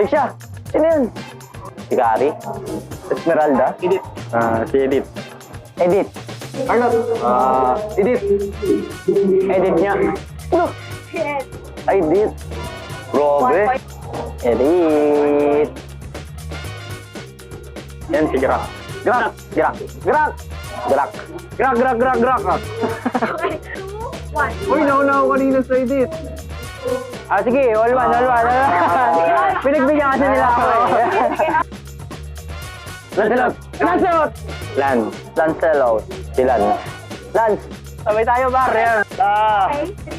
siya. Sino yun? Si Kari? Esmeralda? Edit. Si Edith. Edith. Arnold. Edit. Edith niya. Ano? Yes. Edith. Robe. Edith. Yan si Grak. Grak. Grak. Grak. Grak. Grak, grak, grak, grak. Okay, 2, 1. Uy, nauna ako kanina sa Edit. Sige, all one. Pinagbigyan kasi nila ako eh. Lancelot. Lancelot. Lancelot. Si Lance. Lance. Sabay tayo, bar. Yan. Okay, 3,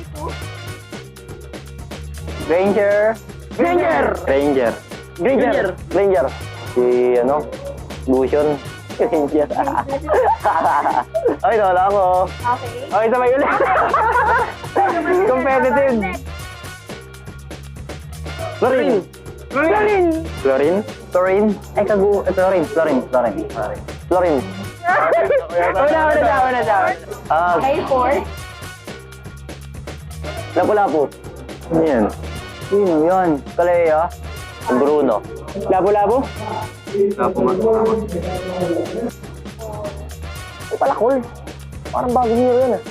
2. Ranger. Ranger. Ranger. Si ano? Lucian. Ranger. Ay, wala ako. Okay. Okay, sabay ulit. Competitive. Florin. Ay, Florin. Wala. Okay, 4. Lapu-lapu. Ano yan? Sino yan? Kalea. Bruno. Lapu-lapu? Lapo nga. Ay, palakol. Parang bagong hero yan ah.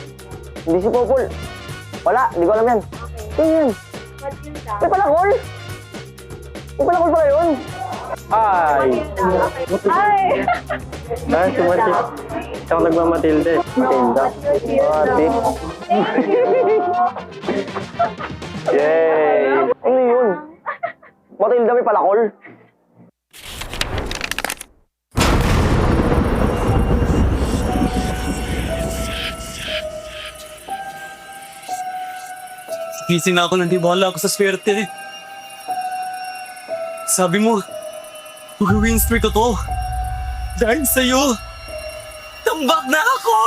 Hindi si Popol. Wala, hindi ko alam yan. Okay. Yan. Matilda. Ay, palakol. Ay, palakol pala yun. Ay. Matilda. Ay! Si Marcy. Siya ang nagmamatilde. Matilda. Ate. Yay! Ano yun? Matilda may palakol. Gising na ako nang di bahala ako sa swerte. Sabi mo, mag-win streak ko to. Dahil sa'yo, tambak na ako!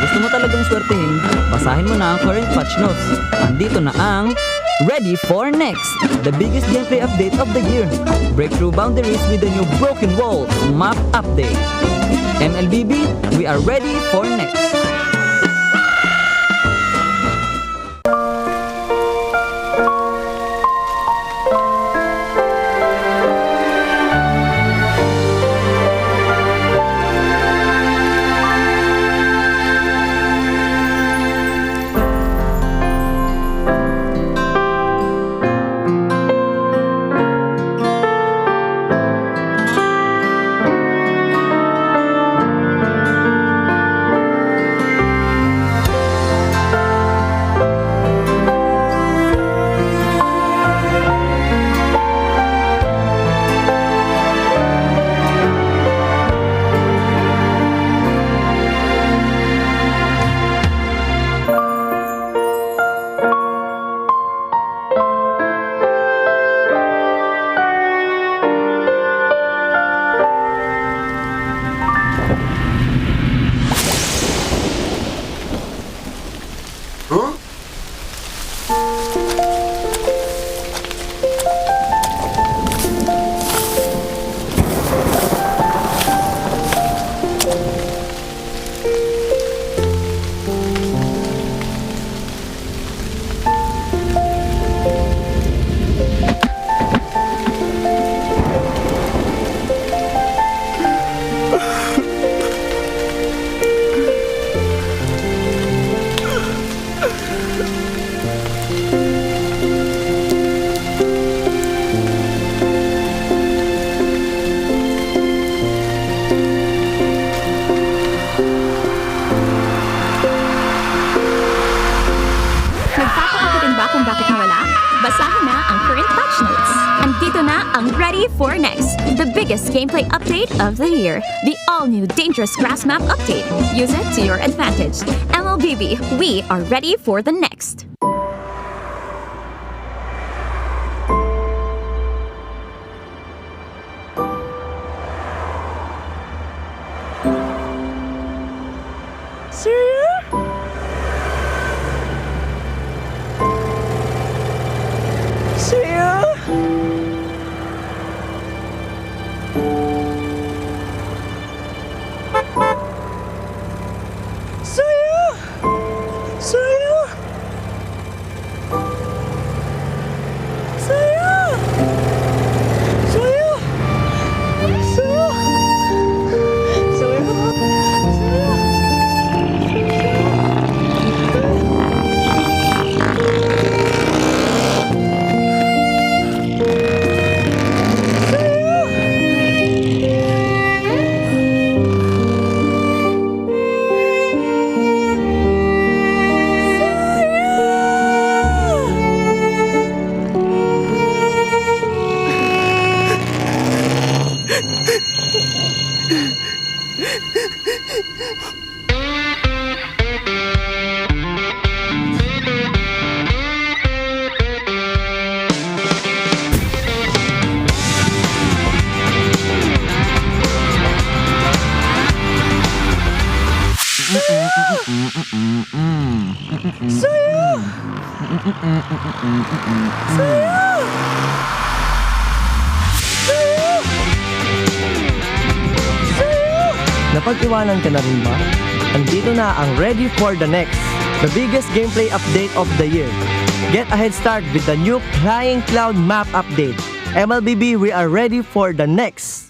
Gusto mo talagang swertehin? Basahin mo na ang current patch notes. Andito na ang Ready for Next, the biggest gameplay update of the year. Break through boundaries with the new Broken Walls map update. MLBB, we are ready for next. ready for next, the biggest gameplay update of the year. The all-new Dangerous Grass Map update. Use it to your advantage. MLBB, we are ready for the next. Napag-iwanan ka na rin ba? Andito na ang Ready for the Next, the biggest gameplay update of the year. Get a head start with the new Flying Cloud Map update. MLBB, we are ready for the next.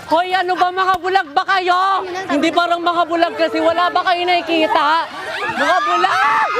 Hoy, ano ba, makabulag ba kayo? Hindi parang makabulag kasi wala ba kayo nakikita? Makabulag!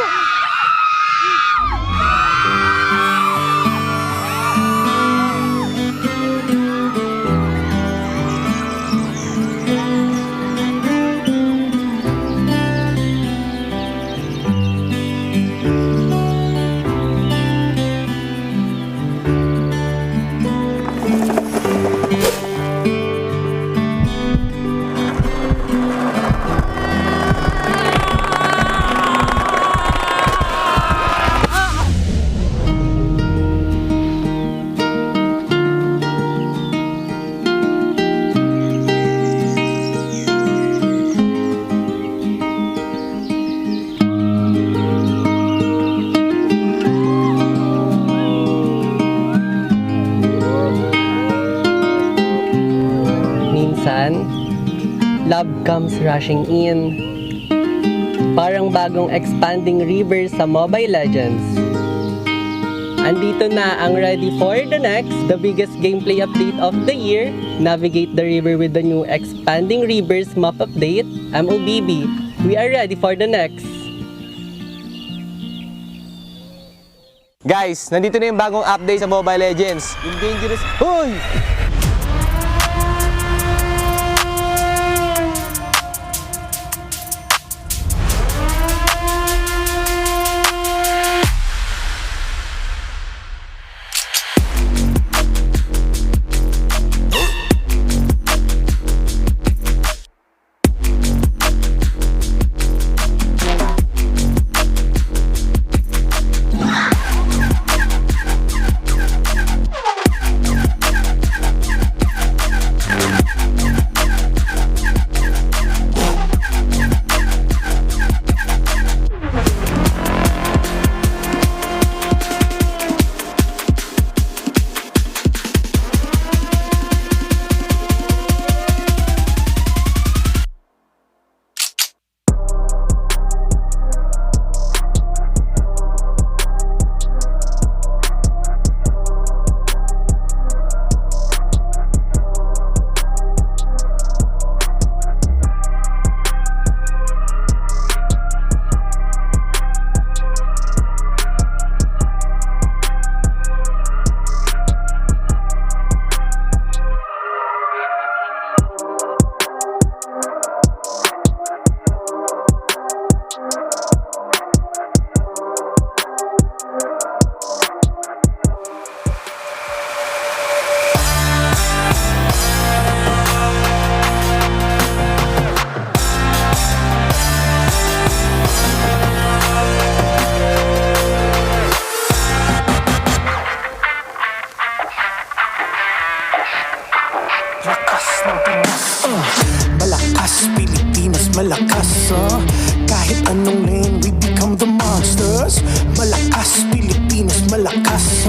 Love comes rushing in. Parang bagong expanding river sa Mobile Legends. Andito na ang Ready for the Next, the biggest gameplay update of the year. Navigate the river with the new expanding rivers map update. MLBB, we are ready for the next. Guys, nandito na yung bagong update sa Mobile Legends. Yung Dangerous... Hoy! malakas kahit anong lane we become the monsters. Malakas, Pilipinas, malakas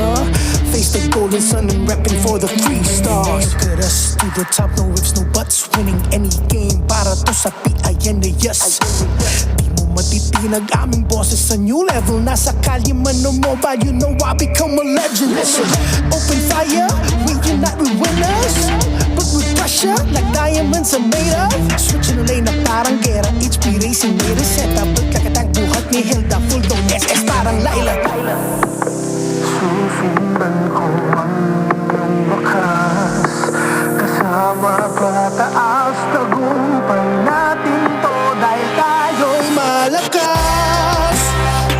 face the golden sun and repping for the 3 stars. Look at us, to the top, no ifs, no buts, winning any game para to sa PINAS. Di mo matitinag aming boses sa new level. Nasa kalye man o mobile, you know I become a legend. Listen, open fire, we unite, we winners. But with pressure, like diamonds are made of. Switching the lane na parang gera, HP racing made a setup. Look like a tank, buhat ni Hilda, full dome SS parang Laila. Susundan ko ang iyong wakas, kasama pataas, tagumpay natin to dahil tayo'y malakas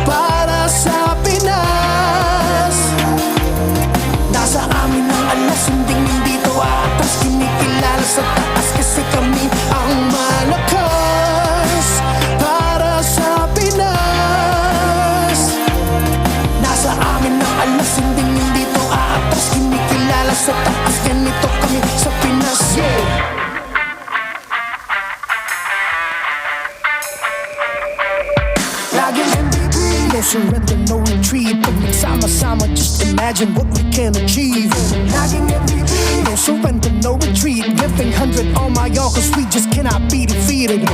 para sa Pinas. Nasa amin ang alas, hindi to atas, kinikilala sa taas kasi kami ang malakas para sa Pinas. Nasa amin ang alas, hindi to atas, kinikilala sa taas, ganito kami sa Pinas. Yeah. Laging MVP, no surrender, no retreat. Pag nagsama-sama, just imagine what we can achieve. Laging MVP, no surrender, no retreat. Giving 100 on my all, cause we just cannot be defeated.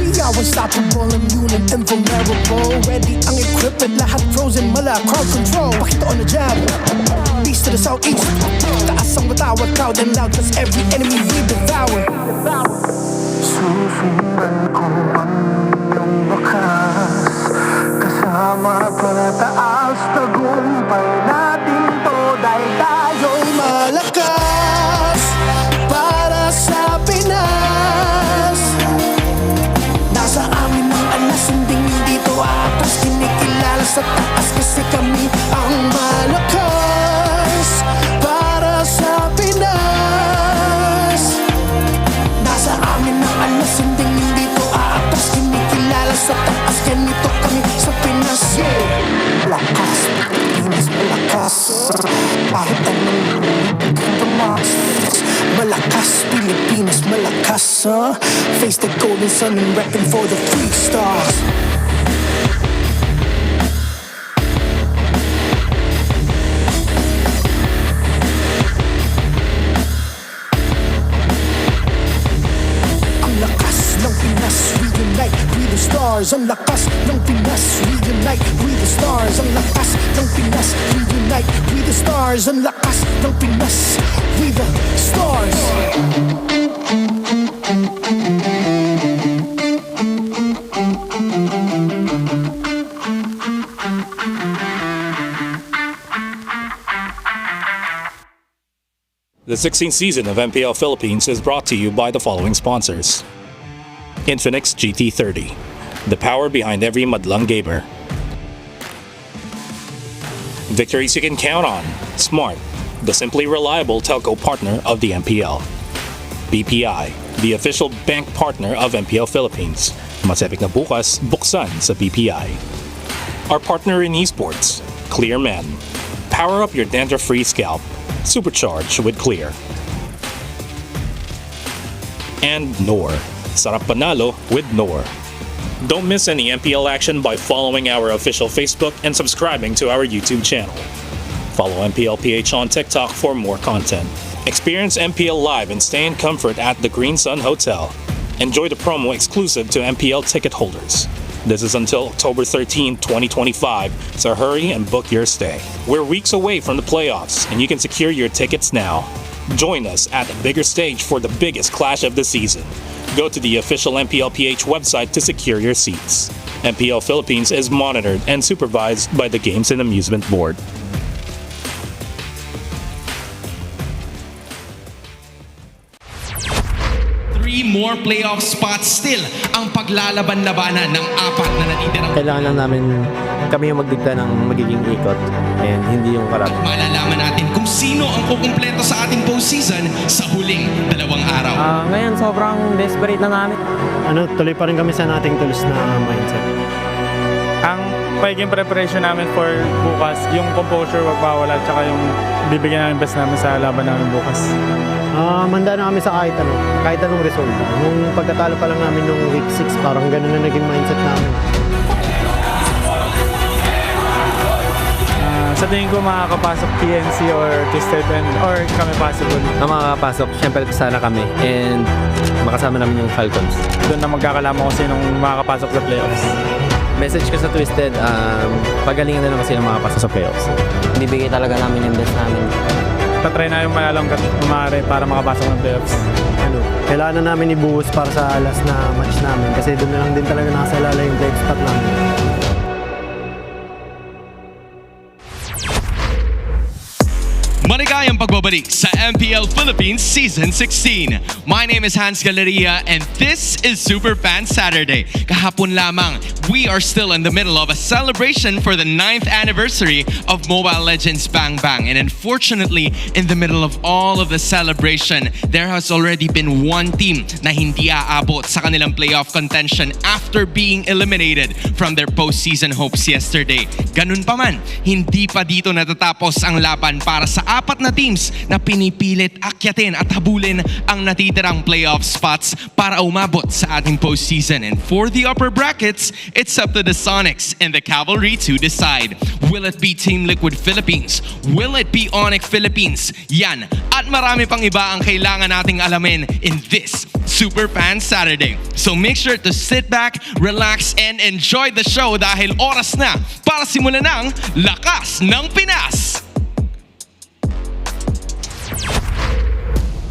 We are unstoppable, immune and invulnerable. Ready ang equipment, lahat frozen, mala, crowd control. Pakito on the jab, east to the southeast. Taas ang matawag, proud and loud, cause every enemy we devour. Susundan ko ang iyong wakas, kasama pataas, tagumpay natin to dahil tayo'y malakas para sa Pinas. Nasa amin ang alas, hindi to atas, kinikilala sa taas kasi kami ang malakas para sa Pinas. Nasa amin ang alas, hindi to atas, kinikilala sa taas, ganito kami sa Pinas. Yeah. Malakas, Pilipinas, malakas kahit anong monsters. Malakas, Pilipinas, malakas face the golden sun and repping for the 3 stars. Ang lakas ng Pinas, we unite, we the stars. Ang lakas ng Pinas, we unite, we the stars. Ang lakas ng Pinas, we unite, we the stars. Ang lakas ng Pinas, we the stars. The 16th season of MPL Philippines is brought to you by the following sponsors. Infinix GT30, the power behind every madlang gamer. Victories you can count on. Smart, the simply reliable telco partner of the MPL. BPI, the official bank partner of MPL Philippines. Masepik na bukas, buksan sa BPI. Our partner in esports, Clear Men. Power up your dandruff-free scalp. Supercharged with Clear. And Nor. Sarap panalo with Nor. Don't miss any MPL action by following our official Facebook and subscribing to our YouTube channel. Follow MPLPH on TikTok for more content. Experience MPL live and stay in comfort at the Green Sun Hotel. Enjoy the promo exclusive to MPL ticket holders. This is until October 13, 2025, so hurry and book your stay. We're weeks away from the playoffs, and you can secure your tickets now. Join us at the bigger stage for the biggest clash of the season. Go to the official MPLPH website to secure your seats. MPL Philippines is monitored and supervised by the Games and Amusement Board. Three more playoff spots still ang paglalaban-labanan ng apat na natitirang. Kailangan lang namin kami yung magdikta ng magiging ikot and hindi yung karap. Malalaman natin kung sino ang kukumpleto sa ating postseason sa huling 2 araw. Ngayon sobrang desperate na namin. Tuloy pa rin kami sa nating tools na mindset. Ang magiging preparation namin for bukas, yung composure wag mawala, tsaka yung bibigyan namin best namin sa laban namin bukas. Manda na kami sa kahit anong result. Nung pagkatalo pa lang namin nung week 6, parang ganun na naging mindset namin. Sa tingin ko makakapasok PNC or Twisted or kami possible. Na makakapasok, syempre sana kami and makasama namin yung Falcons. Doon na magkakalaman ko sinong makakapasok sa playoffs. Message ko sa Twisted, pagalingan na lang kasi na makapasok sa playoffs. Bibigay talaga namin yung best namin. Tatry na yung malalong kumare para makapasok ng playoffs. Kailangan na namin ibuhos para sa last na match namin kasi doon na lang din talaga nakasalala yung playoff spot namin. Maligayang pagbabalik sa MPL Philippines Season 16. My name is Hans Galeria and this is Super Fan Saturday. Kahapon lamang, we are still in the middle of a celebration for the 9th anniversary of Mobile Legends Bang Bang. And unfortunately, in the middle of all of the celebration, there has already been one team na hindi aabot sa kanilang playoff contention after being eliminated from their postseason hopes yesterday. Ganun pa man, hindi pa dito natatapos ang laban para sa apat na teams na pinipilit akyatin at habulin ang natitirang playoff spots para umabot sa ating postseason. And for the upper brackets, it's up to the Sonics and the Cavalry to decide. Will it be Team Liquid Philippines? Will it be Onyx Philippines? Yan at marami pang iba ang kailangan nating alamin in this Super Fan Saturday. So make sure to sit back, relax, and enjoy the show dahil oras na para simulan ng Lakas ng Pinas!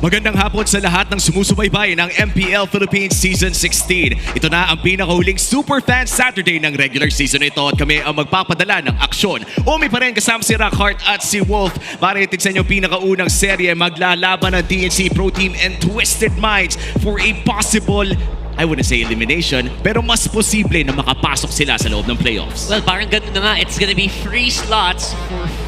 Magandang hapon sa lahat ng sumusubaybay ng MPL Philippines Season 16. Ito na ang pinakahuling Super Fan Saturday ng regular season ito at kami ang magpapadala ng aksyon. Umi pa rin kasama si Rockhart at si Wolf para itid sa inyong pinakaunang serye maglalaban ng TNC Pro Team and Twisted Minds for a possible, I wouldn't say elimination, pero mas posible na makapasok sila sa loob ng playoffs. Well, parang ganun na nga. It's gonna be 3 slots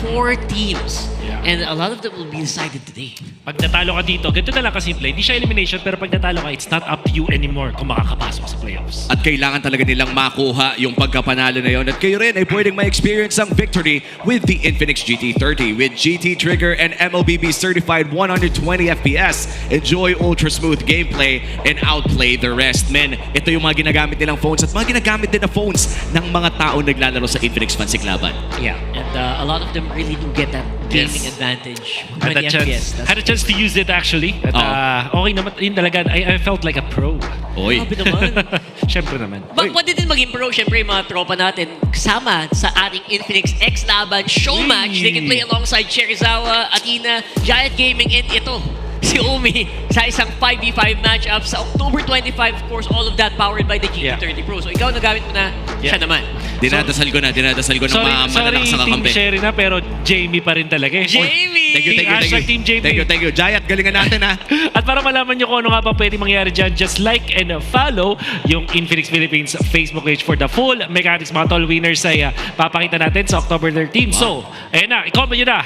for 4 teams. And a lot of them will be decided today. Pag natalo ka dito, ganito na lang kasimple. Hindi siya elimination, pero pag natalo ka, it's not up to you anymore kung makakapasok sa playoffs. At kailangan talaga nilang makuha yung pagkapanalo na yon. At kayo rin ay pwedeng ma-experience ang victory with the Infinix GT30 with GT Trigger and MLBB certified 120 FPS. Enjoy ultra smooth gameplay and outplay the rest. Men, ito yung mga ginagamit nilang phones at mga ginagamit din na phones ng mga taong naglalaro sa Infinix Fansiklaban. Yeah, and a lot of them really do get that gaming advantage. Had a chance to use it actually. At okay naman, yun talaga, I felt like a pro. Oy. Grabe naman. Siyempre naman. Pwede din maging pro, syempre yung mga tropa natin kasama sa ating Infinix X Laban show match. They can play alongside Cherizawa, Athena, Giant Gaming, and ito, si Umi sa isang 5v5 matchup sa October 25. Of course, all of that powered by the GT30 Pro. So ikaw nagamit mo na, siya naman. Dinadasal ko na mga mananang sa kakampi. Sorry, Team Sherry na, pero Jamie pa rin talaga eh. Jamie! Team Jamie. Thank you. Giant, galingan natin ha. At para malaman nyo kung ano nga pa pwede mangyari dyan, just like and follow yung Infinix Philippines Facebook page for the full mechanics. Mga tall winners ay papakita natin sa October 13. Wow. So, ayan na, i-comment nyo na,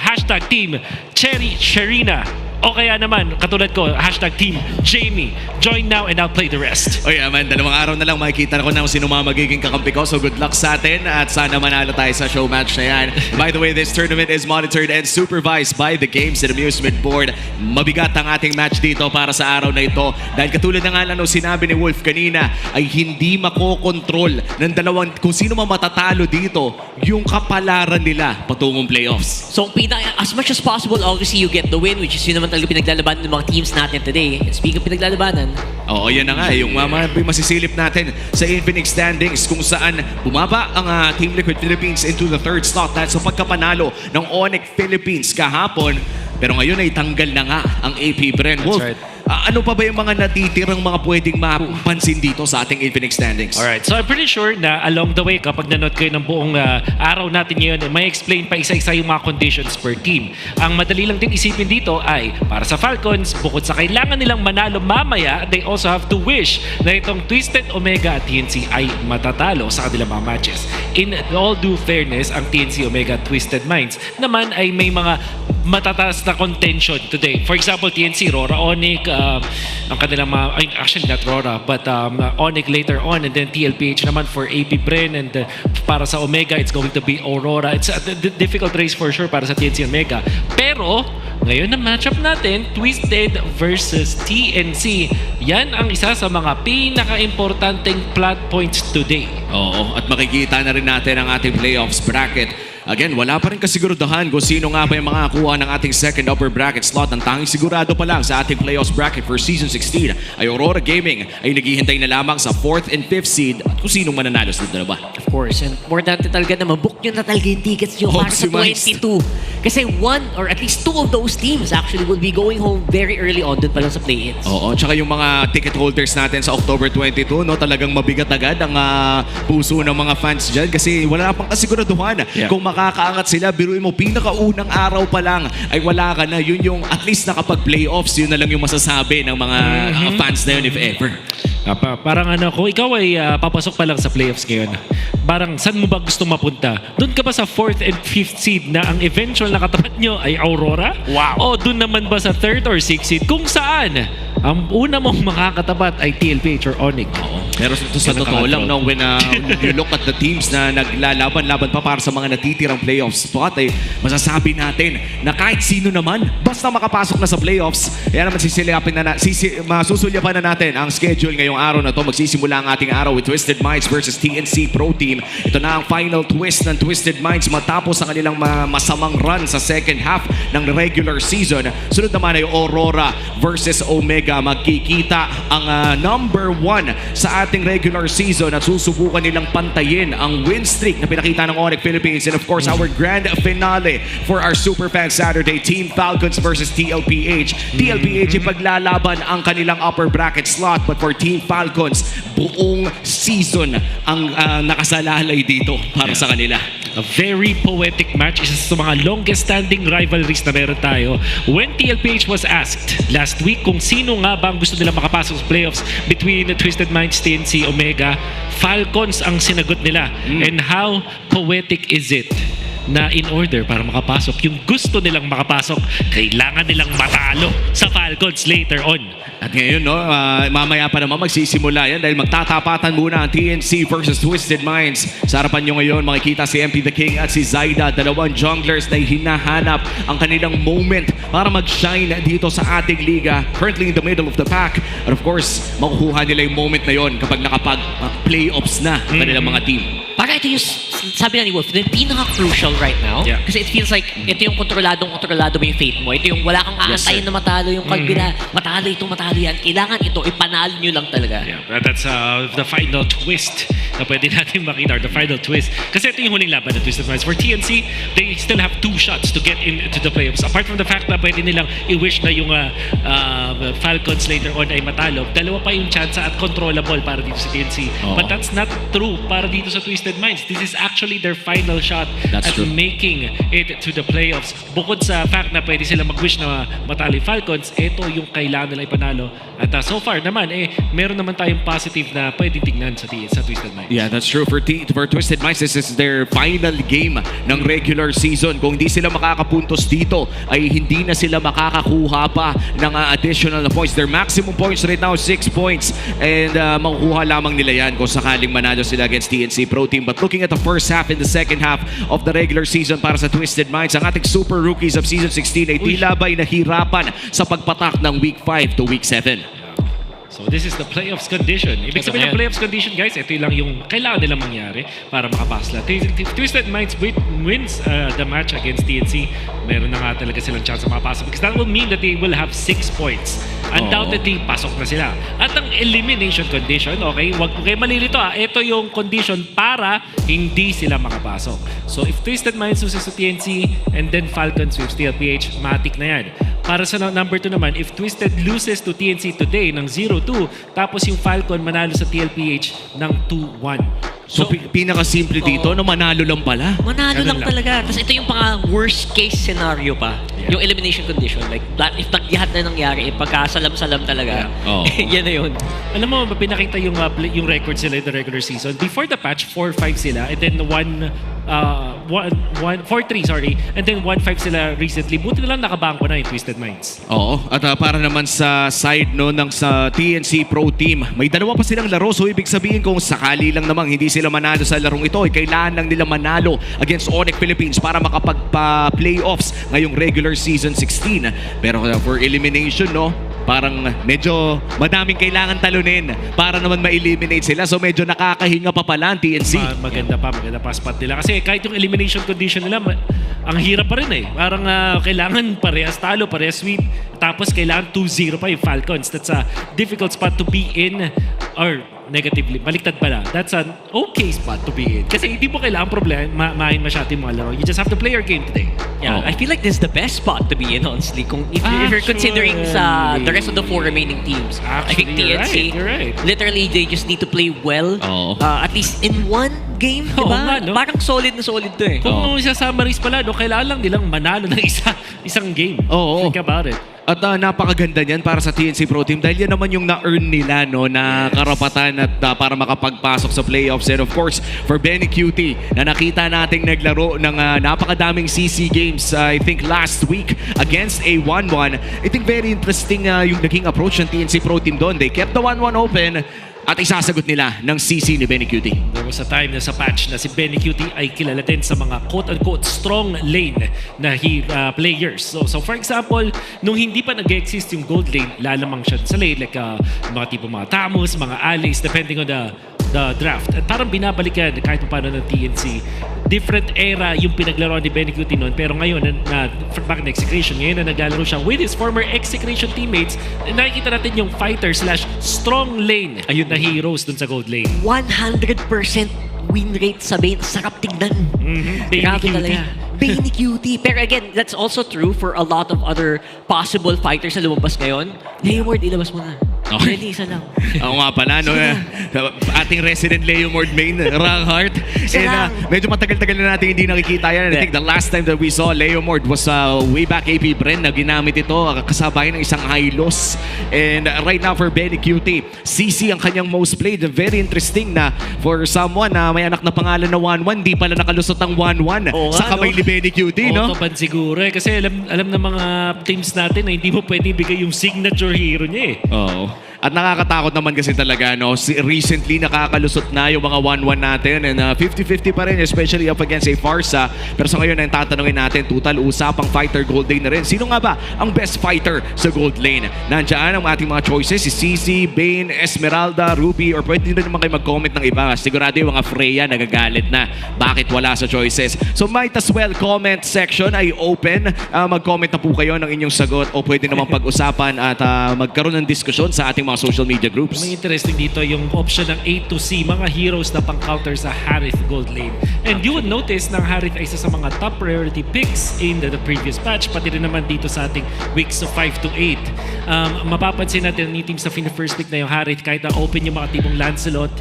#Team Cherry Sherina. O kaya naman, katulad ko, #Team Jamie. Join now and I'll play the rest. Oy, man, 2 araw na lang makikita ko na kung sino mga magiging kakampi ko. So good luck sa atin at sana manalo tayo sa show match na yan. By the way, this tournament is monitored and supervised by the Games and Amusement Board. Mabigat ang ating match dito para sa araw na ito. Dahil katulad na nga lang sinabi ni Wolf kanina, ay hindi makokontrol ng dalawang, kung sino man matatalo dito, yung kapalaran nila patungong playoffs. So, as much as possible, obviously you get the win, which is yun naman talaga pinaglalabanan ng mga teams natin today. And speaking of pinaglalabanan, oo, yan na nga. Yung masisilip natin sa Infinix standings kung saan bumaba ang Team Liquid Philippines into the 3rd slot dahil sa pagkapanalo ng Onyx Philippines kahapon. Pero ngayon ay tanggal na nga ang AP Bren. Wolf, ano pa ba yung mga natitirang mga pwedeng mapansin dito sa ating Infinix standings? Alright, so I'm pretty sure na along the way, kapag nanood kayo ng buong araw natin ngayon, may explain pa isa-isa yung mga conditions per team. Ang madali lang din isipin dito ay, para sa Falcons, bukod sa kailangan nilang manalo mamaya, they also have to wish na itong Twisted Omega at TNC ay matatalo sa kanilang mga matches. In all due fairness, ang TNC Omega Twisted Minds naman ay may mga matataas na contention today. For example, TNC, RORA, Onyx, ang kanilang actually not RORA, but Onyx later on, and then TLPH naman for AP Bren, and para sa Omega, it's going to be Aurora. It's a difficult race for sure para sa TNC Omega. Pero, ngayon na matchup natin, Twisted versus TNC. Yan ang isa sa mga pinaka-importanteng plot points today. Oo, at makikita na rin natin ang ating playoffs bracket. Again, wala pa rin kasiguraduhan kung sino nga ba yung makakuha ng ating second upper bracket slot. Ang tanging sigurado pa lang sa ating playoffs bracket for Season 16 ay Aurora Gaming ay naghihintay na lamang sa 4th and 5th seed at kung sinong mananalo sa dalawa. Of course, and importante talaga na mabook nyo na talaga yung tickets nyo para sa 22. Kasi one or at least two of those teams actually will be going home very early on dun pa lang sa play-ins. Oo, tsaka yung mga ticket holders natin sa October 22, no, talagang mabigat agad ang puso ng mga fans dyan kasi wala pang kasiguraduhan kung makakaangat sila. Biruin mo, pinakaunang araw pa lang ay wala ka na. Yun yung at least nakapag-playoffs, yun na lang yung masasabi ng mga fans na yun if ever. Parang kung ikaw ay papasok pa lang sa playoffs ngayon, parang saan mo ba gusto mapunta? Doon ka ba sa 4th and 5th seed na ang eventual na katapat nyo ay Aurora? Wow! O doon naman ba sa 3rd or 6th seed? Kung saan ang una mong makakatapat ay TLPH or Onyx? Oo. Pero sa totoo lang, no, when you look at the teams na naglalaban-laban pa para sa mga natitirang playoff spot, ay masasabi natin na kahit sino naman, basta makapasok na sa playoffs, yan naman masusulyapan na natin ang schedule ngayong araw na to. Magsisimula ang ating araw with Twisted Minds versus TNC Pro Team. Ito na ang final twist ng Twisted Minds matapos ang kanilang masamang run sa second half ng regular season. Sunod naman ay Aurora versus Omega. Magkikita ang number 1 sa ating regular season at susubukan nilang pantayin ang win streak na pinakita ng Onyx Philippines. And of course, our grand finale for our Super Fan Saturday, Team Falcons versus TLPH. TLPH ipaglalaban ang kanilang upper bracket slot, but for Team Falcons, buong season ang nakasalalay dito para sa kanila. A very poetic match. Isa sa mga longest standing rivalries na meron tayo. When TLPH was asked last week kung sino nga ba ang gusto nila makapasok sa playoffs between the Twisted Minds, TNC, Omega, Falcons ang sinagot nila. And how poetic is it na in order para makapasok, yung gusto nilang makapasok, kailangan nilang matalo sa Falcons later on. At ngayon, no, mamaya pa naman magsisimula yan dahil magtatapatan muna ang TNC versus Twisted Minds. Sa harapan nyo ngayon, makikita si MP the King at si Zaida, dalawang junglers na hinahanap ang kanilang moment para mag-shine dito sa ating liga. Currently in the middle of the pack. And of course, makukuha nila yung moment na yon kapag nakapag-playoffs na kanilang mga team. Para ito yung, sabi na ni Wolf, yung pinaka-crucial right now. Yeah. Kasi it feels like ito yung kontrolado mo yung fate mo. Ito yung wala kang aantayin na matalo yung kalbila. Matalo ito, matalo yan. Kailangan ito, ipanalo nyo lang talaga. Yeah, that's the final twist na pwede natin makita, or the final twist. Kasi ito yung huling laban ng Twisted Minds. For TNC, they still have 2 shots to get into the playoffs. Apart from the fact na pwede nilang i-wish na yung Falcons later on ay matalo, dalawa pa yung chance at controllable para dito sa TNC. But that's not true para dito sa Twisted Minds. This is actually their final shot at making it to the playoffs. Bukod sa fact na pwede sila mag-wish na matalo yung Falcons, ito yung kailangan nila ipanalo. At so far naman, meron naman tayong positive na pwedeng tignan sa Twisted Minds. Yeah, that's true. For Twisted Minds, this is their final game ng regular season. Kung hindi sila makakapuntos dito, ay hindi na sila makakakuha pa ng additional points. Their maximum points right now, 6 points. And makukuha lamang nila yan kung sakaling manalo sila against TNC Pro Team. But looking at the first half and the second half of the regular season para sa Twisted Minds, ang ating super rookies of Season 16 ay tila ba'y nahirapan sa pagpatak ng Week 5 to Week 7. So this is the playoffs condition. Ibig sabihin ng playoffs condition, guys, ito lang yung kailangan nilang mangyari para makapasla. If Twisted Minds wins the match against TNC, meron na nga talaga silang chance na makapasok. Because that will mean that they will have 6 points. Undoubtedly, pasok na sila. At ang elimination condition, okay, wag ko kayo malilito ito yung condition para hindi sila makapasok. So if Twisted Minds loses to TNC and then Falcons with TLPH, matik na yan. Para sa number 2 naman, if Twisted loses to TNC today ng 0-2, tapos yung Falcon manalo sa TLPH ng 2-1. So pinaka-simple dito na manalo lang pala. Manalo lang talaga. Tapos ito yung worst case scenario pa. Yung elimination condition. Like, if lahat na nangyari, pagkasalam-salam talaga, yan na yun. Alam mo, pinakita yung records sila in the regular season. Before the patch, 4-5 sila, and then 1 4-3, sorry. And then 1-5 sila recently. Buti na lang nakabangko na yung Twisted Minds. Oo, at para naman sa side no ng sa TNC Pro Team, may dalawa pa silang laro, so ibig sabihin kung sakali lang namang hindi sila manalo sa larong ito, kailangan lang nila manalo against Onyx Philippines para makapagpa-playoffs ngayong regular season 16. Pero for elimination, no, parang medyo madaming kailangan talunin para naman ma-eliminate sila, so medyo nakakahinga pa pala ang TNC. Maganda pa spot nila. Kasi kahit yung elimination condition nila, ang hirap pa rin eh. Parang kailangan parehas talo, parehas sweep. Tapos kailangan 2-0 pa yung Falcons. That's a difficult spot to be in. Or negatively, baliktad pala. That's an okay spot to be in. Kasi hindi mo kailangan mahin masyado yung mga laro. You just have to play your game today. Yeah, I feel like this is the best spot to be in, honestly. If you're considering sa the rest of the 4 remaining teams. I think TNC, you're right. literally, they just need to play well. At least in one game, Oo diba? nga, no? Parang solid na solid to eh. Kung isa-summarize pala, no, kailangan lang nilang manalo ng isang game. Think about it. At napakaganda niyan para sa TNC Pro Team dahil yan naman yung na-earn nila, no, na karapatan at para makapagpasok sa playoffs. And of course, for Benny Cutie na nakita nating naglaro ng napakadaming CC games, I think last week against a 1-1. I think very interesting yung naging approach ng TNC Pro Team doon. They kept the 1-1 open at isasagot nila ng CC ni Benny Cutie. There was a time na sa patch na si Benny Cutie ay kilala din sa mga quote-unquote strong lane na players. So for example, nung hindi pa nag-exist yung gold lane, lalamang siya sa lane like mga tipo mga Tamus, mga Allies, depending on the draft. At parang binabalikan kahit pa paano ng TNC. Different era yung pinaglaro ni Benny Cutie noon. Pero ngayon, back in execration, ngayon na naglalaro siya with his former execration teammates, nakikita natin yung fighter / strong lane ayun na heroes dun sa gold lane. 100% win rate sa Bane. Sarap tignan. Grabe talaga. Benny Cutie. Pero again, that's also true for a lot of other possible fighters na lumabas ngayon. Leo Ward, ilabas mo na. Okay. Ready, isa lang. Oo nga pala, no? Ating resident Leo Mord main, Ranghart. And medyo matagal-tagal na natin hindi nakikita yan. I think the last time that we saw Leo Mord was way back AP Bren na ginamit ito kasabay ng isang high-loss. And right now for Benny Cutie, CC ang kanyang most played. Very interesting na for someone na may anak na pangalan na 1-1, di pala nakalusot ng 1-1 sa kamay ni Benny Cutie, no? Autoban siguro eh. Kasi alam ng mga teams natin na hindi mo pwede bigay yung signature hero niya eh. Oo. At nakakatakot naman kasi talaga, no? Recently, nakakalusot na yung mga 1-1 natin and 50-50 pa rin, especially up against a Farsa. Pero sa ngayon, ang tatanungin natin, total usapang fighter gold lane na rin. Sino nga ba ang best fighter sa gold lane? Nandiyan ang ating mga choices, si CC, Bane, Esmeralda, Ruby, or pwede rin naman kayo mag-comment ng iba. Sigurado yung mga Freya nagagalit na bakit wala sa choices. So might as well comment section ay open. Mag-comment na po kayo ng inyong sagot o pwede naman pag-usapan at magkaroon ng diskusyon sa ating mga social media groups. May interesting dito yung option ng A to C, mga heroes na pang-counter sa Harith gold lane. And you would notice na Harith ay isa sa mga top priority picks in the previous patch, pati rin naman dito sa ating weeks of 5 to 8. Mapapansin natin ni team sa first pick na yung Harith, kahit na open yung mga tipong Lancelot,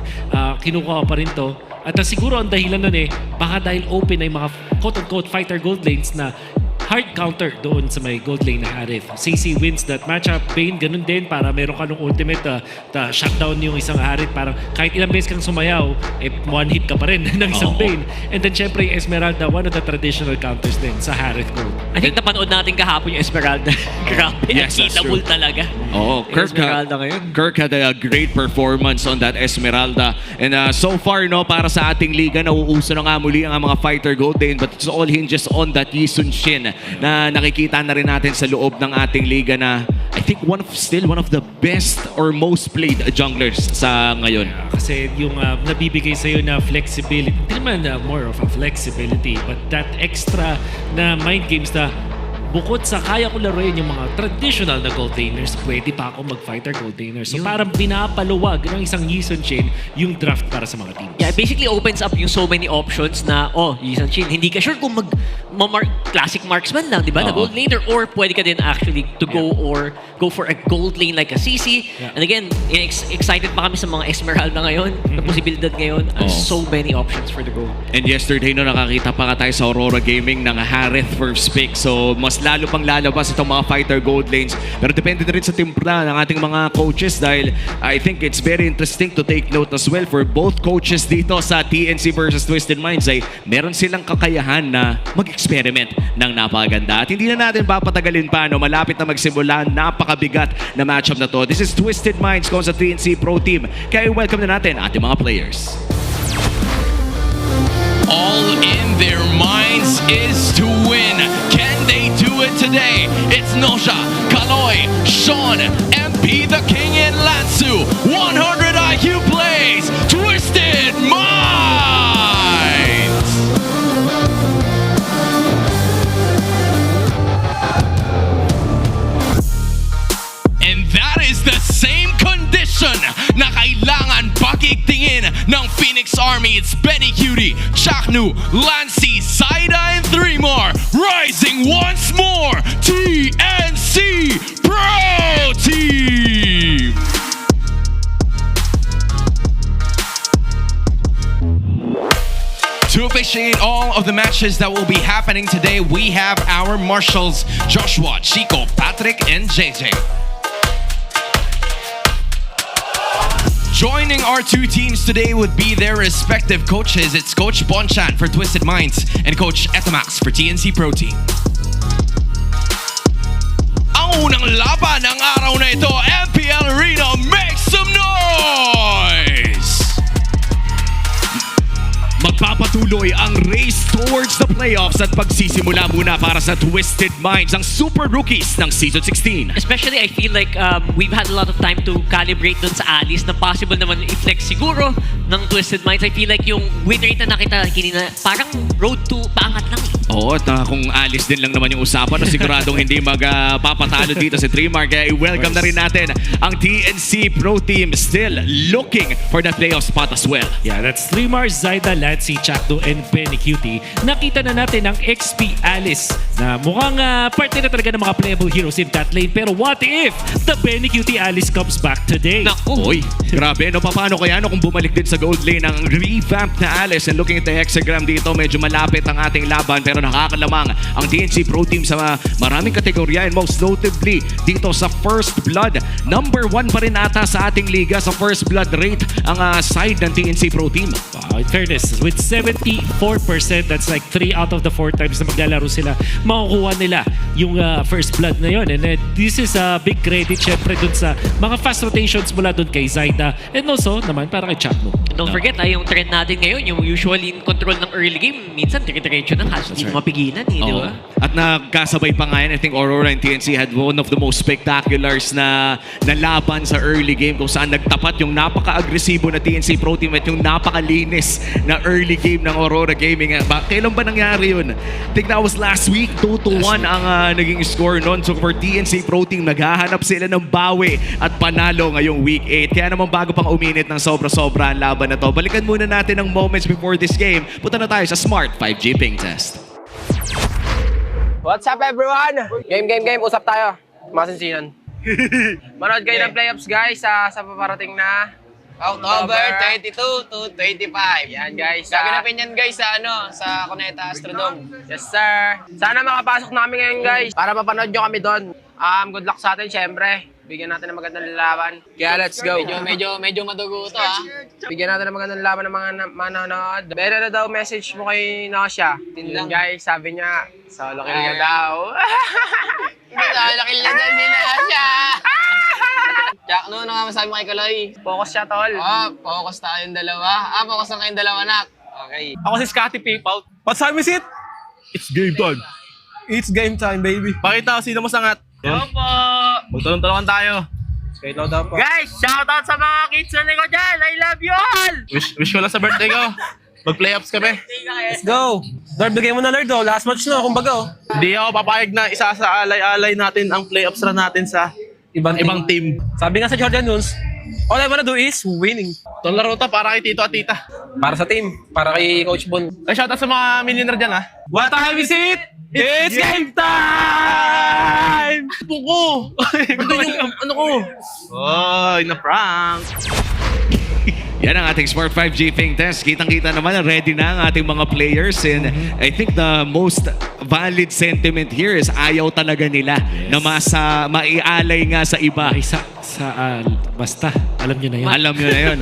kinukuha pa rin to. At siguro ang dahilan nun baka dahil open ay mga quote-unquote fighter gold lanes na hard counter doon sa may gold lane na Harith. CC wins that matchup. Bane, ganun din para meron ka nung ultimate shutdown yung isang Harith. Parang kahit ilang beses kang sumayaw, one hit ka pa rin ng isang Bane. And then syempre Esmeralda, one of the traditional counters din sa Harith gold. I think napanood natin kahapon yung Esmeralda. Grabe, yes, cheatable talaga. Kirk had a great performance on that Esmeralda. And so far, no, para sa ating liga, nauuso na nga muli ang mga fighter gold lane, but it's all hinges on that Yi Sun Shin na nakikita na rin natin sa loob ng ating liga na I think one of the best or most played junglers sa ngayon. Kasi yung nabibigay sa'yo na flexibility, hindi naman more of a flexibility, but that extra na mind games na bukod sa kaya ko laruin yung mga traditional na gold laners, pwede pa ako mag-fighter gold laners. So parang pinapaluwag ng isang Yi Sun Shin yung draft para sa mga teams. Yeah, it basically opens up yung so many options na, Yi Sun Shin, hindi ka sure kung classic marksman lang, di ba? Na gold laner, or pwede ka din actually to go for a gold lane like a CC. And again, excited pa kami sa mga Esmeralda ngayon, na posibilidad ngayon. So many options for the gold. And yesterday no, nakakita pa nga tayo sa Aurora Gaming ng Harith first pick. So mas lalo pang lalabas itong mga fighter gold lanes. Pero depende na rin sa timpla ng ating mga coaches dahil I think it's very interesting to take note as well for both coaches dito sa TNC versus Twisted Minds ay meron silang kakayahan na mag-experiment ng napakaganda. At hindi na natin papatagalin pa, no? Malapit na magsimula, napakabigat na matchup na to. This is Twisted Minds kung sa TNC Pro Team. Kaya welcome na natin ating mga players. All in their minds is to win. Can they do it today? It's Nosha, Kaloy, Sean, MP the King, and Latsu. 100 IQ plays, Twisted Minds! And that is the same condition na kailangan pagigtingin ng Phoenix Army. It's Benny Cutie, Chaknu, Lancy, Zaida, and 3 more. Rising once more, TNC Pro Team! To officiate all of the matches that will be happening today, we have our marshals, Joshua, Chico, Patrick, and JJ. Joining our two teams today would be their respective coaches. It's Coach Bonchan for Twisted Minds and Coach Etamax for TNC Pro Team. Ang unang laban ng araw na ito, MPL Arena, make some noise! Magpapatuloy ang race towards the playoffs at pagsisimula muna para sa Twisted Minds, ang super rookies ng Season 16. Especially, I feel like we've had a lot of time to calibrate dun sa Alice na possible naman i-flex siguro ng Twisted Minds. I feel like yung win rate na nakita kanina, parang road to paangat lang eh. Oo, at kung Alice din lang naman yung usapan, no, siguradong hindi magpapatalo dito si Trimar. Kaya i-welcome na rin natin ang TNC Pro Team, still looking for the playoff spot as well. Yeah, that's Trimar, Zaida, Lancy, Chakdo, and Benny Cutie. Nakita na natin ang XP Alice na mukhang parte na talaga ng mga playable heroes in that lane. Pero what if the Benny Cutie Alice comes back today? Oy, grabe, no? Paano kaya no, kung bumalik din sa gold lane ang revamped na Alice? And looking at the hexagram dito, medyo malapit ang ating laban pero nakakalamang ang TNC Pro Team sa maraming kategorya and most notably dito sa First Blood. Number 1 pa rin ata sa ating liga sa First Blood rate ang side ng TNC Pro Team. Wow, in fairness, with 74%, that's like 3 out of the 4 times na maglalaro sila, makukuha nila yung First Blood na yun. And this is a big credit syempre dun sa mga fast rotations mula dun kay Zaida and also naman para kay Chakno. Don't forget, yung trend natin ngayon, yung usually in control ng early game, minsan dire-diretso ng hash, hindi mapigilan eh, di ba? At nagkasabay pa nga yan, I think Aurora and TNC had one of the most spectaculars na laban sa early game kung saan nagtapat yung napaka-agresibo na TNC Pro Team at yung napakalinis na early game ng Aurora Gaming. Kailan ba nangyari yun? I think that was last week, 2-1 ang naging score nun. So for TNC Pro Team, naghahanap sila ng bawi at panalo ngayong week 8. Kaya naman bago pang uminit ng sobra-sobra ang laban na to, balikan muna natin ang moments before this game. Punta na tayo sa Smart 5G Ping Test. What's up everyone? Game. Usap tayo. Masinsinan. Manood kayo ng playoffs guys sa paparating na October 22 to 25. Yan guys. Gaganapin yan guys sa Cuneta Astrodome. Yes sir. Sana makapasok namin ngayon guys para mapanood nyo kami doon. Good luck sa atin syempre. Bigyan natin ng magandang lalaban. Kaya let's go. Medyo madugo to Bigyan natin ng magandang laban ng mga manonood. Better na daw message mo kay Nosha. Yun guys, sabi niya, solo kill niya daw. Hindi solo kill niya daw si Nosha. Jack, ano nga masabi mo kay Kaloy? Focus siya tol. Focus tayong dalawa. Focus na kayong dalawa nak. Okay. Ako si Scotty Paypal. What time is it? It's game time. It's game time, baby. Pakita ko sino mo sangat. Yo po! Magtulong-tulungan tayo. Straight loud daw po. Guys, shoutout sa mga kids na ko dyan. I love you all! Wish ko lang sa birthday ko. Mag-playoffs kami. Let's go! Lord, bigay mo na Lord, oh. Last match na, kumbaga, oh. Hindi ako papayag na isa sa alay-alay natin ang playoffs na natin sa ibang team. Sabi nga sa Jordan Nunes, all I wanna do is winning. Itong laro to para kay Tito at Tita. Para sa team, para kay Coach Bon. Ay, shoutout sa mga millionaire dyan, ha? What time is it? It's game time! Buko! Ito yung ano ko. Oh, na-prank. Yan ang ating Smart 5G Ping Test. Kitang-kita naman na ready na ang ating mga players. And I think the most valid sentiment here is ayaw talaga nila na maialay nga sa iba. Basta, alam nyo na yun. Alam nyo na yun.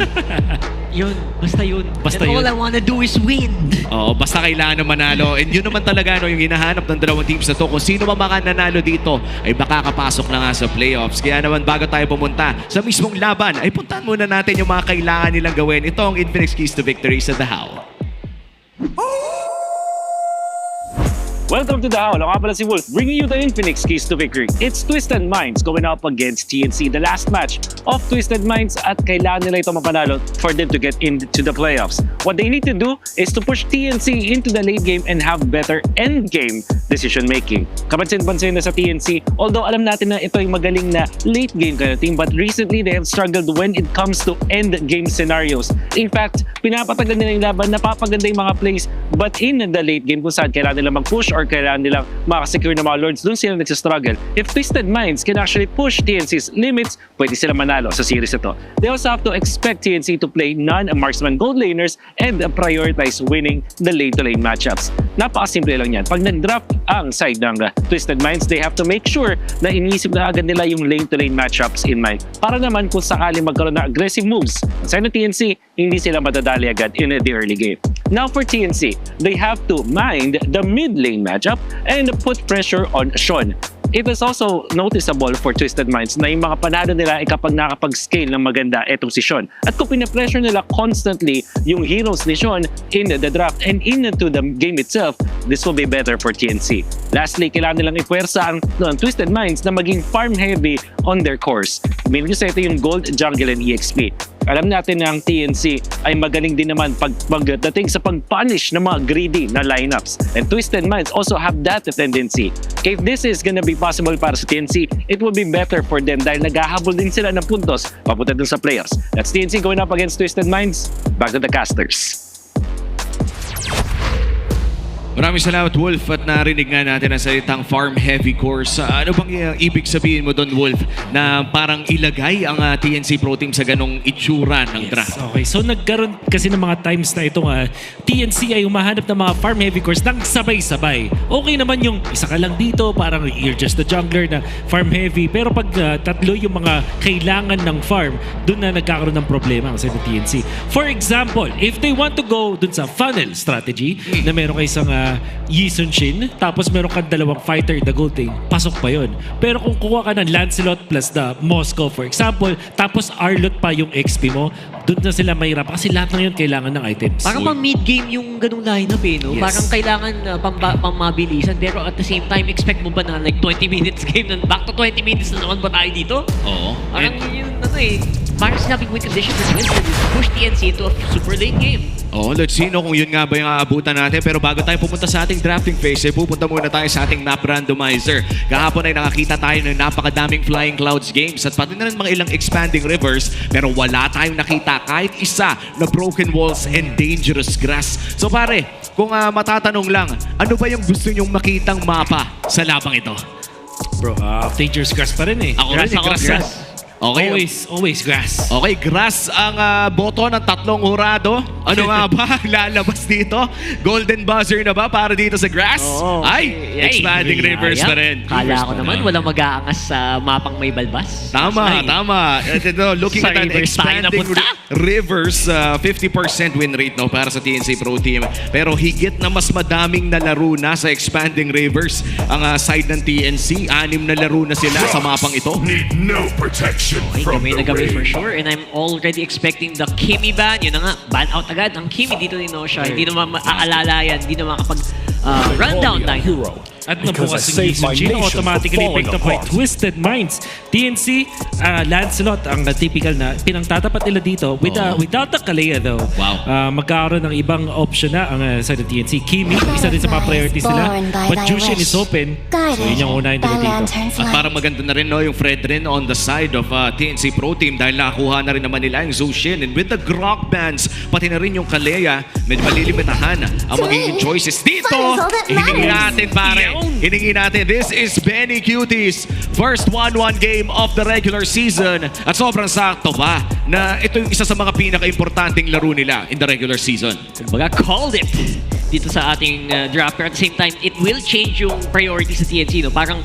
Yun, basta yun. Basta And yun. all I wanna do is win. Oo, basta kailangan na manalo. And yun naman talaga yung hinahanap ng dalawang teams na to. Kung sino man nanalo dito ay makakapasok na nga sa playoffs. Kaya naman bago tayo pumunta sa mismong laban, ay puntahan muna natin yung mga kailangan nilang gawin. Ito ang Infinix Keys to Victory sa The How. Welcome to The How. Ako nga pala si Wolf, bringing you the Infinix Keys to Victory. It's Twisted Minds going up against TNC, the last match of Twisted Minds, at kailangan nila ito mapanalo for them to get into the playoffs. What they need to do is to push TNC into the late game and have better end game decision making. Kapansin-pansin na sa TNC, although alam natin na ito yung magaling na late game kind of team, but recently they have struggled when it comes to end game scenarios. In fact, pinapatagal nila yung laban, napapaganda yung mga plays, but in the late game kung saan kailangan nila mag-push or kailangan nilang makasecure ng mga lords, doon sila nagsistruggle. If Twisted Minds can actually push TNC's limits, pwede sila manalo sa series ito. They also have to expect TNC to play non-marksman gold laners and prioritize winning the lane-to-lane matchups. Napakasimple lang yan. Pag nag-draft ang side ng Twisted Minds, they have to make sure na iniisip na agad nila yung lane-to-lane matchups in mind. Para naman kung sakaling magkaroon ng aggressive moves ang side ng TNC, hindi sila madadali agad in the early game. Now for TNC, they have to mind the mid lane matchup and put pressure on Sean. It is also noticeable for Twisted Minds na yung mga panalo nila ay kapag nakapag-scale ng maganda etong si Sean. At kung pinapressure nila constantly yung heroes ni Sean in the draft and into the game itself, this will be better for TNC. Lastly, kailangan nilang ipuwersa ang Twisted Minds na maging farm heavy on their course. Meaning sa ito yung Gold, Jungle, and EXP. Alam natin na ang TNC ay magaling din naman pagdating sa pag-punish ng mga greedy na lineups. And Twisted Minds also have that tendency. If this is gonna be possible para sa TNC, it will be better for them dahil naghahabol din sila ng puntos papunta dun sa playoffs. That's TNC going up against Twisted Minds. Back to the casters. Maraming salamat, Wolf, at narinig nga natin ang salitang farm-heavy course. Ano bang ibig sabihin mo doon, Wolf, na parang ilagay ang TNC Pro Team sa ganong itsura ng draft? Okay, so nagkaroon kasi ng mga times na itong TNC ay umahanap ng mga farm-heavy course nang sabay-sabay. Okay naman yung isa ka lang dito, parang you're just the jungler na farm-heavy. Pero pag tatlo yung mga kailangan ng farm, doon na nagkakaroon ng problema kasi ng TNC. For example, if they want to go doon sa funnel strategy, na meron kayo isang Yi Sun Shin, tapos meron kang dalawang fighter, the gold thing, pasok pa yun. Pero kung kuha ka ng Lancelot plus the Moscow, for example, tapos Arlot pa yung XP mo, doon na sila mahirap kasi lahat ng yun kailangan ng items. Parang pang mid-game yung ganung lineup eh, no? Yes. Parang kailangan pang-mabilisan, pero at the same time, expect mo ba na like 20 minutes game, na back to 20 minutes na naman ba tayo dito? Oo. Parang yun, ano eh, parang sinabing win condition na push TNC into a super late game. Oh, let's see kung yun nga ba yung aabutan natin. Pero bago tayo pupunta sa ating drafting phase, pupunta muna tayo sa ating map randomizer. Kahapon ay nakakita tayo ng napakadaming Flying Clouds games at pati na rin mga ilang expanding rivers, pero wala tayong nakita kahit isa na broken walls and dangerous grass. So pare, kung matatanong lang, ano ba yung gusto nyong makitang mapa sa labang ito? Bro, dangerous grass pa rin eh. Ako rin, grass. Okay. Always grass. Okay, grass ang boto ng tatlong hurado. Ano nga ba lalabas dito? Golden buzzer na ba para dito sa grass? Expanding rivers na rin. Kala ko naman walang mag-aangas sa mapang may balbas. Tama. Ito, looking at that expanding rivers, 50% win rate no para sa TNC Pro Team. Pero higit na mas madaming nalaro na sa expanding rivers ang side ng TNC. 6 na laro na sila sa mapang ito. Need no protection. Gamay na gamay for sure, and I'm already expecting the Kimi ban. Yun na nga, ban out agad ang Kimi dito ni Nosha. Hindi naman maaalala yan, hindi naman makapag rundown na hero. At nabukas yung Yi Sun Shin, automatically picked up by Twisted Minds. TNC, Lancelot ang typical na pinangtatapat nila dito without the Kalea though. Wow. Magkakaroon ng ibang option na ang sa TNC. Kimi, isa din sa mga priorities nila. But Jushin is open. So yun yung unahin nila dito. At parang maganda na rin no, yung Fred rin on the side of TNC Pro Team dahil nakakuha na rin naman nila yung Zushin. And with the Grok bans, pati na rin yung Kalea, medyo malilimitahan ang magiging choices dito. Hiningi natin, pare. Hiningi natin. This is Benny Cuties. First 1-1 game of the regular season. At sobrang sakto pa na ito yung isa sa mga pinaka-importanting laro nila in the regular season. Kumbaga, called it dito sa ating draft. Pero at the same time, it will change yung priorities sa TNC. No? Parang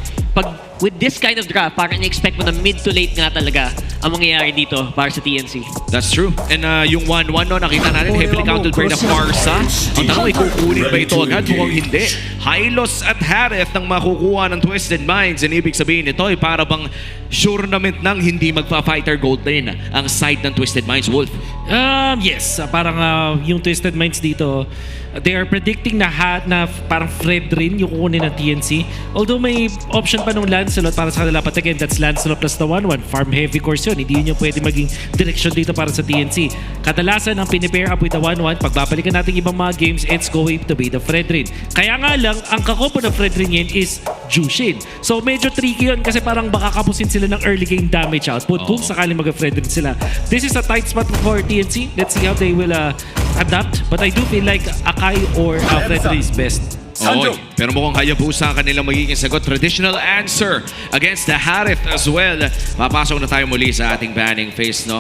with this kind of draft, parang in-expect mo na mid to late nga talaga ang mangyayari dito para sa TNC. That's true. And yung 1-1, no, nakita natin heavily counted by na Farsa. Ang tanong ay kukunin ba ito agad? Mukhang hindi. Hylos at Harith ang makukuha ng Twisted Minds. And ibig sabihin nito ay para bang tournament ng hindi magpa-fighter gold lane ang side ng Twisted Minds, Wolf. Yes, parang yung Twisted Minds dito, they are predicting na parang Fred rin yung kukunin ng TNC. Although may option pa nung Lancelot para sa kanila. But again, that's Lancelot plus the 1-1. Farm heavy course yun. Hindi yun yung pwede maging direction dito para sa TNC. Kadalasan ang pinipair up with the 1-1, pagbabalikan natin ibang mga games, it's going to be the Fred rin. Kaya nga lang, ang kakompo ng Fred rin yun is Jushin. So medyo tricky yun kasi parang baka kapusin sila ng early game damage output kung sakaling mag-Fred rin sila. This is a tight spot for TNC. Let's see how they will adapt. But I do feel like Akai or Fred rin is best. Oo, pero mukhang Hayabusa kanilang magiging sagot. Traditional answer against the Harith as well. Papasok na tayo muli sa ating banning phase, no?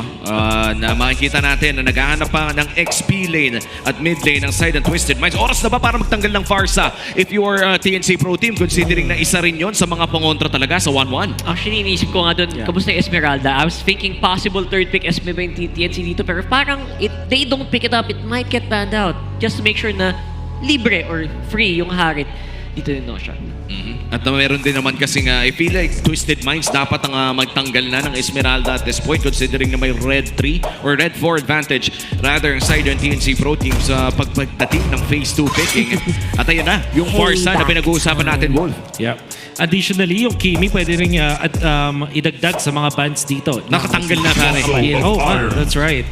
Na makikita natin na naghahanap pa ng XP lane at mid lane ng side ng Twisted Minds. Oras na ba para magtanggal ng Farsa if you are TNC Pro Team, considering na isa rin yon sa mga pangontra talaga sa 1-1? Actually, iniisip ko nga doon, kamusta yung Esmeralda? I was thinking possible third pick SB ba yung TNC dito, pero parang they don't pick it up, it might get banned out. Just to make sure na libre or free yung Harith dito din, no, siya. At meron din naman kasi I feel like Twisted Minds dapat ang magtanggal na ng Esmeralda at this point, considering na may red 3 or red 4 advantage rather ang side ng TNC Pro Team sa pagdating ng phase 2 picking. At ayun na, yung Farsa na pinag-uusapan natin, Wolf. Yeah. Additionally, yung Kimi pwede rin idagdag sa mga bans dito. Nakatanggal na pare. Oh, that's right.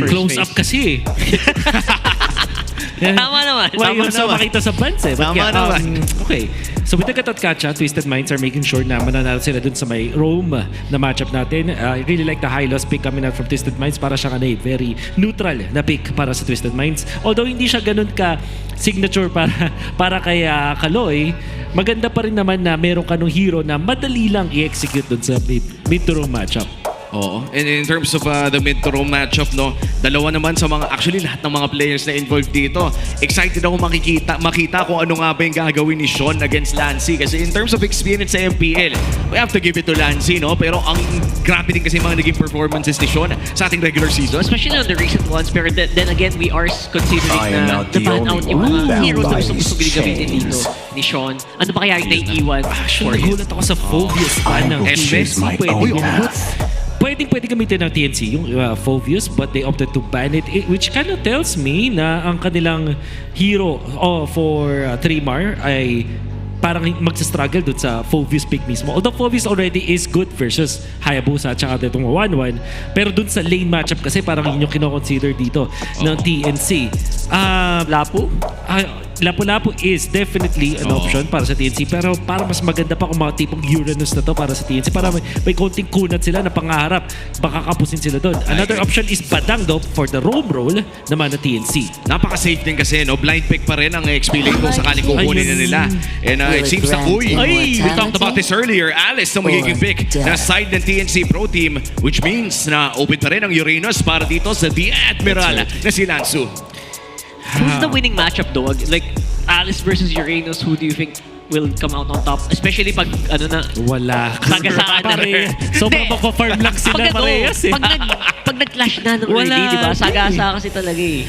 Close up kasi. Tama naman. Tama naman. Makita sa bans eh. Tama naman. Okay. So with the Katatkacha, Twisted Minds are making sure na mananalo sila dun sa may Rome na matchup natin. I really like the high-loss pick coming out from Twisted Minds para siyang very neutral na pick para sa Twisted Minds. Although hindi siya ganun ka signature para kay Kaloy, maganda pa rin naman na meron ka nung hero na madali lang i-execute dun sa mid-to-Rome matchup. Oo. And in terms of the mid-to-Rome matchup, no, dalawa naman sa mga, actually lahat ng mga players na involved dito, excited ako makita kung ano nga ba yung gagawin ni Sean against Lancy. Kasi in terms of experience sa MPL, we have to give it to Lancy, no? Pero ang grabe din kasi mga naging performances ni Sean sa ating regular season. Especially on the recent ones, pero then again, we are considering na ban out yung mga heroes na gusto gamitin dito ni Sean. Ano ba kaya yung naiiwan? Actually, nagulat ako sa Phobius ban ng TNC. Pwede gamitin ng TNC yung Phobius, but they opted to ban it, which kind of tells me na ang kanilang hero for Trimar ay parang magsa-struggle dun sa Phobius pick mismo. Although Phobius already is good versus Hayabusa at saka itong 1-1, pero dun sa lane matchup kasi parang yun yung kino-consider dito ng TNC. Lapu-Lapu is definitely an option para sa TNC, pero para mas maganda pa kung mga tipong Uranus na to para sa TNC, para may konting kunat sila na pangarap, baka kapusin sila doon. Another option is Badang though for the Rome role naman na TNC. Napaka-safe din kasi, no? Blind pick pa rin ang XP lane kung sakaling kukunin na nila. And it seems na, we talked about this earlier, Alice na magiging pick na side ng TNC Pro Team, which means na open pa rin ang Uranus para dito sa The Admiral na si Lansu. Who's the winning matchup though? Like Alice versus Uranus, who do you think will come out on top? Especially pag wala. Sagasaan na rin. Sobrang magpa-farm lang sila parehas eh. Pag nag-clash na ng early, di ba? Sagasa kasi talaga eh.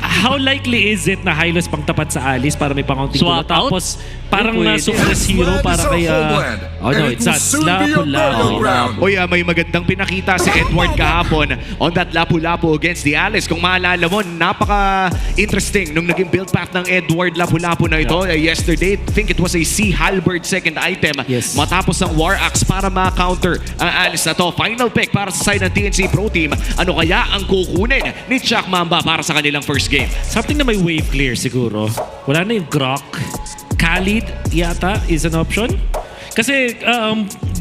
How likely is it na Hylos pang tapat sa Alice para may pangaunting swap out? Tapos parang na-suppress hero para kay no, it's not Lapu-Lapu. May magandang pinakita si Edward kahapon on that Lapu-Lapu against the Alice. Kung maalala mo, napaka-interesting nung naging build path ng Edward Lapu-Lapu na ito. Yesterday, I think it was a C Halberd second item. Matapos ang War Axe para ma-counter ang Alice na to. Final pick para sa side ng TNC Pro Team. Ano kaya ang kukunin ni Chuck Mamba para sa kanilang first game? Something na may wave clear siguro. Wala na yung Grok. Khalid yata is an option. Kasi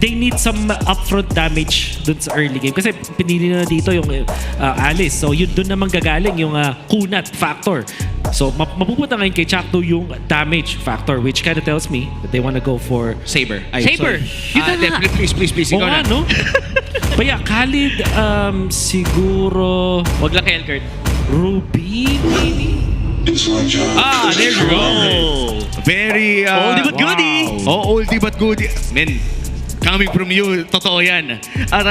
they need some upfront damage dun sa early game. Kasi pinili na dito yung Alice. So yun dun naman gagaling yung kunat factor. So mapupunta ngayon kay Chakto yung damage factor, which kind of tells me that they wanna go for Saber. Saber! Please, Oo ikaw nga, na. no? Kaya Khalid, siguro... Wag lang kay Elkert. Ruby, maybe? There you go. Very... Oldie but goodie. Oh, oldie but goodie. Men, coming from you, totoo yan. At,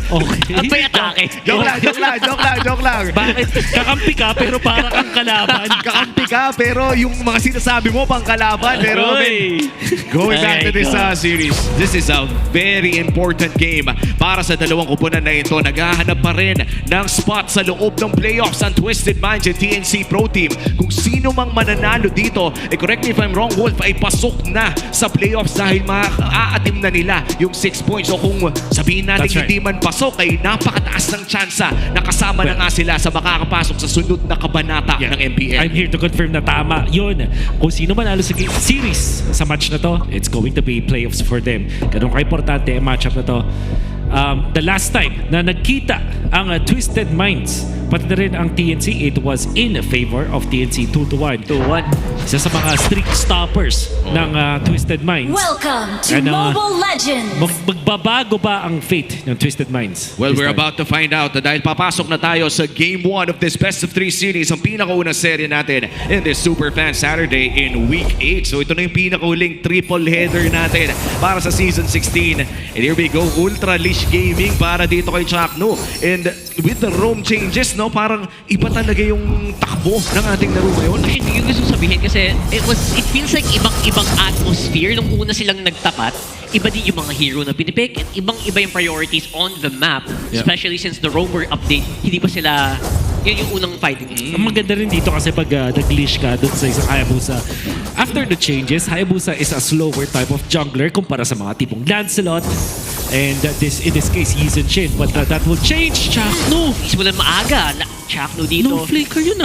Okay. At may atake. Joke lang. Bakit? Kakampi ka pero para kang kalaban. Kakampi ka pero yung mga sinasabi mo pang kalaban. Pero men, going back to this series, this is a very important game para sa dalawang kupunan na ito. Naghahanap pa rin ng spot sa loob ng playoffs ang Twisted Minds at TNC Pro Team. Kung sino mang mananalo dito, correct me if I'm wrong, Wolf, ay pasok na sa playoffs dahil maaatim na nila yung 6 points. So kung sabihin natin hindi man pasok, ay napakataas ng tsansa na kasama na nga sila sa makakapasok sa sunod na kabanata ng MPL. I'm here to confirm na tama yun. Kung sino man nalo sa series sa match na to, it's going to be playoffs for them. Ganun ka-importante ang matchup na to. The last time na nagkita ang Twisted Minds pati na rin ang TNC, it was in favor of TNC 2-1. Isa sa mga strict stoppers ng Twisted Minds. Welcome to Mobile Legends! Magbabago ba ang fate ng Twisted Minds? Well, we're about to find out dahil papasok na tayo sa Game 1 of this Best of 3 series, ang pinakaunang serye natin in this Super Fan Saturday in Week 8. So ito na yung pinakauling triple header natin para sa Season 16. And here we go, Ultra Leash Gaming para dito kay Chakno. And with the roam changes, no, parang iba talaga yung takbo ng ating laro ngayon. Yung gusto sabihin kasi it feels like ibang atmosphere nung una silang nagtapat. Iba din yung mga hero na pinipick at ibang-iba yung priorities on the map. Especially since the roamer update, hindi pa sila yun yung unang fighting. Ang maganda rin dito kasi pag nag-leash ka dun sa isang Hayabusa, after the changes, Hayabusa is a slower type of jungler kumpara sa mga tipong Lancelot. And in this case, Yizun Shin. But that will change, Chakno. Simula maaga, Chakno dito. No flicker yun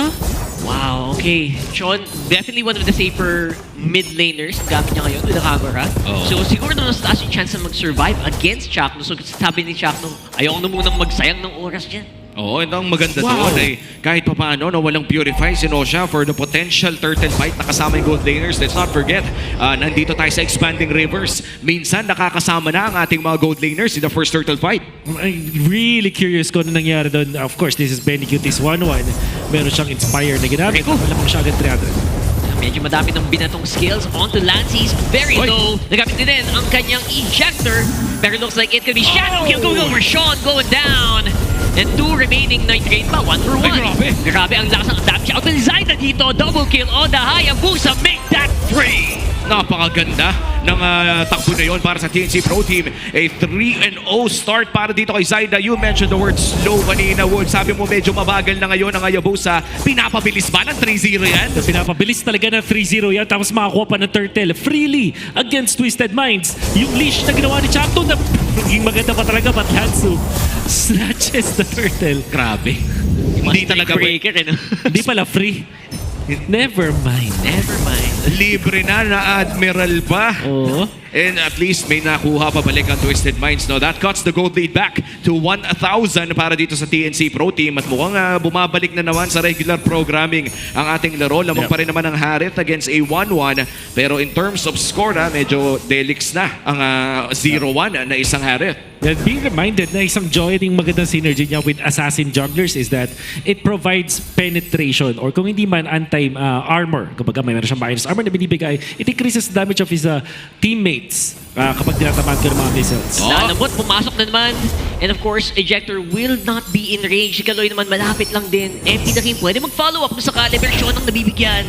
Wow, okay. Sean, definitely one of the safer mid laners gamit niya ngayon with the camera. So siguro na mas taas yung chance na mag-survive against Chakno. So sabi ni Chakno, ayoko na munang magsayang ng oras dyan. Oo, ito ang maganda doon ay kahit pa paano, no, walang purify si Nosha for the potential turtle fight na kasama yung gold laners. Let's not forget, nandito tayo sa Expanding Rivers. Minsan nakakasama na ang ating mga gold laners in the first turtle fight. I'm really curious kung ano nangyari doon. Of course, this is Benny Cuties 1-1. Meron siyang inspire na ginamit. Wala pang siya agad 300. Medyo madami ng binatong skills onto Lancy's. Very low. Nagamit din ang kanyang ejector. Pero looks like it could be Shadow Kill going over. Sean going down. And 2 remaining night grade pa. 1 for 1. Grabe ang lakas ng damage. Out ng Zaida dito. Double kill on the Hayabusa. Make that 3. Napakaganda ng takbo na yun para sa TNC Pro Team. A 3-0 start para dito kay Zaida. You mentioned the word slow kanina, Wood. Sabi mo medyo mabagal na ngayon ang Hayabusa. Pinapabilis ba ng 3-0 yan? Pinapabilis talaga ng 3-0 yan. Tapos makakuha pa ng turtle freely against Twisted Minds. Yung leash na ginawa ni Chapton na maging maganda pa talaga, but Hansu snatches the turtle. Grabe. Hindi talaga breaker. Hindi pala free. Never mind. Libre na Admiral pa. And at least may nakuha pa balik ang Twisted Minds. No? That cuts the gold lead back to 1,000 para dito sa TNC Pro Team. At mukhang bumabalik na naman sa regular programming ang ating laro. Lamang pa rin naman ang Harith against a 1-1. Pero in terms of score, medyo delix na ang 0-1 na isang Harith. And being reminded na isang joy ng magandang synergy niya with Assassin Junglers is that it provides penetration or kung hindi man anti-armor. Kapag may meron siyang minus armor na binibigay, it increases the damage of his teammates kapag tinatamaan ko ng mga missiles. Nanabot, pumasok na naman. And of course, Ejector will not be in range. Si Kaloy naman malapit lang din. MP na rin pwede mag-follow up sa caliber ng nabibigyan.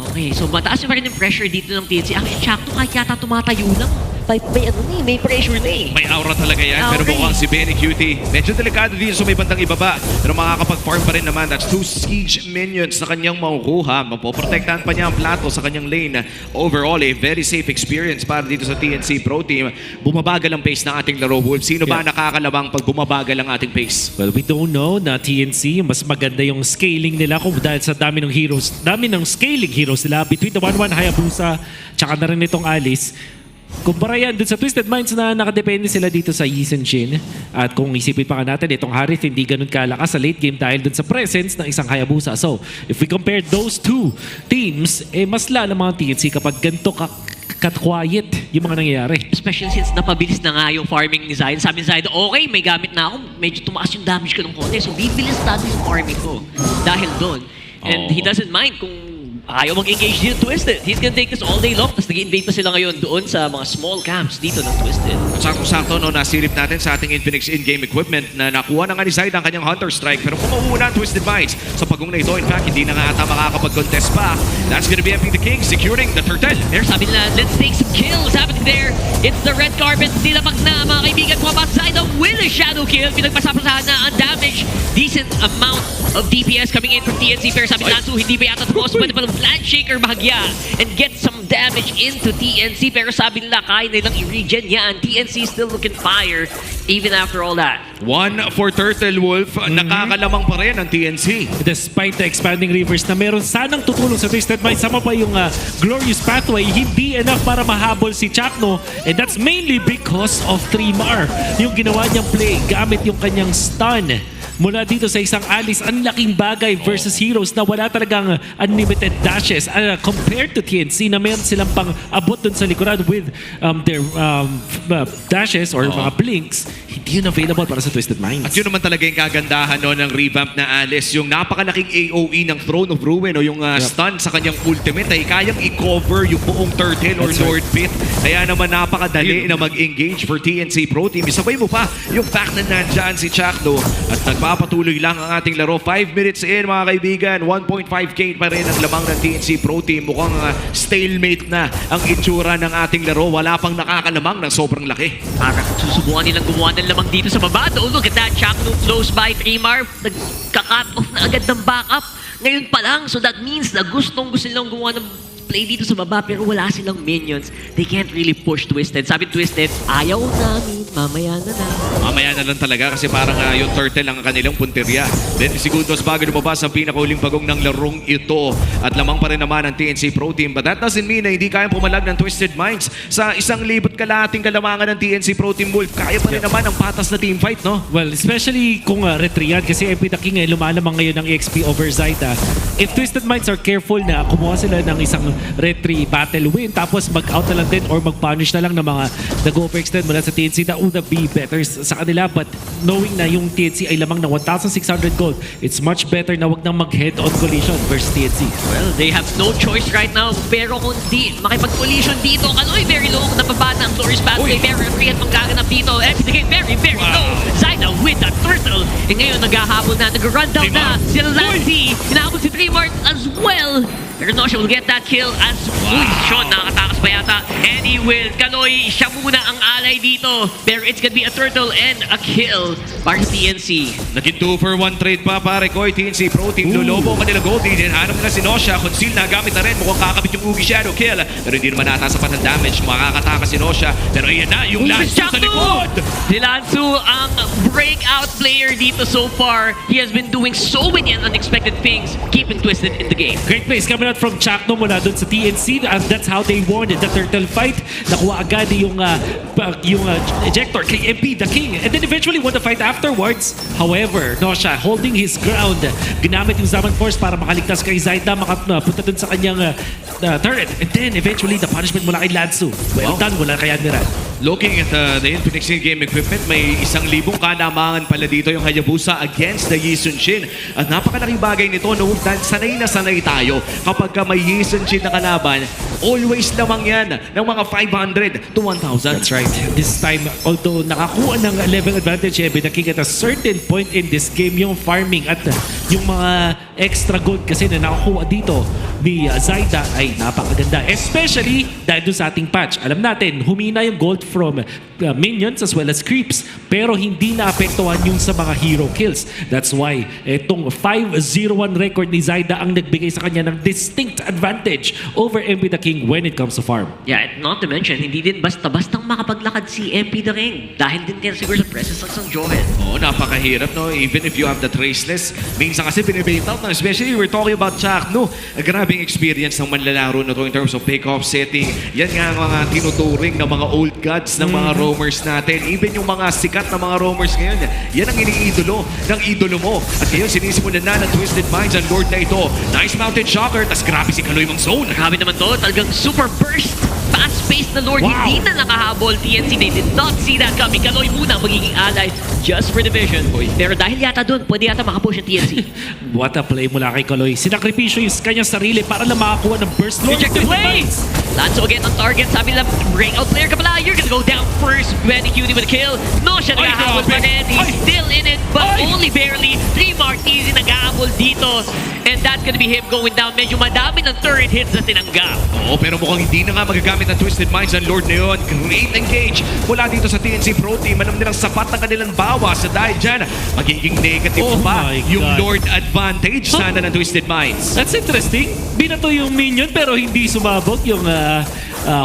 Okay, so mataas pa rin yung pressure dito ng TNC. Actually, Chakto kahit yata tumatayo lang. May pressure na eh. May aura talaga yan. Pero mukhang si Benny Cutie, medyo delikado din sa may bandang ibaba. Pero makakapag-farm pa rin naman. That's 2 siege minions na kanyang makukuha. Mapoprotektahan pa niya ang plato sa kanyang lane. Overall, a very safe experience para dito sa TNC Pro Team. Bumabagal ang pace ng ating laro, Wolf. Sino ba nakakalabang pag bumabagal ang ating pace? Well, we don't know na TNC, mas maganda yung scaling nila kung dahil sa dami ng heroes, dami ng scaling heroes nila between the 1-1 Hayabusa tsaka na rin itong Alice. Kumpara yan dun sa Twisted Minds na nakadepende sila dito sa Yi Sun-shin. At kung isipin pa nga natin, itong Harith hindi ganun kalakas sa late game dahil dun sa presence ng isang Hayabusa. So, if we compare those two teams, mas lala mga TNC kapag ganito quiet yung mga nangyayari. Especially since napabilis na nga yung farming ni Zaida. Sabi ni Zaida, okay, may gamit na ako. Medyo tumaas yung damage ko ng konti. So, bibilis natin yung farming ko. Dahil doon. And he doesn't mind kung ayaw mag-engage dito Twisted. He's gonna take this all day long. Tapos nag-invade pa sila ngayon doon sa mga small camps dito ng Twisted. Saktong-sakto, no, nasilip natin sa ating Infinix in-game equipment na nakuha na nga ni Zaida ang kanyang Hunter Strike. Pero kung mauuna ang Twisted Minds sa pagong na ito, in fact, hindi na nga ata makakapag-contest pa. That's gonna be MP the King securing the turtle. Pero sabi nila, let's take some kills happening there. It's the red carpet. Nilapag na mga kaibigan. Pumabas Zaida with a shadow kill. Pinagpasapasahan na ang damage. Decent amount of DPS coming in from TNC. Pero sabi nila, hindi pa yata tapos. Pwede pa ng Land Shaker bahagya and get some damage into TNC. Pero sabi nila, kaya nilang i-regen yan. TNC still looking fire even after all that. One for Turtle Wolf. Nakakalamang pa rin ang TNC. Despite the expanding rivers na meron sanang tutulong sa Twisted Minds, sama pa yung Glorious Pathway, hindi enough para mahabol si Chakno. And that's mainly because of Trimar. Yung ginawa niyang play gamit yung kanyang stun mula dito sa isang Alice. Ang laking bagay versus Heroes na wala talagang unlimited dashes compared to TNC na meron silang pang abot dun sa likuran with their dashes or mga blinks. Hindi yun available para sa Twisted Minds. At yun naman talaga yung kagandahan no, ng revamp na Alice. Yung napakalaking AOE ng Throne of Ruin o yung stun sa kanyang ultimate ay kayang i-cover yung buong Turtle or Lord Pit. Kaya naman napakadali na mag-engage for TNC Pro Team. Isabay mo pa yung fact na nandyan si Chakno at nagpapatuloy lang ang ating laro. 5 minutes in mga kaibigan, 1.5k pa rin ang lamang ng TNC Pro Team. Mukhang stalemate na ang itsura ng ating laro. Wala pang nakakalamang ng sobrang laki. Parang susubukan nilang gumawa ng lamang dito sa baba. Oh, look at that. Chakno close by Trimar. Nagka-cut off na agad ng backup. Ngayon pa lang. So that means na gusto nilang gumawa ng play dito sa baba pero wala silang minions. They can't really push Twisted. Sabi Twisted, ayaw namin, mamaya na lang. Mamaya na lang talaga kasi parang yung Turtle ang kanilang punteriya. 20 segundos bago lumabas ang pinakauling bagong ng larong ito. At lamang pa rin naman ang TNC Pro Team. But that doesn't mean na hindi kayang pumalag ng Twisted Minds. Sa 1,000 kalahating kalamangan ng TNC Pro Team Wolf, kaya pa rin naman ang patas na team fight, no? Well, especially kung retriad kasi MP the King lumalamang ngayon ng EXP over Zaida. If Twisted Minds are careful na kumuha sila ng isang retry battle win tapos mag-out na lang din or mag-punish na lang ng mga nag-overextend mula sa TNC, that would be better sa kanila. But knowing na yung TNC ay lamang ng 1,600 gold, it's much better na wag nang mag-head-on collision versus TNC. Well, they have no choice right now. Pero kung di makipag-collision dito, Kaloy very low. Napabata ang Glorious Pathway. Very free at manggaganap dito. And the game very low. Zaida with the turtle. E ngayon naghahabol na, nag-run down na. Si Lancy, hinahabol si Trimar as well. Pero Nosha will get that kill as uy, Sean, nakakatakas pa yata. And he will, Kaloy, siya muna ang alay dito. Pero it's gonna be a turtle and a kill para sa TNC. Naging 2 for 1 trade pa pare ko. TNC Pro Team lulobo ang kanila gold. Hinahanap na si Nosha. Conceal na gamit na rin. Mukhang kakabit yung Ugi Shadow kill. Pero hindi naman natasapat ng damage. Makakatakas si Nosha. Pero ayan na, yung Lansu sa likod. Si Lansu ang breakout player dito so far. He has been doing so many unexpected things, keeping Twisted in the game. Great plays coming out from Chakno mula dun sa TNC, and that's how they won the turtle fight. Nakuha agad yung ejector kay MP the King, and then eventually won the fight afterwards. However, Nosha holding his ground, ginamit yung Zaman Force para makaligtas kay Zaida, makapunta dun sa kanyang turret, and then eventually the punishment mula kay Lansu. Well done mula kay Admiral. Looking at the Infinix game equipment, may 1,000 kalamangan pala dito yung Hayabusa against the Yi Sun-shin. At napakalaking bagay nito, no? Dahil sanay na sanay tayo. Kapag may Yi Sun-shin na kalaban, always lamang yan ng mga 500 to 1,000. That's right. This time, although nakakuha ng level advantage, the King at a certain point in this game, yung farming at yung mga extra gold kasi na nakakuha dito ni Zaida ay napakaganda. Especially dahil dun sa ating patch. Alam natin, humina yung gold from minions as well as creeps. Pero hindi naapektuhan yung sa mga hero kills. That's why itong 5-0-1 record ni Zaida ang nagbigay sa kanya ng distinct advantage over MP the King when it comes to farm. Yeah, and not to mention, hindi din basta-bastang makapaglakad si MP the King. Dahil din kaya siguro sa presence ng Johet. Oo, napakahirap, no? Even if you have the traceless, minsan kasi binibait out, no? Especially we're talking about Chuck, no? Grabing experience ng manlalaro na to in terms of pick-off setting. Yan nga ang mga tinuturing ng mga old gods ng mga roamers natin. Even yung mga sikat na mga roamers ngayon, yan ang iniidolo ng idolo mo. At ngayon, sinisimulan na ng Twisted Minds ang Lord na ito. Nice mounted shocker, tas grabe si Kaloy mang zone. Grabe naman to, talagang super burst. Fast-paced na Lord, hindi na nakahabol. TNC, they did not see that coming. Kaloy muna magiging ally just for division. Pero dahil yata doon, pwede yata makapush ang TNC. What a play mula kay Kaloy. Sinakripisyo yung kanyang sarili para lang makakuha ng burst Lord. Rejected play! Lanzo again on target. Sabi nila, breakout player ka pala. You're gonna go down first. Benny Cutie with a kill. No siya nakahabol pa rin. He's still in it, but only barely. 3 Marquez nag-ahabol dito. And that's gonna be him going down. Medyo madami ng turret hits na tinanggap. Oo, pero mukhang hindi na nga magagamit ng Twisted Minds ang Lord na yun. Great engage mula dito sa TNC Pro Team. Alam nilang sapat na kanilang bawas. Dahil dyan, magiging negative pa yung Lord advantage sana ng Twisted Minds. That's interesting. Binato yung minion pero hindi sumabog yung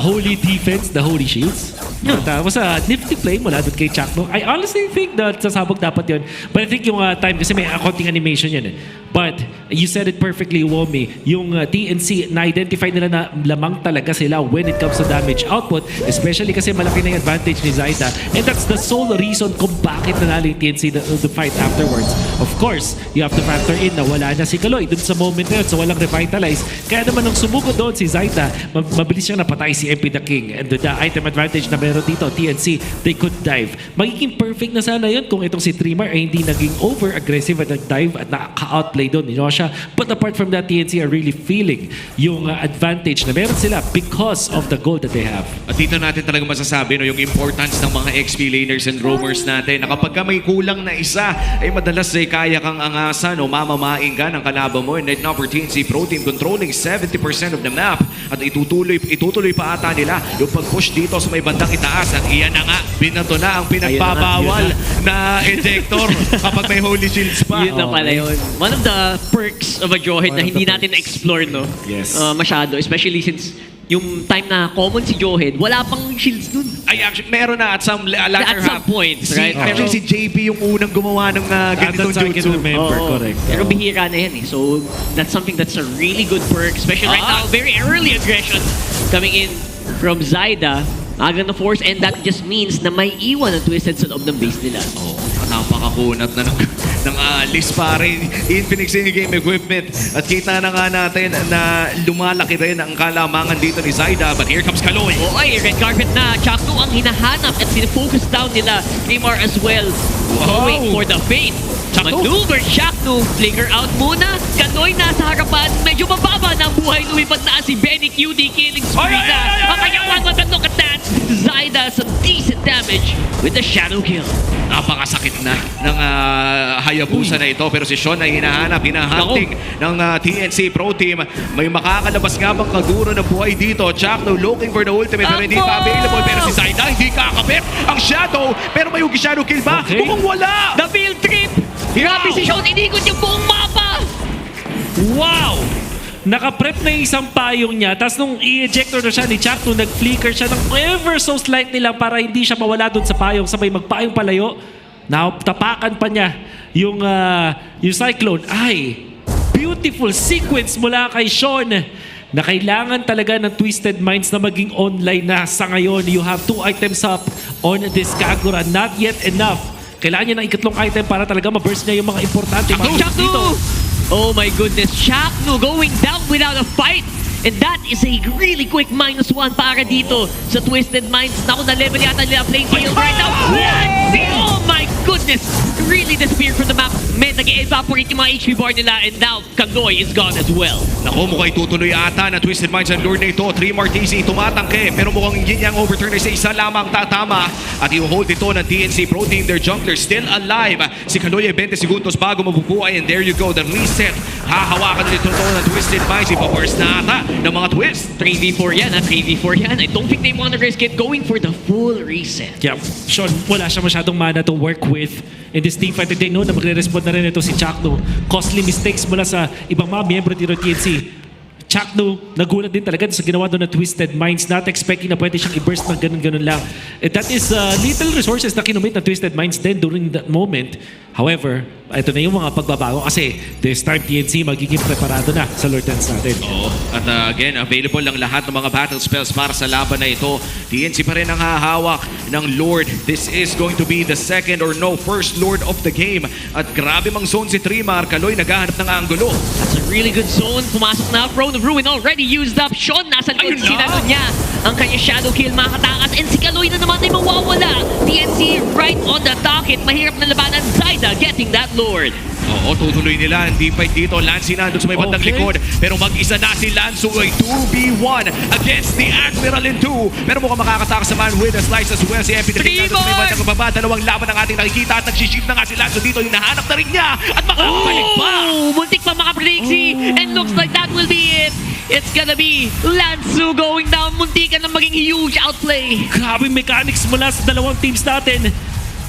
holy defense, the holy shields. But was a nifty play mula doon kay Chakno. I honestly think that sasabog dapat yun. But I think yung time, kasi may konting animation yan eh. But you said it perfectly, Womi. Yung TNC, na-identify nila na lamang talaga sila when it comes to damage output. Especially kasi malaki na yung advantage ni Zaida. And that's the sole reason kung bakit nanalo yung TNC the fight afterwards. Of course, you have to factor in na wala na si Kaloy dun sa moment na yun. So walang revitalize. Kaya naman nung sumuko doon si Zaida, mabilis siyang napatay si MP the King. And the item advantage na meron dito, TNC, they could dive. Magiging perfect na sana yun kung itong si Trimar ay hindi naging over-aggressive at nag-dive at nakaka-outplay doon ni Nosha. But apart from that, TNC are really feeling yung advantage na meron sila because of the gold that they have. At dito natin talaga masasabi no, yung importance ng mga XP laners and roamers natin na kapag ka may kulang na isa, ay madalas ay kaya kang angasan o mamamain ka ng kalaban mo. And right now for TNC Pro Team, controlling 70% of the map at itutuloy pa ata nila yung pag-push dito sa may bandang itaas. At iyan na nga, binato na ang pinagpapawal na ejector kapag may holy shields pa. Yun na pala yun. One of the perks of a Johet na hindi natin na-explore, no? Yes. Masyado, especially since yung time na common si Johet, wala pang shields dun. Ay, actually, meron na at some latter at some point, right? Actually, si JP yung unang gumawa ng ganitong jutsu. Correct. Pero bihira na yan eh. So, that's something that's a really good perk. Especially right now, very early aggression coming in from Zaida. Aga na force, and that just means na may iwan ang Twisted sa loob ng base nila. Napakakunat na ng alis pare. Infinix in-game equipment. At kita na nga natin na lumalaki rin ang kalamangan dito ni Zaida. But here comes Kaloy. Ay, red carpet na. Chakno ang hinahanap at sinifocus down nila. Neymar as well. Going for the fate. Maneuver, Chakno. Flicker out muna. Kaloy nasa harapan. Medyo mababa na ang buhay. Lumipad na si Benny QD. Killing spree na. Ang kanyang one weapon. Look at that. Zaida some decent damage with the shadow kill. Napakasakit na ng Hayabusa na ito. Pero si Sean ay hinahunting ng TNC Pro Team. May makakalabas nga bang kaguro na buhay dito. Chakno looking for the ultimate pero hindi pa available. Pero si Zaida hindi kakapit ang shadow. Pero may hugi shadow kill ba? Mukhang wala! The field trip! Grabe si Sean, inikot yung buong mapa! Wow! Nakaprep na yung isang payong niya, tapos nung i-ejector na siya ni Chakno, nag-flicker siya ng ever so slightly lang para hindi siya mawala doon sa payong, sabay magpayong palayo. Tapakan pa niya yung Cyclone. Ay, beautiful sequence mula kay Sean na kailangan talaga ng Twisted Minds na maging online na sa ngayon. You have 2 items up on this Kagura. Not yet enough. Kailangan niya ng ikatlong item para talaga ma-burst niya yung mga importante. Chakno! Oh my goodness, Chakno going down without a fight. And that is a really quick -1 para dito sa Twisted Minds. Naku, na-level yata nila playing field right now. Oh my goodness! Really disappeared from the map. Nag-evaporate yung mga HP bar nila and now Kaloy is gone as well. Naku, mukhang itutuloy ata na Twisted Minds ang lord na ito. 3 Martisi tumatangke pero mukhang yun yung overturn ay sa isa lamang tatama. At yung hold ito ng TNC Pro Team, their jungler still alive. Si Kaloy ay 20 segundos bago mabubuhay and there you go, the reset Hahawakan nito ng Twisted Minds. Ipa-burst na ata ng mga Twist. 3v4 yan, 3v4 yan. I don't think they want to risk it going for the full reset. Yeah, Sean, wala siya masyadong mana to work with in this team fight. They know na magre-respond na rin ito si Chakno. Costly mistakes mula sa ibang mga miyembro ng TNC. Chakno, nagulat din talaga sa ginawa doon na Twisted Minds. Not expecting na pwede siyang i-burst ng ganun-ganun lang. And that is little resources na kinumit ng Twisted Minds then during that moment. However, ito na yung mga pagbabago kasi this time TNC magiging preparado na sa Lord Dance natin. Oo. At again, available lang lahat ng mga battle spells para sa laban na ito. TNC pa rin ang hahawak ng Lord. This is going to be the second or no first Lord of the game. At grabe mang zone si Trimar. Kaloy naghahanap ng angulo. That's a really good zone. Pumasok na. Throne of Ruin already used up. Sean, nasa likod sinalo niya. Ang kanya shadow kill makatakas. And si Kaloy na naman ay mawawala. TNC right on the docket. Mahirap na labanan. Zaida getting that Lord. Oo, tutuloy nila. Hindi fight dito. Lancy nandun sa may bandang likod. Pero mag-isa na si Lanzo ay 2v1 against the Admiral in 2. Pero mukhang makakatakas naman with a slice as well. Si MP na nandun sa may bandang kababa. Dalawang laban ang ating nakikita at nagsishift na nga si Lanzo dito. Hinahanap na rin niya at makakabalik pa. Muntik pa makapredict and looks like that will be it. It's gonna be Lanzu going down. Muntikan na maging huge outplay. Grabe mechanics mula sa dalawang teams natin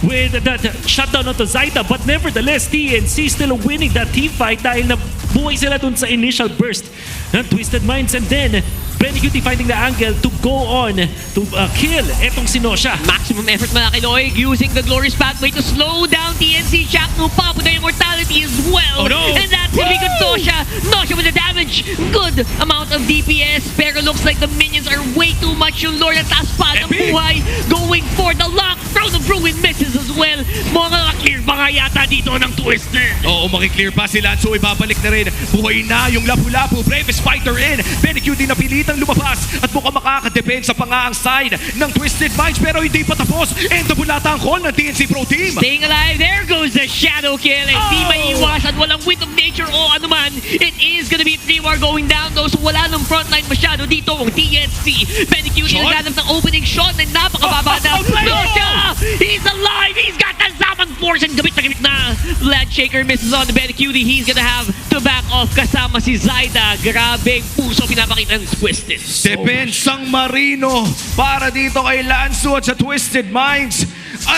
with that shutdown onto Zaida, but nevertheless TNC still winning that team fight dahil nabuhay sila dun sa initial burst ng Twisted Minds, and then Benecutie finding the angle to go on to kill etong si Nosha. Maximum effort mula kay Loig using the glorious pathway to slow down TNC. Chakno pa with the immortality as well. Oh no! And that's gonna be good Nosha. Nosha with the damage. Good amount of DPS, pero looks like the minions are way too much. Yung Lord at taas pa ng buhay going for the lock. Throne of Ruin misses as well. Mga clear pa nga yata dito ng Twisted. Oo, makiklear pa si Lanzo. Ibabalik na rin. Buhay na yung Lapu-Lapu. Bravest fighter in. Benecutie na pilitang lumabas at mukhang makakadepend sa pangaang side ng Twisted Minds, pero hindi pa tapos. And bulata ang call ng TNC Pro Team. Staying alive. There goes the shadow kill. And di maiiwasan. Walang wit of nature o ano man. It is gonna be 3-war going down though. So wala nang frontline masyado dito ang TNC. Benecutie naghanap ng opening shot na napakababa na. Nosha! He's alive! He's got the Zaman Force and gamit na. Vlad Shaker misses on the Benecutie. He's gonna have to back off kasama si Zaida. Grabing puso pinapakita ng Twisted. Depensang Marino para dito kay Lanzo at sa Twisted Minds.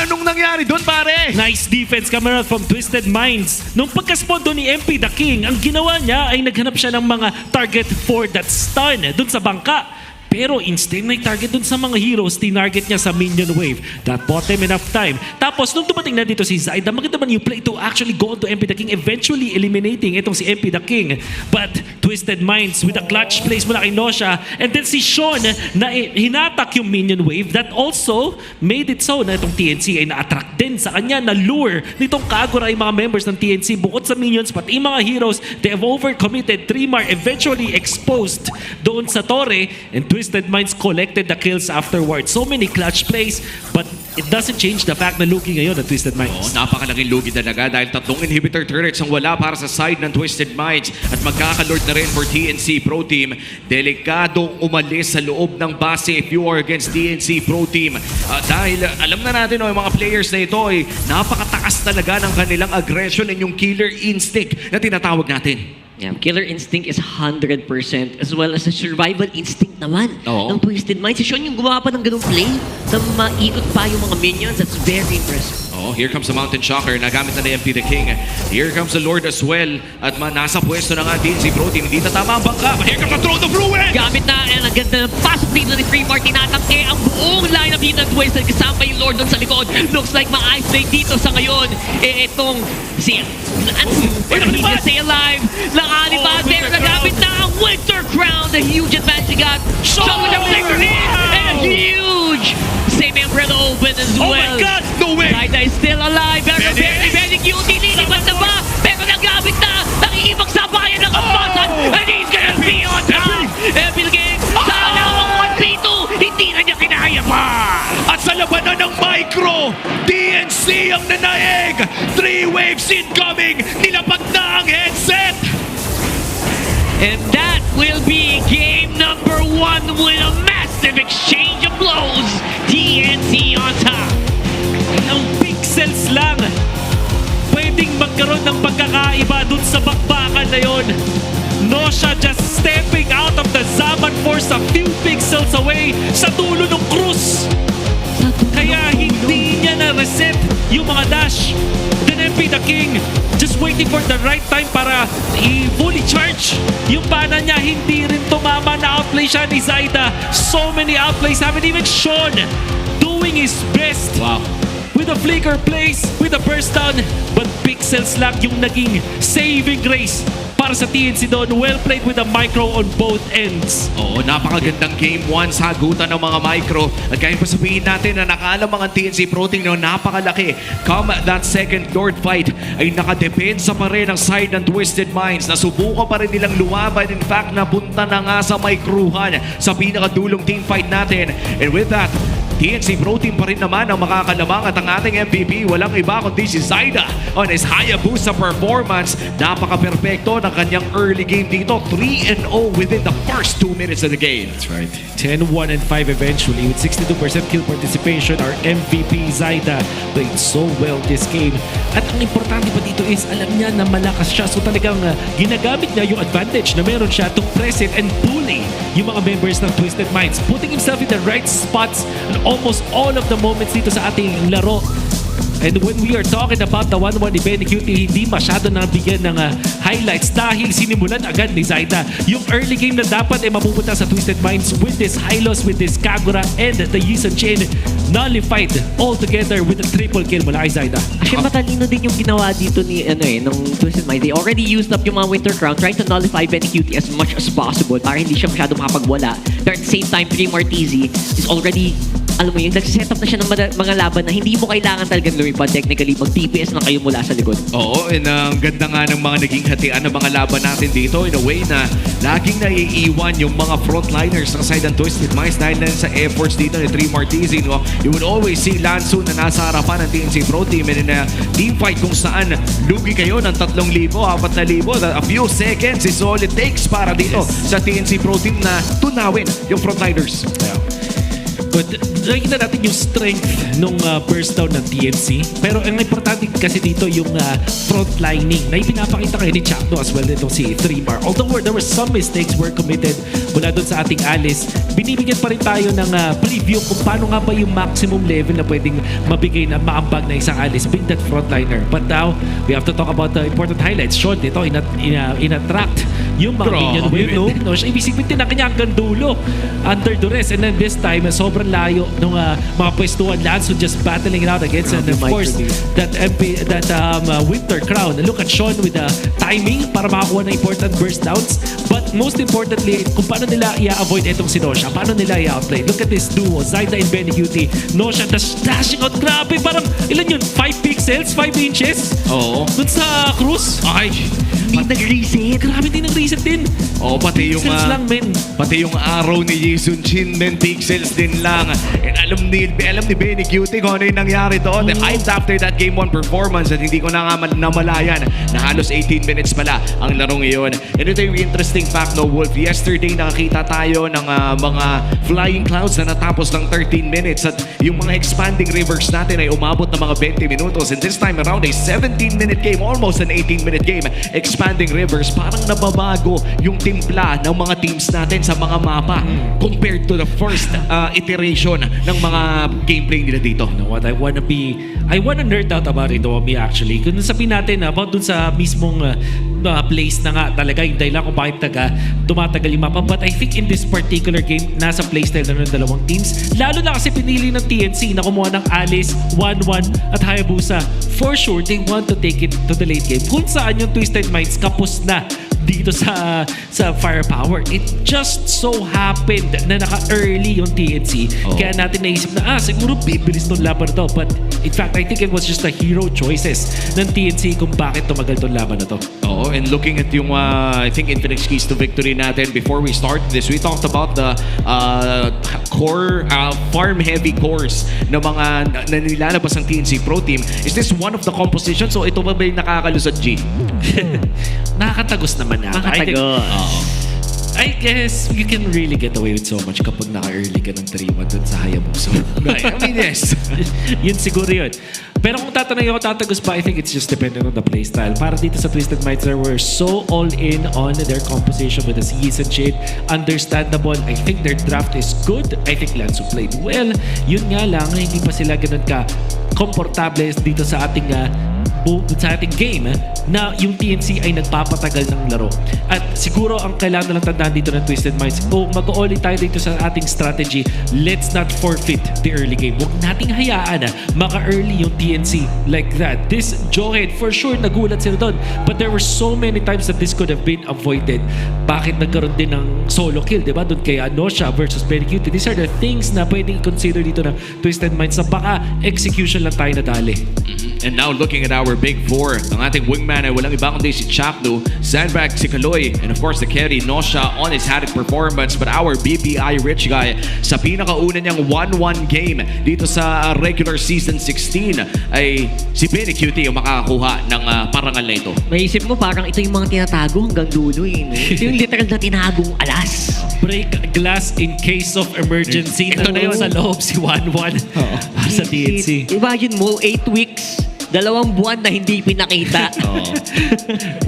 Anong nangyari doon, pare? Nice defense camera from Twisted Minds. Nung pagka-spawn doon ni MP the King, ang ginawa niya ay naghanap siya ng mga target for that stun doon sa bangka. Pero instead may target dun sa mga heroes, tinarget niya sa minion wave. That bought him enough time. Tapos nung dumating na dito si Zaida, maganda man yung play to actually go to MP the King, eventually eliminating itong si MP the King. But Twisted Minds with a clutch plays mula kay Nosha, and then si Sean na hinatak yung minion wave that also made it so na itong TNC ay na-attract din sa kanya, na lure nitong Kagura ay mga members ng TNC. Bukod sa minions, pati yung mga heroes, they have overcommitted. Trimar eventually exposed doon sa Torre, and Twisted Minds collected the kills afterwards. So many clutch plays, but it doesn't change the fact na lugi ngayon ng Twisted Minds. Napakalaking lugi talaga dahil 3 inhibitor turrets ang wala para sa side ng Twisted Minds at magkakalord na rin for TNC Pro Team. Delikadong umalis sa loob ng base if you are against TNC Pro Team. Dahil alam na natin yung mga players na ito ay napakatakas talaga ng kanilang aggression and yung killer instinct na tinatawag natin. Yeah, killer instinct is 100% as well as a survival instinct naman ng Twisted Minds. Si Sean yung gumawa pa ng ganung play na maikot pa yung mga minions. That's very impressive. Oh, here comes the Mountain Shocker. Nagamit na ni MP the King. Here comes the Lord as well. At nasa pwesto na nga TNC Pro Team. Hindi tatama ang bangka. But here comes the Throne of Ruin! Gamit na, and ang ganda ng pasok dito ni Freemart. Tinatangke ang buong lineup dito ng Twisted. Kasama yung Lord doon sa likod. Looks like ma-isolate dito sa ngayon. Itong si Lanzu. Pero he can stay alive. Nakalipat. Pero nagamit na ang Winter Crown. The huge advantage he got. Shot with the flicker in. And huge. Same umbrella open as well. Oh my God! No way! Zaida is still alive. Pero very cute. Nilipat na ba? Pero nagamit na. Nakikipag sa bayan ng kampasan. And he's gonna be on top. Evil King. Sana ang 1v2. Hindi na niya kinaya pa. At sa labanan ng Micro, TNC ang nanaig. 3 waves incoming. Nilapag na ang headset. And that will be game number 1 with a massive exchange of blows. TNC on top. Ang pixels lang pwedeng magkaroon ng pagkakaiba dun sa bakbakan kailangan na yun. Nosha just stepping out of the Zaman Force a few pixels away sa dulo ng krus. Kaya hindi niya na-reset yung mga dash. Then MP the King just waiting for the right time para i-fully charge. Yung pana niya hindi rin tumama, na outplay siya ni Zaida. So many outplays haven't even shown. Doing his best. Wow. With a flicker plays, with a burst down, but pixels lang yung naging saving grace para sa TNC doon. Well played with a micro on both ends. Oo, napakagandang game 1 sa hagutan ng mga micro. At kaya pa sabihin natin na nakaalam mga TNC Pro Team na napakalaki. Come that second Lord fight ay nakadepensa pa rin ang side ng Twisted Minds. Nasubukan pa rin nilang lumaban. In fact, napunta na nga sa microhan sa pinakadulong team fight natin. And with that, TNC Pro Team pa rin naman ang makakalamang at ang ating MVP walang iba kundi si Zaida on his Hayabusa performance. Napaka-perfecto ng kanyang early game dito. 3-0 within the first 2 minutes of the game. That's right. 10-1 and 5 eventually with 62% kill participation. Our MVP Zaida played so well this game. At ang importante pa dito is alam niya na malakas siya. So talagang ginagamit niya yung advantage na meron siya to press it and bully yung mga members ng Twisted Minds. Putting himself in the right spots and almost all of the moments dito sa ating laro. And when we are talking about the 1-1 ni Benny Cutie, hindi masyado nabigyan ng highlights dahil sinimulan agad ni Zaida yung early game na dapat ay mapupunta sa Twisted Minds with this Hylos, with this Kagura, and the Yisun Chain nullified all together with a triple kill mula kay Zaida. Actually, matalino din yung ginawa dito ni nung Twisted Minds. They already used up yung mga Winter Crown, trying to nullify Benny Cutie as much as possible para hindi siya masyado makapagwala. But at the same time, Martizi is already, alam mo yung nag-set up na siya ng mga laban na hindi mo kailangan talagang lumipad. Technically, mag-TPS na kayo mula sa likod. Oo, and ang ganda nga ng mga naging hatian ng mga laban natin dito in a way na laging naiiwan yung mga frontliners ng side ng Twisted Minds dahil na sa efforts dito ni Martizi. No? You would always see Lansun na nasa harapan ng TNC Pro Team and in a team fight kung saan lugi kayo ng 3,000, 4,000. A few seconds is all it takes para dito sa TNC Pro Team na tunawin yung frontliners. Yeah. But nakikita natin yung strength nung burst down ng TNC. Pero ang importante kasi dito yung frontlining na ipinapakita kayo ni Chakno as well nitong si 3-Mar. Although there were some mistakes were committed mula doon sa ating Alice, binibigyan pa rin tayo ng preview kung paano nga ba yung maximum level na pwedeng mabigay na maambag na isang Alice being that frontliner. But now, we have to talk about the important highlights. Sean dito, in-attract yung mga minion wave. No, siya ibisipin din na kanya hanggang dulo under duress. And then this time, sobrang layo ng mga pwestuhan. Lansun just battling it out against and of course that Winter Crown. Look at Sean with the timing para makakuha ng important burst downs. But most importantly, kung paano nila i-avoid itong si Nosha, paano nila i-outplay. Look at this duo, Zaida and Benny Cutie. Nosha dashing out, grabe, parang ilan yun? 5 pixels? 5 inches? Oo. Dun sa cruise? Ay, hindi nag-reset. Grabe, hindi nag-reset din. Oo, pati yung lang, men. Pati yung arrow ni Yisun Chin din, pixels din lang. And alam ni Benny Cutie kung ano yung nangyari doon. Hyped after that game 1 performance at hindi ko na nga namalayan na halos 18 minutes pala ang larong iyon. And ito yung interesting fact, no, Wolf. Yesterday nakakita tayo ng mga flying clouds na natapos ng 13 minutes at yung mga expanding rivers natin ay umabot ng mga 20 minutos. And this time around, a 17-minute game, almost an 18-minute game. Expanding rivers, parang nababago yung timpla ng mga teams natin sa mga mapa compared to the first iteration ng mga gameplay nila dito. You know what, I wanna nerd out about it, Omi, actually. Kung sabihin natin about dun sa mismong place na nga talaga yung dahilan kung bakit tumatagal yung mapa. But I think in this particular game, nasa playstyle na ng dalawang teams. Lalo na kasi pinili ng TNC na kumuha ng Alice, 1-1 at Hayabusa. For sure, they want to take it to the late game. Kung saan yung Twisted Minds kapos na dito sa firepower. It just so happened na naka-early yung TNC. Kaya natin naisip na, siguro bibilis tong laban na to. But in fact, I think it was just the hero choices ng TNC kung bakit tumagal tong laban na to. Oo, and looking at yung, I think, Infinix keys to victory natin, before we start this, we talked about the core, farm-heavy cores na mga nilalabas ng TNC Pro Team. Is this one of the compositions? So ito ba yung nakakalusot, G? Nakakatagos naman na. Nakakatagos. I guess you can really get away with so much kapag naka-early ka ng 3-1 dun sa Hayabusa. Right. I mean, yes. Yun siguro yun. Pero kung tatanungin ako tatagos pa, I think it's just dependent on the playstyle. Para dito sa Twisted Minds, they were so all in on their composition with the C's and shit. Understandable. I think their draft is good. I think Lanzo played well. Yun nga lang, hindi pa sila ganun ka komportable dito sa ating game na yung TNC ay nagpapatagal ng laro. At siguro ang kailangan lang tandaan dito ng Twisted Minds, mag-all tayo dito sa ating strategy, let's not forfeit the early game. Huwag nating hayaan maka-early yung TNC like that. This Johead, for sure, nagulat sila doon. But there were so many times that this could have been avoided. Bakit nagkaroon din ng solo kill, diba? Doon kay Anosha versus Very Cute. These are the things na pwedeng i-consider dito ng Twisted Minds na baka execution lang tayo nadali. And now looking at our big four, ang ating wingman ay walang iba kundi si Chakno, Sandbag, si Kaloy, and of course the carry, Nosha on his Haddock performance. But our BPI rich guy, sa pinakauna niyang 1-1 game dito sa regular season 16, ay si Very Cutie ang makakakuha ng parangal na ito. Maisip mo parang ito yung mga tinatago hanggang dulo eh. Ito yung literal na tinagong alas. Break glass in case of emergency. Ito na yun sa loob si 1-1 sa TNC. Imagine mo, 8 weeks, 2 buwan na hindi pinakita.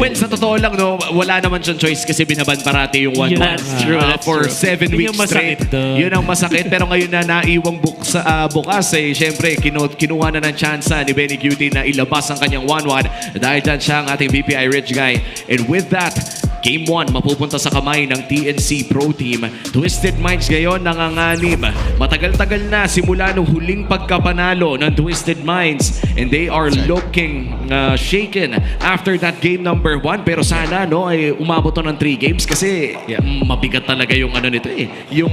Well, sa totoo lang, no, wala naman siyang choice kasi binaban parati yung 1-1 for 7 weeks straight. Yun ang masakit. Pero ngayon na naiwang bukas, syempre, kinuha na ng chance ni Benny Cutie na ilabas ang kanyang 1-1 dahil dyan siya ang ating BPI rich guy. And with that, Game 1 mapupunta sa kamay ng TNC Pro Team. Twisted Minds ngayon nanganganib. Matagal-tagal na simula nung huling pagkapanalo ng Twisted Minds. And they are looking shaken after that game number 1. Pero sana ay umabot to ng 3 games kasi mabigat talaga yung nito yung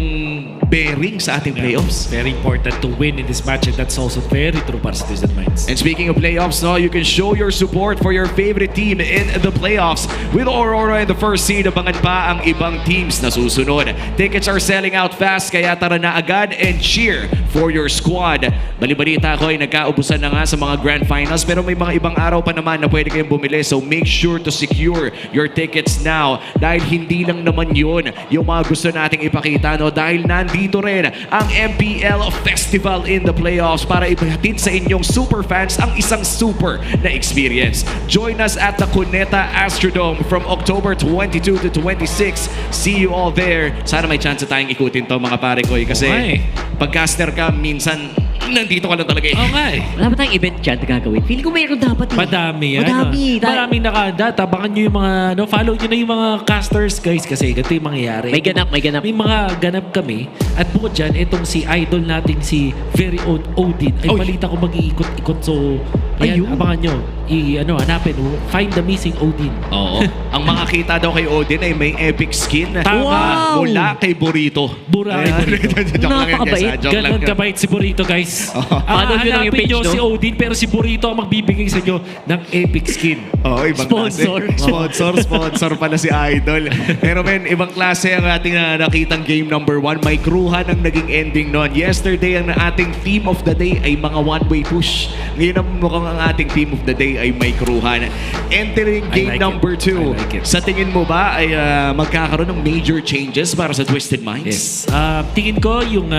bearing sa ating playoffs. Very important to win in this match, and that's also very true para sa Twisted Minds. And speaking of playoffs, you can show your support for your favorite team in the playoffs with Aurora in the first seed. Abangan pa ang ibang teams na susunod. Tickets are selling out fast, kaya tara na agad and cheer for your squad. Bali-balita ko ay nagkaubusan na nga sa mga grand finals, pero may mga ibang araw pa naman na pwede kayong bumili, so make sure to secure your tickets now dahil hindi lang naman yun yung mga gusto nating ipakita, dahil nandito rin ang MPL Festival in the playoffs para ipahatid sa inyong super fans ang isang super na experience. Join us at the Cuneta Astrodome from October 22 to 26. See you all there. Sana may chance tayong ikutin to mga pare ko kasi pag-caster ka minsan nandito ka lang talaga Wala ba tayong event dyan na gagawin? Feeling ko mayroon dapat Madami. Maraming nakadata. Abangan nyo yung mga, follow nyo na yung mga casters, guys, kasi ganito yung mangyayari. May ganap. May mga ganap kami. At bukod dyan, itong si idol nating si Very Old Odin, ay balita ko mag-iikot-ikot. So, ayan, abangan nyo. Hanapin. Find the missing Odin. Oo. Ang makakita daw kay Odin ay may epic skin. Wow! Mula kay Burrito. Napakabait. Ganon kabait si Burrito, guys. Hanapin nyo si Odin, pero si Burrito ang magbibigay sa inyo ng epic skin. Ibang Sponsor pala si Idol. Pero ibang klase ang ating nakitang game number 1. May kruhan ang naging ending nun. Yesterday, ang ating theme of the day ay mga one-way push. Ngayon ang mukhang ang ating theme of the day ay may kruhan. Entering game number 2. Sa tingin mo ba ay magkakaroon ng major changes para sa Twisted Minds? Yes. Tingin ko yung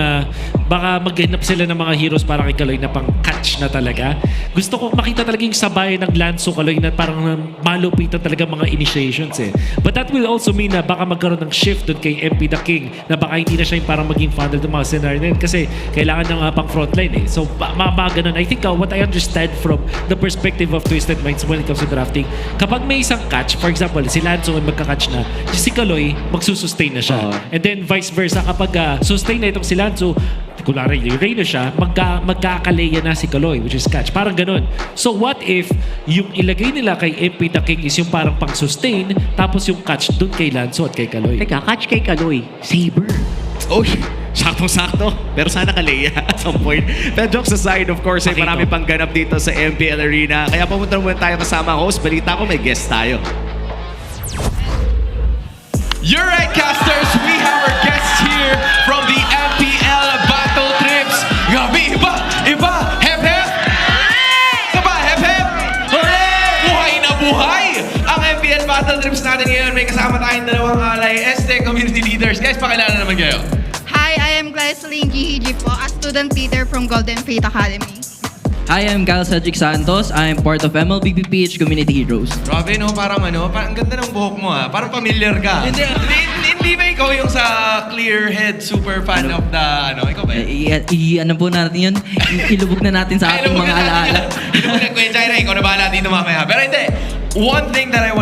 baka maghanap sila ng mga heroes para kay Kaloy na pang-catch na talaga. Gusto ko makita talaga yung sabayan ng Lanzo Kaloy na parang malupitan talaga mga initiations But that will also mean na baka magkaroon ng shift dun kay MP the King na baka hindi na siya yung parang maging funnel ng mga scenario na yun kasi kailangan ng pang frontline So mga ganun. I think what I understand from the perspective of Twisted Minds when it comes to drafting, kapag may isang catch, for example, si Lanzo ay magka-catch na, si Kaloy magsusustain na siya. And then vice versa, kapag sustain na itong si Lanzo, kunwari yung Reyna siya, magkakaleya na si Kaloy, which is catch. Parang ganun. So what if yung ilagay nila kay MP the King is yung parang pang-sustain, tapos yung catch dun kay Lanzo at kay Kaloy? Teka, catch kay Kaloy, Saber. Saktong-sakto. Pero sana kaleya at some point. Pero jokes aside, of course, marami pang ganap dito sa MPL Arena. Kaya pumunta muna tayo kasama ang host. Balita ko may guest tayo. You're right, casters. We have our guests here from the MPL Battle Trips. Gabi, iba, hep, hep. Hep, hep. Buhay na buhay ang MPL Battle Trips trips natin ngayon, may kasama tayong dalawang alay, ST community leaders. Guys, pakilala naman kayo. Hi, I am Glyceline Gihiji po, a student leader from Golden Faith Academy. Hi, I'm Kyle Cedric Santos. I am part of MLBPH Community Heroes. Grabe, no? Parang ang ganda ng buhok mo, ha? Parang familiar ka. Hindi ba ikaw yung sa clear head super fan of the, ikaw ba yun? Ano po natin yun? Ilubog na natin sa ating mga alaala. Ilubog na, Kuya Jaira, ikaw na bahala dito mamaya. Pero hindi, one thing that I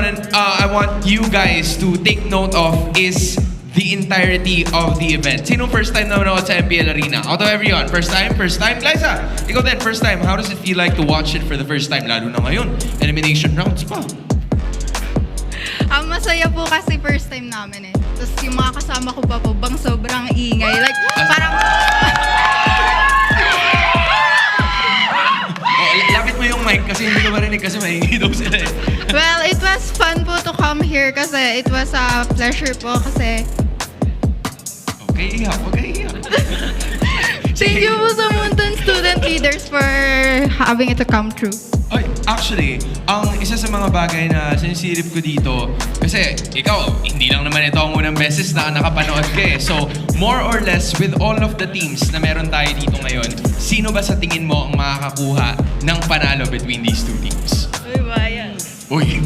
want you guys to take note of is the entirety of the event. Sino first time na manood sa MPL Arena? Out of everyone, first time? First time? Glyza, ikaw din, first time. How does it feel like to watch it for the first time? Lalo na ngayon, elimination rounds pa. Masaya po kasi first time namin eh. Tapos yung mga kasama ko pa po, bang sobrang ingay. Like, parang... Lapit mo yung mic kasi hindi ko marinig kasi maingay daw sila eh. Well, it was fun po to come here kasi it was a pleasure po kasi... Okay, iyak. Thank you po sa Mountain Student Leaders for having it to come true. Ay, actually, ang isa sa mga bagay na sinisilip ko dito, kasi ikaw, hindi lang naman ito ang unang beses na nakapanood ka eh. So, more or less, with all of the teams na meron tayo dito ngayon, sino ba sa tingin mo ang makakakuha ng panalo between these two teams? Uy, bayan. Uy,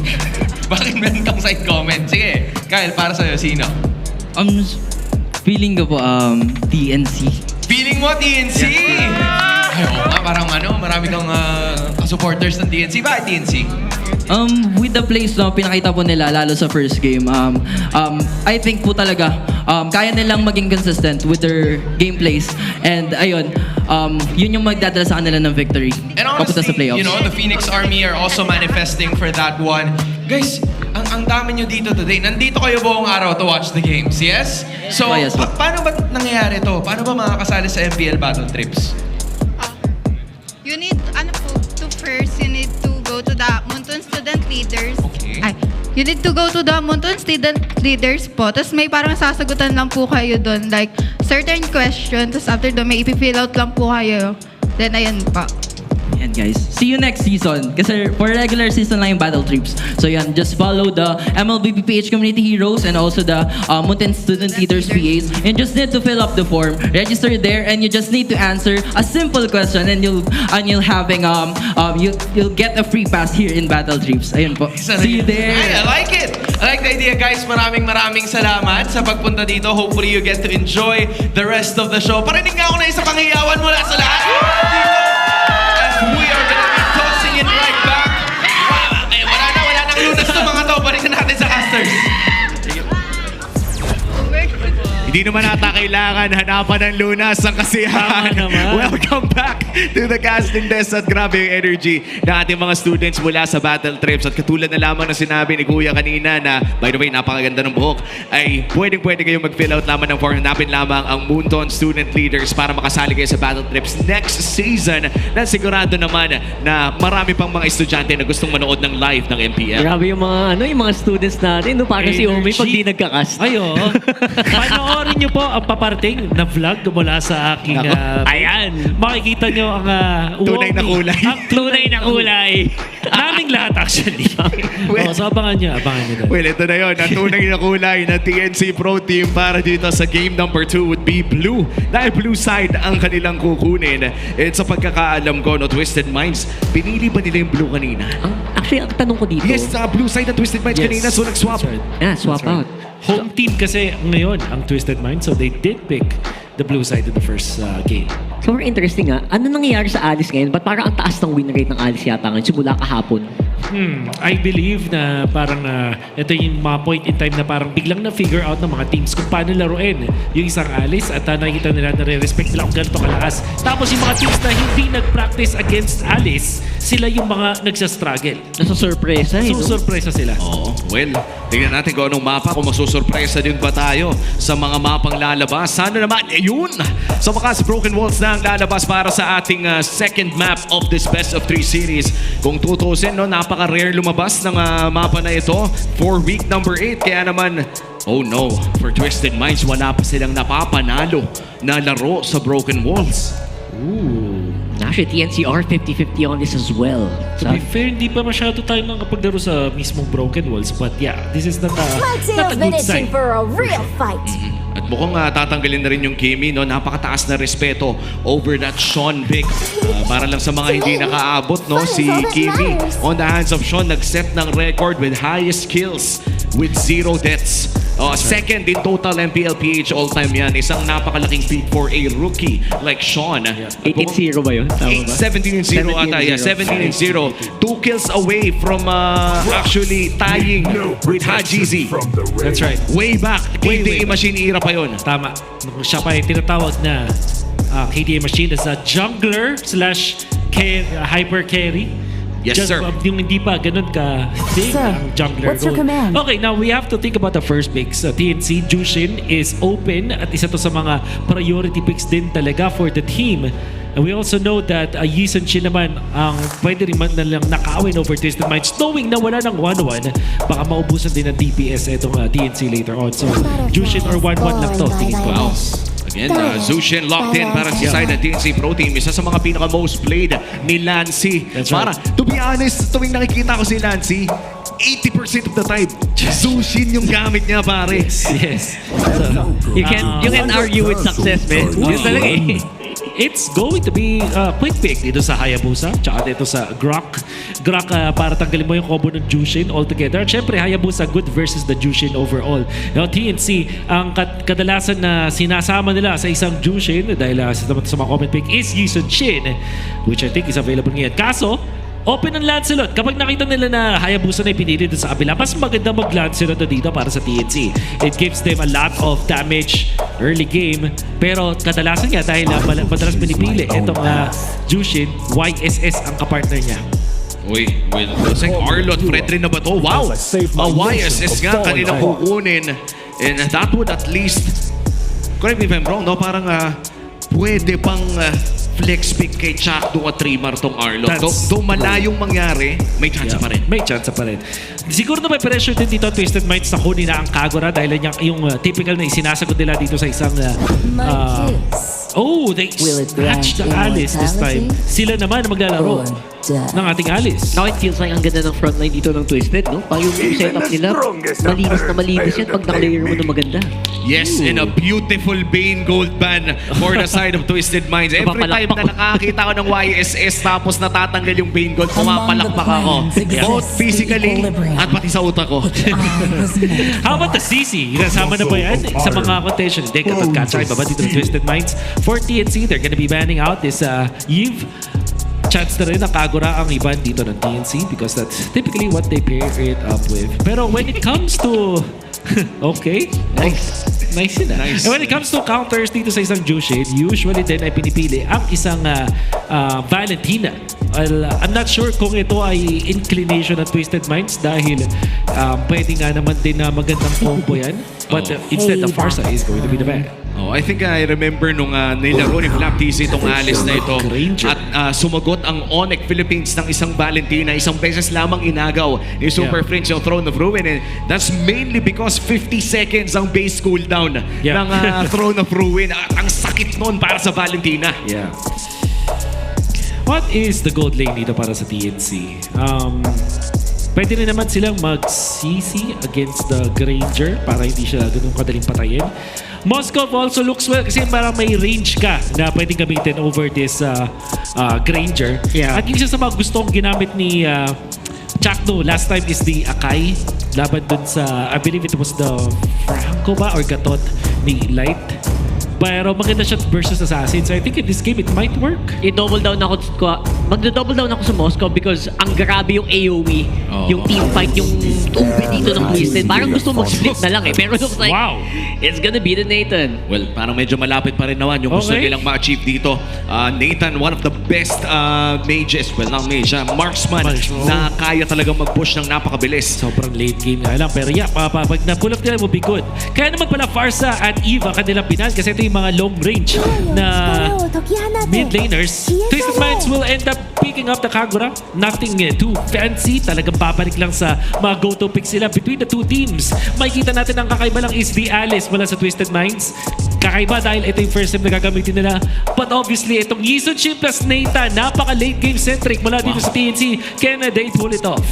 bakit meron kang side comment? Sige, Kyle, para sa'yo, sino? Feeling ko po, TNC. Feeling mo, TNC? Yes. Ay, oo nga, parang marami kang supporters ng TNC. Bakit TNC? With the plays na pinakita po nila, lalo sa first game, I think po talaga, kaya nilang maging consistent with their gameplays. And ayun, yun yung magdadala sa kanila ng victory. And honestly, sa playoffs. the Phoenix Army are also manifesting for that one. Guys, ang dami nyo dito today. Nandito kayo buong araw to watch the games, yes? So, yes, paano ba nangyayari to? Paano ba makakasali sa MPL Battle Trips? You need, you need to go to the Mountain Student Leaders. Okay. You need to go to the Mountain Student Leaders po. Tapos may parang sasagutan lang po kayo doon. Like, certain question. Tapos after doon, may ipifill out lang po kayo. Then, ayun pa. Yan guys. See you next season. Kasi for regular season lang yung battle trips. So yan, just follow the MLBPH Community Heroes and also the Mountain Student Leaders PAs. And just need to fill up the form. Register there and you just need to answer a simple question and you'll get a free pass here in battle trips. Ayun po. See you there. I like it. I like the idea, guys. Maraming salamat sa pagpunta dito. Hopefully you get to enjoy the rest of the show. Parinig nga ako na isa panghiyawan mula sa lahat. We are gonna be tossing it right back. Wala nang lunas to mga to. Balikan natin sa casters. Hindi naman ata kailangan hanapan ng lunas ang kasiyahan. Welcome back to the casting desk at grabe yung energy ng ating mga students mula sa battle trips. At katulad na lamang na sinabi ni Kuya kanina na, by the way, napakaganda ng buhok, ay pwede kayong mag-fill out lamang ng form. Hanapin lamang ang Moonton Student Leaders para makasali kayo sa battle trips next season na sigurado naman na marami pang mga estudyante na gustong manood ng live ng MPL. Grabe yung mga students natin. No? Parang si Omi pag di nagkakast. Ay, oo. Panoorin niyo po ang paparting na vlog mula sa aking... Ayan! Makikita niyo ang... tunay na kulay. Ang tunay na kulay. Naming lahat actually. So abangan niyo doon. Well, ito na yun. Ang tunay na kulay na TNC Pro Team para dito sa game number 2 would be blue. Dahil blue side ang kanilang kukunin. At sa pagkakaalam ko, Twisted Minds, pinili ba nila yung blue kanina? Actually, ang tanong ko dito... Yes, blue side na Twisted Minds kanina, so nag-swap. Swap out. Home team kasi ngayon ang Twisted Minds, so they did pick the blue side in the first game. So, very interesting nga. Ano nangyayari sa Alice ngayon? Ba't parang ang taas ng win rate ng Alice yata ngayon simula kahapon? I believe na parang ito yung mga point in time na parang biglang na-figure out ng mga teams kung paano laruin yung isang Alice at nakikita nila na re-respect nila kung ganito kalakas. Tapos yung mga teams na hindi nag-practice against Alice, sila yung mga nagsastruggle. Nasa-surpresa Surpresa sila. Oo. Well, tingnan natin kung anong mapa, kung masusurpresa din ba tayo sa mga mapang lalabas. Sana naman, yun! Sa wakas, Broken Walls na ang lalabas para sa ating second map of this best of 3 series. Kung tutusin, napaka-rare lumabas ng mapa na ito for week number 8. Kaya naman, oh no, for Twisted Minds, wala pa silang napapanalo na laro sa Broken Walls. Ooh, Actually, TNC are 50-50 on this as well. To be fair, hindi pa masyado tayo nakapaglaro sa mismong Broken Walls. But yeah, this is not a good sign. For a real fight. At mukhang tatanggalin na rin yung Kimi, no? Napakataas na respeto over that Sean Vic. Para lang sa mga hindi nakaabot, no? Si Kimi, on the hands of Sean, nag-set ng record with highest kills with 0 deaths. Second in total MPL-PH all-time yan. Isang napakalaking feat for a rookie like Sean. 18-0 ba yun? 17-0 ata. Yeah, 17-0. 2 kills away from actually tying with Hajizi. That's right. Way back, KDA Machine era pa yun. Tama. Siya pa ay tinatawag na KDA Machine as a jungler / hyper carry. Yes, sir. Yung hindi pa ganun ka big ang jungler what's your role. command? Okay, now we have to think about the first picks. TNC, Jushin is open at isa to sa mga priority picks din talaga for the team. And we also know that Yisun Shin naman ang pwede rin man na lang nakawin over Twisted Minds, knowing na wala ng 1-1, baka maubusan din ng DPS itong TNC later on. So, Jushin or 1-1 lang to, tingin ko. Wow. Again, Zushin locked in para sa side ng TNC Pro Team. Isa sa mga pinaka-most played ni Lancy. Para, to be honest, tuwing nakikita ko si Lancy, 80% of the time, Zushin yung gamit niya, pare. Yes. So, you can argue with success, man. Yun talaga eh. It's going to be quick pick dito sa Hayabusa tsaka dito sa Grok. Grok para tanggalin mo yung combo ng Jushin altogether. At syempre, Hayabusa good versus the Jushin overall. Now, TNC, ang kadalasan na sinasama nila sa isang Jushin dahil sa mga comment pick is Yisun Shin, which I think is available ngayon. Kaso, open ang Lancelot. Kapag nakita nila na Hayabusa na ipinili dito sa kabila, mas maganda mag-Lancelot na dito para sa TNC. It gives them a lot of damage early game. Pero kadalasan nga dahil madalas pinipili itong Jushin, YSS ang kapartner niya. Uy, looks like Arlot, friend rin na ba to? Wow! YSS nga kanilang kukunin. And that would at least, correct me if I'm wrong, no? Parang pwede pang flex pick kay Chuck doon at Trimar tong Arlot. Though malayong mangyari, may chance pa rin. May chance pa rin. Siguro na may pressure din dito Twisted Minds na kunin na ang Kagura dahil yung typical na isinasagot nila dito sa isang they match the Alice this time. Sila naman ang maglalaro ng ating Alice. Now it feels like ang ganda ng frontline dito ng Twisted, no? Parang yung setup nila, malinis yan pag nakalayer mo na maganda. Yes, and a beautiful Bane Gold Ban for the side of Twisted Minds. Every time na nakakita ko ng YSS tapos natatanggal yung Bane Gold, pumapalakpak ako. Both physically at pati sa utak ko. How about the CC? Kasama na ba yan sa mga contention? Hindi, katay ba dito ng Twisted Minds? For TNC, they're gonna be banning out this Eve. Chance na rin na Kagura ang iban dito ng TNC because that's typically what they pair it up with. Pero when it comes to... okay. Nice yun Nice. And when it comes to counters dito sa isang Jushin, usually din ay pinipili ang isang Valentina. Well, I'm not sure kung ito ay inclination ng Twisted Minds dahil pwede nga naman din na magandang combo yan. But instead, the Farsa is going to be the bad. I think I remember nung nilaro ni Flap TC itong Alice na ito at sumagot ang Onyx Philippines ng isang Valentina, isang beses lamang inagaw ni Super Prince yung Throne of Ruin, and that's mainly because 50 seconds ang base cooldown ng Throne of Ruin at ang sakit nun para sa Valentina. What is the gold lane dito para sa TNC? Pwede rin naman silang mag-CC against the Granger para hindi siya ganun kadaling patayin. Moscow also looks well kasi parang may range ka na pwedeng gamitin over this Granger. At yung isa sa mga gustong ginamit ni Chakno last time is the Akai laban dun sa, I believe it was the Franco ba or Gatot ni Light. Pero maganda siya versus Assassin. So I think in this game, it might work. I-double down ako magdo-double down ako sa Moscow because ang grabe yung AoE, yung team fight, yung ube dito ng Twisted. Parang gusto mag-split na lang eh. Pero looks like, it's gonna be the Nathan. Well, parang medyo malapit pa rin naman yung gusto nilang ma-achieve dito. Nathan, one of the best mages, well not mage, marksman na kaya talagang mag-push ng napakabilis. Sobrang late game nga lang. Pero pag na-pull up nila, will be good. Kaya naman pala Farsa at Eva kanilang binan kasi ito yung mga long range na mid laners, Twisted Minds will end up picking up the Kagura. Nothing too fancy. Talagang babalik lang sa mga go-to picks sila between the two teams. Makikita natin ang kakaiba lang is the Alice mula sa Twisted Minds. Kakaiba dahil ito yung first time na gagamitin nila. But obviously, itong Yizun Shin plus Nathan, napaka-late game-centric mula dito sa TNC. Can they pull it off?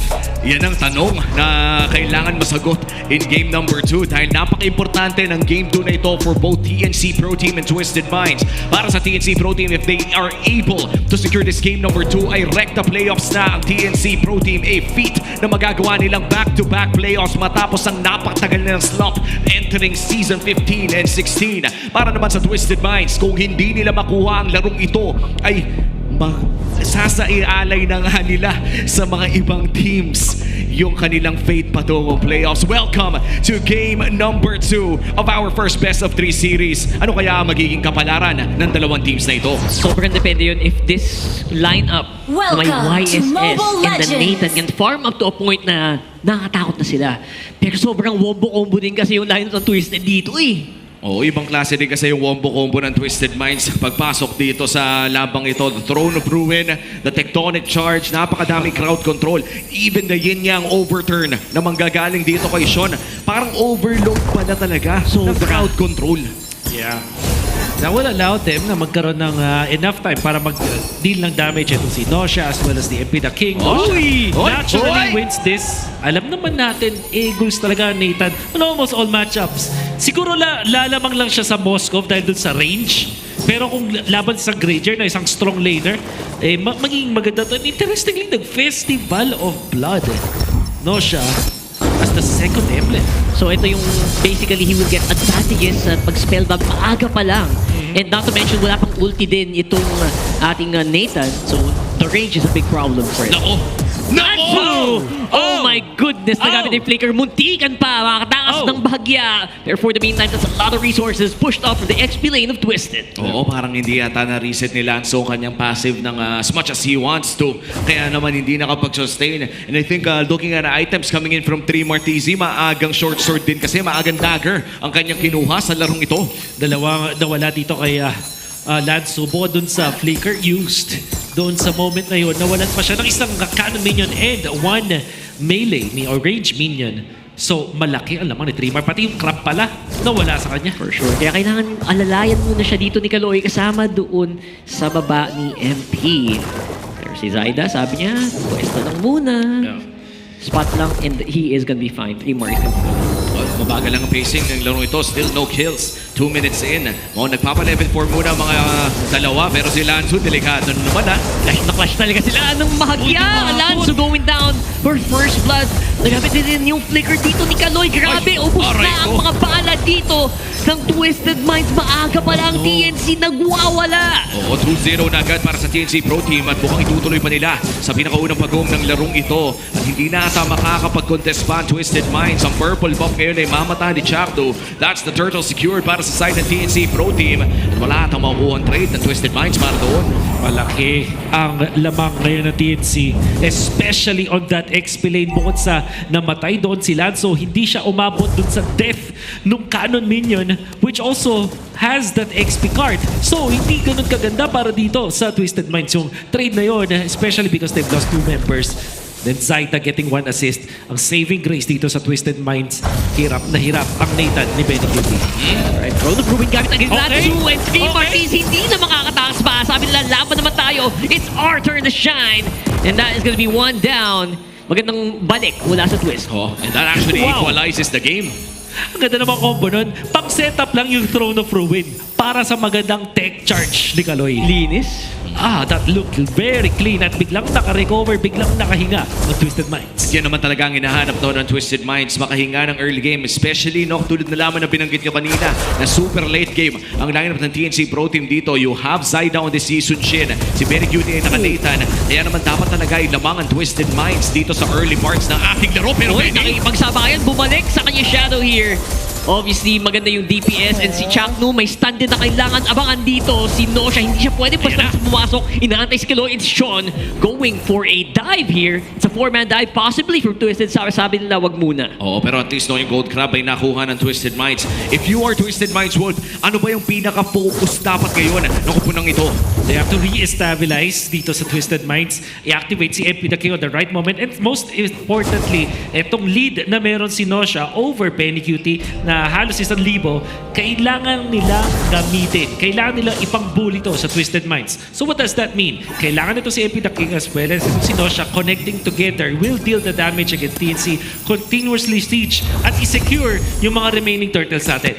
Yan ang tanong na kailangan masagot in game number 2 dahil napaka-importante ng game 2 na ito for both TNC Pro Team and Twisted Minds. Para sa TNC Pro Team, if they are able to secure this game number 2, ay rekta playoffs na ang TNC Pro Team. A feat na magagawa nilang back-to-back playoffs matapos ang napakatagal na ng slump entering Season 15 and 16. Para naman sa Twisted Minds, kung hindi nila makuha ang larong ito, ay sasaialay na nga nila sa mga ibang teams yung kanilang fate patungong playoffs. Welcome to game number 2 of our first best of 3 series. Ano kaya magiging kapalaran ng dalawang teams na ito? Sobrang depende yun if this lineup na may YSS and the Nathan can farm up to a point na nakakatakot na sila. Pero sobrang wombo-combo din kasi yung lineup ng Twisted dito eh. Oo, ibang klase din kasi yung wombo combo ng Twisted Minds. Pagpasok dito sa labang ito, the Throne of Ruin, the Tectonic Charge, napakadaming crowd control. Even the yin-yang overturn na manggagaling dito kay Sean. Parang overload pala talaga ng crowd control. Yeah. That will allow them na magkaroon ng enough time para mag-deal ng damage itong si Nosha as well as the MP the King. Naturally wins this. Alam naman natin, Eagles talaga, Nathan. On almost all matchups. Siguro lalamang lang siya sa Moscow dahil dun sa range. Pero kung laban sa Granger na isang strong laner, magiging maganda to. And interestingly, nag-Festival of Blood. Nosha as the second emblem. So ito yung basically he will get advantages sa pag-spellbag maaga pa lang. And not to mention wala pang ulti din itong ating Nathan. So the range is a big problem for him. Nako! Oh my goodness! Nagamit yung flicker. Muntikan pa! Makakatakas ng bahagya. Pero for the meantime, that's a lot of resources pushed off from the XP lane of Twisted. Oo, parang hindi yata na-reset nila ang kanyang passive ng as much as he wants to. Kaya naman hindi nakapag-sustain. And I think looking at items coming in from 3 Martizi, maagang short sword din kasi maagang dagger ang kanyang kinuha sa larong ito. Dalawang nawala dito kay Lanzo. Bukod dun sa flicker used doon sa moment na yun, nawalan pa siya ng isang cannon minion and 1 melee ni range minion. So, malaki ang lamang ni Trimar. Pati yung crab pala, nawala sa kanya. For sure. Kaya kailangan alalayan muna siya dito ni Kaloy kasama doon sa baba ni MP. Pero si Zaida, sabi niya, pwesto lang muna. Spot lang and he is gonna be fine. 3 more is gonna be fine. Mabagal lang ang pacing ng laro ito. Still no kills. 2 minutes in. Nagpapa-level 4 muna mga dalawa. Pero si Lanzo, delikado naman Clash na clash talaga sila ng mahagya. Lanzo going down for first blood. Nagamit din yung flicker dito ni Kaloy. Grabe, ubos na ang mga bala dito ng Twisted Minds. Maaga pa lang TNC nagwawala. Oo, 2-0 na agad para sa TNC Pro Team at mukhang itutuloy pa nila sa pinakaunang pagong ng larong ito. At hindi na ata makakapag-contest pa ang Twisted Minds. Ang purple buff ngayon ay mamatahan ni Chapter. That's the turtle secured para sa side ng TNC Pro Team. At wala atang makukuha ang trade ng Twisted Minds para doon. Malaki ang lamang ngayon ng TNC. Especially on that XP lane. Bukod sa namatay doon si Lanzo, hindi siya umabot doon sa death nung cannon minion which also has that XP card. So, hindi ganun kaganda para dito sa Twisted Minds yung trade na yun, especially because they've lost 2 members. Then Zaita getting 1 assist. Ang saving grace dito sa Twisted Minds. Hirap na hirap ang Nathan ni Benny Cutie. Alright, Throne of Ruin gamit agad natin. And 3 Martis, hindi na makakatakas pa. Sabi nila, laban naman tayo. It's our turn to shine. And that is gonna be 1 down. Magandang balik mula sa Twist. And that actually equalizes the game. Ang ganda naman combo nun. Pang-setup lang yung Throne of Ruin para sa magandang tech charge ni Kaloy. Linis. That looked very clean at biglang naka-recover, biglang nakahinga ng Twisted Minds. Yan naman talaga ang hinahanap doon ng Twisted Minds, makahinga ng early game, especially tulad na lamang na binanggit nyo kanina na super late game. Ang lineup ng TNC Pro Team dito, you have Zaida on this season Shin. Si Benny Cutie ay naka-Nathan. Kaya naman dapat talaga ilamang ang Twisted Minds dito sa early parts ng ating laro. Pero nakikipagsabayan, bumalik sa kanya Shadow here. Obviously, maganda yung DPS and si Chakno may stand din na kailangan abangan dito. Si Nosha, hindi siya pwede basta pumasok. Inaantay si Kaloy and Sean going for a dive here. It's a 4-man dive, possibly from Twisted. Sabi nila, wag muna. Oo, pero at least no, yung Gold Crab ay nakuha ng Twisted Minds. If you are Twisted Minds, Wolf, ano ba yung pinaka-focus dapat ngayon ng kupunang ito? They have to re-stabilize dito sa Twisted Minds, i-activate si MP the King at the right moment, and most importantly, itong lead na meron si Nosha over Penny Cutie na halos 1,000, kailangan nila gamitin. Kailangan nila ipang-bully to sa Twisted Minds. So what does that mean? Kailangan ito si MP the King as well as si Nosha connecting together will deal the damage against TNC, continuously siege at i-secure yung mga remaining turtles natin.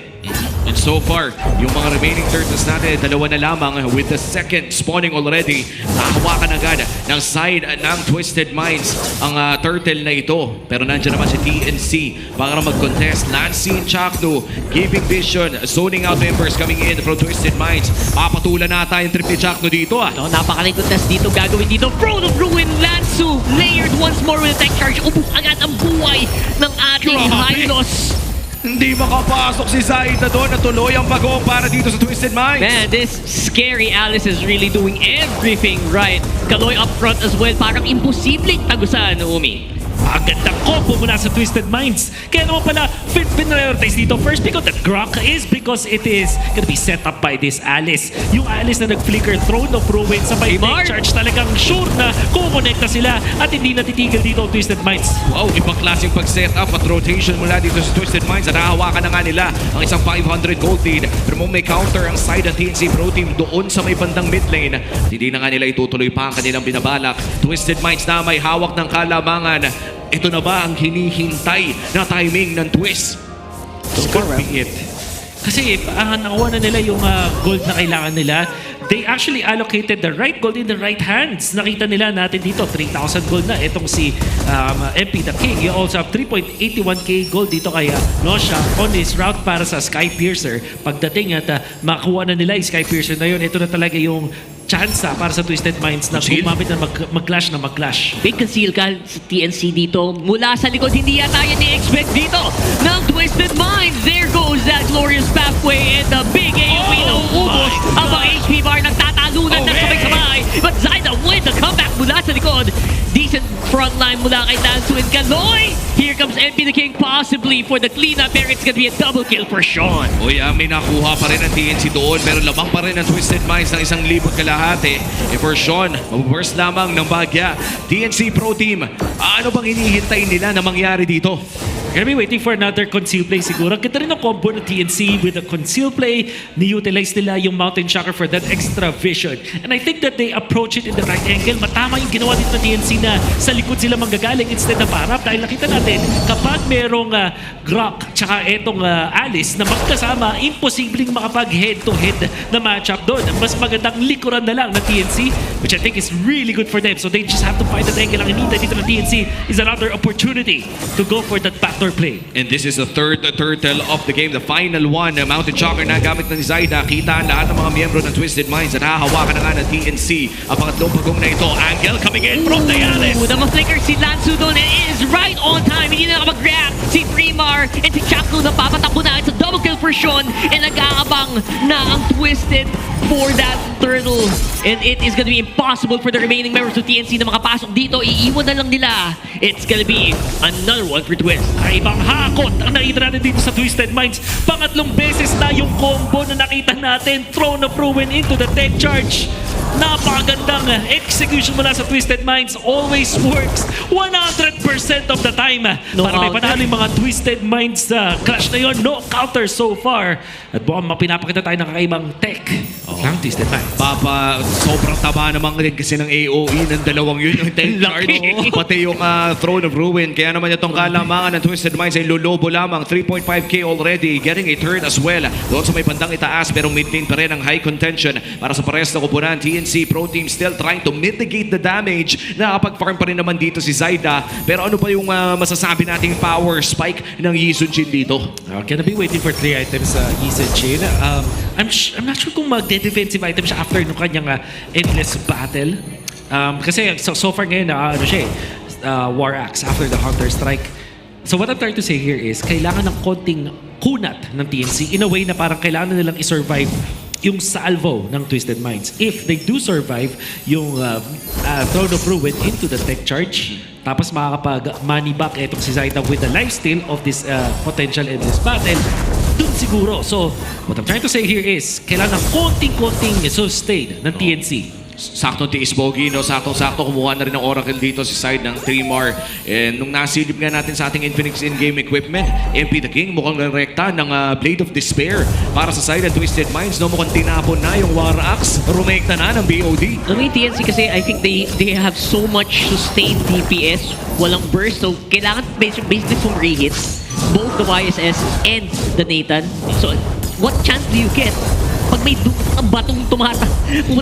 And so far, yung mga remaining turtles natin, dalawa na lamang with the second spawning already. Nahawakan agad ng side ng Twisted Minds ang turtle na ito. Pero nandiyan naman si TNC para mag-contest. Lancy and Chakno giving vision, zoning out members coming in from Twisted Minds. Papatulan nata yung trip ni Chakno dito. No, napakaling contest dito gagawin dito. Throne of Ruin, Lansu layered once more with a tech charge. Ubus agad ang buhay ng ating Hylos. Hindi makapasok si Zaida doon at tuloy ang bagong para dito sa Twisted Minds. Man, this scary Alice is really doing everything right. Kaloy up front as well. Parang imposibleng tagusan, Umi. Agandang combo mula sa Twisted Minds. Kaya naman pala, prioritize dito. First pick of that Grok is because it is gonna be set up by this Alice. Yung Alice na nag-flicker Throne of Ruin sa may tech charge, talagang sure na kumonekta sila at hindi natitigil dito ang Twisted Minds. Wow, ibang klaseng pag-set up at rotation mula dito sa Twisted Minds. Nahahawakan na nga nila ang isang 500 gold lead. Pero may counter ang side ng TNC Pro Team doon sa may bandang mid lane. Hindi na nga nila itutuloy pa ang kanilang binabalak. Twisted Minds na may hawak ng kalamangan. Ito na ba ang hinihintay na timing ng TWIS? This could be it. Kasi nakuha na nila yung gold na kailangan nila. They actually allocated the right gold in the right hands. Nakita nila natin dito, 3,000 gold na. Itong si MP the King. You also have 3.81k gold dito kay Nosha on his route para sa Sky Piercer. Pagdating at makuha na nila yung Sky Piercer na yun, ito na talaga yung chance para sa Twisted Minds na gumamit na mag-clash na mag-clash. Big conceal ka sa TNC dito. Mula sa likod, hindi yata yan ni-expect dito ng Twisted Minds. There goes that glorious pathway and the big AoE na uubos. Abang HP bar nagtatalunan na sabay-sabay. But Zaida with the comeback mula sa likod. Decent frontline mula kay Lansu and Kaloy. Here comes MP the King possibly for the cleanup there. It's gonna be a double kill for Sean. Uy, may nakuha pa rin ang TNC doon pero lamang pa rin ang Twisted Minds ng 1,000 kalahati. For Sean, mabuburst lamang ng bagya. TNC Pro Team, ano bang hinihintay nila na mangyari dito? Gonna be waiting for another conceal play siguro. Kita rin ang combo ng TNC with the conceal play. Ni-utilize nila yung Mountain Shocker for that extra vision. And I think that they approach it in the right angle. Matama yung ginawa dito ng TNC na sa likod sila manggagaling instead na parap. Dahil nakita natin, kapag merong Grok tsaka etong Alice na magkasama, imposibleng makapag head-to-head na matchup doon. Mas magandang likuran na lang ng TNC, which I think is really good for them. So they just have to find that angle. Ang hinita dito ng TNC is another opportunity to go for that backdoor play. And this is the third turtle of the game, the final one. Mountain Shocker na gamit ng Zaida. Kita ang lahat ng mga miyembro ng Twisted Minds at hahawakan na nga ng TNC. Ang pangatlong pagong na ito, Angel coming in from the Alice. Nama-flicker si Lansu doon and it is right on time. Hindi na nakapag-grab si Primar and si Chakno na papatakbo na. It's a double kill for Sean and nag-aabang na ang Twisted for that turtle. And it is gonna be impossible for the remaining members of TNC na makapasok dito. Iiwan na lang nila. It's gonna be another one for Twist. Ibang hakot ang nakita natin dito sa Twisted Minds. Pangatlong beses na yung combo na nakita natin. Throne of Ruin into the tech charge. Napakagandang execution mula sa Twisted Minds. Always works 100% of the time. Para may panalo yung mga Twisted Minds sa clash na yun. No counter so far. At buong pinapakita tayo ng kakaibang tech ng Twisted Minds. Sobrang taba naman din kasi ng AOE ng dalawang yun. Yung tech charge. Pati yung Throne of Ruin. Kaya naman itong kalamangan ng Twisted Minds ay lolobo lamang. 3.5k already. Getting a turn as well. Doon sa may bandang itaas pero mid-lane pa rin ang high contention para sa pares na kupunan. TNC Pro Team still trying to mitigate the damage. Nakapag-farm pa rin naman dito si Zaida. Pero ano pa yung masasabi nating power spike ng Yizun Jin dito? Gonna be waiting for 3 items sa Yizun Jin. I'm not sure kung mag-defensive item siya after nung kanyang endless battle. Kasi so far ngayon ano siya War Axe after the Hunter Strike. So what I'm trying to say here is kailangan ng konting kunat ng TNC in a way na parang kailangan nilang i-survive yung salvo ng Twisted Minds. If they do survive yung Throne of Ruin into the tech charge, tapos makakapag-money back etong si Zaida with the lifesteal of this potential endless battle, dun siguro. So, what I'm trying to say here is, kailangan konting-konting sustain ng TNC. Sakto tiis Bogi, no? Sakto-sakto kumuha na rin ng Oracle dito si side ng Trimar. And nung nasilip nga natin sa ating Infinix in-game equipment, MP the King mukhang rekta ng Blade of Despair para sa side ng Twisted Minds, no? Mukhang tinapon na yung War Axe, rumekta na ng BOD. Ang TNC kasi, I think they have so much sustained DPS, walang burst, so kailangan basically from re-hits, both the YSS and the Nathan. So, what chance do you get pag may batong pumunta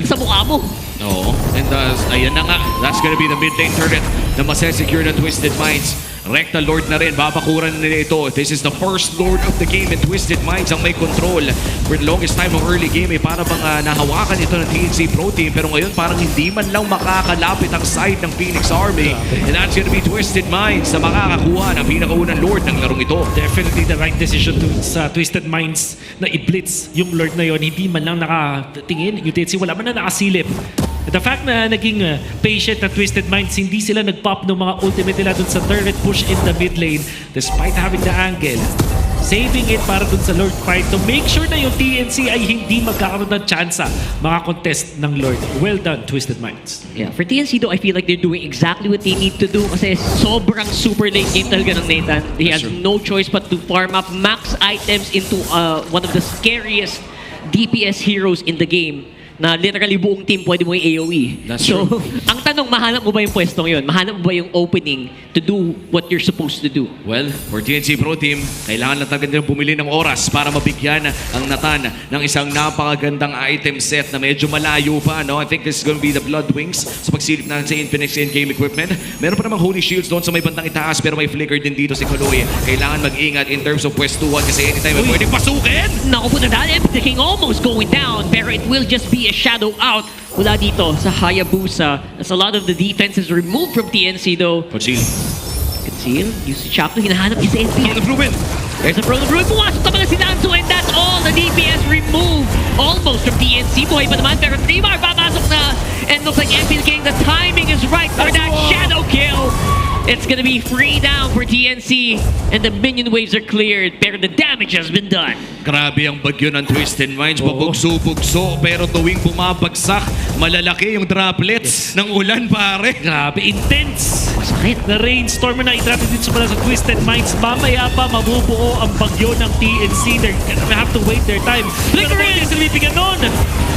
sa mukha mo? Oo. And ayan na nga. That's gonna be the mid lane turret na masesecure ng Twisted Minds. Recta Lord na rin. Babakuran nila ito. This is the first Lord of the game in Twisted Minds ang may control. For the longest time ng early game, para bang nahawakan ito ng TNC Pro Team. Pero ngayon parang hindi man lang makakalapit ang side ng Phoenix Army. And that's gonna be Twisted Minds na makakakuha ng pinakaunang Lord ng larong ito. Definitely the right decision sa Twisted Minds na i-blitz yung Lord na yon. Hindi man lang nakatingin. Yung TNC wala man na nakasilip. The fact na naging patient na Twisted Minds, hindi sila nag-pop ng mga ultimate nila dun sa turret push in the mid lane despite having the angle. Saving it para dun sa Lord fight to make sure na yung TNC ay hindi magkakaroon ng tsansa maka-contest ng Lord. Well done, Twisted Minds. Yeah, for TNC though, I feel like they're doing exactly what they need to do kasi sobrang super late game talaga ng Nathan. He has no choice but to farm up max items into one of the scariest DPS heroes in the game, na literally buong team pwede mo yung AoE. So, ang tanong, mahanap mo ba yung pwestong yun? Mahanap mo ba yung opening to do what you're supposed to do? Well, for TNC Pro Team, kailangan na talaga nilang bumili ng oras para mabigyan ang Nathan ng isang napakagandang item set na medyo malayo pa, no? I think this is gonna be the Blood Wings sa pagsilip natin sa Infinix in-game equipment. Meron pa namang Holy Shields doon sa may bandang itaas, pero may flicker din dito si Kaloy. Kailangan mag-ingat in terms of pwestuhan kasi anytime pwede pasukin! Naku po na dahil, the King almost going down, pero it will just be a shadow out mula dito sa Hayabusa. As a lot of the defense is removed from TNC though. Conceal. Use the Chapter, hinahanap niya sa NPL. There's a Throne of Ruin. Pumasok na pala si Lanzo, and that's all. The DPS removed almost from TNC. Buhay pa naman, pero Trimar papasok na. And looks like MPL getting the timing is right for that shadow kill. It's gonna be free down for TNC, and the minion waves are cleared, pero the damage has been done. Grabe ang bagyo ng Twisted Minds. Pabugso-bugso, pero tuwing bumabagsak, malalaki yung droplets ng ulan, pare. Grabe, intense. Masakit na rainstorm na i-drop dito sa Twisted Minds. Mamaya pa mabubuo ang bagyo ng TNC. They're gonna have to wait their time. Flickering!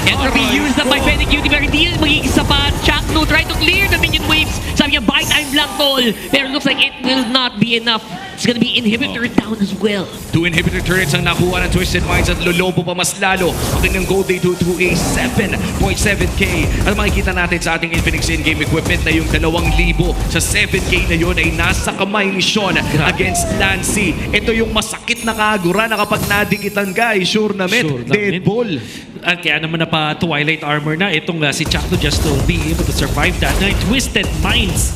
Entropy used up by Fennec Cutie, pero hindi yun magiging sapat. Chakno tried to clear the minion waves. Sabi niya, buy time lang, tol. Pero it looks like it will not be enough. It's gonna be inhibitor down as well. 2 inhibitor turrets ang nakuha ng Twisted Minds at lolobo pa mas lalo ang kanyang gold day to a 7.7k. At makikita natin sa ating Infinix in-game equipment na yung 2,000 sa 7k na yun ay nasa kamay ni Sean against Lancy. Ito yung masakit na kagura na kapag nadikitan ka ay sure na dead ball. At kaya naman na pa Twilight Armor na itong si Chakno just to be able to survive that. Na Twisted Minds,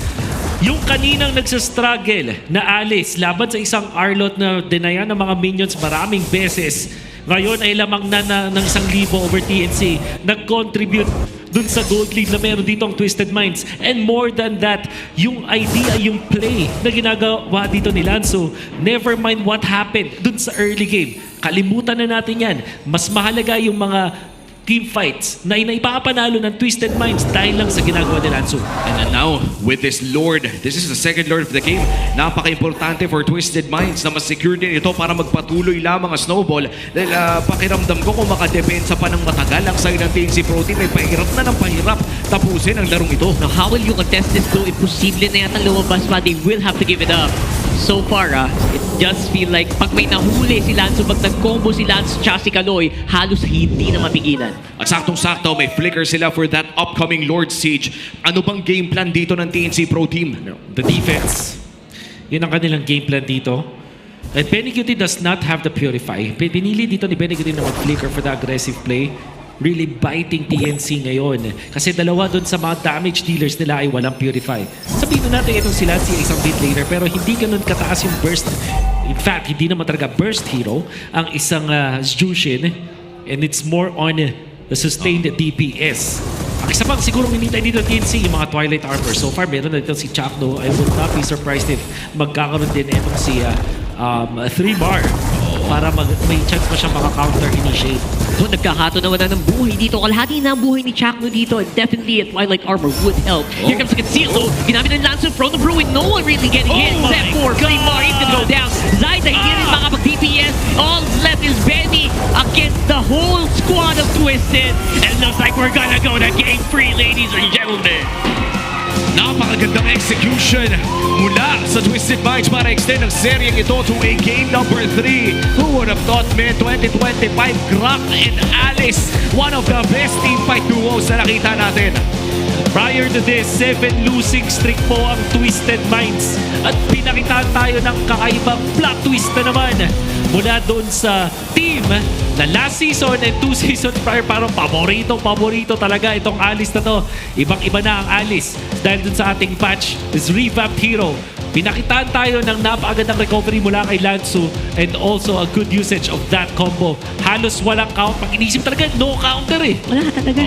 yung kaninang nagsastruggle na alis laban sa isang Arlot na dinayan ng mga minions maraming beses, ngayon ay lamang na ng 1,000 over TNC. Nag-contribute dun sa gold lead na meron dito ang Twisted Minds. And more than that, yung idea, yung play na ginagawa dito ni Lanzo, never mind what happened dun sa early game. Kalimutan na natin yan. Mas mahalaga yung mga team fights na inaipapanalo ng Twisted Minds dahil lang sa ginagawa ni Lanzo. And now, with this Lord, this is the second Lord of the game. Napaka-importante for Twisted Minds na mas-secure din ito para magpatuloy lamang ang snowball. Dahil pakiramdam ko kung makadepensa pa ng matagal ang side ng TNC Pro Team, ay pahirap na ng pahirap tapusin ang larong ito. Now, how will you contest this though? Imposible na yata lumabas pa. They will have to give it up. So far, it just feel like pag may nahuli si Lanzo, pag nag-combo si Lanzo tsaka si Kaloy, halos hindi na mapigilan. At saktong-sakto, may flicker sila for that upcoming Lord Siege. Ano bang game plan dito ng TNC Pro Team? The defense. Yun ang kanilang game plan dito. And Benecutie does not have the Purify. Pinili dito ni Benecutie na mag-flicker for the aggressive play. Really biting TNC ngayon. Kasi dalawa doon sa mga damage dealers nila ay walang Purify. Sabihin natin itong si Lancy ay isang bit later, pero hindi ganun kataas yung burst In fact, hindi naman talaga burst hero ang isang Jushin, and it's more on the sustained DPS. Ang isa pang siguro minintay dito TNC, yung mga Twilight Armor. So far, meron na dito si Chakno. I would not be surprised if magkakaroon din itong si 3-bar para may chance pa siya maka-counter-initiate. So nagkakatunawan na ng buhay dito. Kalahati na ang buhay ni Chakno dito. And definitely a Twilight Armor would help. Here comes the conceal though. Ginamit ng Lance from the Bruin. No one really getting hit except for Claymore. He's gonna go down. Zaida, hindi rin makapag-DPS. All left is Benny against the whole squad of Twisted. And it looks like we're gonna go to game 3, ladies and gentlemen. Napakagandang execution mula sa Twisted Minds para extend ang seryeng ito to a game number 3. Who would have thought, man, 2025, Grok and Alice, one of the best team fight duos na nakita natin. Prior to this, 7 losing streak po ang Twisted Minds. At pinakitaan tayo ng kakaibang plot twist na naman mula doon sa team na last season and 2 seasons prior, parang paborito talaga itong Alice na to. Ibang-iba na ang Alice dahil dun sa ating patch, this revamped hero. Pinakitaan tayo ng napakagandang recovery mula kay Lansu and also a good usage of that combo. Halos walang count. Pag inisip talaga, no counter eh. Wala talaga.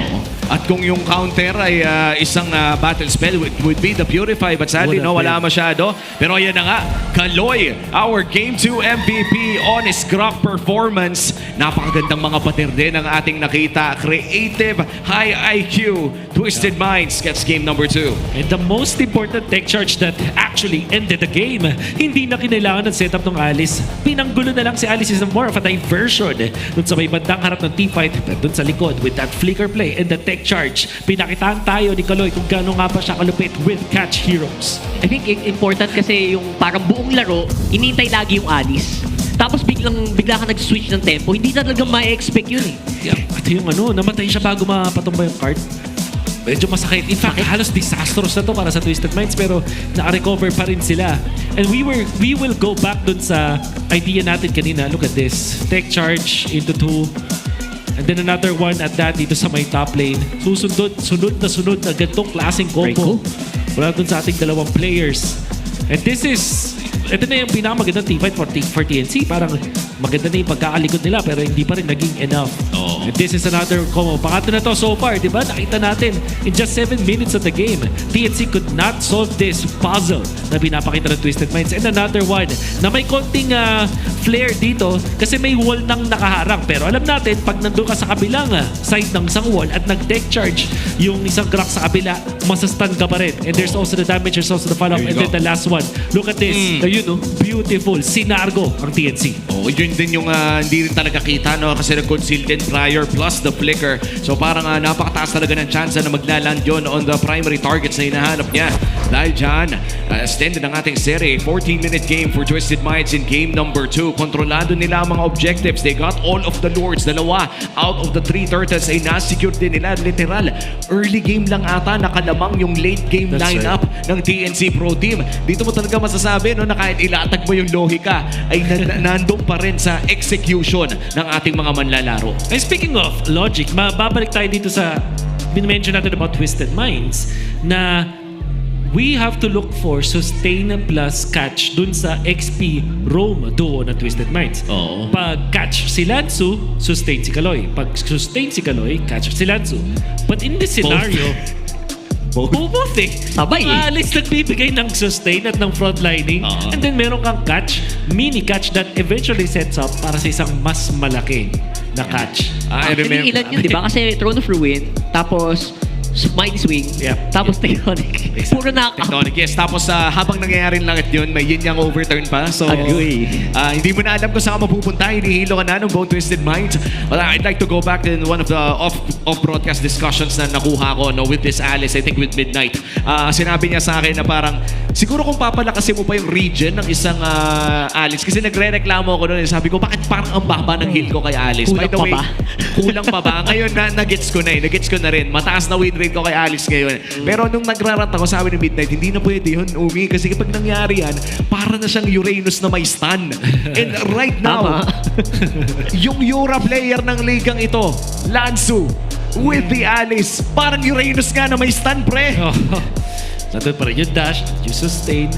At kung yung counter ay isang battle spell, would be the Purify. But sadly, no, wala masyado. Pero ayan na nga, Kaloy, our Game 2 MVP on his Grok performance. Napakagandang mga pader din ang ating nakita. Creative, high IQ, Twisted Minds gets game number 2. And the most important tech charge that actually ended the game, hindi na kinailangan ng setup ng Alice. Pinanggulo na lang si Alice is more of a diversion dun sa may bandang harap ng teamfight, dun sa likod with that flicker play and the tech charge. Pinakitaan tayo ni Kaloy kung gaano nga pa siya kalupit with catch heroes. I think important kasi yung parang buong laro, inintay lagi yung Alice. Tapos bigla ka nag-switch ng tempo, hindi talaga ma-expect yun eh. Yeah. At yung namatay siya bago mapatumba yung card. Medyo masakit. In fact, halos disastrous na to para sa Twisted Minds pero naka-recover pa rin sila. And we will go back dun sa idea natin kanina. Look at this. Tech charge into 2. And then another one at that dito sa may top lane. Sunod na ganitong klaseng combo. Wala dun sa ating dalawang players. And ito na yung pinakamagandang teamfight for TNC. Parang maganda na yung pagkakalikod nila pero hindi pa rin naging enough. And this is another combo. Pangatlo na to so far, di ba? Nakita natin in just 7 minutes of the game, TNC could not solve this puzzle na pinapakita ng Twisted Minds. And another one na may konting flare dito kasi may wall nang nakaharang. Pero alam natin, pag nandun ka sa kabilang side ng isang wall at nag-deck charge yung isang Grok sa kabila, masastan ka pa rin. And there's also the damage, there's also the follow-up. And then the last one. Look at this. Beautiful. Sinargo ang TNC. Yun din yung hindi rin talaga kita, no? Kasi nag-conceal din prior plus the flicker. So parang napakataas talaga ng chance na maglaland yun on the primary targets na hinahanap niya. Dahil dyan, extended ang ating serie. 14-minute game for Twisted Minds in game number 2. Kontrolado nila ang mga objectives. They got all of the lords. 2 out of the 3 turtles ay nasecure din nila. Literal, early game lang ata nakalamang yung late game lineup ng TNC Pro Team. Dito mo talaga masasabi, no, na kahit ilatag mo yung lohika ay nandun pa rin sa execution ng ating mga manlalaro. And speaking of logic, babalik tayo dito sa bin-mention natin about Twisted Minds na we have to look for sustain plus catch dun sa XP roam duo ng Twisted Minds. Pag catch si Lansu, sustain si Kaloy. Pag sustain si Kaloy, catch si Lansu. But in this scenario, both eh. Sabay eh. Alice nagbibigay ng sustain at ng frontlining. And then meron kang catch, mini catch that eventually sets up para sa isang mas malaki na catch. I remember. Ilan yun, di ba? Kasi Throne of Ruin, tapos Mighty Swing, tapos Tectonic. Puro knockout. Tectonic, yes. Tapos habang nangyayari lang yun, may yin yang overturn pa. So, hindi mo na alam kung saan ka mapupunta. Hinihilo ka na ng Bone Twisted Minds. But I'd like to go back to one of the off-broadcast discussions na nakuha ko, no, with this Alice, I think with Midnight. Sinabi niya sa akin na parang, siguro kung papalakasin mo pa yung region ng isang Alice, kasi nagre-reklamo ako noon. Sabi ko, bakit parang ang baba ng heal ko kay Alice? By the way, kulang pa ba? Ngayon, nagets ko na eh. Nagets ko na rin. Mataas na win rate ko kay Alice ngayon. Pero nung nagrarat ako, sabi ni Midnight, hindi na pwede yun, Umi. Kasi kapag nangyari yan, para na siyang Uranus na may stun. And right now, yung Yura player ng ligang ito, Lansu, with the Alice, parang Uranus nga na may stun, pre. Nandun pa rin yung dash, yung sustain.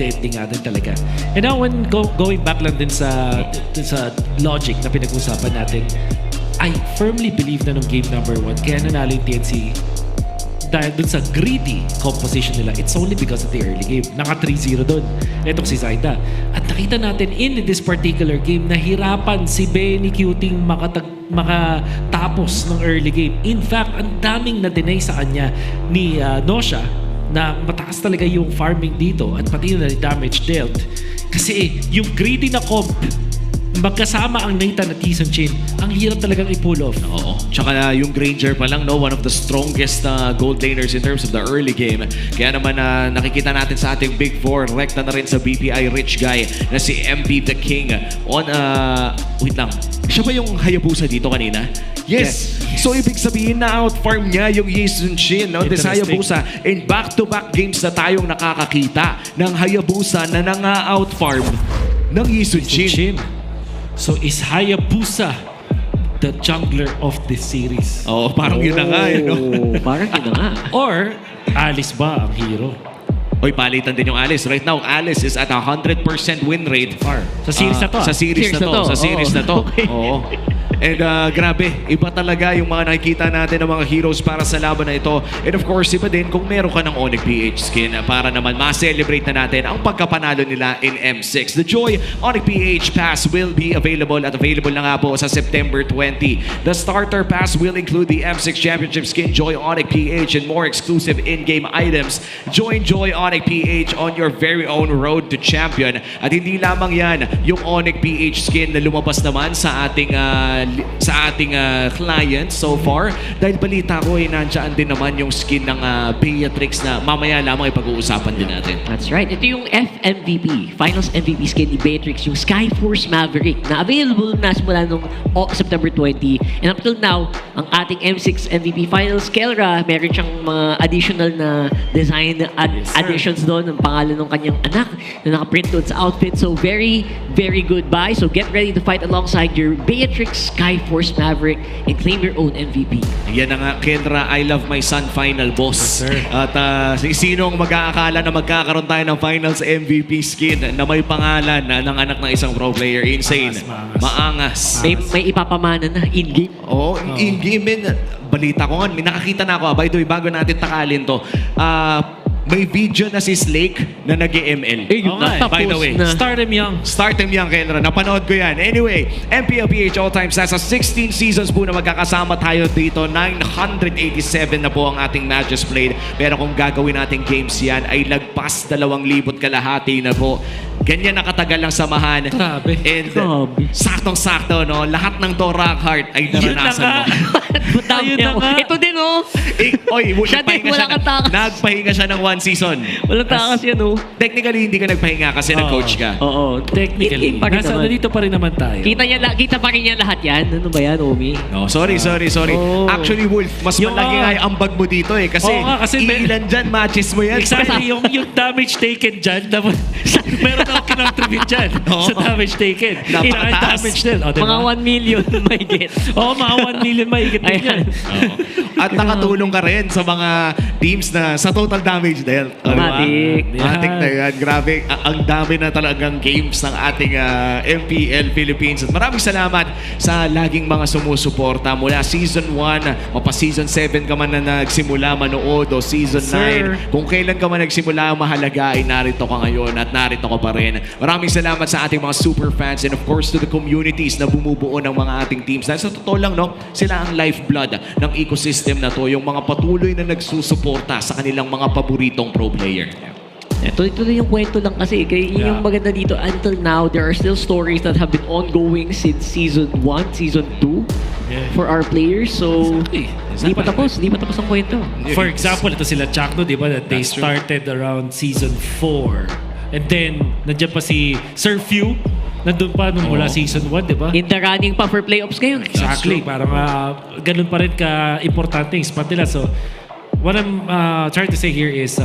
deadly nga din talaga. And now when going back lang din sa logic na pinag-usapan natin, I firmly believe na nung game number 1, kaya nanalo yung TNC dahil dun sa greedy composition nila. It's only because of the early game. Naka 3-0 dun. Etong si Zaida. At nakita natin in this particular game, nahirapan si Benny Cuting makatapos ng early game. In fact, ang daming na-deny sa kanya ni Nosha na mataas talaga yung farming dito at pati na damage dealt. Kasi yung greedy na comp, magkasama ang Nathan at Tyson Chin, ang hirap talagang i-pull off. Oo. Tsaka yung Granger pa lang, no? One of the strongest gold laners in terms of the early game. Kaya naman nakikita natin sa ating Big Four, rekta na rin sa BPI rich guy na si MP the King. Wait lang. Siya ba yung Hayabusa dito kanina? Yes. So ibig sabihin na out-farm niya yung Tyson Chin, no? This Hayabusa. In back-to-back games na tayong nakakakita ng Hayabusa na nang-out-farm ng Tyson Chin. So is Hayabusa the jungler of this series? Oo, parang yun na nga. No? Parang yun na nga. Or Alice ba ang hero? Oy, palitan din yung Alice. Right now, Alice is at 100% win rate. Sa series na to. Sa series na to. Okay. Oo. And grabe, iba talaga yung mga nakikita natin ng mga heroes para sa laban na ito. And of course, iba din kung meron ka ng Onyx PH skin para naman ma-celebrate na natin ang pagkapanalo nila in M6. The Joy Onyx PH Pass will be available at available na nga po sa September 20. The Starter Pass will include the M6 Championship skin, Joy Onyx PH, and more exclusive in-game items. Join Joy Onyx PH on your very own road to champion. At hindi lamang yan, yung Onyx PH skin na lumabas naman sa ating client so far. Dahil balita ko nandiyan din naman yung skin ng Beatrix na mamaya lamang ipag-uusapan din natin. That's right. Ito yung FMVP, Finals MVP skin ni Beatrix, yung Skyforce Maverick na available na simula nung September 20. And up till now, ang ating M6 MVP Finals Kelra, meron siyang mga additional na design additions doon, ang pangalan ng kanyang anak na nakaprint doon sa outfit. So very, very good buy. So get ready to fight alongside your Beatrix Skyforce Maverick and claim your own MVP. Yan na nga, Kendra, I Love My Son final boss. Yes, at sinong mag-aakala na magkakaroon tayo ng finals MVP skin na may pangalan ng anak ng isang pro player. Insane. Maangas. May ipapamana na in-game. Oo, in-game din. Balita ko nga, may nakakita na ako. By the way, bago natin takalin to, may video na si Slake na nag-ML. By the way, start him young. Start him young, Kendra. Napanood ko yan. Anyway, MPL PH all times nasa 16 seasons po na magkakasama tayo dito. 987 na po ang ating matches played. Pero kung gagawin natin games yan, ay lagpas 2,000 kalahati na po. Ganyan nakatagal ang samahan. Grabe. And saktong-sakto, no? Lahat ng to rock heart ay naranasan mo. Ayun na nga. Ito din, oh. Oy, nagpahinga siya ng 1 season. Walang takas yan, oh. Technically, hindi ka nagpahinga kasi nag-coach ka. Oo, technically. Nandito pa rin naman tayo. Kita pa rin niya lahat yan. Ano ba yan, Omi? No, sorry. Actually, Wolf, mas malaki nga yung ambag mo dito eh. Kasi ilan dyan, matches mo yan. Exactly, yung damage taken dyan. Meron ako kinontribute dyan sa damage taken. Damage din. Mga 1 million may get. Oo, mga 1 million may get din yan. At nakatulong ka rin sa mga teams na sa total damage dealt. Matik na yan. Grabe. Ang dami na talagang games ng ating MPL Philippines. At maraming salamat sa laging mga sumusuporta mula Season 1 o pa Season 7 ka man na nagsimula manood o Season 9. Kung kailan ka man nagsimula mahalaga ay narito ka ngayon at narito ka pa rin. Maraming salamat sa ating mga super fans and of course to the communities na bumubuo ng mga ating teams. Dahil sa totoo lang, no, sila ang lifeblood ng ecosystem na to. Yung mga patuloy na nagsusuporta sa kanilang mga paboritong pro player. Ito yung kwento lang kasi. Yung maganda dito, until now, there are still stories that have been ongoing since Season 1, Season 2 for our players. So, hindi pa tapos ang kwento. For example, ito sila Chakno, di ba? That they started around Season 4. And then, nandiyan pa si Sir Few. Nandun pa nung mula Season 1, di ba? In the running pa for playoffs ngayon. Exactly. Parang ganun pa rin ka-importante yung spot nila. So, what I'm trying to say here is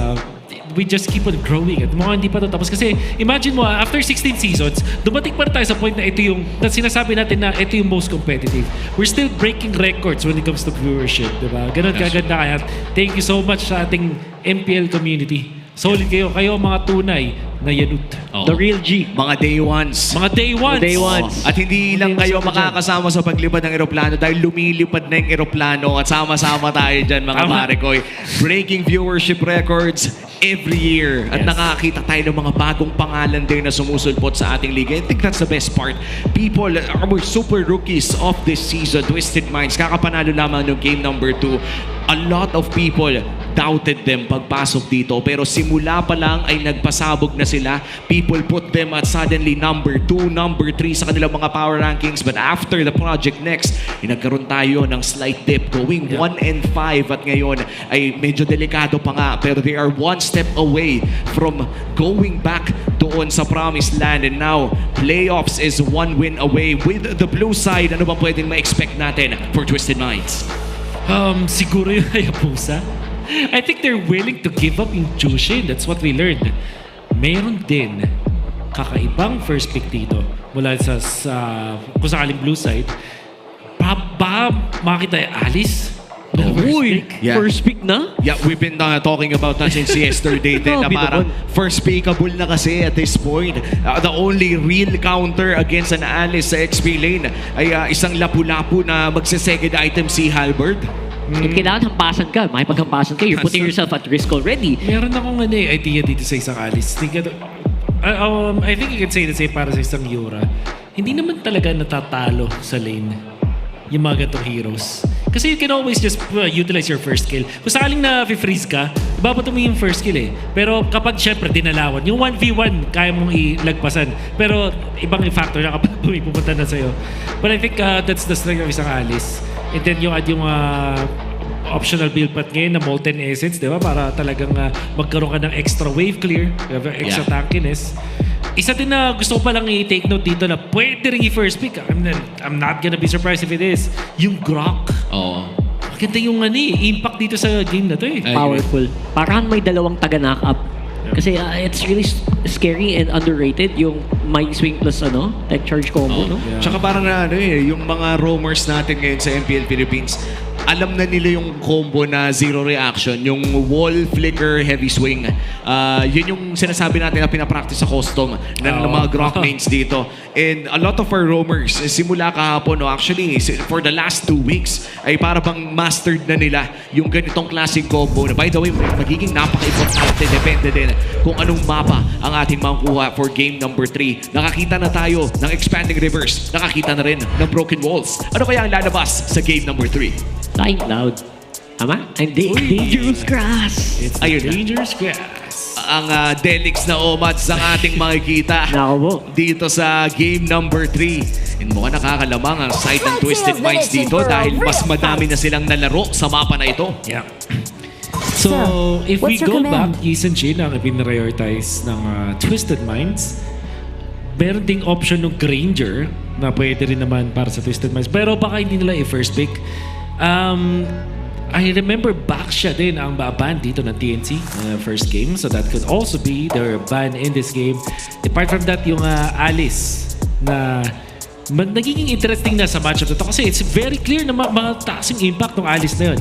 we just keep on growing. At mga hindi pa ito tapos. Kasi imagine mo, after 16 seasons, dumating pa rin tayo sa point na ito yung, na sinasabi natin na ito yung most competitive. We're still breaking records when it comes to viewership, di ba? Ganun kaganda kaya. Thank you so much sa ating MPL community Solid kayo. Kayo mga tunay na yanut. The real G. Mga day ones. Mga day ones. Day ones. At hindi lang kayo makakasama sa paglipad ng eroplano dahil lumilipad na yung eroplano at sama-sama tayo dyan mga pare ko. Breaking viewership records every year. At nakakita tayo ng mga bagong pangalan din na sumusulpot sa ating liga. I think that's the best part. People, our super rookies of this season, Twisted Minds, kakapanalo lamang ng game number 2. A lot of people doubted them pagpasok dito. Pero simula pa lang ay nagpasabog na sila. People put them at suddenly number 2, number 3 sa kanilang mga power rankings. But after the Project Next, nagkaroon tayo ng slight dip going 1 and 5. At ngayon ay medyo delikado pa nga. Pero they are one step away from going back doon sa promised land. And now, playoffs is 1 win away with the blue side. Ano ba pwedeng ma-expect natin for Twisted Minds? Siguro yung Hayabusa. I think they're willing to give up yung Jushin. That's what we learned. Meron din kakaibang first pick dito mula sa kung sakaling blue side. Baka makita yung Alice. First pick na? Yeah, we've been talking about that since yesterday din na parang first pickable na kasi at this point. The only real counter against an Alice sa XP lane ay isang lapu-lapu na magse-second item si Halberd. Kailangan hampasan ka. Makipaghampasan ka. You're putting yourself at risk already. Meron akong idea dito sa isang Alice. I think you can say the same para sa isang Yura. Hindi naman talaga natatalo sa lane yung mga ganitong heroes. Kasi you can always just utilize your first skill. Kung sakaling na-freeze ka, ibabato mo yung first skill eh. Pero kapag syempre dinalawan, yung 1v1 kaya mong ilagpasan. Pero ibang factor na kapag pumunta na sa'yo. But I think that's the strength of isang Alice. And then yung optional build path ngayon na Molten Essence, di ba? Para talagang magkaroon ka ng extra wave clear, extra tankiness. Isa din na gusto ko palang i-take note dito na pwede rin i-first pick. I'm not gonna be surprised if it is. Yung Grok. Maganda yung impact dito sa game na to eh. Powerful. Parang may dalawang taga-knock-up. Kasi it's really scary and underrated yung Mind Swing plus tech charge combo, no? Tsaka parang yung mga roamers natin ngayon sa MPL Philippines, alam na nila yung combo na zero reaction, yung wall flicker heavy swing. Yun yung sinasabi natin na pinapractice sa custom ng mga Grok mains dito. And a lot of our roamers, simula kahapon, actually, for the last 2 weeks, ay para bang mastered na nila yung ganitong klaseng combo. Na, by the way, magiging napaka-importante, depende din kung anong mapa ang ating makukuha for game number 3. Nakakita na tayo ng expanding rivers. Nakakita na rin ng broken walls. Ano kaya ang lalabas sa game number 3? Flying Cloud. Tama? And Dangerous Grass. It's Dangerous Grass. Ang Delix na omads ang ating makikita dito sa game number 3. And mukhang nakakalamang ang side ng Twisted Minds dito dahil mas madami na silang nalaro sa mapa na ito. Yeah. So, if we go back, Yisan Jin ang pin-prioritize ng Twisted Minds. Meron ding option ng Granger na pwede rin naman para sa Twisted Minds. Pero baka hindi nila i-first pick. I remember back siya din ang ban dito ng TNC first game. So that could also be their ban in this game. Apart from that, yung Alice na nagiging interesting na sa matchup na to kasi it's very clear na mataas yung impact ng Alice na yun.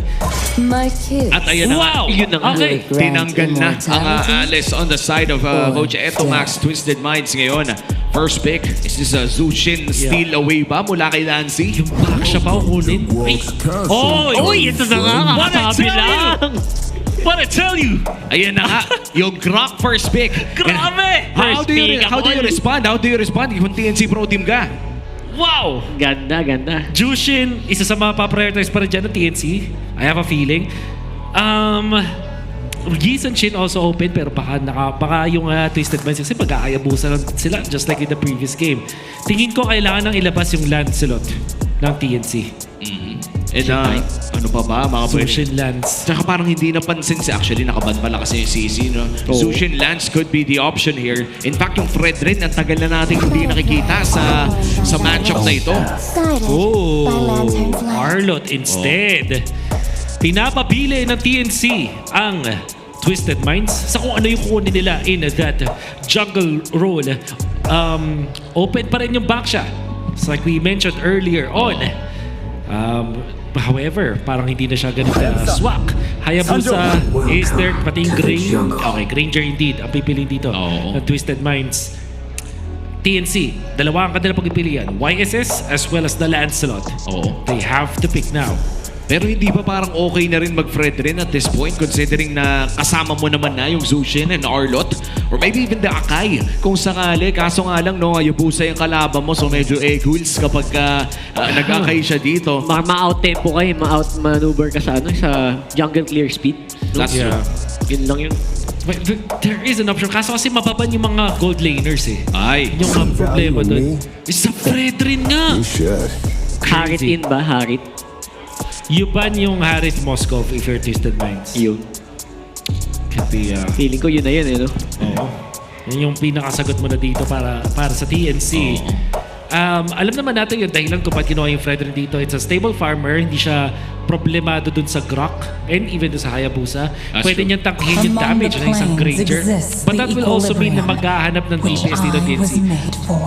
At ayan na nga, yun na nga. Tinanggal na ang Alice on the side of Coach Eto Max Twisted Minds ngayon. First pick, is this a Zushin steal away ba mula kay Nancy? Yung back siya pa kunin. Ito na nga, kakasabi lang. What I tell you? Ayan na nga, yung Grok first pick. Grabe! How do you respond? How do you respond kung TNC Pro Team ka? Wow! Ganda. Jushin, isa sa mga pa-prioritize pa rin dyan ng TNC. I have a feeling. Geese and Shin also open pero baka yung Twisted Minds kasi pag-aayabusan sila just like in the previous game. Tingin ko kailangan nang ilabas yung land slot ng TNC. And ano pa ba mga Sushin Lands. Tsaka parang hindi napansin actually nakaban pala kasi yung CC, no? Sushin Lands could be the option here. In fact, yung Fred rin, ang tagal na natin hindi nakikita sa matchup na ito. Arlot instead. Pinapabili ng TNC ang Twisted Minds sa kung ano yung kukunin nila in that jungle role. Open pa rin yung back shot. It's like we mentioned earlier on. However, parang hindi na siya ganun swak. Hayabusa, Acer, pati yung Granger. Okay, Granger indeed. Ang pipiliin dito ng Twisted Minds. TNC, dalawa ang kanila pagpipilian. YSS as well as the Lancelot. They have to pick now. Pero hindi ba parang okay na rin mag-Fred rin at this point considering na kasama mo naman na yung Zushin and Arlot or maybe even the Akai kung sakali. Kaso nga lang no, Hayabusa yung kalaban mo so medyo egg-holes kapag nag-Akai siya dito. Ma-out tempo kayo, ma-out maneuver ka sa sa jungle clear speed. No? That's true. Yun lang yun. But there is an option. Kaso kasi mababan yung mga gold laners eh. Ay. Yung mga problema doon. Isa Fred rin nga. Harit in ba? Harit? You ban yung Harith Moskov if you're Twisted Minds. Yun. Could be, feeling ko yun na yun eh, no? Oo. Yan yung pinakasagot mo na dito para sa TNC. Alam naman natin yung dahilan kung ba't ginawa yung Fredrin dito. It's a stable farmer. Hindi siya problemado dun sa Grok and even dun sa Hayabusa. Pwede niyang tangkihin yung damage ng isang Granger. But that will also mean na maghahanap ng DPS dito TNC.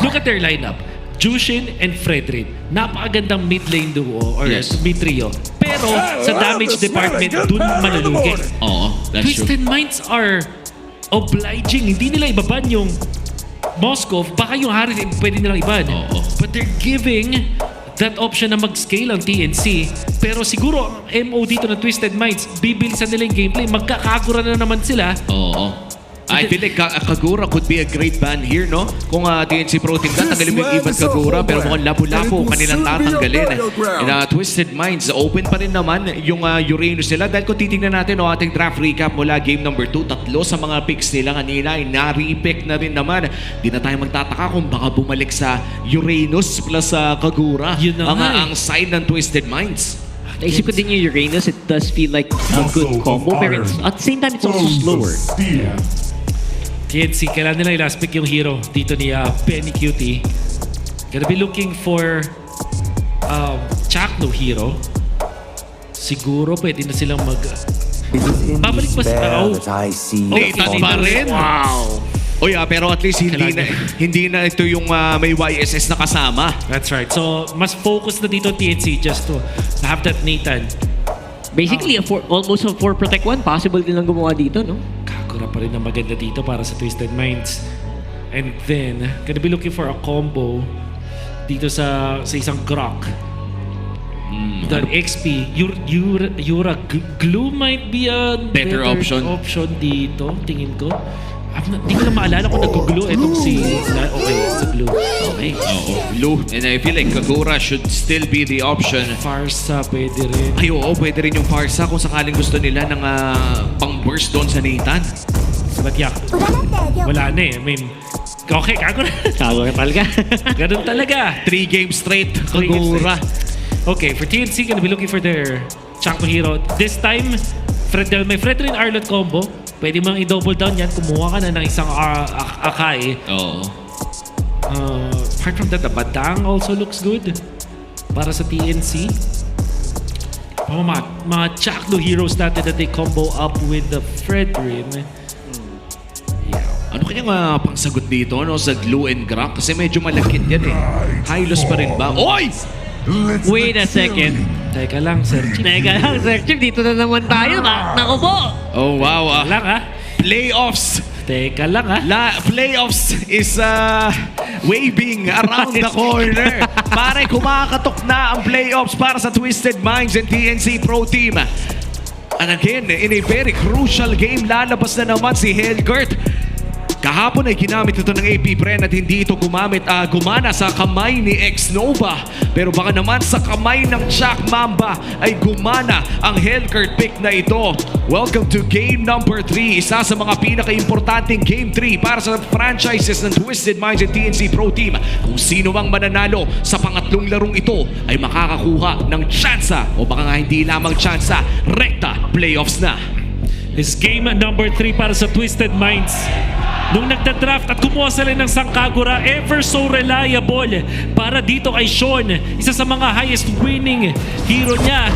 Look at their lineup. Jushin and Fredrin. Napakagandang mid lane duo or mid trio. Pero sa damage department, dun malulugi. Twisted Minds are obliging. Hindi nila ibaban yung Moskov. Baka yung Harith pwede nilang iban. But they're giving that option na mag-scale ang TNC. Pero siguro ang MO dito ng Twisted Minds, bibilisan nila yung gameplay. Magkakagura na naman sila. I feel like Kagura could be a great ban here, no? Kung TNC Pro Team tanggalin mo yung Ivan Kagura, pero mukhang lapu-lapo kanilang tatanggalin. And Twisted Minds, open pa rin naman yung Uranus nila. Dahil kung titignan natin ating draft recap mula game number 2, tatlo sa mga picks nila kanina ay na-repick na rin naman. Di na tayo magtataka kung baka bumalik sa Uranus plus Kagura ang side ng Twisted Minds. Naisip ko din yung Uranus, it does feel like a good combo, pero at the same time, it's also slower. TNC, kailan nila i-last pick yung hero dito ni Penny Cutie. Gonna be looking for Chakno hero. Siguro pwede na silang babalik pa sa Nathan pa rin. Wow. Pero at least hindi na ito yung may YSS na kasama. That's right. So, mas focus na dito TNC just to have that Nathan. Basically, almost a 4 protect 1. Possible din lang gumawa dito, no? Kagura pa rin na maganda dito para sa Twisted Minds. And then, gonna be looking for a combo dito sa isang Grok. The XP, Yura Glue might be a better option dito, tingin ko. Hindi ko lang maalala kung nag-glue itong sa glue. Okay. Glue. And I feel like Kagura should still be the option. Farsa, pwede rin. Ay, pwede rin yung Farsa kung sakaling gusto nila ng pang-burst doon sa Nathan. But yeah, wala na eh. I mean, okay, Kagura. Kagura talaga. Ganun talaga. 3 games straight, Kagura. Okay, for TNC, gonna be looking for their Chakno hero. This time, may Fredrin Arlot combo. Pwede mang i-double down yan. Kumuha ka na ng isang Akai. Apart from that, the Badang also looks good. Para sa TNC. Mga Chakno heroes natin that they combo up with the Fredrin. Ano kanyang pangsagot dito sa Glue and Grok? Kasi medyo malakit yan eh. High loss pa rin ba? Oy! Wait a second. Teka lang, Sir Chip. Dito na naman tayo. Naku po. Oh, wow. Lang Playoffs. Teka lang Playoffs is waving around the corner. Pare, kumakatok na ang playoffs para sa Twisted Minds and TNC Pro Team. And again, in a very crucial game, lalabas na naman si Helgert. Kahapon ay ginamit ito ng AP Bren at hindi ito gumana sa kamay ni X-Nova. Pero baka naman sa kamay ng Jack Mamba ay gumana ang Hellcurt pick na ito. Welcome to game number 3. Isa sa mga pinaka-importanting game 3 para sa franchises ng Twisted Minds and TNC Pro Team. Kung sino mang mananalo sa pangatlong larong ito ay makakakuha ng tsansa o baka nga hindi lamang tsansa, rekta playoffs na. This game number 3 para sa Twisted Minds. Nung nagda-draft at kumuha sila ng Kagura, ever so reliable para dito kay Sean. Isa sa mga highest winning hero niya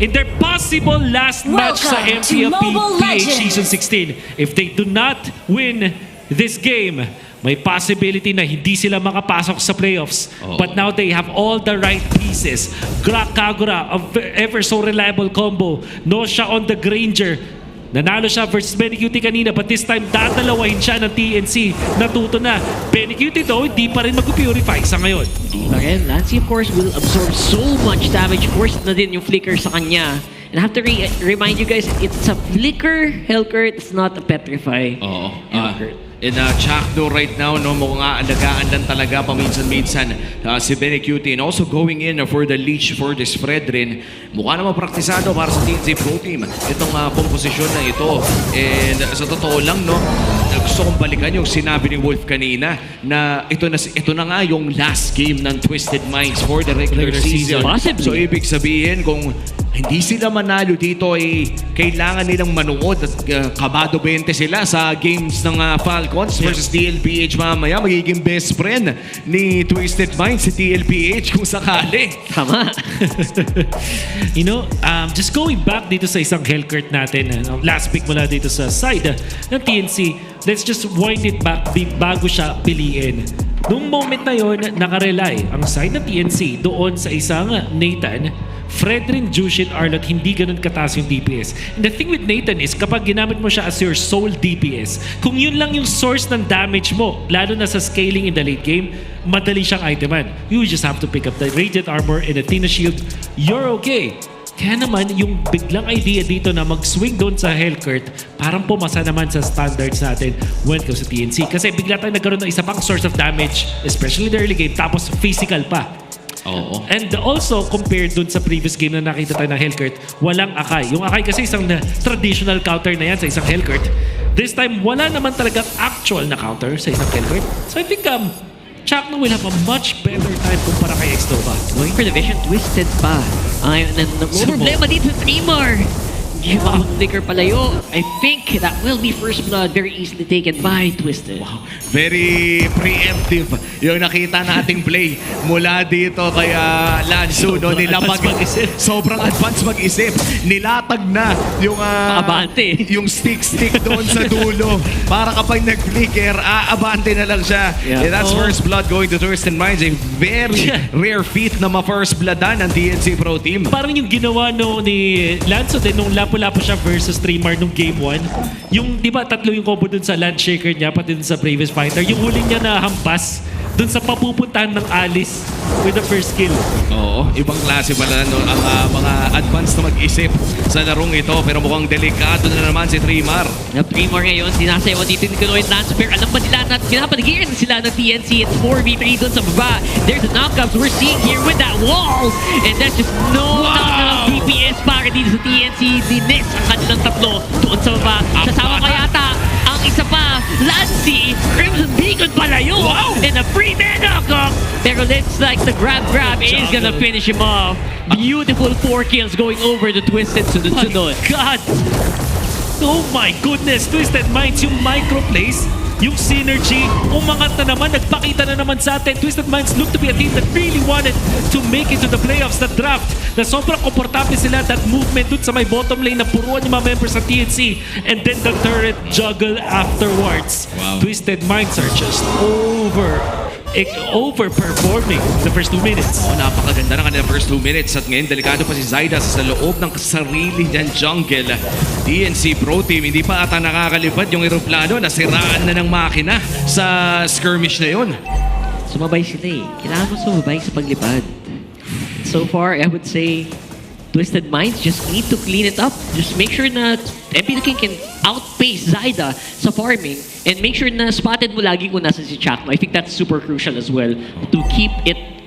in their possible last match sa MPL PH Season 16. If they do not win this game, may possibility na hindi sila makapasok sa playoffs. But now they have all the right pieces. Kagura, a ever so reliable combo. No siya on the Granger. Nanalo siya versus Benny Cutie kanina, but this time dadalawahin siya ng TNC. Natuto na. Benny Cutie though, hindi pa rin mag-purify sa ngayon. Hindi pa rin. Lancy of course will absorb so much damage. Forced na din yung flicker sa kanya. And I have to remind you guys, it's a flicker, Hellcurt, it's not a petrify. Oo. In Chakdo right now, no, mukhang aalagaan lang talaga paminsan-minsan si Benny Cutie, and also going in for the leech for this Fredrin. Mukha naman praktisado para sa TNC Pro Team itong komposisyon na ito. And sa totoo lang, no, gusto kong balikan yung sinabi ni Wolf kanina na ito na nga yung last game ng Twisted Minds for the regular season. Possibly. So ibig sabihin, kung hindi sila manalo dito, kailangan nilang manood at kabado 20 sila sa games ng Falcons versus TLPH mamaya. Magiging best friend ni Twisted Minds si TLPH kung sakali. Tama. Just going back dito sa isang Hellcurt natin, last pick mula dito sa side ng TNC, let's just wind it back bago siya piliin. Noong moment na yon, nakarely ang side ng TNC doon sa isang Nathan, Fredrin, Jushin, Arlott, hindi ganun kataas yung DPS. And the thing with Nathan is, kapag ginamit mo siya as your sole DPS, kung yun lang yung source ng damage mo, lalo na sa scaling in the late game, madali siyang iteman. You just have to pick up the Radiant Armor and Athena Shield, you're okay. Kaya naman, yung biglang idea dito na mag-swing doon sa Hellcurt, parang pumasa naman sa standards natin when it comes to TNC. Kasi bigla tayo nagkaroon ng isa pang source of damage, especially in the early game, tapos physical pa. And also, compared dun sa previous game na nakita tayo ng Hellcurt, walang Akai. Yung Akai kasi isang traditional counter na yan sa isang Hellcurt. This time, wala naman talagang actual na counter sa isang Hellcurt. So I think Chakno will have a much better time kumpara kay Xnova. Going for the vision, Twisted pa. Problema dito sa Tremor. Hindi siya makapag-flicker palayo. I think that will be first blood very easily taken by Twisted. Wow. Very preemptive yung nakita nating play mula dito kay Lanzo. No? Sobrang advance mag-isip. Nilatag na yung yung stick doon sa dulo. Para kapag nag-flicker, aabante na lang siya. And that's first blood going to Twisted Minds. A very rare feat na ma-first bloodan ng TNC Pro Team. Parang yung ginawa ni Lanzo din nung lapo-lapo siya versus Tremor nung game 1. Yung, di ba, tatlo yung combo dun sa Landshaker niya, pati dun sa previous fighter. Yung huli niya na hampas dun sa papupuntahan ng Alice with the first kill. Oo, ibang klase pala no, ang mga advanced na mag-isip sa larong ito. Pero mukhang delikado na naman si Tremor. Tremor ngayon, sinasayawan dito ni Kunoy Lance. Pero alam ba nila na pinapanigiran sila ng TNC? It's 4v3 dun sa baba. There's the knockouts we're seeing here with that wall. And that's just no DPS para dito sa TNC. Dinis ang kanilang tatlo doon sa baba. Kasama kaya ang isa pa, Lancy, Crimson Beacon palayo. And a free man knockup. Pero looks like the grab is gonna finish him off. Beautiful 4 kills going over the Twisted sunod-sunod. God! Oh my goodness! Twisted Minds, yung micro plays, yung synergy, umangat na naman, nagpakita na naman sa atin. Twisted Minds look to be a team that really wanted to make it to the playoffs, the draft, na sobrang komportable sila, that movement dun sa may bottom lane na puruan yung mga members sa TNC, and then the turret juggle afterwards. Twisted Minds are just overperforming the first 2 minutes. Napakaganda na kanilang first 2 minutes. At ngayon, delikado pa si Zyda sa loob ng sarili niyang jungle. TNC Pro Team, hindi pa ata nakakalipad yung eroplano. Nasiraan na ng makina sa skirmish na yun. Sumabay sila eh. Kailangan mo sumabay sa paglipad. So far, I would say, Twisted Minds just need to clean it up. Just make sure na MP the King can outpace Zyda sa farming and make sure na spotted mo lagi kung nasa si Chakno. I think that's super crucial as well to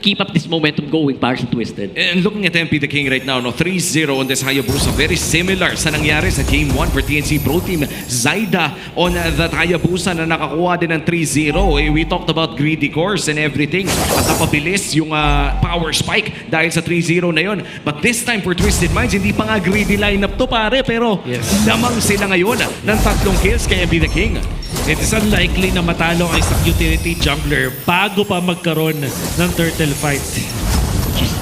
keep up this momentum going para sa Twisted. And looking at MP the King right now, 3-0 on this Hayabusa. Very similar sa nangyari sa Game 1 for TNC Pro Team. Zyda on that Hayabusa na nakakuha din ng 3-0. We talked about greedy cores and everything. At napabilis yung power spike dahil sa 3-0 na yun. But this time for Twisted Minds, hindi pa nga greedy lineup to pare. Pero lamang sila ngayon ng 3 kills kay MP the King. It is unlikely na matalo ang isang utility jungler bago pa magkaroon ng turtle fight.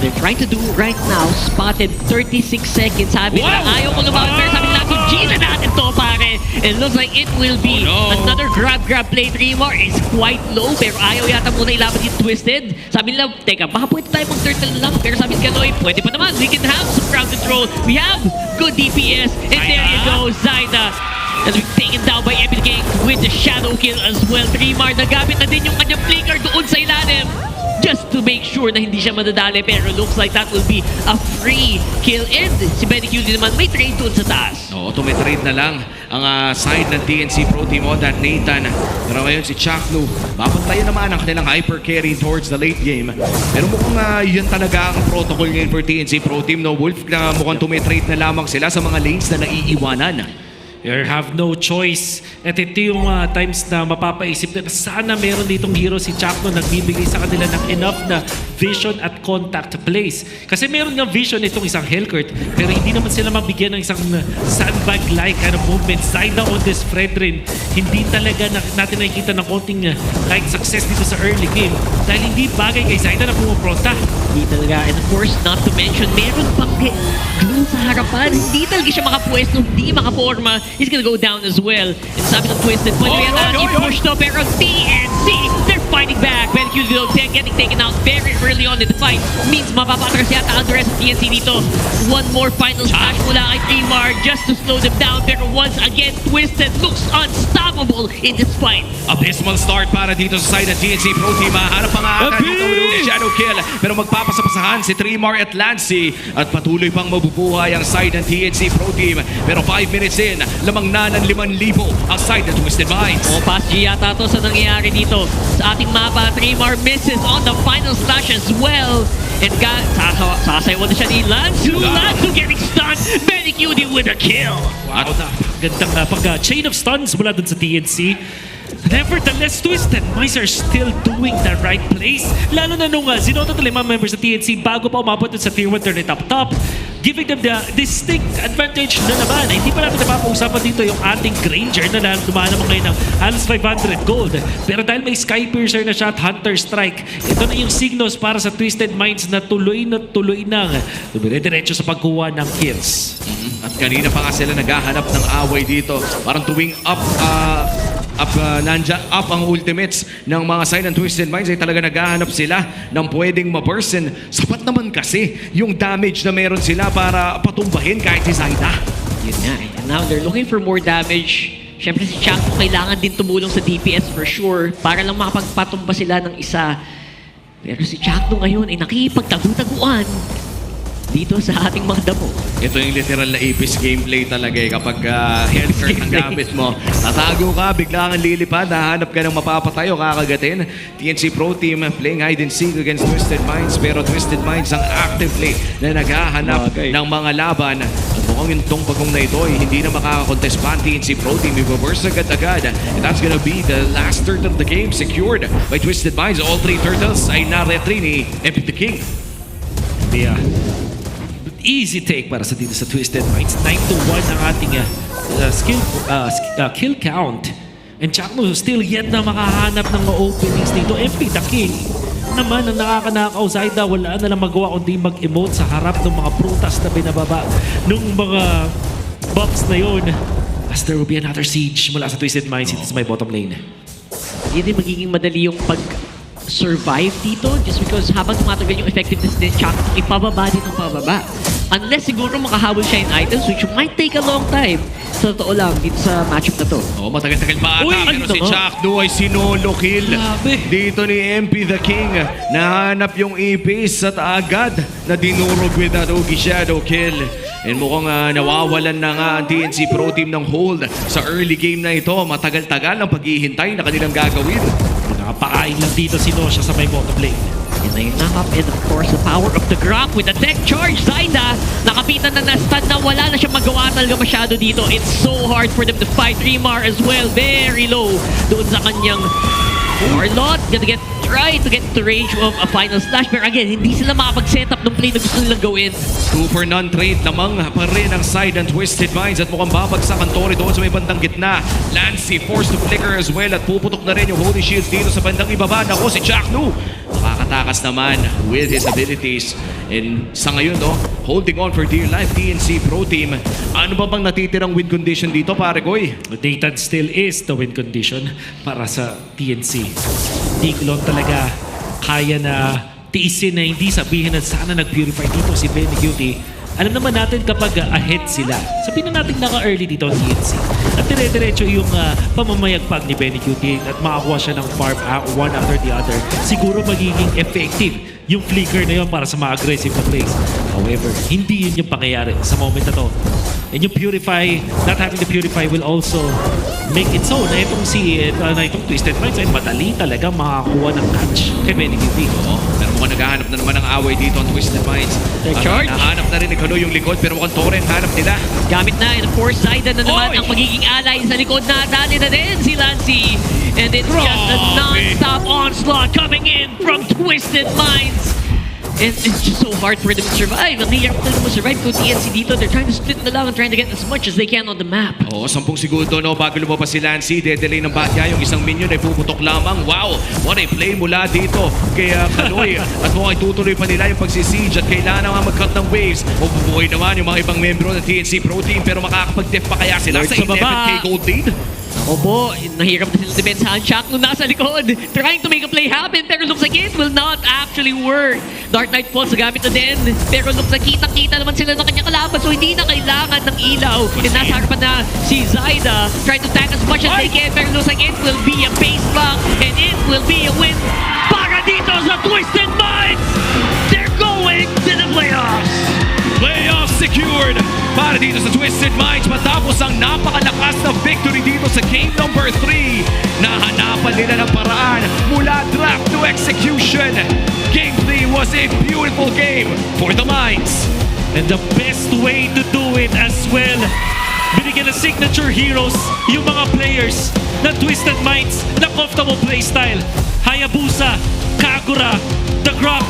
They're trying to do right now, spotted 36 seconds. Sabi nila, ayaw ko lumabas. Pero sabi nila, G na natin to, pare. It looks like it will be another grab play. Trimar is quite low, pero ayaw yata muna ilaban yung Twisted. Sabi nila, teka, baka pwede tayo mag-turtle na lang. Pero sabi ni Kaloy, pwede pa naman. We can have some crowd control. We have good DPS. And there you go, Zaida. As we've taken down by Epic King with the shadow kill as well. Trimar, nagamit na din yung kanyang flicker doon sa ilalim. Just to make sure na hindi siya madadali, pero looks like that will be a free kill. And si Benny QD naman may trade doon sa taas. Oo, tumitrade na lang ang side ng TNC Pro Team on that Nathan. Pero ngayon si Chaklu, papuntayan naman ang kanilang hyper carry towards the late game. Pero mukhang yan talaga ang protocol ngayon for TNC Pro Team. No, Wolf, na mukhang tumitrade na lamang sila sa mga lanes na naiiwanan. You have no choice. At ito yung times na mapapaisip na sana meron ditong hero si Chakno nagbibigay sa kanila ng enough na vision at contact plays. Kasi meron nga vision itong isang Hellcourt, pero hindi naman sila mabigyan ng isang sandbag-like kind of movement. Zaida on this Fredrin, hindi talaga natin nakikita ng konting kahit success dito sa early game. Dahil hindi bagay kay Zaida na pumupronta. Hindi talaga. And of course, not to mention, meron pang glue sa harapan. Hindi talaga siya makapwesto, hindi makaporma. He's gonna go down as well. And sabi ng Twisted, pwede yata i-push to, pero TNC, they're fighting back. Ben Q getting taken out very early on in the fight. Means mapapatras yata ang the rest of TNC dito. One more final smash mula kay Trimar just to slow them down. Pero once again, Twisted looks unstoppable in this fight. Abysmal start para dito sa side ng TNC Pro Team. Harap pa nga dito ng shadow kill. Pero magpapasapasahan si Trimar at Lancy. At patuloy pang mabubuhay ang side ng TNC Pro Team. Pero 5 minutes in, lamang na ng 5,000 ang side ng Twisted Minds. O, pass G yata to sa nangyayari dito. Sa ating mapa, Trimar misses on the final slash as well. And sasayawan na siya ni Lanzu. Lanzu getting stunned. Benny QD with a kill. Wow, gandang pag-chain of stuns mula dun sa TNC. Nevertheless, Twisted Minds are still doing the right plays. Lalo na nung zinota ng 5 members sa TNC bago pa umabot sa Tier 1 turn top, giving them the distinct advantage na naman. Hindi pa natin napapausapan dito yung ating Granger na dumaan naman ngayon ng halos 500 gold. Pero dahil may Skypiercer na siya at Hunter Strike, ito na yung signals para sa Twisted Minds na tuloy nang dumire-diretso sa pagkuha ng kills. At kanina pa nga sila naghahanap ng away dito. Parang tuwing up ang ultimates ng mga side ng Twisted Minds ay talaga naghahanap sila ng pwedeng ma-bursten. Sapat naman kasi yung damage na meron sila para patumbahin kahit si Zaida. Yun nga. And now they're looking for more damage. Siyempre si Chakno kailangan din tumulong sa DPS for sure para lang makapagpatumba sila ng isa. Pero si Chakno ngayon ay nakipagtagu-taguan dito sa ating mga damo. Ito yung literal na Apis gameplay talaga eh. Kapag Hellcourt ang gamit mo, tatago ka, bigla kang lilipad, hahanap ka ng mapapatay o kakagatin. TNC Pro Team playing hide and seek against Twisted Minds, pero Twisted Minds ang actively na naghahanap ng mga laban. At mukhang yung pagong na ito ay hindi na makakakontest pa ang TNC Pro Team. Ibaburst agad-agad. And that's gonna be the last turtle of the game secured by Twisted Minds. All 3 turtles ay na-retry ni Epic King. Yeah. Easy take para sa dito sa Twisted Minds. 9-1 ang ating kill count. And Chakno still yet na makahanap ng openings dito. MP the King naman ang nakakanakaw. Zaida wala na lang magawa kundi mag-emote sa harap ng mga prutas na binababa nung mga buffs na yun. As there will be another siege mula sa Twisted Minds. It is my bottom lane. Hindi din magiging madali yung pag-survive dito just because habang tumatagal yung effectiveness din Chakno, ipababa din ng pababa. Unless siguro makahabol siya in items which might take a long time. Sa totoo lang, dito sa matchup na to. Oo, matagal-tagal pa ata. Pero si Chakno ay sinolo kill. Dito ni MP the King. Nahanap yung Apis at agad na dinurog with that Ogi Shadow kill. And mukhang nawawalan na nga ang TNC Pro Team ng hold sa early game na ito. Matagal-tagal ang paghihintay na kanilang gagawin. Nakapakain lang dito si Nosha sa may bottom lane. Yun na yung nakap. And of course, the power of the Grok with the tech charge. Zaida, nakapitan na na-stun na wala na siya magawa talaga masyado dito. It's so hard for them to fight. Trimar as well, very low doon sa kanyang Warlord. Gonna get try to get the range of a final slash. Pero again, hindi sila makapag-set up ng play na gusto nilang gawin. 2 for none trade lamang pa rin ang side ng Twisted Minds at mukhang babagsak ang Tori doon sa may bandang gitna. Lancy forced to flicker as well at puputok na rin yung Holy Shields dito sa bandang ibaba. Nako si Jack Nu makakatakas naman with his abilities. And sa ngayon, holding on for dear life, TNC Pro Team. Ano ba bang natitirang win condition dito, pare Goy? Nathan still is the win condition para sa TNC. Hindi ko lang talaga kaya na tiisin na hindi sabihin na sana nag-purify dito si Benny Cutie. Alam naman natin kapag ahead sila, sabihin na natin naka-early dito ang TNC. At dire-diretso yung pamamayagpag ni Benny Cutie at makakuha siya ng farm one after the other. Siguro magiging effective yung flicker na yun para sa mga aggressive na plays. However, hindi yun yung pangyayari sa moment na to. And yung Purify, not having the Purify will also make it so na itong Twisted Minds ay madali talaga makakuha ng catch kay Benny Cutie. Pero mukhang naghahanap na naman ng away dito ang Twisted Minds. Charge. Nahanap na rin ni Kalo yung likod pero mukhang Torrent hanap nila. Gamit na, and four-sided na naman ang magiging ally sa likod na. Dali na din si Lancy. And it's just a non-stop onslaught coming in from Twisted Minds. And it's just so hard for them to survive. Ang hirap na naman survive kung TNC dito. They're trying to split na lang and trying to get as much as they can on the map. 10 segundo bago lumabas si Lancy. Dedelay ng batya. Yung isang minion ay puputok lamang. Wow! What a play mula dito kay Kaloy. At mukhang itutuloy pa nila yung pagsisiege at kailangan nga mag-cut ng waves. Mabubuhay naman yung mga ibang membro ng TNC Pro Team pero makakapag-def pa kaya sila sa 11k gold lead? Opo, nahirap na sila depensahan. Chuck nung nasa likod, trying to make a play happen, pero looks like it will not actually work. Dark Knight Pulse gamit na din, pero looks like kitang-kita naman sila ng kanyang kalaban, so hindi na kailangan ng ilaw. And nasa harapan na si Zyda, trying to tank as much as they can, pero looks like it will be a base block, and it will be a win para dito sa Twisted Minds! They're going to the playoffs! Playoffs secured para dito sa Twisted Minds matapos ang napakalakas na victory dito sa game number 3. Nahanapan nila ng paraan mula draft to execution. Game 3 was a beautiful game for the Minds. And the best way to do it as well, binigyan ng signature heroes yung mga players ng Twisted Minds na comfortable playstyle. Hayabusa, Kagura, The Grok,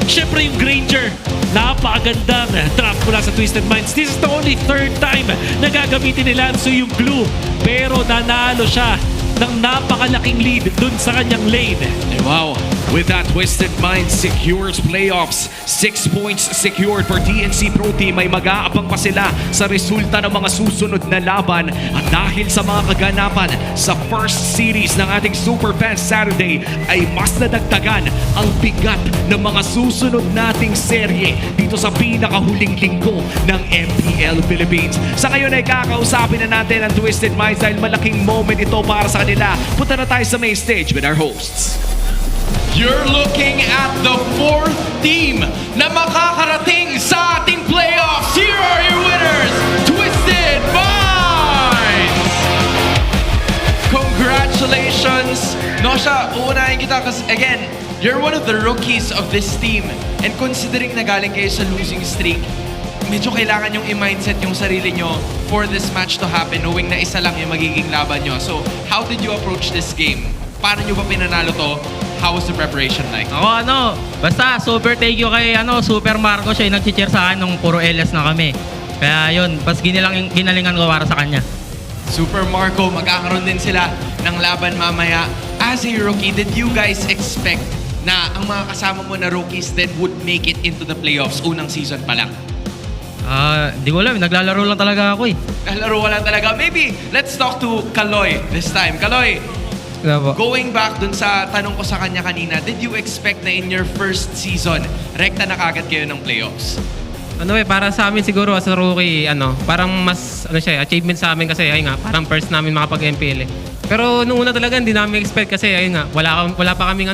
syempre yung Granger. Napakagandang trap mula sa Twisted Minds. This is the only third time na gagamitin ni Lanzo yung glue. Pero nanalo siya ng napakalaking lead dun sa kanyang lane. Wow! With that, Twisted Minds secures playoffs. 6 points secured for TNC Pro Team. May mag-aabang pa sila sa resulta ng mga susunod na laban. At dahil sa mga kaganapan sa first series ng ating Super Fans Saturday, ay mas nadagdagan ang bigat ng mga susunod nating serye dito sa pinakahuling linggo ng MPL Philippines. Sa ngayon ay kakausapin na natin ang Twisted Minds dahil malaking moment ito para sa kanila. Punta na tayo sa main stage with our hosts. You're looking at the fourth team na makakarating sa ating playoffs. Here are your winners, Twisted Minds! Congratulations! Nosha, uunahin kita kasi again, you're one of the rookies of this team. And considering na galing kayo sa losing streak, medyo kailangan yung i-mindset yung sarili nyo for this match to happen, knowing na isa lang yung magiging laban nyo. So, how did you approach this game? Paano nyo ba pinanalo to? How was the preparation like? Ako basta super thank you kay Super Marco, siya yung nag-cheer sa akin nung puro LS na kami. Kaya yun, pas ginalingan ko para sa kanya. Super Marco, magkakaroon din sila ng laban mamaya. As a rookie, did you guys expect na ang mga kasama mo na rookies then would make it into the playoffs unang season pa lang? Di ko alam, naglalaro lang talaga ako eh. Naglalaro lang talaga. Maybe, let's talk to Kaloy this time. Kaloy, going back dun sa tanong ko sa kanya kanina, did you expect na in your first season, rekta na kagad kayo ng playoffs? Para sa amin siguro as a rookie, parang mas, achievement sa amin kasi, parang first namin makapag-MPL eh. Pero nung una talaga, hindi namin expect kasi, wala pa kaming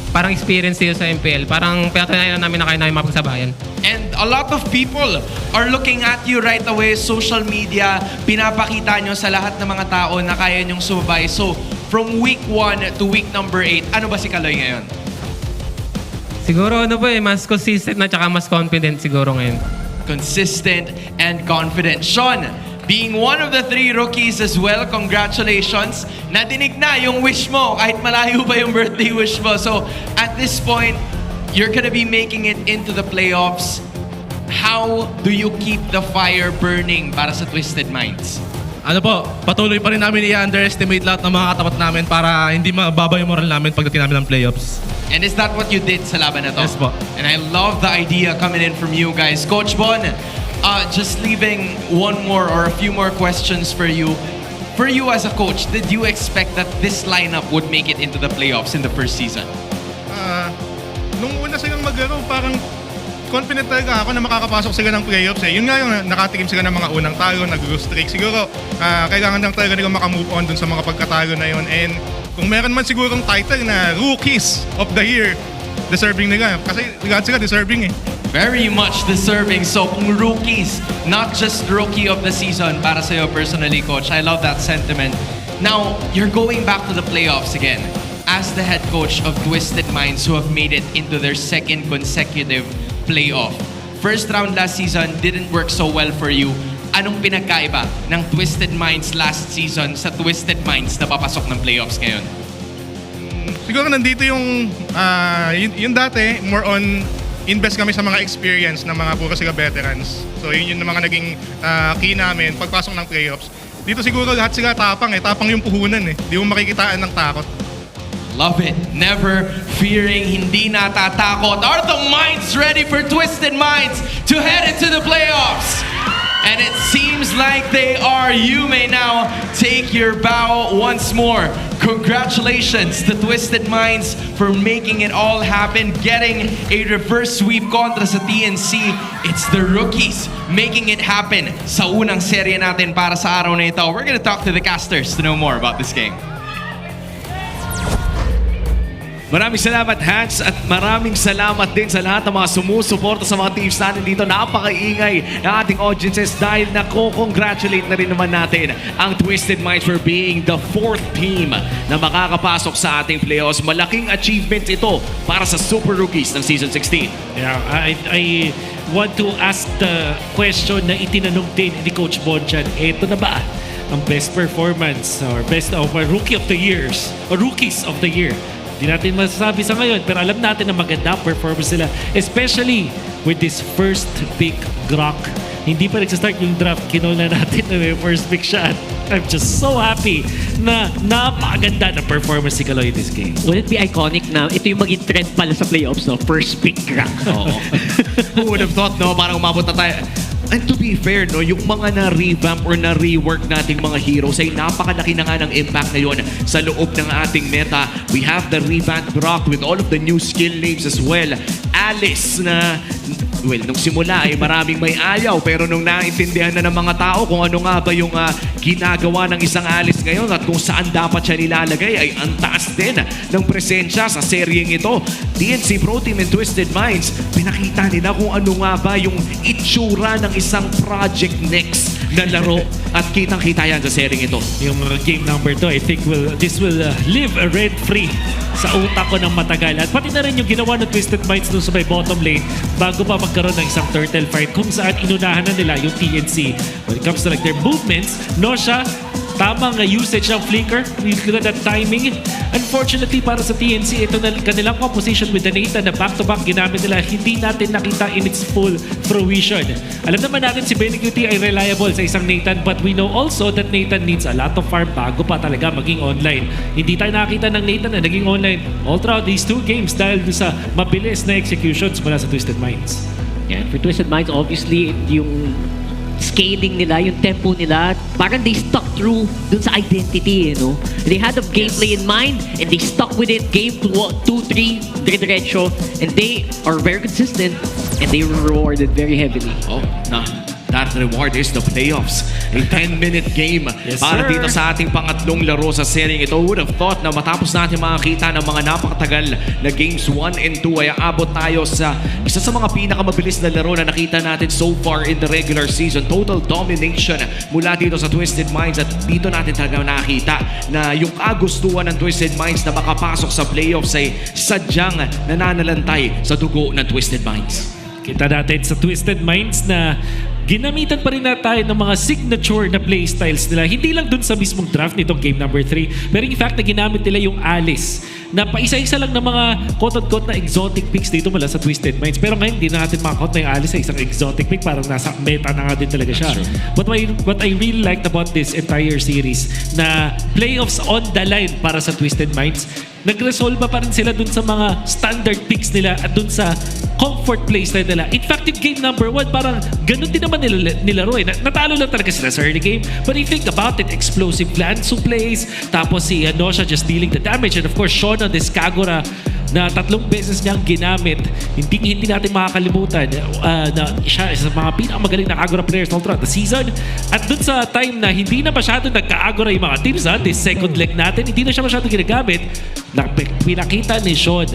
parang experience dito sa MPL. Parang pinatunayan namin na kaya namin mapagsabayan. And a lot of people are looking at you right away, social media, pinapakita nyo sa lahat ng mga tao na kaya nyong sumabay. So, from week 1 to week number 8, ano ba si Kaloy ngayon? Siguro mas consistent na tsaka mas confident siguro ngayon. Consistent and confident. Sean, being one of the 3 rookies as well, congratulations. Nadinig na yung wish mo, kahit malayo pa yung birthday wish mo. So, at this point, you're gonna be making it into the playoffs. How do you keep the fire burning para sa Twisted Minds? Ano po, patuloy pa rin namin i-underestimate lahat ng mga katapat namin para hindi mababa yung moral namin pagdating namin ng playoffs. And is that what you did sa laban na to? Yes po. And I love the idea coming in from you guys. Coach Bon, just leaving one more or a few more questions for you. For you as a coach, did you expect that this lineup would make it into the playoffs in the first season? Nung una silang maglaro, parang confident talaga ako na makakapasok sila ng playoffs eh. Yun nga yung nakatikim sila ng mga unang talo, nag-lose streak. Siguro, kailangan lang talaga nila makamove on dun sa mga pagkatalo na yun. And kung meron man sigurong title na Rookies of the Year, deserving nila. Kasi lahat sila deserving eh. Very much deserving. So, kung rookies, not just rookie of the season para sa'yo personally, Coach. I love that sentiment. Now, you're going back to the playoffs again as the head coach of Twisted Minds who have made it into their second consecutive playoff. First round last season didn't work so well for you. Anong pinagkaiba ng Twisted Minds last season sa Twisted Minds na papasok ng playoffs ngayon? Siguro nandito yung dati, more on invest kami sa mga experience ng mga puro sila veterans. So yun yung mga naging key namin pagpasok ng playoffs. Dito siguro lahat sila tapang eh. Tapang yung puhunan eh. Di mo makikitaan ng takot. Love it. Never fearing, hindi natatakot. Are the minds ready for Twisted Minds to head into the playoffs? And it seems like they are. You may now take your bow once more. Congratulations to Twisted Minds for making it all happen, getting a reverse sweep kontra sa TNC. It's the rookies making it happen sa unang serye natin para sa araw na ito. We're gonna talk to the casters to know more about this game. Maraming salamat, Hans, at maraming salamat din sa lahat ng mga sumusuporta sa mga teams natin dito. Napakaingay ng ating audiences dahil nako-congratulate na rin naman natin ang Twisted Minds for being the 4th team na makakapasok sa ating playoffs. Malaking achievement ito para sa Super Rookies ng Season 16. Yeah, I want to ask the question na itinanong din ni Coach Bonchan. Ito na ba ang best performance or best of Rookie of the Years or Rookies of the Year? Hindi natin masasabi sa ngayon, pero alam natin na maganda performance sila. Especially with this first pick, Grok. Hindi pa nagsastart yung draft, kinuna natin na may first pick siya. I'm just so happy na napakaganda na performance si Kaloy in this game. Would it be iconic na ito yung maging trend pala sa playoffs, no? First pick, Grok. Oo. Who would have thought, no? Parang umabot na tayo. And to be fair, no, yung mga na-revamp or na-rework nating mga heroes ay napakalaki na nga ng impact ngayon sa loob ng ating meta. We have the revamped Brock with all of the new skill names as well. Alice na, well, nung simula ay maraming may ayaw, pero nung naintindihan na ng mga tao kung ano nga ba yung ginagawa ng isang Alice ngayon at kung saan dapat siya nilalagay, ay ang taas din ng presensya sa seryeng ito. TNC Pro Team and Twisted Minds, pinakita nila kung ano nga ba yung itsura ng isang project next na laro at kitang-kita yan sa seryeng ito. Yung game number 2, I think this will live rent-free sa utak ko ng matagal. At pati na rin yung ginawa ng Twisted Minds doon sa may bottom lane bago pa magkaroon ng isang turtle fight kung saan inunahan na nila yung TNC. When it comes to like their movements, no siya, tamang usage ng flicker, we look at that timing. Unfortunately, para sa TNC, ito na kanilang composition with the Nathan na back-to-back ginamit nila, hindi natin nakita in its full fruition. Alam naman natin si Benny QT ay reliable sa isang Nathan, but we know also that Nathan needs a lot of farm bago pa talaga maging online. Hindi tayo nakita ng Nathan na naging online all throughout these 2 games dahil sa mabilis na executions mula sa Twisted Minds. Yeah, for Twisted Minds, obviously, yung scaling nila, yung tempo nila, parang they stuck through dun sa identity, you know? They had the gameplay in mind, and they stuck with it. Game 2, 3, dire-diretso, and they are very consistent, and they were rewarded very heavily. Oh, nah. That reward is the playoffs. A 10-minute game para dito sa ating pangatlong laro sa seryeng ito. Would have thought na matapos natin makakita ng mga napakatagal na games 1 and 2 ay aabot tayo sa isa sa mga pinakamabilis na laro na nakita natin so far in the regular season. Total domination mula dito sa Twisted Minds at dito natin talaga nakita na yung kagustuhan ng Twisted Minds na makapasok sa playoffs ay sadyang nananalantay sa dugo ng Twisted Minds. Kita natin sa Twisted Minds na ginamitan pa rin na tayo ng mga signature na playstyles nila. Hindi lang dun sa mismong draft nitong game number 3, pero in fact na ginamit nila yung Alice na paisa-isa lang ng mga quote-unquote na exotic picks dito mula sa Twisted Minds. Pero ngayon, hindi na natin makakount na yung Alice sa isang exotic pick. Parang nasa meta na nga din talaga siya. But what I really liked about this entire series na playoffs on the line para sa Twisted Minds, nag-resolve pa rin sila dun sa mga standard picks nila at dun sa comfort playstyle nila. In fact, yung game number 1, parang ganun din naman nilaro eh. Natalo lang talaga sila sa early game. But if you think about it, explosive Lansu plays, tapos si Anosha just dealing the damage, and of course, Shona Descagora na 3 beses niyang ginamit. Hindi natin makakalimutan na siya isa sa mga pinakamagaling na Kagura players all throughout the season. At dun sa time na hindi na masyado nagka-Agura yung mga teams, this second leg natin, hindi na siya masyado ginagamit, pinakita ni Sean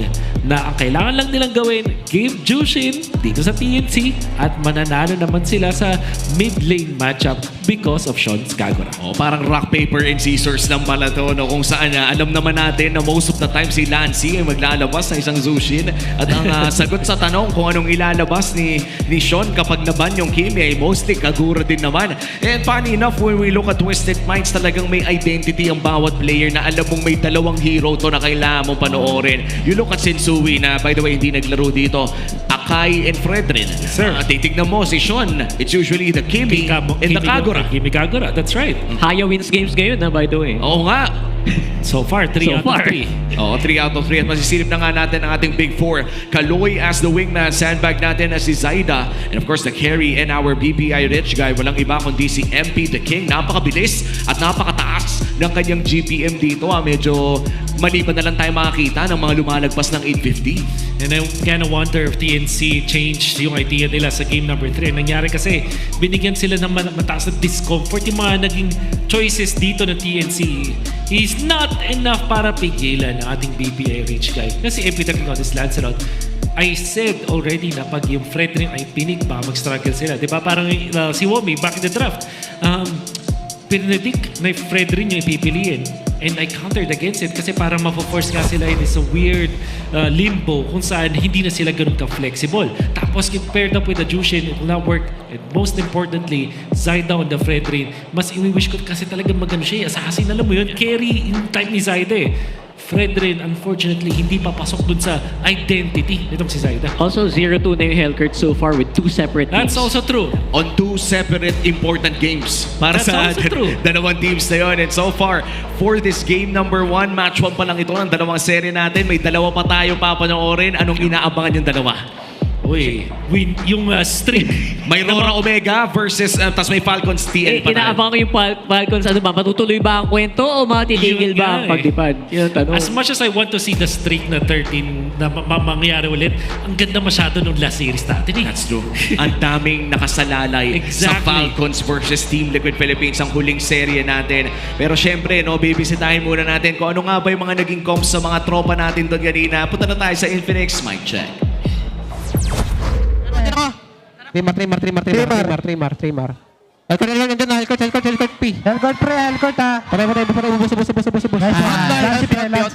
na ang kailangan lang nilang gawin, give Jushin dito sa TNC at mananalo naman sila sa mid lane matchup because of Sean's Kagura. Parang rock, paper, and scissors lang pala to, no? Kung saan alam naman natin na most of the time si Lancy ay maglalabas ng isang Zushin at ang sagot sa tanong kung anong ilalabas ni Sean kapag naban yung Kimi ay mostly Kagura din naman. And funny enough, when we look at Twisted Minds, talagang may identity ang bawat player na alam mong may 2 hero to na kailangan mong panoorin. You look at Sensui na, by the way, hindi naglaro dito. Akai and Fredrin. Sir. Titignan mo si Sean, it's usually the Kimi and the Kagura. Kimi Kagura, that's right. Haya wins games ngayon by the way. Oo nga. So far, 3 out of 3. Oo, 3 out of 3. At masisilip na nga natin ang ating Big 4. Kaloy as the wingman, sandbag natin as si Zaida. And of course, the carry and our BPI rich guy. Walang iba kundi si MP the King. Napakabilis at napakataas ng kanyang GPM dito. Medyo maliban na lang tayo makakita ng mga lumalagpas ng 850. And I kind of wonder if TNC changed yung idea nila sa game number 3. Nangyari kasi, binigyan sila ng mataas na discomfort. Yung mga naging choices dito ng TNC is not enough para pigilan ang ating BPI rich guy. Kasi if we talking about this Lancelot, I said already na pag yung Fredrin ay pinig, baka mag-struggle sila. Diba? Parang si Womi, back in the draft, pinedict na Fredrin yung ipipiliin. And I countered against it kasi parang mapo-force nga sila in this weird limbo kung saan hindi na sila ganun ka-flexible. Tapos paired up with the Jushin, it will not work. And most importantly, Zaida on the Fredrin, mas i-wish ko kasi talagang magano siya. Assassin, alam mo yun, carry yung type ni Zaida eh. Fredrin, unfortunately, hindi papasok dun sa identity nitong si Zaida. Also, 0-2 na yung Hellcurt so far with 2 separate teams. That's also true. On 2 separate important games para sa dalawang teams na yun. And so far, for this game number 1, match 1 pa lang ito ng dalawang serye natin. May 2 pa tayo papanoorin. Anong inaabangan yung dalawa? Uy, yung streak. May RORA Omega versus, tas may Falcons TN pa na. Inaabangan ko yung Falcons, matutuloy ba ang kwento o matitigil ba ang pagdipad? Yun ang tanong. As much as I want to see the streak na 13 na mangyari ulit, ang ganda masyado nung last series natin eh. That's true. Ang daming nakasalalay sa Falcons versus Team Liquid Philippines, ang huling serye natin. Pero syempre, bibisitahin muna natin kung ano nga ba yung mga naging comps sa mga tropa natin doon kanina. Punta na tayo sa Infinix. Mic check. Trimar. Helcurt lang nandun na. Helcurt P. Helcurt pre, Helcurt ha. Pare, bus.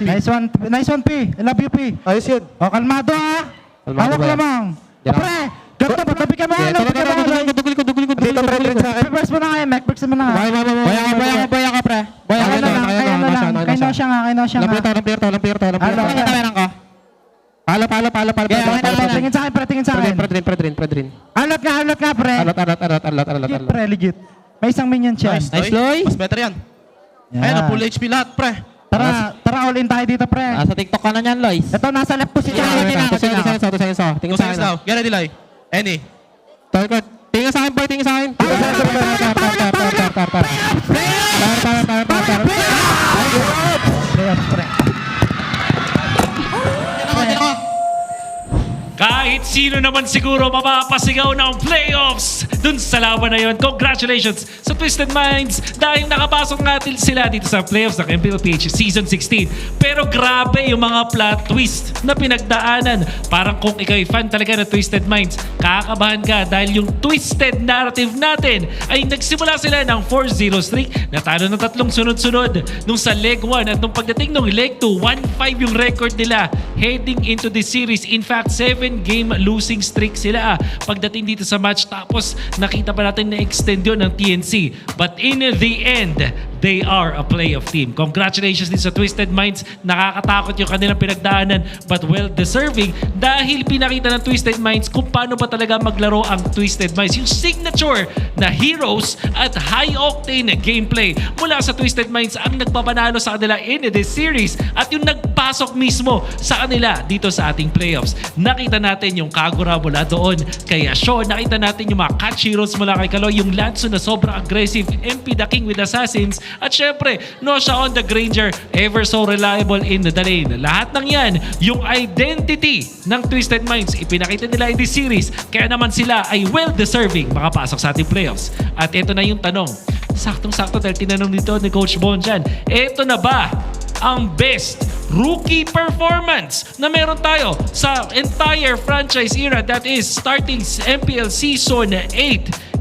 Nice one P. I love you P. Ayos yun. O, kalmado ha. Hawak lamang. Pre, ganito, tabi ka mo. Dugul ko. Prepare mo na nga, Mac. Prepare mo na nga. Baya ka pre. Kaya na lang. Kaya siya nga. Lampier to. Palo. Tingin sa akin. Predrin. Alot nga, pre. Alot. Pre, legit. May isang minion siya. Nice, Loy. Mas better yan. Ayun, full HP lahat, pre. Tara, all in tayo dito, pre. Sa TikTok ka na yan, Loy. Ito, nasa left position. Tingin sa akin, Loy. Get ready, Loy. Any. Tingin sa akin, boy. Kahit sino naman siguro mapapasigaw ng playoffs dun sa laban na yun. Congratulations sa Twisted Minds dahil nakapasok natin sila dito sa playoffs ng MPLPH Season 16. Pero grabe yung mga plot twist na pinagdaanan. Parang kung ikaw ay fan talaga ng Twisted Minds, kakabahan ka dahil yung twisted narrative natin ay nagsimula sila ng 4-0 streak. Natalo ng 3 sunod-sunod nung sa leg 1 at nung pagdating nung leg 2, 1-5 yung record nila heading into this series. In fact, 7-game losing streak sila pagdating dito sa match. Tapos nakita pa natin na extend yun ng TNC. But in the end, they are a playoff team. Congratulations din sa Twisted Minds. Nakakatakot yung kanilang pinagdaanan but well-deserving dahil pinakita ng Twisted Minds kung paano ba talaga maglaro ang Twisted Minds. Yung signature na heroes at high-octane gameplay mula sa Twisted Minds ang nagpapanalo sa kanila in this series at yung nagpasok mismo sa kanila dito sa ating playoffs. Nakita natin yung Kagura mula doon kay Asho. Nakita natin yung mga catch heroes mula kay Kaloy. Yung Lanzo na sobrang aggressive. MP the King with Assassins. At syempre, Nosha on the Granger, ever so reliable in the lane. Lahat ng yan, yung identity ng Twisted Minds, ipinakita nila in this series. Kaya naman sila ay well-deserving makapasok sa ating playoffs. At ito na yung tanong. Saktong-sakto dahil tinanong dito ni Coach Bon dyan. Ito na ba ang best rookie performance na meron tayo sa entire franchise era, that is starting MPL Season 8?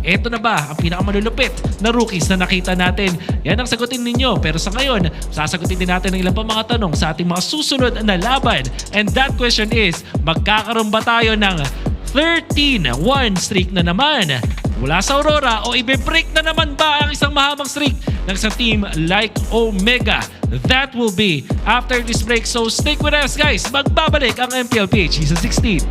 Ito na ba ang pinakamalulupit na rookies na nakita natin? Yan ang sagutin ninyo. Pero sa ngayon, sasagutin din natin ang ilang pa mga tanong sa ating mga susunod na laban. And that question is, magkakaroon ba tayo ng 13-1 streak na naman mula sa Aurora o ibe-break na naman ba ang isang mahabang streak ng isang team like Omega? That will be after this break. So stick with us guys. Magbabalik ang MPLPH Season 16.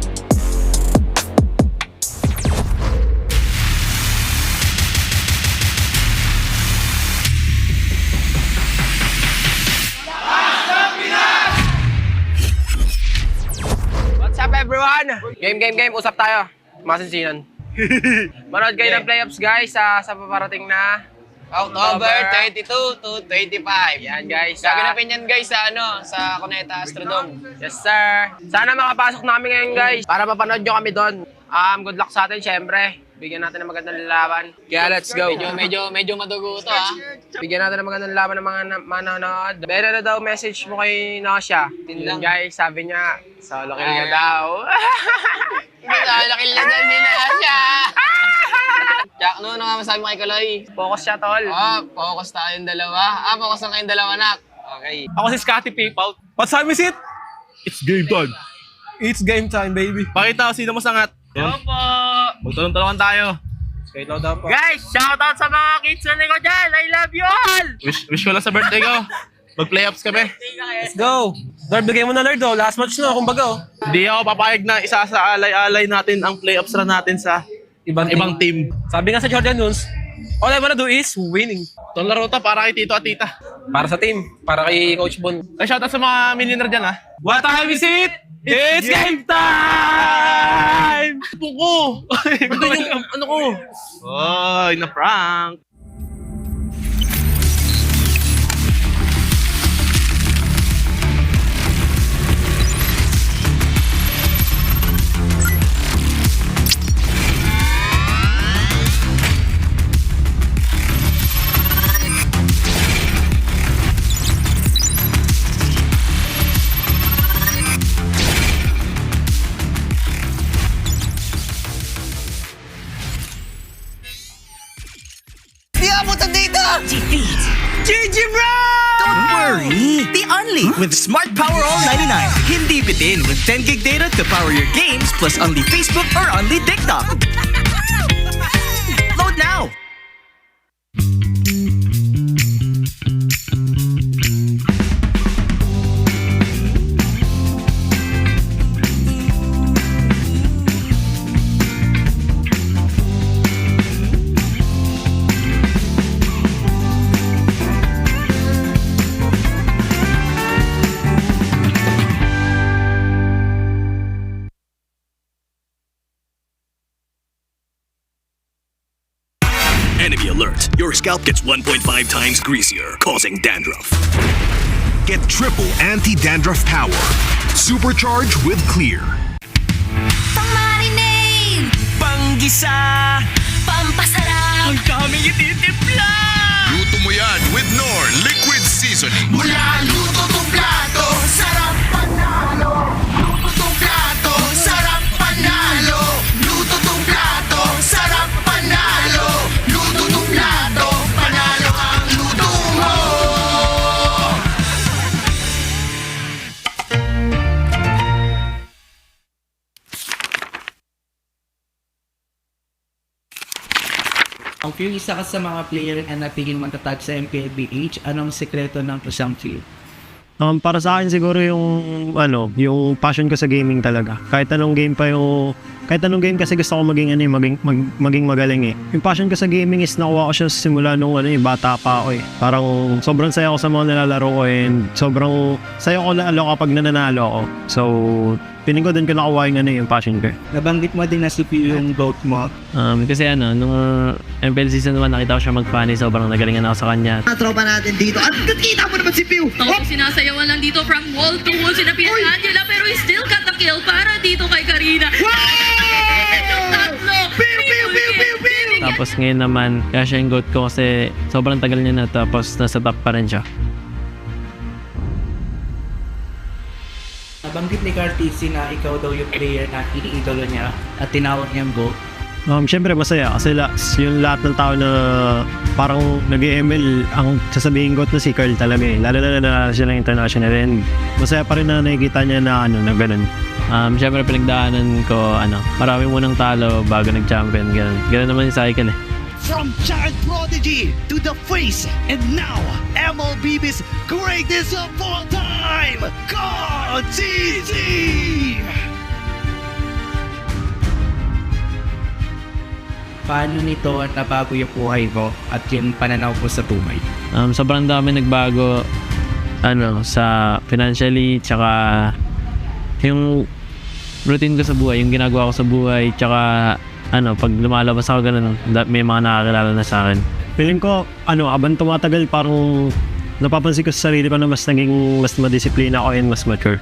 What's up everyone? Game, usap tayo. Masinsinan. Manood kayo ng playoffs guys sa paparating na October 32 to 25. Yan guys. Gaganapin yan guys sa Cuneta Astrodome. Yes sir. Sana makapasok namin ngayon guys para mapanood nyo kami doon. Good luck sa atin syempre. Bigyan natin ng magandang laban. Kaya let's go. Medyo madugo to Bigyan natin ng magandang laban ng mga manonood. Better na daw message mo kay Nosha. Yun guys, sabi niya, solo kill ka daw. Solo kill na daw si Nasha. Jack, ano nga masabi mo kay Kaloy? Focus siya tol. Focus tayong dalawa. Focus na kayong dalawa nak. Okay. Ako si Scotty Peepout. What time is it? It's game time. It's game time, baby. Pakita ko sino masangat. Hello po. Magtulong-tulungan tayo. Straight loud daw po. Guys, shoutout sa mga kids na ko dyan. I love you all! Wish ko lang sa birthday ko. Mag-playoffs kami. Let's go. Lord, bigay mo na Lord oh. Last match na, kumbaga oh. Hindi ako papayag na isa sa alay-alay natin ang playoffs na natin sa ibang team. Sabi nga sa Jordan Nunes, all I wanna do is winning. Itong laro to para kay Tito at Tita. Para sa team, para kay Coach Bon. Ay, shoutout sa mga millionaire dyan ha. What time is it? It's game time! Puko! Ito yung ano ko. Oy, na-prank. Defeat GG bro! Don't worry, the Unli with Smart Power All 99. Hindi bitin with 10 gig data to power your games plus Unli Facebook or Unli TikTok. Load now! Enemy alert. Your scalp gets 1.5 times greasier, causing dandruff. Get triple anti-dandruff power. Supercharged with Clear. Pang-marinade! Pang-gisa! Pampasarap! Ang daming ititimpla! Luto mo yan with Knorr Liquid Seasoning. Mula luto tong plato, sarap panalo! Luto tong plato, sarap panalo! Luto tong plato, sarap panalo! Luto tong plato, panalo ang luto mo! Ang yung isa ka sa mga player na nagiging matatag sa MPLPH, anong sekreto ng isang field? Para sa akin siguro yung passion ko sa gaming talaga. Kahit anong game kasi gusto ko maging maging magaling eh. Yung passion ko sa gaming is nakuha ko siya simula nung bata pa ako eh. Parang sobrang saya ko sa mga nilalaro ko and sobrang saya ko lalo kapag nananalo ako. So, piling ko din ko nakuha yung passion ko. Nabanggit mo din na CPU yung vote mo. Kasi nung MPL Season 1 nakita ko siya mag-funny, sobrang nagalingan ako sa kanya. Tropa natin dito. At nakita mo naman si Pew. Sinasayawan lang dito from wall to wall. Sinabihan si Angela pero he still got the kill para dito kay Karina. Tapos ngayon naman, kaya siya yung GOAT ko kasi sobrang tagal niya na tapos nasa top pa rin siya. Nabanggit ni Cartesi na ikaw daw yung player na iniidolo niya at tinawag niyang GOAT. Siyempre masaya kasi yung lahat ng tao na parang nag-ML ang sasabihin ko na si Carl talaga eh. Lalo na nanalo siya ng international and masaya pa rin na nakikita niya na na ganun. Siyempre pinagdaanan ko marami munang talo bago nag-champion, ganun naman yung cycle eh. From child prodigy to the face, and now MLBB's greatest of all time, GOAT! Paano nito nabago yung buhay mo at yung pananaw mo sa buhay? Sobrang dami nagbago sa financially, tsaka yung routine ko sa buhay, yung ginagawa ko sa buhay, tsaka pag lumalabas ako ganun, may mga nakakilala na sa akin. Feeling ko, habang tumatagal parang napapansin ko sa sarili ko na mas madisiplina ako and mas mature.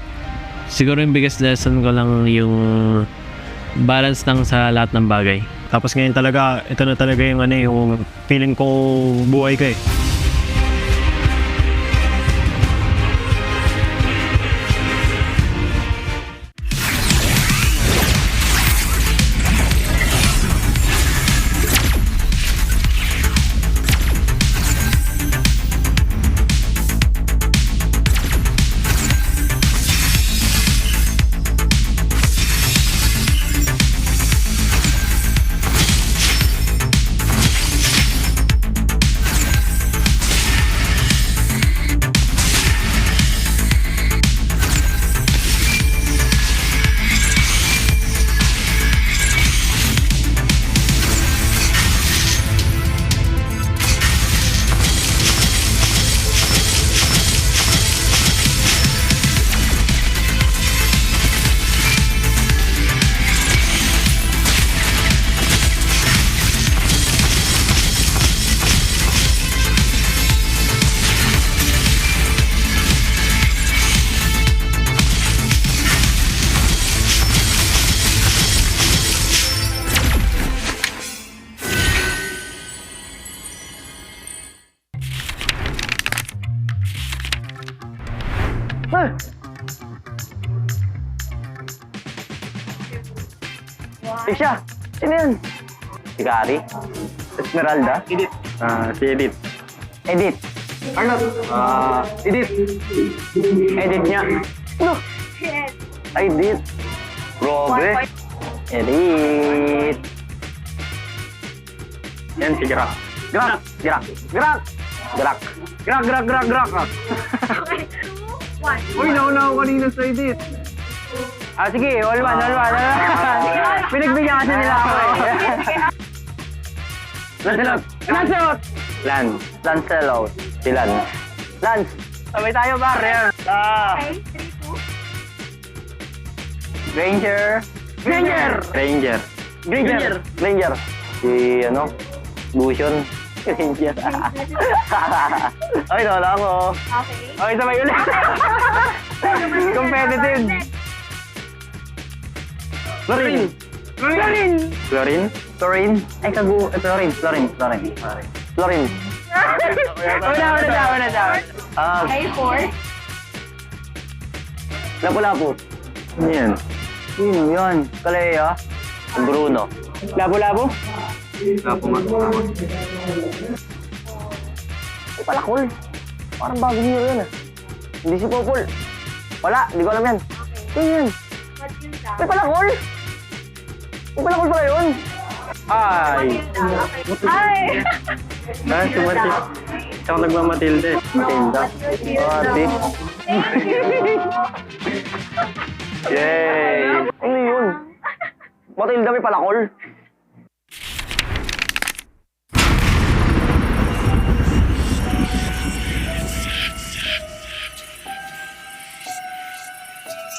Siguro yung biggest lesson ko lang yung balance lang sa lahat ng bagay. Tapos ngayon talaga, ito na talaga yung feeling ko buhay ko eh. Siya! Sino yun? Si Gary? Esmeralda? Edith. Si Edith. Edith. Arnold. Edith. Edith niya. No! Edith. Robe. Edith. Yan si Gerak. Gerak! Gerak! Gerak! Gerak! Gerak! Gerak! Gerak! Gerak! Uy, naunaw kanina sa Edith. Sige, all one. Pinagbigyan kasi nila ako eh. Lancelot! Lancelot! Lancelot. Si Lance. Lance! Sabay tayo, bar. Yan. Granger. Granger! Granger. Granger. Granger. Si, Bution. Granger. Ay, wala ako. Okay, sabay ulit. Competitive. Florin! Florin! Florin? Florin? Ay, Florin. Florin. Wala. A4. Lapu-lapu. Ano yan? Sino yan? Kalea? Bruno. Lapu-lapu? Lapu nga. Ay, Palakol. Parang bagong hero yan ah. Hindi si Popol. Wala, hindi ko alam yan. Sino yan? Ay, Palakol! Ay, Palakol pala yun! Ay! Ay! Ah, si Matilde. Tsaka nagmamatilde. Matilda. Ate. Yay! Ano yun? Matilda may palakol.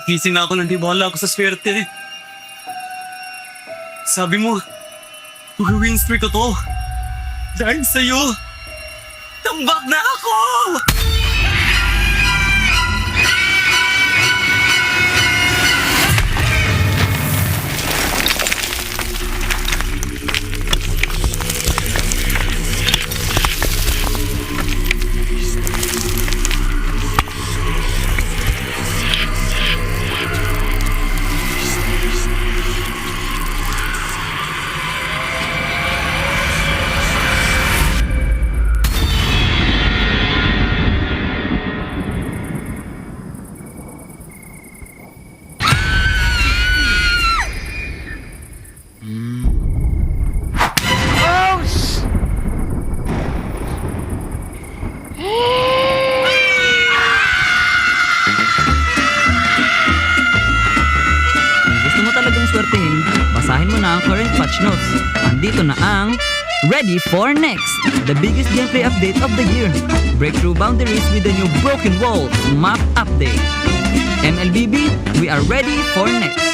Gising na ako nang di bahala ako sa swerte. Sabi mo, mag-win streak ko to. Dahil sa'yo, tambak na ako! Gusto mo talagang swertehin? Basahin mo na ang current patch notes. Andito na ang Ready for Next, the biggest gameplay update of the year. Break through boundaries with the new Broken Walls map update. MLBB, we are ready for next.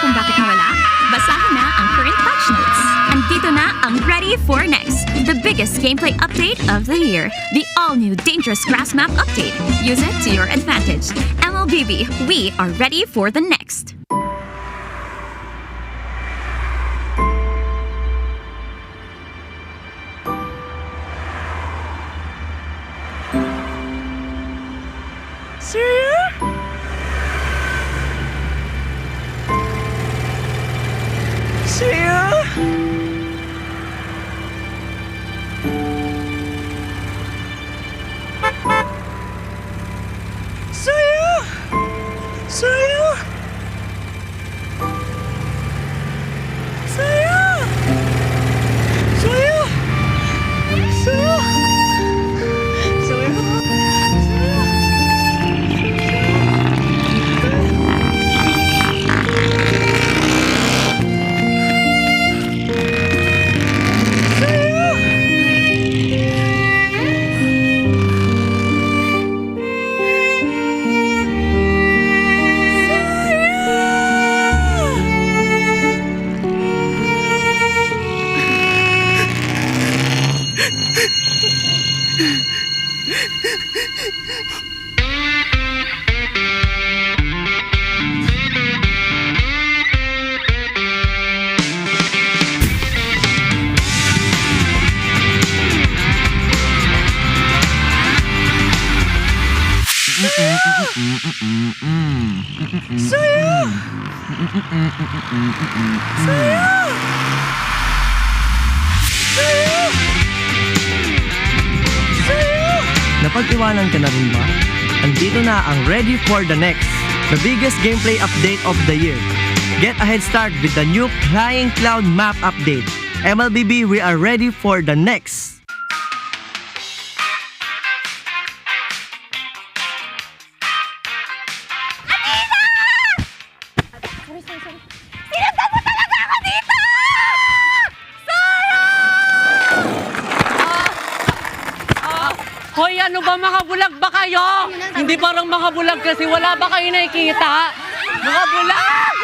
kung bakit nawala? Basahin na ang current patch notes. Andito na ang Ready for Next, the biggest gameplay update of the year. The all-new Dangerous Grass Map update. Use it to your advantage. MLBB, we are ready for the next. Napag-iwanan ka na rin ba? Andito na ang Ready for the Next, the biggest gameplay update of the year. Get a head start with the new Flying Cloud map update. MLBB, we are ready for the next. Sinundan mo talaga ako dito! Hoy, ano ba mga bulag ba kayo? Hindi parang mga bulag kasi wala ba kayo nakikita? Mga bulag!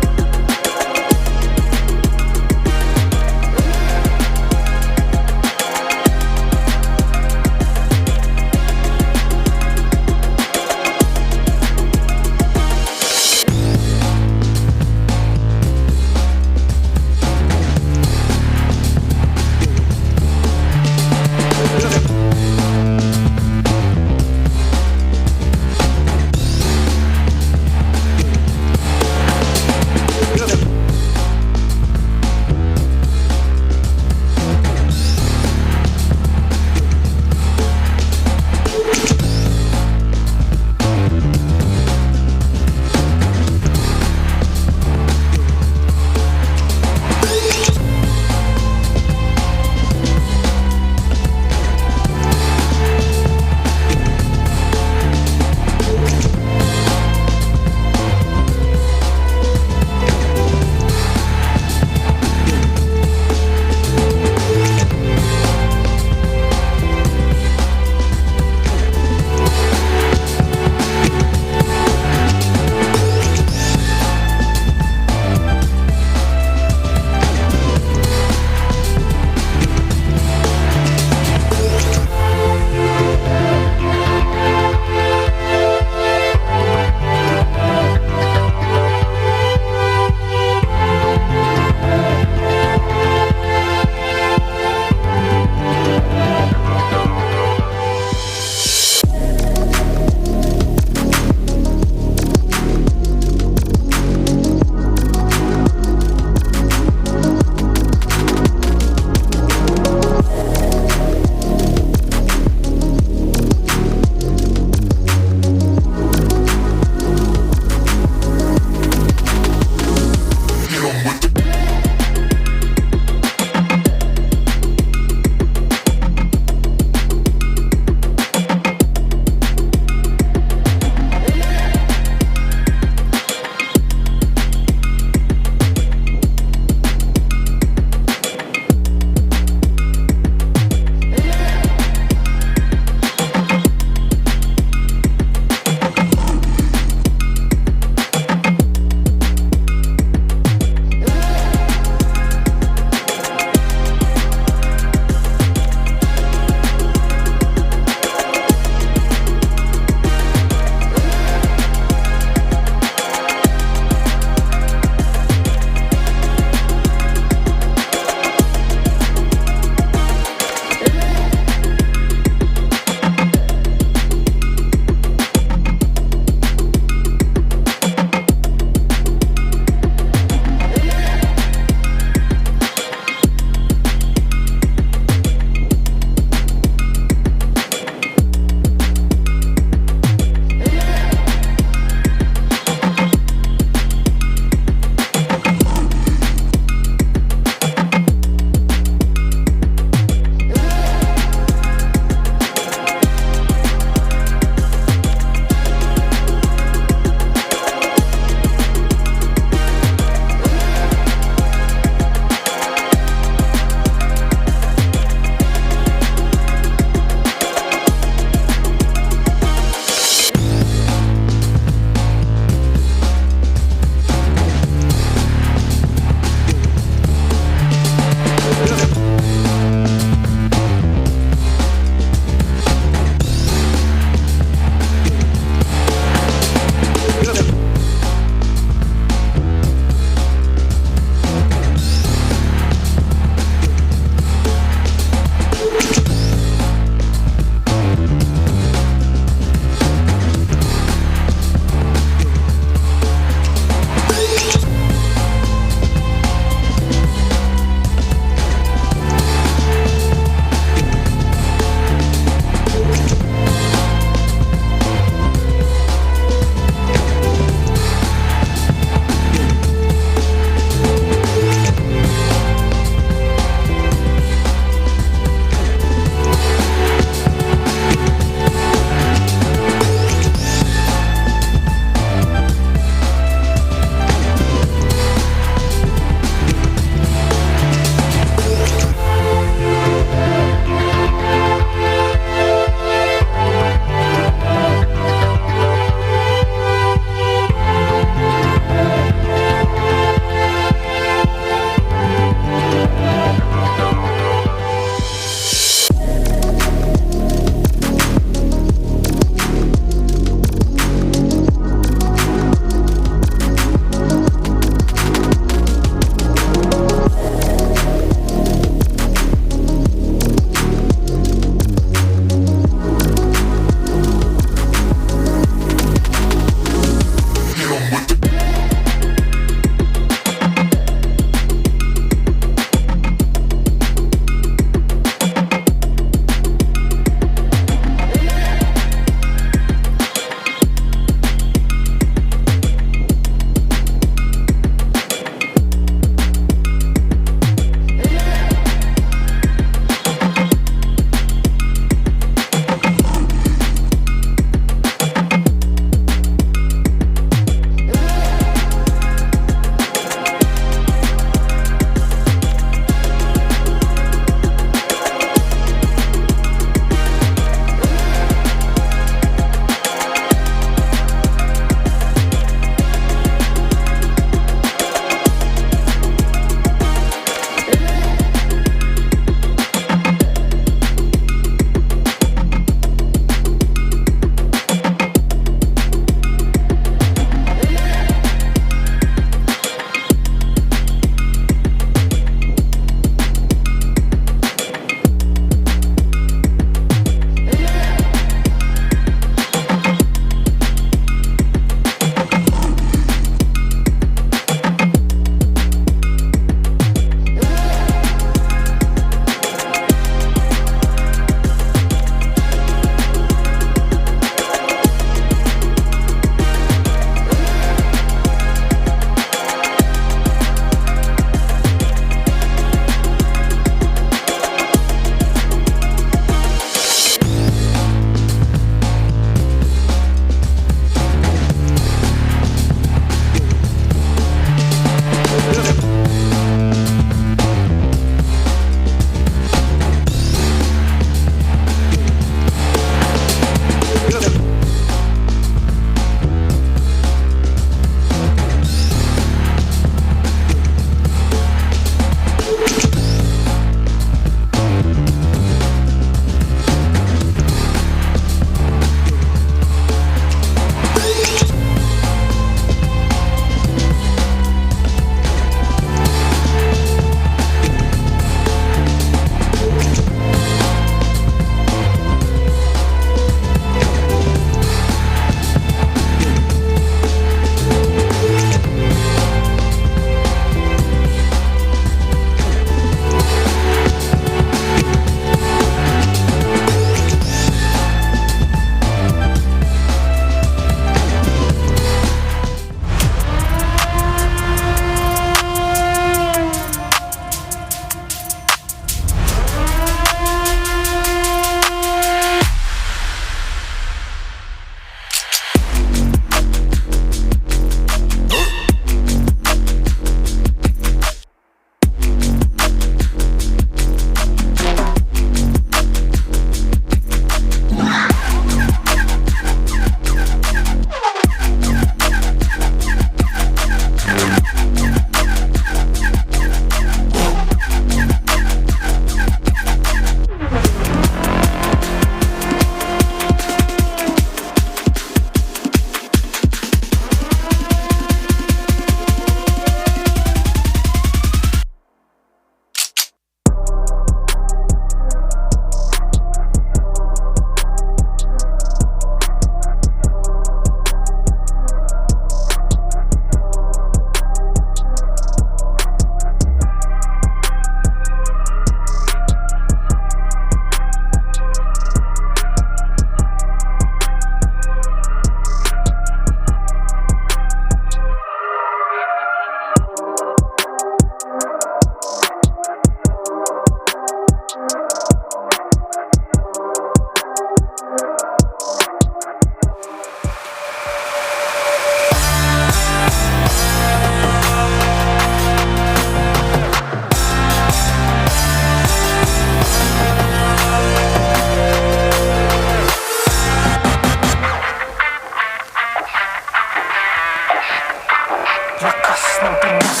ng Pinas.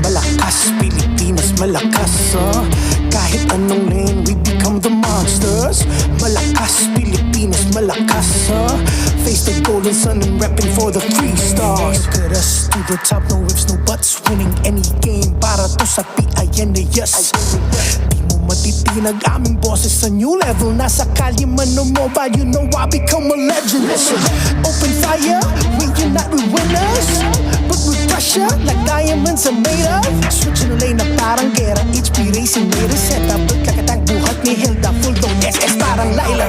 Malakas, Pilipinas, malakas. Kahit anong lane, we become the monsters. Malakas, Pilipinas, malakas. Face the golden sun and repping for the 3 stars. Look at us, to the top, no ifs, no buts. Winning any game, para to sa PINAS. Di mo matitinag aming boses sa new level. Nasa kalye man o mobile, you know I become a legend. Listen, open fire, we unite, we winners. But with pressure, like diamonds are made of. Switching the lane na parang gera, HP racing made a setup. Pagkakatang buhat ni Hilda, full dome SS parang Laila.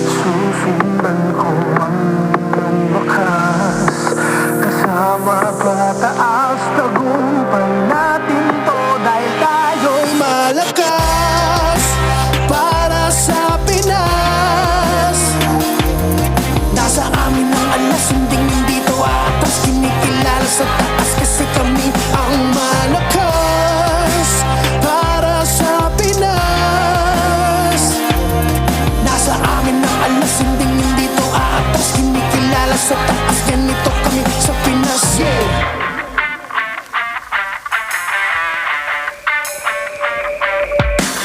Susundan ko ang wakas, kasama pataas, tagumpay natin to dahil tayo'y malakas para sa Pinas. Nasa amin ang alas, hindi to atas, kinikilala sa taas kasi kami ang malakas para sa Pinas. Nasa amin ang alas, hindi to atas, kinikilala sa taas, ganito kami sa Pinas.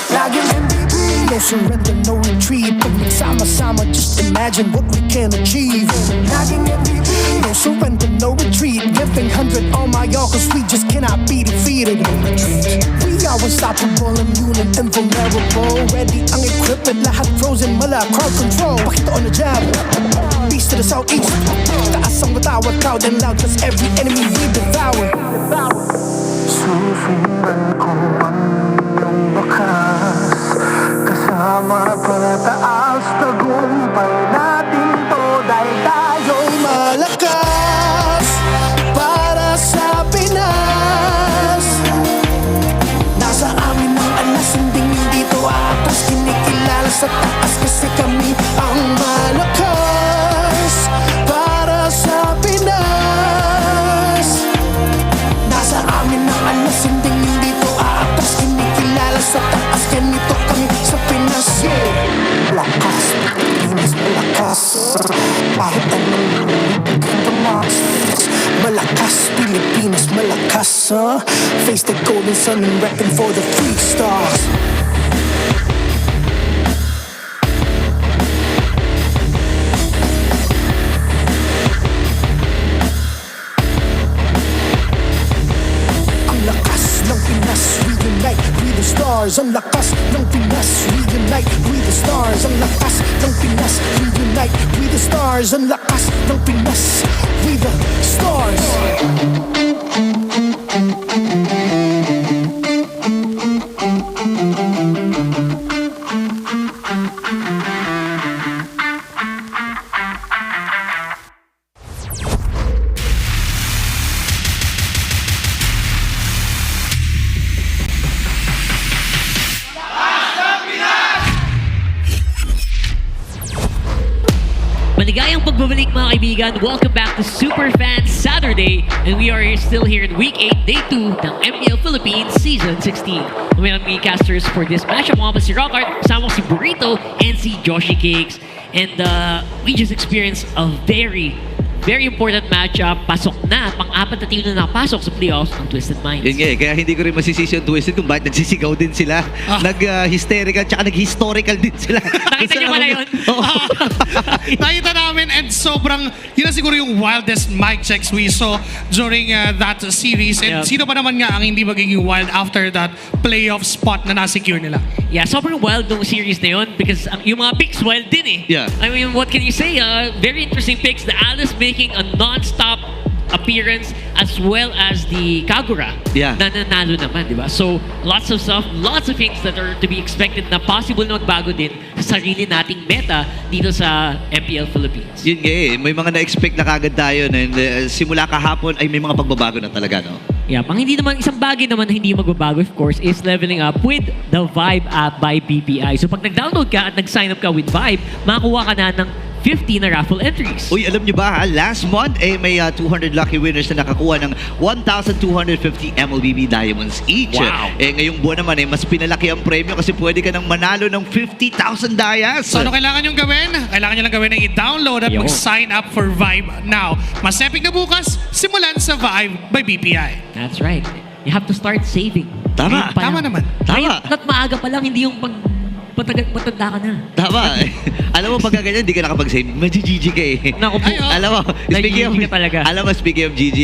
Laging MVP, no surrender, no retreat. Pag nagsama-sama, just imagine what we can achieve. Laging MVP, no surrender, no retreat. Giving 100 on my all, cause we just cannot be defeated. We are unstoppable, immune and invulnerable. Ready ang equipment, lahat frozen, mala, crowd control. Pakita on the jab, beast to the southeast. Taas ang matawag, proud and loud, cause every enemy we devour. Susundan ko ang iyong bakas, kasama pataas, tagumpay natin to dahil tayo'y malakas para sa Pinas. Nasa amin ang alas, hindi to atas, kinikilala sa taas kasi kami ang malakas para sa Pinas. Nasa amin ang alas, hindi to atas, kinikilala sa taas, ganito kami sa Pinas. Malakas, Pilipinas, malakas. Kahit anong the monsters. Malakas, Pilipinas, malakas. Face the golden sun and repping for the 3 stars. Ang lakas ng Pinas, we unite, we the stars. Ang lakas ng Pinas, we unite, we the stars. Ang lakas ng Pinas, we unite, we the stars. Ang lakas ng Pinas, we the stars. Maligayang pagbabalik mga kaibigan. Welcome back to Superfans Saturday. And we are still here in Week 8, Day 2 ng MPL Philippines Season 16. Kami ang casters for this matchup. Mga pa si Rockart, kasama ko si Burrito and si Joshi Cakes. And we just experienced a very important matchup. Pasok na. Pang-apat na team na nakapasok sa playoffs ng Twisted Minds. Yun nga kaya hindi ko rin masisisi yung Twisted kung bakit nagsisigaw din sila. Nag-hysterical tsaka nag-historical din sila. Nakita niyo pala yun? Nakita namin and sobrang, yun na siguro yung wildest mic checks we saw during that series. And sino pa naman nga ang hindi magiging wild after that playoff spot na na-secure nila? Yeah, sobrang wild nung series na yun because yung mga picks wild din eh. Yeah. I mean, what can you say? Very interesting picks. The Alice making a non-stop appearance as well as the Kagura na nanalo naman, di ba? So, lots of stuff, lots of things that are to be expected na possible na magbago din sa sarili nating meta dito sa MPL Philippines. Yun nga may mga na-expect na kagad tayo and simula kahapon ay may mga pagbabago na talaga, no? Yeah, pang hindi naman, isang bagay naman na hindi magbabago, of course, is leveling up with the Vibe app by BPI. So, pag nag-download ka at nag-sign up ka with Vibe, makakuha ka na ng 50 na raffle entries. Uy, alam nyo ba, last month, may 200 lucky winners na nakakuha ng 1,250 MLBB Diamonds each. Wow. Ngayong buwan naman, mas pinalaki ang premyo kasi pwede ka nang manalo ng 50,000 Dias. So ano kailangan nyo gawin? Kailangan nyo lang gawin ay i-download at mag-sign up for Vibe now. Mas epic na bukas, simulan sa Vibe by BPI. That's right. You have to start saving. Tama. Tama naman. Tama. At maaga pa lang, hindi yung pag matanda ka na. Tama. Alam mo, pagka ganyan, hindi ka nakapag-save. Medyo GG ka eh. Naku po. Alam mo, speaking of GG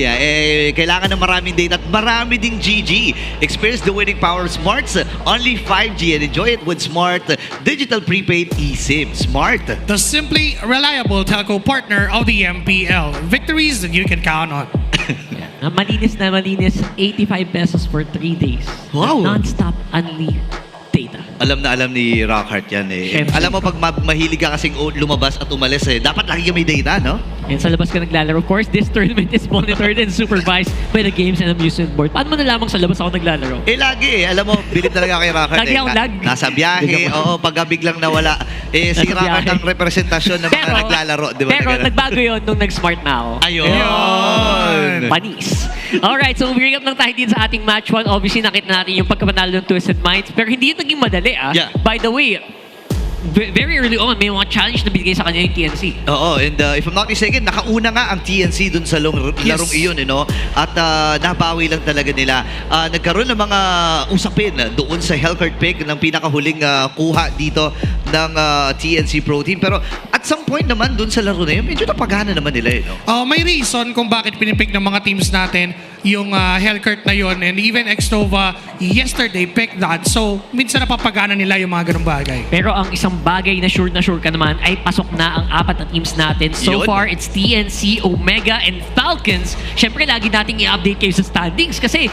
kailangan ng maraming data at marami ding GG. Experience the winning power of Smart's only 5G and enjoy it with Smart Digital Prepaid eSIM. Smart. The simply reliable telco partner of the MPL. Victories that you can count on. Malinis na malinis, 85 pesos for 3 days. Wow. Non-stop, only data. Alam na alam ni Rockhart yan eh. Siyempre. Alam mo, pag mahilig ka kasing lumabas at umalis dapat lagi ka may data, no? And sa labas ka naglalaro. Of course, this tournament is monitored and supervised by the Games and Amusement Board. Paano mo nalamang sa labas ako naglalaro? Lagi eh. Alam mo, bilib talaga kay Rockhart Lagi akong lag. Nasa biyahe, pag biglang nawala. Si Rockhart ang representasyon ng mga naglalaro. Di ba? Pero nagbago yun nung nag-smart na ako. Ayun! Panis. Alright, so bring up lang tayo din sa ating match 1. Obviously, nakita natin yung pagkapanalo ng Twisted Minds. Pero hindi yun naging madali Yeah. By the way, very early on, may mga challenge na binigay sa kanya yung TNC. Oo, and if I'm not mistaken, nakauna nga ang TNC dun sa larong iyon, at nabawi lang talaga nila. Nagkaroon ng mga usapin doon sa Hellcurt pick ng pinakahuling kuha dito ng TNC Pro Team. Pero at some point naman dun sa laro na yun, medyo napagana naman nila. May reason kung bakit pinipick ng mga teams natin yung Hellcurt na yun, and even Xnova yesterday picked that. So, minsan napapagana nila yung mga ganung bagay. Pero ang isang bagay na sure ka naman ay pasok na ang 4 na teams natin. So far, it's TNC, Omega, and Falcons. Siyempre, lagi nating i-update kayo sa standings kasi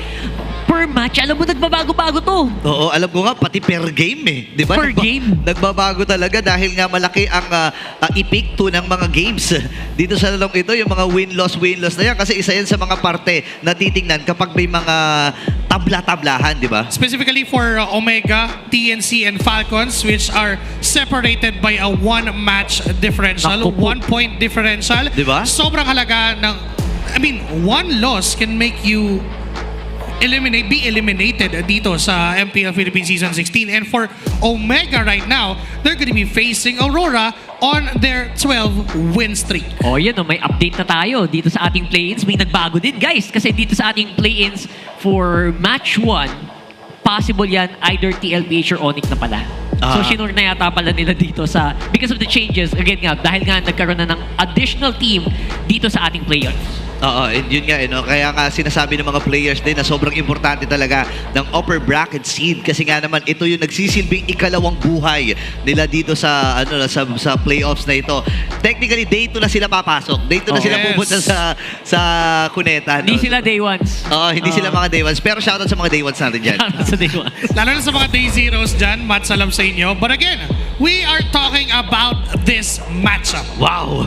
per match, alam mo, nagbabago-bago to. Oo, alam ko nga, pati per game di ba? Per game. Nagbabago talaga dahil nga malaki ang i-pick to ng mga games. Dito sa lalong ito, yung mga win-loss na yan. Kasi isa yan sa mga parte na titingnan kapag may mga tabla-tablahan, di ba? Specifically for Omega, TNC, and Falcons, which are separated by a 1-match differential, 1-point differential. Di ba? Sobrang halaga ng, one loss can make you be eliminated dito sa MPL Philippines Season 16. And for Omega right now, they're going to be facing Aurora on their 12-win streak. Yun, may update na tayo dito sa ating play-ins. May nagbago din, guys, kasi dito sa ating play-ins for match 1, possible yan either TLPH or Onyx na pala. So, sinur na yata pala nila dito because of the changes, again nga, dahil nga nagkaroon na ng additional team dito sa ating play-offs. And yun nga, kaya nga sinasabi ng mga players din na sobrang importante talaga ng upper bracket seed kasi nga naman ito yung nagsisilbing ikalawang buhay nila dito sa sa playoffs na ito. Technically, day 2 na sila papasok. Day 2 na sila pupunta sa Cuneta. Hindi sila day ones. Hindi sila mga day ones. Pero shoutout sa mga day ones natin dyan. Shoutout sa day ones. Lalo na sa mga day zeros dyan, Matt, salam sa inyo. But again, we are talking about this matchup. Wow!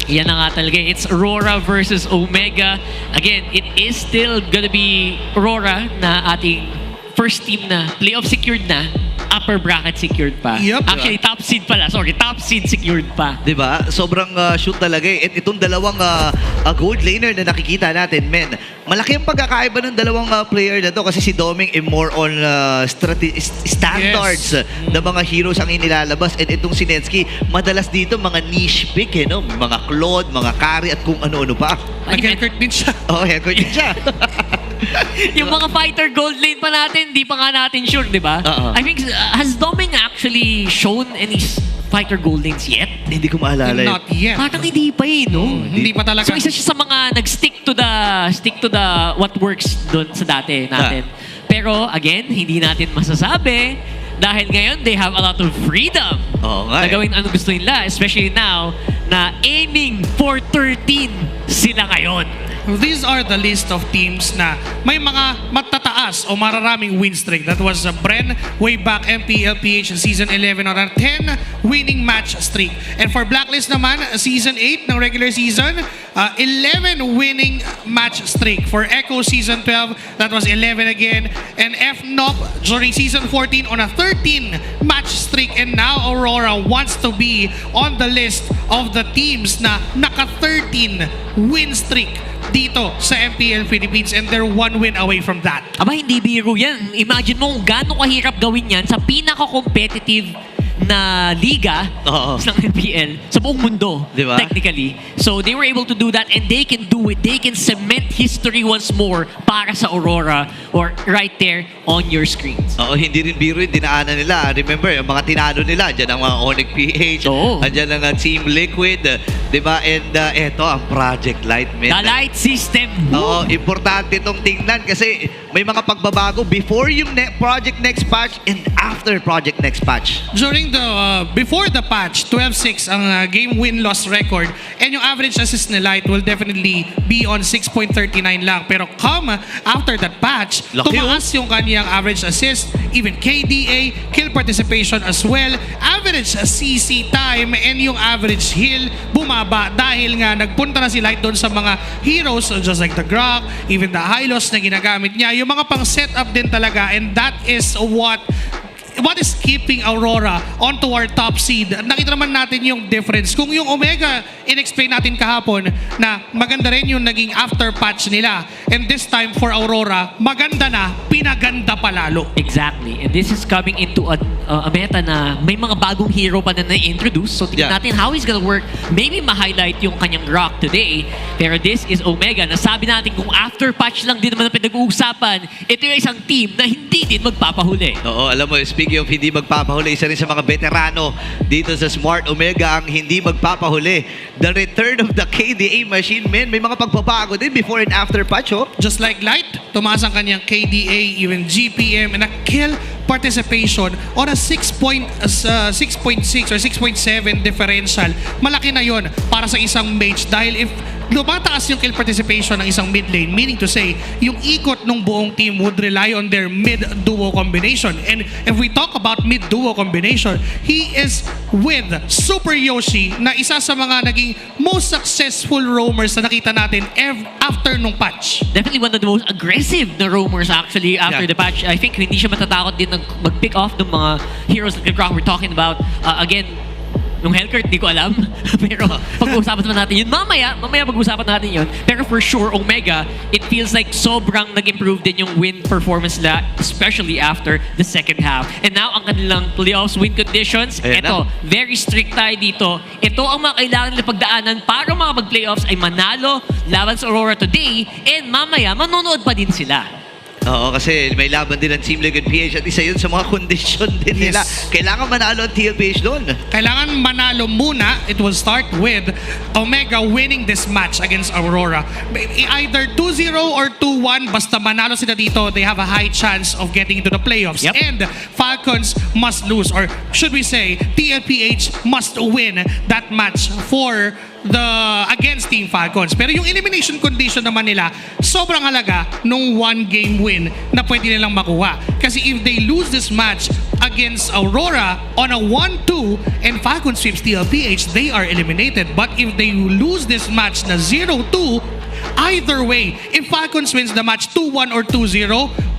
Yan na nga talaga. It's RORA versus Omega. Again, it is still gonna be RORA na ating first team na playoff secured na. Upper bracket secured pa. Yep. Actually, top seed pala. Sorry, top seed secured pa. Diba? Sobrang shoot talaga eh. At itong dalawang gold laner na nakikita natin, men, malaki ang pagkakaiba ng dalawang player na to kasi si Doming ay more on standards na mga heroes ang inilalabas. And itong si Netsky, madalas dito mga niche pick mga Claude, mga carry at kung ano-ano pa. Nag-Hellcurt din siya. Hellcurt din siya. Yung mga fighter gold lane pa natin, di pa nga natin sure, di ba? I think, has Doming actually shown any fighter gold lanes yet? Hindi ko maalala. Not yet. Parang hindi pa no? Hindi pa talaga. So isa siya sa mga nag-stick to the what works doon sa dati natin. Pero again, hindi natin masasabi dahil ngayon they have a lot of freedom na gawin ano gusto nila, especially now na aiming for 13 sila ngayon. These are the list of teams na may mga matataas mataas o mararaming win streak. That was Bren way back MPLPH Season 11 on a 10 winning match streak. And for Blacklist naman, Season 8 ng regular season, 11 winning match streak. For Echo Season 12, that was 11 again. And FNOP during Season 14 on a 13 match streak. And now Aurora wants to be on the list of the teams na naka-13 win streak dito sa MPL Philippines, and they're 1 win away from that. Aba, hindi biro yan. Imagine mo kung gaano kahirap gawin yan sa pinaka-competitive na liga ng MPL sa buong mundo, diba? Technically. So they were able to do that, and they can do it. They can cement history once more para sa Aurora, or right there on your screens. Oo, hindi rin biro yung dinaanan nila. Remember, yung mga tinalo nila, dyan ang mga Onyx PH, andyan ang Team Liquid, diba? And eto, ang Project Light. The Light System. Oo, importante itong tingnan kasi may mga pagbabago before yung Project Next Patch and after Project Next Patch. During the before the patch, 12-6 ang game win-loss record, and yung average assist ni Light will definitely be on 6.39 lang. Pero come after that patch, tumaas yung kanyang average assist, even KDA, kill participation as well, average CC time, and yung average heal bumaba dahil nga nagpunta na si Light doon sa mga heroes just like the Grok, even the Hylos na ginagamit niya, yung mga pang setup din talaga, and that is what is keeping Aurora onto our top seed. Nakita naman natin yung difference. Kung yung Omega, in-explain natin kahapon na maganda rin yung naging after patch nila. And this time for Aurora, maganda na, pinaganda pa lalo. Exactly. And this is coming into a meta na may mga bagong hero pa na na-introduce. So tingnan natin how he's gonna work. Maybe ma-highlight yung kanyang Rock today. Pero this is Omega. Nasabi natin kung after patch lang din naman ang pinag-uusapan, ito yung isang team na hindi din magpapahuli. Oo, alam mo, speaking of hindi magpapahuli, isa rin sa mga veterano dito sa Smart Omega ang hindi magpapahuli. The return of the KDA machine, man. May mga pagbabago din before and after patch, oh. Just like Light, tumaas ang kanyang KDA, even GPM, and a kill participation on a 6.6 or 6.7 differential. Malaki na yon para sa isang mage dahil if lumataas yung kill participation ng isang mid lane, meaning to say, yung ikot ng buong team would rely on their mid-duo combination. And if we talk about mid-duo combination, he is with Super Yoshi na isa sa mga naging most successful roamers na nakita natin after nung patch. Definitely one of the most aggressive na roamers actually after the patch. I think hindi siya matatakot din mag-pick off ng mga heroes like the Grok we're talking about. Again, nung Hellcurt, di ko alam. Pero pag-uusapan naman natin yun. Mamaya pag-uusapan natin yun. Pero for sure, Omega, it feels like sobrang nag-improve din yung win performance nila, especially after the second half. And now, ang kanilang playoffs win conditions, ito, very strict tayo dito. Ito ang mga kailangan nila pagdaanan para makapag-playoffs ay manalo laban sa Aurora today, and mamaya, manonood pa din sila. Oo, kasi may laban din ang Team Liquid PH at isa yun sa mga kondisyon din nila. Kailangan manalo ang TLPH doon. Kailangan manalo muna. It will start with Omega winning this match against Aurora. Either 2-0 or 2-1, basta manalo sila dito, they have a high chance of getting into the playoffs. And Falcons must lose, or should we say, TLPH must win that match for against Team Falcons. Pero yung elimination condition naman nila, sobrang halaga nung 1-game win na pwede nilang makuha. Kasi if they lose this match against Aurora on a 1-2 and Falcons sweeps TLPH, they are eliminated. But if they lose this match na 0-2, either way, if Falcons wins the match 2-1 or 2-0,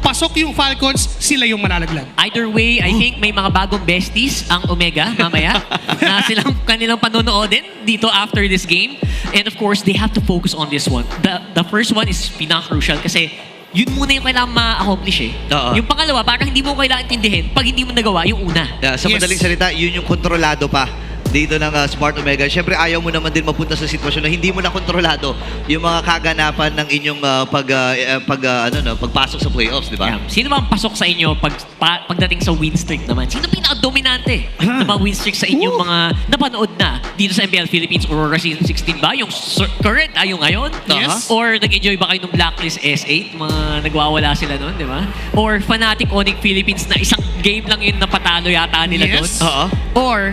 pasok yung Falcons, sila yung malalaglag. Either way, I think may mga bagong besties ang Omega mamaya na silang kanilang panonoodin dito after this game. And of course, they have to focus on this one. The first one is pinaka-crucial kasi yun muna yung kailangan ma-accomplish eh. Yung pangalawa, parang hindi mo kailangan intindihin pag hindi mo nagawa yung una. Sa madaling salita, yun yung kontrolado pa dito ng Smart Omega. Siyempre, ayaw mo naman din mapunta sa sitwasyon na hindi mo na kontrolado yung mga kaganapan ng inyong pagpasok sa playoffs, di ba? Yeah. Sino bang pasok sa inyo pagdating sa win streak naman? Sino pinaka-dominante ng mga win streak sa inyong mga napanood na dito sa MPL Philippines Aurora Season 16 ba? Yung current, yung ngayon? Yes. Or nag-enjoy ba kayo ng Blacklist S8? Mga nagwawala sila nun, di ba? Or Fnatic Onyx Philippines na isang game lang yun napatalo yata nila doon? Or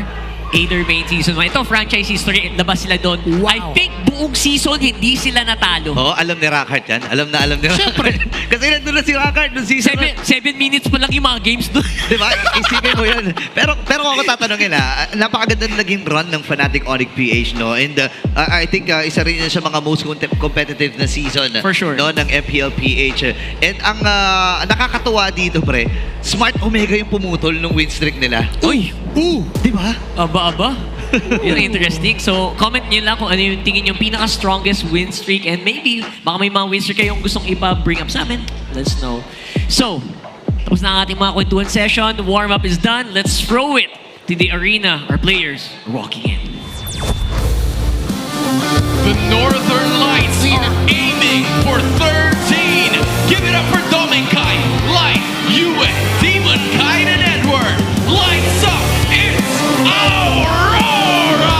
Either main season 1. Ito, franchise history, labas sila doon. I think buong season, hindi sila natalo. Oo, alam ni Rockhart yan. Alam na ni Rockhart. Kasi nandun na si Rockhart nung season. 7 minutes pa lang yung mga games doon. Diba? Isipin mo yun. Pero kung ako tatanungin napakaganda na naging run ng Fnatic Onyx PH, no? And I think isa rin yun sa mga most competitive na season. For sure. No, ng MPL PH. And ang nakakatuwa dito, pre, Smart Omega yung pumutol ng win streak nila. Uy! Diba? Aba. Yun interesting. So, comment nyo lang kung ano yung tingin yung pinaka-strongest win streak and maybe baka may mga win streak kayong gustong ipa-bring up sa amin. Let's know. So, tapos na ang ating mga kwentuhan session. Warm-up is done. Let's throw it to the arena. Our players are walking in. The Northern Lights are aiming for 13. Give it up for Dominkai, Light, Yue, Demon, Kite, and Edward. Lights up, it's Aurora!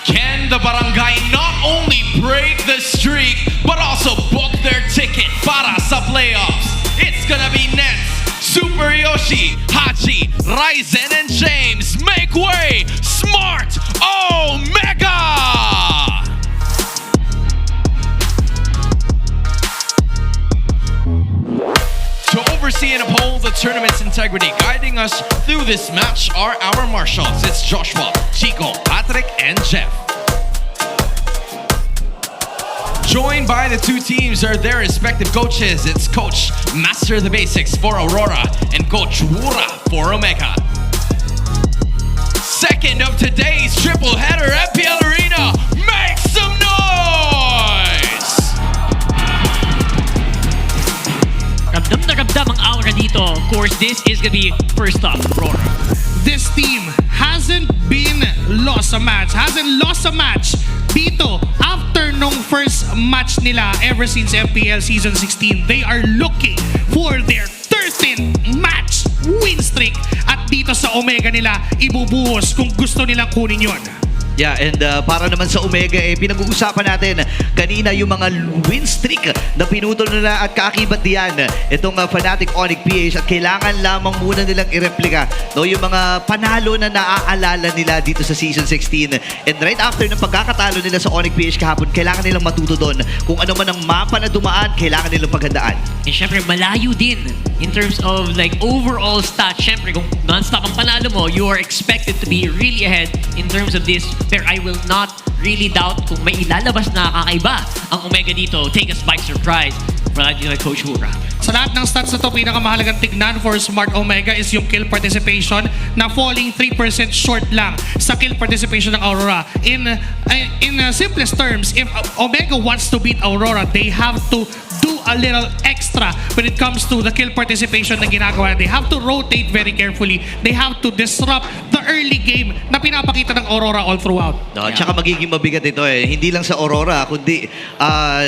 Can the Barangay not only break the streak, but also book their ticket para sa playoffs? It's gonna be Nets, Super Yoshi, Hachi, Ryzen, and James. Make way, Smart Omega! To oversee and uphold the tournament's integrity, guiding us through this match are our marshals. It's Joshua, Chico, Patrick, and Jeff. Joined by the two teams are their respective coaches. It's Coach Master the Basics for Aurora and Coach Wura for Omega. Second of today's triple header, MPL Arena, make some noise! Ramdam na ramdam ang aura dito. Of course, this is gonna be first up, Aurora. This team hasn't lost a match dito after nung first match nila ever since MPL Season 16. They are looking for their 13th match win streak at dito sa Omega nila ibubuhos kung gusto nilang kunin yon. Yeah, and para naman sa Omega, pinag-uusapan natin kanina yung mga win streak na pinutol nila at kaakibat diyan itong Fnatic Onyx PH at kailangan lamang muna nilang i-replika yung mga panalo na naaalala nila dito sa Season 16. And right after ng pagkakatalo nila sa Onyx PH kahapon, kailangan nilang matuto doon. Kung ano man ang mapa na dumaan, kailangan nilang paghandaan. And syempre, malayo din in terms of like overall stats. Syempre, kung non-stop ang panalo mo, you are expected to be really ahead in terms of this. Pero I will not really doubt kung may ilalabas na kakaiba ang Omega dito. Take us by surprise. From Coach Wura. Sa lahat ng stats na to, pinakamahalagang tignan for Smart Omega is yung kill participation na falling 3% short lang sa kill participation ng Aurora. In simplest terms, if Omega wants to beat Aurora, they have to do a little extra when it comes to the kill participation na ginagawa. They have to rotate very carefully. They have to disrupt the early game na pinapakita ng Aurora all throughout. No, tsaka magiging mabigat ito Hindi lang sa Aurora, kundi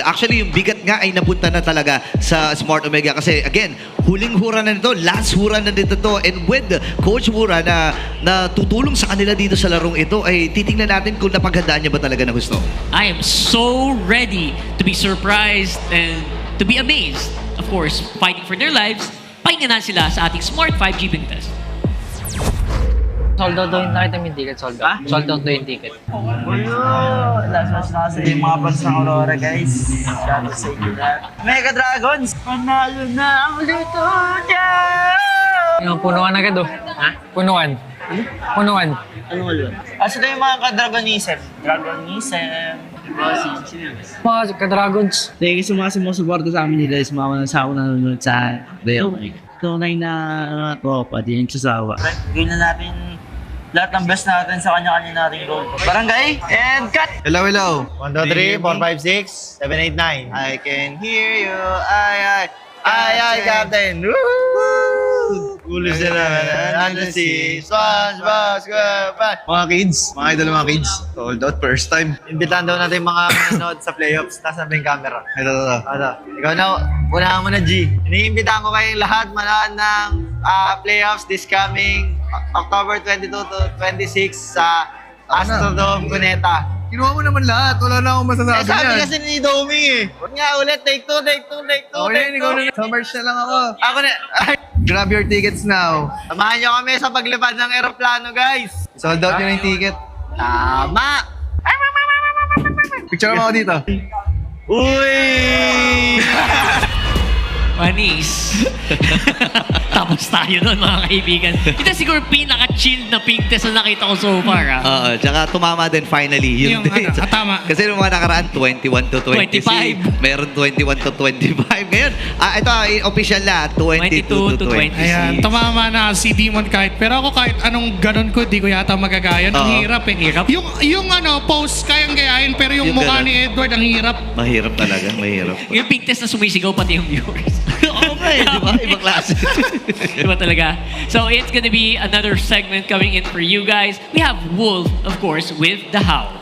actually yung bigat nga ay napunta na talaga sa Smart Omega. Kasi again, huling hura na nito, last hura na dito to. And with Coach Wura na tutulong sa kanila dito sa larong ito, ay titingnan natin kung napaghandaan niya ba talaga na gusto. I am so ready to be surprised and to be amazed. Of course, fighting for their lives, pakinggan sila sa ating Smart 5G Big Test. Sold out daw yung nakita mo yung ticket, sold out. Sold out daw yung ticket. Last match na kasi yung mga fans ng Aurora, guys. Shout out sa inyo lahat. Mega Dragons! Panalo na ang luto dyan! Yung punuan agad Ha? Punuan. Punuan. Anong ulo? Sino yung mga ka-Dragonism? Dragonism. Mga ka-Dragons. Thank you so much sa mga suporta sa amin nila. Sumama na sa ako nanonood sa Real. Tunay na tropa, di yung sasawa. Gawin na natin lahat ng best natin sa kanya-kanya nating goal. Barangay and cut! Hello, hello. 1, 2, 3, 4, 5, 6, 7, 8, 9. I can hear you. Ay, Captain. Woo! Ulos na naman. Under sea. SpongeBob SquarePants. Mga kids, mga idol mga kids. Sold out first time. Imbitahan daw natin mga manonood sa playoffs. Taas na yung camera. Ito. Ikaw na, unahan mo na G. Iniimbitahan ko kayong lahat manood ng playoffs this coming October 22 to 26 sa Astrodome Cuneta. Kinuha mo naman lahat. Wala na akong masasabi Eh, sabi yan. kasi ni Domi eh. Huwag nga ulit, take two. Okay, ikaw na. Sa merch na lang ako. Ako na. Grab your tickets now. Samahan nyo kami sa paglipad ng eroplano, guys. Sold out yun yung ticket. Tama. Picture mo ako dito. Uy! Manis. Tapos tayo nun, mga kaibigan. Ito siguro pinaka-chill na pink test na nakita ko so far. Oo, tsaka tumama din finally. Yung tama. Kasi nung mga nakaraan, 21 to 26. 25. Meron 21 to 25. Ngayon, ito, official na, 22 to 26. Ayan, tumama na si Demon kahit. Pero ako kahit anong ganon ko, di ko yata magagaya. Ang hirap eh. Yung post, kayang gayahin, pero yung mukha ganon. ni Edward, ang hirap. Mahirap talaga, mahirap. Yung pink test na sumisigaw pati yung viewers. Oo ba eh, di ba? Ibang klase. Diba talaga? So it's gonna be another segment coming in for you guys. We have Wolf, of course, with the Howl.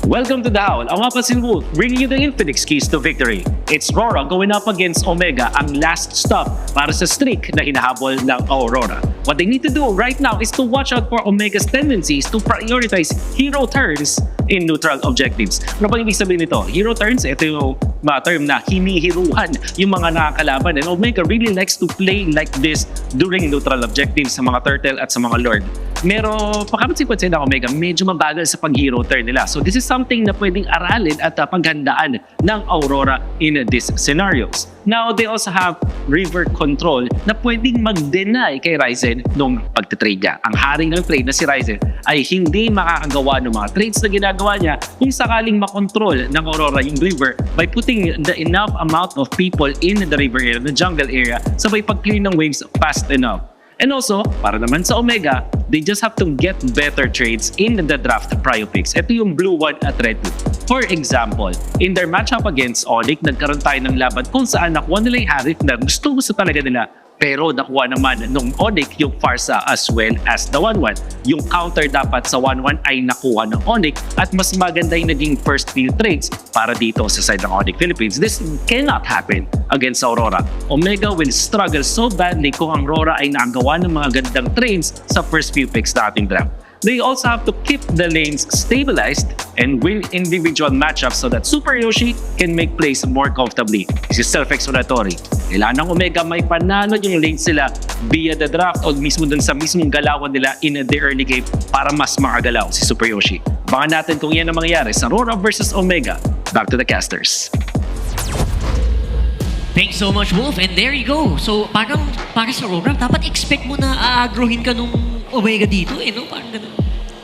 Welcome to the Howl. Ang mapasin Wolf, bringing you the Infinix keys to victory. It's RORA going up against Omega, ang last stop para sa streak na hinahabol ng Aurora. What they need to do right now is to watch out for Omega's tendencies to prioritize hero turns in neutral objectives. Ano bang ibig sabihin nito? Hero turns, ito yung term na hinihiruhan yung mga nakakalaban. And Omega really likes to play like this during neutral objectives sa mga turtle at sa mga lord. Pero pakapansin-pansin na Omega, medyo mabagal sa pag-hero turn nila. So this is something na pwedeng aralin at paghandaan ng Aurora in these scenarios. Now, they also have river control na pwedeng mag-deny kay Ryzen nung pagtitrade niya. Ang haring ng trade na si Ryzen ay hindi makakagawa ng mga trades na ginagawa niya kung sakaling makontrol ng Aurora yung river by putting the enough amount of people in the river area, the jungle area, sabay pag-clear ng waves fast enough. And also, para naman sa Omega, they just have to get better trades in the draft prio picks. Ito yung blue 1 at red 2. For example, in their matchup against Onyx, nagkaroon tayo ng laban kung saan nakuha nila yung Harith na gusto talaga nila. Pero nakuha naman nung Onyx yung Farsa as well as the 1-1. Yung counter dapat sa 1-1 ay nakuha ng Onyx at mas maganda yung naging first few trades para dito sa side ng Onyx Philippines. This cannot happen against Aurora. Omega will struggle so badly kung ang Aurora ay nakagawa ng mga gandang trades sa first few picks na ating draft. They also have to keep the lanes stabilized and win individual matchups so that Super Yoshi can make plays more comfortably. This is self-explanatory. Kailangan ng Omega may panalo yung lanes sila via the draft o mismo dun sa mismong galawan nila in the early game para mas makagalaw si Super Yoshi. Bangan natin kung yan ang mangyayari sa RORA versus Omega. Back to the casters. Thanks so much, Wolf. And there you go. So, parang para sa Aurora, dapat expect mo na aagrohin ka nung Omega dito eh, no? Parang ganun.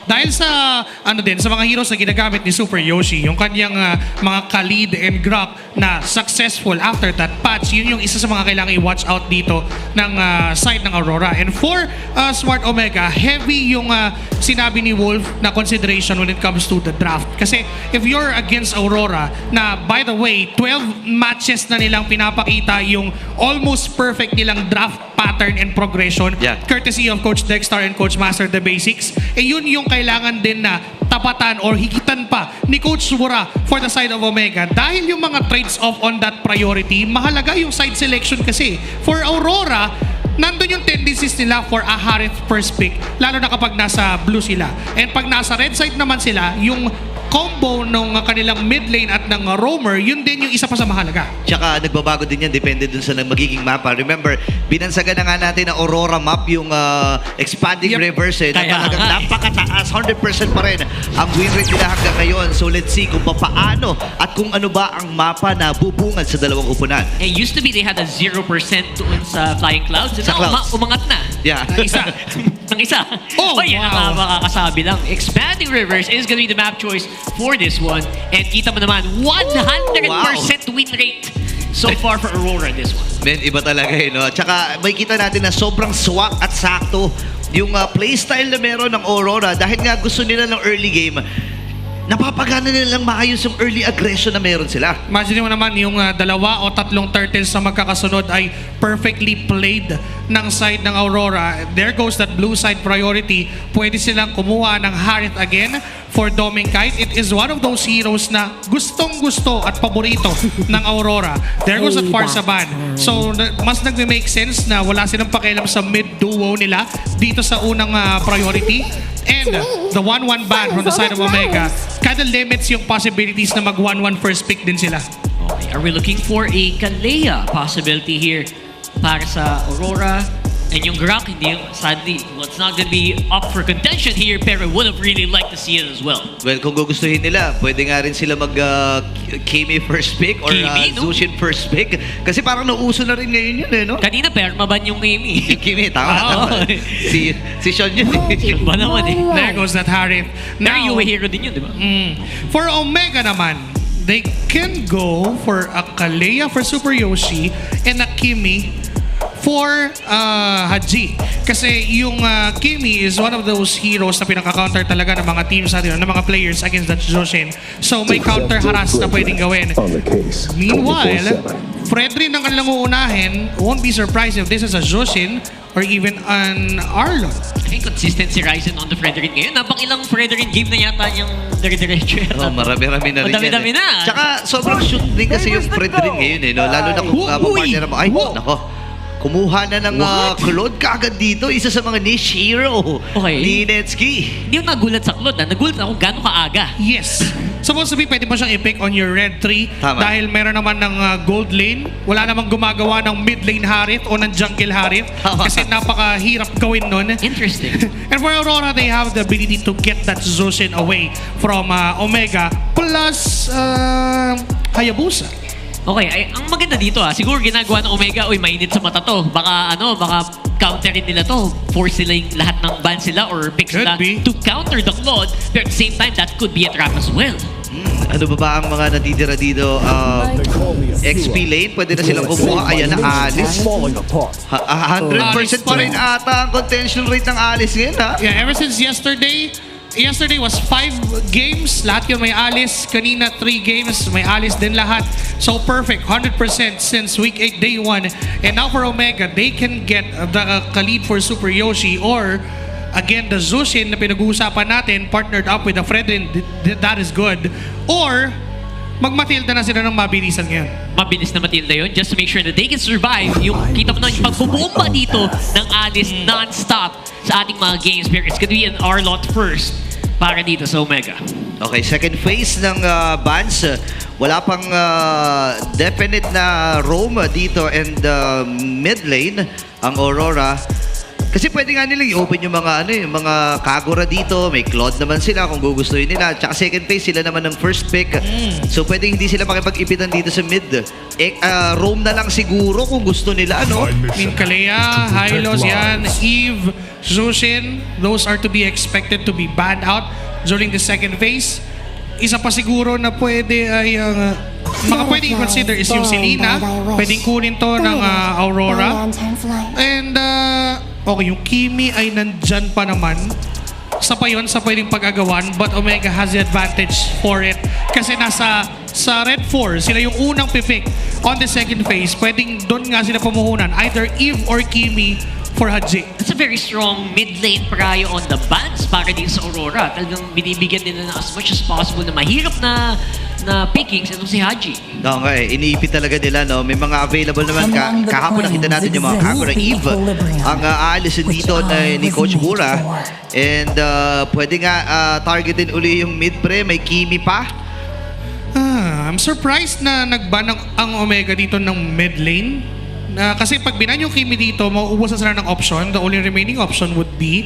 Dahil sa sa mga heroes na ginagamit ni Super Yoshi, yung kanyang mga Khalid and Grok na successful after that patch, yun yung isa sa mga kailangan i-watch out dito ng side ng Aurora. And for Smart Omega, heavy yung sinabi ni Wolf na consideration when it comes to the draft. Kasi if you're against Aurora, na by the way, 12 matches na nilang pinapakita yung almost perfect nilang draft pattern and progression, courtesy of Coach Dexter and Coach Master the Basics, yun yung kailangan din na tapatan or higitan pa ni Coach Wura for the side of Omega. Dahil yung mga trades off on that priority, mahalaga yung side selection kasi. For Aurora, nandun yung tendencies nila for a Harith first pick, lalo na kapag nasa blue sila. And pag nasa red side naman sila, yung combo ng kanilang mid lane at ng roamer, yun din yung isa pa sa mahalaga. Tsaka nagbabago din yan, depende dun sa magiging mapa. Remember, binansagan na nga natin na Aurora map yung expanding rivers na talagang napakataas, 100% pa rin ang win rate nila hanggang ngayon. So let's see kung paano at kung ano ba ang mapa na bubungad sa dalawang upunan. It used to be they had a 0% doon sa Flying Clouds. Sa Clouds. Umangat na. Yeah. Ng isa. Yan ang makakasabi lang. Expanding Rivers is gonna be the map choice for this one. And kita mo naman, 100% win rate so far for Aurora this one. Men, iba talaga no? Tsaka may kita natin na sobrang swak at sakto yung playstyle na meron ng Aurora dahil nga gusto nila ng early game napapagana nilang maayos yung early aggression na meron sila. Imagine mo naman yung 2 o 3 turtles na magkakasunod ay perfectly played ng side ng Aurora. There goes that blue side priority. Pwede silang kumuha ng Harith again for Doming Kite. It is one of those heroes na gustong-gusto at paborito ng Aurora. There goes that Farsaban. So, mas nagme-make sense na wala silang pakialam sa mid-duo nila dito sa unang priority. And the 1-1 ban from the side of Omega kinda limits yung possibilities na mag-1-1 first pick din sila. Okay, are we looking for a Kalea possibility here para sa Aurora? And yung Grak, hindi, sadly, well, it's not gonna be up for contention here, pero would have really liked to see it as well. Well, kung gugustuhin nila, pwede nga rin sila mag Kimi first pick or Zushin first pick. Kasi parang nauso na rin ngayon yun no? Kanina, permaban yung Kimi. Yung Kimi, tama. Si Sean yun. Ba naman There goes that Harith. Pero yung hero din yun, di ba? For Omega naman, they can go for a Kalea for Super Yoshi and a Kimi for Haji. Kasi yung Kimi is one of those heroes na pinaka-counter talaga ng mga teams natin, ng mga players against that Joshin. So may counter harass na pwedeng gawin. Meanwhile, Fredrin ang kanilang uunahin. Won't be surprised if this is a Joshin or even an Arlon. Inconsistent si Ryzen on the Fredrin ngayon. Napang ilang Fredrin game na yata yung dire-diretso yata. Marami-rami na rin Madami-dami na. Tsaka sobrang shoot din kasi yung Fredrin ngayon no? Lalo na kung partner mo. Ay, nako. Kumuha na ng Claude kaagad dito. Isa sa mga niche hero ni Netsky. Hindi yung nagulat sa Claude. Nagulat ako gano'ng kaaga. Yes. Supposed to be, pwede mo siyang i-pick on your red tree. Tama. Dahil meron naman ng gold lane. Wala namang gumagawa ng mid lane Harith o ng jungle Harith. Kasi napakahirap gawin nun. Interesting. And for Aurora, they have the ability to get that Zushin away from Omega. Plus, Hayabusa. Okay, ay, ang maganda dito siguro ginagawa ng Omega, mainit sa mata to. Baka counterin nila to. Force sila yung lahat ng ban sila or pick sila to counter the Claude. But at the same time, that could be a trap as well. Ano ba ang mga natitira dito? XP lane, pwede na silang kumuha. Ayan na, Alice. 100% pa rin ata ang contention rate ng Alice ngayon, ha? Yeah, ever since yesterday was 5 games. Lahat yun may Alice. Kanina 3 games. May Alice din lahat. So perfect. 100% since week 8, day 1. And now for Omega, they can get the Khalid for Super Yoshi or again, the Zushin na pinag-uusapan natin partnered up with the Fredrin. That is good. Or magmatilda na sila ng mabilisan ngayon. Mabilis na Matilda yun just to make sure that they can survive. Yung kita mo na yung pagbubomba dito ng Alice non-stop sa ating mga games. Pero it's gonna be an R-lot first para dito sa Omega. Okay, second phase ng bans. Wala pang definite na roam dito and mid lane ang Aurora. Kasi pwede nga nilang i-open yung mga yung mga Kagura dito, may Claude naman sila kung gugustuhin nila. Tsaka second phase sila naman ng first pick. So pwede hindi sila makipag-ipitan dito sa mid. Roam na lang siguro kung gusto nila, Kalea, Hylos, yan, Eve, Zushin, those are to be expected to be banned out during the second phase. Isa pa siguro na pwede ay mga pwede i-consider is yung Selena. Pwedeng kunin to ng Aurora. And okay, yung Kimi ay nandyan pa naman. Sa pa yun, sa pwedeng pag-agawan. But Omega has the advantage for it. Kasi sa Red 4, sila yung unang pipick on the second phase. Pwedeng doon nga sila pamuhunan. Either Eve or Kimi for Haji. That's a very strong mid lane prayo on the bans para din sa Aurora. Talagang binibigyan nila na as much as possible na mahirap na pickings itong si Haji. Okay, iniipit talaga nila, May mga available naman. Kahapon nakita natin yung mga Kagura Eve. Ang aalisin dito ni Coach Mura. And pwede nga targetin uli yung mid-pre. May Kimi pa. I'm surprised na nag-ban ang Omega dito ng mid lane. Kasi pag binan yung Kimi dito, mauubusan sila ng option. The only remaining option would be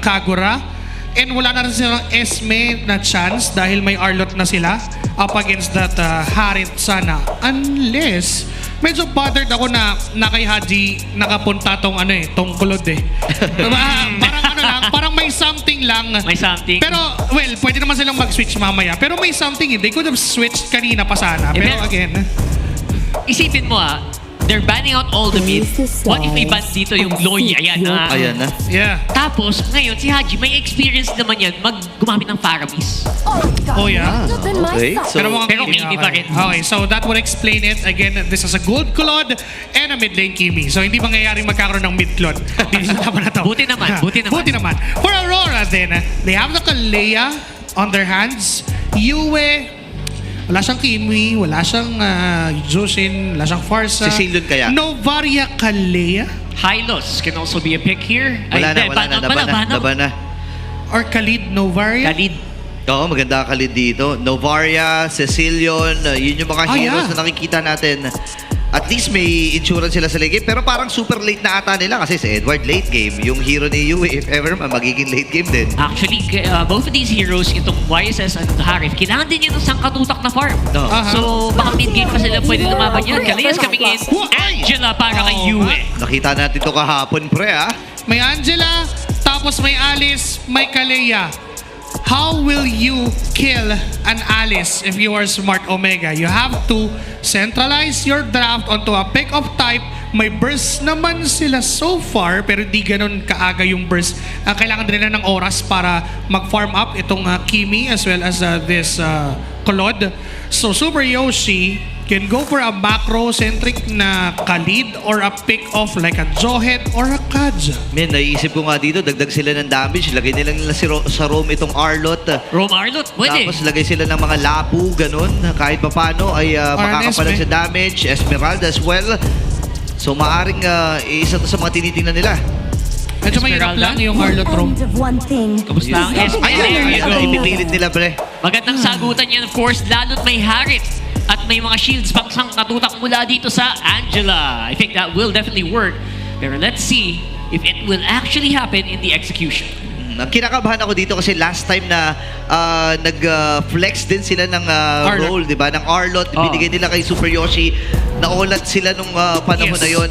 Kagura. And wala na rin silang Esme na chance dahil may Arlot na sila up against that Harith sana. Unless, medyo bothered ako na kay Haji nakapunta tong Claude parang may something lang. May something. Pero, well, pwede naman silang mag-switch mamaya. Pero may something, they could have switched kanina pa sana. Pero again, isipin mo they're banning out all the mid. What if i-ban dito yung Loy? Ayan na. Ayan na. Yeah. Tapos, ngayon, si Haji, may experience naman yan gumamit ng Faramis. Oh, yeah? Okay. So, Pero Kimi pa rin. Okay, so that would explain it. Again, this is a gold Claude and a mid lane Kimi. So hindi mangyayaring magkakaroon ng mid Claude dito sa laban na to. Buti naman, buti naman. Buti naman. For Aurora then, they have the Kalea on their hands. Yue, wala siyang Kimi, wala siyang Jushin, wala siyang Farsa. Sicilian kaya? Novaria Kalea? Hylos can also be a pick here. Wala na. Or Khalid Novaria? Khalid. Oo, maganda ka Khalid dito. Novaria, Cecilion, yun yung mga heroes na nakikita natin. At least may insurance sila sa late game. Pero parang super late na ata nila kasi si Edward late game. Yung hero ni Yue, if ever man, magiging late game din. Actually, both of these heroes, itong YSS at Harif, kailangan din yan ng sangkatutak na farm. So, baka mid-game pa sila pwede lumaban yan. Kalea's coming in. Angela para kay Yue. Nakita natin to kahapon, pre, ha? May Angela, tapos may Alice, may Kalea. How will you kill an Alice if you are smart Omega? You have to centralize your draft onto a pick-up type. May burst naman sila so far, pero di ganun kaaga yung burst. Kailangan din nila ng oras para mag-farm up itong Kimi as well as this Claude. So Super Yoshi can go for a macro-centric na Khalid or a pick-off like a Johet or a Kaja. Men, naiisip ko nga dito, dagdag sila ng damage. Lagay nila sa roam itong Arlot. Roam Arlot, pwede. Tapos lagay sila ng mga Lapu, ganun. Kahit paano ay makakapalag sa damage. Esmeralda as well. So maaring isa to sa mga tinitingnan nila. Medyo mahirap lang yung Arlot roam. Kamusta ang Esmeralda? Ipipilit nila, pre. Magandang sagutan yan, of course, lalo't may Harit. At may mga shields pang katutak mula dito sa Angela. I think that will definitely work. Pero let's see if it will actually happen in the execution. Kinakabahan ako dito kasi last time na nag-flex din sila ng role, di ba? Ng Arlot, binigay nila kay Super Yoshi. Naulat sila nung panahon na yon.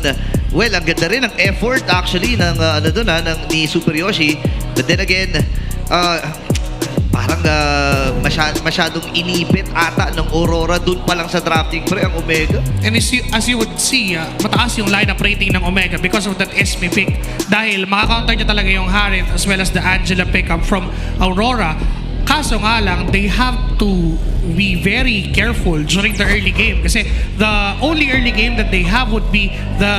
Well, ang ganda rin ng effort actually ng ni Super Yoshi. But then again, parang masyadong inipit ata ng Aurora dun pa lang sa drafting pre ang Omega. And as you would see, mataas yung lineup rating ng Omega because of that Esme pick. Dahil makakounter niya talaga yung Harith as well as the Angela pickup from Aurora. Kaso nga lang, they have to be very careful during the early game kasi the only early game that they have would be the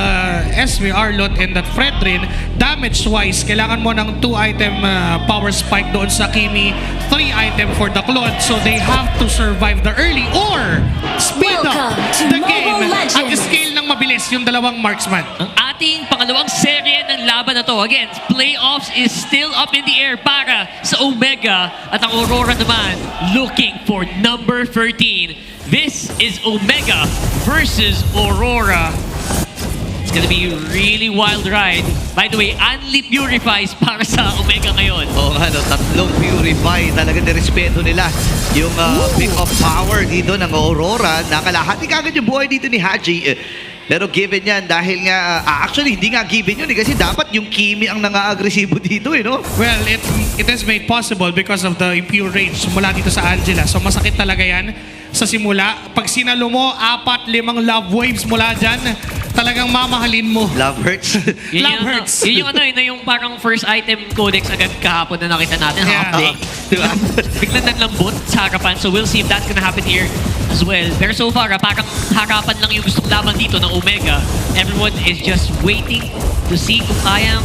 SV Arlot and that Fredrin. Damage-wise, kailangan mo ng 2-item power spike doon sa Kimi, 3-item for the Claude. So they have to survive the early or speed up the game at scale ng mabilis yung dalawang marksman. Ang ating pangalawang serye ng laban na to. Again, playoffs is still up in the air para sa Omega at ang Aurora naman looking for number 13. This is Omega versus Aurora. It's gonna be a really wild ride. By the way, Unli Purifies para sa Omega ngayon. Tatlong Purify. Talaga nirespeto nila yung pick of power dito ng Aurora. Nakalahati kagad yung buhay dito ni Haji. Pero given yan dahil nga, actually hindi nga given yun kasi dapat yung Kimi ang nang-agresibo dito no? Well, it is made possible because of the impure rage mula dito sa Angela. So masakit talaga yan sa simula. Pag sinalo mo, 4-5 love waves mula dyan, talagang mamahalin mo. Love hurts. Love hurts. Yun yung parang first item codex agad kahapon na nakita natin. Half-day. Diba? Biglang naglambot sa harapan. So we'll see if that's gonna happen here as well. Pero so far, parang harapan lang yung gustong laban dito ng Omega. Everyone is just waiting to see kung kayang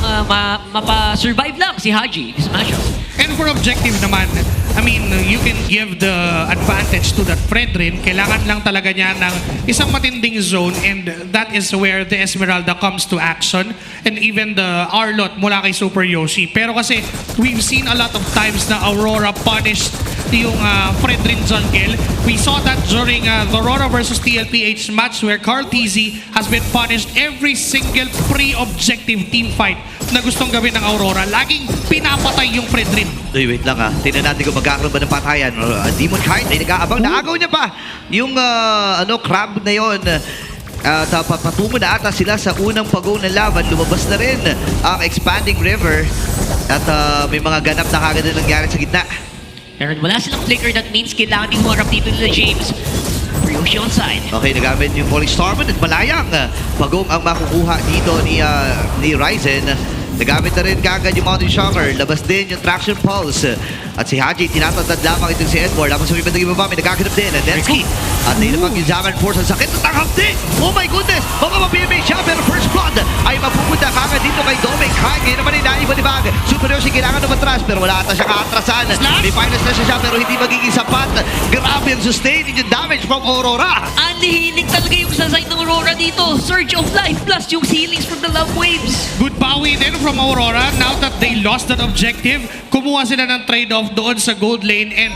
mapa-survive lang si Haji. This matchup. And for objective naman, I mean, you can give the advantage to that Fredrin. Kailangan lang talaga niya ng isang matinding zone and that is where the Esmeralda comes to action and even the Arlot mula kay Super Yoshi. Pero kasi we've seen a lot of times na Aurora punished yung Fredrin jungle. We saw that during the RORA versus TLPH match where Carl TZ has been punished every single pre-objective team fight na gustong gawin ng Aurora. Laging pinapatay yung Fredrin. Wait lang tingnan natin kung magkakaroon ba ng patayan. Demon Knight ay nag-aabang. Naagaw niya pa yung crab na yon. Patungo na ata sila sa unang pag-go ng laban. Lumabas na rin ang expanding river at may mga ganap na kagad na nangyari sa gitna. Pero wala silang flicker, that means kailangan din humarap dito nila James. Yoshi on side. Okay, nagamit yung Falling Starman at malayang pagong ang makukuha dito ni Ryzen. Nagamit na rin kagad yung Mountain Shocker. Labas din yung Traction Pulse. At si Haji, tinatatad lamang itong si Edward. Habang sumipad ng ibaba, may nagaganap din. Netsky. At nainapag yung Zaman Force. Ang sakit at nakapti. Oh my goodness! Baka mapimay siya. Pero first blood ay mapupunta kagad dito kay Dominic. Kahit ngayon naman ay naibalibag. Super Yoshi kailangan na matras. Pero wala ata siya kaatrasan. May finals na siya pero hindi magiging sapat. Grabe ang sustain yung damage from Aurora. Anihiling talaga yung sa side ng Aurora dito. Surge of life plus yung ceilings from the love waves. Good bawi din from Aurora. Now that they lost that objective, kumuha sila ng trade-off doon sa gold lane and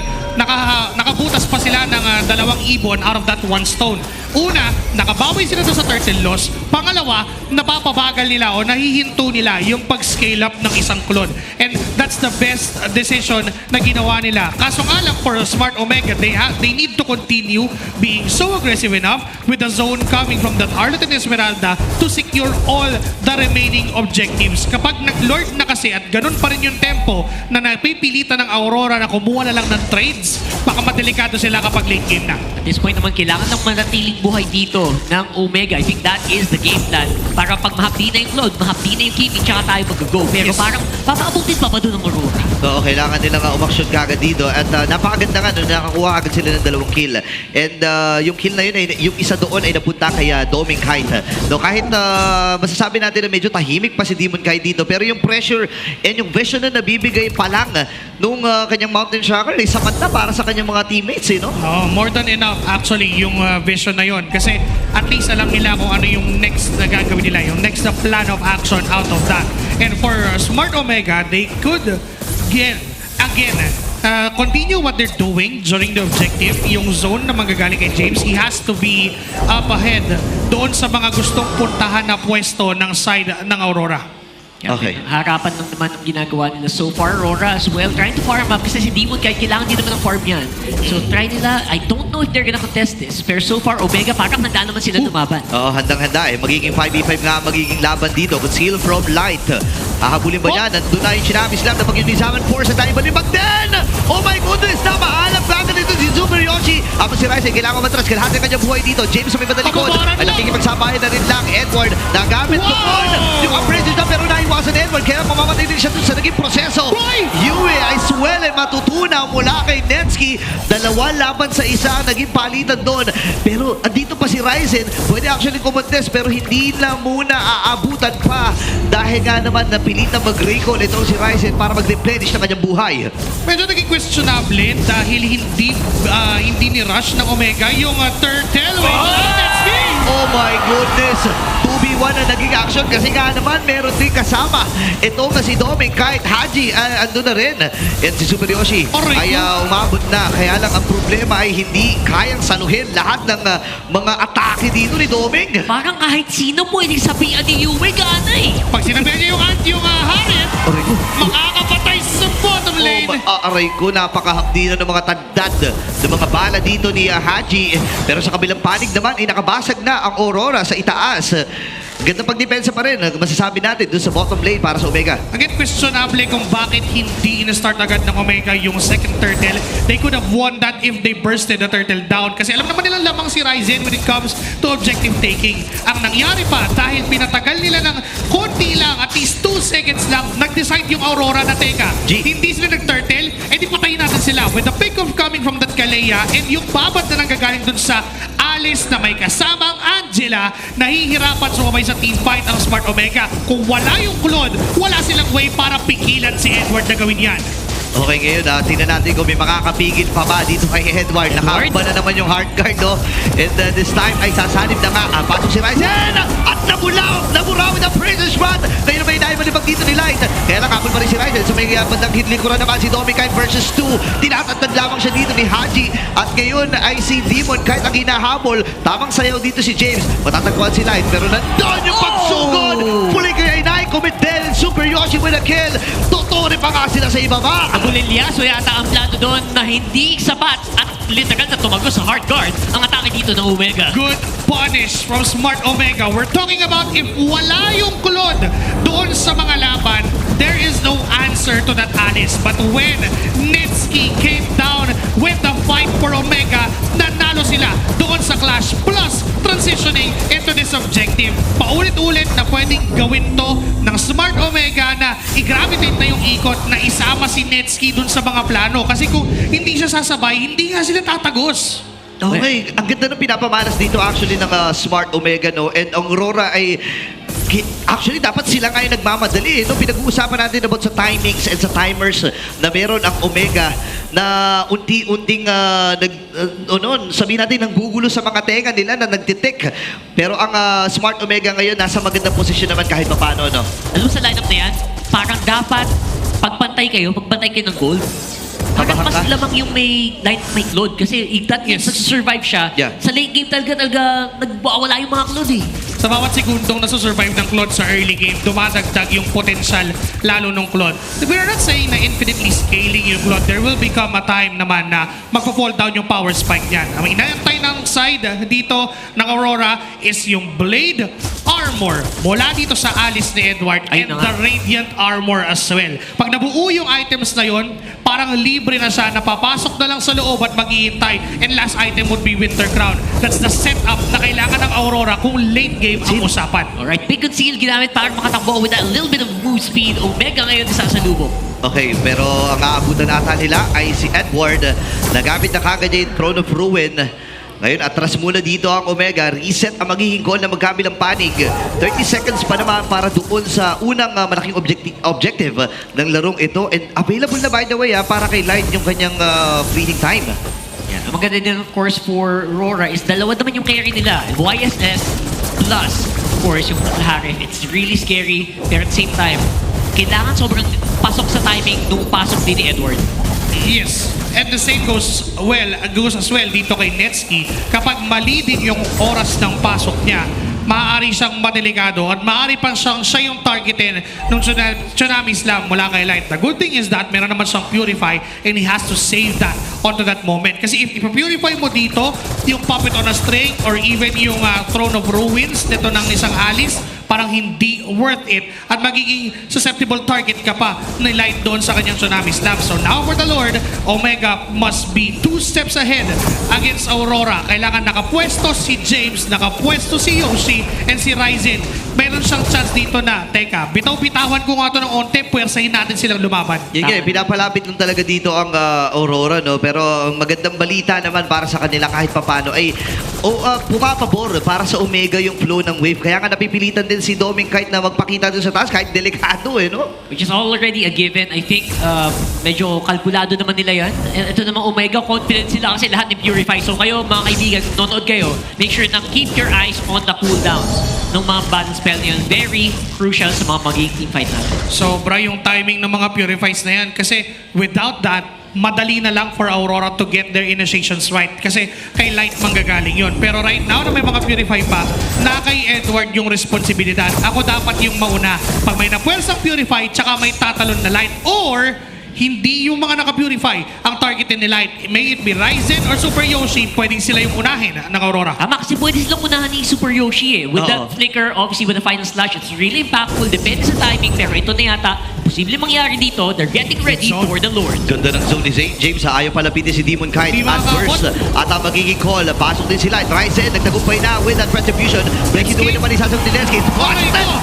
nakabutas pa sila ng dalawang ibon out of that one stone. Una, nakabawi sila doon sa turtle loss. Pangalawa, napapabagal nila o nahihinto nila yung pag-scale up ng isang clone. And that's the best decision na ginawa nila. Kaso nga lang for Smart Omega, they need to continue being so aggressive enough with the zone coming from that Arlington Esmeralda to secure all the remaining objectives. Kapag nag-lord na kasi at ganun pa rin yung tempo na napipilitan ng Aurora na kumuha na lang ng trades, baka madelikado sila kapag late game na. At this point naman, kailangan ng manatiling buhay dito ng Omega. I think that is the game plan. Para pag mahapdi na yung Claude, mahapdi na yung Kimi, tsaka tayo mag-go. Pero parang papaabutin pa ba doon ng Aurora? So, kailangan nila nga umaksyon kagad dito. At napakaganda nga, nakakuha agad sila ng 2 kill. And yung kill na yun, yung isa doon ay napunta kay Doming Kite. No, kahit masasabi natin na medyo tahimik pa si Demon Kite dito, pero yung pressure and yung vision na nabibigay pa lang nung kanyang Mountain Shocker ay sapat na para sa kanyang mga teammates, no? More than enough actually yung vision na yon. Kasi at least alam nila kung ano yung next na gagawin nila, yung next na plan of action out of that. And for Smart Omega, they could continue what they're doing during the objective. Yung zone na magagaling kay James, he has to be up ahead doon sa mga gustong puntahan na pwesto ng side ng Aurora. Okay. Harapan lang naman ang ginagawa nila so far. Aurora as well, trying to farm up kasi si Demon kahit kailangan din naman ng farm yan. So try nila, I don't know if they're gonna contest this. Pero so far, Omega parang handa naman sila lumaban. Handang-handa Magiging 5v5 nga magiging laban dito. Conceal from light. Hahabulin ba niya? Nandun na yung Shinamis lang na pag-unisaman force at tayo balibag din! Oh my goodness! Napaalam lang dito si Super Yoshi. Habang si Ryzen, kailangan matras. Kailangan kanyang buhay dito. James may madalikod. Ay nakikipagsabahin na rin lang. Edward, nagamit doon. Yung appraisal na pero naiwasan Edward. Kaya mamamatay din siya dun sa naging proseso. Yue ay swell ay matutunaw mula kay Netsky. 2 laban sa isa ang naging palitan doon. Pero andito pa si Ryzen. Pwede actually kumontes pero hindi na muna aabutan pa. Dahil nga naman napilitan mag-recall itong si Ryzen para mag-replenish na kanyang buhay. Medyo naging questionable dahil hindi ni rush ng Omega yung turtle. Oh my goodness! 2v1 na naging action kasi nga naman meron din kasama. Ito nga si Doming kahit Haji ando na rin. Yan si Super Yoshi ay umabot na. Kaya lang ang problema ay hindi kayang saluhin lahat ng mga atake dito ni Doming. Parang kahit sino pwedeng sabihan ni Yue gana Pag sinabihan niya yung Harriet, makakapatay sa bottom lane. Aray ko, napakahapdi na ng mga tandad ng mga bala dito ni Haji. Pero sa kabilang panig naman ay nakabasag na ang Aurora sa itaas. Ganda pagdepensa pa rin. Masasabi natin doon sa bottom lane para sa Omega. Again, questionable kung bakit hindi in-start agad ng Omega yung second turtle. They could have won that if they bursted the turtle down. Kasi alam naman nilang lamang si Ryzen when it comes to objective taking. Ang nangyari pa, dahil pinatagal nila ng konti lang, at least 2 seconds lang, nag-decide yung Aurora na teka, hindi sila nag-turtle, edi patayin natin sila. With the pick-off coming from that Kalea and yung babat na nanggagaling dun sa Alice na may kasamang Angela, nahihirapan sumabay sa team fight ang Smart Omega. Kung wala yung Claude, wala silang way para pigilan si Edward na gawin yan. Okay, ngayon tingnan natin kung may makakapigil pa ba dito kay Edward. Nakakaba na naman yung hard guard, no? And this time ay sasanib na nga. Pasok si Ryzen! At naburaw na Princess Rod! Ngayon may naimalibag dito ni Light. Kaya lang kapag pa rin si Ryzen. So may bandang hitlikuran naman si Dominic versus 2. Tinatatag lamang siya dito ni Haji. At ngayon ay si Demon kahit ang hinahabol. Tamang sayaw dito si James. Matatagpuan si Light. Pero nandun yung pagsugod! Puli kaya ay nai-commit din. Super Yoshi with a kill. Totoo rin pa nga sila sa ibaba. Agulilyaso yata ang plano doon na hindi sapat at literal na tumagos sa hard guard ang atake dito ng Omega. Good punish from Smart Omega. We're talking about if wala yung Claude doon sa mga laban, there is no answer to that Alice. But when Netsky came down with the fight for Omega, nanalo sila doon sa sa clash plus transitioning into this objective. Paulit-ulit na pwedeng gawin to ng Smart Omega na i-gravitate na yung ikot na isama si Netsuki dun sa mga plano. Kasi kung hindi siya sasabay, hindi nga sila tatagos. Okay, ang ganda ng pinapamalas dito actually ng Smart Omega, no? And ang RORA ay actually dapat sila nga yung nagmamadali, no? Pinag-uusapan natin about sa timings and sa timers na meron ang Omega na unti-unting sabihin natin nanggugulo sa mga tenga nila na nagtitik. Pero ang Smart Omega ngayon nasa magandang posisyon naman kahit paano, no? Alam mo sa lineup na yan, parang dapat pagpantay kayo ng gold. Parang mas lamang yung may Claude kasi that means survive siya. Sa late game talaga nagwawala yung mga Claude eh. Sa bawat segundong nasusurvive ng Claude sa early game, dumadagdag yung potential lalo ng Claude. We're not saying na infinitely scaling yung Claude. There will become a time naman na magpo-fall down yung power spike niyan. Ang inaantay ng side dito ng Aurora is yung Blade Armor mula dito sa Alice ni Edward and the Radiant Armor as well. Pag nabuo yung items na yon, parang libre na siya, napapasok na lang sa loob at maghihintay. And last item would be Winter Crown. That's the setup na kailangan ng Aurora kung late game ang usapan. Alright, big conceal ginamit para makatakbo with that little bit of move speed. Omega ngayon sa salubong. Okay, pero ang aabutan ata nila ay si Edward. Nagamit na kagad yung Throne of Ruin. Ngayon, atras muna dito ang Omega. Reset ang magiging goal na magkabilang panig. 30 seconds pa naman para doon sa unang malaking objective ng larong ito. And available na by the way para kay Light yung kanyang fleeting time. Yeah, ang maganda din of course for RORA is dalawa naman yung carry nila. YSS plus of course yung Harif. It's really scary pero at the same time, kailangan sobrang pasok sa timing nung pasok din ni Edward. Yes. And the same goes as well dito kay Netsuki. Kapag mali din yung oras ng pasok niya, maaari siyang madelikado at maaari pa siya yung targetin ng Tsunami Slam mula kay Light. The good thing is that meron naman siyang Purify and he has to save that onto that moment. Kasi if ipapurify mo dito, yung Puppet on a String or even yung Throne of Ruins nito ng isang Alice, parang hindi worth it at magiging susceptible target ka pa ni Light doon sa kanyang Tsunami Slam. So now for the Lord, Omega must be 2 steps ahead against Aurora. Kailangan nakapwesto si James, nakapwesto si Yoshi, and si Ryzen. Meron siyang chance dito na, teka, bitaw-bitawan ko nga ito ng onte, puwersahin natin silang lumaban. Pinapalapit lang talaga dito ang Aurora, no? Pero ang magandang balita naman para sa kanila kahit papano ay pumapabor para sa Omega yung flow ng wave. Kaya nga napipilitan din si Doming kahit na magpakita doon sa taas, kahit delikado no? Which is already a given. I think medyo kalkulado naman nila yan. Ito namang Omega, confident sila kasi lahat ni Purify. So kayo mga kaibigan, nanonood kayo, make sure na keep your eyes on the cooldowns ng mga balance spell niyo. Very crucial sa mga magiging teamfight natin. Sobra yung timing ng mga Purifies na yan kasi without that, madali na lang for Aurora to get their initiations right kasi kay Light manggagaling yun. Pero right now na may mga Purify pa, na kay Edward yung responsibilidad. Ako dapat yung mauna. Pag may napwersang Purify, tsaka may tatalon na Light or hindi yung mga naka-purify ang targetin ni Light. May it be Ryzen or Super Yoshi, pwedeng sila yung unahin ng Aurora. Tama, kasi pwede silang unahan ni Super Yoshi With that flicker, obviously with the final slash, it's really impactful. Depende sa timing, pero ito na yata, posible mangyari dito. They're getting ready for the Lord. Ganda ng zone ni James. Ayaw palapitin si Demon Kite at first. At ang magiging call, pasok din si Light. Ryzen, nagtagumpay na with that retribution. Breaking the way naman ni Sasang Tineski.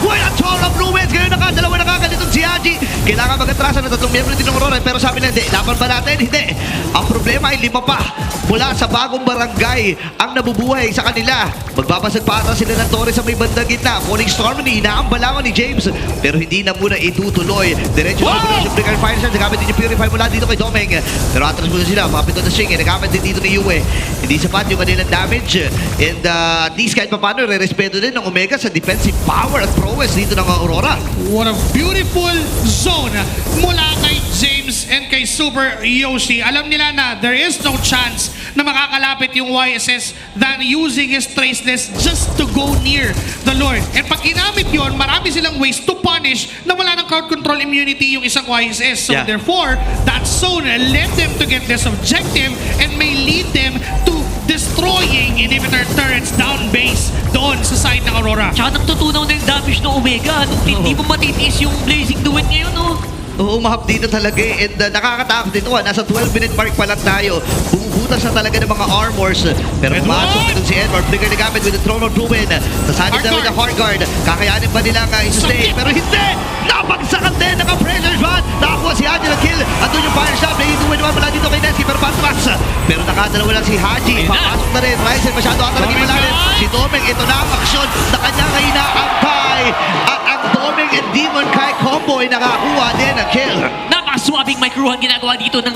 Wala, Throne of Ruins. Ngayon dalawa na kagad itong si Haji. Kailangan mag-atrasan ng 3 miyembro din ng Aurora. Pero sabi na, hindi, laban ba natin? Hindi. Ang problema ay 5 pa. Mula sa bagong barangay ang nabubuhay sa kanila. Magbabasag pa ata sila ng Torres sa may bandang gitna. Falling Storm ni inaambalangan ni James. Pero hindi na muna itutuloy. Diretso sa Operation Breaker Fire Shards. Nagamit din yung Purify mula dito kay Domeng. Pero atras muna sila. Mapito na Shing. Nagamit din dito ni Yue. Hindi sapat yung kanilang damage. And at least kahit pa paano, re-respeto din ng Omega sa defensive power at prowess dito ng Aurora. What a beautiful zone mula kay James and kay Super Yoshi. Alam nila na there is no chance na makakalapit yung YSS than using his traceless just to go near the Lord. And pag ginamit yun, marami silang ways to punish na wala ng crowd control immunity yung isang YSS. So therefore, that zone led them to get this objective and may lead them to destroying inhibitor turrets down base doon sa side ng Aurora. Tsaka nagtutunaw na yung damage ng Omega. Hindi mo matitiis yung Blazing Duet ngayon, no? Oo, mahap dito talaga eh. And nakakatakot dito. Nasa 12-minute mark pa lang tayo. Bumubutas na talaga ng mga armors. Pero pumasok itong si Edward. Flicker na gamit with the Throne of Ruin. Nasanib na with the Hard Guard. Kakayanin ba nilang i-sustain? Pero hindi! Napagsakan din! Naka-pressure shot! Nakakuha si Haji ng kill. Andun yung fire shot. Naiituin naman pala dito kay Nesky. Pero patras. Pero nakadalawa lang si Haji. Papasok na rin. Ryzen masyado ata naging malalim. Si Domeng, ito na ang aksyon na kanyang inaantay. At ang Domeng and Demon Kai combo ay nakakuha din ang kill. Napakaswabing microhan ginagawa dito ng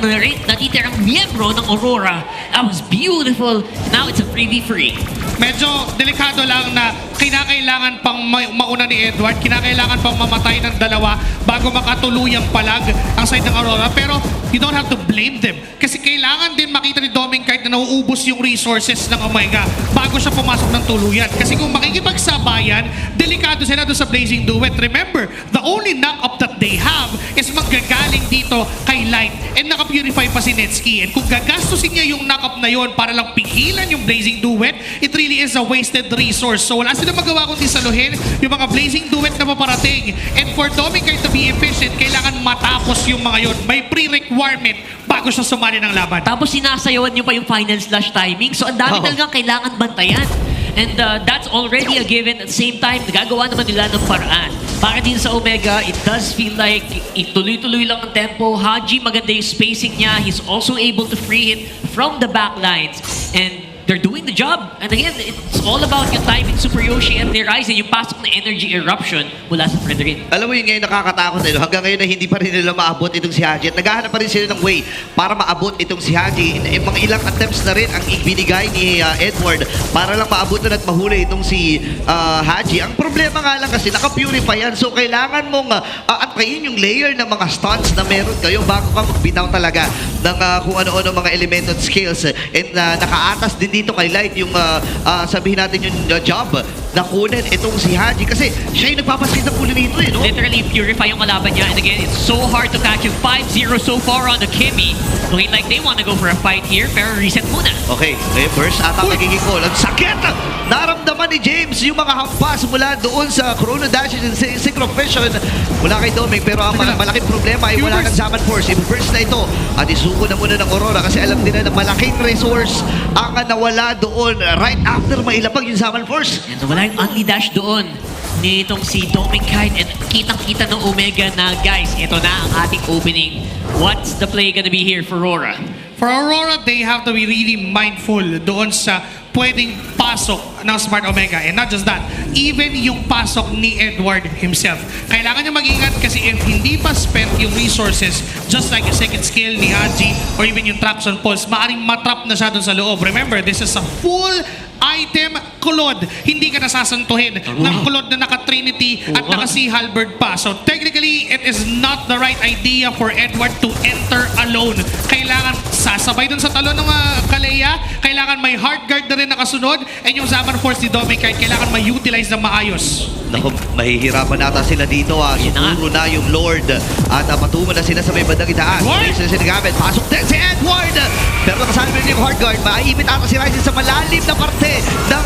natitirang miyembro ng Aurora. That was beautiful. Now it's a 3v3. Medyo delikado lang na kinakailangan pang mauna ni Edward, kinakailangan pang mamatay ng dalawa bago makatuluyang palag ang side ng Aurora. Pero you don't have to blame them. Kasi kailangan din makita ni Doming kahit na nauubos yung resources ng Omega bago siya pumasok ng tuluyan. Kasi kung makikipagsabayan, delikado sila doon sa Blazing Duet. Remember, the only knock-up that they have is magagaling dito kay Light. And naka-purify pa si Netsky. And kung gagastusin niya yung knock-up na yon para lang pigilan yung Blazing Duet, it really is a wasted resource. So wala sila magawa kundi saluhin yung mga Blazing Duet na paparating. And for Doming to be efficient, kailangan matapos yung mga yon. May pre-requirement bago siya sumali ng laban. Tapos sinasayawan niyo pa yung final slash timing. So ang dami talagang kailangan bantayan. And that's already a given. At the same time, nagagawa naman nila ng paraan. Para din sa Omega, it does feel like ituloy-tuloy lang ang tempo. Haji, maganda yung spacing niya. He's also able to free it from the back lines. And they're doing the job. And again, it's all about yung timing Super Yoshi and their Ryzen, yung pasok na energy eruption mula sa Frederick. Alam mo yung ngayon nakakatakot eh, no? Hanggang ngayon na hindi pa rin nila maabot itong si Haji. At naghahanap pa rin sila ng way para maabot itong si Haji. Mga ilang attempts na rin ang ibinigay ni Edward para lang maabutan at mahuli itong si Haji. Ang problema nga lang kasi naka-purify yan. So kailangan mong antayin yung layer ng mga stunts na meron kayo bago ka magbitaw talaga ng kung ano-ano mga element at skills. And nakaatas din dito kay Light yung sabihin natin yung job na kunin itong si Haji kasi siya yung nagpapaskit ng ulo nito eh, no? Literally purify yung kalaban niya. And again, it's so hard to catch him. 5-0 so far on the Kimmy. Looking like they want to go for a fight here, pero reset muna. Okay, burst ata magiging call. Ang sakit! Naramdaman ni James yung mga hampas mula doon sa Chrono Dash and Synchrovision mula kay Doming, pero ang malaking problema ay wala ng Zaman Force. I-burst na ito at isuko na muna ng Aurora kasi alam nila na malaking resource ang nawala doon right after mailapag yung Zaman Force. And wala yung only dash doon nitong si Doming Kite and kitang-kita ng Omega na guys, ito na ang ating opening. What's the play gonna be here for Aurora? For Aurora, they have to be really mindful doon sa pwedeng pasok ng Smart Omega. And not just that, even yung pasok ni Edward himself. Kailangan niya mag-ingat kasi if hindi pa spent yung resources, just like yung second skill ni Haji or even yung traps on pulse, maaaring matrap na siya doon sa loob. Remember, this is a full item Claude. Hindi ka nasasantuhin ng Claude na naka-Trinity at naka-Sea Halberd pa. So technically, it is not the right idea for Edward to enter alone. Kailangan sasabay dun sa talon ng Kaleya. Kailangan may hard guard na rin nakasunod. And yung Zaman Force ni Doming kailangan ma-utilize ng maayos. Naku, mahihirapan nata sila dito. Siguro na yung Lord. At patungo na sila sa may bandang itaas. Sila sinagamit. Pasok din si Edward. Pero nakasama rin yung hard guard. Maimit ata si Ryzen sa malalim na parte ng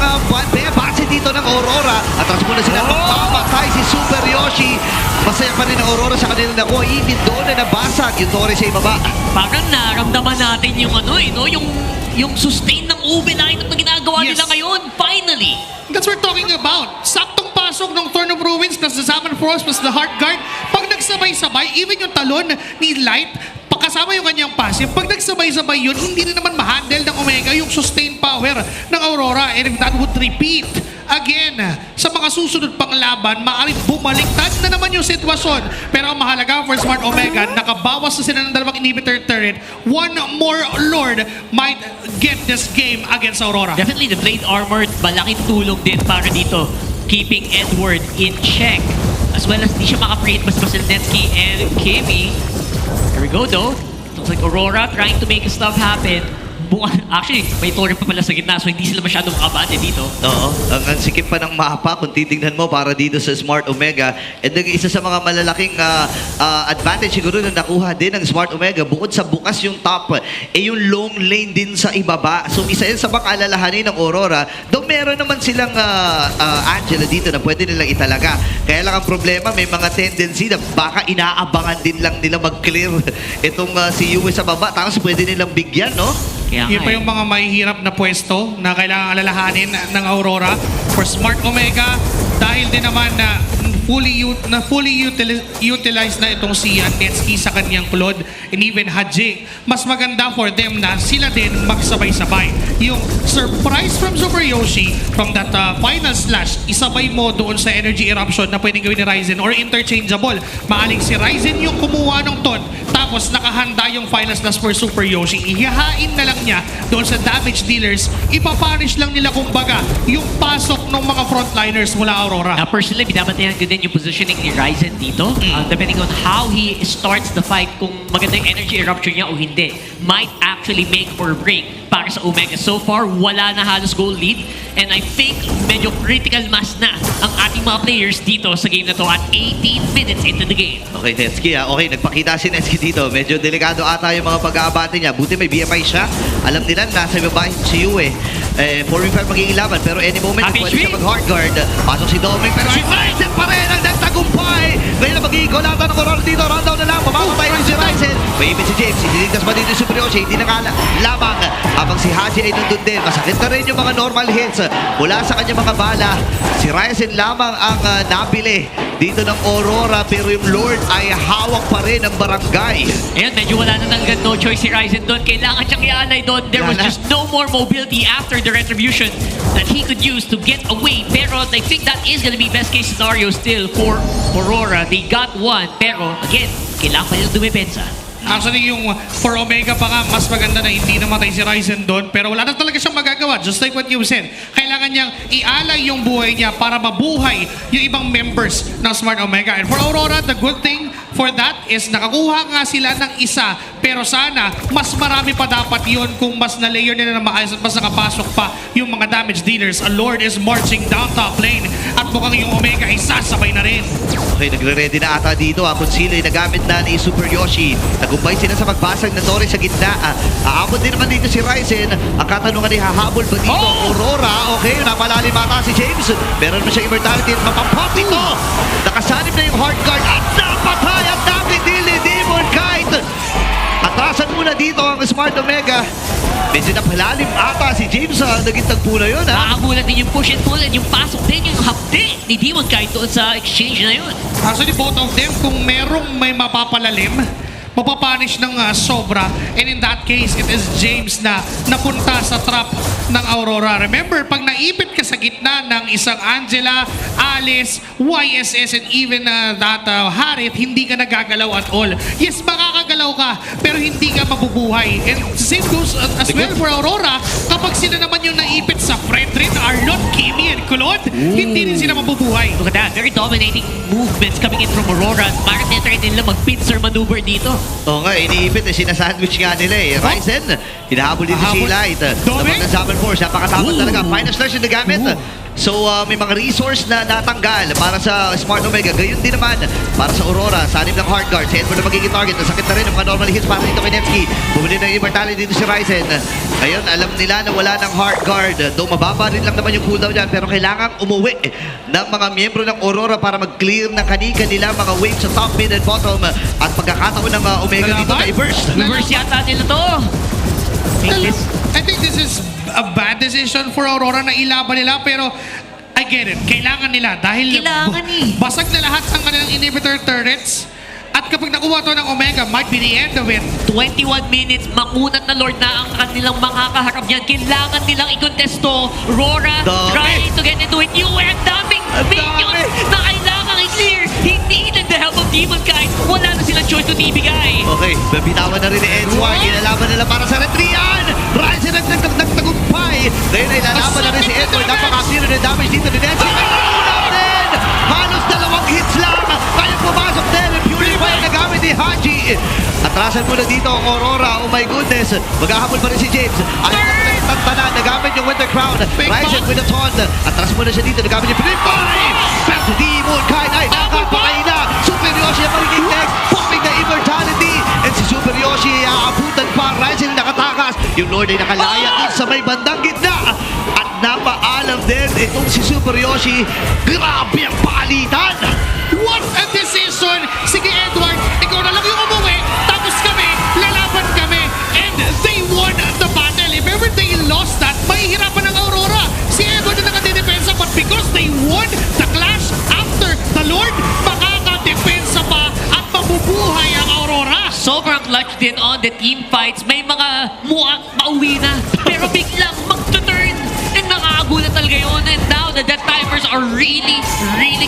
base dito ng Aurora. At tapos muna sila magpamatay si Super Yoshi. Masaya pa rin ang Aurora sa kanila na even doon na nabasag yung Torres sa ibaba. Parang naramdaman natin yung yung sustain ng UB lineup na ginagawa nila ngayon. Finally! That's what we're talking about. Saktong pasok ng Thorn of Ruins plus the Zaman Force plus the Heart Guard. Pag nagsabay-sabay, even yung talon ni Light, kasama yung kanyang passive, pag nagsabay-sabay yun, hindi na naman ma-handle ng Omega yung sustain power ng Aurora. And if that would repeat again sa mga susunod pang laban, maaaring bumaliktad na naman yung sitwasyon. Pero ang mahalaga for Smart Omega, nakabawas na sila ng dalawang inhibitor turret. One more Lord might get this game against Aurora. Definitely the Blade Armor, malaking tulong din para dito, keeping Edward in check. As well as di siya maka-create mas Netsky and Kimmy. Here we go though. Looks like Aurora trying to make stuff happen. Actually, may torre pa pala sa gitna so hindi sila masyado makabate dito. Oo, ang sikip pa ng mapa kung titingnan mo para dito sa Smart Omega. And then, isa sa mga malalaking advantage siguro na nakuha din ng Smart Omega, bukod sa bukas yung top, yung long lane din sa ibaba. So isa yun sa mga alalahanin ng Aurora. Though meron naman silang Angela dito na pwede nilang italaga. Kaya lang ang problema, may mga tendency na baka inaabangan din lang nila mag-clear itong si US sa baba. Tapos pwede nilang bigyan, no? Yun pa yung mga mahihirap na pwesto na kailangan alalahanin ng Aurora for Smart Omega dahil din naman na fully utilized na itong si Netski sa kanyang Claude and even Haji. Mas maganda for them na sila din magsabay-sabay. Yung surprise from Super Yoshi from that final slash, isabay mo doon sa energy eruption na pwedeng gawin ni Ryzen or interchangeable. Maaling si Ryzen yung kumuha ng ton tapos nakahanda yung final slash for Super Yoshi. Ihahain na lang niya doon sa damage dealers. Ipapunish lang nila kumbaga yung pasok ng mga frontliners mula Aurora. Personally, binabantayan ko din yung positioning ni Ryzen dito. Depending on how he starts the fight, kung maganda yung energy eruption niya o hindi, might actually make or break para sa Omega. So far, wala na halos goal lead. And I think medyo critical mass na ang ating mga players dito sa game na to at 18 minutes into the game. Okay, Netski okay, nagpakita si Netski dito. Medyo delikado ata yung mga pag-aabate niya. Buti may BMI siya. Alam nila, nasa ibaba si Yue. 4v5 magiging laban, pero any moment pwede siya mag-hard guard. Pasok si Dominic, pero si Ryzen pa rin ang nagtagumpay. Ngayon na magiging golatan ng Aurora dito. Rundown na lang, mamamatay rin si Ryzen. May ibig si James, itiligtas pa dito si Super Yoshi. Hindi na lamang habang si Haji ay nandun din. Masakit na rin yung mga normal hits mula sa kanyang mga bala. Si Ryzen lamang ang nabili dito ng Aurora, pero yung Lord ay hawak pa rin ng barangay. Ayun, medyo wala na talaga no choice si Ryzen doon. Kailangan siyang ialay doon. There was just no more mobility after the retribution that he could use to get away. Pero I think that is gonna be best case scenario still for Aurora. They got one, pero again, kailangan pa nilang dumipensa. Actually, yung for Omega pa nga, mas maganda na hindi namatay si Ryzen doon. Pero wala na talaga siyang magagawa. Just like what you said. Kailangan niyang ialay yung buhay niya para mabuhay yung ibang members ng Smart Omega. And for Aurora, the good thing for that is nakakuha nga sila ng isa. Pero sana, mas marami pa dapat yun kung mas na-layer nila na maayos at mas nakapasok pa yung mga damage dealers. A Lord is marching down top lane. At mukhang yung Omega ay sasabay na rin. Okay, nagre-ready na ata dito. Kung sila ay nagamit na ni Super Yoshi. Nagumpay sila sa magbasag na Torre sa gitna. Aabot din naman dito si Ryzen. Ang katanungan ay hahabol ba dito? Aurora, okay, napalalim ata si James. Meron mo siyang immortality at mapapop ito. Nakasanib na yung hard guard at napatay at napitil ni Demon Kite. Atasan muna dito ang Smart Omega. Medyo napalalim ata si James sa naging tagpo na yun. Nakagulat din yung push and pull and yung pasok din yung hapdi ni Demon Kite doon sa exchange na yun. Actually, both of them, kung merong may mapapalalim, mapapunish ng sobra. And in that case, it is James na napunta sa trap ng Aurora. Remember, pag naipit ka sa gitna ng isang Angela, Alice, YSS, and even that Harith, hindi ka nagagalaw at all. Yes, makakagalaw ka, pero hindi ka mabubuhay. And same goes as well for Aurora. Kapag sila naman yung naipit sa Fredrin, Arlon, Kimi, and Claude, hindi rin sila mabubuhay. Look at that, very dominating movements coming in from Aurora. Bakit na-try nila mag-pincer maneuver dito? Oo nga, iniipit sinasandwich nga nila Ryzen, hinahabol dito si Light. Tapos ng Summon Force, napakatapos talaga. Final slash yung nagamit. So may mga resource na natanggal para sa Smart Omega. Gayon din naman para sa Aurora. Sanib ng hard guard. Si Edward na magiging target. Nasakit na rin ang mga normal hits para dito kay Netski. Bumili ng immortality dito si Ryzen. Ngayon, alam nila na wala ng hard guard. Though mababa rin lang naman yung cooldown dyan. Pero kailangan umuwi ng mga miyembro ng Aurora para mag-clear ng kanila mga waves sa top, mid, and bottom. At pagkakataon ng Omega dito na i-burst. Reverse yata nila to. I think this is a bad decision for Aurora na ilaban nila, pero I get it. Kailangan nila dahil basag na lahat ng kanilang inhibitor turrets. At kapag nakuha to ng Omega, might be the end of it. 21 minutes, makunat na Lord na ang kanilang makakaharap niyan. Kailangan nilang i-contest to. RORA trying to get into it. UN, daming minions na kailangan i-clear. Hindi need the help of Demon Kite. Wala na silang choice to ibigay. Okay, babitawan na rin ni Edward. Inalaban nila para sa Retrian. Ryzen nagtagumpay. Ngayon ay lalaban na rin si Edward. Napaka-zero na damage dito ni Nancy. Halos 2 hits lang. Kaya pumasok din. Purify ang nagamit ni Haji. At Atrasan muna dito ang Aurora. Oh my goodness. Maghahabol pa rin si James. Ayaw na talaga tantanan. Nagamit yung Winter Crown. Ryzen with a taunt. Atras muna siya dito. Nagamit yung Philip. Pero si Demon Knight ay nakapatay na. Super Yoshi ang magiging next. Popping na immortality. And si Super Yoshi ay aabutan pa. Ryzen nakatakas. Yung Lord ay nakalaya dun sa may bandang gitna. At napaalam din itong si Super Yoshi. Grabe ang palitan. What a decision! Sige, Edward, ikaw na lang yung umuwi, tapos kami, lalaban kami, and they won the battle. If ever they lost that, mahihirapan ang Aurora. Si Edward na nakadidepensa, but because they won the clash after the Lord, makakadepensa pa at mabubuhay ang Aurora. Sobrang clutch din on the team fights. May mga mukhang mauwi na, pero biglang mag-turn. And nakakagulat talaga yun. And now the death timers are really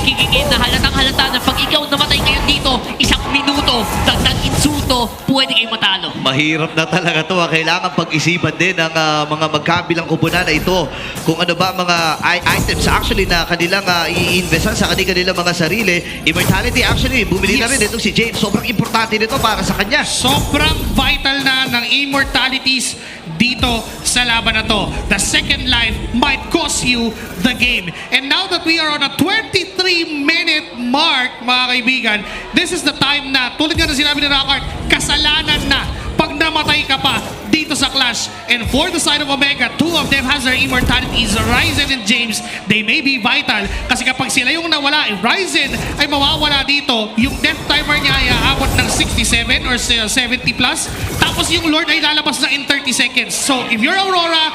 kicking in. Na halatang halata na pag ikaw namatay ngayon dito, 1 minuto, dagdag insulto, pwede kayong matalo. Mahirap na talaga to. Kailangan pag-isipan din ng mga magkabilang kupunan na ito. Kung ano ba mga items actually na kanilang i-investan sa kanilang mga sarili. Immortality actually, bumili na rin itong si James. Sobrang importante nito para sa kanya. Sobrang vital na ng immortalities dito sa laban na to. The second life might cost you the game. And now that we are on a 23-minute mark, mga kaibigan, this is the time na, tulad nga na sinabi ni Rockart, kasalanan na pag namatay ka pa dito sa Clash. And for the side of Omega, 2 of them has their immortalities, Ryzen and James. They may be vital kasi kapag sila yung nawala, if Ryzen ay mawawala dito, yung death timer niya ay aabot ng 67 or 70 plus. Tapos yung Lord ay lalabas na in 30 seconds. So if you're Aurora,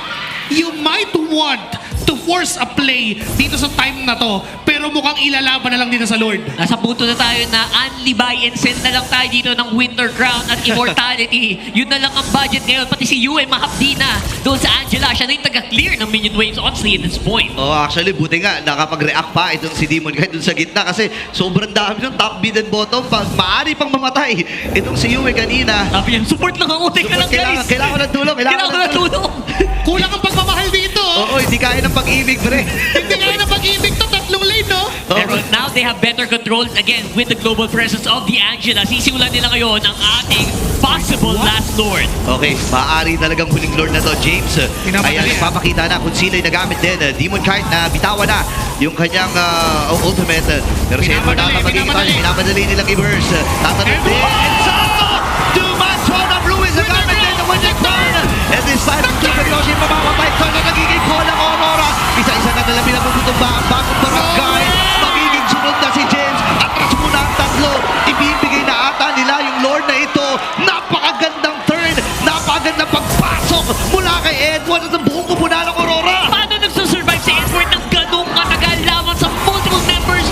you might want to force a play dito sa time na to, pero mukhang ilalaban na lang dito sa Lord. Nasa punto na tayo na only buy and sell na lang tayo dito ng Winter Crown at Immortality. Yun na lang ang budget ngayon. Pati si Yue mahapdi na doon sa Angela. Siya na yung taga-clear ng minion waves honestly at this point. Oh, actually, buti nga nakapag-react pa itong si Demon kahit doon sa gitna kasi sobrang dami ng top mid and bottom. Maaari pang mamatay itong si Yue kanina. Sabi yan, support lang ang utik ka lang guys. Kailangan ko ng tulong. Kailangan ko ng tulong. Kulang ang pagmamahal dito. Oo, hindi kaya ng pag-ibig, pre. Hindi kaya ng pag-ibig to, 3 lane, no? Pero now they have better control again with the global presence of the Angela. Sisimulan nila ngayon ang ating possible last Lord. Okay, maaari talagang huling Lord na to, James. Ayan, papakita na kung sino ay nagamit din. Demon Knight na bitawan na yung kanyang ultimate. Pero si Edward na pinamadali nilang i-burst. Tatanong din. Sakto! Dumatron ang Ruiz na gamit din ng Winter Crown. And this time, ang Super Yoshi mamamatay. So na nagiging call ang Aurora. Isa-isa na nila pinapuputong ba ang bagong barangay. Magiging sunod na si James. Atras muna ang tatlo. Ibibigay na ata nila yung Lord na ito. Napakagandang turn. Napakagandang pagpasok mula kay Edward at ang buong kupunan ng Aurora. Paano nagsusurvive si Edward ng ganong katagal laban sa multiple members?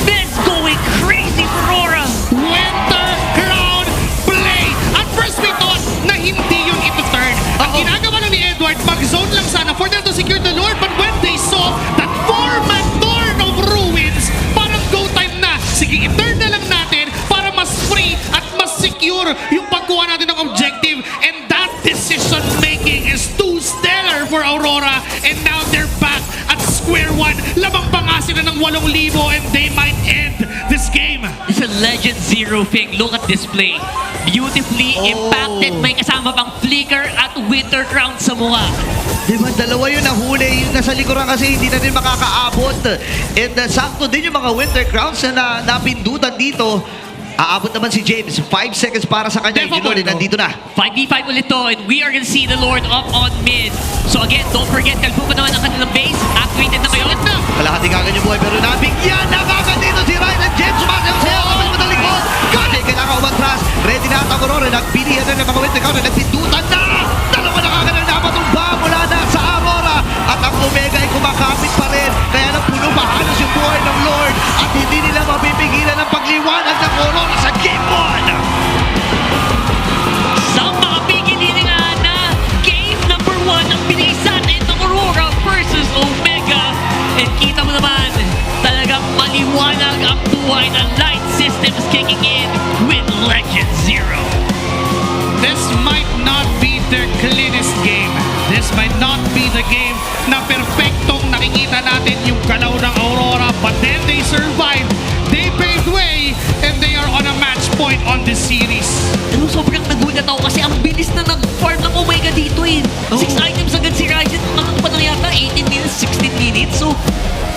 This going crazy for Aurora. Winter Crown play. At first we thought na hindi yung ito turn. Ang ginagawa lang ni Edward, mag-zone lang sana for them to secure the Lord. But when they saw that 4-man turn of Ruins, parang go time na. Sige, i-turn na lang natin para mas free at mas secure yung pagkuha natin ng objective. And that decision making is too stellar for Aurora. And now they're back at square one. Lamang pa nga sila ng 8,000 and they might end this game. It's a Legend Zero thing. Look at this play. Beautifully impacted. May kasama pang flicker at Winter Crown sa mukha. Diba, dalawa yun nahuli. Yung nasa likuran kasi hindi na din makakaabot. And sakto din yung mga Winter Crowns na napindutan dito. Aabot naman si James. 5 seconds para sa kanya. Yung Lord nandito na. 5v5 ulit to, and we are gonna see the Lord up on mid. So again, don't forget, kalpukan naman ang kanilang base. Activated na ngayon. Kalahati ka kanyang buhay, pero nabigyan. Nakaka dito si Ryan and James. Sumasayaw siya. Kapag matalikod. Kasi kailangan umatras. Ready na ang Aurora. Nagpilihan na ng mga Winter Crown. Nagpindutan na. Dalawa na kagad ang napatumba mula na sa Aurora. At ang Omega ay kumakapit pa rin. Kaya nang puno pa halos yung buhay ng Lord. At hindi nila mapipigilan ang pagliwanag ng Aurora sa Game 1. Sa mga pigiliningan na Game number 1 ang bilisan ng Aurora versus Omega. And kita mo naman, talagang maliwanag ang buhay ng light systems kicking in with Legend Zero. This might not be their cleanest game. This might not be the game na perfectong nakikita natin yung galaw ng Aurora, but then they survived. They paved way and they are on a match point on this series. Ano, sobrang nagulat ako kasi ang bilis na nag-farm ng Omega dito eh. 6 items agad si Ryzen. Ano pa lang yata? 18 minutes, 16 minutes. So,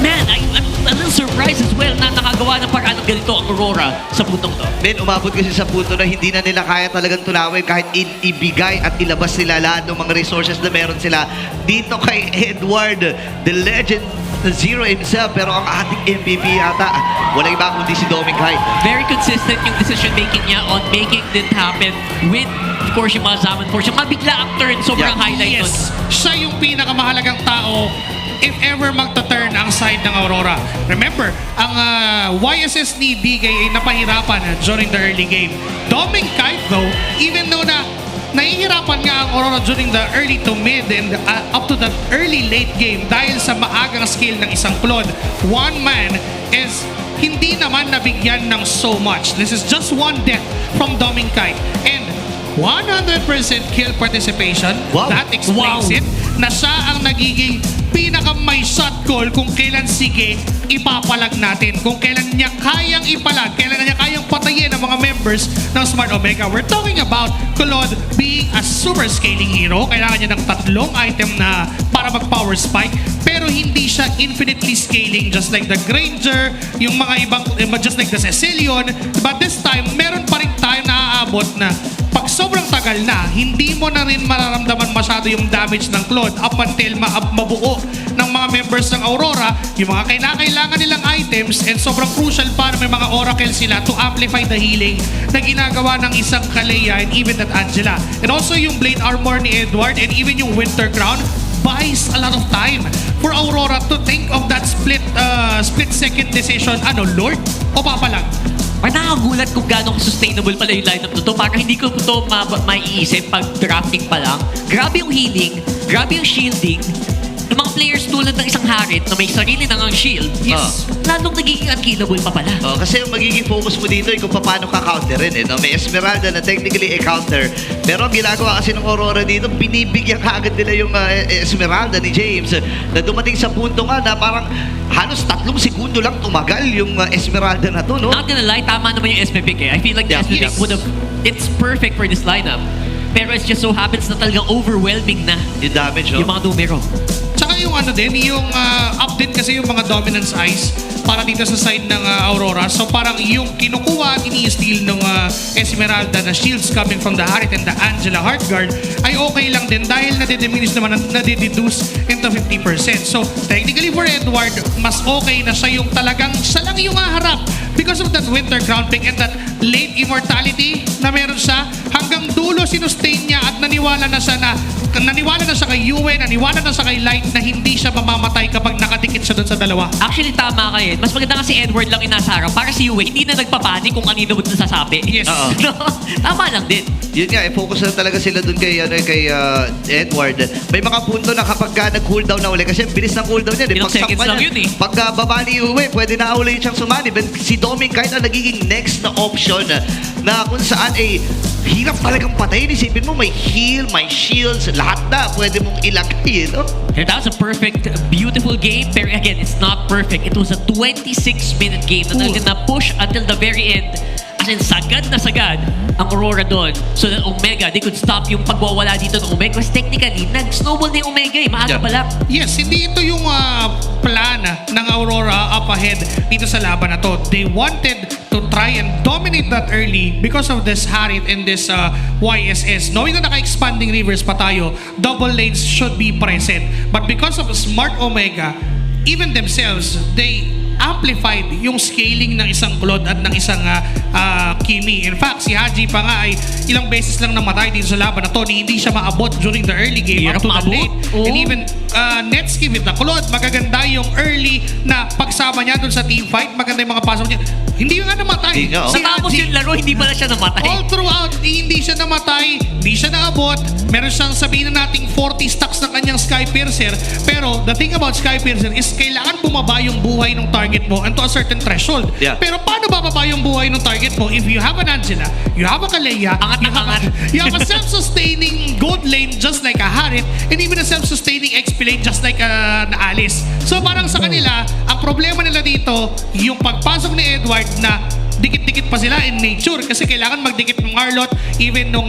man, I'm a little surprised as well na nakagawa ng paraan ng ganito ang Aurora sa puntong to. Ben, umabot kasi sa punto na hindi na nila kaya talagang tunawin kahit ibigay at ilabas nila lahat ng mga resources na meron sila dito kay Edward, the legend, the Zero himself. Pero ang ating MVP yata, wala iba kundi si Dominic Hyde. Very consistent yung decision making niya on making it happen with, of course, yung mga Zaman Force. Yung mabigla ang turn, sobrang highlight nun. Yes, siya yung pinakamahalagang tao if ever magta-turn ang side ng Aurora. Remember, ang YSS ni DK ay napahirapan during the early game. Dominic Hyde though, even though na nahihirapan nga ang Aurora during the early to mid and up to the early late game dahil sa maagang skill ng isang Claude, one man is hindi naman nabigyan ng so much. This is just one death from Dominic Hyde. And 100% kill participation. Wow. That explains it na siya ang nagiging may shot call kung kailan sige ipapalag natin. Kung kailan niya kayang ipalag, kailan niya kayang patayin ang mga members ng Smart Omega. We're talking about Claude being a super scaling hero. Kailangan niya ng 3 item na para mag-power spike. Pero hindi siya infinitely scaling just like the Granger, yung mga ibang, just like the Cecilion. But this time, meron pa rin tayo na aabot na pag sobrang tagal na, hindi mo na rin mararamdaman masyado yung damage ng Claude up until mabuo ng mga members ng Aurora, yung mga kailangan nilang items, and sobrang crucial para may mga oracle sila to amplify the healing na ginagawa ng isang Kalea and even that Angela. And also yung Blade Armor ni Edward and even yung Winter Crown buys a lot of time for Aurora to think of that split second decision. Ano, Lord o papalag? Parang nakagulat kung gano'ng sustainable pala yung lineup na to. Parang hindi ko ito maiisip pag drafting pa lang. Grabe yung healing, grabe yung shielding. Yung mga players tulad ng isang Harit na may sarili ng ang shield, lalong nagiging unkillable pa pala. Kasi yung magiging focus mo dito ay kung paano ka-counterin. No? May Esmeralda na technically counter. Pero ang ginagawa kasi ng Aurora dito, binibigyan kaagad nila yung Esmeralda ni James na dumating sa punto nga na parang halos 3 segundo lang tumagal yung Esmeralda na to, no? Not gonna lie, tama naman yung SP pick eh. I feel like the SP pick would have, it's perfect for this lineup. Pero it just so happens na talagang overwhelming na yung damage, yung mga numero. Tsaka yung ano din, yung update kasi yung mga dominance eyes para dito sa side ng Aurora. So parang yung kinukuha at ini-steal ng Esmeralda na shields coming from the Harit and the Angela Heartguard ay okay lang din dahil nade-diminish naman, nade-deduce into 50%. So technically for Edward, mas okay na siya yung talagang siya lang yung haharap because of that Winter Crown pick and that late immortality na meron siya. Hanggang dulo sinustain niya at naniwala na siya kay Yue, naniwala na siya kay Light na hindi siya mamamatay kapag nakadikit siya doon sa dalawa. Actually, tama kayo. Mas maganda kasi Edward lang yung nasa harap. Para si Yue, hindi na nagpapanik kung kanino mo nasasabi. Yes. No? Tama lang din. Yun nga, focus na talaga sila doon kay Edward. May mga punto na kapag nag-cooldown na uli, kasi bilis ng cooldown yan. Ilang seconds lang yun eh. Pag babali Yue, pwede na uli siyang sumali. Si Dominic kahit na nagiging next na option na kung saan hirap talagang patayin. Isipin mo, may heal, may shields, lahat na pwede mong ilagay, no? And that was a perfect, beautiful game. Pero again, it's not perfect. It was a 26-minute game na talagang na-push until the very end. As in, sagad na sagad ang Aurora doon. So that Omega, they could stop yung pagwawala dito ng Omega. Kasi technically, nag-snowball na yung Omega eh. Maaga pa lang. Yes, hindi ito yung plan ng Aurora up ahead dito sa laban na to. They wanted to try and dominate that early because of this Harit and this YSS. Knowing na naka-expanding rivers pa tayo, double lanes should be present. But because of Smart Omega, even themselves, they amplified yung scaling ng isang Claude at ng isang Kimi. In fact, si Haji pa nga ay ilang beses lang namatay dito sa laban na to. Hindi siya maabot during the early game up to the late. And even Netski with the Claude, magaganda yung early na pagsama niya dun sa team fight. Maganda yung mga pasok niya. Hindi nga namatay. Natapos yung laro, hindi pala siya namatay. All throughout, hindi siya namatay, hindi siya naabot. Meron siyang sabihin na nating 40 stacks ng kanyang Sky Piercer. Pero the thing about Sky Piercer is kailangan bumaba yung buhay ng target mo and to a certain threshold. Pero paano bababa yung buhay ng target mo if you have an Angela, you have a Kalea, you have a self-sustaining gold lane just like a Harit, and even a self-sustaining XP lane just like an Alice. So parang sa kanila, ang problema nila dito, yung pagpasok ni Edward na dikit-dikit pa sila in nature kasi kailangan magdikit ng Arlot even nung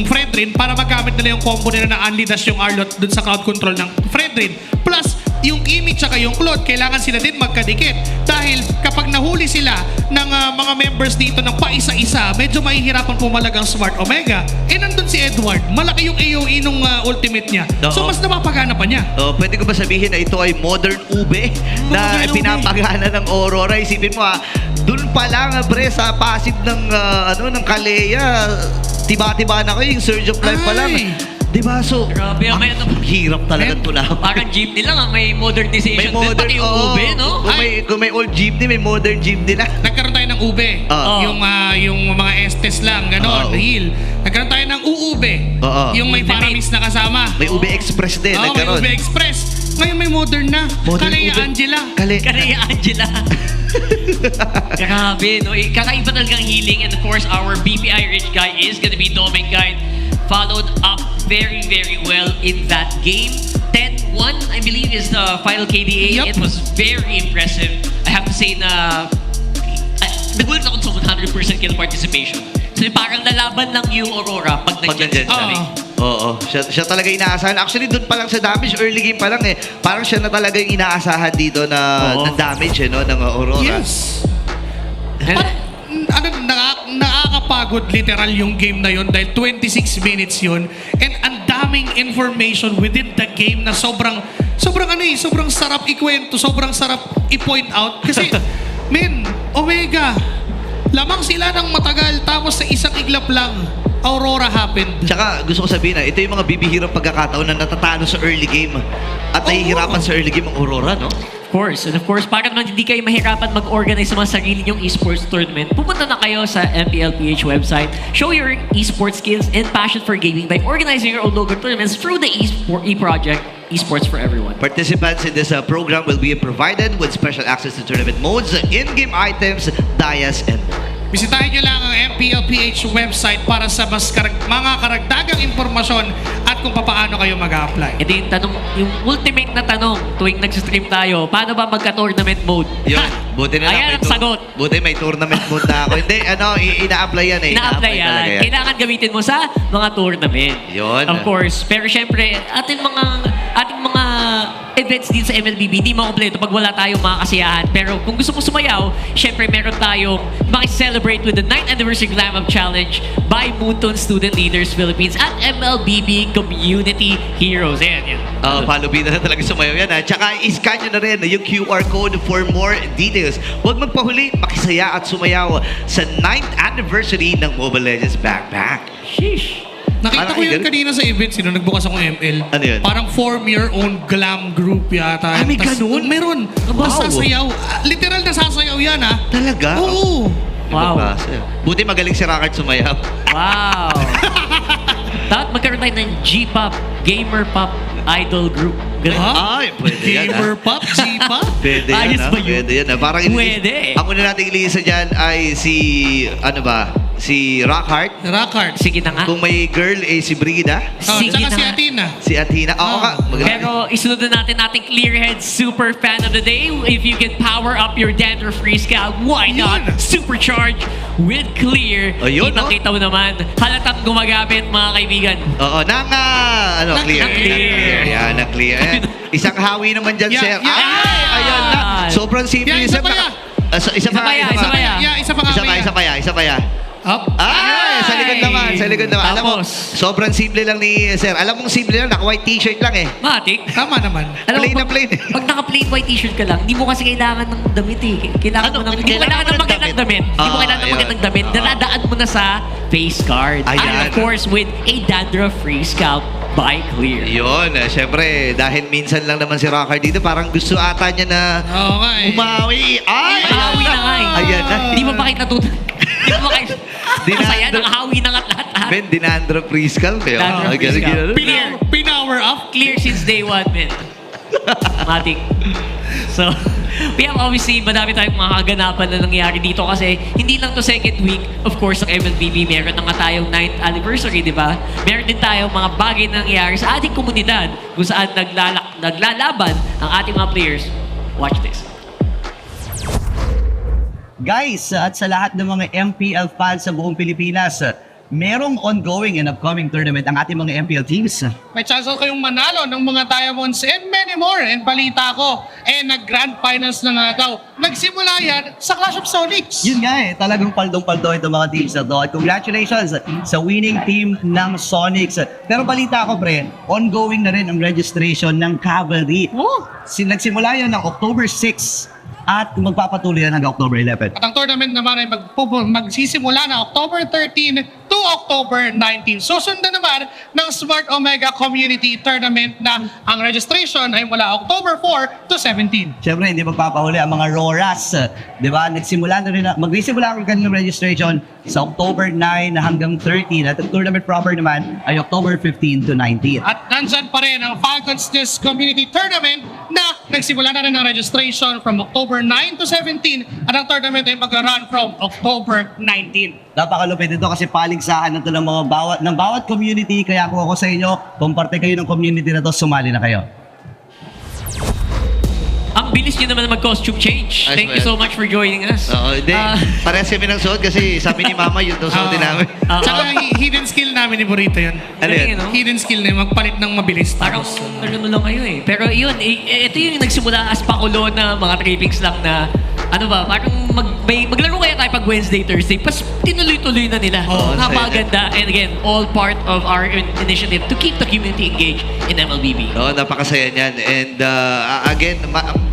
Fredrin para magamit nila yung combo nila na Unli dash yung Arlot dun sa crowd control ng Fredrin. Plus, yung Kimi tsaka yung Claude, kailangan sila din magkadikit. Dahil kapag nahuli sila ng mga members dito ng paisa-isa, medyo mahihirapan pumalagang Smart Omega. Nandun si Edward. Malaki yung AOE nung ultimate niya. So, mas napapagana pa niya. Pwede ko ba sabihin na ito ay modern ube na pinapagana ng Aurora? Isipin mo dun pa lang pre sa passive ng ng Kalea, tiba-tiba na kayo yung Surge of Life pa lang. Diba? So, grabe, hirap talaga tunaw. Parang jeepney lang, may modernization may modern, din, pati yung ube, no? Kung may old jeepney, may modern jeepney na. Nagkaroon tayo ng ube. Yung mga estes lang, gano'n, heel. Nagkaroon tayo ng uube. Yung may paramis na kasama. May ube express din. May ube express. Ngayon may modern na. Kalea Angela. Kalea Angela. Grabe, no? Kakaiba talagang healing, and of course, our BPI rich guy is gonna be Doming Guide. Followed up very, very well in that game. 10-1, I believe, is the final KDA. It was very impressive. I have to say na nagulat ako sa 100% kill participation. So parang lalaban lang yung Aurora pag nandiyan siya. Oo, siya talaga inaasahan. Actually, doon pa lang sa damage, early game pa lang parang siya na talaga yung inaasahan dito na damage ng Aurora. Yes. Nakakapagod literal yung game na yun dahil 26 minutes yun and ang daming information within the game na sobrang sarap ikwento, sobrang sarap i-point out kasi Omega lamang sila ng matagal tapos sa isang iglap lang Aurora happened. Tsaka gusto ko sabihin ito yung mga bibihirang pagkakataon na natatalo sa early game at nahihirapan sa early game ang Aurora, no? Of course. And of course, para naman hindi kayo mahirapan mag-organize sa mga sarili nyong esports tournament, pumunta na kayo sa MPLPH website. Show your esports skills and passion for gaming by organizing your own local tournaments through the e-project, Esports for Everyone. Participants in this program will be provided with special access to tournament modes, in-game items, dias, and more. Bisitahin nyo lang ang MPLPH website para sa mga karagdagang impormasyon at kung paano kayo mag-a-apply. Ito yung tanong, yung ultimate na tanong tuwing nag-stream tayo, paano ba magka-tournament mode? Yun, buti na lang. Ayan ang sagot. Buti may tournament mode na ako. Hindi, ina-apply yan Ina-apply yan. Kailangan gamitin mo sa mga tournament. Yun. Of course. Pero syempre, ating mga events din sa MLBB, di makompleto pag wala tayong mga kasiyahan. Pero kung gusto mo sumayaw, syempre meron tayong makicelebrate with the 9th Anniversary Glam Up Challenge by Moonton Student Leaders Philippines at MLBB Community Heroes. Ayan, yan. Palubida na talaga sumayaw yan. Tsaka i-scan nyo na rin yung QR code for more details. Huwag magpahuli, makisaya at sumayaw sa 9th Anniversary ng Mobile Legends Backpack. Sheesh! Nakita ko yun kanina sa event, nagbukas akong ML. Ano yun? Parang form your own glam group yata. May ganun? Meron. Basta sasayaw. Literal na sasayaw yan Talaga? Oo. Wow. Buti magaling si Rakard sumayaw. Wow. Dapat magkaroon tayo ng G-pop, gamer pop idol group. Ay, pwede yan. Gamer pop, G-pop? Pwede yan. Ayos ba yun? Pwede yan. Parang Pwede. Ang una nating ilisa dyan ay si Rockhart. Sige na nga. Kung may girl, si Brigida. Sige Tsaka na si nga. Athena. Si Athena. Oo ka. Pero isunod na natin ating Clearhead Super Fan of the Day. If you can power up your Dandruff Free Scalp, why not supercharge with Clear? Ayun, Kita mo naman, halatang gumagamit mga kaibigan. Oo, Clear. Yan, Clear. Isang hawi naman dyan, sir. Ayan na. Sobrang simple. Isa pa ya. Up. Sa likod naman. Alam mo, sobrang simple lang ni Sir. Alam mong simple lang, naka-white t-shirt lang Matik. Tama naman. Plain na plain. Pag naka-plain white t-shirt ka lang, hindi mo kasi kailangan ng damit Kailangan mo ng magandang damit. Hindi mo kailangan ng magandang damit. Daladaan mo na sa face card. Ayan. And of course, with a dandruff-free scalp by Clear. Yun, syempre, dahil minsan lang naman si Rocker dito, parang gusto ata niya na umawi. Umawi na nga Ayan na. Hindi mo pa kayo natutunan. Hindi mo kayo... Masaya, nakahawi na nga lahat. Ben, dinandro prescal kayo. Pinower up. Clear since day one, men. Matik. So, we have obviously, madami tayong mga kaganapan na nangyari dito kasi hindi lang to second week, of course, ng MLBB. Meron na nga tayong 9th anniversary, di ba? Meron din tayong mga bagay na nangyari sa ating komunidad kung saan naglalaban ang ating mga players. Watch this. Guys, at sa lahat ng mga MPL fans sa buong Pilipinas, merong ongoing and upcoming tournament ang ating mga MPL teams. May chance kayong manalo ng mga diamonds and many more. And balita ko, nag-grand finals na nga daw. Nagsimula yan sa Clash of Sonics. Yun nga talagang paldong-paldo itong mga teams na to. At congratulations sa winning team ng Sonics. Pero balita ko, pre, ongoing na rin ang registration ng Cavalry. Nagsimula yan ng October 6 at magpapatuloy yan hanggang October 11. At ang tournament naman ay magsisimula na October 13 to October 19. Susundan naman ng Smart Omega Community Tournament na ang registration ay mula October 4 to 17. Siyempre, hindi magpapahuli ang mga RORAs. Di ba? Magsisimula ang kanilang registration sa October 9 hanggang 13. At ang tournament proper naman ay October 15 to 19. At nandyan pa rin ang Falcons Disc Community Tournament na nagsimula na rin ang registration from October 9 to 17 at ang tournament ay mag-run from October 19. Napakalupit ito kasi paligsahan na ito ng bawat community. Kaya kung ako sa inyo, kung parte kayo ng community na to, sumali na kayo. Ang bilis nyo naman mag-costume change. Thank you so much for joining us. Oo, hindi. Parehas kami ng suot kasi sabi ni Mama yun daw suotin namin. Tsaka hidden skill namin ni Burrito yun. Ano yun? Hidden skill na yun, magpalit ng mabilis. Parang ano lang kayo eh. Pero yun, ito yung nagsimula as pakulo na mga trippings lang na ano ba, parang maglaro kaya tayo pag Wednesday, Thursday. Pas tinuloy-tuloy na nila. Napakaganda. And again, all part of our initiative to keep the community engaged in MLBB. Oo, napakasaya niyan. And again,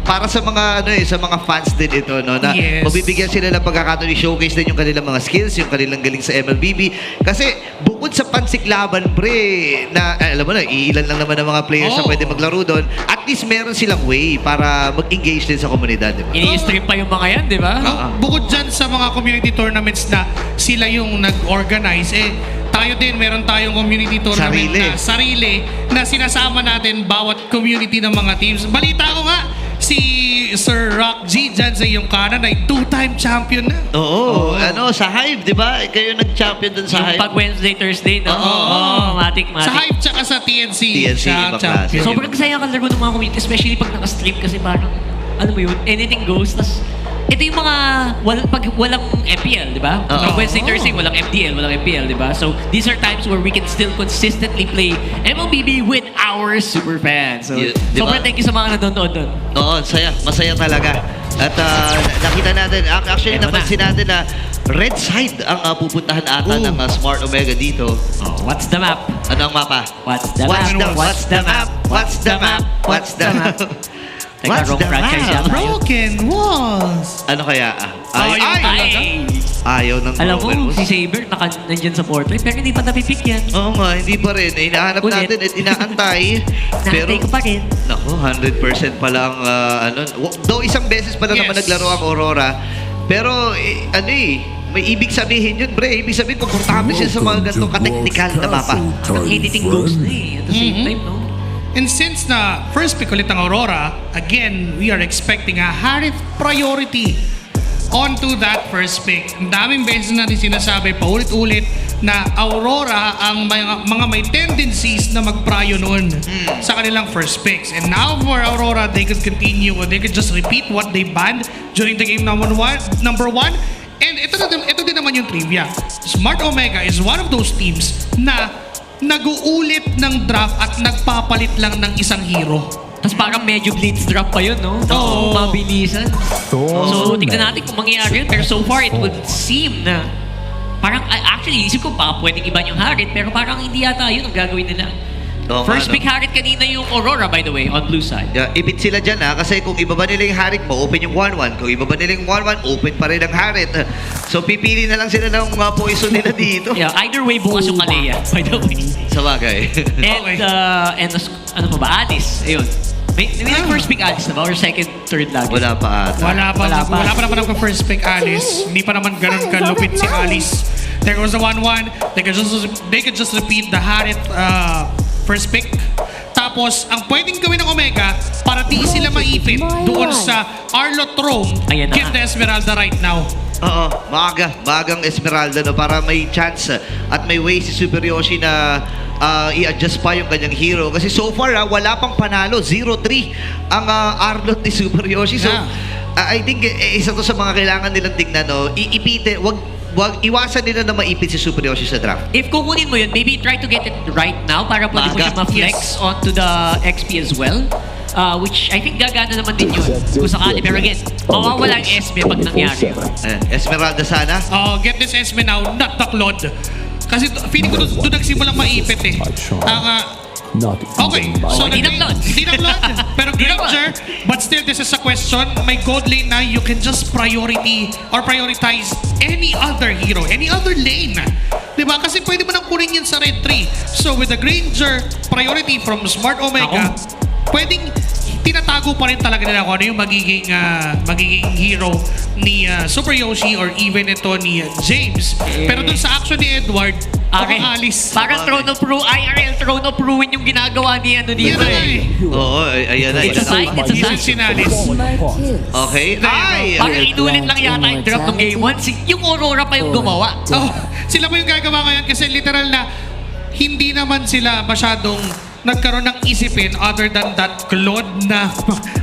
para sa mga sa mga fans din ito, no, na mabibigyan sila ng pagkakataon i-showcase din yung kanilang mga skills, yung kanilang galing sa MLBB. Kasi bukod sa pansiklaban, pre, na alam mo na, iilan lang naman ang mga players na pwede maglaro doon, at least meron silang way para mag-engage din sa komunidad, di ba? Ini-stream pa yung mga yan, di ba? Bukod dyan sa mga community tournaments na sila yung nag-organize, tayo din, meron tayong community tournament na sarili na sinasama natin bawat community ng mga teams. Balita ko nga, si Sir Rock G dyan sa iyong kanan ay 2-time champion na. Oo, sa Hive, di ba? Kayo nag-champion dun sa Hive. Pag Wednesday, Thursday, no? Matik. Sa Hive tsaka sa TNC. ibang klase. Sobrang kasaya ka laro ng mga community, especially pag naka-stream kasi parang, ano mo yun, anything goes. Tas, ito yung mga, pag walang MPL, di ba? Pag Wednesday, Thursday, walang MTL, walang MPL, di ba? So, these are times where we can still consistently play MLBB with our super fans. So, sobrang thank you sa mga nanonood doon. Oo, masaya talaga. At nakita natin, actually napansin natin na red side ang pupuntahan ata ng Smart Omega dito. What's the map? Ano ang mapa? What's the map? What's the map? What's the map? What's the map? What's the map? Broken walls. Ano kaya? Ayaw ng Alam mo, si Saber nandyan sa portrait pero hindi pa napipick yan. Oo nga, hindi pa rin. Hinahanap natin at inaantay. Pero, ko pa rin. Naku, 100% pa lang, though isang beses pa lang naman naglaro ang Aurora. Pero, may ibig sabihin yun, bre. Ibig sabihin, komportable siya sa mga ganitong kateknikal na mapa. Ang editing goes na at the same time, no? And since na first pick ulit ang Aurora, again, we are expecting a Harith priority onto that first pick. Ang daming beses natin sinasabi paulit-ulit na Aurora ang mga may tendencies na mag-prio noon sa kanilang first picks. And now for Aurora, they could continue or they could just repeat what they banned during the game number one. And ito din naman yung trivia. Smart Omega is one of those teams na nag-uulit ng draft at nagpapalit lang ng isang hero. Tapos parang medyo blitz drop pa yun, no? Oo. Mabilisan. So, tignan natin kung mangyayari yun. Pero so far, it would seem na parang, actually, isip ko pa, pwedeng iba yung Harit, pero parang hindi yata yun ang gagawin nila. First pick Harit kanina yung Aurora, by the way, on blue side. Ibit sila dyan kasi kung ibaba nila yung Harit mo, open yung 1-1. Kung ibaba nila yung 1-1, open pa rin ang Harit. So pipili na lang sila ng mga poison nila dito. Either way, bukas yung Kalea, by the way. Sa bagay. And ano pa ba? Alice, ayun. May first pick Alice na ba? Or second, third lagi? Wala pa ata. Wala pa naman ang first pick Alice. Hindi pa naman ganun kalupit si Alice. There goes the 1-1. They could just repeat the Harit first pick. Tapos, ang pwedeng gawin ng Omega para di sila maipit doon sa Arlo Throne, give the Esmeralda right now. Oo, maagang Esmeralda, no, para may chance at may way si Super Yoshi na i-adjust pa yung kanyang hero. Kasi so far, wala pang panalo. 0-3 ang Arlot ni Super Yoshi. So, I think isa to sa mga kailangan nilang tignan, no? Iipite, wag iwasan nila na maipit si Super Yoshi sa draft. If kukunin mo yun, maybe try to get it right now para pwede mo siya ma-flex onto the XP as well. Which I think gagana naman din yun kung sakali. Pero again, mawawala ang Esme pag nangyari. Esmeralda sana? Get this Esme now, not the Claude. Kasi feeling ko doon nagsimulang maipit eh. Okay, so hindi na Claude, pero Granger, but still this is a question. May gold lane na you can just prioritize any other hero, any other lane. Diba? Kasi pwede mo nang kunin yun sa red 3. So with the Granger priority from Smart Omega, pwedeng tinatago pa rin talaga nila kung ano yung magiging hero ni Super Yoshi or even ito ni James. Pero dun sa action ni Edward, alis. Parang IRL Throne of Ruin yung ginagawa ni ano dito eh. Oo, ayan na. It's a sign. Okay. Parang inulit lang yata yung drop ng game 1. Yung Aurora pa yung gumawa. Sila pa yung gagawa ngayon kasi literal na hindi naman sila masyadong nagkaroon ng isipin other than that Claude na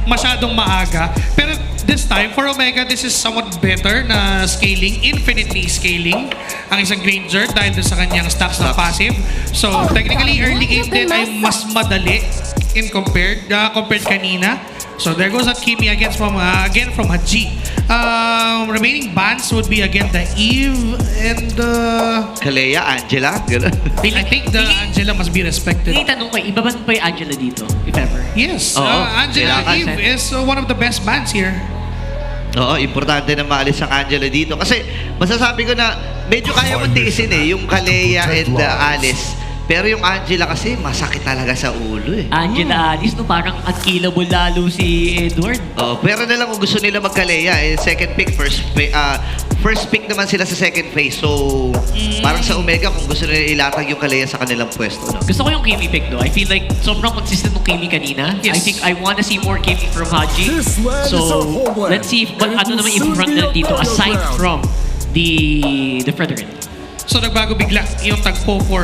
masyadong maaga. Pero this time, for Omega, this is somewhat better na scaling, infinitely scaling ang isang Granger dahil sa kanyang stacks na passive. So, technically, early game din ay mas madali in compared kanina. So, there goes that Kimi again from Haji. Remaining bans would be again the Eve and Kalea, Angela. I think the Angela must be respected. Tanong ko, iba ba pa yung Angela dito, if ever? Yes, Angela Eve is one of the best bands here. Oo, importante na maalis ang Angela dito. Kasi masasabi ko na medyo kaya mong tiisin eh, yung Kalea and Alice. Pero yung Angela kasi, masakit talaga sa ulo eh. Angela Alice, no, parang unkillable lalo si Edward. Pero na lang kung gusto nila magkalea, second pick, first pick naman sila sa second phase. So, parang sa Omega, kung gusto nila ilatag yung kalea sa kanilang pwesto. No? Gusto ko yung Kimi pick, no? I feel like sobrang consistent ng Kimi kanina. Yes. I think I wanna see more Kimi from Haji. So, let's see if, ano naman i-front nila dito aside from the Frederick. So nagbago bigla yung tagpo for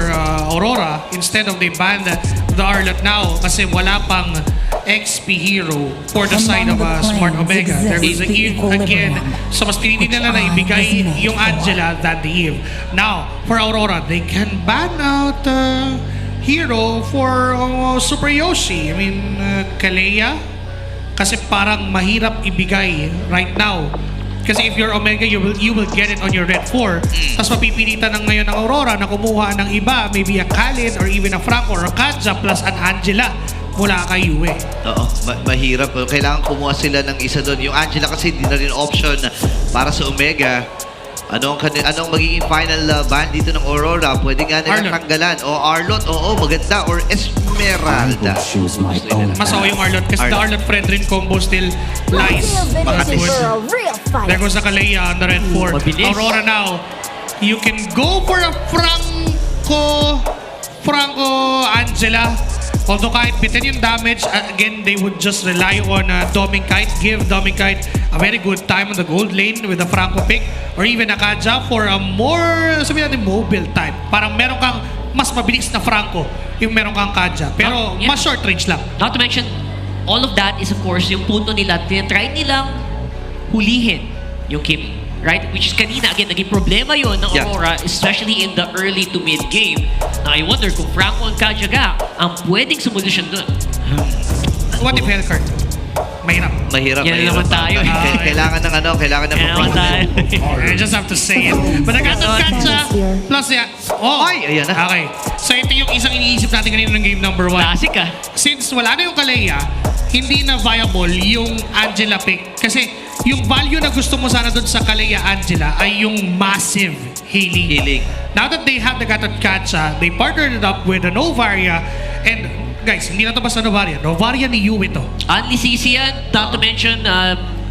Aurora. Instead of they ban the Arlot now kasi wala pang XP hero for the side of Smart Omega. There was the Eve again. So mas pinili nila na ibigay yung Angela than the Eve. Now, for Aurora, they can ban out hero for Super Yoshi. I mean, Kalea. Kasi parang mahirap ibigay right now. Kasi if you're Omega, you will get it on your red 4. Tapos mapipilitan ng ngayon ng Aurora na kumuha ng iba, maybe a Kalin or even a Franco or a Katja plus an Angela mula kay Yue. Oo, mahirap. Kailangan kumuha sila ng isa doon. Yung Angela kasi hindi na rin option para sa Omega. Anong magiging final ban dito ng Aurora? Pwede nga nila tanggalan. O Arlot, oo, maganda. Or Esmeralda. Mas ako yung Arlot kasi the Arlot friend rin combo still lies. There goes the Kalea on the red 4. Aurora now. You can go for a Franco Angela. Although kahit bitin yung damage, again, they would just rely on Domingkite. Give Domingkite a very good time on the gold lane with a Franco pick. Or even a Kaja for a more, sabihin natin, mobile type. Parang meron kang mas mabilis na Franco yung meron kang Kaja. Pero mas short range lang. Not to mention, all of that is of course yung punto nila. Try nilang hulihin yung Kimi. Right? Which is kanina, again, naging problema yun ng Aurora, especially in the early to mid game. Now, I wonder kung Franco and Kajaga ang pwedeng solusyon dun. What if Hellcurt? Mahirap. Yan naman tayo. Kailangan ng kailangan ng I just have to say it. But Katja plus ayan na. Okay. So ito yung isang iniisip natin kanina ng game number 1. Classic Since wala na yung Kalea, hindi na viable yung Angela pick. Kasi yung value na gusto mo sana dun sa Kalea Angela ay yung massive healing. Now that they have the Katja, they partnered it up with a Novaria and guys, hindi na ito basta Novaria. Novaria ni Yue ito. Only CC yan, not to mention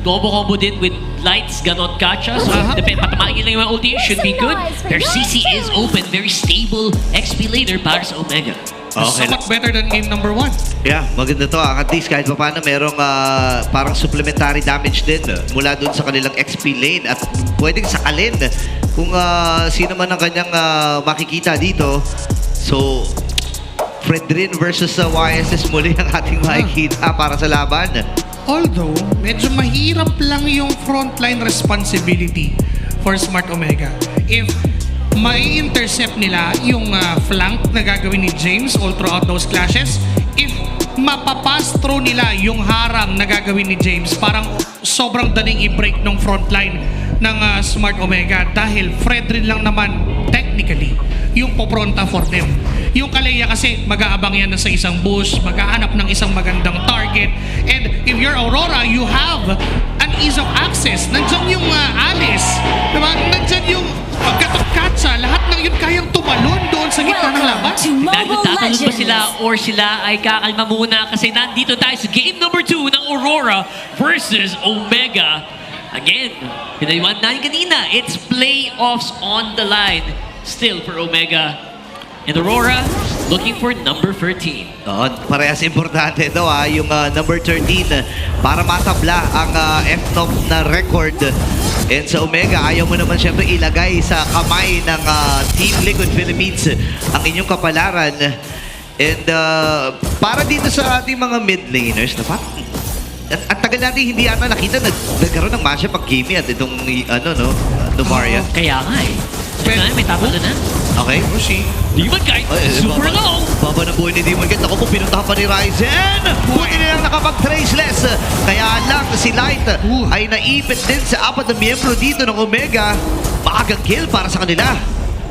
combo din with lights, ganon, Katja. So, patamain nila yung ulti, should be good. Their CC is open, very stable XP laner para sa Omega. So much better than game number 1. Yeah, maganda to. At least kahit pa paano merong parang supplementary damage din mula dun sa kanilang XP lane at pwedeng sakalin kung sino man ang kanyang makikita dito. So, Fredrin versus YSS muli ang ating makikita para sa laban. Although, medyo mahirap lang yung frontline responsibility for Smart Omega. If mai-intercept nila yung flank na gagawin ni James all throughout those clashes, if mapapass through nila yung harang na gagawin ni James, parang sobrang daling i-break ng frontline ng Smart Omega dahil Fred rin lang naman technically yung popronta for them. Yung Kaleya kasi mag-aabang yan sa isang bush, mag-aanap ng isang magandang target, and if you're Aurora, you have an ease of access. Nandiyan yung Alice, diba? Nandiyan yung Katsa, lahat ng yun kayang tumalon doon sa gitna ng laban. Tatalon ba sila or sila ay kakalma muna kasi nandito tayo sa game number 2 ng Aurora versus Omega. Again, pinayuan natin kanina, it's playoffs on the line. Still for Omega. And Aurora, looking for number 13. Parehas importante ito yung number 13 para matabla ang FNOP na record. And sa Omega, ayaw mo naman syempre ilagay sa kamay ng Team Liquid Philippines ang inyong kapalaran. And para dito sa ating mga mid laners, at tagal natin hindi ata nakita nagkaroon ng matchup ang Kimi at itong Novaria. Kaya nga may tapos na. Okay. Demon Kite, super low! Baba ng buhay ni Demon Kite. Ako po, pinuntahan pa ni Ryzen. Buti nilang nakapag-traceless. Kaya lang si Light ay naipit din sa 4 na miyembro dito ng Omega. Maagang kill para sa kanila.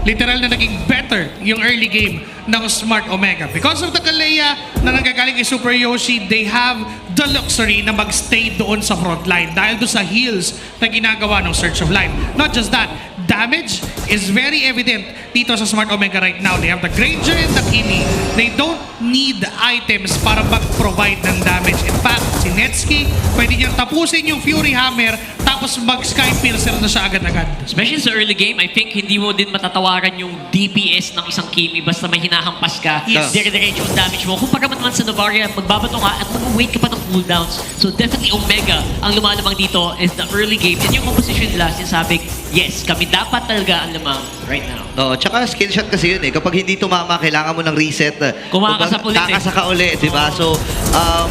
Literal na naging better yung early game ng Smart Omega. Because of the Kaleya na nanggagaling kay Super Yoshi, they have the luxury na magstay doon sa frontline dahil doon sa heals na ginagawa ng Search of Life. Not just that, damage is very evident dito sa Smart Omega right now. They have the Granger and the Kimi. They don't need items para mag-provide ng damage. In fact, si Netsky, pwede niyang tapusin yung Fury Hammer tapos mag-Sky Piercer na siya agad-agad. Especially sa early game, I think hindi mo din matatawaran yung DPS ng isang Kimi basta may hinahampas ka. Yes. Dire-diretso yung damage mo. Kung pagkaman naman sa Novaria, magbabato ka at mag-wait ka pa ng cooldowns. So definitely Omega ang lumalamang dito is the early game. And yung composition nila, sinasabing, yes, kami dapat talaga ang lamang right now. Tsaka skill shot kasi yun Kapag hindi tumama, kailangan mo ng reset. Kumakasap ulit Kakasaka ulit, di ba? So,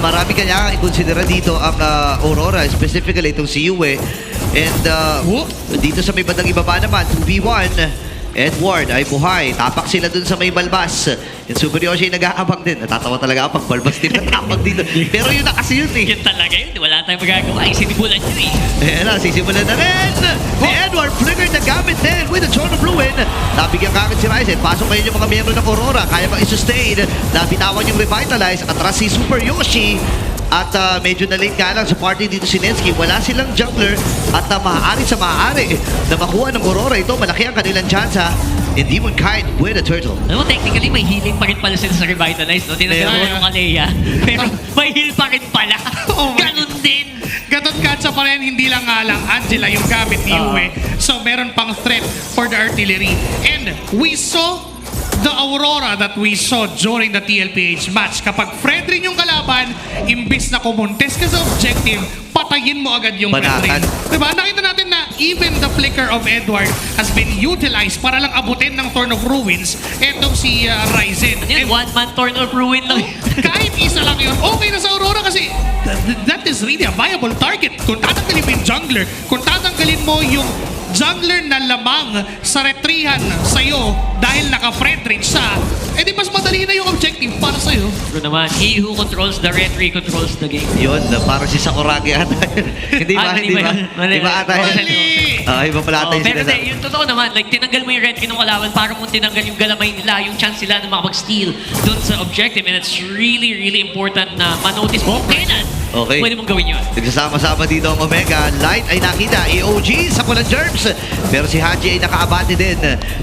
marami kanya i-considera dito ang Aurora, specifically itong si Yue. And dito sa may bandang ibaba naman, 2v1. Edward ay buhay. Tapak sila dun sa may balbas. Yung Super Yoshi nag-aabang din. Natatawa talaga ako pag balbas din natapak dito. Pero yun na kasi yun Yun talaga yun. Wala tayong magagawa. Ay, sinimulan nyo Ayan na, sisimulan na rin. Si Edward flickered na gamit din with the Throne of Ruin. Nabigyan kagad si Ryzen. Pasok ngayon yung mga miyembro ng Aurora. Kaya bang i-sustain. Nabitawan yung Revitalize. Atras si Super Yoshi. At medyo na-late nga lang sa party dito si Netsky. Wala silang jungler at maaari sa maaari na makuha ng Aurora ito. Malaki ang kanilang chance and Demon Kite with a turtle. Alam mo, technically may healing pa rin pala sila sa Revitalize, no? Tinagyan mo yung Kaleya. Pero may heal pa rin pala. Ganun din. Gatot Katsa pa rin, hindi lang nga lang Angela yung gamit ni Yue. So meron pang threat for the artillery. And we saw the Aurora that we saw during the TLPH match. Kapag Fred rin yung kalaban, imbis na kumontes ka sa objective, patayin mo agad yung Fred rin. Diba? Nakita natin na even the flicker of Edward has been utilized para lang abutin ng Thorn of Ruins etong si Ryzen. And one-man Thorn of Ruin lang. Kahit isa lang yun, okay na sa Aurora kasi that is really a viable target. Kung tatanggalin mo yung jungler, kung tatanggalin mo yung jungler na lamang sa retrihan sa'yo dahil naka-Fredrich siya, di mas madali na yung objective para sa'yo. Pero naman, he who controls the retry controls the game. Yun, parang si Sakuragi ata. Hindi ba? Hindi ba ata? Iba pala ata yung pero yung totoo naman, like tinanggal mo yung retry ng kalaban para mong tinanggal yung galamay nila, yung chance sila na makapag-steal dun sa objective. And it's really, really important na manotice mo kailan pwede mong gawin yun. Nagsasama-sama dito ang Omega. Light ay nakita. EOG sa kulang germs. Pero si Haji ay nakaabante din.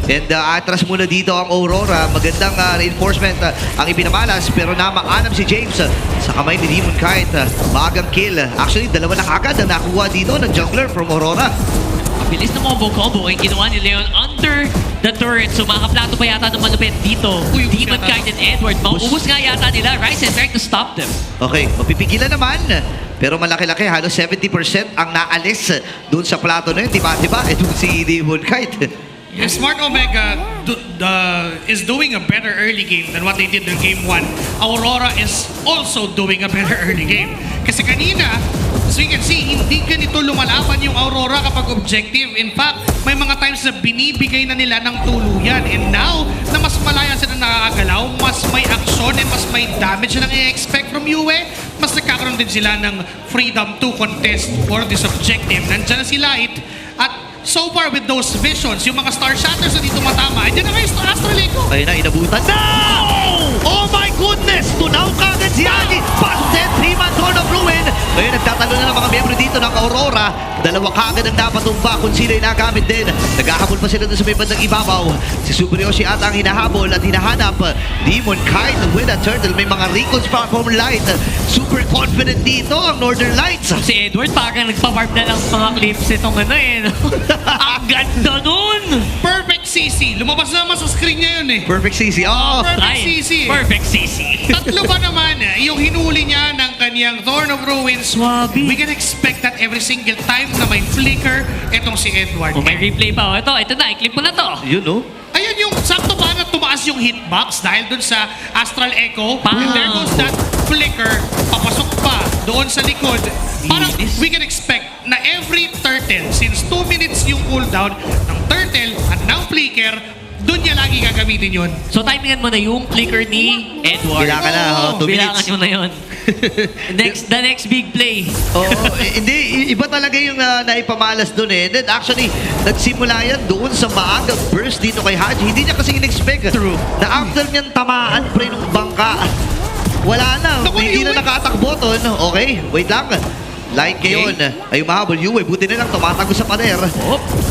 And atras muna dito ang Aurora. Magandang reinforcement ang ipinamalas. Pero namaanap si James sa kamay ni Demon Kite. Maagang kill. Actually, dalawa na kagad ang nakuha dito ng jungler from Aurora. Bilis na combo yung ginawa ni Leon under the turret. So makaplato pa yata ng malupit dito. Demon Kite and Edward. Mauubos nga yata nila. Ryzen trying to stop them. Okay, mapipigilan naman. Pero malaki-laki, halos 70% ang naalis doon sa plato na yun. Diba? Ito si Demon Kite. If Smart Omega is doing a better early game than what they did in Game 1, Aurora is also doing a better early game. Kasi kanina, as we can see, hindi ganito lumalaban yung Aurora kapag objective. In fact, may mga times na binibigay na nila ng tuluyan. And now, na mas malaya sila nakakagalaw, mas may action and mas may damage na i-expect from UA, mas nagkakaroon din sila ng freedom to contest for this objective. Nandiyan na si Light at so far with those visions, yung mga Star Shatters na dito matama, andyan na kayo sa Astral Echo. Ayun na, inabutan na! Oh my goodness! Tunaw kagad si Agi! Passet, 3-man Thorn of Ruin! Ngayon, nagtatalo na ng mga miyembro dito ng Aurora. Dalawa kagad ang dapat tumba kung sila yung nagamit din. Naghahabol pa sila dun sa may bandang ibabaw. Si Super Yoshi ata ang hinahabol at hinahanap. Demon Kite with a turtle. May mga recalls pa from Light. Super confident dito ang Northern Lights. Si Edward parang nagpa-warp na lang mga clips itong ano eh. Ang ganda nun! Perfect CC. Lumabas naman sa screen niya yun eh. Perfect CC. Oh, perfect CC. Perfect CC. Tatlo ba naman yung hinuli niya ng kanyang Thorn of Ruins? We can expect that every single time na may flicker, itong si Edward. May replay pa. Ito na, i-clip mo na to. Yun no? Ayan yung sakto pa na tumaas yung hitbox dahil dun sa Astral Echo. And there goes that flicker, papasok pa doon sa likod. Parang we can expect na every turtle, since 2 minutes yung cooldown ng turtle at ng flicker, doon niya lagi gagamitin yun. So timingan mo na yung flicker ni Edward. Bilangan na, 2 minutes. Bilangan mo na yun. The next big play. Hindi, iba talaga yung naipamalas doon eh. Then actually, nagsimula yan doon sa maagang burst dito kay Haji. Hindi niya kasi in-expect na after niyang tamaan pre nung bangka, wala na, hindi na nakatakbo doon. Okay, wait lang. Light ngayon ay umahabol. Yue, buti na lang tumatago sa pader.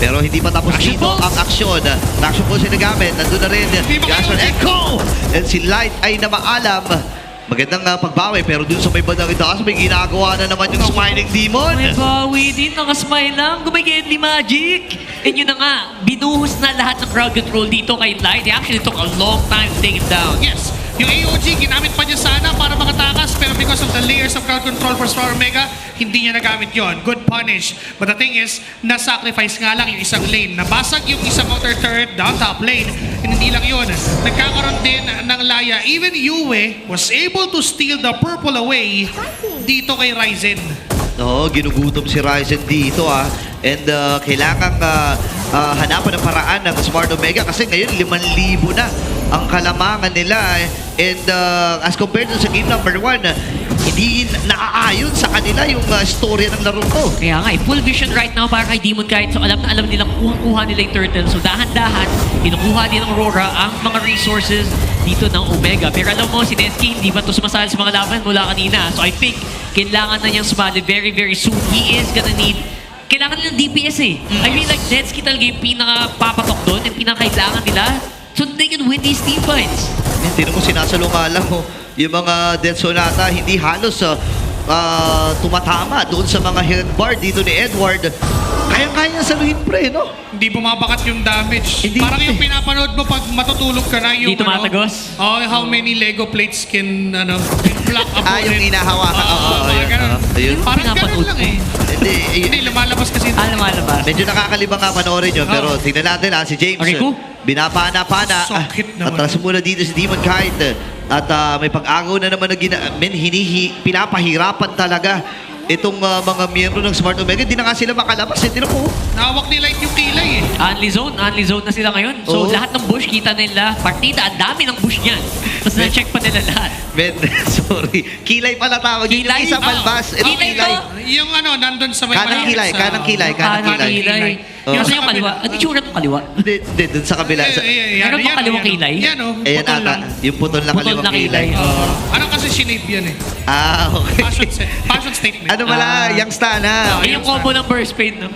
Pero hindi pa tapos dito ang aksyon. Action po siya nagamit. Nandun na rin Jason Echo. And si Light ay namaalam. Magandang pagbawi pero dun sa may bandang itaas may ginagawa na naman yung Smiling Demon. May bawi din, nakasmile lang. Gumagedly magic. And yun na nga, binuhos na lahat ng crowd control dito kay Light. It actually took a long time to take him down. Yes. Yung AOG, ginamit pa niya sana para makatakas pero because of the layers of crowd control for Star Omega, hindi niya nagamit yon. Good punish. But the thing is, na-sacrifice nga lang yung isang lane. Nabasag yung isang outer turret down top lane. And hindi lang yun. Nagkakaroon din ng laya. Even Yue was able to steal the purple away dito kay Ryzen. Oo, ginugutom si Ryzen dito And kailangan hanapan ng paraan ng Smart Omega kasi ngayon 5,000 na ang kalamangan nila. And as compared to sa game number 1, hindi naaayon sa kanila yung storya ng laro ko. Kaya nga, full vision right now para kay Demon Kite. So alam na alam nilang kuha nila yung turtle. So dahan-dahan, kinukuha din ng RORA ang mga resources dito ng Omega. Pero alam mo, si Nesky, hindi ba ito sumasali sa mga laban mula kanina? So I think, kailangan na niyang sumali very, very soon. He is gonna need kailangan nila ng DPS eh. I feel like Netsky talaga yung pinaka-papatok doon, yung pinaka-kailangan nila so they can win these team fights. Hindi mo sinasalungalang mo yung mga Dead Sonata hindi halos tumatama doon sa mga headbar dito ni Edward. Kaya-kaya saluhin pre, no? Hindi bumabakat yung damage. Parang yung pinapanood mo pag matutulog ka na yung Hindi tumatagos? How many Lego plates can block a bullet. Yung hinahawakan. Parang ganun lang eh. Hindi, lumalabas kasi. Lumalabas. Medyo nakakalibang nga panoorin yun. Pero tingnan natin si James. Binapana-pana. Atras muna dito si Demon Kite. At may pag-agaw na naman na pinapahirapan talaga itong mga miyembro ng Smart Omega. Hindi na nga sila makalabas. Hindi na po. Nawak ni Light yung kilay eh. Unli zone na sila ngayon. So lahat ng bush, kita nila. Partida, ang dami ng bush niyan. Tapos na-check pa nila lahat. Sorry. Kilay pala tawag. Kilay? Isang balbas. Kilay to? Yung nandun sa may Kanang kilay. Kanang kilay. Yung sa yung kaliwa. Ano yung tsura ng kaliwa? Hindi, dun sa kabila. Meron bang kaliwang kilay? Yan o. Ayan ata. Yung putol na kaliwang kilay. Ano kasi shinape yan eh. Okay. Fashion statement. Ano pala? Youngsta na. Yung combo ng burst fade, no?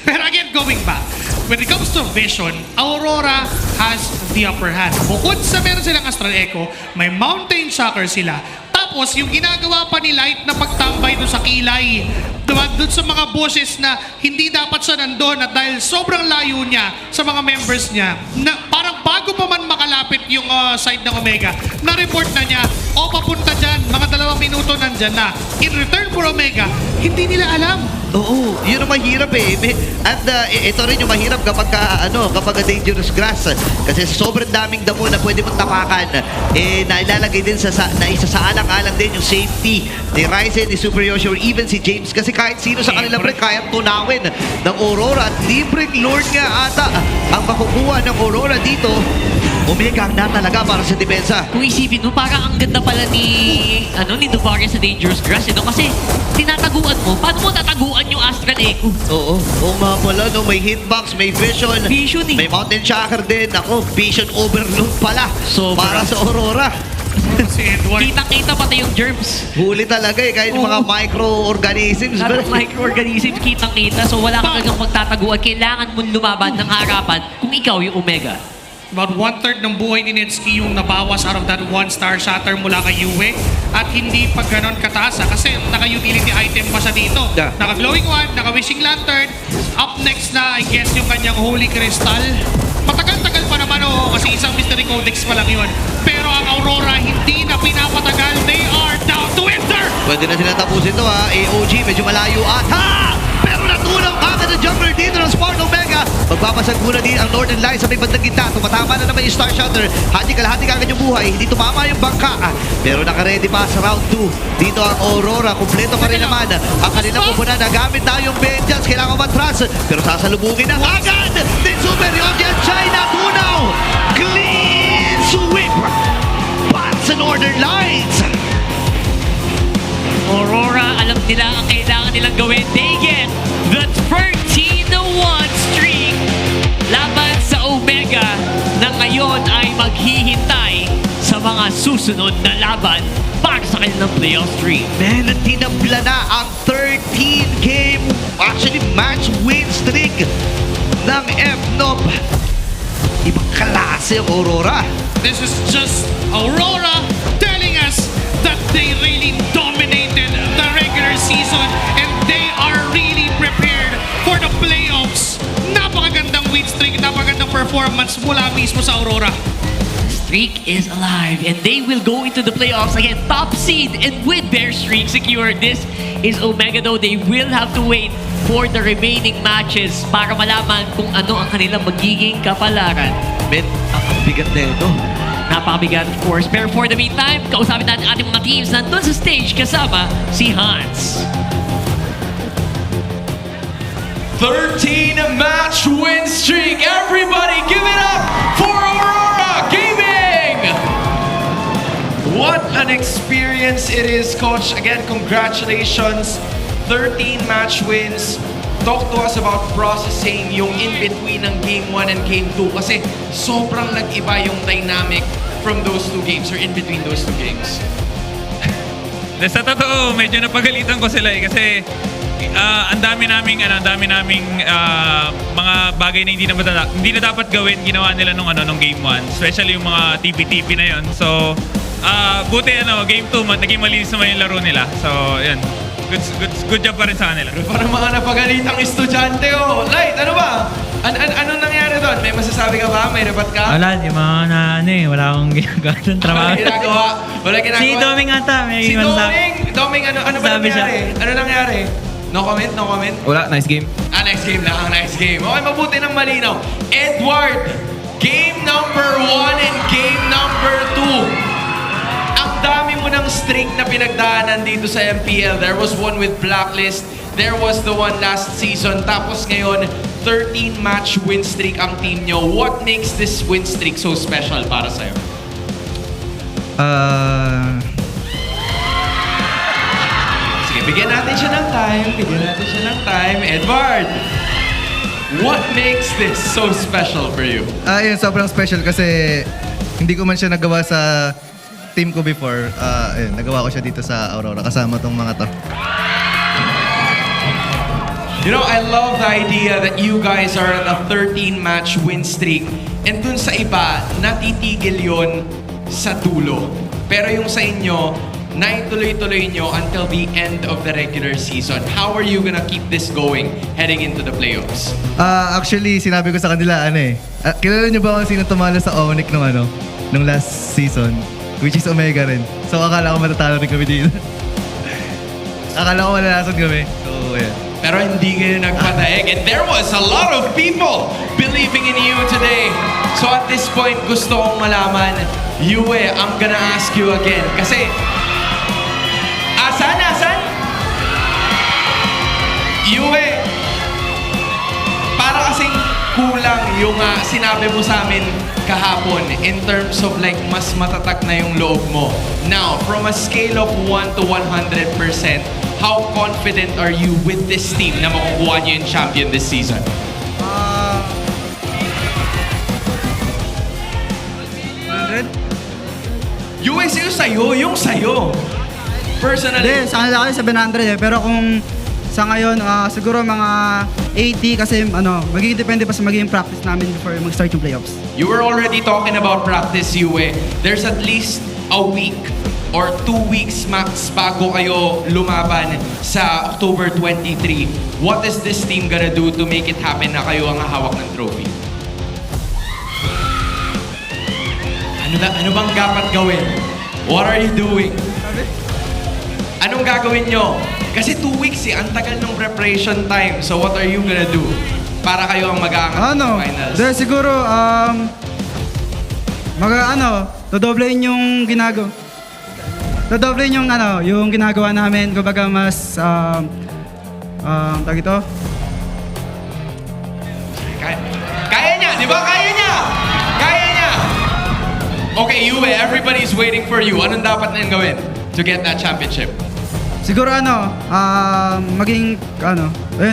Pero again, going back, when it comes to vision, Aurora has the upper hand. Bukod sa meron silang Astral Echo, may Mountain Shocker sila. Tapos, yung ginagawa pa ni Light na pagtambay doon sa kilay, doon sa mga bosses na hindi dapat siya nandun at dahil sobrang layo niya sa mga members niya, na parang bago pa man makalapit yung side ng Omega, na-report na niya, papunta dyan, mga 2 minuto nandyan na. In return for Omega, hindi nila alam Oo, yun ang mahirap eh. At ito rin yung mahirap kapag kapag dangerous grass. Kasi sobrang daming damo na pwede mong tapakan. Nailalagay din na isa sa alang-alang din yung safety ni Ryzen, ni Super Yoshi, or even si James. Kasi kahit sino sa kanila pre, kaya tunawin ng Aurora. At libreng Lord nga ata ang makukuha ng Aurora dito. Omega ang natalaga para sa depensa. Kung isipin mo, parang ang ganda pala ni Novaria sa Dangerous Grass, kasi tinataguan mo. Paano mo tataguan yung Astral Echo? Oo nga pala, may hitbox, may vision, may mountain shocker din. Ako, vision overload pala para sa Aurora. Kitang-kita pati yung germs. Huli talaga kahit mga microorganisms. Microorganisms, kitang-kita. So wala ka talagang magtataguan. Kailangan mong lumaban ng harapan kung ikaw yung Omega. About 1/3 ng buhay ni Netsuki yung nabawas out of that 1-star shatter mula kay Yue. At hindi pa ganon kataas kasi naka-utility item pa siya dito. Naka-glowing one, naka-wishing lantern. Up next na, I guess, yung kanyang holy crystal. Matagal-tagal pa naman kasi isang mystery codex pa lang yun. Pero ang Aurora hindi na pinapatagal. They are down to enter! Pwede na sila tapusin ito AOG, medyo malayo ata! Pero natulang agad ang jumper dito ng Spark Omega. Magbabasag muna din ang Northern Lights sa may bandang gitna. Tumatama na naman yung Star Shatter. Kalahati kagad yung buhay. Hindi tumama yung bangka. Pero naka-ready pa sa round 2. Dito ang Aurora. Kompleto pa rin naman ang kanilang pupunan. Nagamit na yung vengeance. Kailangan matras. Pero sasalubungin na agad din Super Yogi at China. Tunaw! Clean sweep! Pat sa Northern Lights! Aurora, alam nila ang kailangan nilang gawin. They get the 13-1 streak laban sa Omega na ngayon ay maghihintay sa mga susunod na laban para sa kanilang playoff streak. Man, tinabla na ang 13-game, actually match win streak ng FNOP. Ibang klase ang Aurora. This is just Aurora telling us that they really dominated the regular season and they are really prepared for the playoffs. Napakagandang win streak, napakagandang performance mula mismo sa Aurora. Streak is alive and they will go into the playoffs again, top seed, and with their streak secured. This is Omega though. They will have to wait for the remaining matches para malaman kung ano ang kanilang magiging kapalaran. Men, ang bigat na ito. Napakabigat, of course. Pero for the meantime, kausapin natin ating mga teams nandun sa stage kasama si Hans. 13-match win streak. Everybody give it up for Aurora Gaming! What an experience it is, Coach. Again, congratulations. 13-match wins. Talk to us about processing yung in-between ng Game 1 and Game 2 kasi sobrang nag-iba yung dynamic from those two games or in between those two games. Sa totoo, medyo napagalitan ko sila kasi ang dami naming mga bagay na hindi na dapat gawin, ginawa nila nung Game 1, especially yung mga TP-TP na yon. So buti Game 2 naging malinis naman yung laro nila. So yan, good job pa rin sa kanila. Parang mga napagalitang estudyante Light, ano ba? Anong nangyari doon? May masasabi ka ba? May rapat ka? Wala, yung mga wala akong ginagawa ng trabaho. Wala ginagawa? Si Doming ata, may Doming, ano ba nangyari? Ano nangyari? No comment? No comment? Wala, nice game. Nice game lang, nice game. Okay, mabuti ng malinaw. Edward, game number 1 and game number 2. Ang dami mo ng streak na pinagdaanan dito sa MPL. There was one with Blacklist. There was the one last season. Tapos ngayon, 13-match win streak ang team nyo. What makes this win streak so special para sa'yo? Sige, bigyan natin siya ng time. Edward, what makes this so special for you? Yun, sobrang special kasi hindi ko man siya nagawa sa team ko before. Nagawa ko siya dito sa Aurora kasama tong mga to. You know, I love the idea that you guys are on a 13-match win streak. And dun sa iba, natitigil yon sa dulo. Pero yung sa inyo, naituloy-tuloy nyo until the end of the regular season. How are you gonna keep this going heading into the playoffs? Actually, sinabi ko sa kanila, kilala niyo ba kung sino tumalo sa Onyx nung last season? Which is Omega rin. So, akala ko matatalo rin kami dito. Akala ko malalason kami. So, yeah. pero hindi kayo nagpataig. And there was a lot of people believing in you today. So at this point, gusto kong malaman, Yue, I'm gonna ask you again. Kasi, asan? Yue, para kasing kulang yung sinabi mo sa amin kahapon in terms of like mas matatag na yung loob mo. Now, from a scale of 1 to 100%, how confident are you with this team na makukuha niyo yung champion this season? US yung sa'yo. Personally. Hindi, sa kanila kasi 700 pero kung sa ngayon, siguro mga 80 kasi magiging depende pa sa magiging practice namin before mag-start yung playoffs. You were already talking about practice, Yue. There's at least a week or 2 weeks max bago kayo lumaban sa October 23. What is this team gonna do to make it happen na kayo ang hawak ng trophy? Ano bang dapat gawin? What are you doing? Anong gagawin nyo? Kasi 2 weeks ang tagal ng preparation time. So what are you gonna do? Para kayo ang mag-aangat sa finals. Dahil siguro, dodoblein yung ginagawa. Dodoblein yung ginagawa namin. Kumbaga mas, tag ito. Kaya niya, di ba? Kaya niya! Okay, Yue, everybody's waiting for you. Anong dapat na gawin to get that championship? Siguro maging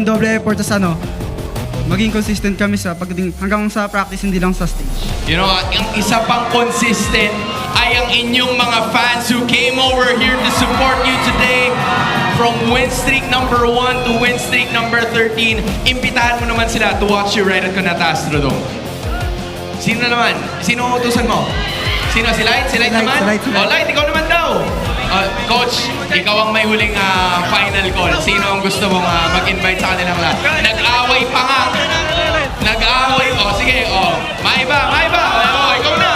doble effort sa maging consistent kami sa pagdating hanggang sa practice, hindi lang sa stage. You know, ang isa pang consistent ay ang inyong mga fans who came over here to support you today. From win streak number 1 to win streak number 13, imbitahan mo naman sila to watch you right at Cuneta Astrodome. Sino naman? Sino ang utusan mo? Sino? Si Light? Si Light naman? Oh, Light, ikaw naman daw. Coach, ikaw ang may huling final call. Sino ang gusto mong mag-invite sa kanilang lahat? Nag-away pa nga. Nag-away. Sige. Maiba. Ikaw na.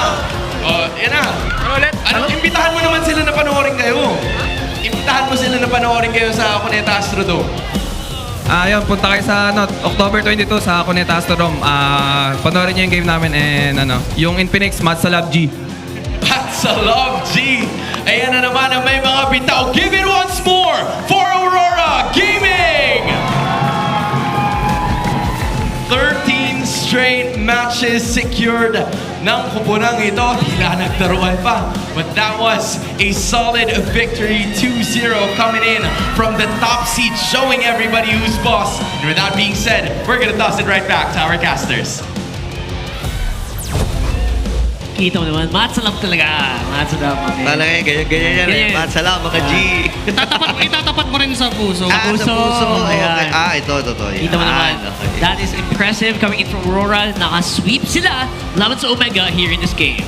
Yan na. Imbitahan mo naman sila na panoorin kayo. Imbitahan mo sila na panoorin kayo sa Cuneta Astrodome. Ayun, punta kayo sa October 22 sa Cuneta Astrodome. Panoorin niyo yung game namin and yung Infinix, Mats sa Love G. Mats sa Love G. Ayan na naman ang may mga bitaw. Give it once more for Aurora Gaming! 13 straight matches secured ng kupunang ito. Tila nagtaruan pa. But that was a solid victory. 2-0 coming in from the top seat, showing everybody who's boss. And with that being said, we're gonna toss it right back to our casters. Kita mo naman, matsalap talaga. Matsalap. Talaga, ganyan yan. Matsalap, mga G. Itatapat mo rin sa puso. Sa puso. Ayan. Ito. Kita mo naman. That is impressive coming in from Aurora. Naka-sweep sila laban sa Omega here in this game.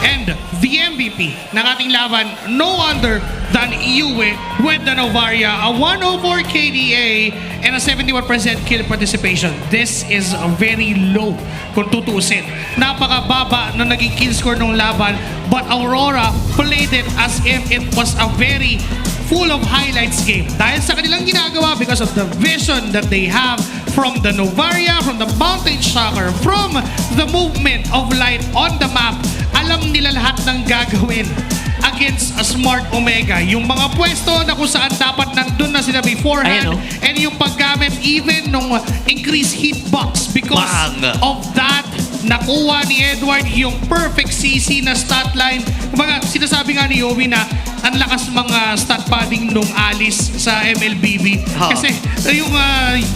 And the MVP ng ating laban, no other than Yue with the Novaria, a 104 KDA and a 71% kill participation. This is very low kung tutusin. Napakababa na naging kill score ng laban, but Aurora played it as if it was a very full of highlights game. Dahil sa kanilang ginagawa, because of the vision that they have from the Novaria, from the Mountain Shocker, from the movement of light on the map, alam nila lahat ng gagawin against a smart Omega. Yung mga pwesto na kung saan dapat nandun na sila beforehand, and yung paggamit even nung increased hitbox because of that, nakuha ni Edward yung perfect CC na stat line. Kumbaga, sinasabi nga ni Yowie na ang lakas mga stat padding nung Alice sa MLBB. Kasi yung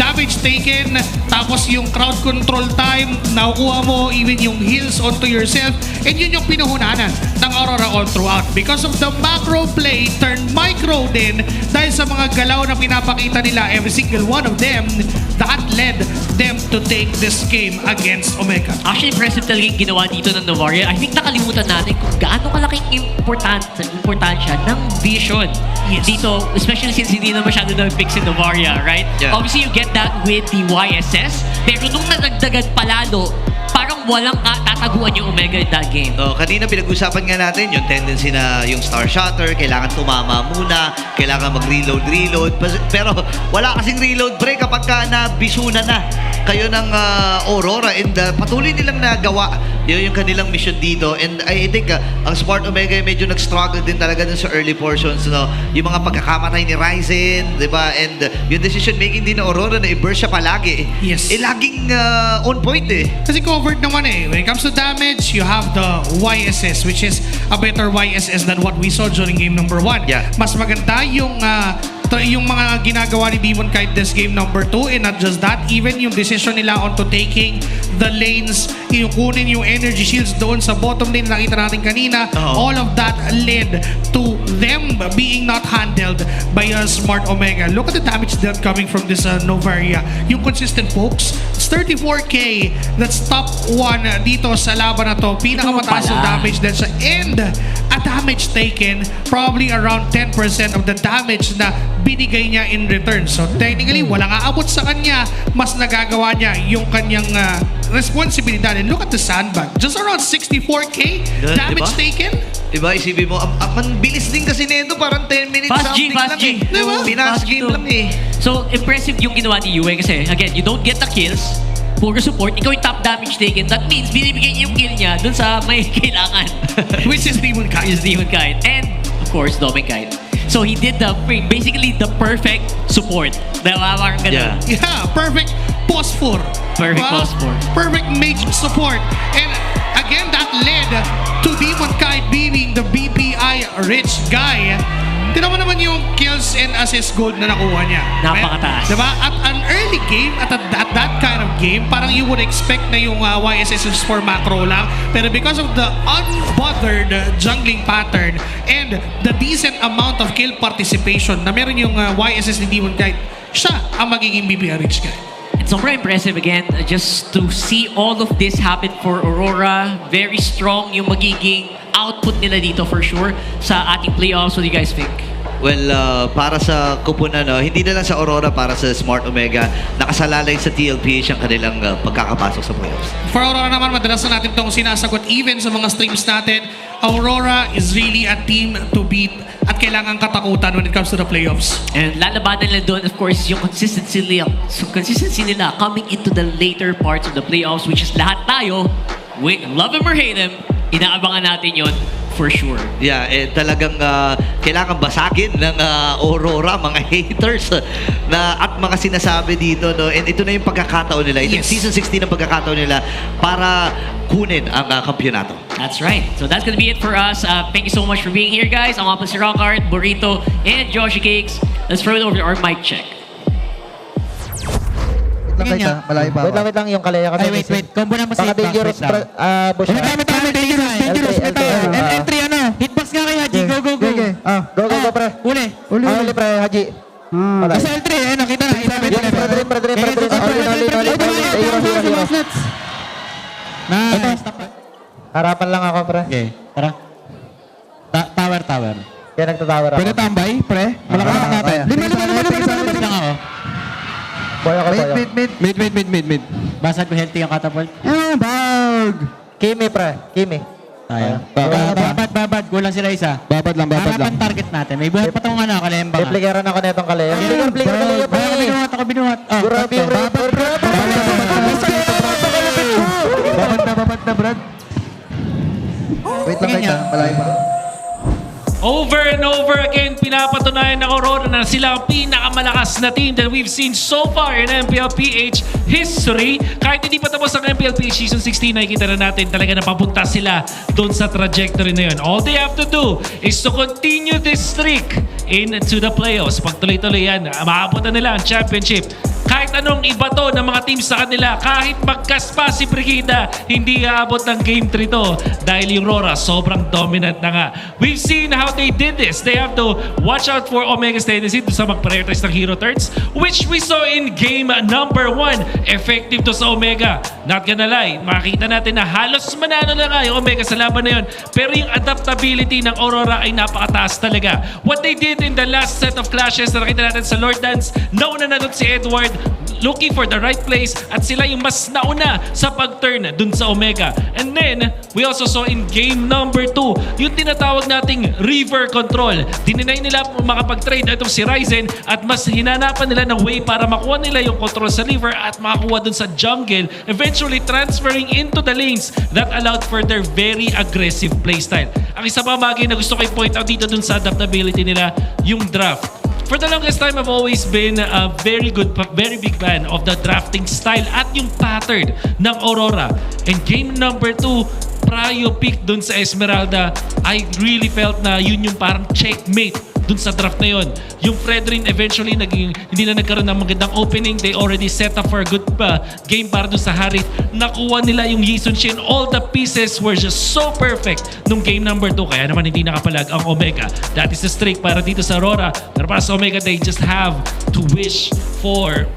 damage taken, tapos yung crowd control time, nakukuha mo even yung heals onto yourself, and yun yung pinuhunanan ng Aurora all throughout. Because of the macro play, turned micro din, dahil sa mga galaw na pinapakita nila, every single one of them, that led them to take this game against Omega. Actually, impressive talaga yung ginawa dito ng Novaria. I think nakalimutan natin kung gaano kalaking importansya ng vision dito, especially since hindi na masyado nag-fix si Novaria, right? Obviously, you get that with the YSS, pero nung nadagdagan palalo, parang walang tataguan yung Omega in that game. Kanina pinag-usapan nga natin yung tendency na yung Star Shatter, kailangan tumama muna, kailangan mag-reload. Pero wala kasing reload break kapag ka nabisuna na kayo ng Aurora and patuloy nilang nagawa yun yung kanilang mission dito. And I think ang Smart Omega medyo nag-struggle din talaga dun sa early portions, no? Yung mga pagkakamatay ni Ryzen, di ba? And yung decision making din ng Aurora na i-burst siya palagi. Yes. Laging on point eh. Kasi covered naman eh. When it comes to damage, you have the YSS, which is a better YSS than what we saw during game number 1. Yeah. Mas maganda yung mga ginagawa ni Demon Kite this game number 2, and not just that, even yung decision nila onto taking the lanes, yung kunin yung energy shields doon sa bottom lane, nakita natin kanina, all of that led to them being not handled by Smart Omega. Look at the damage dealt coming from this Novaria. Yung consistent pokes, it's 34k. That's top 1 dito sa laban na to. Pinakamataas yung damage din siya. And a damage taken, probably around 10% of the damage na binigay niya in return. So technically, walang aabot sa kanya. Mas nagagawa niya yung kanyang responsibilidad. And look at the sandbag. Just around 64k damage taken. Diba, isipin mo, ang bilis din kasi nito, parang 10 minutes Fast G, something fast lang G. eh. Diba? Pinas game lang eh. So, impressive yung ginawa ni Yue kasi, again, you don't get the kills, puro support, ikaw yung top damage taken. That means, binibigay niya yung kill niya dun sa may kailangan. Which is Demon Kite. Is Demon Kite. And, of course, Dominic Kite. So, he did basically the perfect support. Diba? Parang ganun. Yeah, perfect post 4. Perfect post 4. Perfect mage support. And again, that led to Demon Kite being the BPI rich guy. Tignan mo naman yung kills and assist gold na nakuha niya. Napakataas. Diba? At an early game, at that kind of game, parang you would expect na yung YSS is for macro lang. Pero because of the unbothered jungling pattern and the decent amount of kill participation na meron yung YSS ni Demon Kite, siya ang magiging BPI rich guy. It's super impressive again, just to see all of this happen for Aurora. Very strong yung magiging output nila dito for sure sa ating playoffs. What do you guys think? Well, para sa kupunan, hindi na lang sa Aurora, para sa Smart Omega, nakasalalay sa TLPH ang kanilang pagkakapasok sa playoffs. For Aurora naman, madalas na natin itong sinasagot even sa mga streams natin. Aurora is really a team to beat at kailangan katakutan when it comes to the playoffs. And lalabanan nila doon, of course, yung consistency nila coming into the later parts of the playoffs, which is lahat tayo, love him or hate him, inaabangan natin yon for sure. Yeah, talagang kailangan basagin ng Aurora, mga haters at mga sinasabi dito, no? And ito na yung pagkakataon nila. Ito yung season 16 ang pagkakataon nila para kunin ang kampyonato. That's right. So that's gonna be it for us. Thank you so much for being here, guys. I'm Papa si Rockart, Burrito, and Joshi Cakes. Let's throw it over to our mic check. Wait lang, malayo pa ako. Wait lang, yung kalaya kami. Wait. Combo na Baka dangerous, bush. Dangerous. L3, ano? Hitbox nga kay Haji. Go. Go, pre. Uli, pre, Haji. Sa L3, nakita na. Pre. Harapan lang ako, pre. Okay, tara. Tower. Kaya nagtatower ako. Pwede tambay, pre. Malakas natin. Lima lang ako. Boy ako. Mid. Basag ko healthy ang catapult. Bag! Kimi, pre. Kimi. Tayo. Babad. Kulang sila isa. Babad lang. Harapan target natin. May buhay pa itong kalembang. Replikeran ako netong kalaya. Binuhat ako. Grabe, Babad na, Brad. Wait lang kayo, malayo pa. Over and over again, pinapatunayan ng Aurora na sila ang pinakamalakas na team that we've seen so far in MPLPH history. Kahit hindi pa tapos ang MPLPH Season 16, nakikita na natin talaga napapunta sila doon sa trajectory na yun. All they have to do is to continue this streak into the playoffs. Pag tuloy-tuloy yan, maaabot na nila ang championship. Kahit anong ibato ng mga teams sa kanila, kahit magkaspa si Brigida, hindi aabot ng Game 3 to dahil yung RORA sobrang dominant na nga. We've seen how they did this. They have to watch out for Omega's tendency to sa mag-prioritize ng hero turns, which we saw in game number 1. Effective to sa Omega. Not gonna lie, makikita natin na halos manano na nga yung Omega sa laban na yun. Pero yung adaptability ng Aurora ay napakataas talaga. What they did in the last set of clashes na nakita natin sa Lord Dance, nauna na doon si Edward, looking for the right place at sila yung mas nauna sa pag-turn dun sa Omega. And then, we also saw in game number 2, yung tinatawag nating river control. Dininay nila makapag-trade itong si Ryzen at mas hinanapan nila ng way para makuha nila yung control sa river at makakuha dun sa jungle, eventually transferring into the lanes that allowed for their very aggressive playstyle. Ang isa pa bagay na gusto ko i-point out dito dun sa adaptability nila, yung draft. For the longest time, I've always been a very big fan of the drafting style at yung pattern ng Aurora. And game number 2, Prayo pick dun sa Esmeralda, I really felt na yun yung parang checkmate dun sa draft na yun. Yung Fredrin eventually hindi na nagkaroon ng magandang opening. They already set up for a good game para dun sa Harith. Nakuha nila yung Yisun Shin. All the pieces were just so perfect nung game number 2. Kaya naman hindi nakapalag ang Omega. That is the streak para dito sa Aurora. Pero para sa Omega, they just have to wish for,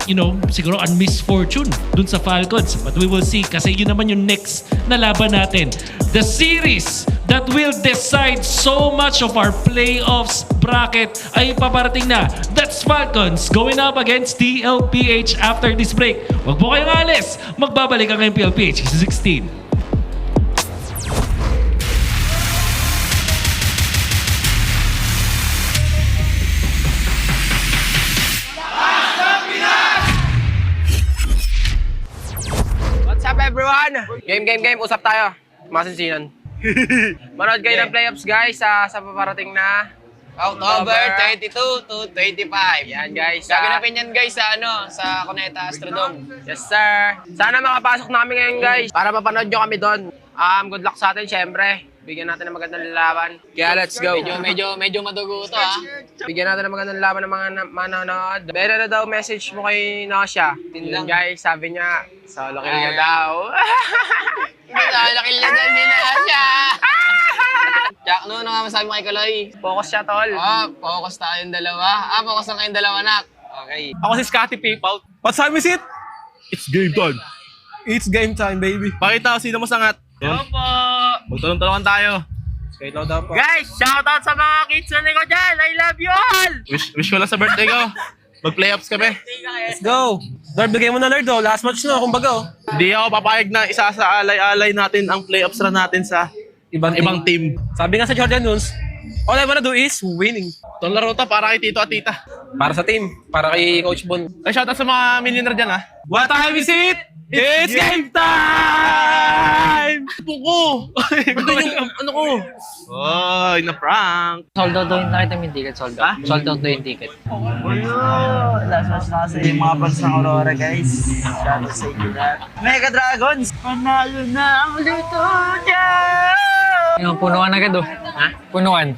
siguro a misfortune dun sa Falcons. But we will see kasi yun naman yung next na laban natin. The series that will decide so much of our playoffs bracket ay paparating na. That's Falcons going up against TLPH after this break. Huwag po kayong alis. Magbabalik ang MPLPH S16. What's up everyone? Game. Usap tayo. Masinsinan. Manood kayo ng playoffs guys sa paparating na October 22 to 25. Yan guys. Gaganapin yan guys sa Cuneta Astrodome. Yes sir. Sana makapasok na kami ngayon guys para mapanood nyo kami doon. Good luck sa atin syempre. Bigyan natin ng magandang laban. Kaya let's go. Medyo madugo to ha. Bigyan natin ng magandang laban ng mga manonood. Better na daw message mo kay Nosha. Yun guys, sabi niya, solo kill niya daw. Solo kill niya daw si Nasha. Jack, ano nga masabi mo kay Kaloy? Focus siya tol. Focus tayong dalawa. Focus na kayong dalawa nak. Okay. Ako si Scotty Peepout. What time is it? It's game time. It's game time, baby. Pakita ko sino masangat. Hello po. Magtulong-tulungan tayo. Skate low daw po. Guys, shoutout sa mga kids na ko dyan. I love you all. Wish ko lang sa birthday ko. Mag-playoffs kami. Let's go. Lord, bigay mo na Lord. Last match na, kumbaga. Hindi ako papayag na isa sa alay-alay natin ang playoffs na natin sa ibang team. Sabi nga sa Jordan Nunes, all I wanna do is winning. Itong laro to para kay Tito at Tita. Para sa team. Para kay Coach Bon. Ay, shoutout sa mga millionaire dyan ha. What time is it? It's game time! Puko! Ano ko? Oy, na-prank. Sold out daw yung nakita mo yung ticket. Sold out. Sold out daw yung ticket. Last match na kasi yung mga fans ng Aurora guys. Shoutout sa inyo lahat. Mega Dragons! Panalo na ang luto dyan! Yung punuan agad Ha? Punuan.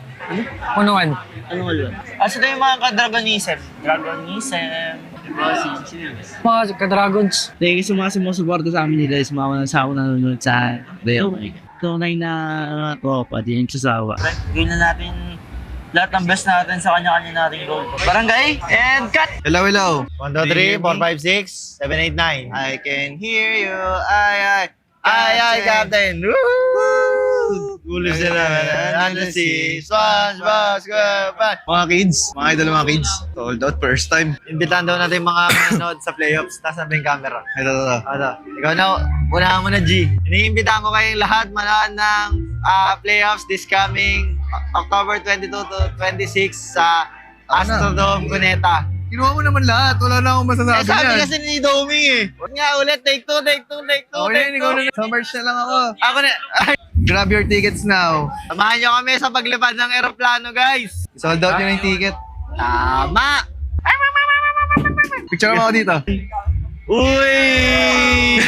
Punuan. Ano nga yun? Sino yung mga ka-Dragonism? Dragonism. Mga ka-Dragons. Thank you sa mga sumusuporta sa amin nila. Sumama na sa ako nanonood sa Real. Tunay na tropa, di yung sasawa. Gawin na natin lahat ng best natin sa kanya-kanya nating goal. Barangay and cut! Hello. 1, 2, 3, 4, 5, 6, 7, 8, 9. I can hear you. Ay, Captain. Woohoo! Ulis na naman. Under sea. Swans, mga kids. Mga idol mga kids. Sold out first time. Imbitahan daw natin mga manonood sa playoffs. Taas natin yung camera. Ito. Ikaw na, unahan mo na G. Iniimbitahan ko kayong lahat manood ng playoffs this coming October 22 to 26 sa Astrodome, Cuneta. Kinuha mo naman lahat. Wala na akong masasabi Sabi kasi ni Domi Huwag nga ulit. Take two. Ikaw na. Sa merch na lang ako. Ako na. Grab your tickets now. Samahan nyo kami sa paglipad ng aeroplano, guys. Sold out yun yung ticket. Tama. Picture mo ako dito. Uy!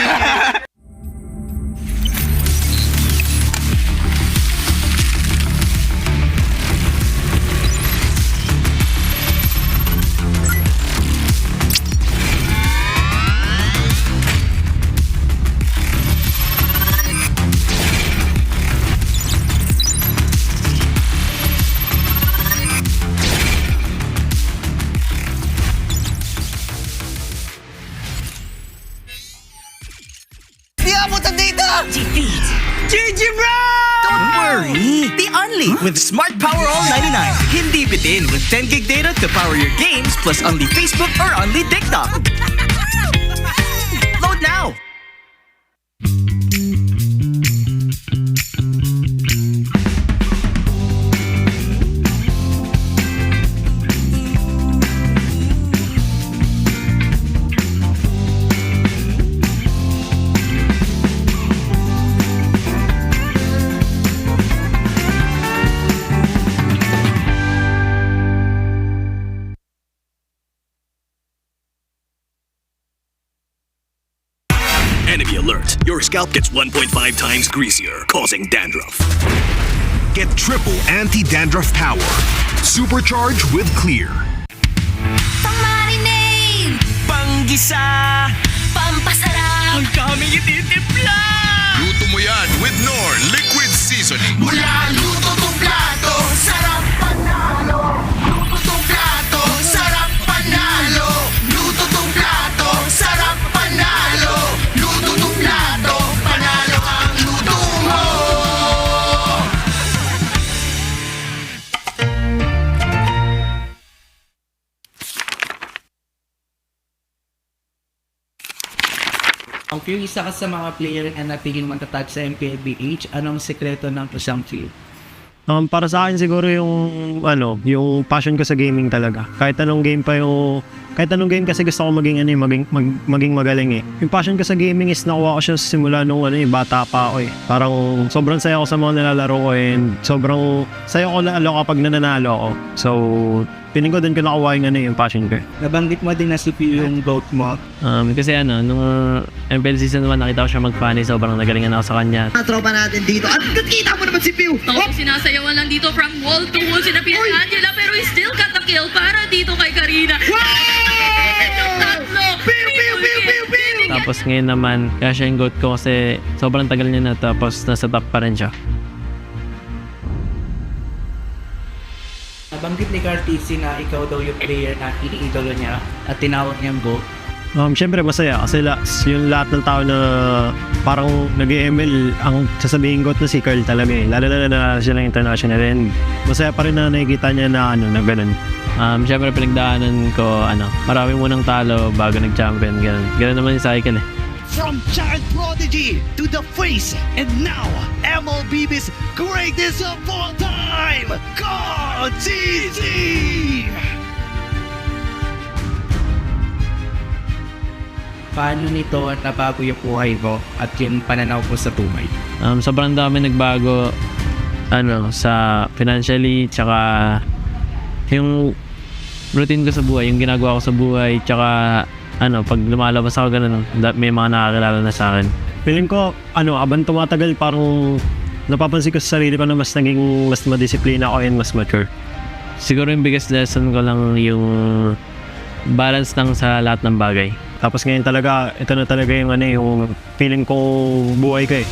Defeat GG Bro! Don't worry! The Only with Smart Power All 99. Hindi bitin with 10 gig data to power your games plus only Facebook or only TikTok. now! Enemy alert. Your scalp gets 1.5 times greasier, causing dandruff. Get triple anti-dandruff power. Supercharged with Clear. Pang-marinade! Panggisa! Pampasarap! Ang daming ititimpla! Luto mo yan with Knorr Liquid Seasoning. Mula luto tong plato, sarap panalo! Luto tong plato, sarap panalo! Luto tong plato, sarap panalo! Luto tong plato, panalo ang luto mo! Kung isa ka sa mga player na natigil matatag sa MPLBH, anong sekreto ng isang field? Para sa akin siguro yung passion ko sa gaming talaga. Kahit anong game kasi gusto ko maging magaling eh. Yung passion ko sa gaming is nakuha ko siya simula nung bata pa ako eh. Parang sobrang saya ko sa mga nilalaro ko and sobrang saya ko lalo kapag nananalo ako. So, piling ko din ko nakuha yung passion ko. Nabanggit mo din na si Pio yung goat mo. Kasi nung MPL season 1 nakita ko siya mag-funny, sobrang nagalingan ako sa kanya. Mga tropa natin dito. At nakita mo naman si Pew. Sinasayawan lang dito from wall to wall si Pia Angela, pero he still got the kill para dito kay Karina. Tapos ngayon naman, kaya siya yung goat ko kasi sobrang tagal niya na tapos nasa top pa rin siya. Nabanggit ni Cartesi na ikaw daw yung player na iniidolo niya at tinawag niyang GOAT. Siyempre masaya kasi yung lahat ng tao na parang nag-ML ang sasabihin ko na si Carl talaga eh. Lalo na siya ng international and masaya pa rin na nakikita niya na ganun. Siyempre pinagdaanan ko marami munang talo bago nag-champion, ganun. Ganun naman yung cycle eh. From child prodigy to the face, and now MLB's greatest of all time, God CC! Paano nito nabago yung buhay mo at yung pananaw ko sa tumay? Sobrang dami nagbago sa financially, tsaka yung routine ko sa buhay, yung ginagawa ko sa buhay, tsaka pag lumalabas ako ganun, may mga nakakilala na sa akin. Feeling ko, abang tumatagal, parang napapansin ko sa sarili ko na mas madisiplina ako and mas mature. Siguro yung biggest lesson ko lang yung balance lang sa lahat ng bagay. Tapos ngayon talaga, ito na talaga yung feeling ko buhay ko eh.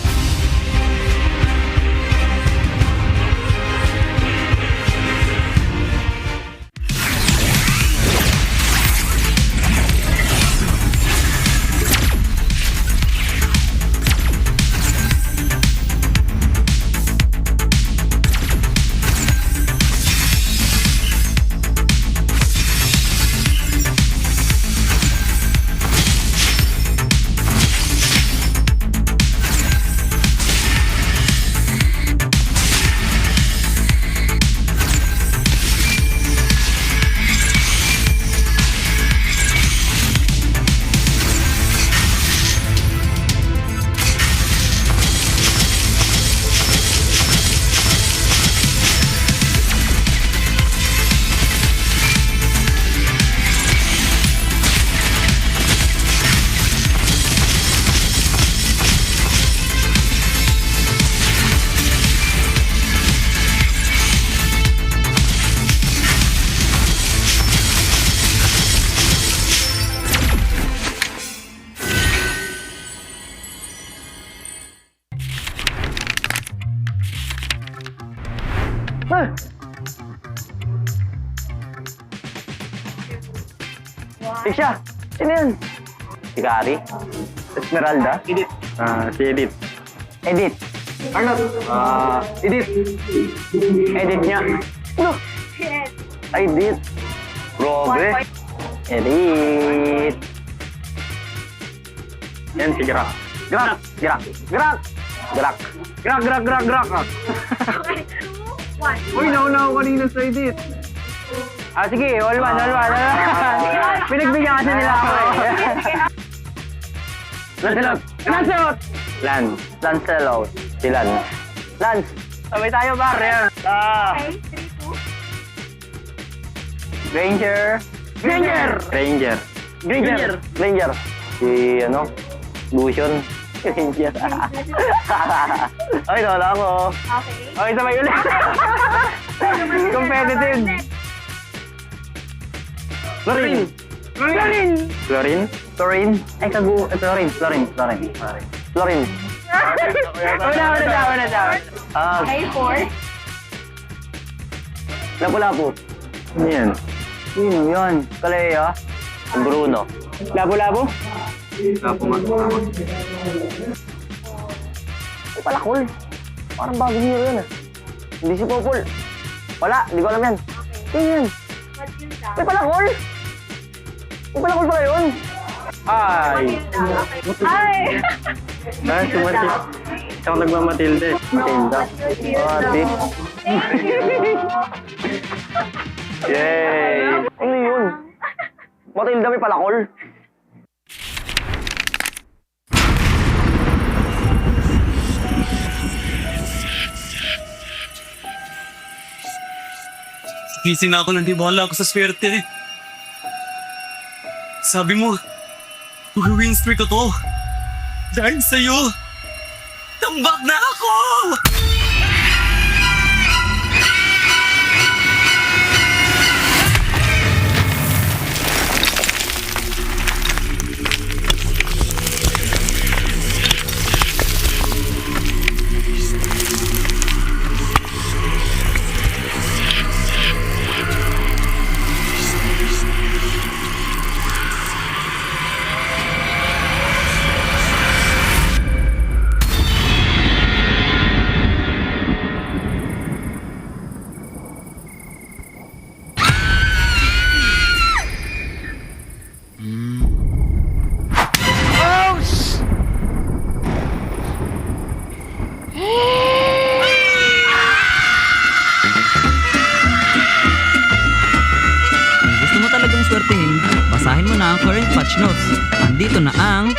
Siya, sino yun? Si Gary? Esmeralda? Edith. Si Edith. Edith. Arnold. Edith. Edith niya. Ano? Edith. Grabe. Edith. Yan si Grak. Grak! Grak! Grak! Grak! Grak! Grak! Grak! Grak! Okay, 2, 1. Uy, nauna ako kanina sa edit. Sige, all one. Pinagbigyan kasi nila ako eh. Lancelot! Lancelot! Lancelot. Si Lance. Lance! Sabay tayo, par. Yan. Okay, 3, 2. Ranger. Si Lucian. Ranger. Ay, nawala ako. Okay, sabay ulit. Competitive. Florin. Ay, Florin. Wala na. Okay, 4. Lapu-lapu. Ano yan? Sino yan? Kalea. Bruno. Lapu-lapu? Lapu nga. Ay, palakol. Parang bagong hero yan ah. Hindi si Popol. Wala, hindi ko alam yan. Sino yan? Ay, palakol! Ay, palakol pala yun. Ay! Si Matilda. Siya ang nagmamatilda eh. Matilda. Mati. Yay! Ano yun? Matilda may palakol. Gising na ako nang di bahala ako sa swerte. Sabi mo, mag-win streak ko to. Dahil sa'yo, tambak na ako! basahin mo na ang current patch notes. Andito na ang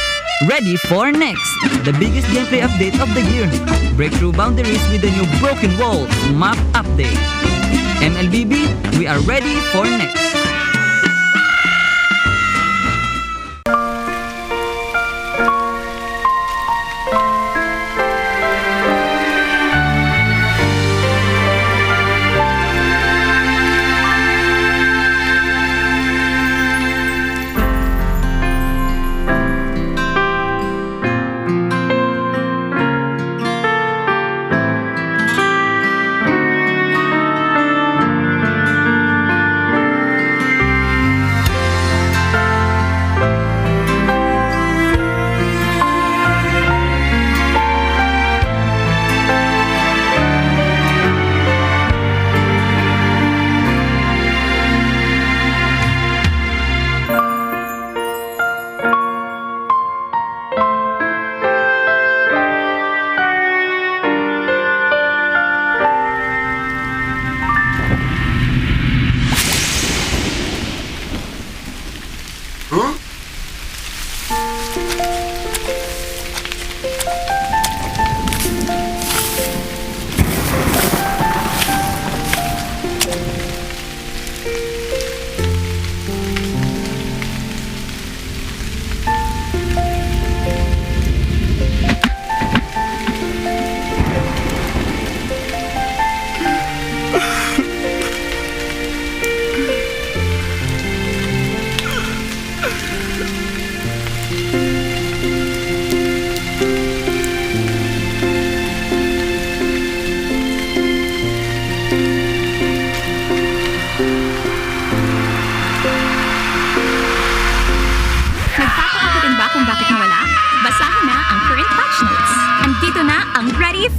Ready for Next, the biggest gameplay update of the year. Break through boundaries with the new Broken Walls map update. MLBB, we are ready for next.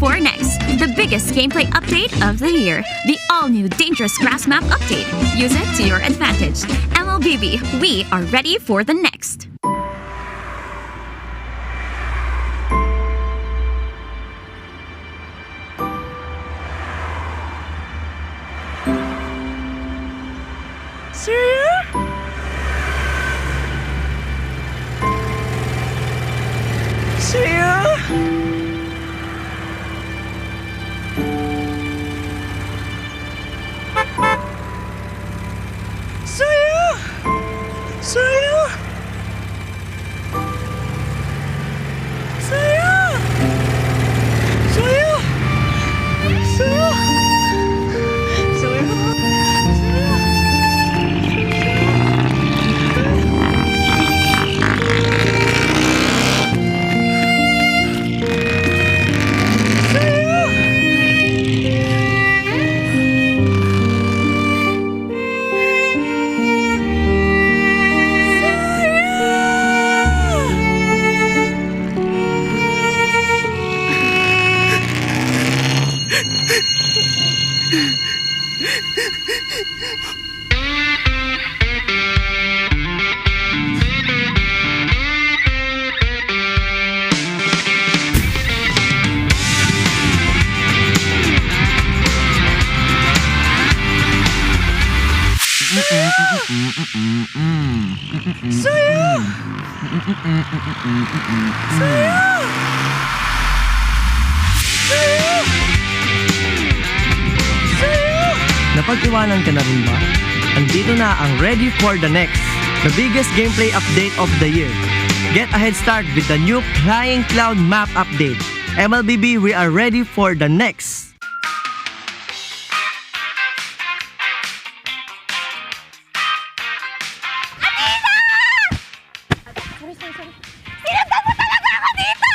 For next, the biggest gameplay update of the year, the all-new Dangerous Grass Map update. Use it to your advantage. MLBB, we are ready for the next. Sayo! Sayo! Sayo! Sayo! Napag-iwanan ka na rin ba? Andito na ang Ready for the Next, the biggest gameplay update of the year. Get a head start with the new Flying Cloud map update. MLBB, we are ready for the next. Sinundan mo talaga ako dito!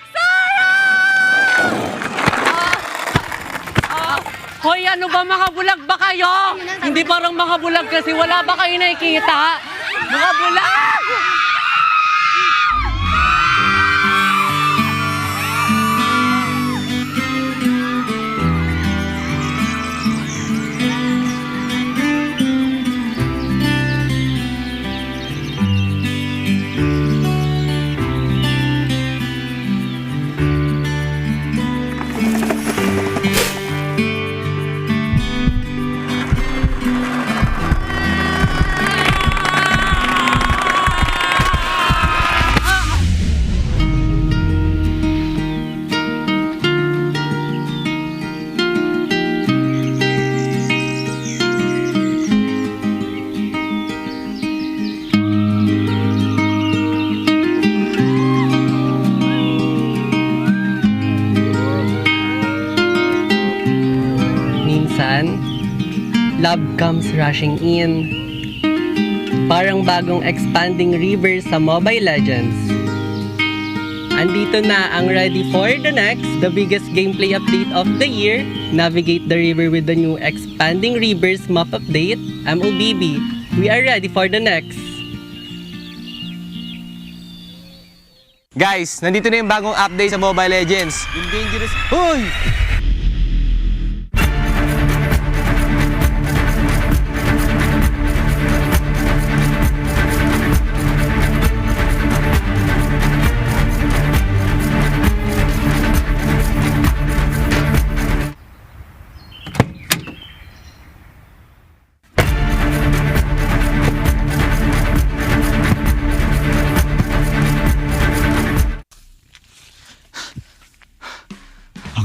Sayo! Hoy, ano ba, mga bulag ba kayo? Hindi parang mga bulag kasi wala ba kayo nakikita? Mga bulag! Minsan, love comes rushing in. Parang bagong expanding river sa Mobile Legends. Andito na ang Ready for the Next, the biggest gameplay update of the year. Navigate the river with the new expanding rivers map update. MOBB, we are ready for the next. Guys, nandito na yung bagong update sa Mobile Legends. Yung dangerous... Hoy!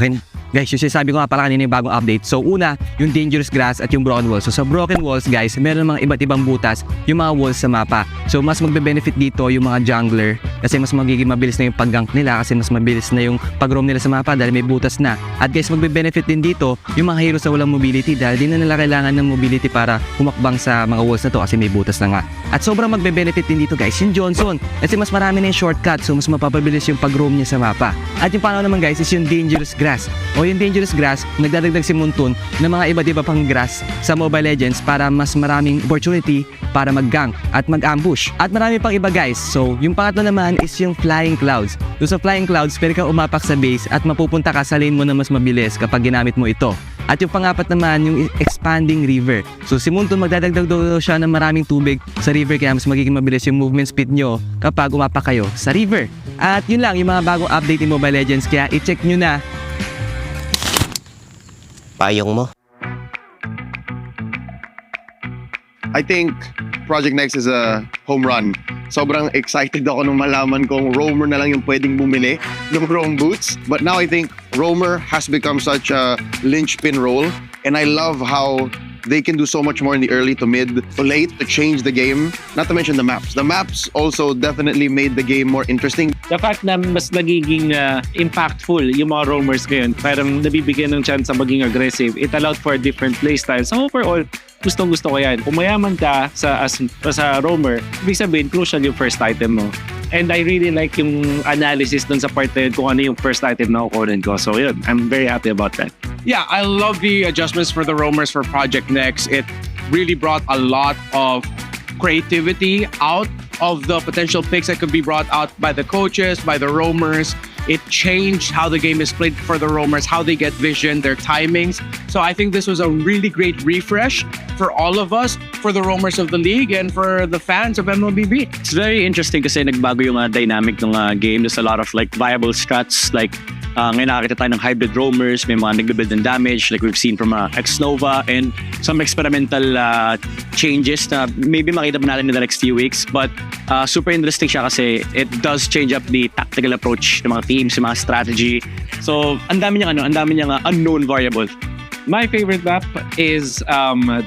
Okay, guys, yung sinasabi ko nga pala kanina yung bagong update. So una, yung dangerous grass at yung broken walls. So sa broken walls, guys, meron mga iba't ibang butas yung mga walls sa mapa. So mas magbe-benefit dito yung mga jungler kasi mas magiging mabilis na yung pag-gank nila kasi mas mabilis na yung pag-roam nila sa mapa dahil may butas na. At guys, magbe-benefit din dito yung mga heroes na walang mobility dahil di na nila kailangan ng mobility para humakbang sa mga walls na to kasi may butas na nga. At sobrang magbe-benefit din dito, guys, yung Johnson kasi mas marami na yung shortcut so mas mapapabilis yung pag-roam niya sa mapa. At yung pangalawa naman, guys, is yung dangerous grass. O yung dangerous grass, nagdadagdag si Muntun ng mga iba't iba pang grass sa Mobile Legends para mas maraming opportunity para mag-gank at mag-ambush. At marami pang iba, guys. So, yung pangatlo naman is yung Flying Clouds. Doon sa Flying Clouds, pwede kang umapak sa base at mapupunta ka sa lane mo na mas mabilis kapag ginamit mo ito. At yung pangapat naman, yung expanding river. So si Muntun magdadagdag daw siya ng maraming tubig sa river kaya mas magiging mabilis yung movement speed nyo kapag umapak kayo sa river. At yun lang, yung mga bagong update in Mobile Legends kaya i-check nyo na. Payong mo. I think Project Next is a home run. Sobrang excited ako nung malaman kong Roamer na lang yung pwedeng bumili ng Roam Boots. But now I think Roamer has become such a linchpin role. And I love how they can do so much more in the early to mid to late to change the game. Not to mention the maps. The maps also definitely made the game more interesting. The fact na mas nagiging impactful yung mga roamers ngayon, parang nabibigyan ng chance sa maging aggressive. It allowed for different playstyles. So overall, gustong-gusto ko yan. Kung mayaman ka sa roamer, ibig sabihin, crucial yung first item mo. And I really like yung analysis dun sa part na yun kung ano yung first item na kukunin ko. So yun, I'm very happy about that. Yeah, I love the adjustments for the roamers for Project Next. It really brought a lot of creativity out of the potential picks that could be brought out by the coaches, by the roamers. It changed how the game is played for the roamers, how they get vision, their timings. So I think this was a really great refresh for all of us, for the roamers of the league, and for the fans of MLBB. It's very interesting kasi nagbago yung dynamic ng game. There's a lot of like viable strats like Ngayon nakakita tayo ng hybrid roamers, may mga nagbe-build ng damage like we've seen from X-Nova and some experimental changes na maybe makita pa natin in the next few weeks. But super interesting siya kasi it does change up the tactical approach ng mga teams, yung mga strategy. So, ang dami niyang unknown variable. My favorite map is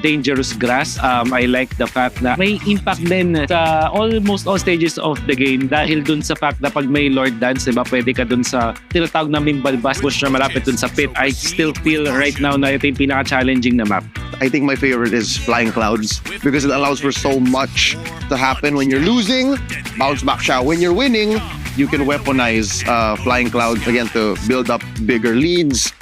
Dangerous Grass. I like the fact na may impact din sa almost all stages of the game dahil dun sa fact na pag may Lord Dance, diba, pwede ka dun sa tinatawag naming balbas push na malapit dun sa pit. I still feel right now na ito yung pinaka-challenging na map. I think my favorite is Flying Clouds because it allows for so much to happen. When you're losing, bounce back siya. When you're winning, you can weaponize Flying Clouds again to build up bigger leads.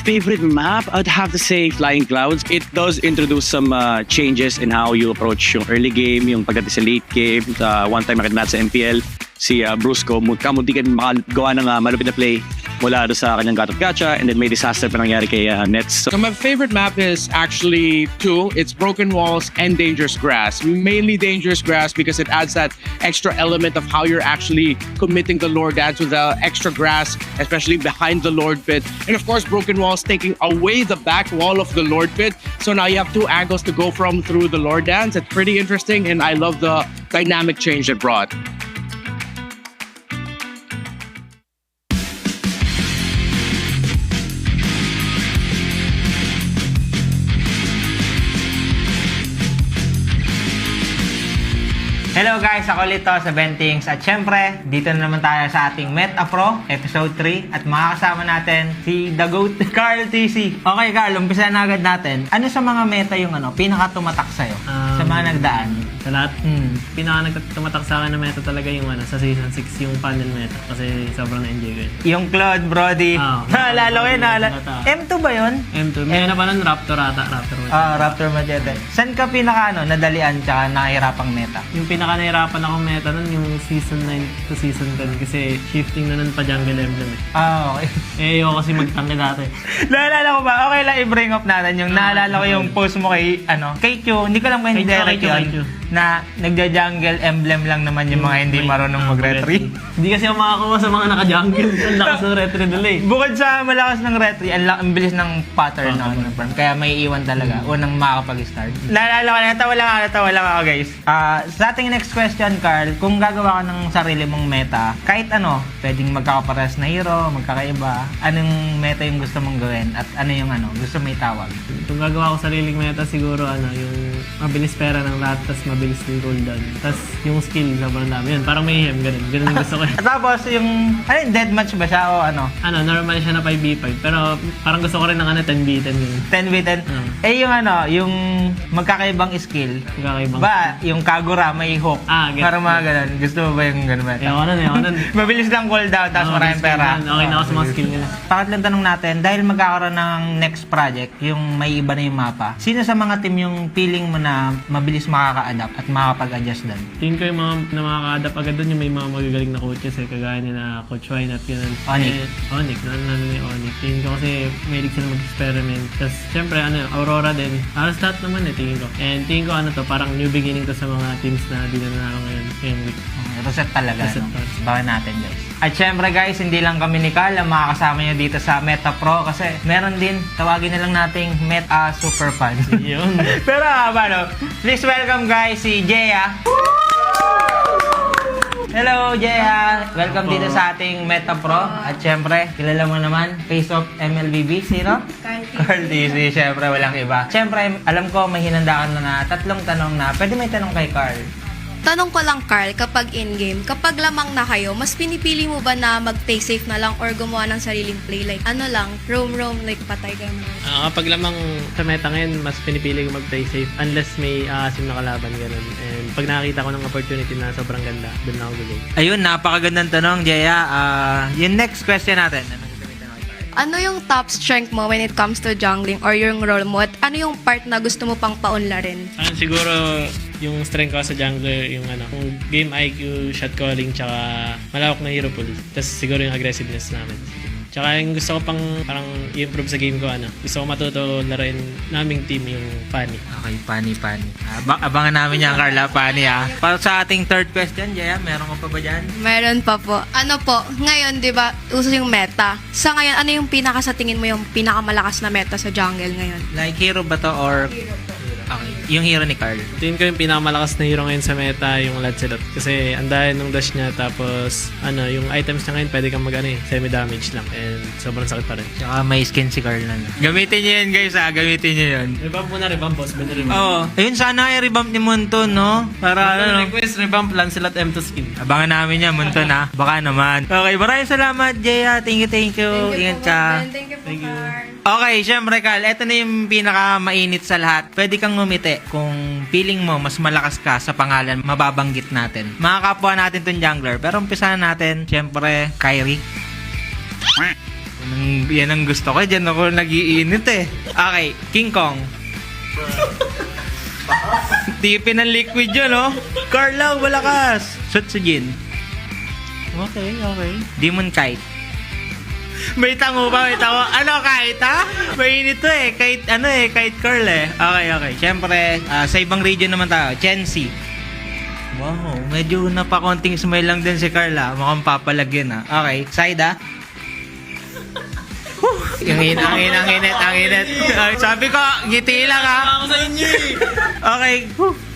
Favorite map? I'd have to say Flying Clouds. It does introduce some changes in how you approach yung early game, yung pagdating sa late game. One time makita natin sa MPL, si Brusco, kamunti ka makagawa ng malupit na play mula doon sa kanyang gatot gacha, and then may disaster pa nangyari kay Nets. So my favorite map is actually two. It's Broken Walls and Dangerous Grass. Mainly Dangerous Grass because it adds that extra element of how you're actually committing the Lord Dance with the extra grass, especially behind the Lord Pit. And of course, Broken Walls taking away the back wall of the Lord Pit. So now you have two angles to go from through the Lord Dance. It's pretty interesting, and I love the dynamic change it brought. Hello guys, ako ulit to sa Bentings at syempre, dito na naman tayo sa ating Meta Pro Episode 3 at makakasama natin si The GOAT, Carl TC. Okay Carl, umpisa na agad natin. Ano sa mga meta yung pinaka-tumatak sa'yo sa mga nagdaan? Sa lahat, pinaka-nagtumatak sa akin na meta talaga yung sa Season 6 yung panel meta kasi sobrang na-enjoy ko yun. Yung Claude, Brody. Naalala ko yun, M2 ba yun? M2. May na pa nun, Raptor ata. Raptor Machete. Saan ka nadalian tsaka nakahirapang meta? Yung nahirapan akong meta nun yung Season 9 to Season 10 kasi shifting na nun pa jungle emblem eh. Okay. Ayoko kasi magtangke dati. Naalala ko ba? Okay lang i-bring up natin yung naalala ko yung post mo kay Q. Hindi ko lang kung hindi direct yun. Na nagja-jungle emblem lang naman yung mga hindi marunong mag-retry. Hindi kasi ako makakuha sa mga naka-jungle. Ang lakas ng retry nila eh. Bukod sa malakas ng retry, ang bilis ng pattern na farm. Kaya may iwan talaga. Unang makakapag-start. Naalala ko na, natawa lang ako guys. Sa ating next question, Carl, kung gagawa ka ng sarili mong meta, kahit pwedeng magkakapares na hero, magkakaiba, anong meta yung gusto mong gawin? At ano yung gusto mo itawag? Kung gagawa ko sariling meta, siguro yung mabilis pera ng lahat, tas mabilis yung cooldown. Tas yung skill, sobrang dami yun. Parang mayhem, ganun yung gusto ko. Tapos yung, deathmatch ba siya o ano? Normal siya na 5v5. Pero parang gusto ko rin ng 10v10 yun. 10v10? Yung magkakaibang skill. Ba, yung Kagura may hook. Parang mga ganun. Gusto mo ba yung ganun ba? Ayoko nun. Mabilis lang cooldown, tapos maraming pera. Okay na ako sa mga skill nila. Pangatlong tanong natin, dahil magkakaroon ng next project, yung may iba na yung mapa, sino sa mga team yung feeling mo na mabilis makaka-adapt at makakapag-adjust doon? Tingin ko yung mga na makaka-adapt agad doon yung may mga magagaling na coaches kagaya nila Coach Wine at yun. Onyx. Onyx. Tingin ko kasi mahilig sila mag-experiment. Tapos syempre Aurora din. Halos lahat naman tingin ko. And tingin ko parang new beginning to sa mga teams na di na nanalo ngayong week. Reset talaga. Baka natin guys. At syempre guys, hindi lang kami ni Carl ang makakasama nyo dito sa Meta Pro kasi meron din, tawagin na lang nating Meta Super Fan. Yun. Pero please welcome guys si Jeya. Hello Jeya! Welcome dito sa ating Meta Pro. At syempre, kilala mo naman, Face of MLBB. Sino? Carl DC. Syempre, walang iba. Syempre, alam ko may hinandaan na 3 tanong na. Pwede may tanong kay Carl. Tanong ko lang, Carl, kapag in-game, kapag lamang na kayo, mas pinipili mo ba na mag-play safe na lang or gumawa ng sariling play? Like, roam, like patay ka naman. Kapag lamang sa meta ngayon, mas pinipili ko mag-play safe unless may aasim na kalaban, ganun. And pag nakakita ko ng opportunity na sobrang ganda, doon na ako gagawin. Ayun, napakagandang tanong, Jeya. Yung next question natin. Ano yung top strength mo when it comes to jungling or yung role mo? At ano yung part na gusto mo pang paunlarin? Siguro yung strength ko sa jungler, yung game IQ, shot calling, tsaka malawak na hero pool. Tapos siguro yung aggressiveness namin. Tsaka yung gusto ko pang parang i-improve sa game ko, gusto ko matuto laruin naming team yung Funny. Okay, Funny. Abangan namin yan, Carla, Funny Para sa ating third question, Jaya, meron ka pa ba dyan? Meron pa po. Ano po, ngayon, di ba, uso yung meta. Sa ngayon, ano yung sa tingin mo yung pinakamalakas na meta sa jungle ngayon? Like hero ba to or... Okay, yung hero ni Carl. Tingin ko yung pinakamalakas na hero ngayon sa meta, yung Lancelot. Kasi ang dahil ng dash niya, tapos yung items niya ngayon, pwede kang semi-damage lang. And sobrang sakit pa rin. Tsaka may skin si Carl na. Gamitin niyo yun, guys, gamitin niyo yun. Revamp mo na, boss. Oo. Ayun, sana i-revamp ni Monto, no? Para request, revamp Lancelot M2 skin. Abangan namin yan, Monto na. Baka naman. Okay, maraming salamat, Jaya. Thank you. Ingat ka. Thank you po, Carl. Okay, syempre, Carl, ito na yung pinaka-mainit sa lahat. Pwede kang ngumiti kung feeling mo mas malakas ka sa pangalan mababanggit natin. Mga kapwa natin tong jungler. Pero umpisahan natin, syempre, Kyrie. Yan ang gusto ko. Diyan ako nag-iinit Okay, King Kong. Tipin ng liquid yun, no? Carla, malakas. Sutsujin. Okay. Demon Kite. May tango ba? Ano, kahit Mainit to Kahit kahit Carl Okay. Siyempre, sa ibang region naman tayo. Chensi. Wow, medyo napakonting smile lang din si Carla. Mukhang papalagyan Okay, Saida. Ang init. Sabi ko, ngiti lang Ako sa inyo Okay,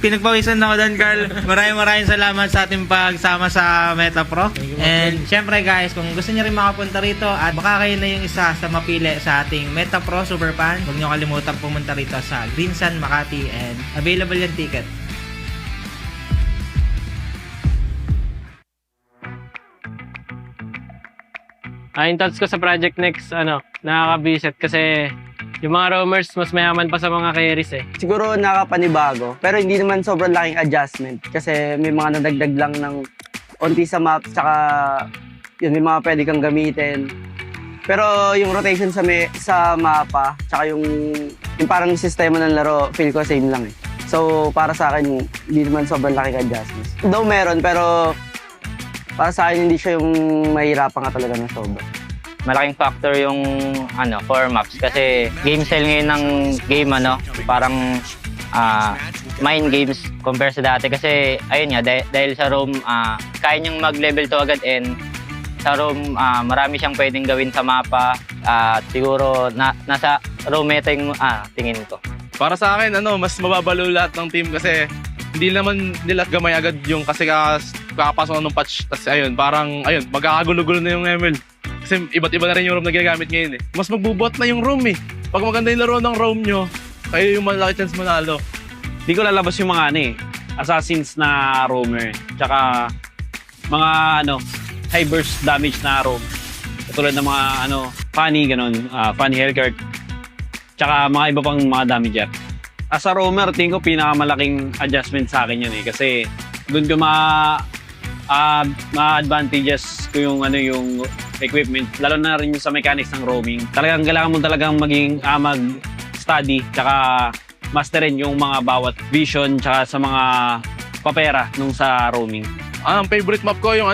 pinagpawisan ako doon, Carl. Maraming salamat sa ating pagsama sa Meta Pro. And syempre guys, kung gusto niyo rin makapunta rito at baka kayo na yung isa sa mapili sa ating Meta Pro Super Fan, huwag niyo kalimutan pumunta rito sa Greensun, Makati, and available yung ticket. Yung thoughts ko sa Project Next, nakaka-visit kasi yung mga roamers mas mayaman pa sa mga carries Siguro nakapanibago, pero hindi naman sobrang laking adjustment kasi may mga nadagdag lang ng onti sa map, tsaka yun, may mga pwede kang gamitin. Pero yung rotation sa mapa, tsaka yung parang sistema ng laro, feel ko same lang So para sa akin, hindi naman sobrang laking adjustments. Though meron, pero para sa akin hindi siya yung mahirapan ka talaga ng sobra. Malaking factor yung core maps kasi game style ngayon ng game parang mind games compare sa dati kasi ayun nga dahil sa roam kaya niyang mag-level 2 agad and sa roam marami siyang pwedeng gawin sa mapa at siguro nasa roam meta yung tingin ko. Para sa akin mas mababalo lahat ng team kasi hindi naman nila gamay agad yung kasi kakapasok ng patch tas parang magkakagulo-gulo na yung ML. Kasi iba't iba na rin yung roam na ginagamit ngayon Mas magbubot na yung roam Pag maganda yung laro ng roam nyo, kayo yung malaki chance manalo. Hindi ko lalabas yung mga assassins na roamer. Tsaka mga high burst damage na roam. Katulad ng mga funny funny Hellcurt. Tsaka mga iba pang mga damager. As a roamer, tingin ko pinakamalaking adjustment sa akin yun kasi doon ko ma-advantages ko yung equipment, lalo na rin yung sa mechanics ng roaming. Kailangan mo talagang maging mag-study tsaka masterin yung mga bawat vision tsaka sa mga papera nung sa roaming. Ang favorite map ko yung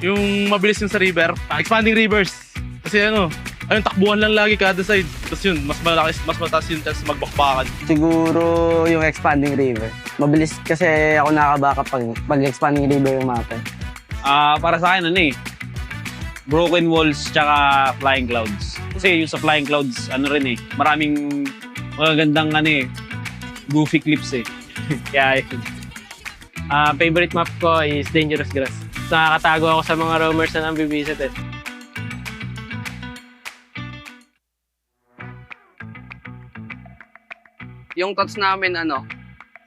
yung mabilis yung sa river, expanding rivers. Kasi takbuhan lang lagi kada side. Tapos yun, mas mataas yung chance magbakbakan. Siguro yung expanding river. Mabilis kasi ako nakabaka pag expanding river yung mapa. Para sa akin broken walls tsaka flying clouds. Kasi yung sa flying clouds maraming magagandang goofy clips Kaya favorite map ko is Dangerous Grass. Nakakatago ako sa mga roamers na nambibisit Yung thoughts namin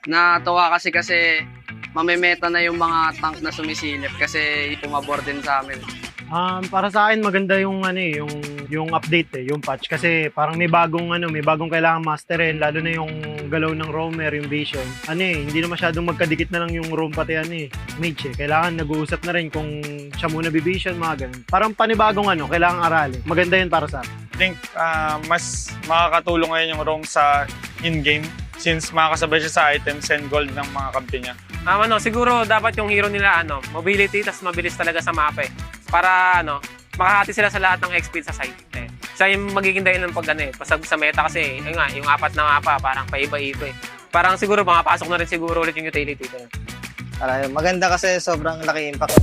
natuwa kasi mamemeta na yung mga tank na sumisilip kasi pumabor din sa amin. Para sa akin maganda yung yung update yung patch kasi parang may bagong kailangan masterin lalo na yung galaw ng roamer, yung vision. Hindi na masyadong magkadikit na lang yung roam pati mage Kailangan nag-uusap na rin kung siya muna bivision mga ganun. Parang panibagong kailangan aralin. Maganda yun para sa akin. I think mas makakatulong ngayon yung roam sa in-game since makakasabay siya sa items and gold ng mga kampi niya. Siguro dapat yung hero nila mobility tas mabilis talaga sa mapa para makahati sila sa lahat ng XP sa side. Sa yung magiging dahilan pag pasag sa meta kasi, ayun nga, yung 4 na mapa, parang paiba-iba Parang siguro makapasok na rin siguro ulit yung utility. Maganda kasi sobrang laki impact.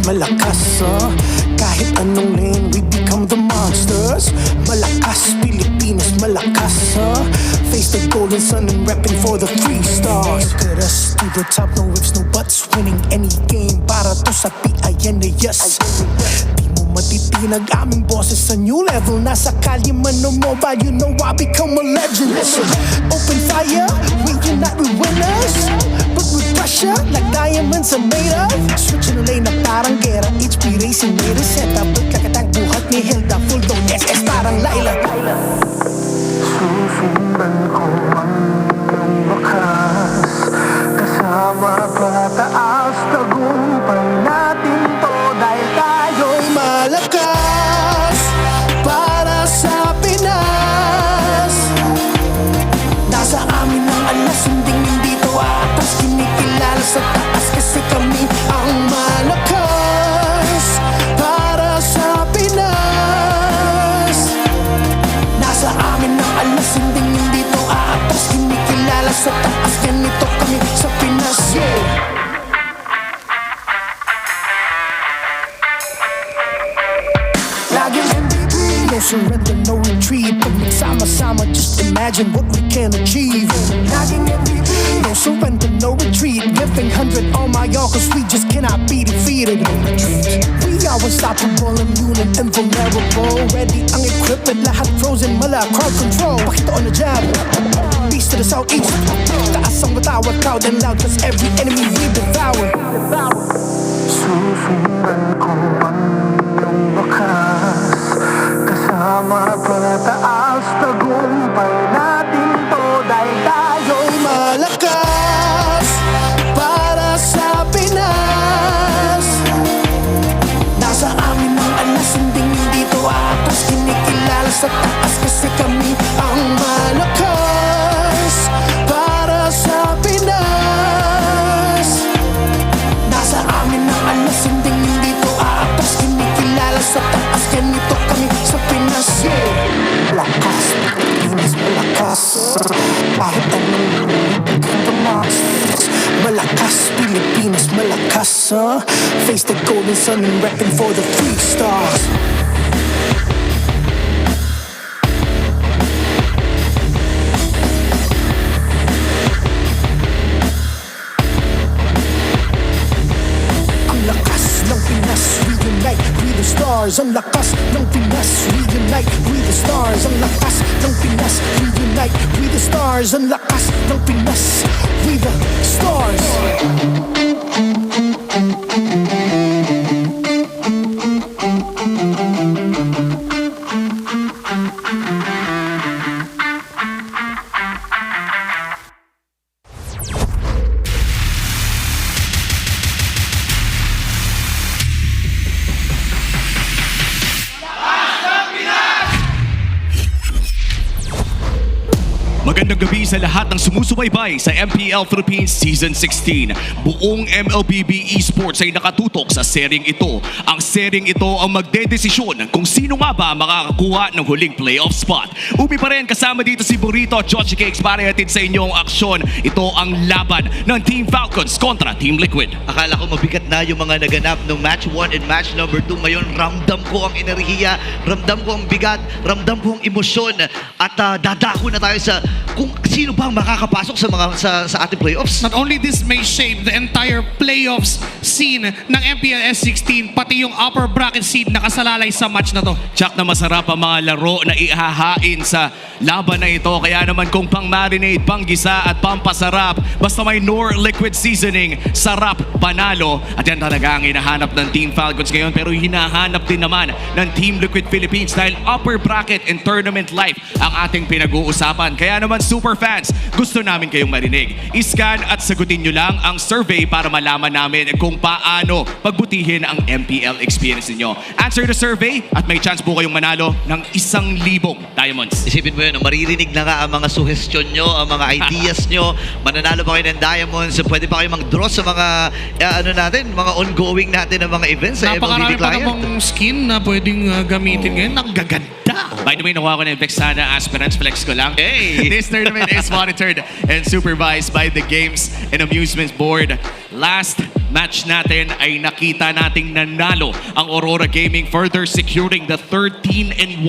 malakas kahit anong lane we become the monsters. Malakas, Pilipinas, malakas face the golden sun and repping for the 3 stars. Look at us, to the top, no ifs, no buts, winning any game para to sa PINAS. Di mo matitinag aming boses sa new level. Nasa kalye man o mobile, you know I become a legend. Listen, open fire, we unite, we winners. But with pressure, like diamonds are made of. Switching the lane na parang gera, HP racing may reseta. But kakatang buhat ni Hilda, full dome SS parang Laila. Susundan ko ang wakas, kasama pataas, tagumpay natin to dahil tayo'y malakas para sa Pinas. Nasa amin ang alas, hindi to atas, kinikilala sa taas kasi kami ang malakas para sa Pinas. Nasa amin ang alas, hindi to atas, kinikilala sa taas, ganito kami sa Pinas. Laging MVP, no surrender, no retreat. Pag nagsama-sama, just imagine what we can achieve. Laging MVP, no surrender, no retreat. Giving 100 on my all, cause we just cannot be defeated. We are unstoppable, immune and invulnerable. Ready ang equipment, lahat frozen, mala, crowd control. Pakita on the jab, east to the southeast. Taas ang matawad, proud and loud, cause every enemy we devour. Susundan ko ang iyong wakas, kasama pataas, tagumpay natin to dahil tayo'y malakas para sa Pinas. Nasa amin ang alas, hindi to atas, kinikilala sa taas kasi kami ang malakas para sa Pinas. Nasa amin ang alas, hindi to atas, kinikilala sa taas, ganito kami sa Pinas. Malakas, Pilipinas, malakas kahit anong malakas, Pilipinas, malakas face the golden sun and repping for the 3 stars. Ang lakas ng Pinas, reunite with the stars. Ang lakas ng Pinas, reunite with the stars. Ang lakas ng Pinas, reunite with the stars. Ang lakas ng Pinas with the stars. Magandang gabi sa lahat ng sumusubaybay sa MPL Philippines Season 16. Buong MLBB Esports ay nakatutok sa seryeng ito. Ang seryeng ito ang magdedesisyon kung sino nga ba makakakuha ng huling playoff spot. Ubi pa rin kasama dito si Burrito at Jochi Cakes para hatid sa inyo ang aksyon. Ito ang laban ng Team Falcons kontra Team Liquid. Akala ko mabigat na yung mga naganap ng match 1 and match number 2. Ngayon, ramdam ko ang enerhiya, ramdam ko ang bigat, ramdam ko ang emosyon. At dadako na tayo sa kung sino ba ang makakapasok sa mga sa ating playoffs. Not only this may shape the entire playoffs scene ng MPL S16, pati yung upper bracket seed nakasalalay sa match na to. Tsak na masarap ang mga laro na ihahain sa laban na ito. Kaya naman kung pang-marinate, pang-gisa at pampasarap, basta may Nor Liquid Seasoning, sarap, panalo. At yan talaga ang hinahanap ng Team Falcons ngayon. Pero hinahanap din naman ng Team Liquid Philippines dahil upper bracket and tournament life ang ating pinag-uusapan. Kaya naman super fans, gusto namin kayong marinig. Iscan at sagutin nyo lang ang survey para malaman namin kung paano pagbutihin ang MPL experience niyo. Answer the survey at may chance po kayong manalo ng 1,000 diamonds. Isipin mo yun, maririnig na nga ang mga suggestion nyo, ang mga ideas nyo. Mananalo pa kayo ng diamonds. Pwede pa kayo mag-draw sa mga mga ongoing natin ng mga events sa MLBB Napakarami pa client. namang skin na pwedeng gamitin ngayon. Nagaganda. By the way, nakuha ko na yung Vexana Aspirants. Flex ko lang. Hey! This tournament is monitored and supervised by the Games and Amusements Board. Last match natin ay nakita nating nanalo ang Aurora Gaming, further securing the 13-1,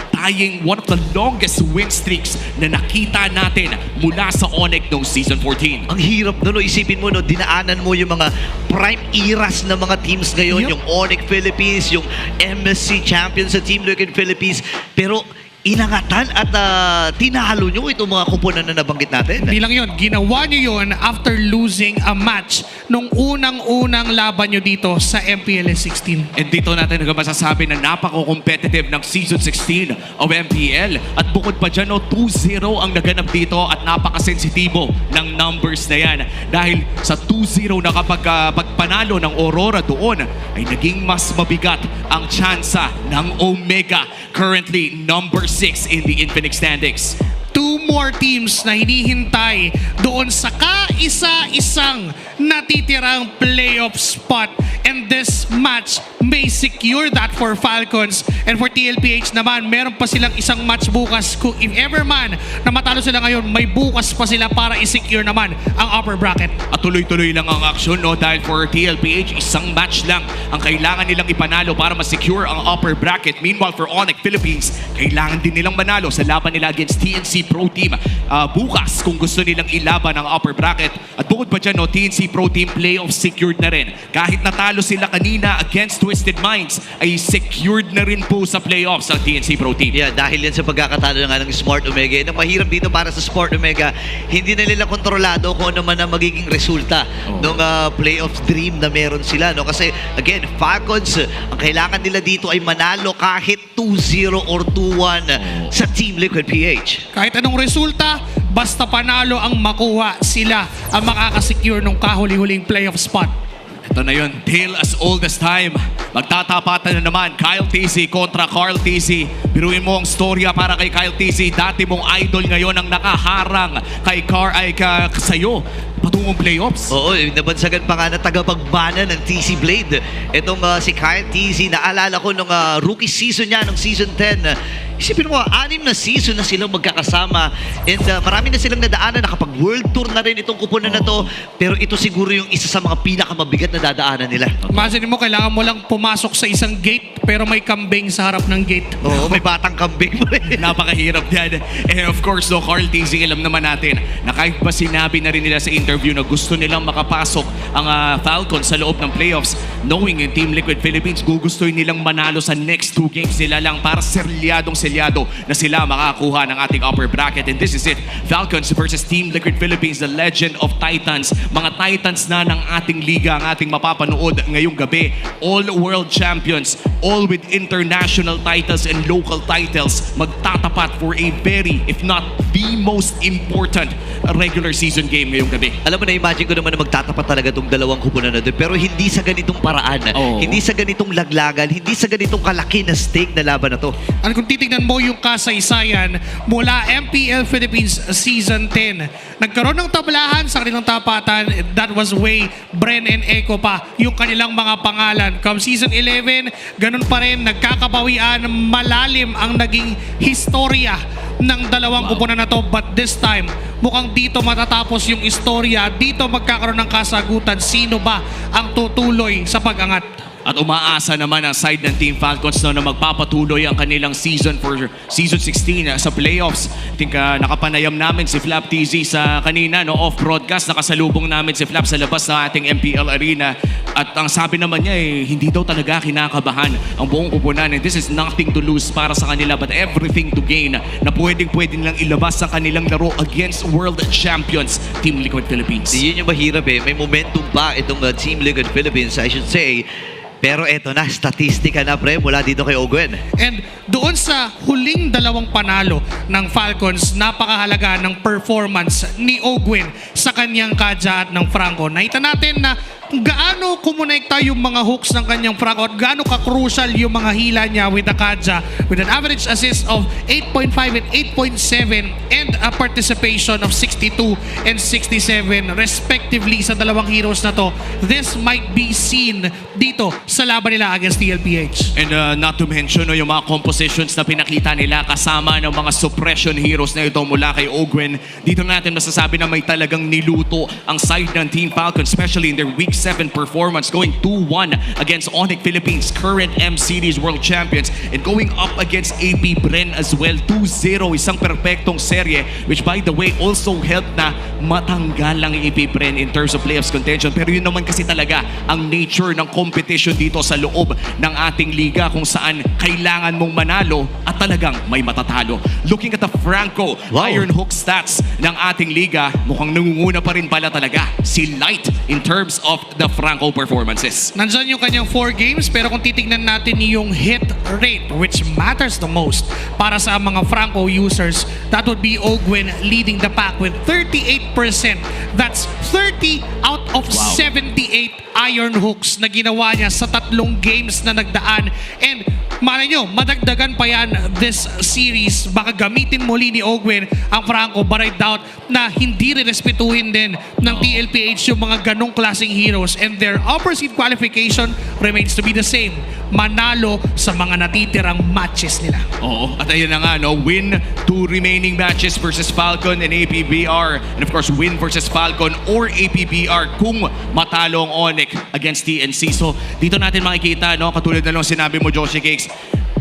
tying one of the longest win streaks na nakita natin mula sa Onyx noong Season 14. Ang hirap no, isipin mo no, dinaanan mo yung mga prime eras ng mga teams ngayon, yung Onyx Philippines, yung MSC champions sa Team Liquid Philippines, pero inangatan at tinalo nyo itong mga kupunan na nabanggit natin. Hindi lang yun, ginawa nyo yun after losing a match nung unang-unang laban nyo dito sa MPL S16. And dito natin masasabi na napaka-competitive ng Season 16 of MPL. At bukod pa dyan, 2-0 ang naganap dito at napaka-sensitibo ng numbers na yan. Dahil sa 2-0 na kapag pagpanalo ng Aurora doon, ay naging mas mabigat ang tsansa ng Omega. Currently, number 6 in the Infinite standings. 2 more teams na hinihintay doon sa kaisa-isang natitirang playoff spot, and this match may secure that for Falcons. And for TLPH naman, meron pa silang isang match bukas. Kung if ever man na matalo sila ngayon, may bukas pa sila para i-secure naman ang upper bracket. At tuloy-tuloy lang ang action, no? Dahil for TLPH, isang match lang ang kailangan nilang ipanalo para ma-secure ang upper bracket. Meanwhile, for Onyx Philippines, kailangan din nilang manalo sa laban nila against TNC Pro Team bukas kung gusto nilang ilaban ang upper bracket. At bukod pa dyan, no, TNC Pro Team playoff secured na rin. Kahit natalo sila kanina against Twisted Minds, ay secured na rin po sa playoffs ang TNC Pro Team. Yeah, dahil yan sa pagkakatalo nga ng Smart Omega. Ang mahirap dito para sa Smart Omega, hindi na nila kontrolado kung ano man ang magiging resulta ng playoff dream na meron sila. No? Kasi again, Falcons, ang kailangan nila dito ay manalo kahit 2-0 or 2-1 sa Team Liquid PH. Kahit anong resulta, basta panalo ang makuha, sila ang makakasecure ng kahuli-huling playoff spot. Ito na yun, tale as old as time. Magtatapatan na naman, Kyle TC kontra Carl TC. Biruin mo ang storya para kay Kyle TC. Dati mong idol ngayon ang nakaharang kay Carl ay sa'yo patungong playoffs. Oo, nabansagan pa nga na tagapagbana ng TC Blade. Itong si Kyle TC, naalala ko nung rookie season niya, nung season 10. Isipin mo, 6 na season na silang magkakasama, and marami na silang nadaanan, nakapag-world tour na rin itong kupunan na to, pero ito siguro yung isa sa mga pinakamabigat na dadaanan nila. Imagine mo, kailangan mo lang pumasok sa isang gate, pero may kambing sa harap ng gate. Oo, may batang kambing. Napakahirap yan. And of course, no, Carl TC, alam naman natin na kahit ba sinabi na rin nila sa interview na gusto nilang makapasok ang Falcons sa loob ng playoffs, knowing yung Team Liquid Philippines, gugustuhin nilang manalo sa next 2 games nila lang para selyadong na sila makakuha ng ating upper bracket. And this is it, Falcons versus Team Liquid Philippines, the legend of Titans. Mga Titans na ng ating liga ang ating mapapanood ngayong gabi. All world champions, all with international titles and local titles, magtatapat for a very, if not the most important regular season game ngayong gabi. Alam mo na, imagine ko naman na magtatapat talaga itong dalawang kupunan na doon, pero hindi sa ganitong paraan, hindi sa ganitong laglagan, hindi sa ganitong kalaki na stake na laban na to. Ano kung titignan mo yung kasaysayan mula MPL Philippines Season 10, nagkaroon ng tablahan sa kanilang tapatan. That was way Bren and Echo pa yung kanilang mga pangalan. Come Season 11, ganun pa rin, nagkakabawian, malalim ang naging historia ng dalawang kupunan na to. But this time, mukhang dito matatapos yung istorya. Dito magkakaroon ng kasagutan. Sino ba ang tutuloy sa pag-angat? At umaasa naman ang side ng Team Falcons na magpapatuloy ang kanilang season for Season 16 sa playoffs. I think nakapanayam namin si Flap TZ sa kanina, no, off-broadcast. Nakasalubong namin si Flap sa labas ng ating MPL arena. At ang sabi naman niya, hindi daw talaga kinakabahan ang buong kupunan. And this is nothing to lose para sa kanila but everything to gain, na pwede nilang ilabas sa kanilang laro against world champions Team Liquid Philippines. Yun yung mahirap may momentum pa itong Team Liquid Philippines, I should say. Pero eto na, statistika na pre mula dito kay Ogwen. And doon sa huling dalawang panalo ng Falcons, napakahalaga ng performance ni Ogwen sa kanyang kadya at ng Franco. Nakita natin na gaano kumonekta yung mga hooks ng kanyang Franco at gaano ka-crucial yung mga hila niya with the kadya, with an average assist of 8.5 and 8.7 and a participation of 62 and 67 respectively sa dalawang heroes na to. This might be seen dito sa laban nila against TLPH. And not to mention yung mga compositions na pinakita nila kasama ng mga suppression heroes na ito mula kay Ogwen. Dito natin masasabi na may talagang niluto ang side ng Team Falcons, especially in their weak 27 performance, going 2-1 against Onyx Philippines, current M-Series World Champions, and going up against AP Bren as well, 2-0, isang perfectong serye, which by the way also helped na matanggal lang AP Bren in terms of playoffs contention. Pero yun naman kasi talaga ang nature ng competition dito sa loob ng ating liga, kung saan kailangan mong manalo at talagang may matatalo. Looking at the Franco Iron Hook stats ng ating liga, mukhang nangunguna pa rin pala talaga si Light in terms of the Franco performances. Nandyan yung kanyang 4 games, pero kung titignan natin yung hit rate, which matters the most para sa mga Franco users, that would be Ogwin leading the pack with 38%. That's 30 out of 78 iron hooks na ginawa niya sa 3 games na nagdaan. And malay nyo, madagdagan pa yan this series. Baka gamitin muli ni Ogwin ang Franco, but I doubt na hindi rin-respetuhin din ng TLPH yung mga ganong klaseng heroes, and their upper seed qualification remains to be the same. Manalo sa mga natitirang matches nila. Oo, at ayun na nga, no? Win 2 remaining matches versus Falcon and APBR, and of course win versus Falcon or APBR kung matalo ang Onyx against TNC. So dito natin makikita, no, katulad na lang sinabi mo, Joshi Cakes,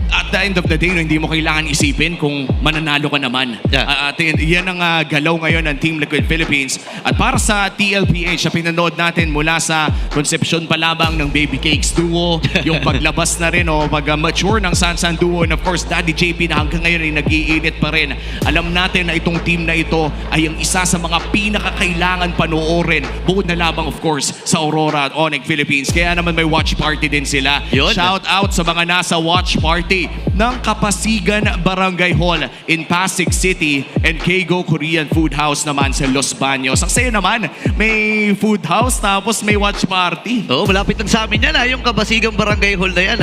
at the end of the day, no, hindi mo kailangan isipin kung mananalo ka naman. At yan ang galaw ngayon ng Team Liquid Philippines. At para sa TLPH na pinanood natin mula sa konsepsyon pa lamang ng Baby Cakes Duo, yung paglabas na rin o pag-mature ng Sansan Duo, and of course Daddy JP na hanggang ngayon ay nag-iinit pa rin. Alam natin na itong team na ito ay ang isa sa mga pinakakailangan panoorin, bukod na labang of course sa Aurora at Onyx Philippines. Kaya naman may watch party din sila. Shout out sa mga nasa watch party ng Kapasigan Barangay Hall in Pasig City and Keigo Korean Food House naman sa Los Baños. Ang sayo naman, may food house tapos may watch party. Oo, malapit lang sa amin yan yung Kapasigan Barangay Hall na yan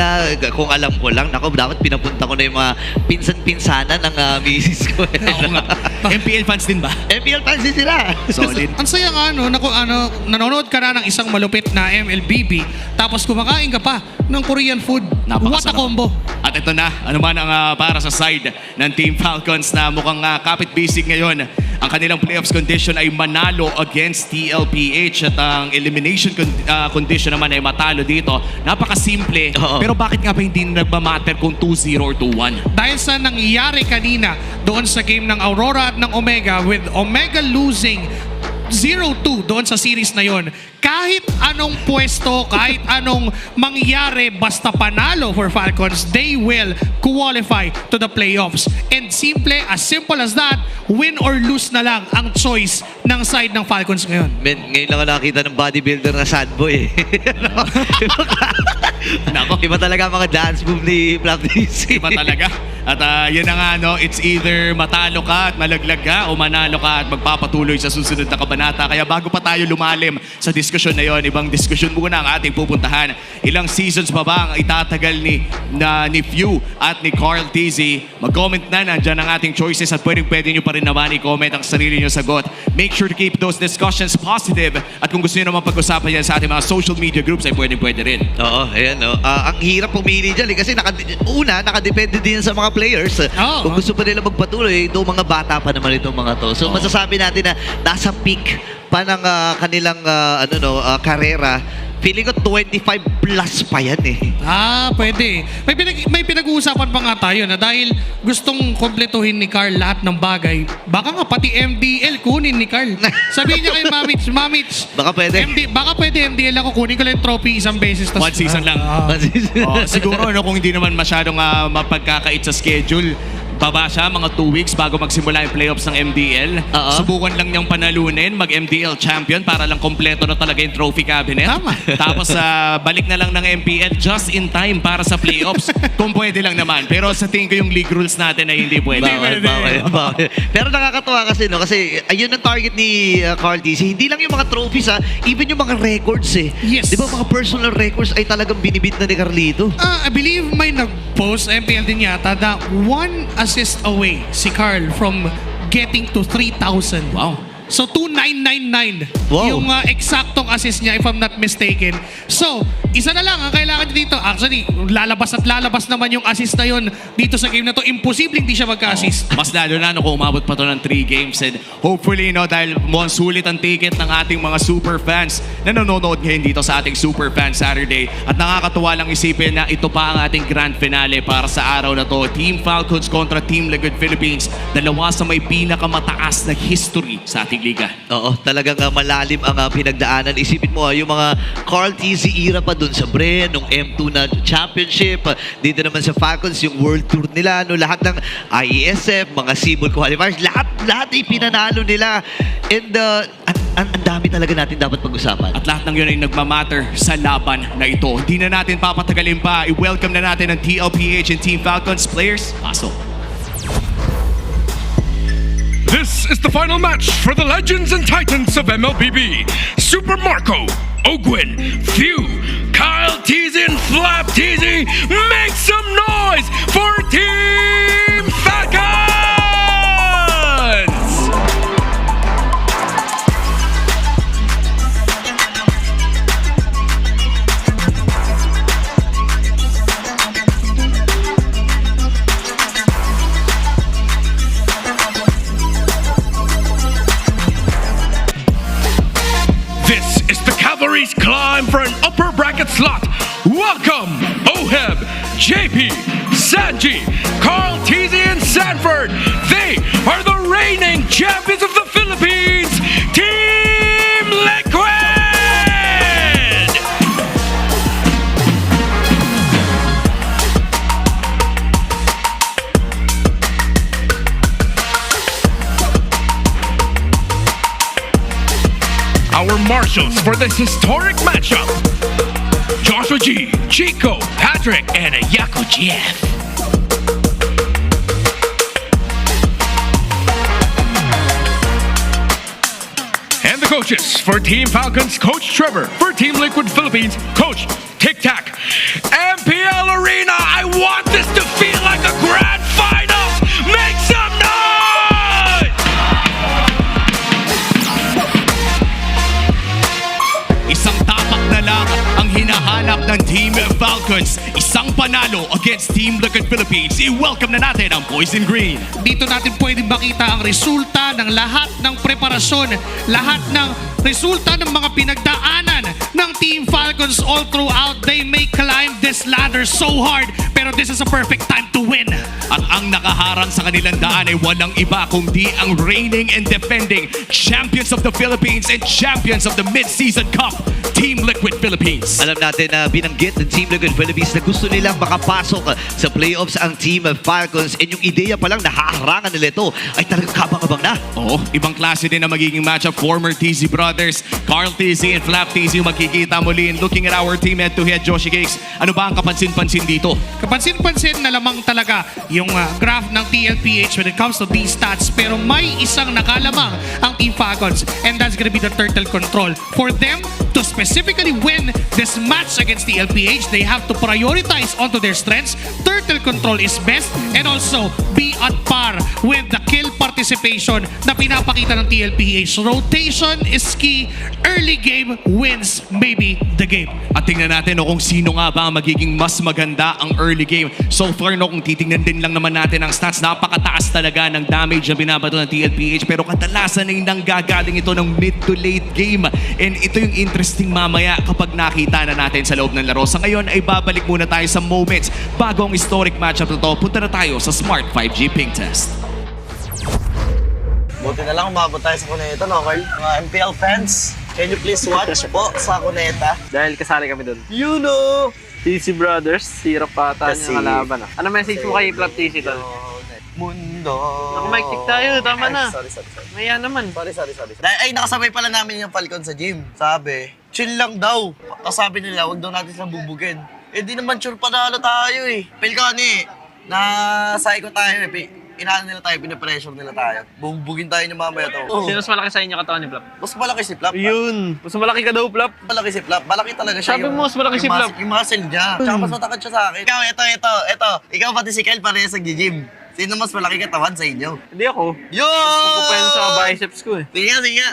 Kung alam ko lang, naku, dapat pinapunta ko na yung mga pinsan-pinsana ng misis ko. MPL fans din ba? MPL fans din sila. Solid. Ang saya nga, nanonood ka na ng isang malupit na MLBB, tapos kumakain ka pa ng Korean food. What a combo. At ito na, ano man ang para sa side ng Team Falcons na mukhang kapit basic ngayon. Ang kanilang playoffs condition ay manalo against TLPH at ang elimination condition naman ay matalo dito. Napakasimple. Pero bakit nga ba hindi nagmamatter kung 2-0 or 2-1? Dahil sa nangyari kanina doon sa game ng Aurora at ng Omega, with Omega losing 0-2 doon sa series na yon, kahit anong pwesto, kahit anong mangyari, basta panalo for Falcons, they will qualify to the playoffs. And simple as that, win or lose na lang ang choice ng side ng Falcons ngayon. Ngayon lang nakita ng bodybuilder na sad boy. Nako, iba talaga mga dance move ni Flap DC. Iba talaga. At yun na nga, no, it's either matalo ka at malaglag ka o manalo ka at magpapatuloy sa susunod na kabanata. Kaya bago pa tayo lumalim sa diskusyon na yon, ibang diskusyon muna ang ating pupuntahan. Ilang seasons pa ba ang itatagal ni Few at ni Carl TZ? Mag-comment na, nandyan ang ating choices at pwede nyo pa rin naman i-comment ang sarili nyo sagot. Make sure to keep those discussions positive, at kung gusto nyo naman pag-usapan yan sa ating mga social media groups ay pwede rin. Oo, ayan, no. Ang hirap pumili dyan kasi nakadepende din sa mga players. Kung gusto pa nila magpatuloy, mga bata pa naman itong mga to. So masasabi natin na nasa peak pa ng kanilang karera. Feeling ko 25 plus pa yan Pwede. May pinag-uusapan pa nga tayo na dahil gustong kompletuhin ni Carl lahat ng bagay, baka nga pati MDL kunin ni Carl. Sabihin niya kay Mamich, baka pwede. Baka pwede MDL ako, kunin ko lang yung trophy isang beses. One season lang. Siguro kung hindi naman masyadong mapagkakait sa schedule, baba siya mga 2 weeks bago magsimula yung playoffs ng MDL. Subukan lang niyang panalunin, mag-MDL champion para lang kompleto na talaga yung trophy cabinet. Tapos balik na lang ng MPL just in time para sa playoffs. Kung pwede lang naman. Pero sa tingin ko yung league rules natin ay hindi pwede. Bawal. Pero nakakatawa kasi, kasi ayun ang target ni Carl TC. Hindi lang yung mga trophies even yung mga records Yes. Di ba mga personal records ay talagang binibit na ni Carlito? I believe may nag-post, MPL din yata, na 1 assist away si Carl from getting to 3,000. Wow. So 2,999 Wow. yung eksaktong assist niya if I'm not mistaken. So, isa na lang ang kailangan niya dito. Actually, lalabas at lalabas naman yung assist na yun dito sa game na to. Imposible hindi siya magka-assist. Mas lalo na kung umabot pa to ng 3 games and hopefully dahil mukhang sulit ang ticket ng ating mga super fans na nanonood ngayon dito sa ating Super Fan Saturday at nakakatuwa lang isipin na ito pa ang ating grand finale para sa araw na to. Team Falcons kontra Team Liquid Philippines, dalawa sa may pinakamataas na history sa ating liga. Oo, talagang malalim ang pinagdaanan. Isipin mo yung mga Carl TZ era pa dun sa Bren, nung M2 na championship. Dito naman sa Falcons, yung World Tour nila, lahat ng IESF, mga Cebol qualifiers, lahat ay pinanalo nila. And ang dami talaga natin dapat pag-usapan. At lahat ng yun ay nagmamatter sa laban na ito. Hindi na natin papatagalin pa. I-welcome na natin ang TLPH and Team Falcons players. Pasok. This is the final match for the legends and titans of MLBB. Super Marco, Ogwin, Few, Kyle Teasy, and Flap Teasy. Make some noise for Team Falcons! Cavalry's climb for an upper bracket slot. Welcome, Oheb, JP, Sanji, Carl Teasy, and Sanford. They are the reigning champions of the Philippines, Team Liquid! Our marshals for this historic matchup: Joshua G, Chico, Patrick, and Yako Jeff. And the coaches for Team Falcons, Coach Trevor. For Team Liquid Philippines, Coach Tic Tac. MPL Arena, I want this to feel like a grand finals. Make some noise! Isang tapak na lang ang hinahanap ng Team Falcons. Isang panalo against Team Liquid Philippines. I-welcome na natin ang Boys in Green. Dito natin pwedeng makita ang resulta ng lahat ng preparasyon, lahat ng resulta ng mga pinagdaanan ng Team Falcons all throughout. They may climb this ladder so hard, pero this is a perfect time to win. At ang nakaharang sa kanilang daan ay walang iba kundi ang reigning and defending champions of the Philippines and champions of the Mid-Season Cup, Team Liquid Philippines. Alam natin na binanggit ng Team Liquid Philippines na gusto nilang makapasok sa playoffs ang Team Falcons, and yung ideya pa lang na haharangan nila ito ay talagang kabang-abang na. Oo, ibang klase din na magiging matchup. Former TZ brothers, Carl TZ and Flap TZ magkikita muli. And looking at our team head-to-head, Joshi Cakes, ano ba ang kapansin-pansin dito? Kapansin-pansin na lamang talaga yung graph ng TLPH when it comes to these stats, pero may isang nakalamang ang Team Falcons, and that's gonna be the turtle control. For them to specifically win this match against TLPH, they have to prioritize onto their strengths. Turtle control is best, and also be at par with the kill participation na pinapakita ng TLPH. Rotation is key. Early game wins maybe the game. At tingnan natin kung sino nga ba magiging mas maganda ang early game. So far kung titingnan din lang naman natin ang stats, napakataas talaga ng damage na binabato ng TLPH, pero kadalasan ay nanggagaling ito ng mid to late game. And ito yung interesting mamaya kapag nakita na natin sa loob ng laro. Sa ngayon ay babalik muna tayo sa moments bago ang historic matchup na to. Punta na tayo sa Smart 5G Ping Test. Buti na lang umabot tayo sa Cuneta, no, Carl? Mga MPL fans, can you please watch po sa Cuneta? Dahil kasali kami doon. You know! TC Brothers, hirap pa tayo Kasi- ng kalaban. Ano message mo kay Flap TC tol? Mundo. Naku, mic check tayo, tama na. Sorry. Maya naman. Sorry. Ay, nakasabay pala namin yung Falcon sa gym. Sabi, chill lang daw. Tapos sabi nila, huwag daw natin silang bubugin. Eh di naman sure panalo tayo eh. Pelkani, na-psycho tayo eh. Inaano nila tayo, pinapressure nila tayo. Bubugin tayo niya mamaya to. Sino mas malaki sa inyo katawan ni Flap? Mas malaki si Flap. Yun. Mas malaki ka daw, Flap. Malaki si Flap. Malaki talaga siya. Sabi mo, mas malaki si Flap. Yung muscle niya. Tsaka mas matakad siya sa akin. Ikaw, ito. Ikaw pati si Kyle parehas nag-gym. Sino mas malaki katawan sa inyo? Hindi ako. Yo! Pupupen sa biceps ko eh. Sige nga.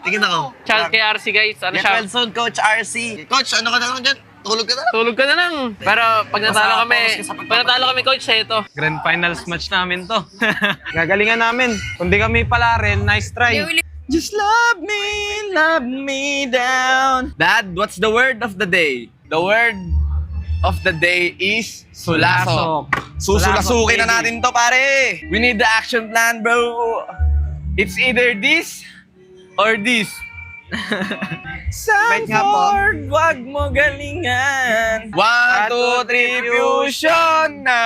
Tingin ako. Shout kay RC guys. Ano siya? Wilson, Coach RC. Coach, ano ka na lang dyan? Tulog ka na? Tulog ka na lang. Pero pag natalo kami coach, ito. Grand finals match namin to. Gagalingan namin. Kung di kami pala rin, nice try. Just love me down. Dad, what's the word of the day? The word of the day is sulasok. Susulasukin na natin to, pare. We need the action plan, bro. It's either this or this. Sanford, wag mo galingan. 1, 2, 3, fusion na.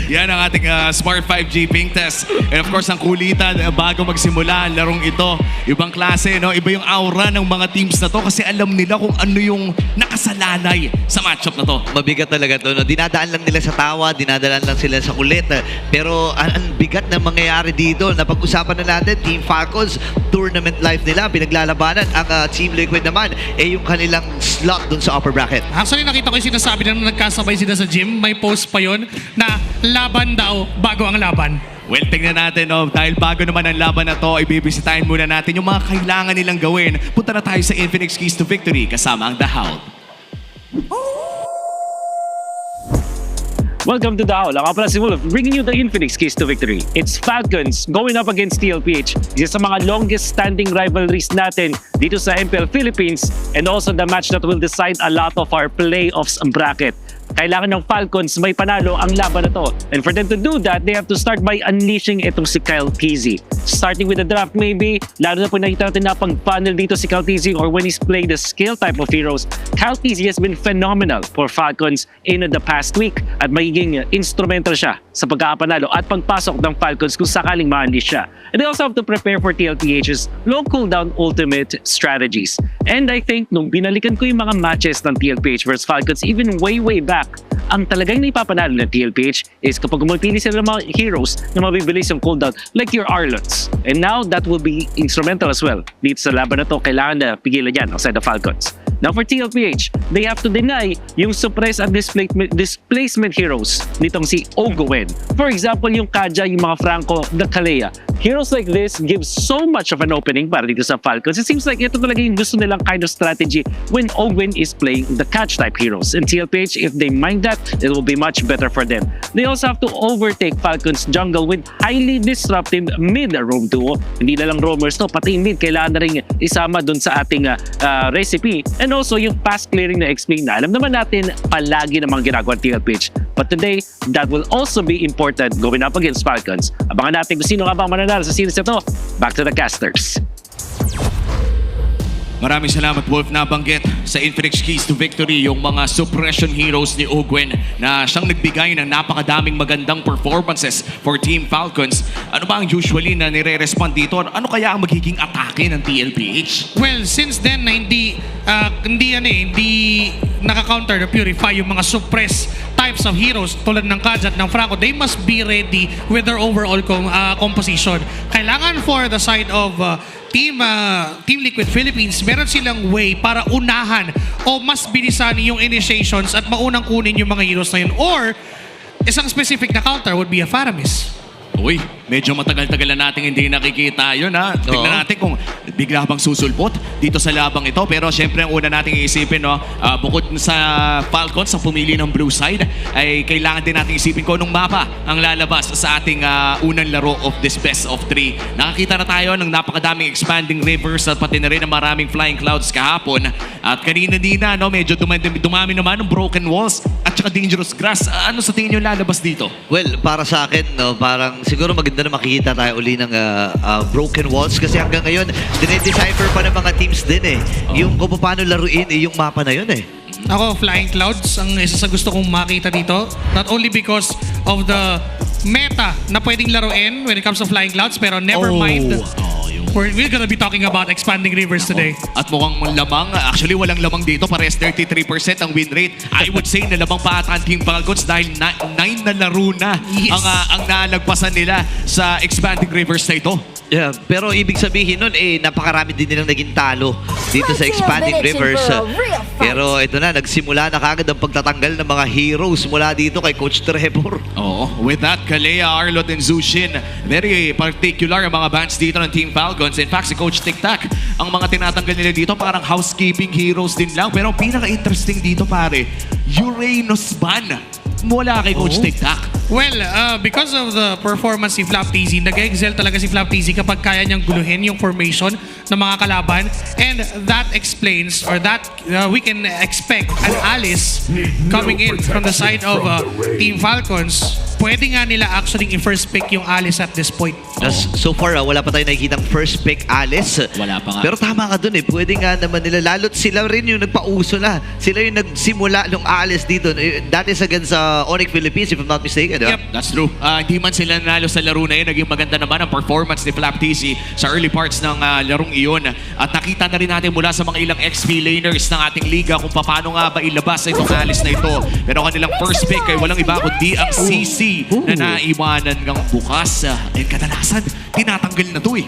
Yan ang ating Smart 5G ping test. And of course, ang kulitan bago magsimula ang larong ito. Ibang klase, no? Iba yung aura ng mga teams na to kasi alam nila kung ano yung nakasalalay sa matchup na to. Mabigat talaga to. No? Dinadaan lang nila sa tawa, dinadaan lang sila sa kulit. Pero ang bigat na mangyayari dito, napag-usapan na natin, Team Falcons, tournament life nila, pinaglalabanan. Ang Team Liquid naman, yung kanilang slot dun sa upper bracket. Actually, nakita ko yung sinasabi na nagkasabay sila sa gym. May post pa yon na laban daw bago ang laban. Well, tingnan natin, no? Dahil bago naman ang laban na to, ibibisitahin muna natin yung mga kailangan nilang gawin. Punta na tayo sa Infinix Keys to Victory kasama ang The Howl. Welcome to The Howl. Ako pala si Wolf, bringing you the Infinix Keys to Victory. It's Falcons going up against TLPH. Isa sa mga longest standing rivalries natin dito sa MPL Philippines and also the match that will decide a lot of our playoffs bracket. Kailangan ng Falcons may panalo ang laban na to. And for them to do that, they have to start by unleashing itong si Kyle Tizzy. Starting with the draft maybe, lalo na po nakita natin na pag-funnel dito si Kyle Tizzy or when he's playing the skill type of heroes. Kyle Tizzy has been phenomenal for Falcons in the past week at magiging instrumental siya sa pagkakapanalo at pagpasok ng Falcons kung sakaling ma-unleash siya. And they also have to prepare for TLPH's low cooldown ultimate strategies. And I think nung binalikan ko yung mga matches ng TLPH versus Falcons even way back, ang talagang naipapanalo ng TLPH is kapag umipili sila ng mga heroes na mabibilis yung cooldown like your Arlots. And now that will be instrumental as well. Dito sa laban na to, kailangan na pigilan yan outside the Falcons. Now for TLPH, they have to deny yung suppress at displacement heroes nitong si Ogowen. For example, yung Kaja, yung mga Franco, the Kalea. Heroes like this give so much of an opening para dito sa Falcons. It seems like ito talaga yung gusto nilang kind of strategy when Owen is playing the catch type heroes. And TLPH, if they mind that, it will be much better for them. They also have to overtake Falcons jungle with highly disruptive mid-roam duo. Hindi na lang roamers to, pati mid kailangan na rin isama dun sa ating recipe. And also yung pass clearing na XP na alam naman natin palagi namang ginagawa ng TLPH. But today, that will also be important going up against Falcons. Abangan natin kung sino nga ba mananalo sa series na to. Back to the casters. Maraming salamat, Wolf, na banggit sa Infinix Keys to Victory yung mga suppression heroes ni Ogwen na siyang nagbigay ng napakadaming magandang performances for Team Falcons. Ano ba ang usually na nire-respond dito? Ano kaya ang magiging atake ng TLPH? Well, since then na hindi naka-counter or purify yung mga suppress types of heroes tulad ng Kaja at ng Franco, they must be ready with their overall composition. Kailangan for the side of Team Liquid Philippines, meron silang way para unahan o mas bilisan yung initiations at maunang kunin yung mga heroes na yun. Or, isang specific na counter would be a Faramis. Uy, medyo matagal-tagal na natin hindi nakikita yun, ha? Tignan natin kung bigla bang susulpot dito sa labang ito. Pero syempre ang una nating iisipin, no, bukod sa Falcons sa pumili ng blue side, ay kailangan din nating isipin kung anong mapa ang lalabas sa ating unang laro of this best of 3. Nakakita na tayo ng napakadaming expanding rivers at pati na rin ng maraming flying clouds kahapon. At kanina din na, no, medyo dumami naman ng broken walls at saka dangerous grass. Ano sa tingin nyo lalabas dito? Well, para sa akin, no, parang siguro maganda na makikita tayo uli ng broken walls kasi hanggang ngayon, dinedecipher pa ng mga teams din eh. Yung kung paano laruin yung mapa na yun eh. Ako, Flying Clouds, ang isa sa gusto kong makita dito. Not only because of the meta na pwedeng laruin when it comes to Flying Clouds, pero never mind. We're gonna be talking about expanding rivers today. At mukhang lamang, actually walang lamang dito, pares 33% ang win rate. I would say na lamang pa ata ang Team Falcons dahil 9 na laro na ang nalagpasan nila sa expanding rivers na ito. Yeah, pero ibig sabihin nun, napakarami din nilang naging talo dito sa Expanding Rivers. Pero ito na, nagsimula na kagad ang pagtatanggal ng mga heroes mula dito kay Coach Trevor. Oo, with that, Kalea, Arlot, and Zushin, very particular ang mga bans dito ng Team Falcons. In fact, si Coach Tic-Tac, ang mga tinatanggal nila dito parang housekeeping heroes din lang. Pero ang pinaka-interesting dito, pare, Uranus ban mula kay Coach Tic-Tac. Well, because of the performance ni Flap TZ, nag-excel talaga si Flap TZ kapag kaya niyang guluhin yung formation ng mga kalaban. And that explains, or that we can expect an Alice coming in from the side of Team Falcons. Pwede nga nila actually i-first pick yung Alice at this point. So far, wala pa tayo nakikitang first pick Alice. Wala pa nga. Pero tama ka dun Pwede nga naman nila. Lalo't sila rin yung nagpauso na. Sila yung nagsimula ng Alice dito. That is against Onyx Philippines, if I'm not mistaken. Diba? Yep, that's true. Hindi man sila nanalo sa laro na yun, naging maganda naman ang performance ni Flap TZ sa early parts ng larong iyon. At nakita na rin natin mula sa mga ilang XP laners ng ating liga kung paano nga ba ilabas itong Alice na ito. Pero kanilang first pick ay walang iba kundi ang CC na naiwanan ng bukas. And kadalasan, tinatanggal na to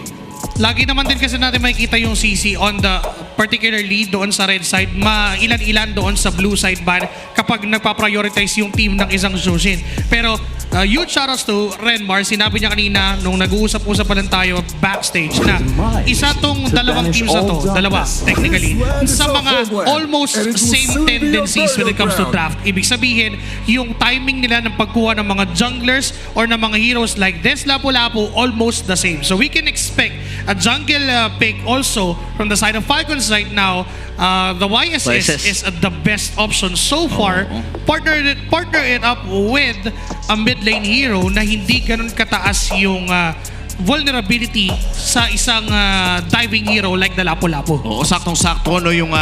Lagi naman din kasi natin makikita yung CC on the particularly doon sa red side, ilan-ilan doon sa blue side ban kapag nagpa-prioritize yung team ng isang Jushin. Pero huge shoutouts to Renmar. Sinabi niya kanina nung nag-uusap-usap pa lang tayo backstage na isa tong dalawang teams na to, dalawa technically, sa mga almost same tendencies when it comes to draft. Ibig sabihin, yung timing nila ng pagkuha ng mga junglers or ng mga heroes like this Lapu-Lapu almost the same. So we can expect a jungle pick also from the side of Falcons right now. The YSS is the best option so far. Partner it up with a mid lane hero na hindi ganun kataas yung vulnerability sa isang diving hero like the Lapu-Lapu. Oo, saktong-sakto no, yung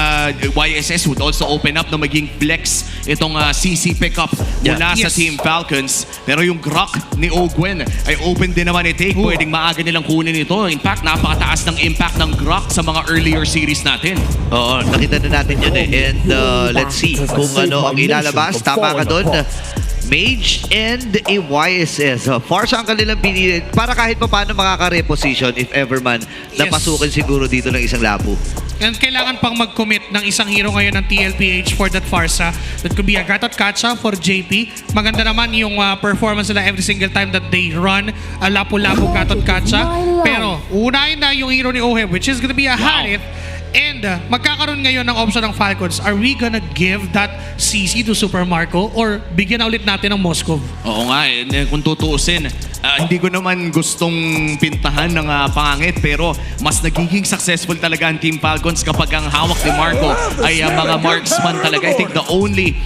YSS would also open up na maging flex itong CC pickup mula sa Team Falcons. Pero yung Grok ni Ogwen ay open din naman i-take. Pwedeng maaga nilang kunin ito. In fact, napakataas ng impact ng Grok sa mga earlier series natin. Oo, nakita na natin yun And let's see kung ano ang ilalabas. Tama ka doon. Mage and a YSS. Farsa ang kanilang pinili para kahit pa paano makaka-reposition if ever man napasukin siguro dito ng isang Lapu. And kailangan pang mag-commit ng isang hero ngayon ng TLPH for that Farsa. That could be a Gatot Kacha for JP. Maganda naman yung performance nila every single time that they run a Lapu-Lapu Gatot Kacha. Pero unahin na yung hero ni Oheb, which is gonna be a Harith. And magkakaroon ngayon ng option ng Falcons. Are we gonna give that CC to Super Marco or bigyan na ulit natin ng Moskov? Oo nga, kung tutuusin, hindi ko naman gustong pintahan ng pangit pero mas nagiging successful talaga ang Team Falcons kapag ang hawak ni Marco ay mga marksman talaga. I think the only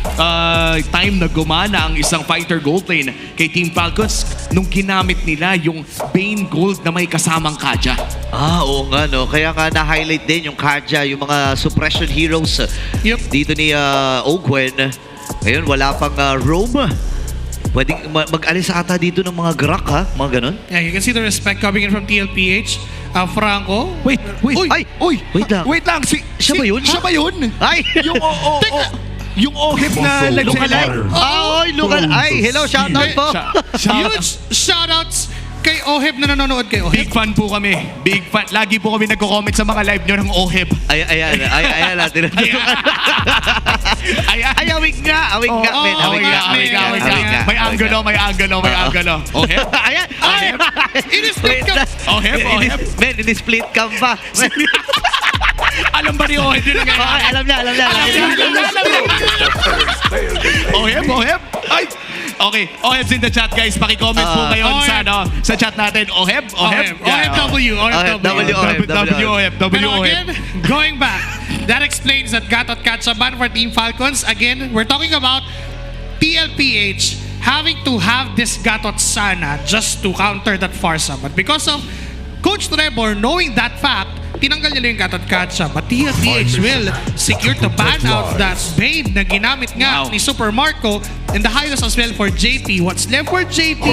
time na gumana ang isang fighter gold lane kay Team Falcons nung ginamit nila yung Bane Gold na may kasamang Kaja. Oo nga no, kaya nga na-highlight din yung Kaja, yung mga suppression heroes dito ni Ogwen. Ngayon wala pang Rome. Pwedeng mag-alis ata dito ng mga Grok mga ganon. Yeah, you can see the respect coming in from TLPH. Franco. Wait Wait lang. Siya ba yun? Siya ba yun? Ay! Yung ohip na lookalike. Ay, hello, shoutout po. Huge shoutouts kay Oheb na nanonood kay Oheb. Big fan po kami. Big fan. Lagi po kami nagko-comment sa mga live nyo ng Oheb. Ayan natin. Awig nga, men. Awig nga. May angulo. Oheb? Ayan. In-split ka. Oheb. Men, in-split cam pa. Alam ba ni Oheb yun ang Alam niya. Oheb? Ay! Okay, Oheb's in the chat, guys. Paki-comment po ngayon sa chat natin. Oheb. W. Pero again, going back, that explains that Gatot Kacha ban for Team Falcons. Again, we're talking about TLPH having to have this Gatot Sana just to counter that Farsa. But because of Coach Trevor knowing that fact, tinanggal nila yung Gatot Kacha. But TLPH will secure to ban out that Bane na ginamit nga ni Super Marco and the highest as well for JP. What's left for JP?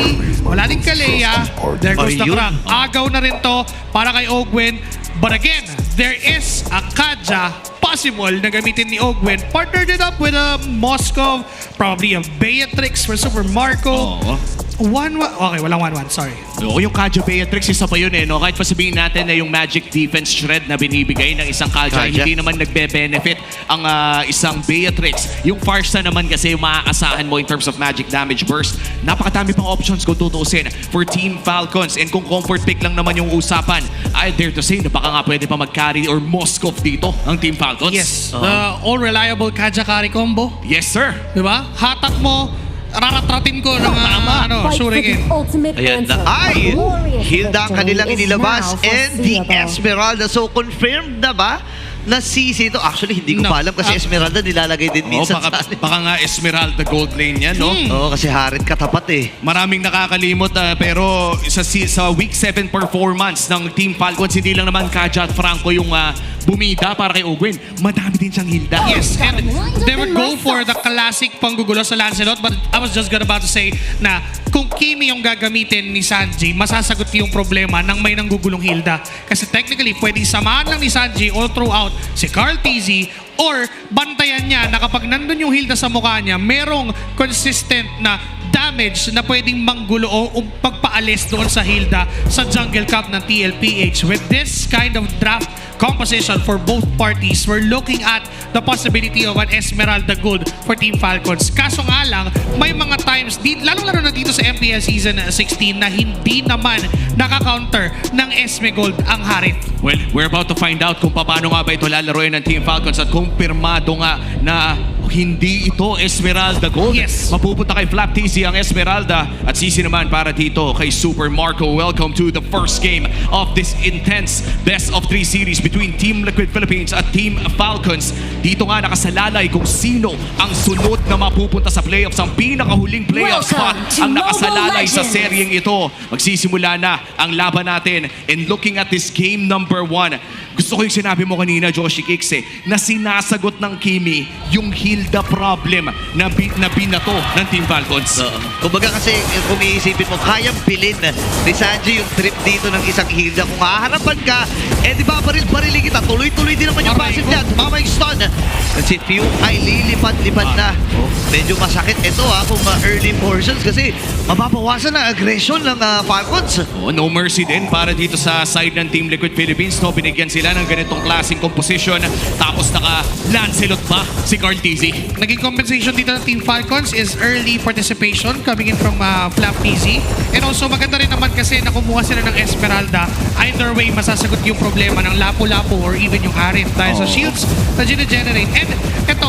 Wala din Kalea. There goes the crack. Agaw na rin to para kay Ogwen. But again, there is a Kaja possible na gamitin ni Ogwen. Partnered it up with a Moskov, probably a Beatrix for Super Marco. Okay, walang 1-1, sorry. Oo, yung Kaja Beatrix, isa pa yun eh, no? Kahit pa sabihin natin na yung magic defense shred na binibigay ng isang Kaja, hindi naman nagbe-benefit ang isang Beatrix. Yung Farsa naman kasi yung maaasahan mo in terms of magic damage burst. Napakadami pang options kung tutuusin for Team Falcons. And kung comfort pick lang naman yung usapan, I dare to say na baka nga pwede pa mag-carry or Moskov dito ang Team Falcons. Yes, the all-reliable Kaja carry combo. Yes, sir. Diba? Hatak mo, raratratin ko ng shuriken. Ayan na. Ay! Hilda ang kanilang inilabas and the Esmeralda. So, confirmed na ba na CC ito? Actually, hindi ko pa alam kasi Esmeralda nilalagay din minsan sa baka nga Esmeralda gold lane yan, no? Oo, kasi Harit katapat eh. Maraming nakakalimot pero sa week 7 performance ng Team Falcons, hindi lang naman Kaja at Franco yung bumida para kay Ogwin. Madami din siyang Hilda. Yes, and they would go for the classic panggugulo sa Lancelot, but I was just about to say na kung Kimi yung gagamitin ni Sanji, masasagot yung problema ng may nanggugulong Hilda. Kasi technically, pwedeng samahan lang ni Sanji all throughout si Carl TZ or bantayan niya na kapag nandun yung Hilda sa mukha niya, merong consistent na damage na pwedeng manggulo o pagpaalis doon sa Hilda sa Jungle Cup ng TLPH. With this kind of draft composition for both parties, we're looking at the possibility of an Esmeralda Gold for Team Falcons. Kaso nga lang, may mga times, lalo-lalo na dito sa MPL Season 16 na hindi naman naka-counter ng Esme Gold ang Harit. Well, we're about to find out kung paano nga ba ito lalaroin ng Team Falcons at kumpirmado nga na hindi ito Esmeralda Gold. Yes. Mapupunta kay Flap TC ang Esmeralda at CC naman para dito kay Super Marco. Welcome to the first game of this intense best of 3 series between Team Liquid Philippines at Team Falcons. Dito nga nakasalalay kung sino ang sunod na mapupunta sa playoffs. Ang pinakahuling playoff spot ang nakasalalay sa seryeng ito. Magsisimula na ang laban natin. And looking at this game number 1, gusto ko yung sinabi mo kanina, Joshi Kicks, na sinasagot ng Kimi yung Hilda problem na binato ng Team Falcons. Kumbaga kasi kung iisipin mo, kayang bilin ni Sanji yung trip dito ng isang Hilda. Kung haharapan ka, di ba baril-barilin kita, tuloy-tuloy din naman yung passive niya. Mama yung stun. Kasi Few ay lilipad-lipad na. Medyo masakit ito kung early portions kasi mababawasan na aggression ng Falcons. No mercy din para dito sa side ng Team Liquid Philippines. No, binigyan sila ng ganitong klaseng composition. Tapos naka-Lancelot pa si Carl TZ. Naging compensation dito ng Team Falcons is early participation coming in from Flap TZ. And also maganda rin naman kasi na kumuha sila ng Esmeralda. Either way, masasagot yung problema ng Lapu-Lapu or even yung Harit dahil sa shields na gine-generate. And ito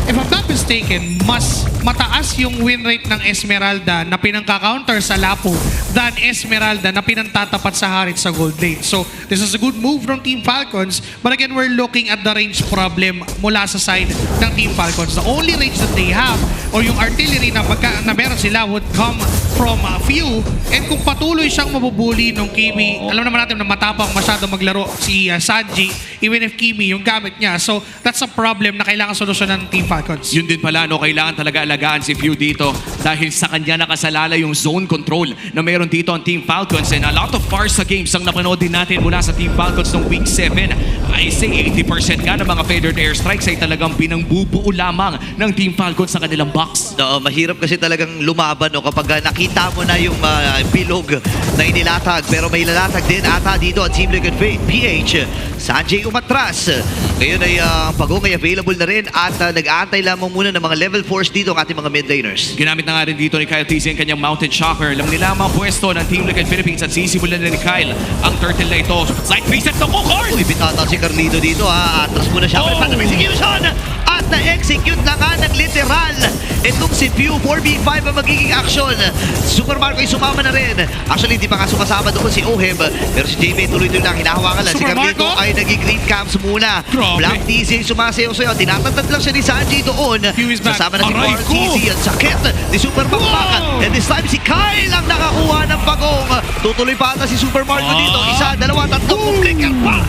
if I'm not mistaken, mas mataas yung win rate ng Esmeralda na pinangka-counter sa Lapu than Esmeralda na pinantatapat sa Harit sa gold lane. So this is a good move from Team Falcons, but again, we're looking at the range problem mula sa side ng Team Falcons. The only range that they have or yung artillery na meron sila would come from Few, and kung patuloy siyang mabubuli nung Kimi, alam naman natin na matapang masyado maglaro si Sanji even if Kimi yung gamit niya. So that's a problem na kailangan solusyonan ng Team Falcons. Yun din pala, kailangan talaga alagaan si Few dito dahil sa kanya nakasalala yung zone control na meron dito ang Team Falcons, and a lot of Farsa games ang napanood din natin mula sa Team Falcons noong week 7. I say 80% nga ng mga feathered airstrikes ay talagang pinangbubuo lamang ng Team Falcons sa kanilang box. Mahirap kasi talagang lumaban kapag nakita mo na yung bilog na inilatag, pero may lalatag din ata dito at Team Liquid PH. Sanjay umatras. Ngayon ay Pagong ay available na rin at nag-aantay lamang muna ng mga level 4s dito ang ating mga mid laners. Ginamit na nga rin dito ni Kyle TZ ang kanyang Mounted Shocker. Alam nila ang mga pwesto ng Team Liquid Philippines at sisimulan na ni Kyle ang turtle na ito. Side reset ng Kukor! Uy, bitata si Carlito dito atras muna siya. Pass of execution! At na-execute na nga ng literal. Itong si Few 4v5 ang magiging action. Super Marco ay sumama na rin. Actually, hindi pa nga sumasama doon si Oheb. Pero si JB tuloy-tuloy lang hinahawakan lang. Si Carlito ay naging-green camps muna. Black TZ ay sumasayaw-sayaw. Tinatantad lang siya ni Sanji doon. Kasama na si Carl TZ. Ang sakit ni Super Marco. And this time si Kyle ang nakakuha ng Pagong. Tutuloy pa ata si Super Marco dito. Isa, dalawa, tatlong clicker pa.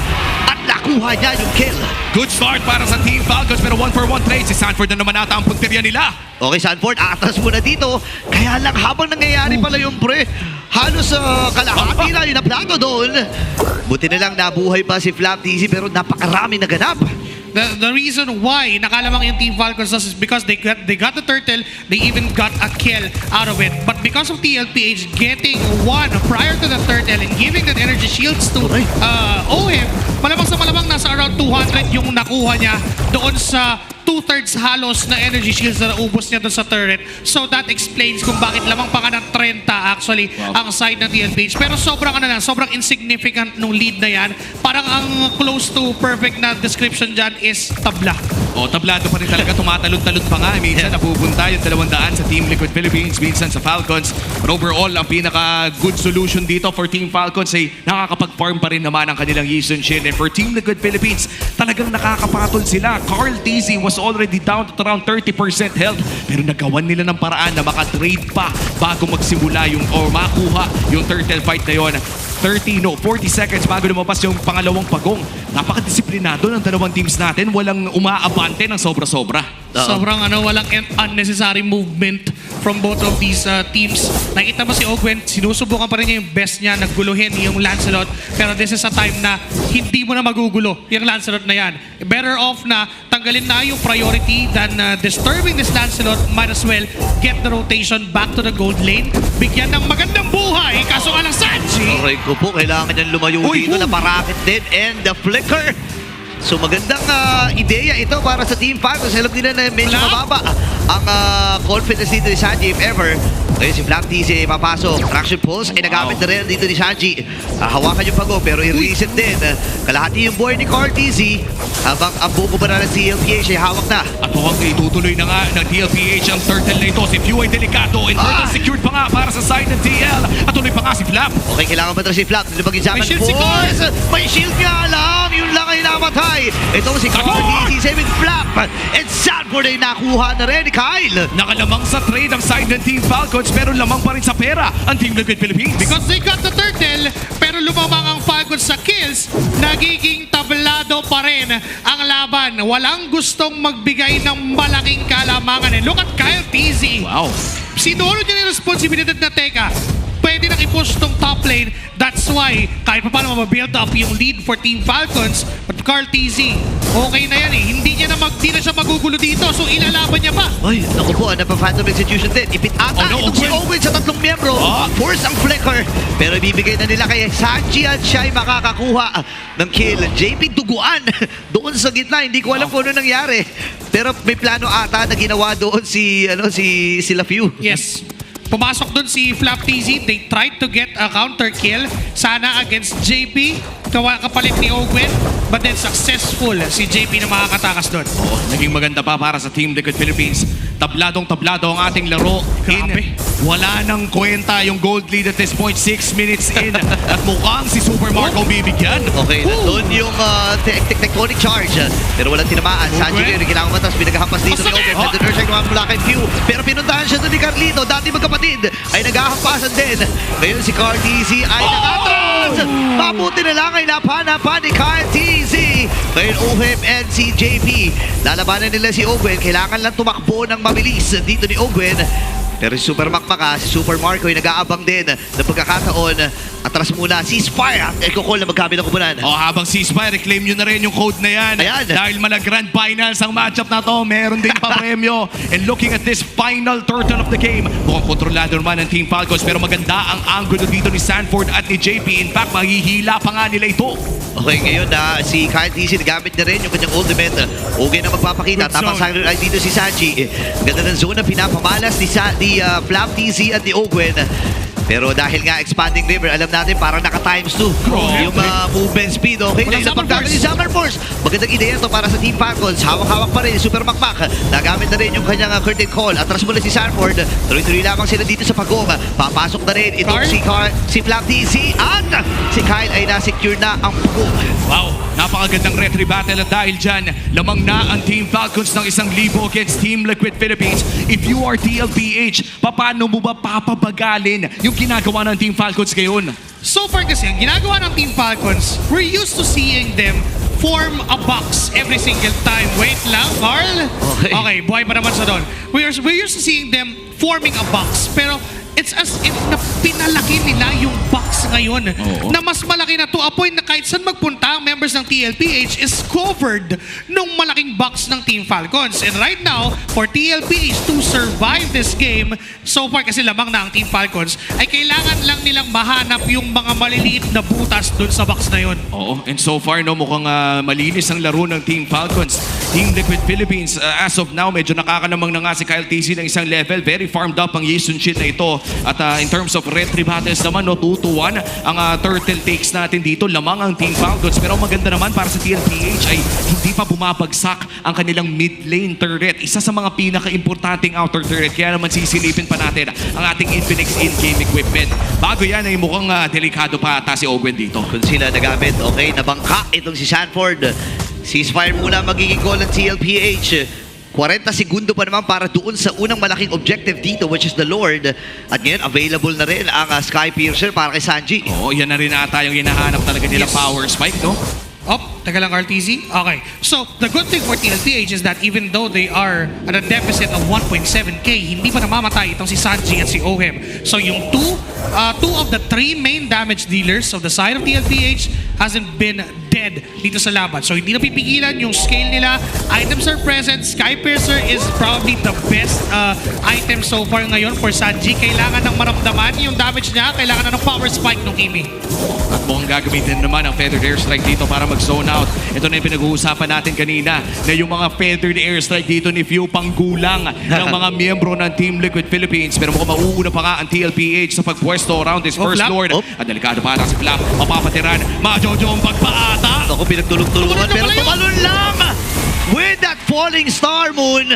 At nakuha niya yung kill. Good start para sa Team Falcons pero 1-for-1 trade. Si Sanford na naman ata ang punteriya nila. Okay, Sanford, atras muna dito. Kaya lang habang nangyayari pala yung pre, halos kalahati na yung naplato doon. Buti na lang nabuhay pa si Flap TZ pero napakarami na ganap. The reason why nakalamang yung Team Falcons is because they got the turtle, they even got a kill out of it. But because of TLPH getting one prior to the turtle and giving that energy shields to OHIM, malamang sa malamang nasa around 200 yung nakuha niya doon sa 2/3 halos na energy shields na naubos niya doon sa turret. So that explains kung bakit lamang pa nga ng 30 actually ang side ng TLPH. Pero sobrang sobrang insignificant nung lead na yan. Parang ang close to perfect na description dyan is tabla. Tablado pa rin talaga, tumatalon-talon pa nga. Minsan napupunta yung 200 sa Team Liquid Philippines, minsan sa Falcons. But overall, ang pinaka-good solution dito for Team Falcons ay nakakapag-farm pa rin naman ang kanilang Yisun Shin. And for Team Liquid Philippines, talagang nakakapatol sila. Carl TZ was already down to around 30% health. Pero nagawan nila ng paraan na makatrade pa bago magsimula yung, or makuha yung turtle fight na yun. 40 seconds bago lumabas yung pangalawang pagong. Napakadisiplinado ng dalawang teams natin. Walang umaabante ng sobra-sobra. Sobrang walang unnecessary movement from both of these teams. Nakita mo si Ogwen, sinusubukan pa rin niya yung best niya, nagguluhin yung Lancelot. Pero this is a time na hindi mo na magugulo yung Lancelot na yan. Better off na tanggalin na yung priority than disturbing this Lancelot. Might as well get the rotation back to the gold lane. Bigyan ng magandang buhay. Kaso nga lang Sanji. Aray ko po, kailangan niyang lumayo dito na parakit din and the flicker. So magandang ideya ito para sa Team Falcons. Alam nila na medyo mababa ang confidence dito ni Sanji if ever. Ngayon si Black TC papasok. Traction pulse ay nagamit na rin dito ni Sanji. Hawakan yung pagong pero i-reset din. Kalahati yung boy ni Carl TC. Habang ang buko ba na ng TLPH ay hawak na. At mukhang itutuloy na nga ng TLPH ang turtle na ito. Si Pew ay delikado. And turtle secured pa nga para sa side ng TL. At tuloy pa nga si Flap. Okay, kailangan ba ito si Flap? Dito pag-isaman force. May shield nga lang. Yun lang ay namatay. Ito si Carl TC with Flap. And Sanford ay nakuha na rin ni Kyle. Nakalamang sa trade ang side ng Team Falcons pero lamang pa rin sa pera ang Team Liquid Philippines. Because they got the turtle pero lumamang ang Falcons sa kills, nagiging tablado pa rin ang laban. Walang gustong magbigay ng malaking kalamangan. And look at Kyle TZ. Wow. Sinunod niya yung responsibilidad na teka. Pwede nang i-push tong top lane. That's why, kahit pa paano mabuild up yung lead for Team Falcons, but Carl TZ, okay na yan eh. Hindi na siya magugulo dito, so ilalaban niya pa. Ay, naku po, napaphantom execution din. Ipit ata itong si Owen sa tatlong miyembro. Force ang flicker. Pero ibibigay na nila kay Sanji at siya ay makakakuha ng kill. JP duguan doon sa gitna. Hindi ko alam kung ano nangyari. Pero may plano ata na ginawa doon si Lafiu. Yes. Pumasok dun si Flap TZ. They tried to get a counter kill. Sana against JP. Kapalit ni Ogwen. But then successful si JP na makakatakas dun. Naging maganda pa para sa Team Liquid Philippines. Tabladong-tablado ang ating laro. Wala nang kwenta yung gold lead at this point. 6 minutes in. At mukhang si Super Marco bibigyan. Okay, nandun yung tectonic charge. Pero walang tinamaan. Sanji ngayon, kailangan matas. Pinaghahampas dito ni Ogwen. At the nurse ay naman mula kay Pew. Pero pinuntahan siya doon ni Carlito. Dati magkapatid ay naghahampasan din. Ngayon si Carl TZ ay nakatras. Mabuti na lang ay napanapan ni Carl TZ. Ngayon OHIM and si JP. Lalabanan nila si Ogwen. Kailangan lang tumakbo ng mabilis dito ni Ogwen. Pero si Super Makmaka, si Super Marco ay nag-aabang din ng pagkakataon. Atras muna, ceasefire. Iko-call na magkabilang kupunan. Habang ceasefire, reclaim nyo na rin yung code na yan. Ayan. Dahil grand finals ang matchup na to, meron din pa premyo. And looking at this final turtle of the game, mukhang kontrolado naman ng Team Falcons. Pero maganda ang angulo dito ni Sanford at ni JP. In fact, mahihila pa nga nila ito. Okay, ngayon si Kyle TC nagamit na rin yung kanyang ultimate. Okay na magpapakita. Tapang silent eye dito si Sanji. Ganda ng zone na pinapamalas ni Flap TC at ni Ogwen. Pero dahil nga expanding river, alam natin parang naka times 2 yung movement speed. Okay, na ilang pagkakas ni Summer Force. Magandang ideya to para sa Team Falcons. Hawak-hawak pa rin Super Makmak. Nagamit na rin yung kanyang curtain call. Atras muna si Sanford. Tuloy-tuloy lamang sila dito sa pagong. Papasok na rin itong si Flap TC at si Kyle ay na-secure na ang pagong. Wow, napakagandang retry battle at dahil dyan, lamang na ang Team Falcons ng 1,000 against Team Liquid Philippines. If you are TLPH, paano mo ba papabagalin yung ginagawa ng Team Falcons ngayon? So far kasi, ang ginagawa ng Team Falcons, we're used to seeing them form a box every single time. Wait lang, Carl. Okay, buhay pa naman sa doon. We're used to seeing them forming a box. Pero it's as if na pinalaki nila yung box ngayon. Na mas malaki na to a point na kahit saan magpunta ang members ng TLPH is covered nung malaking box ng Team Falcons. And right now, for TLPH to survive this game, so far kasi lamang na ang Team Falcons, ay kailangan lang nilang mahanap yung mga maliliit na butas dun sa box na yun. Oo, and so far, no, mukhang malinis ang laro ng Team Falcons. Team Liquid Philippines, as of now, medyo nakakanamang na nga si Kyle TC ng isang level. Very farmed up ang Yisun Shin na ito. At in terms of retry battles naman, no, 2-1 ang turtle takes natin dito. Lamang ang Team Falcons. Pero maganda naman para sa TLPH ay hindi pa bumabagsak ang kanilang mid lane turret. Isa sa mga pinaka-importanting outer turret. Kaya naman sisilipin pa natin ang ating Infinix in-game equipment. Bago yan ay mukhang delikado pa ata si Owen dito. Kung sila nagamit, okay, nabangka itong si Sanford. Ceasefire muna magiging goal ng TLPH. 40 segundo pa naman para doon sa unang malaking objective dito, which is the Lord. At ngayon, available na rin ang Sky Piercer para kay Sanji. Oo, yan na rin ata yung hinahanap talaga nila power spike, no? Teka lang, RTZ. Okay. So, the good thing for TLPH is that even though they are at a deficit of 1.7k, hindi pa namamatay itong si Sanji at si Ohem. So, yung two of the three main damage dealers of the side of TLPH hasn't been dead dito sa laban. So, hindi napipigilan yung scale nila. Items are present. Sky Piercer is probably the best item so far ngayon for Sanji. Kailangan ng maramdaman yung damage niya. Kailangan na ng power spike ng Kimi. At mukhang gagamitin naman ang Feathered Airstrike dito para mag-zone out. Ito na yung pinag-uusapan natin kanina na yung mga Feathered Airstrike dito ni Few panggulang ng mga miyembro ng Team Liquid Philippines. Pero mukhang mauuna pa nga ang TLPH sa pagpwesto around this first Lord. At delikado pa ata si Flap. Mapapatiran. Majojo ang pagpaata. Ako pinagtulong-tulungan pero tumalon lang! With that falling star moon,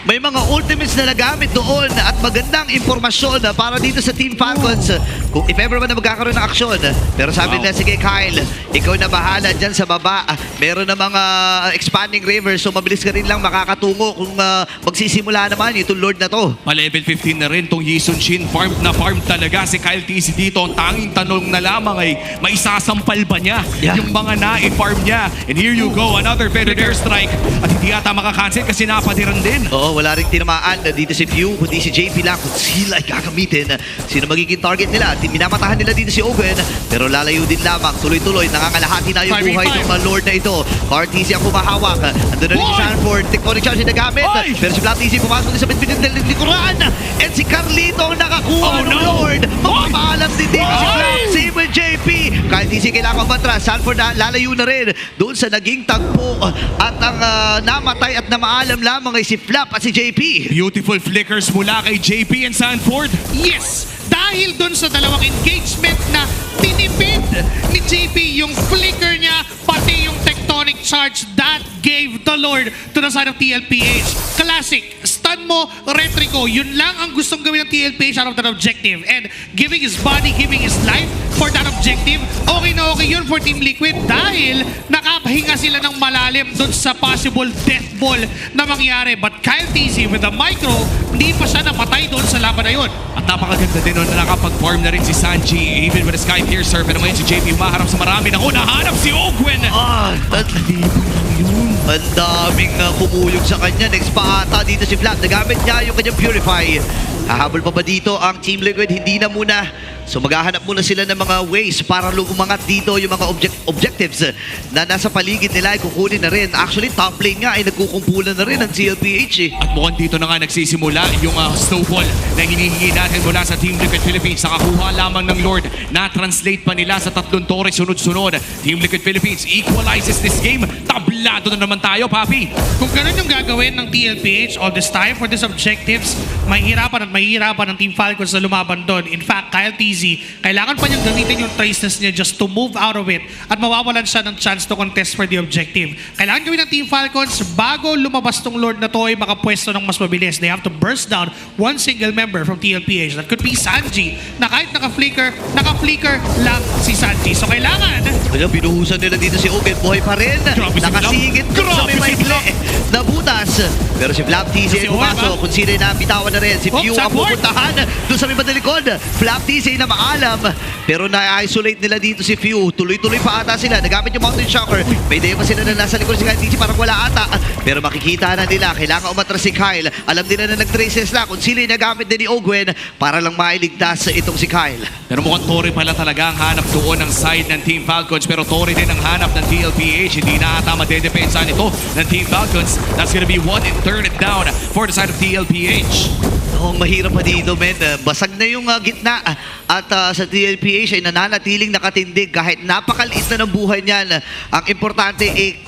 may mga ultimates na nagamit doon at magandang impormasyon para dito sa Team Falcons kung if ever man na magkakaroon ng aksyon. Pero sabi nila, sige Kyle, ikaw na bahala dyan sa baba. Meron na mga expanding rivers so mabilis ka rin lang makakatungo kung magsisimula naman itong Lord na to. Pa-level 15 na rin tong Yisun Shin. Farm na farm talaga si Kyle TC dito. Ang tanging tanong na lamang ay maisasampal ba niya yung mga na-farm niya. And here you go, another Feathered Airstrike. At hindi ata makakancel kasi napadiran din. Oo, wala rin tinamaan dito si Pew, kundi si JP lang kung sila ay gagamitin. Sino magiging target nila? Minamatahan nila dito si Owen, pero lalayo din lamang. Tuloy-tuloy, nangangalahati na yung buhay ng Lord na ito. RTC ang pumahawak. Andun na rin si Sanford. Tectonic charge yung nagamit. Pero si RTC pumasok din sa bitbitin ng likuran. And si Carlito ang nakakuha ng Lord. Magpapaalam din dito si Flap. Same with JP. Kahit TC kailangan matras. Sanford lalayo na rin doon sa naging tagpo. At ang namatay at namaalam lamang ay si Flap at si JP. Beautiful flickers mula kay JP and Sanford. Yes! Dahil dun sa dalawang engagement na tinipid ni JP yung flicker niya, pati yung tectonic charge, that gave the Lord to the side of TLPH. Classic. Stun mo, retrico. Yun lang ang gustong gawin ng TLPH out of that objective. And giving his body, giving his life for that objective, okay na okay yun for Team Liquid dahil nakapahinga sila ng malalim dun sa possible death ball na mangyari. But Kyle TC with the micro, hindi pa siya napatay dun sa laban na yun. At napakaganda din nun na nakapag-form na rin si Sanji even with a Sky Piercer. Pero ngayon si JP umaharap sa marami. Naku, nahanap si Ogwen! Ang daming kumuyog sa kanya. Next pa ata dito si Flap. Nagamit niya yung kanyang Purify. Hahabol pa ba dito ang Team Liquid? Hindi na muna. So maghahanap muna sila ng mga ways para umangat dito yung mga objectives na nasa paligid nila ay kukunin na rin. Actually, top lane nga ay nagkukumpulan na rin ang TLPH eh. At mukhang dito na nga nagsisimula yung snowball na hinihingi natin mula sa Team Liquid Philippines. Nakakuha lamang ng Lord. Na-translate pa nila sa 3 tore sunod-sunod. Team Liquid Philippines equalizes this game. Tablado na naman tayo, Papi. Kung ganun yung gagawin ng TLPH all this time for these objectives, mahihirapan ng Team Falcons na lumaban doon. In fact, Kyle TZ, kailangan pa niyang gamitin yung traces niya just to move out of it at mawawalan siya ng chance to contest for the objective. Kailangan gawin ng Team Falcons bago lumabas tong Lord na to ay makapwesto ng mas mabilis. They have to burst down one single member from TLPH. That could be Sanji, na kahit naka-flicker lang si Sanji. So kailangan... Binuhusan nila dito si Ogen. Buhay pa rin. Nakasingit sa may maikli. Nabuti butas. Pero si Flap TC ay pumasok. Kung sino na bitawan na rin. Si Pew ang pupuntahan doon sa may badalikod. Flap TC na maalam. Pero na-isolate nila dito si Pew. Tuloy-tuloy pa ata sila. Nagamit yung Mountain Shocker. May idea pa sila na nasa likod si Kyle TC. Parang wala ata. Pero makikita na nila. Kailangan umatras si Kyle. Alam nila na nag-traces na kung sino yung nagamit din ni Ogwen para lang mailigtas itong si Kyle. Pero mukhang Tori pala talaga ang hanap doon ng side ng Team Falcons. Pero Tori din ang hanap ng TLPH. Hindi na ata madedepensa nito ng Team Falcons. That's gonna be 1 and 3rd down for the side of TLPH. Mahirap pa dito, men. Basag na yung gitna. At sa TLPH ay nananatiling nakatindig kahit napakaliit na ng buhay niyan. Ang importante ay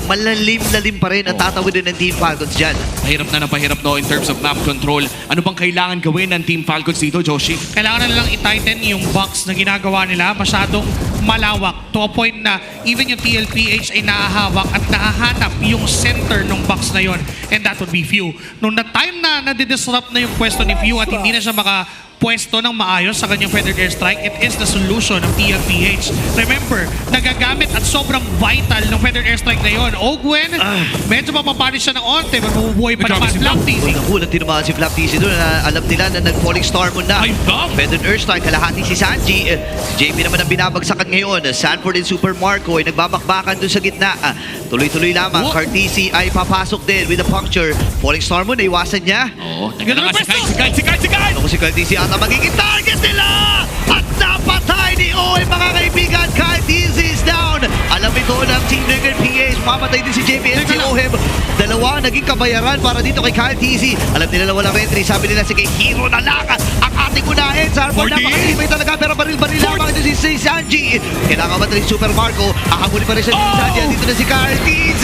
malalim-lalim pa rin ang tatawidin ng Team Falcons dyan. Pahirap no in terms of map control. Ano bang kailangan gawin ng Team Falcons dito, Joshi? Kailangan na nilang i-tighten yung box na ginagawa nila. Masyadong malawak to a point na even yung TLPH ay nahahawak at nahahanap yung center ng box na yon, and that would be Few. Nung na time na nadidisrupt na yung pwesto ni Few at hindi na siya makapwesto ng maayos sa kanyang feathered airstrike, it is the solution of TLPH. Remember, nagagamit at sobrang vital ng feathered airstrike na yon. Ogwen, medyo mapapanish siya ng onte, pero mabubuhay pa naman Flap TC. Nakulat din naman si Flap TC doon. Alam nila na nag-falling star mo na. Feathered airstrike, kalahati si Sanji. Si JP naman ang binabagsakan ngayon. Sanford and Super Marco ay nagbabakbakan doon sa gitna. Tuloy-tuloy lamang. Cartesi ay papasok din with a puncture. Falling star mo, naiwasan niya. Si Kyle! Ako si Cartesi ata magiging target nila! At napatay ni Owen, mga kaibigan. Cartesi is down. Alam ito ng Team Liquid PH. Mamatay din si JP and si Oheb. Dalawa naging kabayaran para dito kay Kyle TC. Alam nila na walang entry. Sabi nila sige, hero na lang ang ating unahin. Sanford napakatibay talaga pero baril-baril lamang ito si Sanji. Kailangan ba rin Super Marco? Ahabulin pa rin siya si Sanji. Dito na si Kyle TC.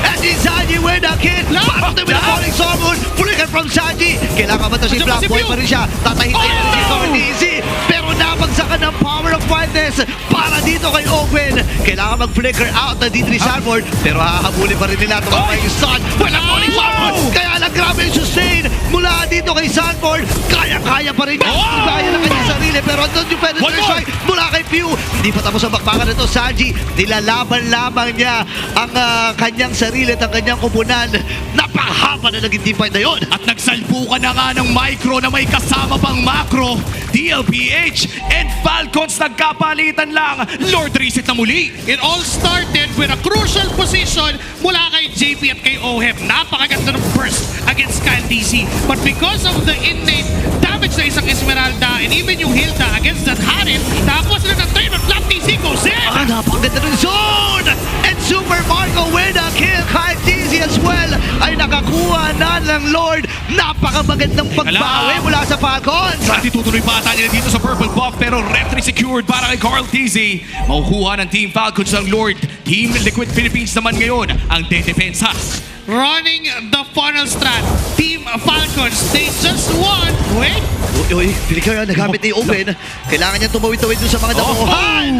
And si Sanji with a kid. Parang ito with a falling stormwood. Pulikan from Sanji. Kailangan ba ito si Flap? Boy pa rin siya. Tatahitin na si Kyle TC. Pero nabagsakan ng power of wildness para dito kay Ogwen. Kailangan mag-flicker out na dito ni Sanford. Pero hahabulin pa rin nila. Tumama yung sun. Walang falling stormwood. Kaya lang grabe yung sustain mula dito kay Sanford. Kaya-kaya pa rin niya. Kaya na kanyang sarili. Pero andun yung penetrator strike mula kay Pew. Hindi pa tapos ang bakbakan nito. Sanji, nilalaban lamang niya ang kanyang sarili at ang kanyang kupunan. Napakahaba na naging team fight na yun. At nagsalpukan na nga ng micro na may kasama pang macro. TLPH and Falcons nagkapalitan lang. Lord reset na muli. It all started with a crucial position mula kay JP at kay Oheb. Napakaganda ng burst against Kyle TC. But because of the innate damage na isang Esmeralda and even yung Hilda against that Harit, tapos na trade but Flap TC goes in! Napakaganda ng zone! And Super Marco with a kill. Kyle TC as well ay nakakuha na ng Lord. Napakamagandang pagbawi mula sa Falcons. At itutuloy pa ata nila dito sa purple buff pero retry secured para kay Carl TZ. Makukuha ng Team Falcons ng Lord. Team Liquid Philippines naman ngayon ang dedepensa. Running the funnel strat. Team Falcons, they just won. Wait. Uy, Pilikara, nagamit ni Owen. Kailangan niya tumawid-tawid dun sa mga damuhan.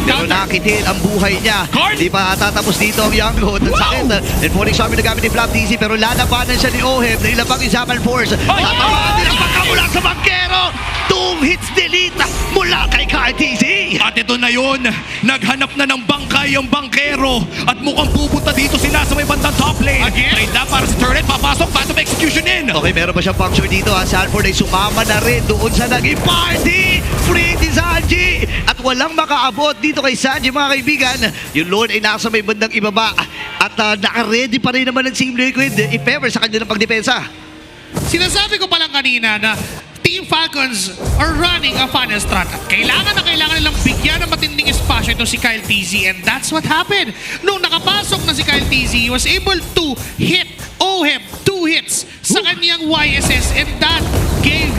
Pero nakitin ang buhay niya. Hindi pa tatapos dito ang Youngblood. Ang sakit. And falling shot nagamit ni Flap TC pero lalabanan siya ni Oheb na ilabang yung Japan Force. Tatamaan din ang pagkamula sa bangkero. 2 hits delete mula kay Kyle TC. At ito na yun. Naghanap na ng bangkay ang bangkero. At mukhang pupunta dito sila sa may bandang top lane. Trade na para sa turret. Papasok. Phantom execution in. Okay, meron pa siyang puncture dito. Sanford ay sumama na rin doon sa naging party. Free si Sanji. At walang makaabot dito kay Sanji, mga kaibigan. Yung Lord ay nasa may bandang ibaba. At naka-ready pa rin naman ng Team Liquid if ever sa kanya ng pagdepensa. Sinasabi ko pa lang kanina na Team Falcons are running a funnel strat. Kailangan nilang bigyan ng matinding espasyo ito si Kyle TZ, and that's what happened. Nung nakapasok na si Kyle TZ, he was able to hit Oheb 2 hits sa kanyang YSS, and that gave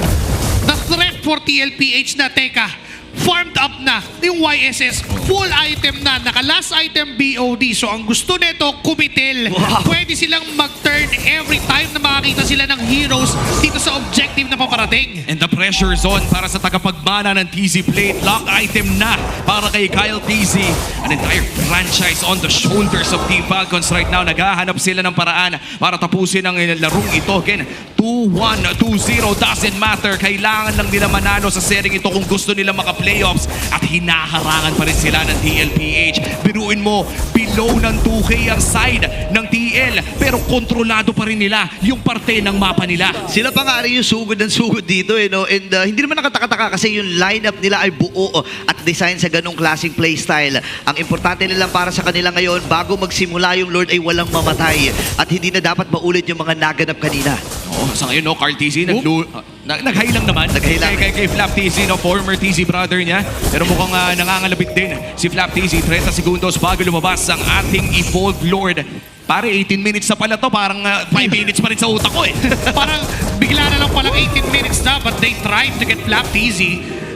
the threat for TLPH na teka, farmed up na yung YSS, full item na, naka-last item BOD. So ang gusto nito, kumitil. Pwede silang mag-turn every time na makakita sila ng heroes dito sa objective na paparating. And the pressure is on para sa tagapagmana ng TZ Plate. Lock item na para kay Kyle TZ. An entire franchise on the shoulders of Team Falcons right now. Naghahanap sila ng paraan para tapusin ang larong ito. Again, 2-1, 2-0, doesn't matter. Kailangan lang nila manalo sa setting ito kung gusto nila makaplay playoffs at hinaharangan pa rin sila ng TLPH. Biruin mo, below ng 2K ang side ng TL pero kontrolado pa rin nila yung parte ng mapa nila. Sila pa nga rin yung sugod ng sugod dito, no? And hindi naman nakataka-taka kasi yung lineup nila ay buo at design sa ganong klaseng playstyle. Ang importante nila para sa kanila ngayon, bago magsimula yung Lord ay walang mamatay at hindi na dapat maulit yung mga naganap kanina. Oh, sa ngayon, no, Carl TZ, nag-high lang naman. Kay Flap TZ, no, former TZ brother niya. Pero mukhang nangangalabit din si Flap TZ. 30 segundos bago lumabas ang ating Evolved Lord. Pare, 18 minutes na pala to. Parang 5 minutes pa rin sa utak ko eh. Parang bigla na lang palang 18 minutes na, but they tried to get Flap TZ.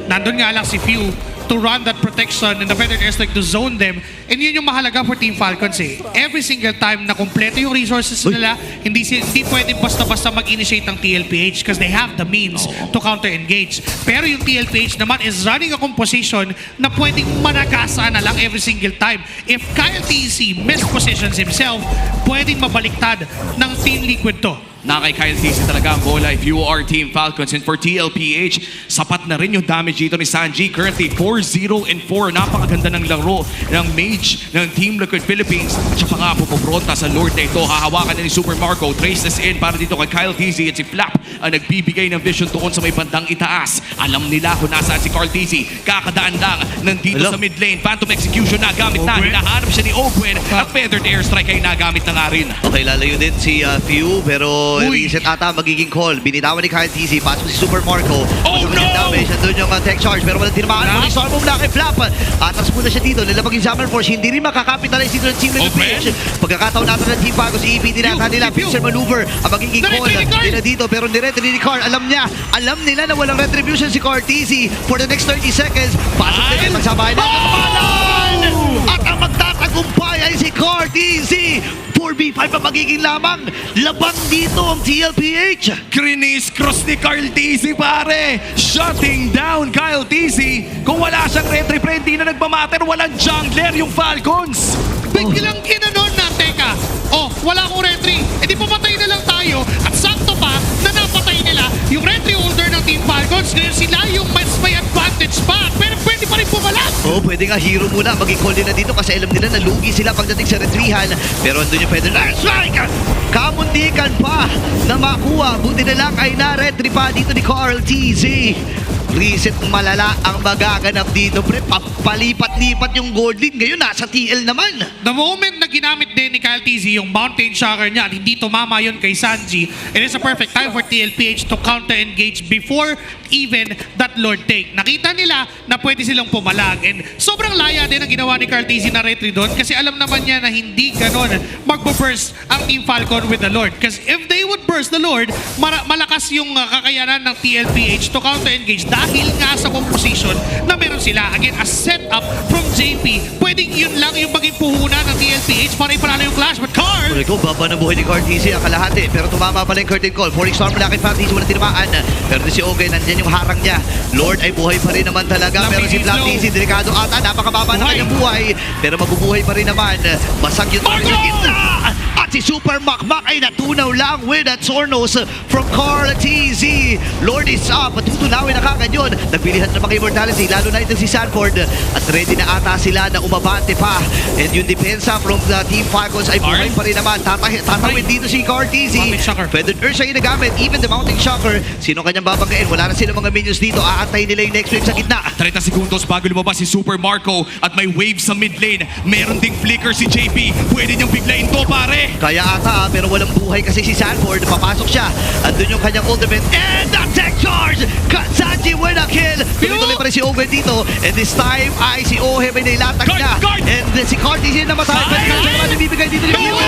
Nandun nga lang si Few to run that protection and the better airstrike to zone them. And yun yung mahalaga for Team Falcons eh. Every single time na kompleto yung resources nila, hindi pwedeng basta-basta mag-initiate ng TLPH because they have the means to counter-engage. Pero yung TLPH naman is running a composition na pwedeng managasa na lang every single time. If Kyle TC mispositions himself, pwedeng mabaliktad ng Team Liquid to. Na kay Kyle TC talaga ang bola if you are Team Falcons. And for TLPH, sapat na rin yung damage dito ni Sanji. Currently 4-0-4. Napakaganda ng laro ng Mage ng Team Liquid Philippines. At siya pa nga pupupronta sa Lord na ito. Hahawakan na ni Super Marco. Traces in para dito kay Kyle TC. At si Flap ang nagbibigay ng vision doon sa may bandang itaas. Alam nila kung nasaan si Carl TC. Kakadaan lang nandito sa mid lane. Phantom Execution na gamit na. Hinahanap siya ni Ogwen. At Feathered Airstrike ay nagamit na nga rin. Okay, lalayo din si Few pero reset ata magiging call. Binitawan ni Kyle TZ. Pasok si Super Marco. Oh no! Damage. Nandun yung tech charge pero walang tinamaan. Muling storm move na kay Flap. Atras muna siya dito. Nilabag yung Summer Force. Hindi rin makakapitalize dito ng Team Liquid. Pagkakataon natin ng Team Falcons, si EP tinata nila. Pincer maneuver ang magiging call. Hindi na dito pero niretry ni Carl. Alam niya. Alam nila na walang retribution si Carl TZ for the next 30 seconds. Pasok na kayo magsabahay na. At ang magtatagumpay ay si Carl TZ. 4v5 ang magiging lamang. Labang dito ang TLPH. Krinis cross ni Carl TZ pare. Shutting down Kyle TZ. Kung wala siyang retry pre, hindi na nagmamatter. Walang jungler yung Falcons. Biglang ginanon na, teka. Oh, wala akong retry. E di pumatay na lang tayo. At sakto pa na napatay nila yung retry holder ng Team Falcons. Ngayon sila yung mas may advantage pa. Pero pwede pa rin pumalag. Oh, pwede nga hero muna. Maging call nila dito kasi alam nila na lugi sila pagdating sa retrihan. Pero andun yung pwede. Strike! Kamuntikan pa na makuha. Buti na lang ay na-retry pa dito ni Carl TZ. Reset malala ang magaganap dito, pre. Palipat-lipat yung gold lead. Ngayon, nasa TL naman. The moment na ginamit din ni Kyle TZ yung Mountain Shocker niya, hindi tumama yun kay Sanji, it is a perfect time for TLPH to counter-engage before even that Lord take. Nakita nila na pwede silang pumalag. And sobrang laya din ang ginawa ni Kyle TZ na retry doon kasi alam naman niya na hindi ganon magbo-burst ang Team Falcon with the Lord. Because if they would burst the Lord, malakas yung kakayanan ng TLPH to counter-engage dahil nga sa composition na meron sila. Again, a setup from JP. Pwedeng yun lang yung maging puhunan ng TLPH para ipanalo yung clash. But Carl! Ikaw, baba ng buhay ni Carl TZ ang kalahati. Pero tumama pala yung curtain call. Forex storm mula kay Flap TZ. Walang tinamaan. Pero si Ogay, nandyan yung harang niya. Lord ay buhay pa rin naman talaga. Pero si Flap TZ, delikado ata. Napakababa na kanyang buhay. Pero mabubuhay pa rin naman. Basag yung target sa gitna. At si Super Makmak ay natunaw lang with a Zornos from Carl TZ. Lord is up. Tutunawin na kagad yun. Nagpilihan na mga immortality. Lalo na ito si Sanford. At ready na ata sila na umabante pa. And yung depensa from the Team Falcons ay buhay pa rin naman. Tatawid dito si Carl TZ. Feathered Earth siya ginagamit. Even the Mounting Shocker. Sino kanyang babanggain? Wala na sila mga minions dito. Aantay nila yung next wave sa gitna. 30 segundos bago lumabas si Super Marco. At may wave sa mid lane. Meron ding flicker si JP. Pwede niyang biglain to pare. Kaya ata pero walang buhay kasi si Sanford. Papasok siya. Andun yung kanyang ultimate. And the tech charge! Sanji with a kill. Tuloy-tuloy pa rin si Owen dito. And this time ay si Ohe may nailatag niya. And si Carty siya namatay. Pwede ka naman ibibigay dito ni Imo.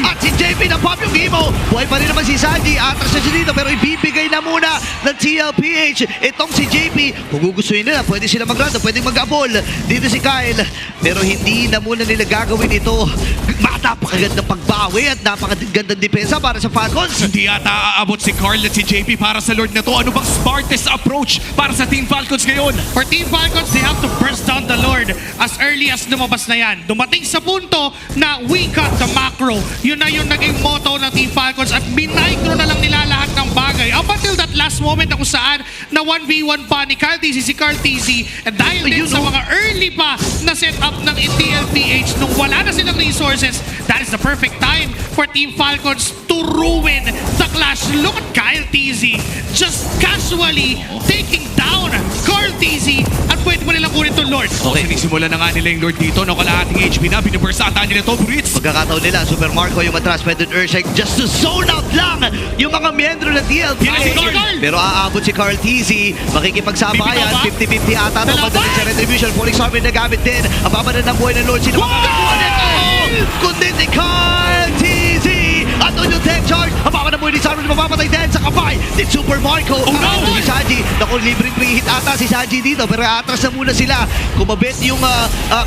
At si JP na pop yung Imo. Buhay pa rin naman si Sanji. Atras na siya dito pero ibibigay na muna ng TLPH. Itong si JP. Kung gugustuhin nila, pwede sila mag-run. Pwede mag-abol. Dito si Kyle. Pero hindi na muna nila gagawin ito. Napakagandang pagbawi at napakagandang depensa para sa Falcons. Hindi ata aabot si Carl at si JP para sa Lord na to. Ano bang smartest approach para sa Team Falcons ngayon? For Team Falcons, they have to burst down the Lord as early as lumabas na yan. Dumating sa punto na we got the macro. Yun na yung naging motto ng Team Falcons at minigro na lang nila lahat ng bagay Okay, up until that last moment na kung saan na 1v1 pa ni Carl TZ si Carl TZ dahil din sa mga early pa na setup ng TLPH nung wala na silang resources, that is the perfect time for Team Falcons to ruin the clash. Look at Kyle TZ just casually taking down Carl TZ at pwede mo nilang kunin itong Lord. Okay, sinisimulan na nga nila yung Lord dito. No, kalahating HP na, binibursatan nila to, Brits. Pagkakataon nila, Super Marco yung matras, pwede Earthshake just to zone out lang yung mga miyembro ng TLPH. Pero aabot si Carl TZ, makikipagsabayan, 50-50 ata ito, padaling sa Retribution, Phoenix Army na gamit din. Ang babanan ng buhay ng Lord, sino makakakuha nito? Kundi si Carl TZ! At on yung tech charge, ang babanan ng buhay ni Sarah, mapapatay din sa kapay ni Super Marco. Si Sanji, naku, libreng pre-hit ata si Sanji dito, pero atras na muna sila. Kumabit yung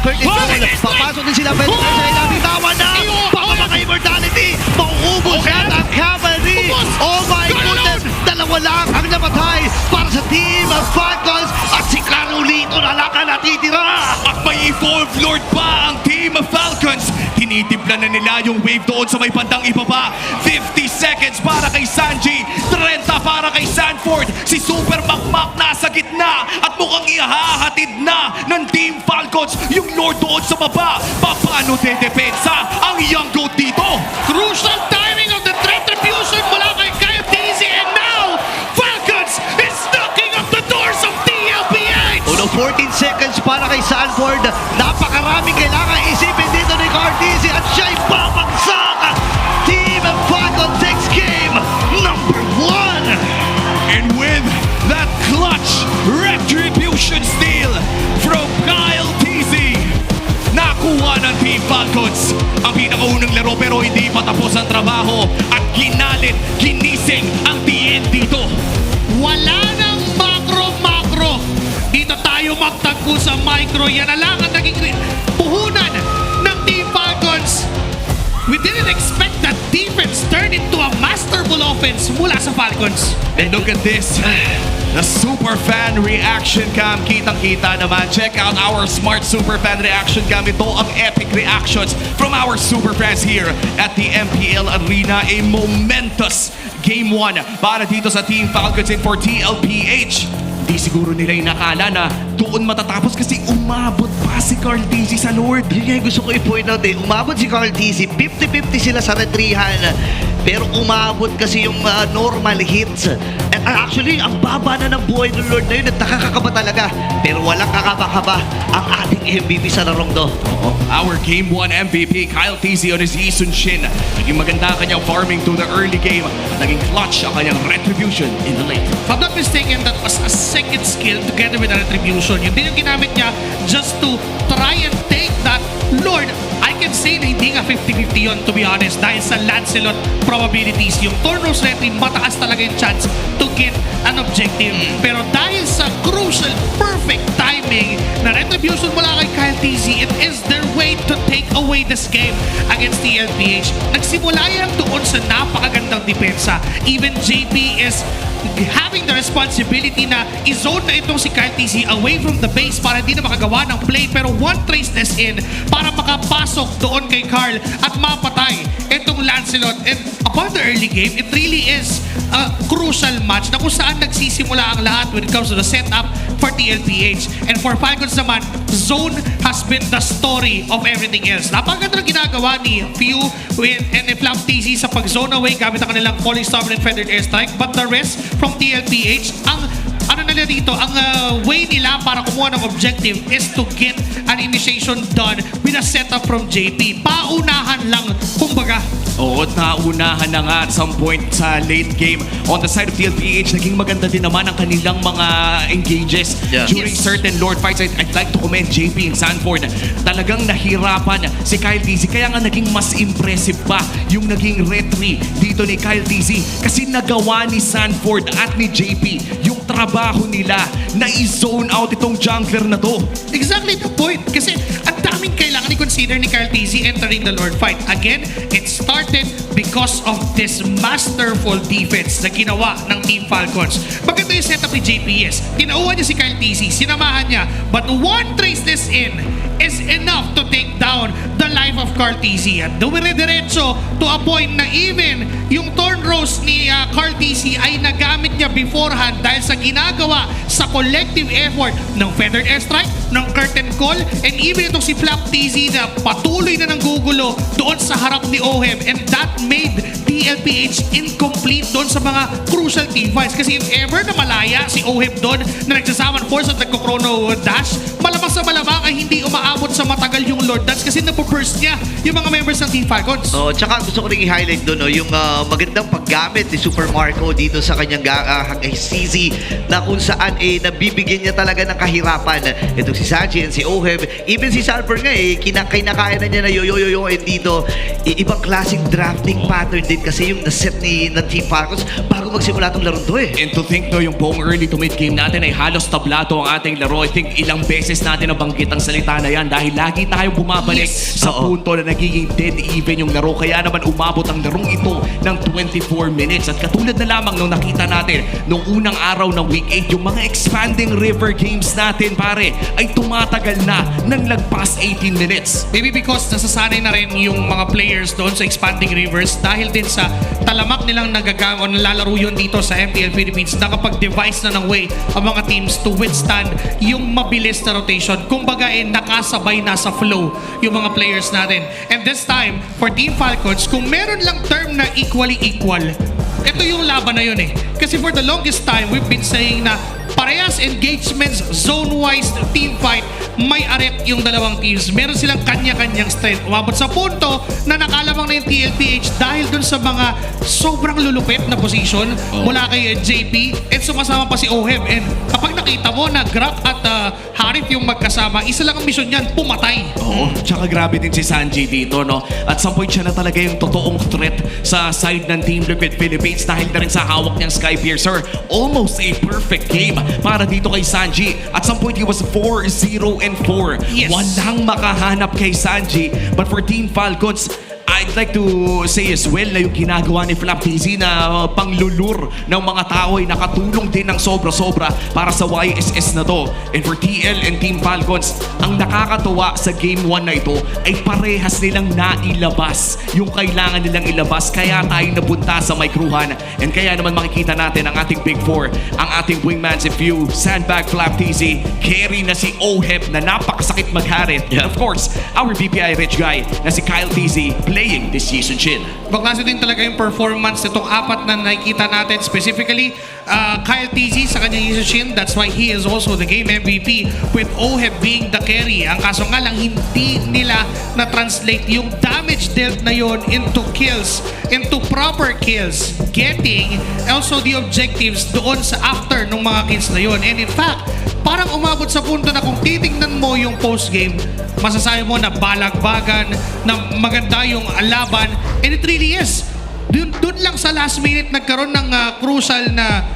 Curtis Cole, papasok din sila, pwede sa ilang tawa na, pamamaka-immortality, mauubos yan ang cavalry. Oh my goodness, dalawa lang ang namatay para sa Team Falcons at si Carolito na lang ang natitira. At may evolve Lord pa ang Team Falcons. Tinitimpla na nila yung wave doon sa may bandang ibaba. 50 seconds para kay Sanji, 30 para kay Sanford. Si Super Makmak nasa gitna at mukhang ihahatid na ng Team Falcons yung Lord doon sa baba. Paano dedepensa ang Young Goat dito? Crucial timing of the retribution mula kay Kyle TZ, and now Falcons is knocking up the doors of TLPH! 14 seconds para kay Sanford. Napakaraming kailangan isipin dito ni Carl TZ at siya'y babagsak. Team Falcon takes game number 1. And with that clutch retribution steal from Kyle TZ, nakuha ng Team Falcons ang pinakaunang laro, pero hindi patapos ang trabaho at ginising ang TN dito. Wala nang macro. Dito tayo magtagpo sa micro. Yan na lang ang naging puhunan ng Team Falcons. We didn't expect that defense turn into a masterful offense mula sa Falcons. And look at this. The super fan reaction cam, kitang-kita naman. Check out our smart super fan reaction cam. Ito ang epic reactions from our super fans here at the MPL Arena. A momentous Game 1 para dito sa Team Falcons and for TLPH. Di siguro nila inakala na doon matatapos kasi umabot pa si Carl TZ sa Lord. Yun nga yung gusto ko i-point out eh. Umabot si Carl TZ, 50-50 sila sa retrihan. Pero umabot kasi yung normal hits. And actually, ang baba na ng buhay ng Lord na yun at nakakakaba talaga. Pero walang kakaba-kaba ang ating MVP sa larong to. Our Game 1 MVP, Kyle TZ on his Isun Shin. Naging maganda kanyang farming to the early game. Naging clutch ang kanyang retribution in the late. If I'm not mistaken, that was a second skill together with the retribution. Yun din yung ginamit niya just to try and take that Lord. I can say na hindi nga 50-50 yun, to be honest, dahil sa Lancelot probabilities. Yung Tornos Retri, mataas talaga yung chance to get an objective. Pero dahil sa crucial, perfect timing na retribution mula kay Kyle TZ, it is their way to take away this game against the TLPH. Nagsimula yan doon sa napakagandang depensa. Even JP is having the responsibility na i-zone na itong si Kyle TZ away from the base para hindi na makagawa ng play, pero one trace this in para makapasok doon kay Carl at mapatay itong Lancelot. And upon the early game, it really is a crucial match na kung saan nagsisimula ang lahat when it comes to the setup for TLPH. And for Falcons naman, zone has been the story of everything else. Napaganda na ginagawa ni Few and Flap TZ sa pag-zone away gamit ang kanilang Falling Storm and Feathered Airstrike, but the rest from TLPH, ang ano nila dito, ang way nila para kumuha ng objective is to get an initiation done with a setup from JP. Paunahan lang, kumbaga. Oo, naunahan na nga at some point sa late game. On the side of TLPH, naging maganda din naman ang kanilang mga engages during certain Lord fights. I'd like to commend JP and Sanford. Talagang nahirapan si Kyle TZ. Kaya nga naging mas impressive pa yung naging retry dito ni Kyle TZ. Kasi nagawa ni Sanford at ni JP yung trabaho nila na i-zone out itong jungler na to. Exactly the point. Kasi ang daming kailangan i-consider ni Kyle TZ entering the Lord fight. Again, it started because of this masterful defense na ginawa ng Team Falcons. Maganda yung setup ni JPS. Tinauhan niya si Kyle TZ, sinamahan niya, but one trace this in, is enough to take down the life of Cartesi. At dumire-diretso to a point na even yung turn rows ni Cartesi ay nagamit niya beforehand dahil sa ginagawa sa collective effort ng Feathered Airstrike, ng Curtain Call, and even itong si FLCN na patuloy na nanggugulo doon sa harap ni OHEB, and that made TLPH incomplete doon sa mga crucial team fights. Kasi if ever na malaya si OHEB doon na nagsasaman force at nagko-chrono dash, malamang sa malamang ay hindi umaabot sa matagal yung Lord Dance kasi napoburst niya yung mga members ng Team Falcons. Oh, tsaka gusto ko rin i-highlight doon yung magandang paggamit ni Super Marco dito sa kanyang CZ na kung saan nabibigyan niya talaga ng kahirapan itong si Sanji and si OHEB. Even si Salper nga kinakaya na niya na yo dito. Ibang klaseng drafting pattern din kasi yung naset ng Team Falcons bago magsimula itong laro to And to think no, yung buong early to mid game natin ay halos tablato ang ating laro. I think ilang beses natin nabanggit ang salita na yan dahil lagi tayong bumabalik sa punto na nagiging dead even yung laro. Kaya naman umabot ang larong ito ng 24 minutes. At katulad na lamang nung nakita natin nung unang araw ng week 8, yung mga expanding river games natin pare ay tumatagal na ng lagpas 18 minutes. Maybe because nasasanay na rin yung mga players doon sa expanding rivers dahil din sa talamak nilang nagagamit o nalalaro yun dito sa MPL Philippines, nakapag-devise na ng way ang mga teams to withstand yung mabilis na rotation. Kumbaga nakasabay na sa flow yung mga players natin. And this time, for Team Falcons, kung meron lang term na equally equal, ito yung laban na yun Kasi for the longest time, we've been saying na parehas engagements, zone-wise team fight, may aret yung dalawang teams. Meron silang kanya-kanyang strength. Umabot sa punto na nakalamang na yung TLPH dahil dun sa mga sobrang lulupit na position mula kay JP and sumasama pa si OHEB. And kapag nakita mo na Graf at Harith yung magkasama, isa lang ang mission niyan, pumatay. Oo, tsaka grabe din si Sanji dito, no? At some point siya na talaga yung totoong threat sa side ng Team Liquid Philippines dahil na rin sa hawak niyang Skypiercer. Almost a perfect game para dito kay Sanji. At some point, he was 4-0-4. Yes. Walang makahanap kay Sanji. But for Team Falcons, I'd like to say as well na yung ginagawa ni FLCN na panglulur ng mga tao ay nakatulong din ng sobra-sobra para sa YSS na to. And for TL and Team Falcons, ang nakakatuwa sa Game 1 na ito ay parehas nilang nailabas yung kailangan nilang ilabas. Kaya tayo napunta sa microhan. And kaya naman makikita natin ang ating Big Four, ang ating wingmans if you sandbag FLCN, carry na si OHEB na napakasakit magharit. And of course, our BPI rich guy na si Kyle TZ playing this season chin. Baklase din talaga yung performance nitong apat na nakikita natin. Specifically, Kyle TZ sa kanyang season chin. That's why he is also the game MVP with OHEB being the carry. Ang kaso nga lang, hindi nila na-translate yung damage dealt na yon into kills, into proper kills, getting also the objectives doon sa after ng mga kills na yon. And in fact, parang umabot sa punto na kung titingnan mo yung post-game, masasabi mo na balagbagan, na maganda yung laban, and it really is. Doon lang sa last minute nagkaroon ng crucial na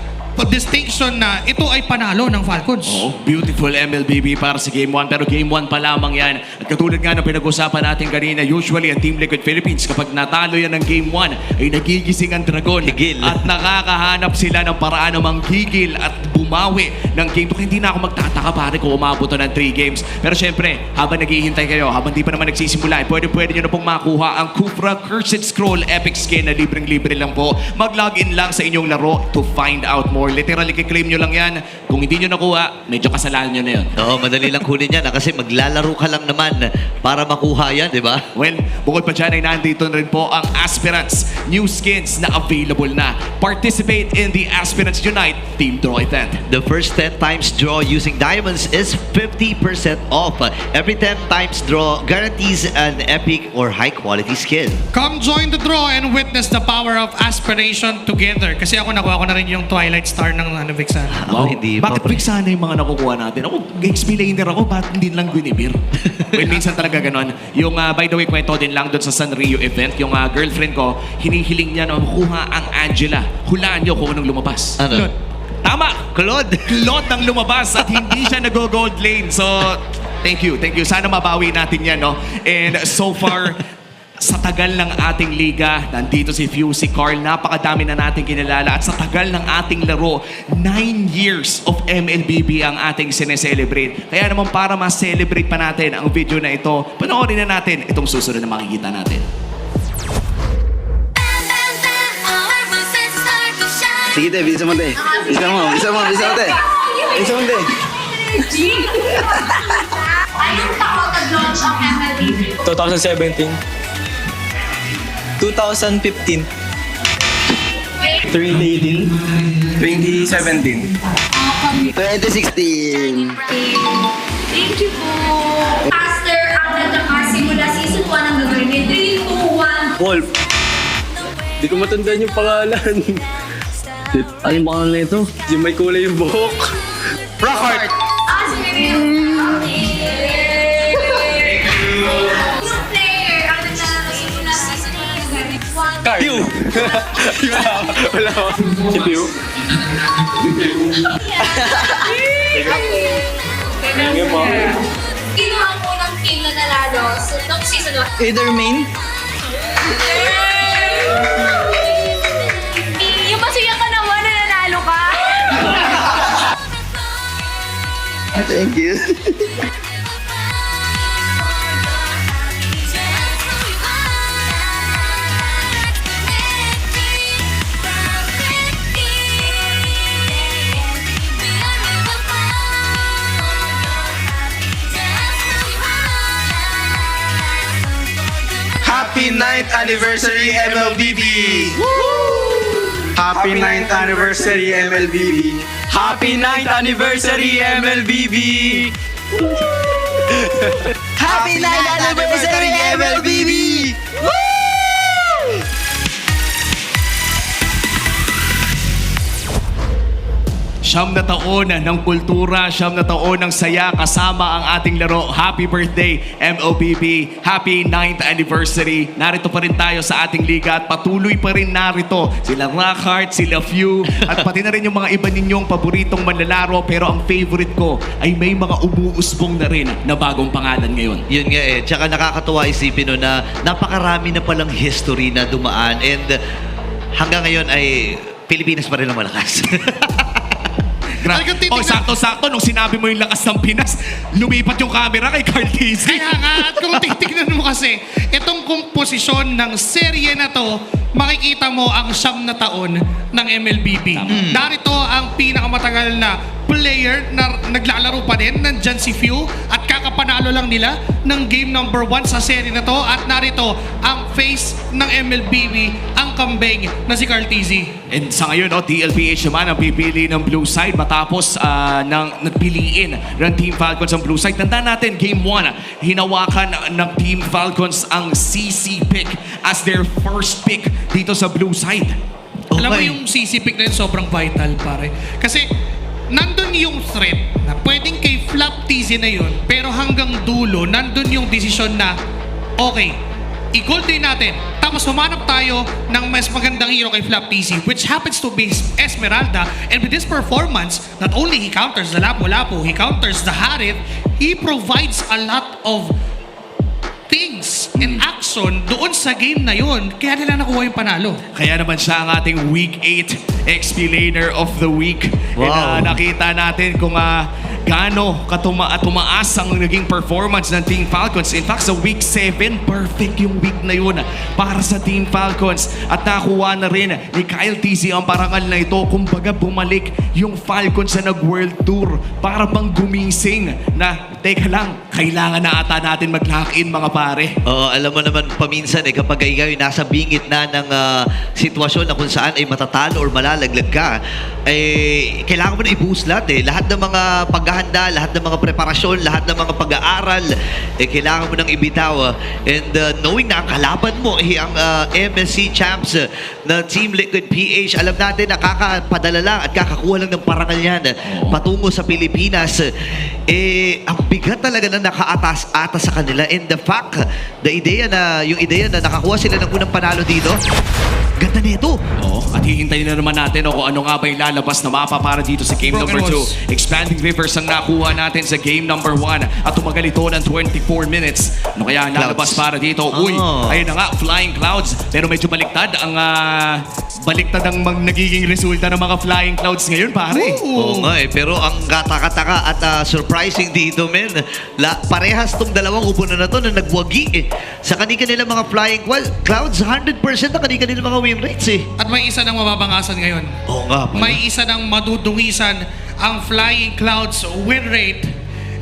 distinction na ito ay panalo ng Falcons. Oh, beautiful MLBB para sa Game 1. Pero Game 1 pa lamang yan. At katulad nga ng pinag-usapan natin kanina, usually ang Team Liquid Philippines, kapag natalo yan ng Game 1, ay nagigising ang Dragon. Higil. At nakakahanap sila ng paraan ng manggigil at bumawi ng Game 2. Hindi na ako magtataka pare kung umabot to ng 3 games. Pero syempre, habang naghihintay kayo, habang di pa naman nagsisimula, pwede nyo na pong makuha ang Kufra Cursed Scroll Epic Skin na libreng-libre lang po. Mag-login lang sa inyong laro to find out more. Literally, kiklaim nyo lang yan. Kung hindi nyo nakuha, medyo kasalanan nyo na yun. Oo, madali lang kunin yan kasi maglalaro ka lang naman para makuha yan, di ba? Well, bukod pa dyan ay nandito rin po ang Aspirants new skins na available na. Participate in the Aspirants Unite Team Draw event. The first 10 times draw using diamonds is 50% off. Every 10 times draw guarantees an epic or high-quality skin. Come join the draw and witness the power of aspiration together. Kasi ako nakuha ko na rin yung Twilight Star ng Vixana. Wow. Bakit Vixana yung mga nakukuha natin? Ako, XP laner ako, bakit hindi lang Guinevere? Well, minsan talaga ganon. Yung, by the way, kwento din lang doon sa Sanrio event, yung girlfriend ko, hinihiling niya na makuha ang Angela. Hulaan niyo kung anong lumabas. Ano? Tama! Claude! Claude ang lumabas at hindi siya nag-gold lane. So, thank you. Sana mabawi natin yan, no? And so far, Sa tagal ng ating liga, nandito si Few, si Carl, napakadami na nating kinilala at sa tagal ng ating laro, 9 years of MLBB ang ating sineselebrate. Kaya naman para ma-celebrate pa natin ang video na ito, panoorin na natin itong susunod na makikita natin. Sige, te, bisa mo, te. Bisa mo, te. Bisa mo, te. Anong taon nag-launch ang MLB? 2017. 2015. 2018. 2017. 2016. Thank you po. Faster ang nagkaka simula season 1 ang gagawin niya. 3, 2, 1. Wolf. Di ko matandaan yung pangalan. Ano yung pangalan na ito? Yung may kulay yung buhok. Rockheart! Ah, sige. Yung player ang naglalaro simula season 1 ang gagawin. Pew! Wala ko. Si Pew? Sino ang unang team na nanalo nung season 1? Either main? Yung masuya ka naman na nanalo ka? Thank you. Happy 9th anniversary MLBB! Happy 9th anniversary MLBB! Happy 9th anniversary MLBB! Happy 9th anniversary, MLBB! Siyam na taon ng kultura, siyam na taon ng saya kasama ang ating laro. Happy birthday, MLBB. Happy 9th anniversary. Narito pa rin tayo sa ating liga at patuloy pa rin narito sila Rockheart, sila Few, at pati na rin yung mga iba ninyong paboritong manlalaro. Pero ang favorite ko ay may mga umuusbong na rin na bagong pangalan ngayon. Yun nga eh. Tsaka nakakatuwa isipin no, na napakarami na palang history na dumaan and hanggang ngayon ay Pilipinas pa rin ang malakas. Oh, sakto-sakto nung sinabi mo yung lakas ng Pinas, lumipat yung camera kay Carl Casey. Kaya nga, at kung titignan mo kasi, itong komposisyon ng serye na to, makikita mo ang 9 na taon ng MLBB. Narito ang pinakamatagal na player na naglalaro pa din, nandyan si Few, at kakapanalo lang nila ng game number 1 sa serye na to. At narito ang face ng MLBB, ang kambing na si Carl Tizzy. And sa ngayon, TLPH naman ang pipili ng blue side matapos nagpiliin ng Team Falcons ang blue side. Tandaan natin, Game 1, hinawakan ng Team Falcons ang CC pick as their first pick dito sa blue side. Alam mo yung CC pick na yun, sobrang vital pare. Kasi nandun yung threat na pwedeng kay Flap Tizzy na yun, pero hanggang dulo, nandun yung desisyon na, okay, i-gold din natin. Tapos humanap tayo ng mas magandang hero kay Flap Tizzy, which happens to be Esmeralda. And with this performance, not only he counters the Lapu-Lapu, he counters the Harith, he provides a lot of things and action doon sa game na yun. Kaya nila nakuha yung panalo. Kaya naman siya ang ating Week 8 XP Laner of the Week. Wow. And nakita natin kung gaano tumaas ang naging performance ng Team Falcons. In fact, sa Week 7, perfect yung week na yun para sa Team Falcons. At nakuha na rin ni Kyle Tizzy ang parangal na ito. Kumbaga bumalik yung Falcons na nag-World Tour para bang gumising na, teka lang, kailangan na ata natin mag-lock-in mga pare. Oo, alam mo naman paminsan kapag ikaw ay nasa bingit na ng sitwasyon na kung saan ay matatalo or malalaglag ka, kailangan mo na i-boost lahat Lahat ng mga paghahanda, lahat ng mga preparasyon, lahat ng mga pag-aaral, kailangan mo nang ibitaw. And knowing na ang kalaban mo ang MSC champs na Team Liquid PH, alam natin nakakapadala lang at kakakuha lang ng parangal yan patungo sa Pilipinas. Ang bigat talaga na nakaatas-atas sa kanila. And the fact, yung ideya na nakakuha sila ng unang panalo dito, ganda nito. At hihintayin na naman natin kung ano nga ba yung lalabas na mapa para dito sa game number 2. Expanding Rivers ang ang nakuha natin sa game number 1 at tumagal ito ng 24 minutes. Ano kaya lalabas para dito? Uy, ayun na nga, Flying Clouds. Pero medyo baliktad ang nagiging resulta ng mga Flying Clouds ngayon, pare. Oo nga pero ang kataka-taka at surprising dito, men. Parehas tong dalawang upunan na to na nagwagi sa kanila mga Flying Clouds, 100% na kanila mga win rates At may isa ng mababangasan ngayon. Oo nga pala. May isa ng madudungisan ang Flying Clouds win rate.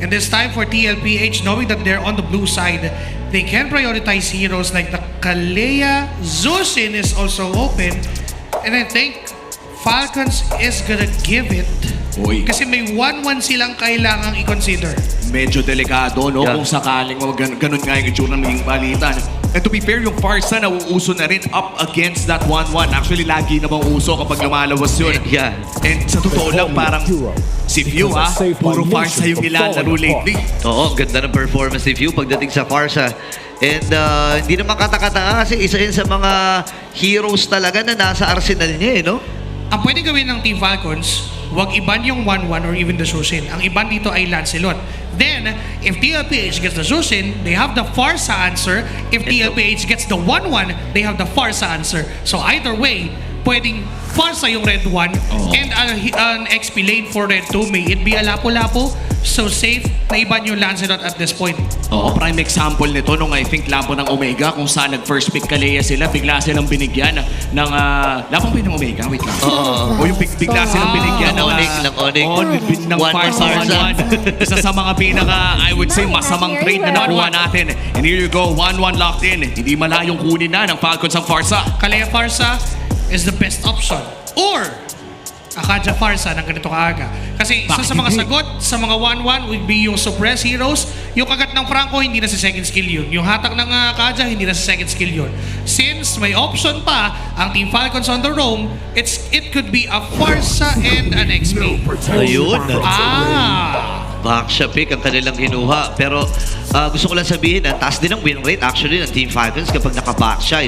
And this time for TLPH, knowing that they're on the blue side, they can prioritize heroes like the Kalea. Zusin is also open. And I think Falcons is gonna give it. Kasi may 1-1 silang kailangang i-consider. Medyo delikado, no? Kung sakaling ganun nga yung itsura ng maging palitan. And to be fair, yung Farsa na uuso na rin up against that 1-1. Actually, lagi namang uso kapag lumalawas yun. And sa totoo lang, parang si View, puro Farsa yung nilalaro lately. Oo, ganda ng performance ni View pagdating sa Farsa. And hindi naman katakata kasi isa yun sa mga heroes talaga na nasa arsenal niya, no? Ang pwede gawin ng Team Falcons, wag iban yung 1-1 or even the Zusin. Ang iban dito ay Lancelot. Then, if TLPH gets the Zusin, they have the Farsa answer. If TLPH gets the 1-1, they have the Farsa answer. So either way, pwedeng Farsa yung red 1 and an XP lane for red 2. May it be a lapo-lapo, so safe na iban yung Lancelot at this point. Prime example nito nung I think labo ng Omega kung saan nag-first pick Kalea sila, bigla silang binigyan ng labang ng Omega, wait lang. O yung bigla silang binigyan ng Onyx. Ng Farsa 1-1. Isa sa mga pinaka, I would say, masamang trade na nakuha natin. And here you go, 1-1 locked in. Hindi malayong kunin na ng Falcons ang Farsa. Kalea Farsa is the best option. Or Akaja Farsa ng ganito kaaga. Kasi isa sa mga sagot sa mga 1-1 would be yung suppress heroes. Yung kagat ng Franco, hindi na sa second skill yun. Yung hatak ng Akaja, hindi na sa second skill yun. Since may option pa ang Team Falcons on the roam, it could be a Farsa and an XP. Ayun. Backsha pick ang kanilang kinuha. Pero gusto ko lang sabihin, taas din ang win rate actually ng Team Falcons kapag naka-backsha.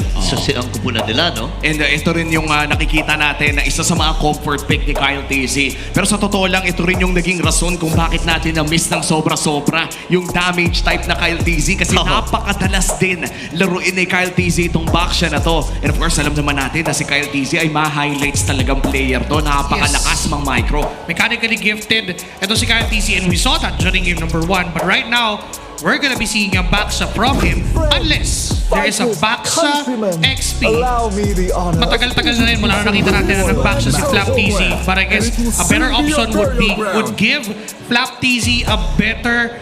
Ang kupunan nila, no? And ito rin yung nakikita natin na isa sa mga comfort pick ni Kyle TZ. Pero sa totoo lang, ito rin yung naging rason kung bakit natin na-miss ng sobra-sobra yung damage type na Kyle TZ kasi napakadalas din laruin ni Kyle TZ itong backsha na to. And of course, alam naman natin na si Kyle TZ ay ma-highlights talagang player to. Napakalakas mang micro. Mechanically gifted. Ito si Kyle TZ and we saw that during game number 1. But right now, we're gonna be seeing a Baxa from him unless there is a Baxa XP. Matagal-tagal na rin mula na nakita natin na nag-Baxa si Flap TZ. But I guess a better option would give Flap TZ a better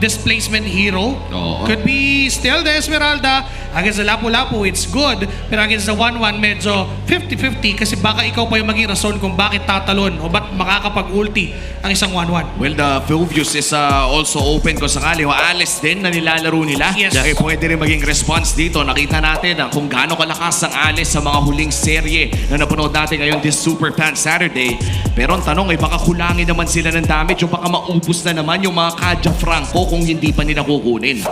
displacement hero. Could be still the Esmeralda. Against the Lapu-Lapu, it's good. Pero against the 1-1, medyo 50-50 kasi baka ikaw pa yung maging rason kung bakit tatalon o ba't makakapag-ulti ang isang 1-1. Well, the Fulvius is also open kung sakali. Alice din na nilalaro nila. Kaya pwede rin maging response dito. Nakita natin kung gaano kalakas ang Alice sa mga huling serye na napanood natin ngayon this Super Fan Saturday. Pero ang tanong ay baka kulangin naman sila ng damage o baka maubos na naman yung mga Kaja Franco kung hindi pa nila kukunin.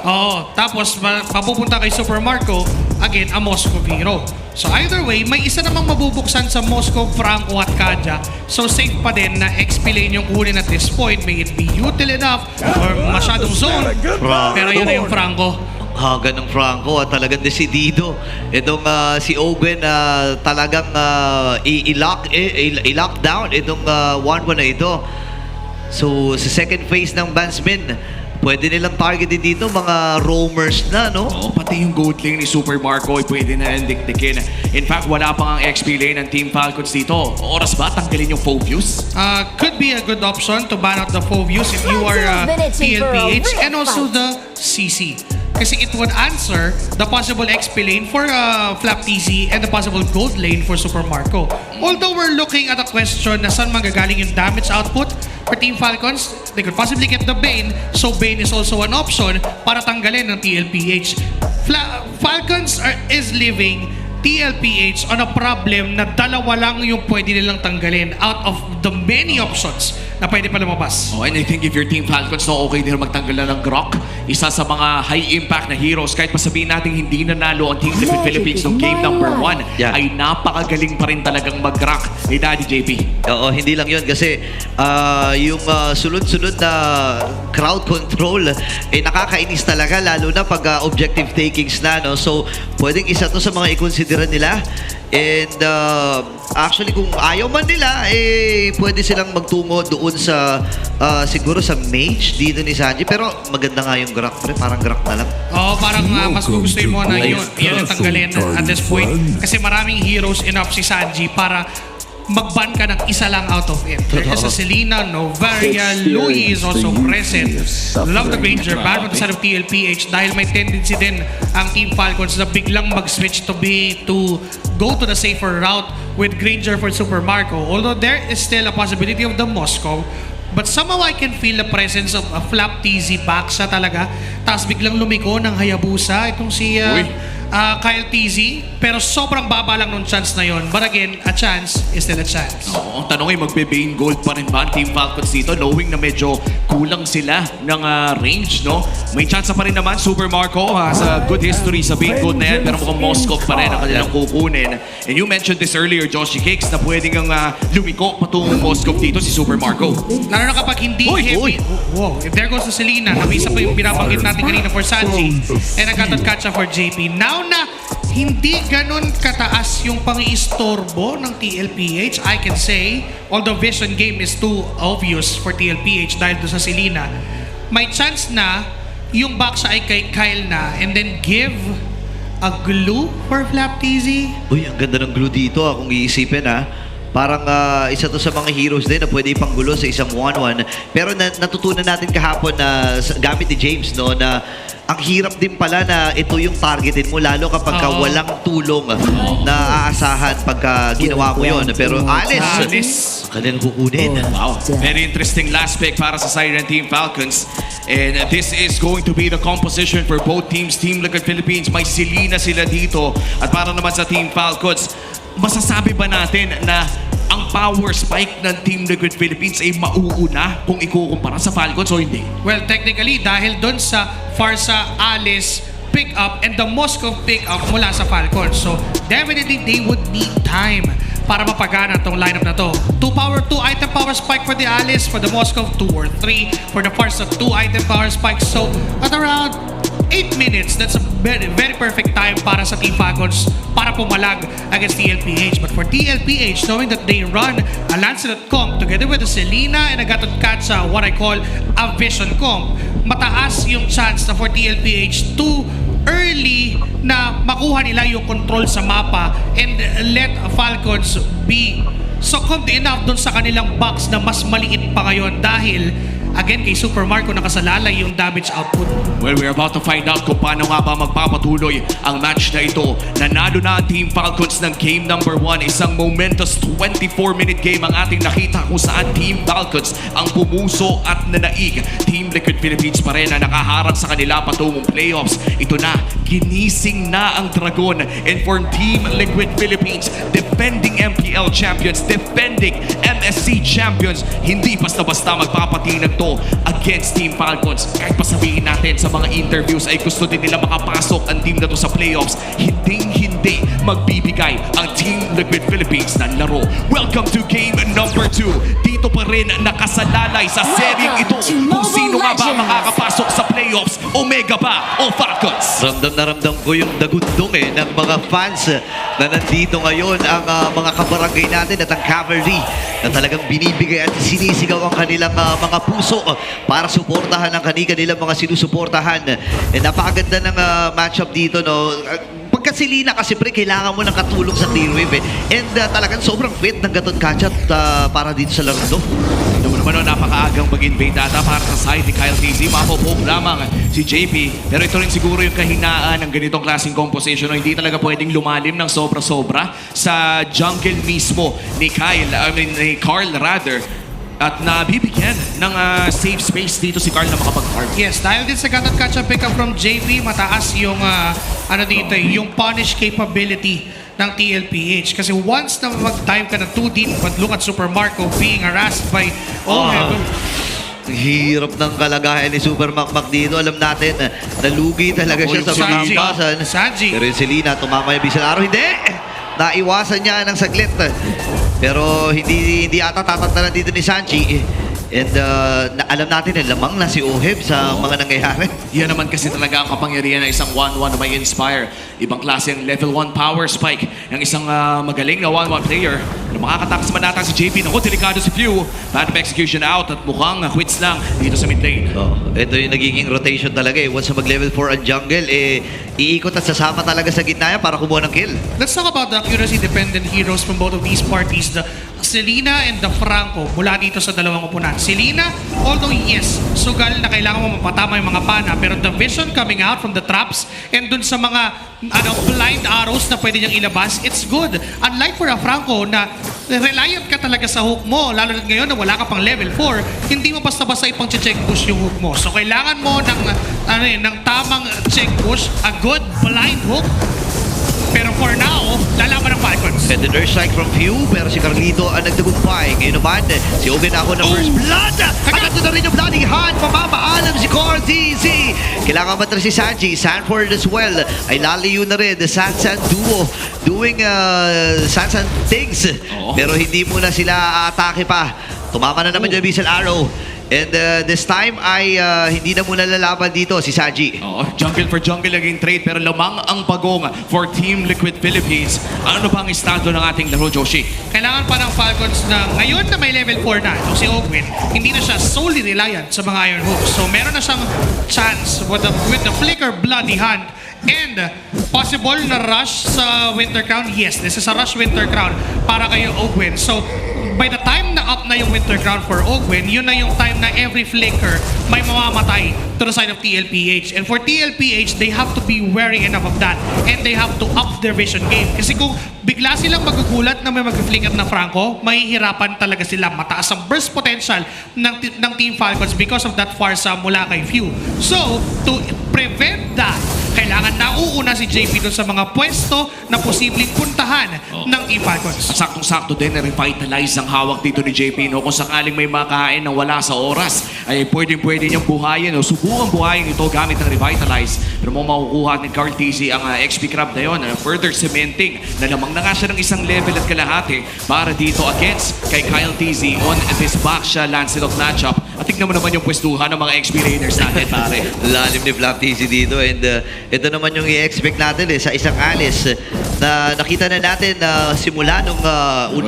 Tapos papupunta kay Super Marco, again, a Moscow hero. So either way, may isa namang mabubuksan sa Moscow, Franco at Kaja. So safe pa din na XP lane yung kunin at this point. May it be util enough or masyadong zone. Pero yun na yung Franco. Haga ng Franco at talagang desidido. Itong si Owen talagang i-lock down itong 1-1 na ito. So sa second phase ng Bansmin, pwede nilang targetin dito mga roamers na, no? Pati yung gold lane ni Super Marco ay pwede na dikdikin. In fact, wala pang ang XP lane ng Team Falcons dito. Oras ba tanggalin yung Fulvius? Could be a good option to ban out the Fulvius if you are TLPH and also the CC. Kasi it would answer the possible XP lane for Flap TZ and the possible gold lane for Super Marco. Although we're looking at a question na saan magagaling yung damage output for Team Falcons, they could possibly get the Bane, so Bane is also an option para tanggalin ng TLPH. Falcons is living TLPH on a problem na dalawa lang yung pwede nilang tanggalin out of the many options na pwede pa lumabas. And I think if your Team Falcons na okay din magtanggal na ng Grok, isa sa mga high-impact na heroes. Kahit pa sabihin natin hindi nanalo ang Team Liquid Philippines ng game number 1, ay napakagaling pa rin talagang mag-rock ni Daddy JP. Oo, hindi lang yun kasi yung sunod-sunod na crowd control nakakainis talaga lalo na pag objective takings na, no? So, pwedeng isa to sa mga i-consider nila. And actually kung ayaw man nila pwede silang magtungo doon sa siguro sa mage dito ni Sanji, pero maganda nga yung Grak, pre, parang Grak na lang. Parang mas gugustuhin mo na yun ang tanggalin at this point kasi maraming heroes enough si Sanji para mag-ban ka ng isa lang out of it. There is a Selena, Novaria, Louis is also present. Love the Granger, bad on the side of TLPH dahil may tendency din ang Team Falcons na biglang mag-switch to go to the safer route with Granger for Super Marco. Although there is still a possibility of the Moscow, but somehow I can feel the presence of a Flap TZ back sa talaga. Tapos biglang lumiko ng Hayabusa itong si Kyle TZ, pero sobrang baba lang nung chance na yon. But again, a chance is still a chance. Oo, ang tanong ay magbe-Bane Gold pa rin ba ang Team Falcons dito, knowing na medyo kulang sila ng range, no? May chance pa rin naman. Super Marco has a good history sa Bane Gold na yan, pero mukhang Moscow pa rin ang kanilang kukunin. And you mentioned this earlier, Joshi Cakes, na pwedeng ang lumiko patungong Moscow dito si Super Marco. Lalo na kapag hindi heavy. Wow, if there goes to Selena, nabisa pa yung binabanggit natin kanina for Sanji, and nagkatat catch for JP. Now na hindi ganun kataas yung pang-iistorbo ng TLPH, I can say, although vision game is too obvious for TLPH dahil doon sa Selena, may chance na yung Baksha ay kay Kyle na and then give a glue for Flap TZ. Uy, ang ganda ng glue dito kung iisipin Parang isa to sa mga heroes din na pwede ipanggulo sa isang 1-1. Pero natutunan natin kahapon na gamit ni James, no, na ang hirap din pala na ito yung targetin mo lalo kapag walang tulong na aasahan pagka ginawa mo yun. Pero Alice, kanilang kukunin. Wow, very interesting last pick para sa Siren Team Falcons. And this is going to be the composition for both teams. Team Liquid Philippines, may Selena sila dito. At para naman sa Team Falcons, masasabi ba natin na ang power spike ng Team Liquid Philippines ay mauuna kung ikukumpara sa Falcons o hindi? Well, technically, dahil doon sa Farsa, Alice, pick up and the Moscow pick up mula sa Falcons. So, definitely they would need time para mapagana tong lineup na to. 2 item power spike for the Alice, for the Moscow 2 or 3, for the Farsa 2 item power spike. So, at around 8 minutes, that's a very, very perfect time para sa Team Falcons para pumalag against TLPH. But for TLPH, knowing that they run a Lancelot comp together with the Selena and a Gatot Katsa, what I call a Vision comp, mataas yung chance na for TLPH to early na makuha nila yung control sa mapa and let Falcons be succumbed enough dun sa kanilang box na mas maliit pa ngayon dahil again, kay Super Marco nakasalalay yung damage output. Well, we're about to find out kung paano nga ba magpapatuloy ang match na ito. Nanalo na ang Team Falcons ng game number 1. Isang momentous 24-minute game ang ating nakita kung saan Team Falcons ang pumuso at nanaig. Team Liquid Philippines pa rin na nakaharap sa kanila patungong playoffs. Ito na, ginising na ang Dragon. And for Team Liquid Philippines, defending MPL champions, defending MSC champions, hindi basta-basta magpapatinag to against Team Falcons. Kahit pa sabihin natin sa mga interviews ay gusto din nila makapasok ang team na to sa playoffs, hindi magbibigay ang Team Liquid Philippines ng laro. Welcome to game number 2. Dito pa rin nakasalalay sa seryeng ito kung sino nga ba makakapasok sa playoffs, Omega ba o Falcons? Ramdam na ramdam ko yung dagundong ng mga fans na nandito ngayon, ang mga kabarangay natin at ang cavalry na talagang binibigay at sinisigaw ang kanilang mga puso para suportahan ang kanilang mga sinusuportahan. Napakaganda ng matchup dito, no? Pagka Selena kasi pre, kailangan mo ng katulong sa T-Wave and talagang sobrang fit ng Gatot Katsa para dito sa laro to. Ito mo naman napakaagang mag-invade data para sa side ni Kyle TZ. Mapopoke lamang si JP. Pero ito rin siguro yung kahinaan ng ganitong klaseng composition. Hindi talaga pwedeng lumalim ng sobra-sobra sa jungle mismo ni ni Carl rather. At nabibigyan ng safe space dito si Carl na makapag-farm. Yes, dahil din sa Gatot Katsa pick up from JP, mataas yung yung punish capability ng TLPH. Kasi once na mag-time ka na 2 deep, but look at Super Marco being harassed by Hirap ng kalagayan ni Super Makmak dito. Alam natin, nalugi talaga siya sa Sanji. pangkampasan. Sanji. Pero yung Selena, tumama yung bisal araw. Hindi! Naiwasan niya ng saglit. Pero hindi ata tatantanan dito ni Sanji. And alam natin na lamang na si Oheb sa mga nangyayari. Yan naman kasi talaga ang kapangyarihan ng isang 1-1 na may inspire. Ibang klase ang level 1 power spike. Ang isang magaling na 1-1 player. Na makakatakas man natin si JP. Naku, delikado si Few. Bad execution out at mukhang quits lang dito sa mid lane. Ito yung nagiging rotation talaga eh. Once na mag-level 4 ang jungle, iikot at sasama talaga sa gitna yan para kumuha ng kill. Let's talk about the accuracy-dependent heroes from both of these parties. The Selena and the Franco mula dito sa dalawang upunan. Selena, although yes, sugal na kailangan mo mapatama yung mga pana, pero the vision coming out from the traps and dun sa mga blind arrows na pwede niyang ilabas, it's good. Unlike for a Franco na reliant ka talaga sa hook mo, lalo na ngayon na wala ka pang level 4, hindi mo basta-basta ipang check push yung hook mo. So kailangan mo ng tamang check push, a good blind hook. Pero for now, lalaban ng Falcons. And the nurse strike from Few, pero si Carlito ang nagtagumpay. Ngayon naman, si Ogen ako ng first blood. At ito na rin yung bloody hand. Mamamaalam si RTZ. Kailangan matras si Sanji. Sanford as well. Ay lalayo na rin. The Sansan duo doing Sansan things. Pero hindi muna sila atake pa. Tumama na naman yung Abyssal Arrow. And this time ay hindi na muna lalaban dito si Sanji. Jungle for jungle naging trade pero lamang ang bagong for Team Liquid Philippines. Ano ba ang estado ng ating laro, Joshi? Kailangan pa ng Falcons na ngayon na may level 4 na ito si Ogwin, hindi na siya solely reliant sa mga Iron Hooks. So meron na siyang chance with the flicker bloody hand and possible na rush sa Winter Crown. Yes, this is a rush Winter Crown para kay Ogwin. So by the time na up na yung Winter Crown for Ogwin, yun na yung time na every flicker may mamamatay to the side of TLPH. And for TLPH, they have to be wary enough of that. And they have to up their vision game. Kasi kung bigla silang magugulat na may mag-flicker na Franco, mahihirapan talaga sila. Mataas ang burst potential ng Team Falcons because of that farsa mula kay Few. So, to prevent that, kailangan nauuna si JP doon sa mga pwesto na posibleng puntahan ng Team Falcons. Saktong-sakto din na revitalize ang hawak dito ni JP. No? Kung sakaling may makahain ng wala sa oras, ay pwede niyang buhayin. No? Subukan buhayin ito gamit ng revitalize. Pero mo makukuha ni Carl TZ ang XP Crab na yun. Further cementing na lamang na nga siya ng isang level at kalahati para dito against kay Kyle TZ on this Baksha Lancelot matchup. At tignan mo naman yung pwestuhan ng mga XP Raiders natin, pare. Lalim ni Flap TZ dito and ito naman yung i-expect natin sa isang Alice na nakita na natin na simula nung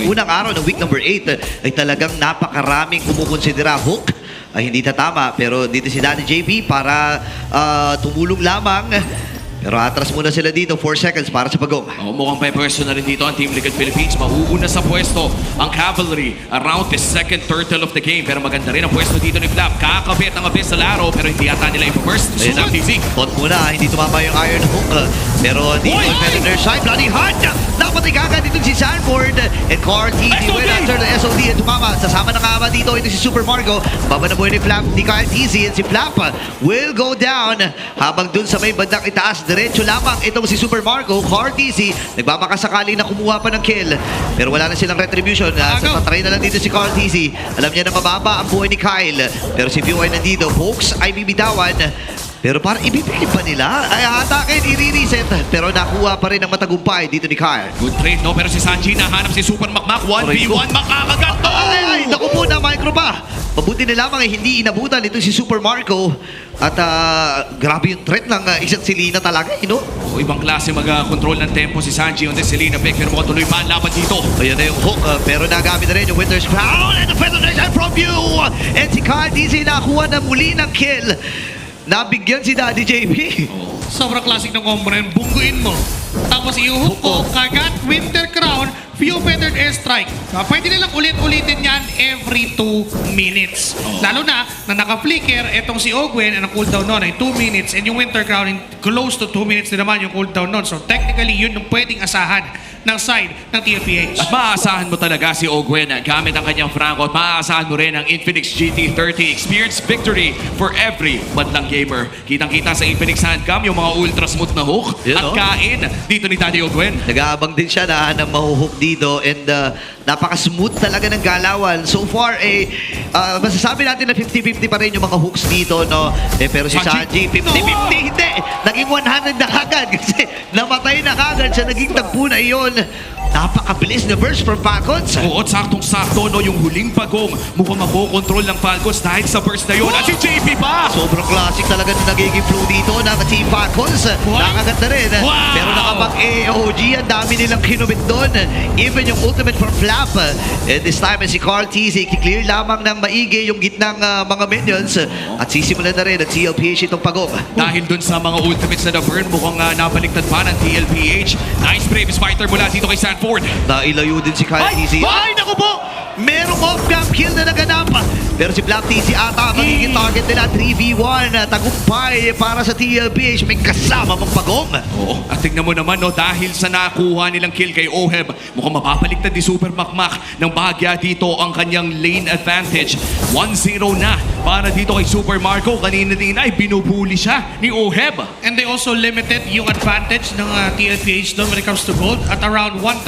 unang araw ng week number 8 ay talagang napakaraming kumukonsidera hook ay hindi tatama pero dito si Daddy JP para tumulong lamang. Pero atras muna sila dito, 4 seconds para sa pagong. Mukhang may pwesto na rin dito ang Team Liquid Philippines. Mauuna sa pwesto ang Cavalry around the second turtle of the game. Pero maganda rin ang pwesto dito ni Flap. Kakabit ang Abyssal Arrow pero hindi yata nila i-burst. Susunod TZ. Bot muna, hindi tumama yung Iron Hook. Pero dito yung Predator side, bloody hand! Napatay kagad dito si Sanford. And Car TZ went after the SOD and tumama. Sasama na kama dito ito si Super Margo. Baba na buhay ni Flap, ni Car TZ. And si Flap will go down. Habang dun sa may bandang itaas, diretso lamang itong si Super Margo. Car TZ, nagmamakasakali na kumuha pa ng kill. Pero wala na silang retribution. Tatry na lang dito si Car TZ. Alam niya na mababa ang buhay ni Kyle. Pero si Pew ay nandito. Folks ay bibitawan. Pero parang ibibigay pa nila. Ay atakin, i-reset. Pero nakuha pa rin ang matagumpay dito ni Kyle. Good trade, no? Pero si Sanji nahanap si Super Makmak. 1v1, makakagat to! Ay, naku po na, micro pa. Mabuti na lamang ay hindi inabutan ito si Super Marco. At grabe yung threat ng isang Selena talaga, no? Ibang klase mag-control ng tempo si Sanji on the Selena pick. Pero mukhang tuloy man laban dito. Ayan na yung hook. Pero nagamit na rin yung Winter's Crown. And the penetration from you. And si Kyle DC nakuha na muli ng kill. Nabigyan si Daddy JP. Sobrang classic ng combo na yun. Bungguin mo. Tapos iuhook ko, kagat, Winter Crown, few feathered airstrike. Pwede nilang ulit-ulitin yan every 2 minutes. Lalo na naka-flicker, etong si Ogwen, ang cooldown nun ay 2 minutes and yung Winter Crown, close to 2 minutes din naman yung cooldown nun. So technically, yun yung pwedeng asahan ng side ng TLPH. At maaasahan mo talaga si Ogwen gamit ang kanyang Franco at maaasahan mo rin ang Infinix GT30. Experience victory for every madlang gamer. Kitang-kita sa Infinix handcam yung mga ultra smooth na hook at kain dito ni Daddy Ogwen. Nag-aabang din siya na mahuhook dito and Napaka-smooth talaga ng galawan. So far, masasabi natin na 50-50 pa rin yung mga hooks dito, no? Pero si Sanji, 50-50, hindi! Naging 100 na kagad kasi namatay na kagad siya, naging tagpo na iyon. Napakabilis na burst from Falcons. Oo, saktong-sakto, no? Yung huling pagong mukhang makokontrol ng Falcons dahil sa burst na yun. At si JP pa! Sobrang classic talaga na nagiging flow dito ng Team Falcons. Nakaganda rin. Pero nakapag-AOG, ang dami nilang kinumit doon. Even yung ultimate from Flap. And this time, si Carl TZ, clear lamang ng maigi yung gitnang mga minions. At sisimulan na rin at TLPH itong pagong. Dahil dun sa mga ultimates na na-burn, mukhang nabaliktad pa ng TLPH. Nice brave fighter mula dito kay Sanford. Nailayo din si Kyle TZ. Ay, naku po! Merong off-cam kill na naganap. Pero si Black TZ ata magiging target nila. 3v1. Tagumpay para sa TLPH. May kasama pang pagong. Oo, at tignan mo naman, no, dahil sa nakuha nilang kill kay Oheb, mukhang mapapaliktad ni Super Makmak ng bahagya dito ang kanyang lane advantage. 1-0 na para dito kay Super Marco. Kanina din ay binubuli siya ni Oheb. And they also limited yung advantage ng TLPH doon when it comes to gold. At around 1,000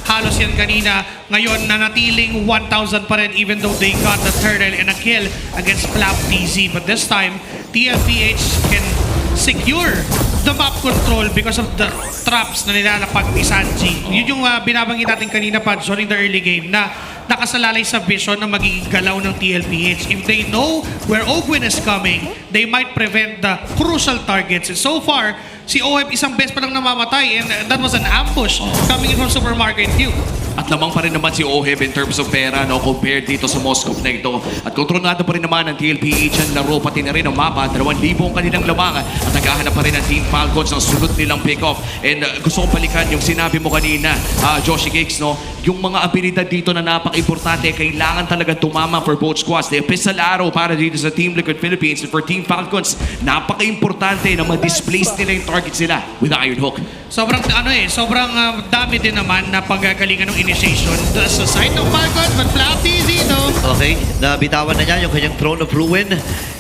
halos yan kanina. Ngayon, nanatiling 1,000 pa rin even though they got the turtle and a kill against Flap TZ. But this time, TLPH can secure the map control because of the traps na nilalapag ni Sanji. Yun yung binabanggit natin kanina pa during the early game na nakasalalay sa vision na magiging galaw ng TLPH. If they know where Ogwin is coming, they might prevent the crucial targets. And so far, si Oheb isang beses pa lang namamatay and that was an ambush coming in from Supermarket Q. At lamang pa rin naman si Oheb in terms of pera, no, compared dito sa Moscow na ito. At kontrolado pa rin naman ng TLPH ang laro, pati na rin ang mapa. 2,000 ang kanilang lamang. At naghahanap pa rin ng Team Falcons ng sunod nilang pick-off. And gusto kong balikan yung sinabi mo kanina, Joshi Cakes, no? Yung mga abilidad dito na napaka-importante, kailangan talaga tumama for both squads. They pistol arrow para dito sa Team Liquid Philippines. And for Team Falcons, napaka-importante na ma-displace nila yung targets nila with the Iron Hook. Sobrang dami din naman na paggagalingan ng initiation sa side ng Falcons, but Flap TZ, no? Okay, nabitawan na niya yung kanyang Throne of Ruin.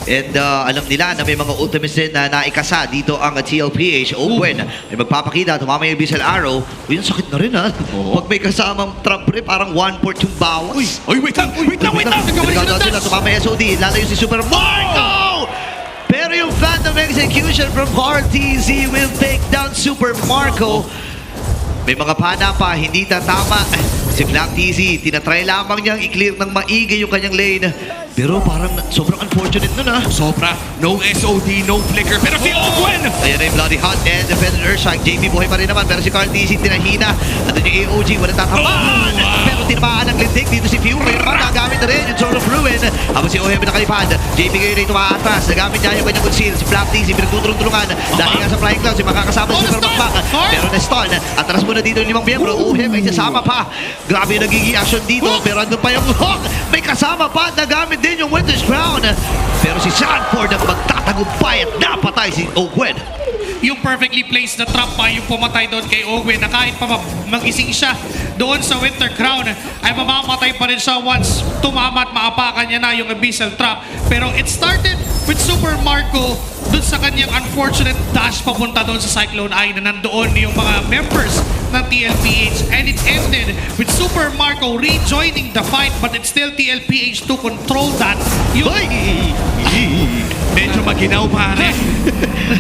And alam nila na may mga ultimates din na naikasa dito ang TLPH. Owen, may magpapakita, tumama yung Bissell Arrow. Uy, ang sakit na rin, ha? Pag may kasamang trap rin, parang 1/4 yung bawas. Uy, wait lang! Nagkakaroon sila, tumama yung SOD. Lalayo si Super Marco! Pero yung Phantom Execution from RTZ will take down Super Marco. May mga pana pa, hindi tatama. Si Black TZ, tinatry lamang niyang i-clear ng maigi yung kanyang lane. Pero parang sobrang unfortunate nun, ha? Sobra. No SOD, no flicker. Pero si Ogwen! Ayan na yung Bloody Hunt and defended Earthstrike. JP buhay pa rin naman. Pero si Carl TZ tinahina. At yung AOG, walang tatamaan. Pero tinamaan ang lintik dito si Fury. Naman, nagamit na rin yung Throne of Ruin. Habang si Oheb nakalipad. JP ngayon ay tumaatras. Nagamit niya yung kanyang conceal. Si Black TZ, pinagtutulong-tulungan. Dahil nga sa Flying Cloud, si makakasama si Super Makmak. Pero na-stun. Atras muna dito yung 5 miyembro. Oheb ay sasama pa. Grabe yung nagiging action dito. Pero andun pa yung hook. May kasama pa. Nagamit din yung Winter's Crown. Pero si Sanford ang magtatagumpay at napatay si Ogwen. Yung perfectly placed na trap pa yung pumatay doon kay Ogwen na kahit pa magising siya doon sa Winter Crown ay mamamatay pa rin siya once tumama at maapakan niya na yung Abyssal Trap. Pero it started with Super Marco doon sa kanyang unfortunate dash papunta doon sa Cyclone Eye na nandoon yung mga members ng TLPH, and it ended with Super Marco rejoining the fight, but it's still TLPH to control that. Medyo maginaw, pare.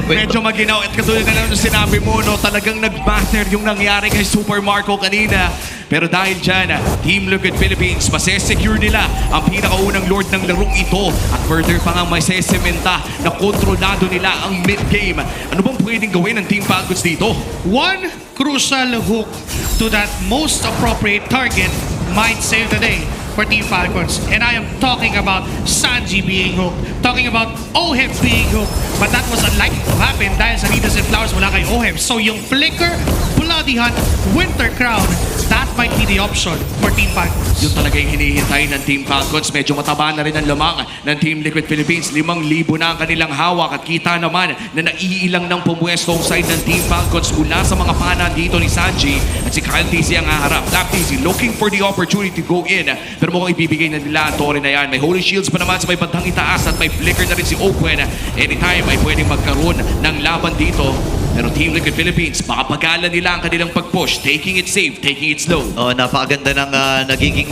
Medyo maginaw. At katulad na lang yung sinabi mo, no, talagang nag-batter yung nangyari kay Super Marco kanina. Pero dahil dyan, Team Liquid Philippines, masesecure nila ang pinakaunang lord ng larong ito. At further pa nga masesementa na kontrolado nila ang mid-game. Ano bang pwedeng gawin ng Team Falcons dito? One crucial hook to that most appropriate target might save the day for Team Falcons. And I am talking about Sanji being hooked, talking about Oheb being hooked. But that was unlikely to happen dahil sa Nidas and Flowers wala kay Oheb. So yung Flicker, Bloody Hunt, Winter Crown, that might be the option for Team Falcons. Yun talaga yung hinihintay ng Team Falcons. Medyo mataba na rin ang lamang ng Team Liquid Philippines. 5,000 na ang kanilang hawak at kita naman na naiilang ng pumwesto ang side ng Team Falcons mula sa mga pana dito ni Sanji at si Kyle TZ ang haharap. Flap TZ looking for the opportunity to go in. Pero mukhang ibibigay na nila ang tore na yan. May Holy Shields pa naman sa may bandang itaas at may flicker na rin si Ogwen. Anytime ay pwedeng magkaroon ng laban dito. Pero Team Liquid Philippines, makapagalan nila ang kanilang pag-push, taking it safe, taking it slow. Oh, napakaganda ng nagiging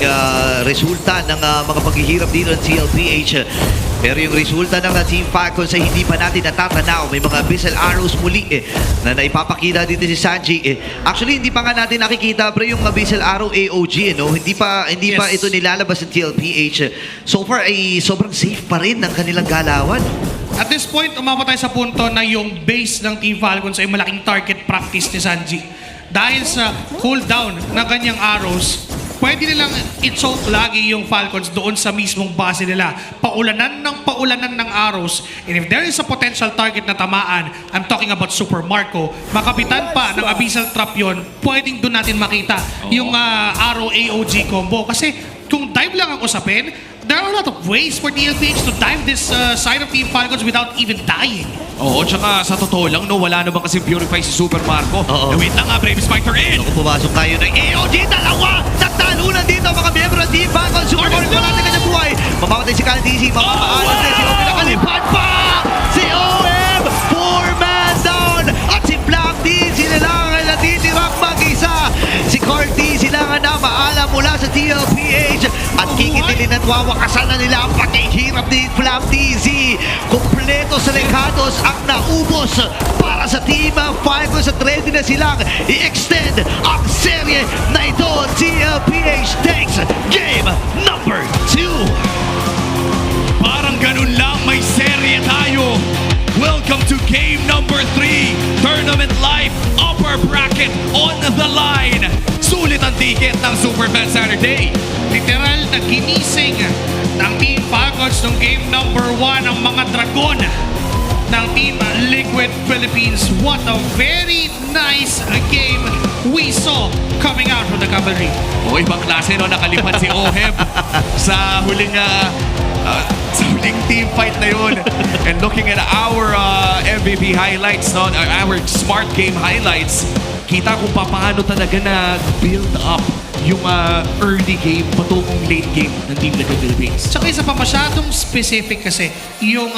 resulta ng mga paghihirap dito ng TLPH. Pero yung resulta ng Team Falcons ay hindi pa natin natatanaw. May mga missile arrows muli na naipapakita dito si Sanji. Actually, hindi pa nga natin nakikita pre yung missile arrow AOG. No? Hindi pa ito nilalabas ng TLPH. So far ay sobrang safe pa rin ng kanilang galawan. At this point, umabot tayo sa punto na yung base ng Team Falcons ay malaking target practice ni Sanji. Dahil sa cooldown ng kanyang arrows, pwede nilang i-choke lagi yung Falcons doon sa mismong base nila. Paulanan ng arrows. And if there is a potential target na tamaan, I'm talking about Super Marco, makapitan pa ng Abyssal Trap yun, pwedeng doon natin makita yung arrow AOG combo. Kasi kung dive lang ang usapin, there are a lot of ways for TLPH to dive this side of Team Falcons without even dying. Oo, tsaka sa totoo lang, no, wala naman kasi Purify si Super Marco. Wait lang nga, Brave Spider in! Kung pumasok tayo ng AOG, dalawa! Nagtalunan dito mga miyembro ng Team Falcons. Super Marco pa natin kanyang buhay. Mamamatay si KalDC, mamamaalas na si OM nakalipad pa! Si OM! 4-man down! At si Black D, sila lang ay natitirang mag-isa. Si KalDC lang na maalam mula sa TLPH. At kikitilin at wawakasan na nila ang paghihirap ni Black DZ. Kompleto sa Legados ang naubos para sa Team Falcons at ready na silang i-extend ang serye na ito. TLPH takes game number 2. Parang ganun lang, may serye tayo. Welcome to game number 3. Tournament Life, upper bracket on the line. Sulit ang ticket ng Superfan Saturday. Literal na ginising ng Team Falcons ng game number 1 ang mga dragon ng Team Liquid Philippines. What a very nice game we saw coming out from the cavalry. O, ibang klase no, nakalipad si Oheb sa huling team fight na yun. And looking at our MVP highlights, no, our smart game highlights, kita kung paano talaga na-build up yung early game patungong late game ng Team Liquid Philippines. Tsaka isa pa masyadong specific kasi yung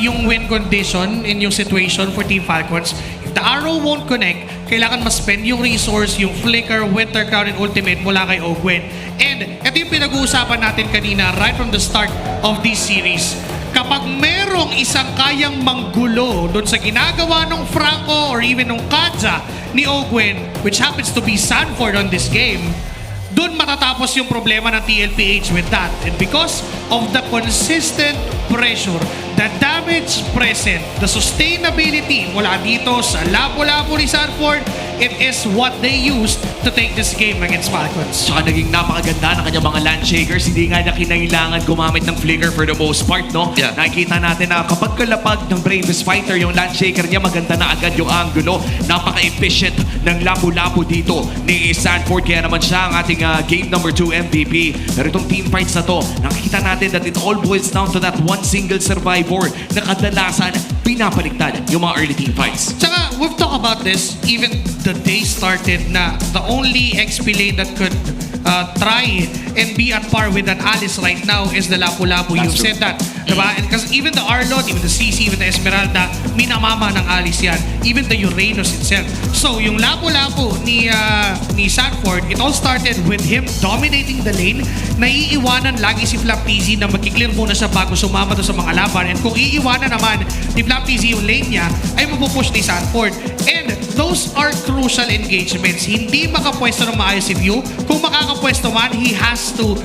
yung win condition in yung situation for Team Falcons. If the arrow won't connect, kailangan ma-spend yung resource, yung flicker, winter crown, and ultimate mula kay Ogwen. And ito yung pinag-uusapan natin kanina right from the start of this series. Kapag merong isang kayang manggulo doon sa ginagawa ng Franco or even ng Kadza ni Ogwen, which happens to be Sanford on this game, doon matatapos yung problema ng TLPH with that. And because of the consistent pressure, the damage present, the sustainability mula dito sa labo-labo ni Sanford, it is what they used to take this game against Falcons. Tsaka naging napakaganda ng kanyang mga landshakers. Hindi nga niya kinailangan gumamit ng flicker for the most part, no? Yeah. Nakikita natin na kapag kalapag ng Bravest Fighter, yung landshaker niya, maganda na agad yung angulo. Napaka-efficient ng lapu-lapu dito ni Sanford. Kaya naman siya ang ating game number 2 MVP. Pero itong team fights na to, nakikita natin that it all boils down to that one single survivor na kadalasan pinapaliktad yung mga early team fights. Tsaka, we've talked about this even the day started na the only XP lane that could try and be at par with an Alice right now is the Lapu-Lapu. You've said that, diba? And because even the Arlot, even the CC, even the Esmeralda, minamama ng Alice yan. Even the Uranus itself. So, yung Lapu-Lapu ni Sanford, it all started with him dominating the lane. Naiiwanan lagi si Flaptizi na magkiklear muna siya bago sumama doon sa mga laban. And kung iiwanan naman ni Flaptizi yung lane niya, ay mapupush ni Sanford. And those are crucial engagements. Hindi makapwesto ng maayos si View. Kung makakapwesto man, he has to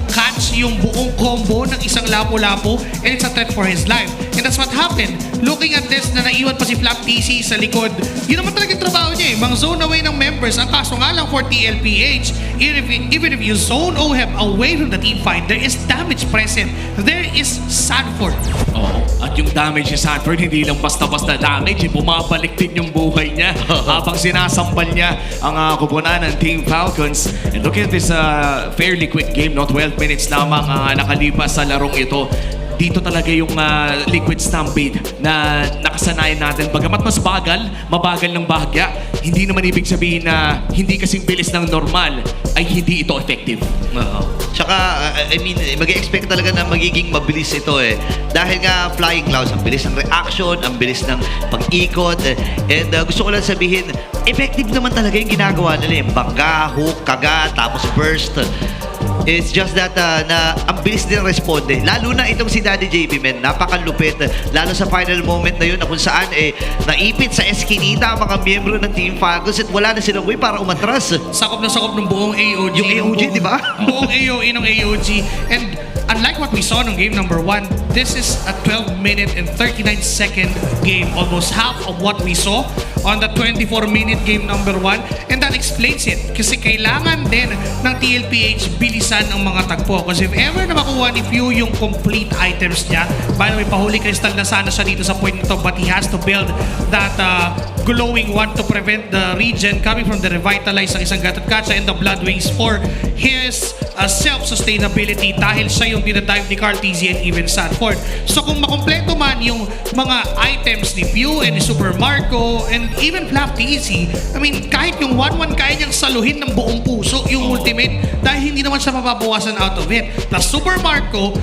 catch yung buong combo ng isang Lapu-Lapu, and it's a threat for his life. And that's what happened. Looking at this, na naiwan pa si Flap TC sa likod, yun naman talagang trabaho niya eh. Mang zone away ng members. Ang kaso nga lang for TLPH, even if you zone OHEB away from the team fight, there is damage present. There is Sanford. Oo. At yung damage ni Sanford, hindi lang basta-basta damage. Bumabalik din yung buhay niya habang sinasambal niya ang kupunan ng Team Falcons. And look at this fairly quick game, no? 12 minutes lamang nakalipas sa larong ito. dito talaga yung Liquid Stampede na nakasanayan natin. Bagamat mas mabagal ng bahagya, hindi naman ibig sabihin na hindi kasing bilis ng normal ay hindi ito effective. Tsaka, I mean, mag-expect talaga na magiging mabilis ito eh. Dahil nga flying clouds, ang bilis ng reaction, ang bilis ng pag-ikot. And gusto ko lang sabihin, effective naman talaga yung ginagawa nila eh. Bangga, hook, kagat, tapos burst. It's just that na ang bilis din responde. Lalo na itong si Daddy JP, men, napakalupit. Lalo sa final moment na yun na kung saan naipit sa eskinita ang mga miyembro ng Team Falcons at wala na silang way para umatras. Sakop na sakop ng buong AOG. Yung AOG, di ba? Buong AOE ng AOG. And unlike what we saw in game number 1, this is a 12-minute and 39-second game. Almost half of what we saw on the 24-minute game number 1. And that explains it. Kasi kailangan din ng TLPH bilisan ang mga tagpo. Kasi if ever na makuha ni Few yung complete items niya, by the way, pahuli crystal na sana siya dito sa point nito, but he has to build that glowing one to prevent the regen coming from the revitalize ng isang Gatotkacha and the Blood Wings for his self-sustainability dahil siya yung dinadive ni Carl TZ and even Sanford. So kung makompleto man yung mga items ni Pew and ni Super Marco and even Flap TZ, I mean, kahit yung 1-1 kaya niyang saluhin ng buong puso yung ultimate dahil hindi naman siya mababawasan out of it. Plus Super Marco,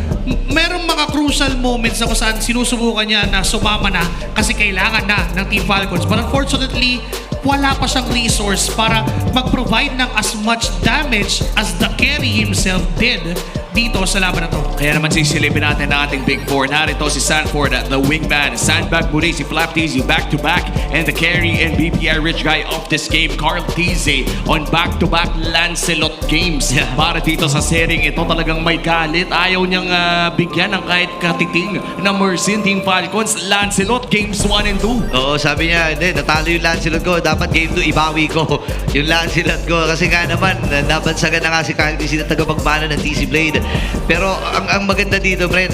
merong mga crucial moments na kung saan sinusubukan niya na sumama na kasi kailangan na ng Team Falcons. But unfortunately, wala pa siyang resource para mag-provide ng as much damage as the carry himself did dito sa laban na to. Kaya naman sisilipin natin ang ating Big Four. Narito si Sanford, the wingman. Sandbag muli si Flap TZ back-to-back. And the carry and BPI rich guy of this game, Carl TZ, on back-to-back Lancelot games. Para dito sa sering ito talagang may galit. Ayaw niyang bigyan ng kahit katiting na Mercy Team Falcons. Lancelot games 1 and 2. Oo, sabi niya, hindi, natalo yung Lancelot ko. Dapat game 2, ibawi ko yung Lancelot ko. Kasi nga naman, nabansagan na nga si Carl TZ na tagapagmana ng TC Blade. Pero ang maganda dito, Bren,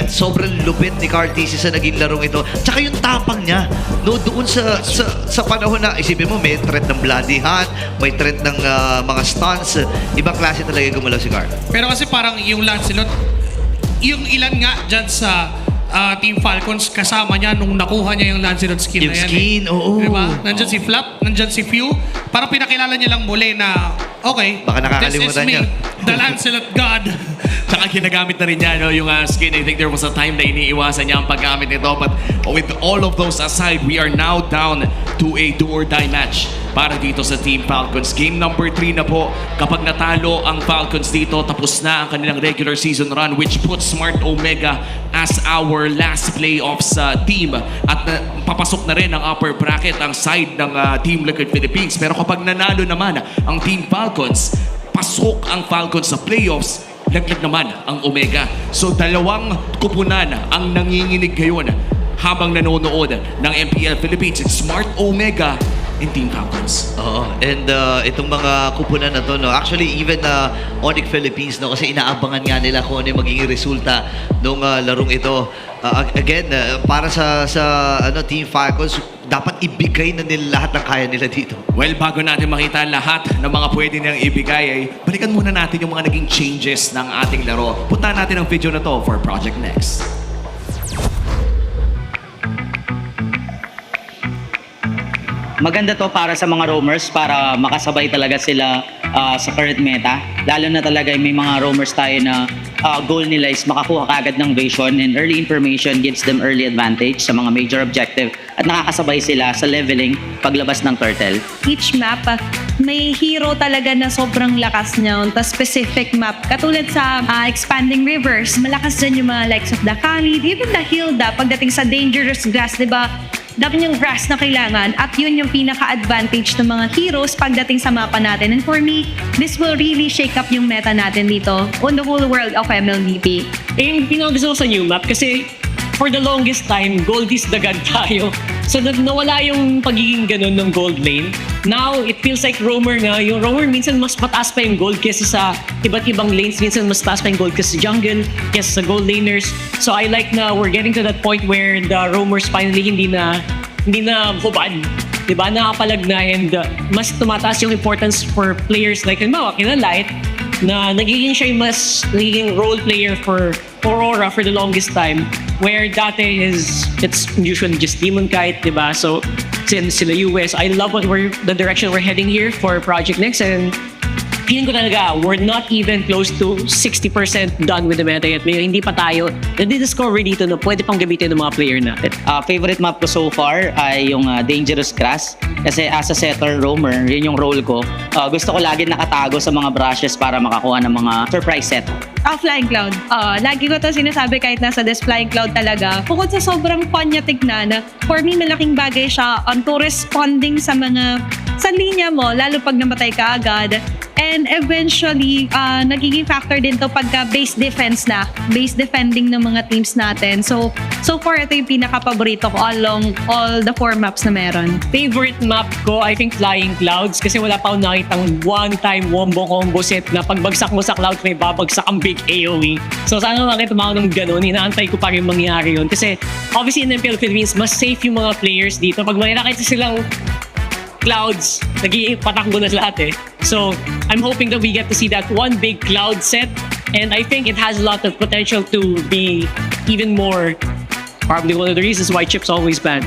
sobrang lupit ni Carl TZ sa naging larong ito. Tsaka yung tapang niya, no, doon sa panahon na, isipin mo, may threat ng bloody hand, may threat ng mga stunts. Ibang klase talaga yung gumalaw si Carl. Pero kasi parang yung Lancelot, yung ilan nga dyan sa Team Falcons, kasama niya nung nakuha niya yung Lancelot skin yung na yan. Skin, oo. Diba? Nandyan si Flap, nandyan si Few. Parang pinakilala niya lang muli na, okay, baka this is me, the Lancelot God. Tsaka ginagamit na rin niya yung skin. I think there was a time na iniiwasan niya ang paggamit nito. But with all of those aside, we are now down to a do-or-die match para dito sa Team Falcons. Game number 3 na po. Kapag natalo ang Falcons dito, tapos na ang kanilang regular season run, which puts Smart Omega as our last playoffs team. At papasok na rin ang upper bracket, ang side ng Team Liquid Philippines. Pero kapag nanalo naman ang Team Falcons, pasok ang Falcons sa playoffs, laglag naman ang Omega. So dalawang kupunan ang nanginginig ngayon habang nanonood ng MPL Philippines. It's Smart Omega and Team Falcons. Oo. And itong mga kupunan na to, no, actually even Onyx Philippines, no, kasi inaabangan nga nila kung ano yung magiging resulta ng larong ito. Again, para sa Team Falcons, dapat ibigay na nila lahat ng kaya nila dito. Well, bago natin makita lahat ng mga pwede nilang ibigay, ay balikan muna natin yung mga naging changes ng ating laro. Puntahan natin ang video na to for Project Next. Maganda to para sa mga roamers para makasabay talaga sila sa current meta. Lalo na talaga may mga roamers tayo na goal nila is makakuha kagad ng vision and early information gives them early advantage sa mga major objective at nakakasabay sila sa leveling paglabas ng turtle. Each map, may hero talaga na sobrang lakas niya. Tapos specific map. Katulad sa Expanding Rivers, malakas dyan yung mga likes of the Khalid, even the Hilda pagdating sa Dangerous Grass, di ba? Dapat yung grass na kailangan at yun yung pinaka-advantage ng mga heroes pagdating sa mapa natin. And for me, this will really shake up yung meta natin dito on the whole world of MLDP. Yung pinakagusto ko sa new map kasi for the longest time, gold is the god tayo. So nawala yung pagiging ganun ng gold lane. Now, it feels like roamer nga. Yung roamer minsan mas mataas pa yung gold kesa sa iba't ibang lanes. Minsan mas mataas pa yung gold kesa sa jungle, kesa sa gold laners. So I like na we're getting to that point where the roamers finally hindi na hubad. Diba? Nakapalag na and mas tumataas yung importance for players like halimbawa kina Light na nagiging siya yung mas nagiging role player for Aurora for the longest time, where dati it's usually just Demon Kite, diba? So since sila US, I love the direction we're heading here for Project Next, and feeling ko talaga, we're not even close to 60% done with the meta yet. May hindi pa tayo nadi-discover dito na pwede pang gamitin ng mga player natin. Favorite map ko so far ay yung Dangerous Grass. Kasi as a setter roamer, yun yung role ko. Gusto ko lagi nakatago sa mga brushes para makakuha ng mga surprise set. Flying Cloud. Lagi ko to sinasabi kahit nasa Des Flying Cloud talaga. Bukod sa sobrang fun niya tignan, for me malaking bagay siya to responding sa linya mo, lalo pag namatay ka agad. And eventually, nagiging factor din to pagka base defense na. Base defending ng mga teams natin. So far, ito yung pinaka-paborito ko along all the 4 maps na meron. Favorite map ko, I think Flying Clouds, kasi wala pa akong nakitang one-time wombo combo set na pagbagsak mo sa cloud may babagsak ang big AoE. So sana makita mo ng ganun, inaantay ko pa rin mangyari yun. Kasi obviously in MPL Philippines, mas safe yung mga players dito. Pag may nakita silang clouds, nagiging patakbo na lahat eh. So, I'm hoping that we get to see that one big cloud set, and I think it has a lot of potential to be even more, probably one of the reasons why Chip's always banned.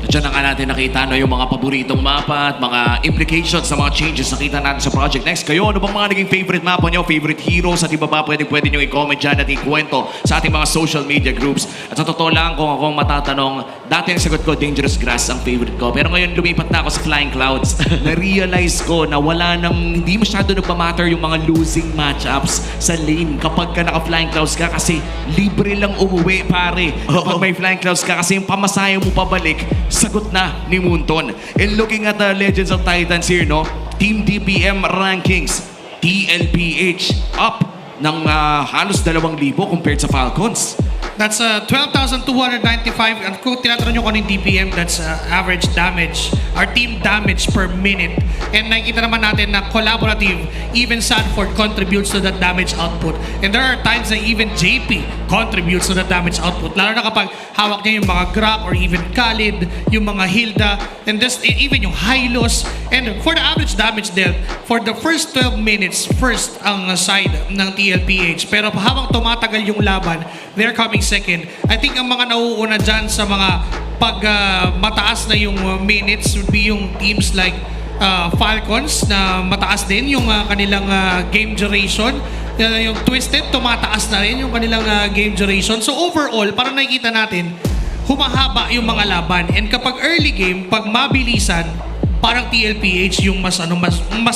Diyan na nga natin nakita yung mga paboritong mapa at mga implications sa mga changes nakita natin sa Project Next. Kayo, ano bang mga naging favorite mapa nyo, favorite heroes, at iba pa pwede nyo i-comment dyan at i-kwento sa ating mga social media groups. At sa totoo lang, kung akong matatanong, dati ang sagot ko, Dangerous Grass ang favorite ko. Pero ngayon, lumipat na ako sa Flying Clouds. Na-realize ko na hindi masyado nagmamatter yung mga losing matchups sa lane kapag ka naka-Flying Clouds ka, kasi libre lang umuwi, pare. Kapag may Flying Clouds ka, kasi yung pamasahe mo pabalik, sagot na ni Munton. And looking at the Legends of Titans here, no? Team DPM rankings, TLPH up ng halos 2,000 compared sa Falcons. That's 12,295. At kung tinatanong nyo kung ano yung DPM, that's average damage, our team damage per minute. And nakikita naman natin na collaborative, even Sanford contributes to that damage output. And there are times na even JP contributes to that damage output. Lalo na kapag hawak niya yung mga Grok or even Khalid, yung mga Hilda, and just even yung Hylos. And for the average damage dealt, for the first 12 minutes, first ang side ng TLPH. Pero habang tumatagal yung laban, they're coming second. I think ang mga nauuna dyan sa mga mataas na yung minutes would be yung teams like Falcons na mataas din yung kanilang game duration. Yung Twisted, tumataas na rin yung kanilang game duration. So overall, parang nakikita natin, humahaba yung mga laban. And kapag early game, pag mabilisan, parang TLPH yung mas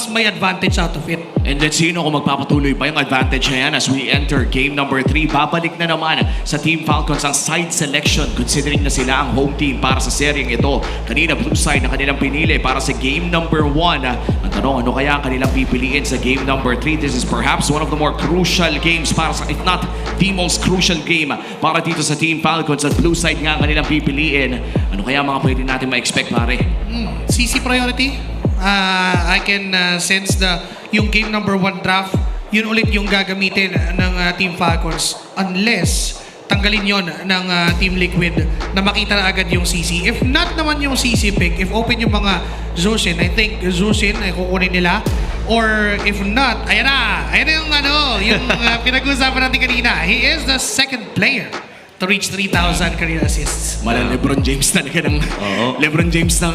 may advantage out of it. And let's see kung magpapatuloy pa yung advantage na yan as we enter game number 3. Babalik na naman sa Team Falcons ang side selection, considering na sila ang home team para sa seryeng ito. Kanina blue side na kanilang pinili para sa game number 1. Ang tanong, ano kaya kanilang pipiliin sa game number 3? This is perhaps one of the more crucial games para sa, if not the most crucial game para dito sa Team Falcons. At blue side nga kanilang pipiliin. Ano kaya mga pwede natin ma-expect, pare? CC priority. I can sense yung game number 1 draft, yun ulit yung gagamitin ng Team Falcons unless tanggalin yon ng Team Liquid na makita na agad yung CC. If not naman yung CC pick, if open yung mga Zushin, I think Zushin ay kukunin nila. Or if not, ayan na yung pinag-uusapan natin kanina. He is the second player to reach 3,000 career assists. Mala LeBron James talaga ng LeBron James ng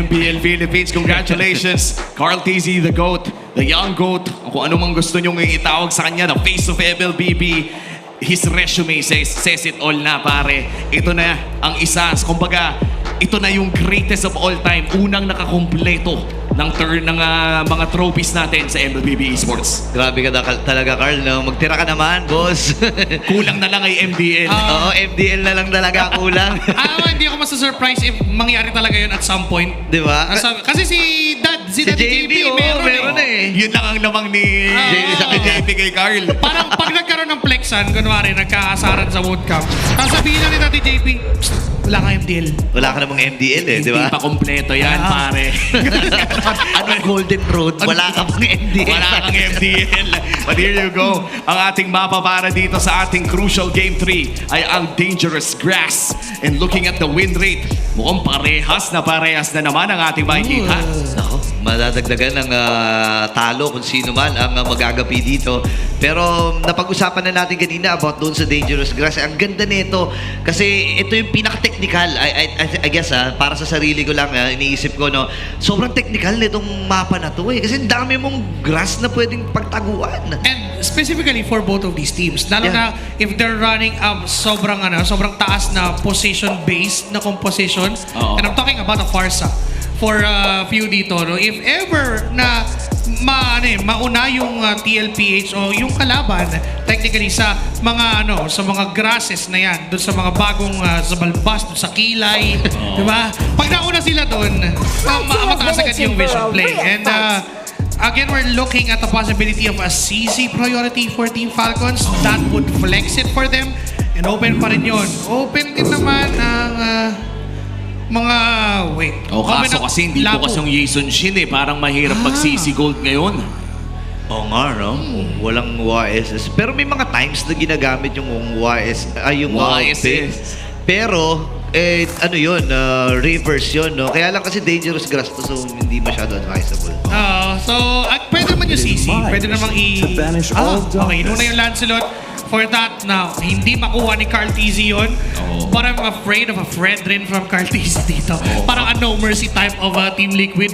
MPL Philippines. Congratulations, Carl TZ, the GOAT, the young GOAT. Kung ano mang gusto nyong itawag sa kanya, the face of MLBB. His resume says it all na, pare. Ito na ang isa. Kumbaga, ito na yung greatest of all time. Unang nakakompleto ng mga trophies natin sa MLBB Esports. Grabe ka talaga, Carl. No? Magtira ka naman, boss. Kulang na lang ay MDL. Oo, MDL na lang talaga kulang. Hindi ako masa-surprise if mangyari talaga yun at some point. Di ba? Kasi si JP, meron eh. Yun lang ang lamang ni JP kay Carl. Parang pag nagkaroon ng flexan, kunwari, nagkaasaran sa Woodcamp, tapos sabihin na ni Tati JP, wala ka MDL. Wala ka namang MDL eh, di ba? Hindi pa kompleto yan, pare. Golden Road, wala ka pang MDL. Wala kang MDL. But here you go. Ang ating mapa para dito sa ating crucial Game 3 ay ang Dangerous Grass. And looking at the win rate, mukhang parehas na naman ang ating makikita. Nako, madadagdagan ng talo kung sino man ang magagapi dito. Pero napag-usapan na natin kanina about doon sa Dangerous Grass. Ang ganda nito kasi ito yung pinaka-technical. I guess para sa sarili ko lang, iniisip ko, no, sobrang technical nitong mapa na to Kasi ang dami mong grass na pwedeng pagtaguan. And specifically for both of these teams, lalo na if they're running sobrang taas na position-based na composition. And I'm talking about a Farsa. For a few dito, no? If ever na mauna yung TLPH o yung kalaban technically sa mga sa mga grasses na yan, doon sa mga bagong sa balbas, doon sa kilay, di ba? Pag nauna sila doon, mataas agad yung vision play. And again, we're looking at the possibility of a CZ priority for Team Falcons. That would flex it for them. And open pa rin yun. Open din naman ang kaso kasi hindi bukas yung Jason Shin Parang mahirap mag-CC Gold ngayon. Oo nga, no? Walang YSS. Pero may mga times na ginagamit yung YSS. Pero, reverse yun, no? Kaya lang kasi dangerous grass to, so hindi masyado advisable. Pwede naman yung CC. Pwede namang okay, nuna yung Lancelot. For that, now, hindi makuha ni Carl TZ yun. But I'm afraid of a friend rin from Carl TZ dito. Parang a no mercy type of Team Liquid.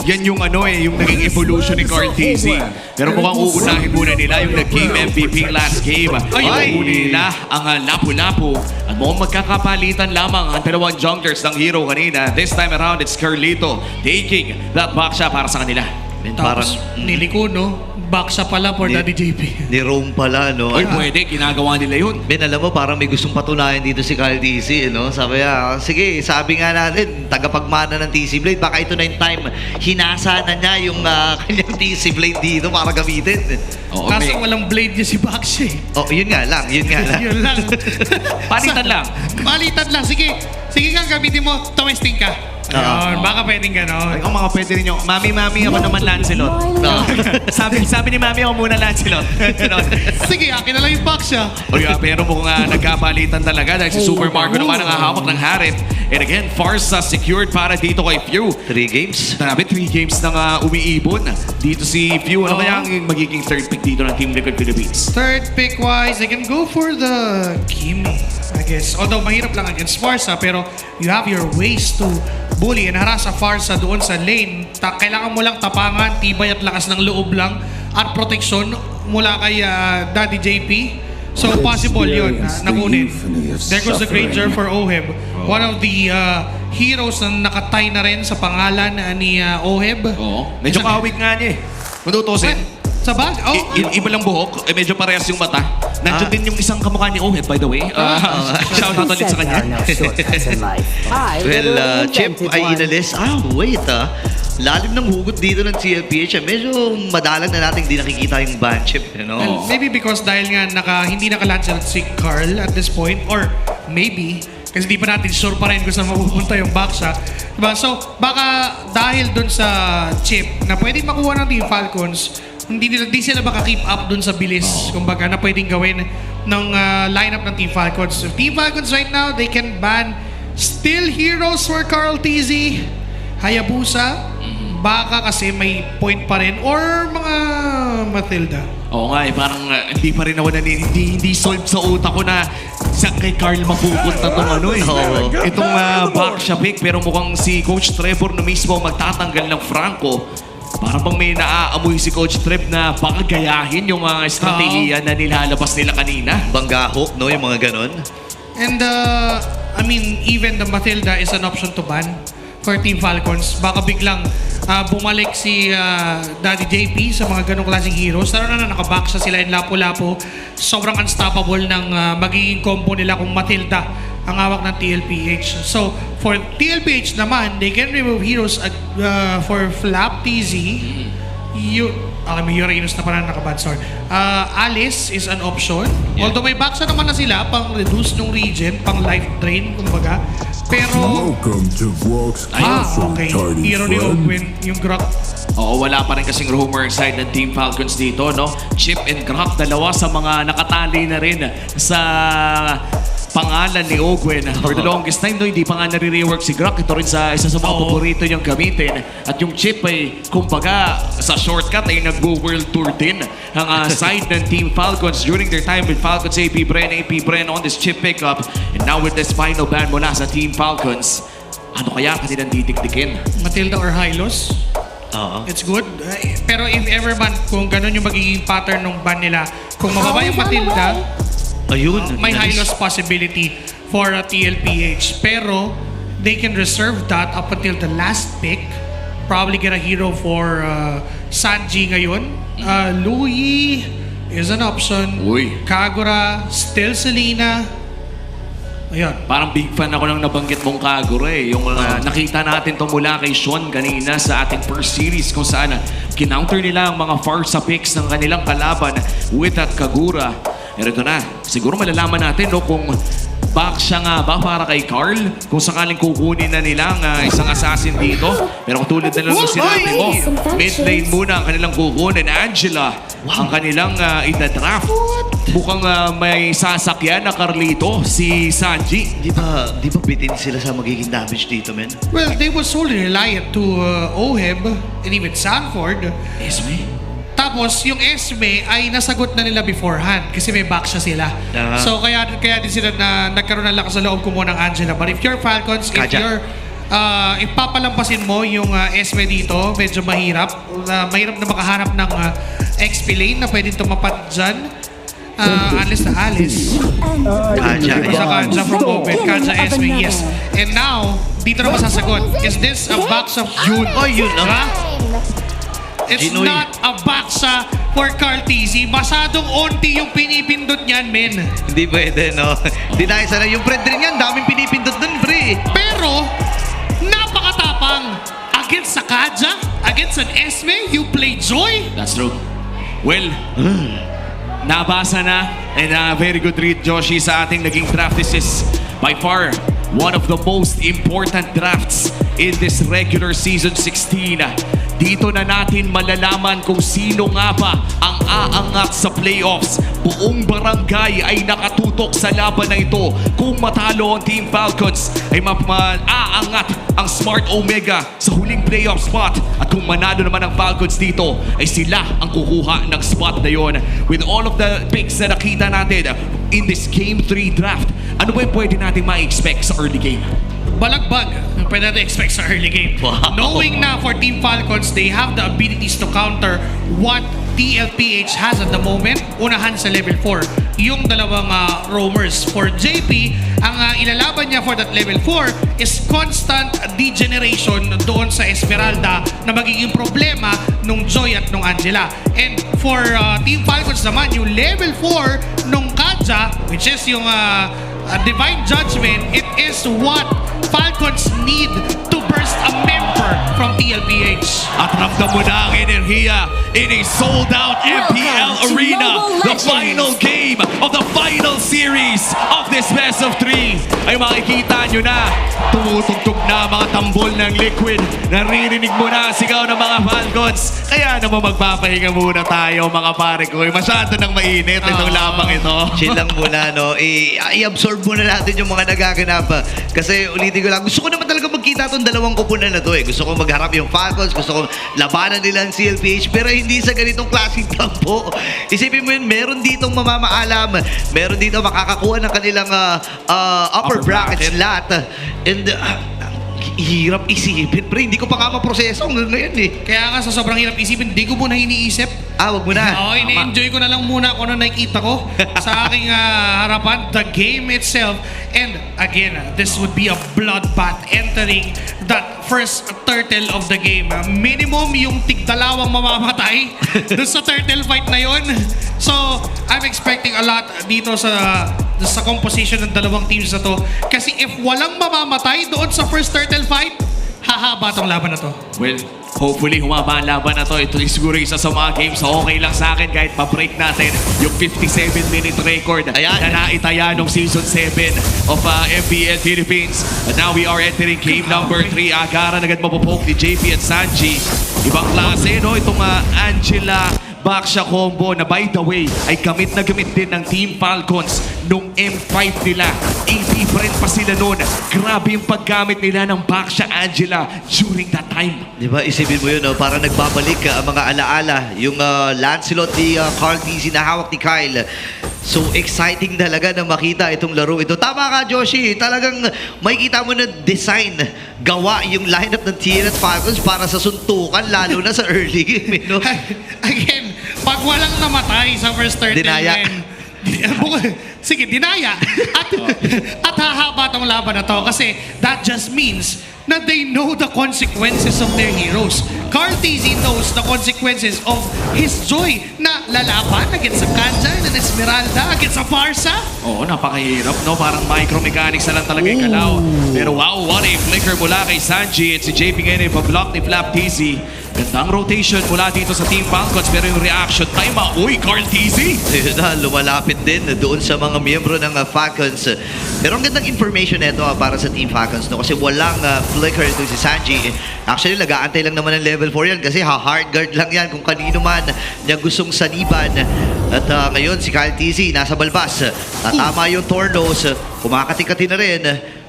Yan yung yung naging evolution ni Carl TZ. Pero mukhang uunahin muna nila yung nag-game MVP last game. Uunahin nila ang Lapu-Lapu. At mukhang magkakapalitan lamang ang dalawang junglers ng hero kanina. This time around, it's Carlito taking that back shot para sa kanila. Tapos, niliko, no? Baksa pala for Daddy JP. Ni Rome pala, no? Pwede, ginagawa nila yun. Ben, alam mo, parang may gustong patunayan dito si Carl TC, no? Sabi sige, sabi nga natin, tagapagmana ng TC Blade, baka ito na yung time, hinasa na niya yung kanyang TC Blade dito para gamitin. Kaso walang blade niya si Bakshi. Yun nga lang. Yun lang. Palitan lang. Sige nga, gamitin mo, tumesting ka. Baka pwedeng gano'n. Ang mga pwede rin yung, Mami, ako naman Lancelot. Sabi ni Mami, ako muna Lancelot. Sige, akin na lang yung box siya. Pero mukhang nagkapalitan talaga dahil si Super Marco naman ang hawak ng Harith. And again, Farsa secured para dito kay Few. 3 games. Grabe, 3 games na umiibon. Dito si Few. Ano kaya ang magiging third pick dito ng Team Liquid Philippines? Third pick wise, they can go for the Kimi, I guess. Although mahirap lang against Farsa, pero you have your ways to bully and harass sa Farsa doon sa lane. Kailangan mo lang tapangan, tibay at lakas ng loob lang at proteksyon mula kay Daddy JP. So possible yun nakunin. There goes the Granger for Oheb. One of the heroes na nakatay na rin sa pangalan ni Oheb. Medyo kahawig nga niya Kung tutusin. Sa bag? Iba lang buhok. Medyo parehas yung mata. Nandiyan din yung isang kamukha ni Oheb, by the way. Shout out ulit sa kanya. Well, Chip ay inalis. Wait lalim ng hugot dito ng TLPH. Medyo madalang na natin hindi nakikita yung ban chip. And maybe because dahil nga hindi naka-Lancelot si Carl at this point, or maybe kasi di pa natin sure pa rin kung saan mapupunta yung Baksa. Diba? So, baka dahil dun sa chip na pwedeng makuha ng Team Falcons, hindi sila maka-keep up dun sa bilis kumbaga na pwedeng gawin ng lineup ng Team Falcons. So, Team Falcons right now, they can ban still heroes for Carl TZ, Hayabusa, baka kasi may point pa rin, or mga Matilda. Oo nga parang hindi pa rin hindi solve sa utak ko na kay Carl mapupunta itong itong back siya pick, pero mukhang si Coach Trevor na mismo magtatanggal ng Franco. Parang bang may naaamoy si Coach Trev na baka gayahin yung mga estratehiya na nilalabas nila kanina. Banggahok, no? Yung mga ganon. And even the Matilda is an option to ban for Team Falcons. Baka biglang bumalik si Daddy JP sa mga ganong klaseng heroes. Tara na nakaback sila in Lapu-Lapu. Sobrang unstoppable ng magiging combo nila kung Matilda ang hawak ng TLPH. So, for TLPH naman, they can remove heroes for Flap TZ. May Uranus na pala nakabad, sorry. Alice is an option. Although may baksa naman na sila pang reduce ng regen, pang life drain, kumbaga. Pero, okay. Hero ni Ogwin, yung Grok. Oo, wala pa rin kasing rumor side ng Team Falcons dito, no? Chip and Grok, dalawa sa mga nakatali na rin sa pangalan ni Ogwin. For the longest time, no, hindi pa nga nare-rework si Grok. Ito rin isa sa mga paborito niyang gamitin. At yung Chip ay, kumbaga, sa shortcut ay nag-world tour din ang side ng Team Falcons during their time with Falcons AP Bren on this Chip pickup. And now with this final ban mula sa Team Falcons, ano kaya kanilang didikdikin? Matilda or Hylos? It's good. Pero if ever man, kung ganun yung magiging pattern ng ban nila, kung mababa yung Matilda, may high loss possibility for a TLPH. Pero they can reserve that up until the last pick. Probably get a hero for Sanji ngayon. Louis is an option. Kagura, still Selena. Ayun. Parang big fan ako ng nabanggit mong Kagura eh. Yung nakita natin to mula kay Sean kanina sa ating first series kung saan kinounter nila ang mga Farsa picks ng kanilang kalaban with that Kagura. Pero ito na, siguro malalaman natin no, kung back siya nga ba para kay Carl kung sakaling kukunin na nilang isang assassin dito. Pero tulad na lang ng sinabi mo, mid lane muna ang kanilang kukunin. Angela, ang kanilang itadraft. Mukhang may sasakyan na Carlito, si Sanji. Di ba bitin sila sa magiging damage dito, men? Well, they were solely reliant to Oheb and even Sanford. Esme? Tapos, yung Esme ay nasagot na nila beforehand kasi may back siya sila. So, kaya din sila na nagkaroon ng lakas sa loob kumuha ng Angela. But if you're Falcons, if papalampasin mo yung Esme dito, medyo mahirap. Mahirap na makahanap ng XP lane na pwedeng tumapat dyan. Unless na Alice. Kaja from Open. Kaja Esme, yes. And now, dito na masasagot. Is this a box of June? Yun na. It's not a baksa for Cartesi. Masadong onti yung pinipindot niyan, men. Hindi pwede, no? Hindi tayo sanay. Yung friend rin yan, daming pinipindot dun, pre. Pero, napakatapang. Against sa Kaja, against an Esme, you play Joy. That's true. Well, nabasa na. And very good read, Joshi, sa ating naging draft. This is by far one of the most important drafts in this regular season 16. Dito na natin malalaman kung sino nga ba ang aangat sa playoffs. Buong barangay ay nakatutok sa laban na ito. Kung matalo ang Team Falcons, ay maaangat ang Smart Omega sa huling playoff spot. At kung manalo naman ang Falcons dito, ay sila ang kukuha ng spot na yon. With all of the picks na nakita natin in this Game 3 draft, ano ba yung pwede natin ma-expect sa early game? Balagbag ang pwede natin expect sa early game. Knowing na for Team Falcons, they have the abilities to counter what TLPH has at the moment. Unahan sa level 4, yung dalawang roamers. For JP, ang ilalaban niya for that level 4 is constant degeneration doon sa Esmeralda na magiging problema nung Joy at nung Angela. And for Team Falcons naman, yung level 4 nung Kaja, which is yung Divine Judgment, it is what Falcons need to burst a member from TLPH. At ramdam mo na ang enerhiya in a sold-out MPL arena. The final game of the final series of this best of 3. Ay makikita nyo na, tumutugtog na mga tambol ng Liquid. Naririnig mo na ang sigaw ng mga Falcons. Kaya naman magpapahinga muna tayo mga pare ko. Masyado nang mainit itong labang ito. Chill lang muna, no? I-absorb muna natin yung mga nagaganap. Kasi ulitin ko lang, gusto ko naman talaga magkita itong dalawang kupunan na to eh. Gusto ko magharap yung Falcons, gusto ko labanan nila ang CLPH, pero hindi sa ganitong klaseng tampo. Isipin mo yun, meron ditong mamamaalam, meron dito makakakuha ng kanilang upper bracket slot. And hirap isipin, pre. Hindi ko pa nga maproseso hanggang ngayon eh. Kaya nga sa sobrang hirap isipin, hindi ko muna iniisip. Wag mo na. Oo, ini-enjoy ko na lang muna kung ano nakikita ko sa aking harapan, the game itself. And again, this would be a bloodbath entering that first turtle of the game. Minimum yung tig-dalawang mamamatay doon sa turtle fight na yon. So, I'm expecting a lot dito sa composition ng dalawang teams na to. Kasi if walang mamamatay doon sa first turtle fight, hahaba tong laban na to. Well, hopefully humaba ang laban na to. Ito is siguro isa sa mga games na okay lang sa akin kahit pa-break natin yung 57-minute record na naitaya nung Season 7 of MPL Philippines. And now we are entering game number 3. Agaran agad mapupok ni JP at Sanji. Ibang klase, no? Itong Angela Baksha combo na by the way ay gamit na gamit din ng Team Falcons nung M5 nila. Indifferent pa sila noon. Grabe yung paggamit nila ng Baksha Angela during that time. Di ba, isipin mo yun, no? Parang nagbabalik ang mga alaala. Yung Lancelot ni Carl TZ na hawak ni Kyle. So exciting talaga na makita itong laro ito. Tama ka, Joshi. Talagang makikita mo na design, gawa yung lineup ng TL at Falcons para sa suntukan, lalo na sa early game. No? Again, pag walang namatay sa first 30 Dinaya. Sige, dinaya. At hahaba tong laban na to kasi that just means na they know the consequences of their heroes. Carl TZ knows the consequences of his joy na lalaban against sa Kanja and Esmeralda against sa Farsa. Oo, napakahirap, no? Parang micromechanics na lang talaga yung kalaw. Pero wow, what a flicker mula kay Sanji at si JP ngayon pa-block ni Flap TZ. Gandang rotation mula dito sa Team Falcons pero yung reaction time, uy, Carl TZ! Ayun na, lumalapit din doon sa mga miyembro ng Falcons. Pero ang gandang information nito para sa Team Falcons, no? Kasi walang flicker ito si Sanji. Actually, nag-aantay lang naman ng level 4 yan kasi hard guard lang yan kung kanino man niya gustong saniban. At ngayon, si Kyle TZ nasa balbas. Tatama yung Tornos, kumakati-kati na rin.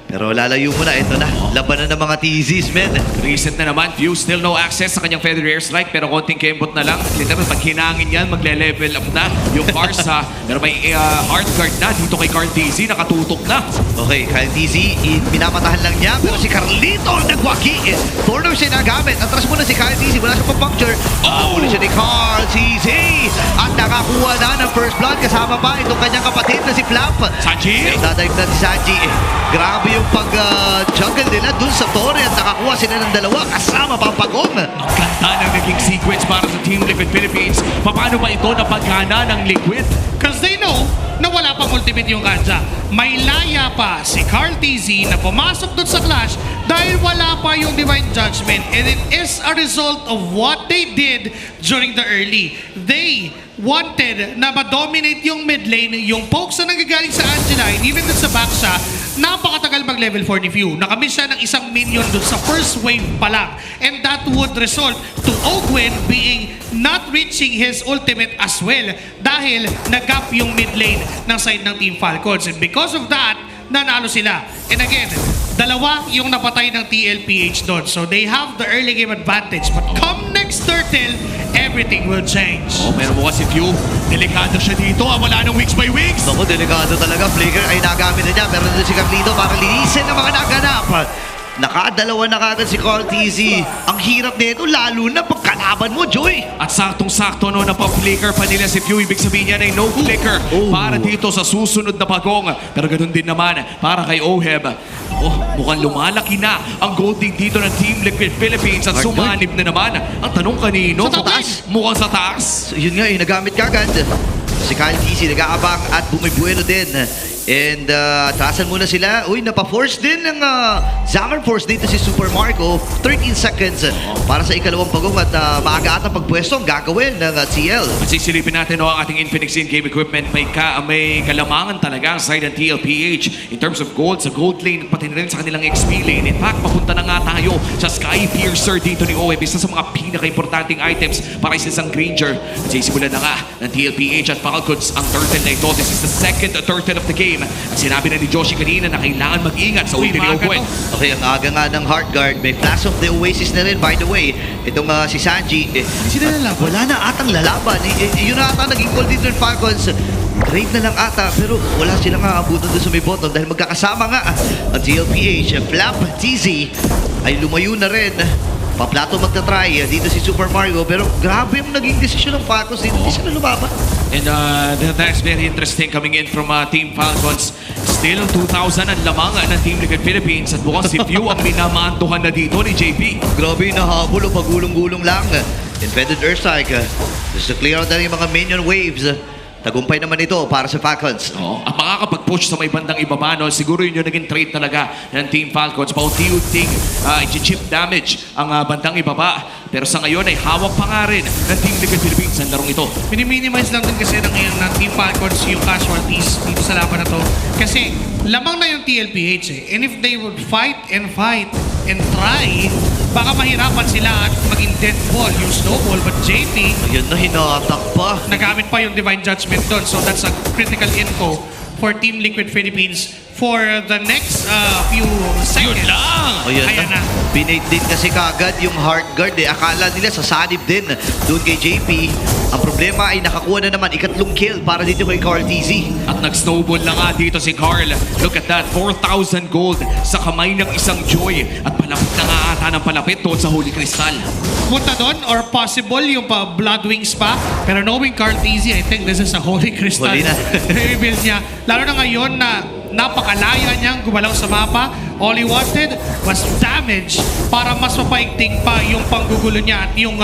Pero lalayo mo na, ito na. Laban na ng mga TZs, men. Recent na naman, Fuse still no access sa kanyang Feather Air Strike pero konting kembot na lang. Literal, pag hinangin yan, magle-level up na yung Farsa. Pero may hard guard na dito kay Carl TZ, nakatutok na. Okay, Kyle TZ, pinamatahan lang niya. Pero si Carlito nagwaki. Torno siya nagamit. Atras muna si Kyle TZ, wala siyang pang-puncture. Muli siya ni Carl TZ. At nakakuha na ng first blood. Kasama pa itong kanyang kapatid na si Flap. Sanji! Dadive na si Sanji. Grabe yung pag-juggle nila dun sa Torre at nakakuha sila ng dalawa kasama Pampagong. Ang ganda ng naging sequence para sa Team Liquid Philippines. Paano ba ito napagana ng Liquid? Because they know na wala pang ultimate yung Kanja. May laya pa si Carl TZ na pumasok dun sa clash dahil wala pa yung Divine Judgment, and it is a result of what they did during the early. They wanted na ma-dominate yung mid lane, yung pokes na nagagaling sa Angela, and even dun sa Baksha, napakatagal mag-level 4 ni Few. Nakamiss siya ng isang minion dun sa first wave pa lang. And that would result to Ogwen being not reaching his ultimate as well dahil nag-gap yung mid lane ng side ng Team Falcons. And because of that, nanalo sila. And again, dalawa yung napatay ng TLPH doon. So they have the early game advantage. But come next turtle, everything will change. Pero mo kasi Few, delikado siya dito. Wala nang weeks by weeks. Ako, delikado talaga. Flicker ay nagamit na niya. Pero nandun si Carlito para linisin ang mga naganap. Nakadalawa na kagad si Carl TZ. Ang hirap nito, lalo na pagkalaban mo, Joy. At saktong-sakto no, napap-flicker pa nila si Few. Ibig sabihin niya ay no flicker para dito sa susunod na pagong. Pero ganoon din naman para kay Oheb. Mukhang lumalaki na ang gold lead dito ng Team Liquid Philippines at sumanib na naman. Ang tanong kanino? Sa taas. Mukhang sa taas. Yun nga, nagamit kagad. Si Carl TZ nag-aabang at bumibuelo din. And atrasan muna sila. Uy, napa-force din ng Zammer Force dito si Super Marco. 13 seconds para sa ikalawang pagong at maaga at ang pagpwesto ang gagawin ng TL. At sisilipin natin ang ating Infinix in-game equipment. May kalamangan talaga ang side ng TLPH in terms of gold sa gold lane pati rin sa kanilang XP lane. In fact, papunta na nga tayo sa Sky Piercer dito ni OEB. Isa sa mga pinaka-importanting items para sa isang Granger. At sisimulan na nga ng TLPH at Falcons ang turtle na ito. This is the second turtle of the game. At sinabi na ni Joshi kanina na kailangan mag-ingat sa ulti ni Ogwen. Okay, ang aga nga ng Heart Guard. May Flash of the Oasis na rin, by the way. Itong si Sanji. Wala na atang lalaban. Yun na ata naging goal dito ng Falcons. Trade na lang ata, pero wala silang aabutan doon sa may bottom dahil magkakasama nga ang TLPH. Flap TZ ay lumayo na rin. Paplato magta-try dito si Super Mario, pero grabe yung naging desisyon ng Falcons dito. Hindi sila lumaban. And that's very interesting coming in from Team Falcons. Still 2,000 ang lamang ng Team Liquid Philippines at mukhang si Few ang minamantuhan na dito ni JP. Grabe, nahabol o pagulong-gulong lang. Infected Earthstrike. Just to clear out na yung mga minion waves. Tagumpay naman ito para sa Falcons. At makakapag-push sa may bandang ibaba, no? Siguro yun yung naging trade talaga ng Team Falcons. Paunti-unting i-chip damage ang bandang ibaba. Pero sa ngayon ay hawak pa nga rin ng Team Liquid Philippines ang larong ito. Miniminimize lang din kasi ng Team Falcons yung casualties dito sa laban na to. Kasi lamang na yung TLPH eh. And if they would fight and try, baka mahirapan sila at maging dead ball yung snowball. But JP, Ayun na, hinatak pa. nagamit pa yung Divine Judgment doon. So that's a critical info for Team Liquid Philippines for the next few seconds. Yun lang! Ayan na. Binate din kasi kagad yung heart guard eh. Akala nila sasanib din doon kay JP. Ang problema ay nakakuha na naman ikatlong kill para dito kay Carl TZ. At nag-snowball na nga dito si Carl. Look at that, 4,000 gold sa kamay ng isang Joy. At palapit na nga ata ng palapit doon sa Holy Crystal. Punta doon or possible yung pa Blood Wings pa. Pero knowing Carl TZ, I think this is a Holy Crystal. Huli na. Reveal niya. Lalo na ngayon na napakalaya niyang gumalaw sa mapa. All he wanted was damage para mas mapaigting pa yung panggugulo niya at yung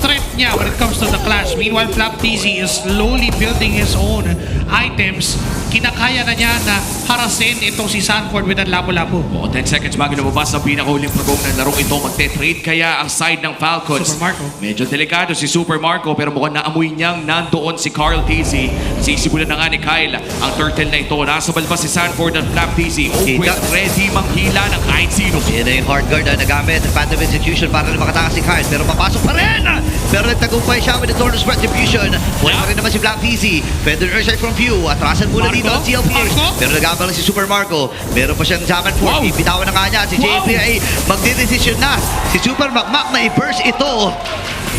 threat niya when it comes to the clash. Meanwhile, Flap TZ is slowly building his own items. Kinakaya na niya na harasin itong si Sanford with ang labo-labo. 10 seconds bago lumabas ang pinakahuling pagong ng larong ito. Magte-trade kaya ang side ng Falcons. Super Marco. Medyo delikado si Super Marco pero mukhang naamoy niyang nandoon si Carl TZ. Sisimulan na nga ni Kyle ang turtle na ito. Nasa balbas si Sanford at Flap TZ. Open, ready manghila ng kahit sino. Yan na yung hard guard na nagamit ng Phantom Execution para na makatakas si Kyle. Pero papasok pa rin! Pero nagtagumpay siya with the Tornus Retribution. Wala pa rin naman si Black TZ. Feather Earthside from View. Atrasan muna dito ang TLPH. Pero nagabang si Super Marco. Meron pa siyang Zaman Force. Ipitawan na nga niya. Si JP ay magdidesisyon na. Si Super Macmac na i-burst ito.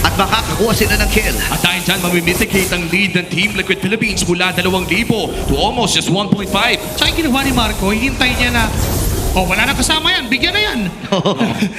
At makakakuha sila ng kill. At dahil dyan, mamimitigate ang lead ng Team Liquid Philippines mula 2,000 to almost just 1.5. Tsaka yung ginawa ni Marco, hihintay niya na wala na kasama yan, bigyan na yan.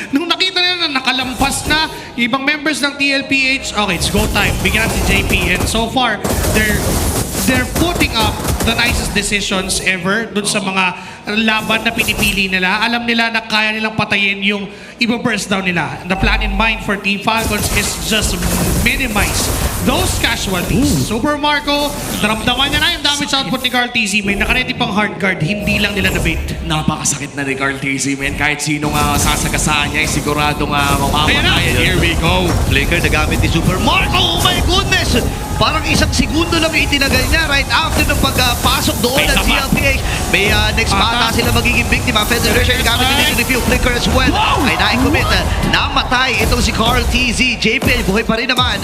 Nung nakita nila na nakalampas na yung ibang members ng TLPH, okay, it's go time. Bigyan natin JP. And so far, they're putting up the nicest decisions ever dun sa mga laban na pinipili nila. Alam nila na kaya nilang patayin yung iba-burst down nila. The plan in mind for Team Falcons is just minimize those casualties. Super Marco, naramdaman niya na yung damage output ni Carl TZ. May nakaredy pang hard guard, hindi lang nila na-bait. Napakasakit na ni Carl TZ, man. Kahit sino nga sasagasaan niya, sigurado nga mamamatayan. Here we go. Flicker na gamit ni Super Marco. Oh my goodness! Parang isang segundo lang yung itinagal niya right after ng pagpasok doon ng TLPH. May next bata sila magiging biktima. Federation gamit din ito ni Phil Flicker as well. Ay na-commit. Namatay itong si Carl TZ. JP buhay pa rin naman.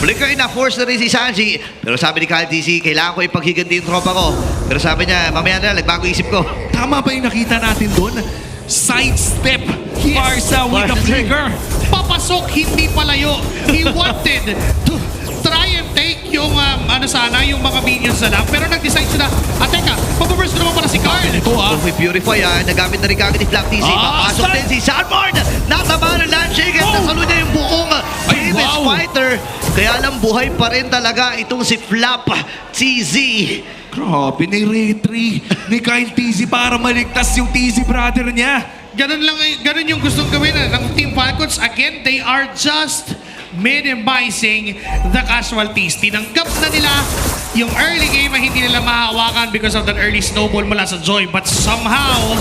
Flicker na-force na rin si Sanji. Pero sabi ni Carl TZ, kailangan ko ipaghiganti yung tropa ko. Pero sabi niya, mamaya na, nagbago isip ko. Tama ba yung nakita natin doon? Sidestep. Barca with the Flicker. Papasok, hindi palayo. He wanted to try and take yung yung mga minions na lang. Pero nag-decide sila, teka, papaburst naman pala si Carl. Ito Purify nagamit na rin kagad ni Black TZ. Papasok din si Sanford. Natama ng landshake at nasalo niya yung buong famous fighter. Kaya lang buhay pa rin talaga itong si Flap TZ. Grabe, ni-retry ni Kyle TZ para maligtas yung TZ brother niya. Ganun yung gustong gawin ng Team Falcons. Again, they are just minimizing the casualties. Tinanggap na nila yung early game na hindi nila mahawakan because of that early snowball mula sa Joy. But somehow,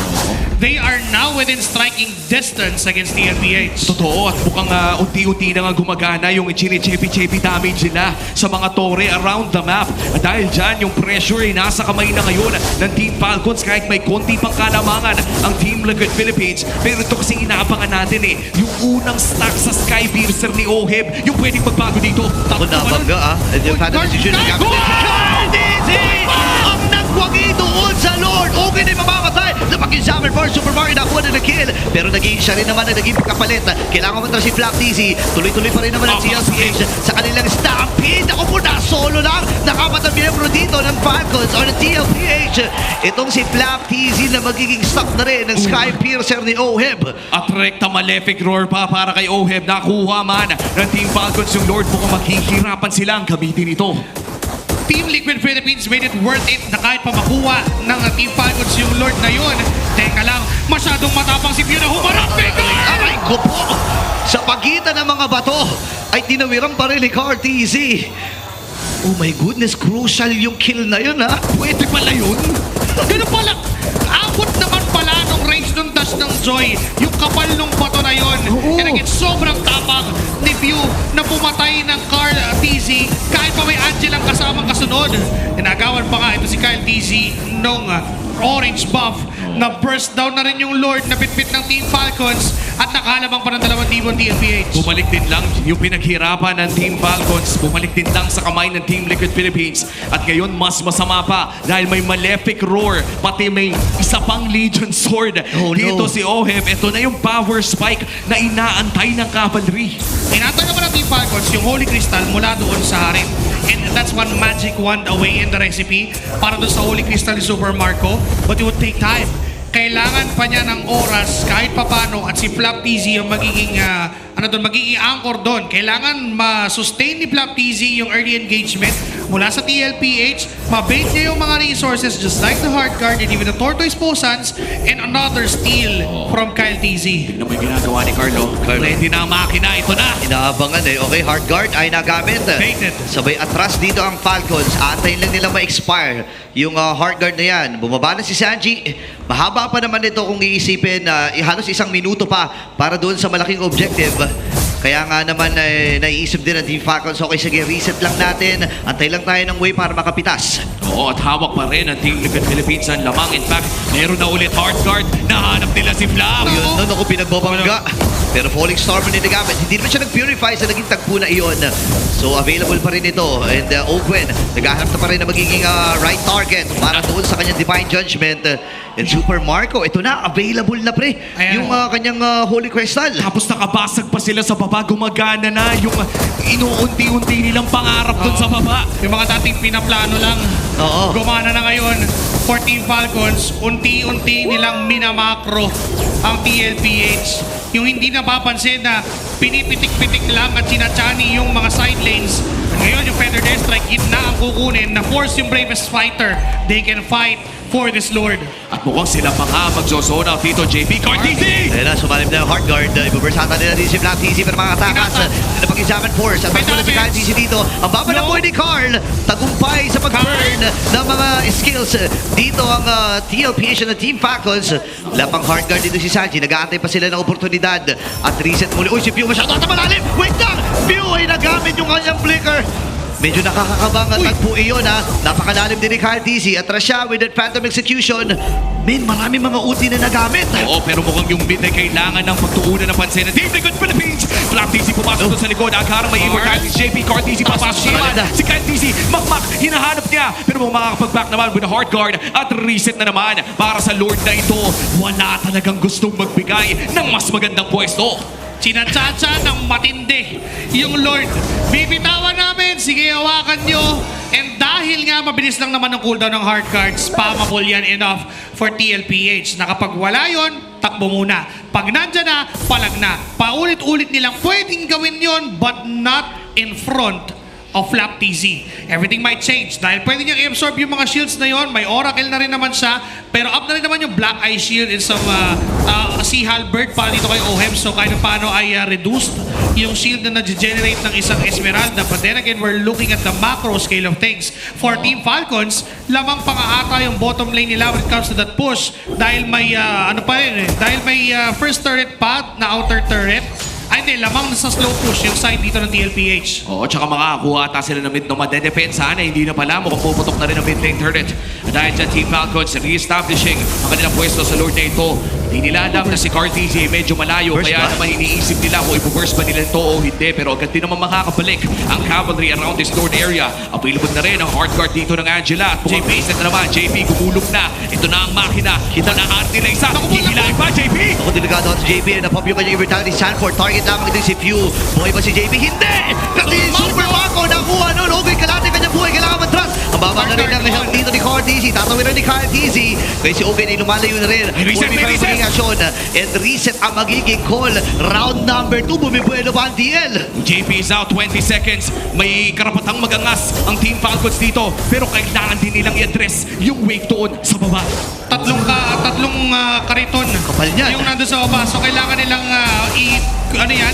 they are now within striking distance against TLPH. Totoo, at mukhang unti-unti na nga gumagana yung chini-chepi-chepi damage nila sa mga tore around the map. At dahil dyan, yung pressure ay nasa kamay na ngayon ng Team Falcons kahit may konti pang kalamangan ang Team Liquid Philippines. Pero ito kasi inaabangan natin yung unang stack sa Skypiercer ni Oheb, yung pwedeng magbago dito. Ako nabangga yung Phantom Decision na gamit din. Carl TZ! Ang nagwagi doon sa Lord! Okay na yung mamamatay! Napag-examine for Super Mario nakuha na kill. Pero naging siya rin naman na naging kapalit. Kailangan mo si Flap TZ. Tuloy-tuloy pa rin naman ang TLPH sa kanilang stampede. Ako po na solo lang. Nakamatang miyembro dito ng Falcons o ng TLPH. Itong si Flap TZ na magiging stuck na rin ng Skypiercer ni Oheb. At rekta malefic roar pa para kay Oheb. Nakuha man ng Team Falcons yung Lord. Mukhang maghihirapan silang gamitin ito. Team Liquid Philippines made it worth it na kahit pa makuha ng Team Falcons yung Lord na yun. Teka lang, masyadong matapang si Pio na humarap. Aray ko po! Sa pagitan ng mga bato ay tinawiran pa rin ni Carl TZ. Oh my goodness, crucial yung kill na yun ha. Pwede pala yun? Ganun pala. Abot naman pala nung range nung dash ng Joy. Yung kapal nung bato na yun. And again, sobrang tapang ni View na pumatay ng Carl TZ kahit pa may Angelang kasamang kasunod. Inagawan pa nga ito si Kyle TZ nung orange buff na burst down na rin yung Lord na bitbit ng Team Falcons at nakalabang pa ng 2,000 TLPH. Bumalik din lang yung pinaghirapan ng Team Falcons. Bumalik din lang sa kamay ng Team Liquid Philippines. At ngayon, mas masama pa dahil may Malefic Roar. Pati may isa pang Legion Sword. Dito si Oheb. Ito na yung power spike na inaantay ng Cavalry. Inantay naman ng Team Falcons yung Holy Crystal mula doon sa Harim. And that's one magic wand away in the recipe para doon sa Holy Crystal ni Super Marco. But it would take time. Kailangan pa niya ng oras kahit papano at si Flap TZ yung magiging magiging anchor doon. Kailangan ma-sustain ni Flap TZ yung early engagement mula sa TLPH. Mabait niya yung mga resources just like the Hard Guard and even the Tortoise Posans and another steal from Kyle TZ. Tignan mo yung ginagawa ni Carlo. Ready na ang makina. Ito na. Inaabangan eh. Okay, Hard Guard ay nagamit. Baited. Sabay atras dito ang Falcons. Antayin lang nila ma-expire yung Hard Guard na yan. Bumaba na si Sanji. Mahaba pa naman ito kung iisipin na halos 1 minuto pa para doon sa malaking objective. Kaya nga naman naiisip din ng Team Falcons, okay sige, reset lang natin. Antay lang tayo ng way para makapitas. Oo, at hawak pa rin ang Team Liquid Philippines ang lamang. In fact, meron na ulit Hard Guard. Nahanap nila si Flap. Yun nun ako pinagbabangga. Pero Falling Storm na nilagamit. Hindi naman siya nag-purify sa naging tagpo na iyon. So available pa rin ito. And Ogwen, naghahanap na pa rin na magiging right target para doon sa kanyang Divine Judgment. And Super Marco, ito na, available na pre. Yung kanyang Holy Crystal. Tapos nakabasag pa sila sa baba. Gumagana na yung inuunti-unti nilang pangarap doon sa baba. Yung mga dating pinaplano lang. Gumana na ngayon for Team Falcons. Unti-unti nilang minamakro ang TLPH. Yung hindi napapansin na pinipitik-pitik lang at sinachani yung mga side lanes. Ngayon yung Feather Death Strike, yun na ang kukunin na force yung bravest fighter. They can fight for this Lord. At mukhang sila pa nga magsosona dito, JP Cartesi! Ayun na, sumalim na yung Hard Guard. Ibubursatan nila din si Black TZ para mga atakas. Sila pag-examine force. At pagmula si Kyle TZ dito. Ang baba ng boy ni Carl. Tagumpay sa pag-burn ng mga skills. Dito ang TLPH ng Team Falcons. Wala pang Hard Guard dito si Sanji. Nag-aantay pa sila ng oportunidad. At reset muli. Uy, si Pew masyado at malalim. Wait lang! Pew ay nagamit yung kanyang flicker. Medyo nakakakabang at tagpo iyon ha. Napakalalim din ni Kyle TZ. Atras siya with that Phantom Execution. Men, marami mga ulti na nagamit. Oo, pero mukhang yung mid ay kailangan ng pagtuunan ng pansin ng Team Liquid Philippines. Flap TZ pumasok doon sa likod. Akarang may immortality. JP Cartesi papasok naman. Si Kyle TZ, makmak, hinahanap niya. Pero mukhang makakapag-back naman with a Hard Guard. At reset na naman para sa Lord na ito. Wala talagang gustong magbigay ng mas magandang pwesto. Sinatsacha ng matindi yung Lord. Bibitawan namin, sige hawakan nyo. And dahil nga mabilis lang naman ang cooldown ng hard cards, spammable yan enough for TLPH. Na kapag wala yun, takbo muna. Pag nandyan na, palag na. Paulit-ulit nilang pwedeng gawin yon but not in front of Flap TZ. Everything might change dahil pwede niyang i-absorb yung mga shields na yon. May Oracle na rin naman siya. Pero up na rin naman yung Black Eye Shield and some Sea Halberd para dito kay Oheb. So kahit paano ay reduced yung shield na nag-generate ng isang Esmeralda. But then again, we're looking at the macro scale of things. For Team Falcons, lamang pa nga ata yung bottom lane nila when it comes to that push. Dahil may, dahil may first turret pa na outer turret. Ay hindi, lamang sa slow push yung side dito ng TLPH. Oo, tsaka makakakuha ata sila ng mid no madedepensa na hindi na pala mukhang puputok na rin ang mid lane turret. Dahil dyan Team Falcons re-establishing ang kanilang pwesto sa Lord na ito. Hindi nila alam na si Cartesi medyo malayo kaya naman iniisip nila kung ipo-burst ba nila ito o hindi. Pero agad din naman makakabalik ang cavalry around this Lord area. Available na rin ang hard guard dito ng Angela. At JP set na naman. JP gumulog na. Ito na ang makina. Kita na ang nila isa. Hihilahin pa JP. Ako delikado at si JP. Napop yung kanyang immortality Sanford. Target lamang din si Pew. Buhay ba si JP? Hindi! Kasi Super Marco nakuha nun. Okay, kalate kanyang buhay. Kailangan matras. Ang baba na rin ang health dito ni Cartesi. Tatawin na ni Cartesi. Kaya si Ogen ay lumalayo na rin. Reset. And reset ang magiging call. Round number 2. Bumibuelo pa ang TL. JP is out 20 seconds. May karapatang magangas ang Team Falcons dito. Pero kailangan din nilang i-address yung wave doon sa baba. Tatlong tatlong kariton. Kapal niyan. Yung nandun sa baba. So kailangan nilang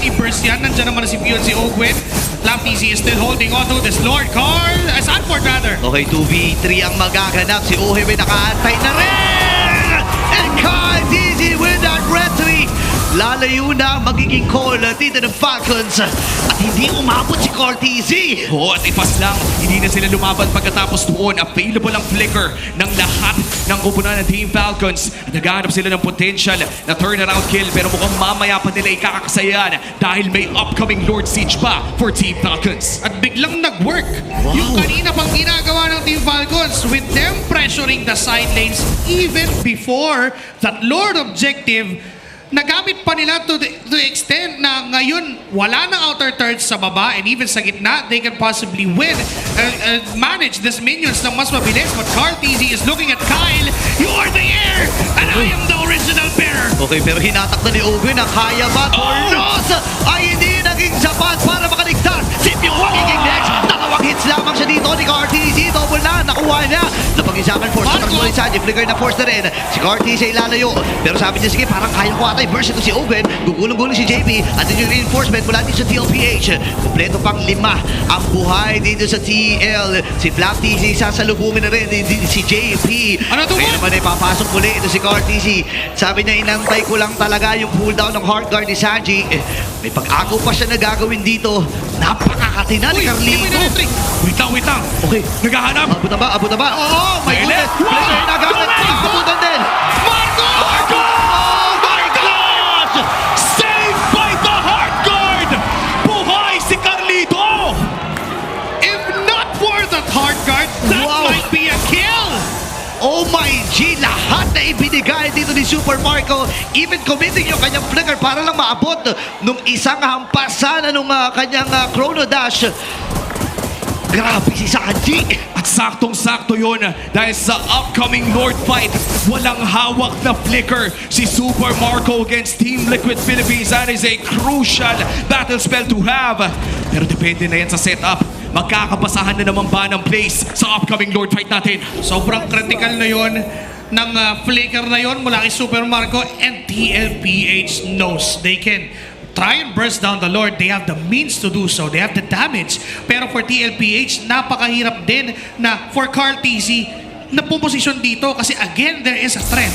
i-burst yan. Nandiyan naman si Pion, si Ogwin. Laptz is still holding on to this Lord Carl. Sanford rather. Okay, 2v3 ang magaganap. Si Ohe may nakaantay na rin! And Carl Dizzy with that retry. Lalayo na magiging call dito ng Falcons. At hindi umabot si Cortese. Oo, at ipas lang, hindi na sila lumaban pagkatapos doon. Available ang flicker ng lahat ng kupunan ng Team Falcons. Naghahanap sila ng potential na turnaround kill, pero mukhang mamaya pa nila ikakakasayan dahil may upcoming Lord Siege pa for Team Falcons. At biglang nag-work. Yung kanina pang ginagawa ng Team Falcons with them pressuring the side lanes even before that Lord objective. Nagamit pa nila to the extent na ngayon wala nang outer turrets sa baba and even sa gitna, they can possibly win manage this minions ng mas mabilis. But Cortese is looking at Kyle. You are the heir and I am the original bearer. Okay, pero hinatak na ni Ogwin na kaya ba? Tornos ay hindi naging sapat para makaligtas. Si Pion magiging next. Dalawang hits lamang siya dito ni Cortese. Double na, nakuha niya. Napag-isapan force na Marco. Flicker na force na rin. Si Cortese ay lalayo. Pero sabi niya, sige, parang kaya ko ata i-burst ito si Ogwin. Gugulong-gulong si JP. At yung reinforcement mula dito sa TLPH. Kompleto pang 5 ang buhay dito sa TL. Si Flaptz sasalubungin na rin si JP. Kaya naman ay papasok muli ito si Cortese. Sabi niya, inantay ko lang talaga yung cooldown ng hard guard ni Sanji. May pag-agaw pa siya na gagawin dito. Napakakatina ni Carlito. Wait lang. Okay. Naghahanap. Abot na ba? Oh my goodness. Flicker na gamit. Abutan din. Marco! Oh my gosh! Saved by the hard guard! Buhay si Carlito! If not for that hard guard, that might be a kill. Oh my G! Lahat na ibinigay dito ni Super Marco. Even committing yung kanyang flicker para lang maabot nung isang hampasan nung kanyang chrono dash. Grabe si Sanji! At saktong-sakto yun dahil sa upcoming Lord fight, walang hawak na flicker si Super Marco against Team Liquid Philippines. That is a crucial battle spell to have. Pero depende na yan sa setup. Magkakabasahan na naman ba ng place sa upcoming Lord fight natin? Sobrang critical na yun ng flicker na yun mula kay Super Marco, and TLPH knows they can try and burst down the Lord. They have the means to do so. They have the damage. Pero for TLPH, napakahirap din na for Cortese na puposisyon dito kasi again, there is a threat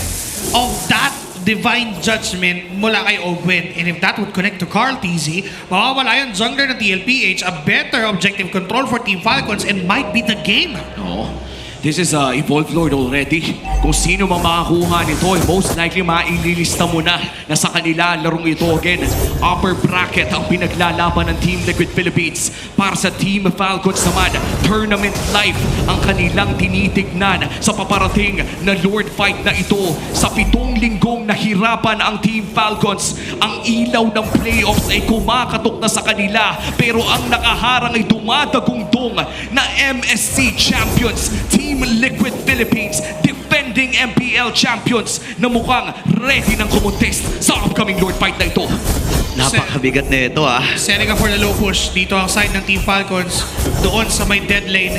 of that divine judgment mula kay Ogwin. And if that would connect to Cortese, mawawala yun jungler ng TLPH, a better objective control for Team Falcons, and might be the game. No. This is Evolved Lord already. Kung sino mang makakuha nito, most likely maililista mo na sa kanila larong ito. Again, upper bracket ang pinaglalaban ng Team Liquid Philippines. Para sa Team Falcons naman, tournament life ang kanilang tinitignan sa paparating na Lord fight na ito. Sa 7 linggong nahirapan ang Team Falcons, ang ilaw ng playoffs ay kumakatok na sa kanila. Pero ang nakaharang ay dumadagungdong na MSC Champions, Team Liquid Philippines, defending MPL champions na mukhang ready ng kumontest sa upcoming Lord fight na ito. Napakabigat na ito Setting up for the low push. Dito ang side ng Team Falcons doon sa may dead lane.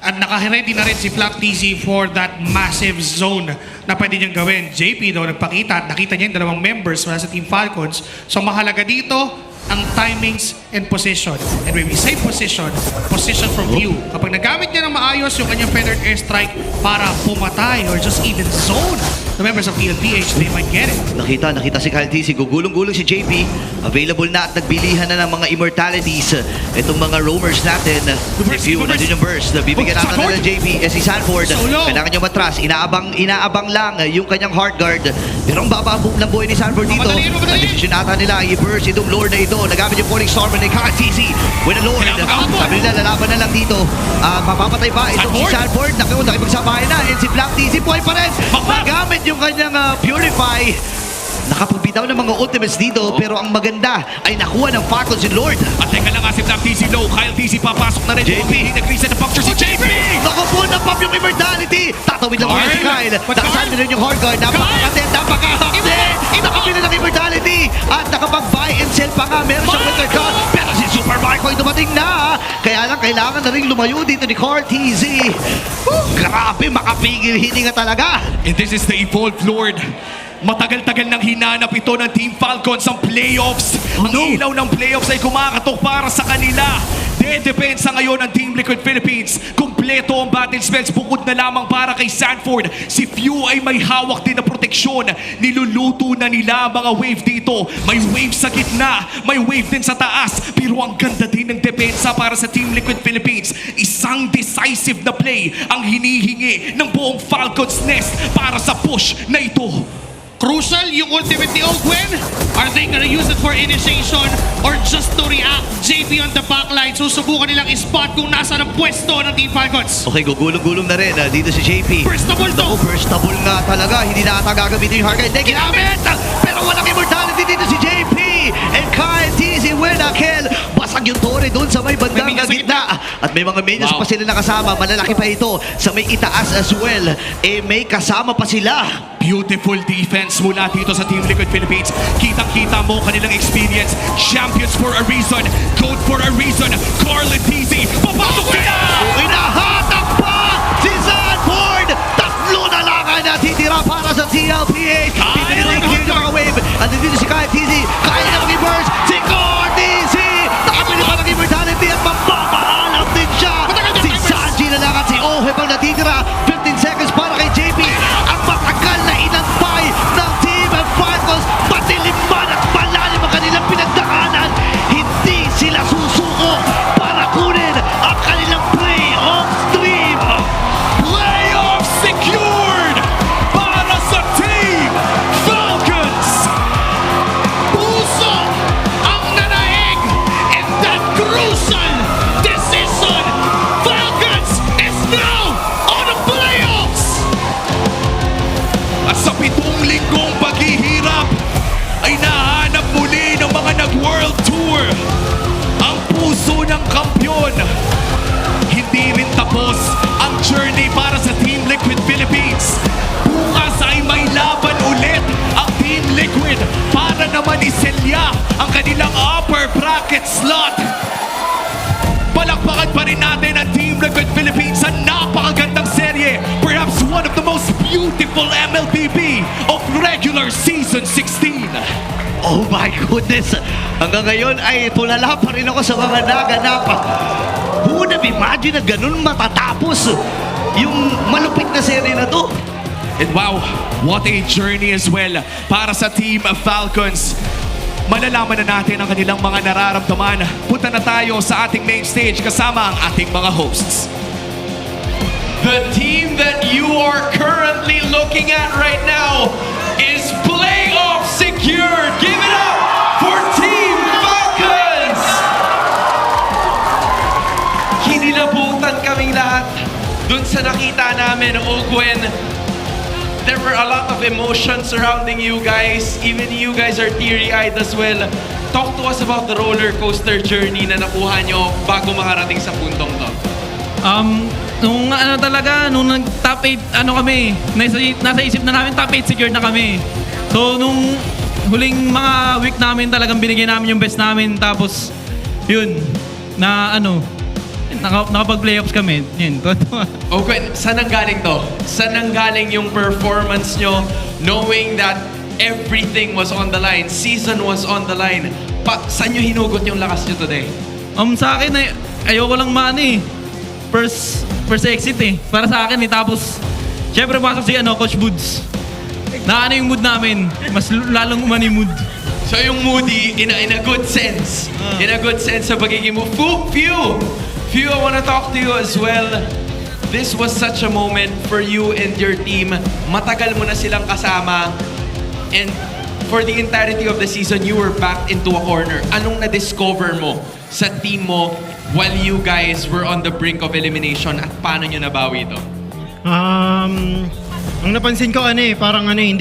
At naka-ready na rin si Flaptz for that massive zone na pwede niyang gawin. JP daw nagpakita at nakita niya yung dalawang members mula sa Team Falcons. So mahalaga dito ang timings and position. And when we say position from view. Kapag nagamit niya ng maayos yung kanyang feathered airstrike para pumatay or just even zone the members of TLPH, they might get it. Nakita si Cortese, gugulong-gulong si JP. Available na at nagbilihan na ng mga immortalities. Itong mga roamers natin. Si Pew, nandun yung burst. Bibigyan natin na ng JP. Si Sanford, kailangan niya matras. Inaabang lang yung kanyang hard guard. Pero ang bababong ng buhay ni Sanford dito. Ang decision ata nila, i-burst itong lord na ito. Nagamit yung falling storm ni Cortese with a lord. Sabi nila, lalaban na lang dito. Mapapatay ba itong si Sanford? Nakipagsabayan na. And si Flaptz, buhay pa rin. Nagamit yung kanyang Purify. Nakapagbitaw ng mga ultimates dito, pero ang maganda ay nakuha ng Falcons yung Lord. At teka lang si Flaptz low. Kyle TC papasok na rin. JP, nag-reset na puncture si JP. Nakupo na pop yung immortality. Tatawid lang muna si Kyle. Nakasan na rin yung hard guard. Napakakatin, napakahapde. Nakapila ng immortality. At nakapag-buy and sell pa nga. Meron siyang winter gun. Pero si Super Marco ay dumating na. Kaya lang kailangan na rin lumayo dito ni Carl TZ. Grabe, makapigil hininga talaga. And this is the Evolved Lord. Matagal-tagal nang hinanap ito ng Team Falcons ang playoffs. Ang ilaw ng playoffs ay kumakatok para sa kanila. Dedepensa ngayon ng Team Liquid Philippines. Kumpleto ang battle spells bukod na lamang para kay Sanford. Si Few ay may hawak din na proteksyon. Niluluto na nila mga wave dito. May wave sa gitna, may wave din sa taas. Pero ang ganda din ng depensa para sa Team Liquid Philippines. Isang decisive na play ang hinihingi ng buong Falcons Nest para sa push na ito. Crucial yung ultimate ni Ogwen. Are they gonna use it for initiation or just to react? JP on the backline. Susubukan nilang i-spot kung nasa ang pwesto ng Team Falcons. Okay, gugulong-gulong na rin dito si JP. Burstable to! Burstable nga talaga. Hindi na ata gagamitin yung hard guard. Ginamit! Pero walang immortality dito si JP. And Kyle TZ win a kill. Basag yung tore doon sa may bandang gitna. At may mga minions pa sila nakasama. Malalaki pa ito sa may itaas as well. May kasama pa sila. Beautiful defense mula dito sa Team Liquid Philippines. Kitang-kita mo kanilang experience. Champions for a reason. Goat for a reason. Carl and TZ. Papasok sila! Inahatak pa si Sanford! Tatlo na lang ang natitira para sa TLPH. Pinag-clear yung mga wave. At dito si Kyle TZ. Kaya na mag-burst si Carl TZ. Nakapili pa ng immortality at mapapaalam din siya. Si Sanji na lang at si Oheb ang natitira. 15 seconds para kay JP. Ang matagal na inampay ng Team Falcons. Matilim man at malalim ang kanilang pinagdaanan. Hindi sila susuko para kunin ang kanilang playoff stream. Playoff secured para sa Team Falcons. Puso ang nanaig in that crucial decision. Falcons is now on the playoffs. At sa 7 linggong paghihirap ay nahanap muli ng mga nag-World Tour ang puso ng kampyon. Hindi rin tapos ang journey para sa Team Liquid Philippines. Bukas ay may laban ulit ang Team Liquid para naman iselya ang kanilang upper bracket slot. Palakpakan pa rin natin ang Team Liquid Philippines sa napakagandang serye. Perhaps one of the most beautiful MLBB of regular season 16. Oh my goodness! Hanggang ngayon ay tulala pa rin ako sa mga naganap. Who would have imagined na ganun matatapos yung malupit na serye na to? And wow, what a journey as well para sa Team Falcons. Malalaman na natin ang kanilang mga nararamdaman. Punta na tayo sa ating main stage kasama ang ating mga hosts. The team that you are currently looking at right now is playoff secured. Give it up for Team Falcons! Kinilabutan kaming lahat dun sa nakita namin, Ogwen. There were a lot of emotions surrounding you guys. Even you guys are teary-eyed as well. Talk to us about the roller coaster journey na nakuha nyo bago makarating sa puntong to. Nung nag-top 8, kami, nasa isip na namin top 8 secured na kami. So, nung huling mga week namin talagang binigay namin yung best namin. Tapos, yun, nakapag-playoffs kami. Yun. Okay, saan ang galing to? Saan ang galing yung performance nyo knowing that everything was on the line, season was on the line? Saan nyo hinugot yung lakas nyo today? Sa akin, ayoko lang first exit para sa akin tapos syempre pasok si Coach Boods na yung mood namin mas lalong umani mood so yung moody in a good sense in a good sense sa pagiging mo Few, I want to talk to you as well. This was such a moment for you and your team. Matagal mo na silang kasama and for the entirety of the season you were backed into a corner. Anong na-discover mo sa team mo while you guys were on the brink of elimination at paano nyo nabawi ito? Ang napansin ko hindi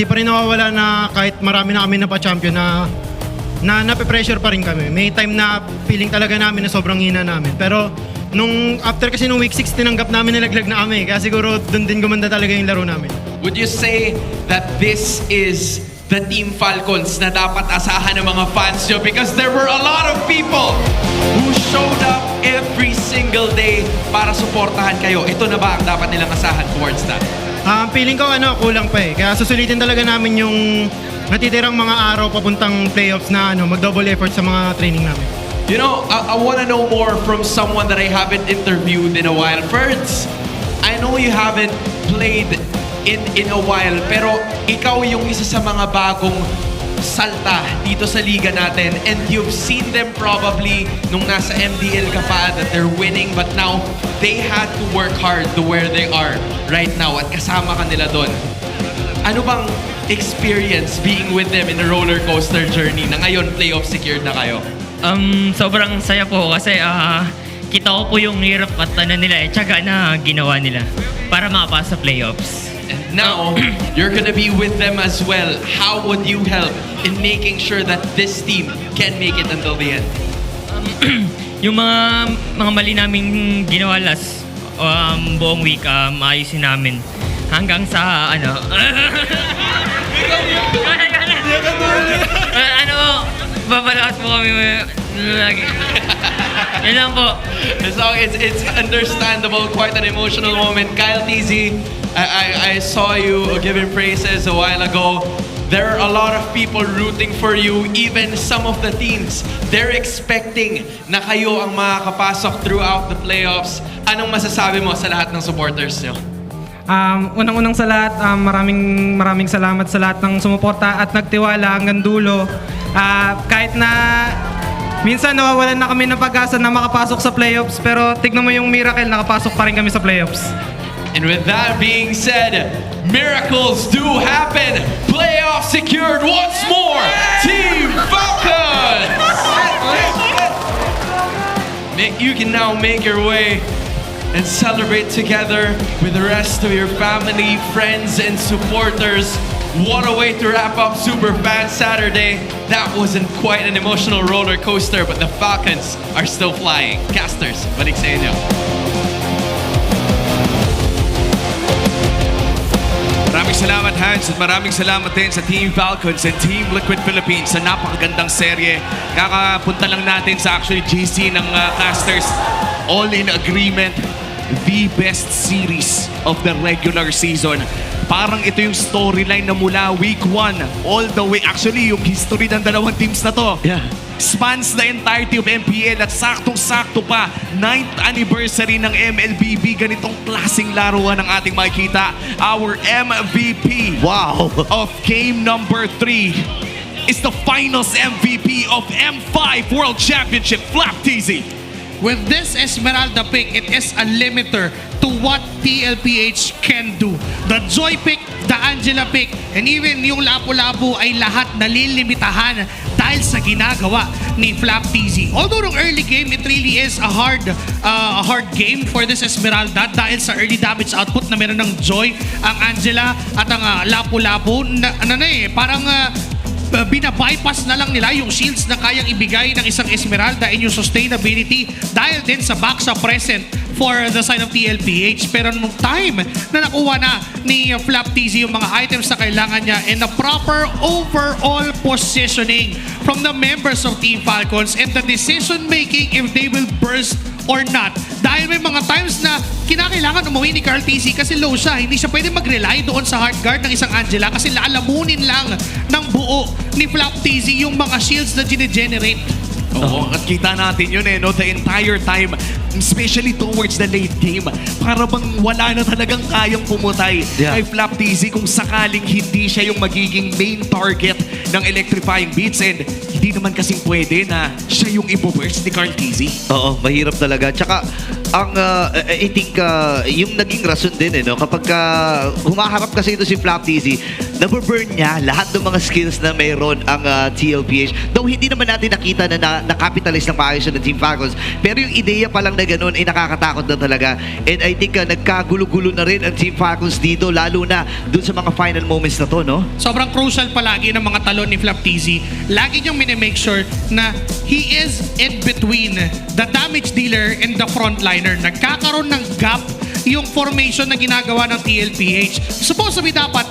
pa rin nawawala na kahit marami na kami na pa-champion na nape-pressure pa rin kami. May time na feeling talaga namin na sobrang hina namin. Pero after kasi nung week 6 tinanggap namin nilaglag na kami. Kaya siguro doon din gumanda talaga yung laro namin. Would you say that this is the Team Falcons na dapat asahan ng mga fans nyo? Because there were a lot of people who showed up every single day para suportahan kayo. Ito na ba ang dapat nilang asahan towards that? Feeling ko kulang pa eh. Kaya susulitin talaga namin yung natitirang mga araw papuntang playoffs na mag-double effort sa mga training namin. You know, I want to know more from someone that I haven't interviewed in a while. Ferds, I know you haven't played in a while, pero ikaw yung isa sa mga bagong salta dito sa liga natin, and you've seen them probably nung nasa MDL ka pa that they're winning, but now they had to work hard to where they are right now at kasama ka nila doon. Ano bang experience being with them in a roller coaster journey na ngayon playoff secured na kayo? Sobrang saya po kasi kita ko po yung hirap at nila tiyaga na ginawa nila para makapasa sa playoffs. And now, you're gonna be with them as well. How would you help in making sure that this team can make it until the end? Yung mga mali naming ginawa last buong week, ayusin namin. Hanggang sa babalakas po kami lagi. Yan lang po. So it's understandable, quite an emotional moment. Kyle TZ, I saw you giving praises a while ago. There are a lot of people rooting for you, even some of the teams. They're expecting na kayo ang makakapasok throughout the playoffs. Anong masasabi mo sa lahat ng supporters nyo? Unang-unang sa lahat, maraming salamat sa lahat ng sumuporta at nagtiwala hanggang dulo. Kahit na minsan nawawalan na kami ng pag-asa na makapasok sa playoffs, pero tignan mo yung miracle, nakapasok pa rin kami sa playoffs. And with that being said, miracles do happen. Playoff secured once more. Team Falcons! You can now make your way and celebrate together with the rest of your family, friends, and supporters. What a way to wrap up Superfan Saturday. That wasn't quite an emotional roller coaster, but the Falcons are still flying. Casters, balik sa inyo. Maraming salamat, Hans, at maraming salamat din sa Team Falcons and Team Liquid Philippines sa napakagandang serye. Kakapunta lang natin sa actually GC ng Casters. All in agreement, the best series of the regular season. Parang ito yung storyline na mula week 1 all the way. Actually, yung history ng dalawang teams na to. Spans the entirety of MPL at saktong-sakto pa 9th anniversary ng MLBB. Ganitong klaseng laruan ang ating makikita. Our MVP of game number 3 is the finals MVP of M5 World Championship, Flap TZ. With this Esmeralda pick, it is a limiter to what TLPH can do. The Joy pick, the Angela pick, and even yung Lapu-Lapu ay lahat nalilimitahan dahil sa ginagawa ni Flap TZ. Although ng early game, it really is a hard game for this Esmeralda dahil sa early damage output na meron ng Joy, ang Angela at ang Lapu-Lapu. Parang bina-bypass na lang nila yung shields na kayang ibigay ng isang Esmeralda and yung sustainability dahil din sa Baksa present for the side of TLPH. Pero nung time na nakuha na ni Flap TZ yung mga items na kailangan niya and the proper overall positioning from the members of Team Falcons and the decision making if they will burst or not. Dahil may mga times na kinakailangan umuwi ni Carl TZ kasi low siya. Hindi siya pwede mag-rely doon sa hard guard ng isang Angela kasi lalamunin lang ng buo ni Flap TZ yung mga shields na gine-generate. Oo, at kita natin yun no? The entire time, especially towards the late game, para bang wala na talagang kayang pumutay kay Flap TZ kung sakaling hindi siya yung magiging main target ng electrifying beats, and hindi naman kasing pwede na siya yung ibo-burst ni Carl TZ. Oo, mahirap talaga. Tsaka, I think, yung naging rason din, kapag humaharap kasi ito si Flap TZ, naburn niya lahat ng mga skills na mayroon ang TLPH. Though hindi naman natin nakita na na-capitalize ng paayos ng Team Falcons, pero yung ideya pa lang na ganun ay nakakatakot na talaga. And I think nagkagulo-gulo na rin ang Team Falcons dito, lalo na dun sa mga final moments na to, no? Sobrang crucial palagi ng mga talon ni Flap TZ. Lagi niyang minimake sure na he is in between the damage dealer and the frontliner. Nagkakaroon ng gap yung formation na ginagawa ng TLPH. Supposed to be dapat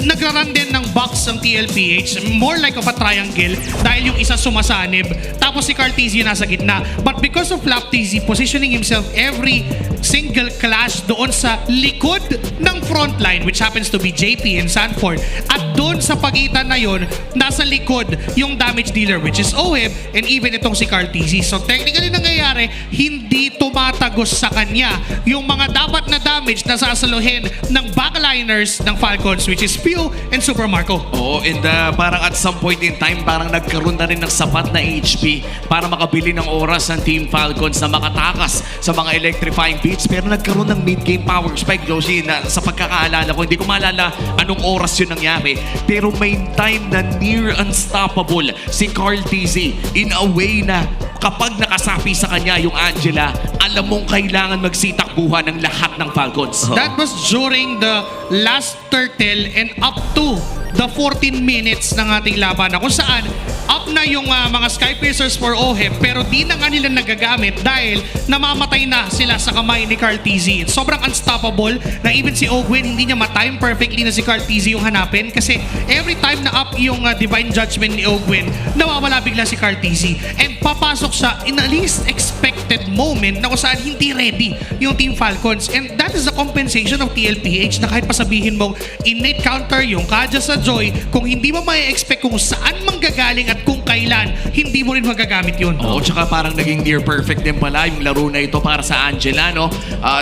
nagraran din ng box ang TLPH, more like of a triangle dahil yung isa sumasanib, tapos si Cartesio nasa gitna. But because of Flaptizzy positioning himself every single clash doon sa likod ng front line, which happens to be JP and Sanford, at doon sa pagitan na yon, nasa likod yung damage dealer, which is Oheb, and even itong si Cartesio. So technically nangyayari, hindi tumatagos sa kanya yung mga dapat na damage na sasaluhin ng backliners ng Falcons, which is Pew and Super Marco. Oo, and parang at some point in time, parang nagkaroon na rin ng sapat na HP para makabili ng oras ng Team Falcons na makatakas sa mga electrifying beats. Pero nagkaroon ng mid-game power spike, Josie, na sa pagkakaalala ko, hindi ko maalala anong oras yun nangyari. Pero may time na near unstoppable si Cartesio in a way na kapag nakasapi sa kanya yung Angela, alam mong kailangan magsitakbuhan ng lahat ng Falcons. That was during the last turtle and up to the 14 minutes ng ating laban na kung saan up na yung mga Sky Piercers for Oheb pero di na nga nila nagagamit dahil namamatay na sila sa kamay ni Cartesio. Sobrang unstoppable na even si Ogwin hindi niya ma-time perfectly na si Cartesio yung hanapin kasi every time na up yung Divine Judgment ni Ogwin, nawawala bigla si Cartesio and papasok siya in a least expected moment na kung saan hindi ready yung Team Falcons, and that is the compensation of TLPH na kahit pasabihin mong innate counter yung Kaja sa Joy, kung hindi mo mai-expect kung saan manggagaling at kung kailan, hindi mo rin magagamit yun. Oo, tsaka parang naging near perfect din pala yung laro na ito para sa Angela, no?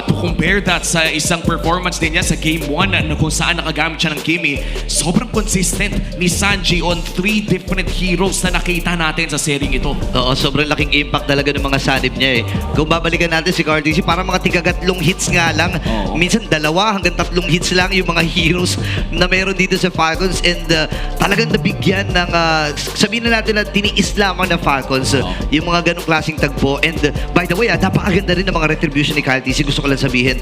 To compare that sa isang performance din niya sa Game 1 na kung saan nakagamit siya ng Kimi, sobrang consistent ni Sanji on 3 different heroes na nakita natin sa sering ito. Oo, sobrang laking impact talaga ng mga sanib niya eh. Kung babalikan natin si Cartesio, parang mga tigagatlong hits nga lang. Minsan 2 hanggang 3 hits lang yung mga heroes na meron dito sa Falcons, and talagang nabigyan ng sabihin na natin na tiniis lamang ng Falcons yung mga ganong klaseng tagpo. And by the way, napakaganda rin ng mga retribution ni Cartesio. Gusto ko lang sabihin,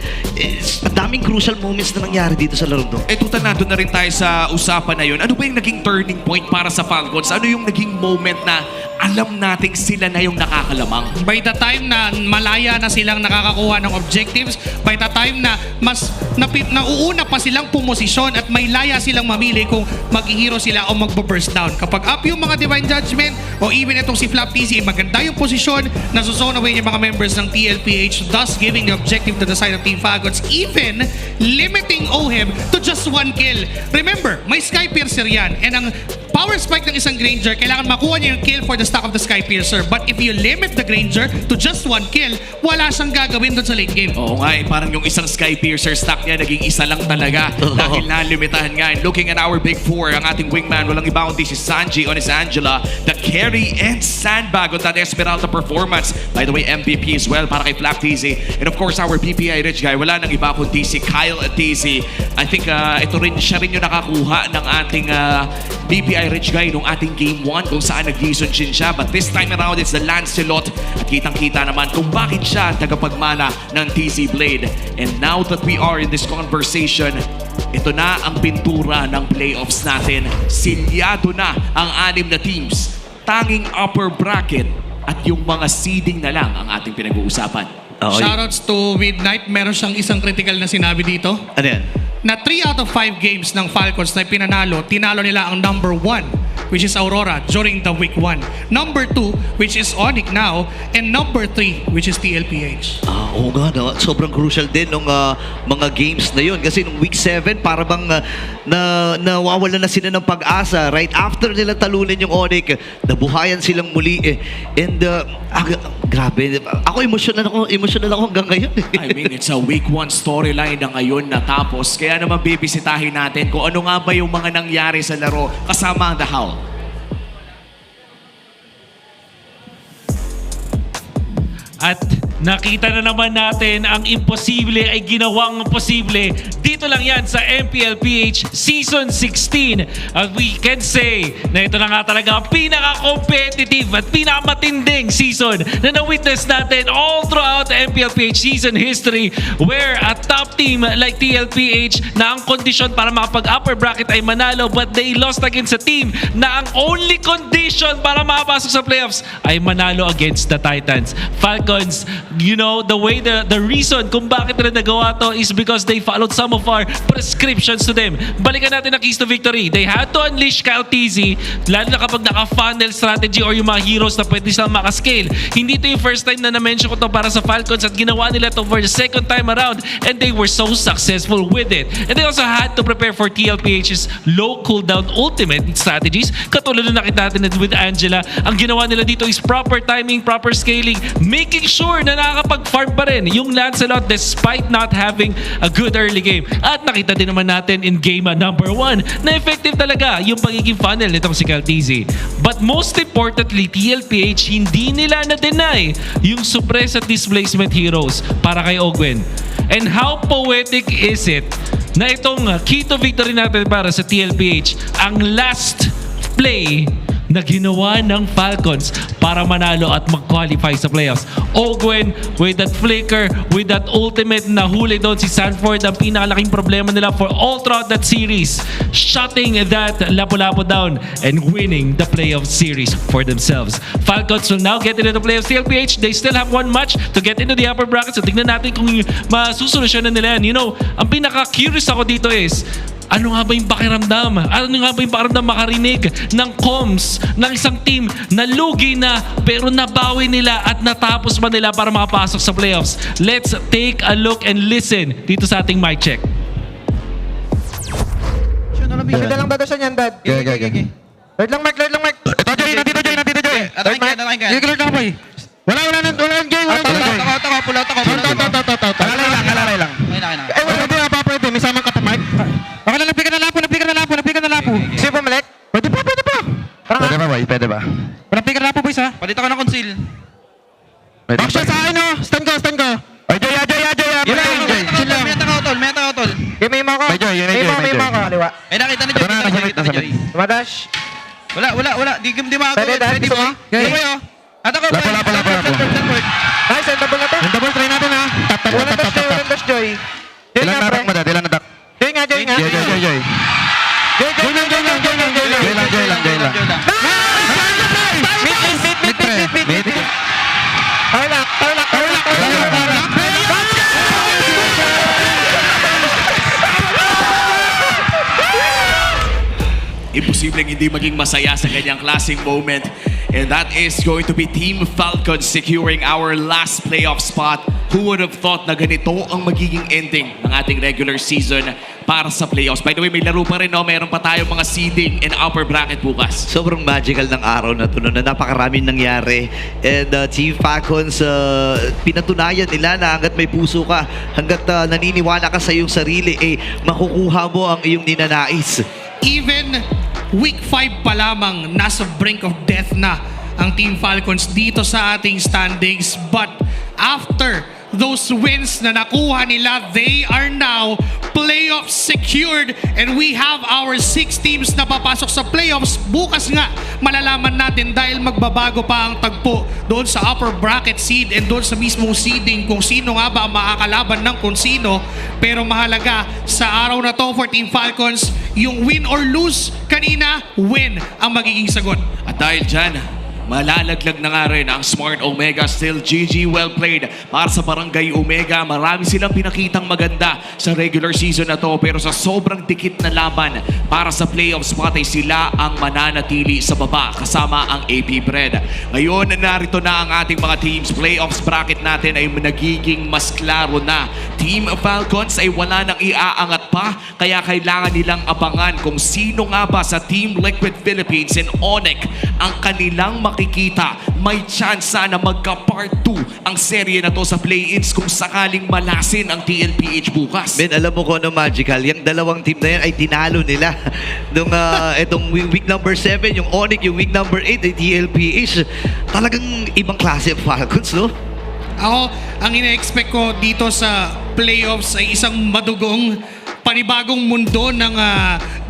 ang daming crucial moments na nangyari dito sa laro to. Tutan na doon na rin tayo sa usapan na yun. Ano ba yung naging turning point para sa Falcons? Ano yung naging moment na alam nating sila na yung nakakalamang? By the time na malaya na silang nakakakuha ng objectives, by the time na mas nauuna pa silang pumosisyon at may laya silang mamili kung mag-hero sila o mag-burst down. Kapag up yung mga Divine Judgment o even itong si Flaptizzy, maganda yung posisyon, nasusone away yung mga members ng TLPH, thus giving the objective to the side of Team Falcons, even limiting Oheb to just 1 kill. Remember, may Sky Piercer yan, and ang power spike ng isang Granger, kailangan makuha niya yung kill for the stack of the Sky Piercer. But if you limit the Granger to just 1 kill, wala siyang gagawin doon sa late game. Oo nga, parang yung isang Sky Piercer stack niya naging isa lang talaga dahil nalimitahan nga. And looking at our big four, ang ating wingman, walang iba kundi si Sanji on his Angela, the carry and sandbag on that Esmeralda performance. By the way, MVP as well para kay Flaptizzy. And of course, our BPI rich guy, wala nang iba kundi si Kyle Tizzy. I think ito rin, siya rin yung nakakuha ng ating BPI rich guy nung ating Game 1 kung saan nag-Gison Shin siya. But this time around, it's the Lancelot. At kitang-kita naman kung bakit siya tagapagmana ng TZ Blade. And now that we are in this conversation, ito na ang pintura ng playoffs natin. Silyado na ang 6 na teams. Tanging upper bracket at yung mga seeding na lang ang ating pinag-uusapan. Shoutouts to Midnight. Meron siyang isang critical na sinabi dito. Ano yan? Na 3 out of 5 games ng Falcons na pinanalo, tinalo nila ang number 1, which is Aurora during the week 1. Number 2, which is Onyx now, and number 3, which is TLPH. Oo nga, no? Sobrang crucial din ng mga games na yun. Kasi nung week 7, para bang nawawala na sila ng pag-asa. Right after nila talunin yung Onyx, nabuhayan silang muli eh. And grabe, ako emotional ako hanggang ngayon. I mean, it's a week 1 storyline na ngayon natapos. Kaya naman bibisitahin natin kung ano nga ba yung mga nangyari sa laro kasama ang The Howl. At nakita na naman natin ang imposible ay ginawang posible. Dito lang yan sa MPLPH Season 16. At we can say na ito na nga talaga ang pinaka-competitive at pinaka-matinding season na na-witness natin all throughout the MPLPH season history, where a top team like TLPH na ang kondisyon para makapag-upper bracket ay manalo, but they lost against a team na ang only condition para makapasok sa playoffs ay manalo against the Titans. Falcons you know, the reason kung bakit nila nagawa to is because they followed some of our prescriptions to them. Balikan natin ang keys to victory. They had to unleash Kyle TZ, lalo na kapag naka-funnel strategy or yung mga heroes na pwede silang makascale. Hindi to yung first time na na-mention ko to para sa Falcons at ginawa nila to for the second time around and they were so successful with it. And they also had to prepare for TLPH's low cooldown ultimate strategies. Katulad na nakita natin with Angela, ang ginawa nila dito is proper timing, proper scaling, making sure na nakakapag-farm pa rin yung Lancelot despite not having a good early game. At nakita din naman natin in game number 1 na effective talaga yung pagiging funnel nitong si Kyle TZ. But most importantly, TLPH hindi nila na-deny yung suppress at displacement heroes para kay Ogwen. And how poetic is it na itong key to victory natin para sa TLPH, ang last play na ginawa ng Falcons para manalo at mag-qualify sa playoffs. Ogwen with that flicker, with that ultimate na huli doon si Sanford, ang pinakalaking problema nila for all throughout that series. Shutting that Lapu-Lapu down and winning the playoff series for themselves. Falcons will now get into the playoffs. TLPH, they still have one match to get into the upper bracket. So tignan natin kung masusolusyonan nila yan. You know, ang pinaka-curious ako dito is, ano nga ba yung pakiramdam? Ano nga ba yung pakiramdam makarinig ng comms ng isang team na lugi na pero nabawi nila at natapos pa nila para makapasok sa playoffs? Let's take a look and listen dito sa ating mic check. Ganda lang dada siya niyan, Dad. Okay. Lord lang, Mike. Ito, Joy. Nandito, Joy. Atakin ka. Sige, Lord lang, boy. Wala nang game. Pula. Alalay lang. Eh, wala din pa pwede. May samang ka pa, Mike. Ako na, nagpikan na lapo. Sige po, Malek. Pwede pa. Pwede ba? Nagpikan na lapo, boys, ha? Palito ko ng conceal. Back siya sa akin, oh. Stand ko. Ay, Joy. Chill lang. Meta utol. May mo ko. May Joy. May mo ko. Kaliwa. Eh, nakita ni Joy. Madash. Wala. Di makakuha. Pwede, Dad. Gusto mo? Kayo. At ako, Lapo. Nice, ang double na to. Yung double try natin, ha? Walang dash, Joy. Ilan na dak mo, Dad? Ilan na dak? Joy nga. Joy lang. Mid. Tarlak. Imposibleng hindi maging masaya sa ganyang klaseng moment. And that is going to be Team Falcons securing our last playoff spot. Who would have thought na ganito ang magiging ending ng ating regular season para sa playoffs? By the way, may laro pa rin, no? Meron pa tayong mga seeding and upper bracket bukas. Sobrang magical ng araw na ito, no? Na napakaraming nangyari. And Team Falcons, pinatunayan nila na hanggat may puso ka, hanggat naniniwala ka sa iyong sarili, makukuha mo ang iyong ninanais. Even week 5 pa lamang, nasa brink of death na ang Team Falcons dito sa ating standings. But after those wins na nakuha nila, they are now playoffs secured and we have our 6 teams na papasok sa playoffs. Bukas nga, malalaman natin dahil magbabago pa ang tagpo doon sa upper bracket seed and doon sa mismong seeding kung sino nga ba ang makakalaban ng kung sino. Pero mahalaga sa araw na to for Team Falcons, yung win or lose kanina, win ang magiging sagot. At dahil dyan, malalaglag na nga rin ang Smart Omega. Still GG, well played para sa Barangay Omega. Marami silang pinakitang maganda sa regular season na to, pero sa sobrang dikit na laban para sa playoff spot ay sila ang mananatili sa baba kasama ang AP Bread. Ngayon, narito na ang ating mga teams. Playoffs bracket natin ay nagiging mas klaro na. Team Falcons ay wala nang iaangat pa, kaya kailangan nilang abangan kung sino nga ba sa Team Liquid Philippines and Onyx ang kanilang makikita. May chance na magka-part 2 ang serye na to sa play-ins kung sakaling malasin ang TLPH bukas. Ben, alam mo ko ano magical, yung dalawang team na yan ay tinalo nila nung itong week number 7, yung Onyx, yung week number 8 ay TLPH. Talagang ibang klase ang Falcons, no? Ako, ang ina-expect ko dito sa playoffs ay isang madugong panibagong mundo ng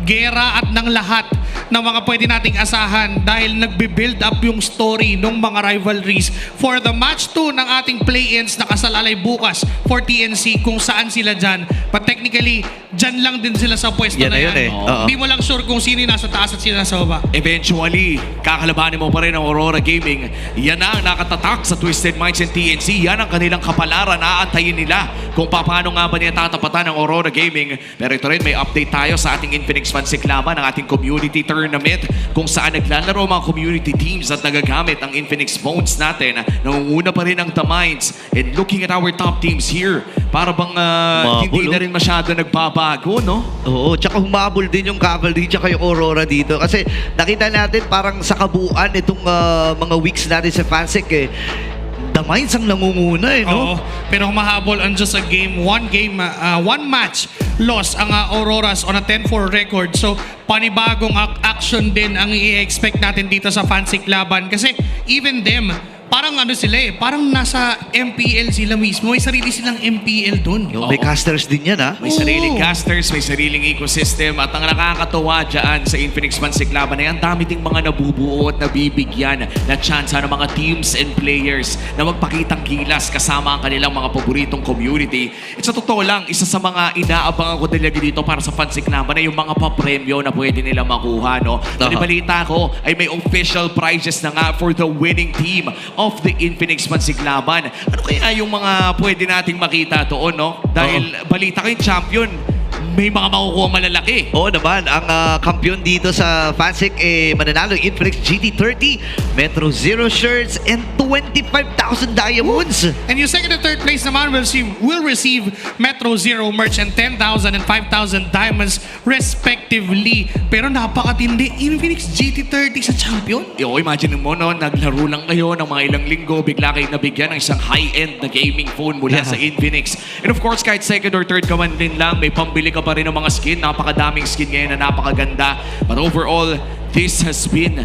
gera at ng lahat ng mga pwede nating asahan dahil nagbe-build up yung story ng mga rivalries for the match 2 ng ating play-ins na kasalalay bukas for TNC kung saan sila dyan. But technically, dyan lang din sila sa pwesto Yan na na yan. yun eh. Oo. Hindi mo lang sure kung sino yung nasa taas at sino nasa baba. Eventually, kakalabanin mo pa rin ang Aurora Gaming. Yan na ang nakatatak sa Twisted Minds and TNC. Yan ang kanilang kapalaran. Aantayin nila kung paano nga ba niya tatapatan ng Aurora Gaming. Pero ito rin, may update tayo sa ating Infinix Pansiklaman, ang ating community tournament, kung saan naglalaro mga community teams at nagagamit ang Infinix phones natin. Nangunguna pa rin ang The Minds. And looking at our top teams here, para bang hindi na rin masyado nagbabago, no? Oo, tsaka humabol din yung Cavalry tsaka yung Aurora dito. Kasi nakita natin parang sa kabuuan itong mga weeks natin sa Fansec eh. The Minds ang nangunguna eh, no? Oo, pero humahabol on just a game, one match loss ang Auroras on a 10-4 record. So, panibagong action din ang i-expect natin dito sa Fansec laban. Kasi even them, parang ano sila eh, parang nasa MPL sila mismo. May sarili silang MPL dun. May casters din yan, ha? May sariling casters, may sariling ecosystem, at ang nakakatuwa dyan sa Infinix Pansiklaban ay ang dami ding mga nabubuo at nabibigyan na chance ng mga teams and players na magpakitang gilas kasama ang kanilang mga paboritong community. At sa totoo lang, isa sa mga inaabangan ko talaga dito para sa Pansiklaban ay yung mga papremyo na pwede nila makuha, no? Balita ko ay may official prizes na nga for the winning team of the Infinix Pansiklaban. Ano kaya yung mga pwede nating makita doon, no? Dahil balita ko yung champion, may mga makukuha malalaki. Oo naman, ang kampiyon dito sa Fansec mananalo Infinix GT30, Metro Zero shirts, and 25,000 diamonds. And yung second and third place naman will receive Metro Zero merch and 10,000 and 5,000 diamonds respectively. Pero napakatindi, Infinix GT30 sa champion. Yo, imagine mo, no, naglaro lang kayo ng mga ilang linggo, bigla kayo nabigyan ng isang high-end na gaming phone mula sa Infinix. And of course, kahit second or third ka man din lang, may pambili ka pa rin ng mga skin. Napakadaming skin ngayon na napakaganda. But overall, this has been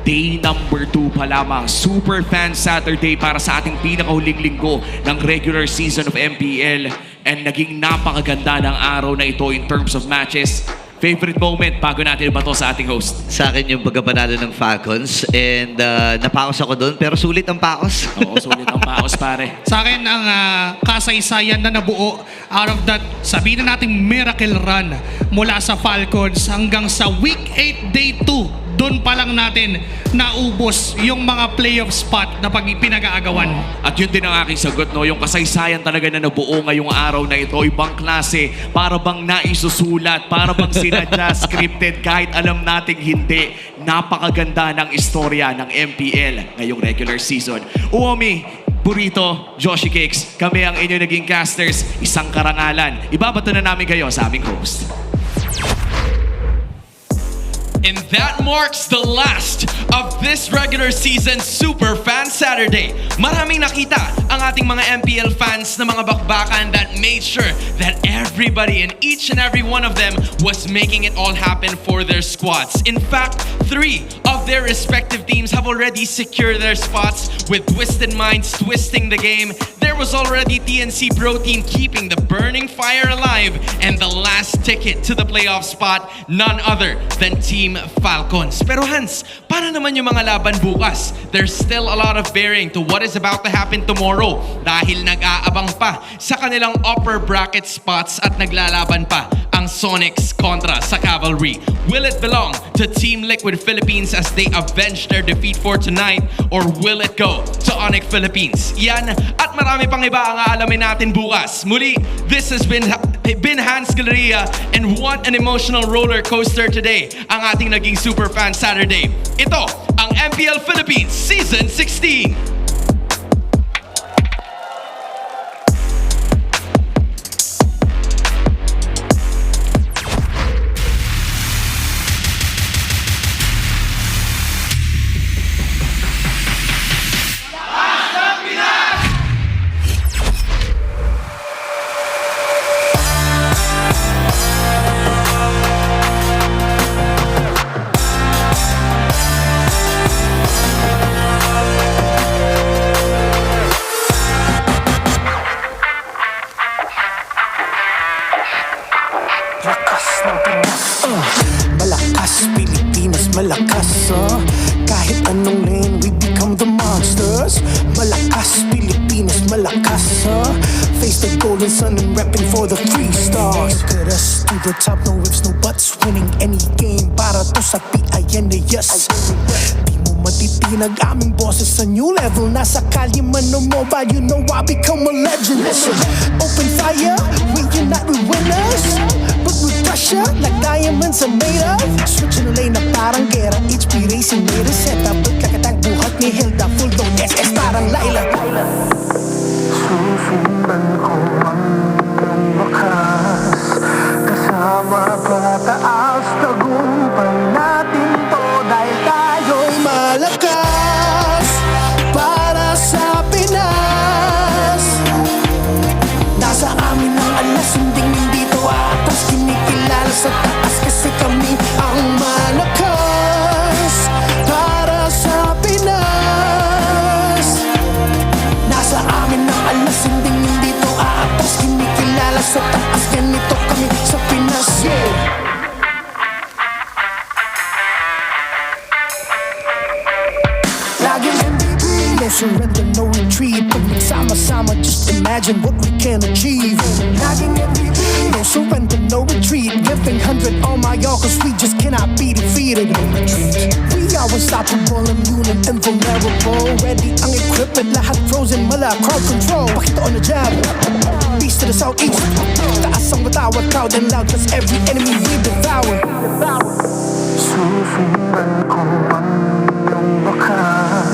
day number 2 pa lamang. Super Fan Saturday para sa ating pinakahuling linggo ng regular season of MPL. And naging napakaganda ng araw na ito in terms of matches. Favorite moment bago natin ibato sa ating host? Sa akin yung pagkapanalo ng Falcons and napaos ako doon pero sulit ang paos. Oo, sulit ang paos pare. Sa akin, ang kasaysayan na nabuo out of that, sabihin na nating miracle run mula sa Falcons hanggang sa Week 8 Day 2. Doon pa lang natin naubos yung mga playoff spot na pinag-aagawan. At yun din ang aking sagot, no? Yung kasaysayan talaga na nabuo ngayong araw na ito, ibang klase, para bang naisusulat, para bang sinadya, scripted, kahit alam nating hindi. Napakaganda ng istorya ng MPL ngayong regular season. Uomi, Burrito, Joshi Cakes, kami ang inyo naging casters, isang karangalan. Ibabato na namin kayo sa aming host. And that marks the last of this regular season Super Fan Saturday. Maraming nakita ang ating mga MPL fans na mga bakbakan that made sure that everybody and each and every one of them was making it all happen for their squads. In fact, 3 of their respective teams have already secured their spots with Twisted Minds twisting the game. There was already TNC Pro Team keeping the burning fire alive, and the last ticket to the playoff spot, none other than Team Falcons. Pero Hans, para naman yung mga laban bukas? There's still a lot of bearing to what is about to happen tomorrow dahil nag-aabang pa sa kanilang upper bracket spots at naglalaban pa ang Sonics kontra sa Cavalry. Will it belong to Team Liquid Philippines as they avenge their defeat for tonight, or will it go to Onyx Philippines? Yan at marami pang iba ang aalamin natin bukas. Muli, this has been Hans Galeria, and what an emotional roller coaster today ang ating naging Super Fan Saturday. Ito ang MPL Philippines Season 16. the golden sun and repping for the 3 stars. Look at us, to the top, no ifs, no buts. Winning any game para to sa PINAS. Di mo matitinag aming bosses sa new level. Nasa kalye man o mobile, you know I become a legend. Listen, open fire, we unite, we winners. But with pressure, like diamonds are made of. Switching the lane na parang gera, HP racing made a setup. Pagkakatang buhat ni Hilda, full dome SS parang Laila. Susundan ko ang wakas, kasama pataas, tagumpay natin to dahil tayo'y malakas para sa Pinas. Nasa amin ang alas, hindi to atas, kinikilala sa taas kasi kami ang malakas para sa Pinas. Nasa amin ang alas, hindi to atas, kinikilala sa taas, ganito kami sa Pinas. Yeah. Laging MVP, no surrender, no retreat. Pag nagsama-sama, just imagine what we can achieve. Laging MVP, no surrender, no retreat. Giving 100 on my all, cause we just cannot be defeated. We are unstoppable, immune and invulnerable. Ready ang equipment, lahat frozen, mala, crowd control. Pakita on the jab, east to the southeast. Taas ang matawad, proud and loud, cause every enemy we devour. Susundan ko ang iyong baka.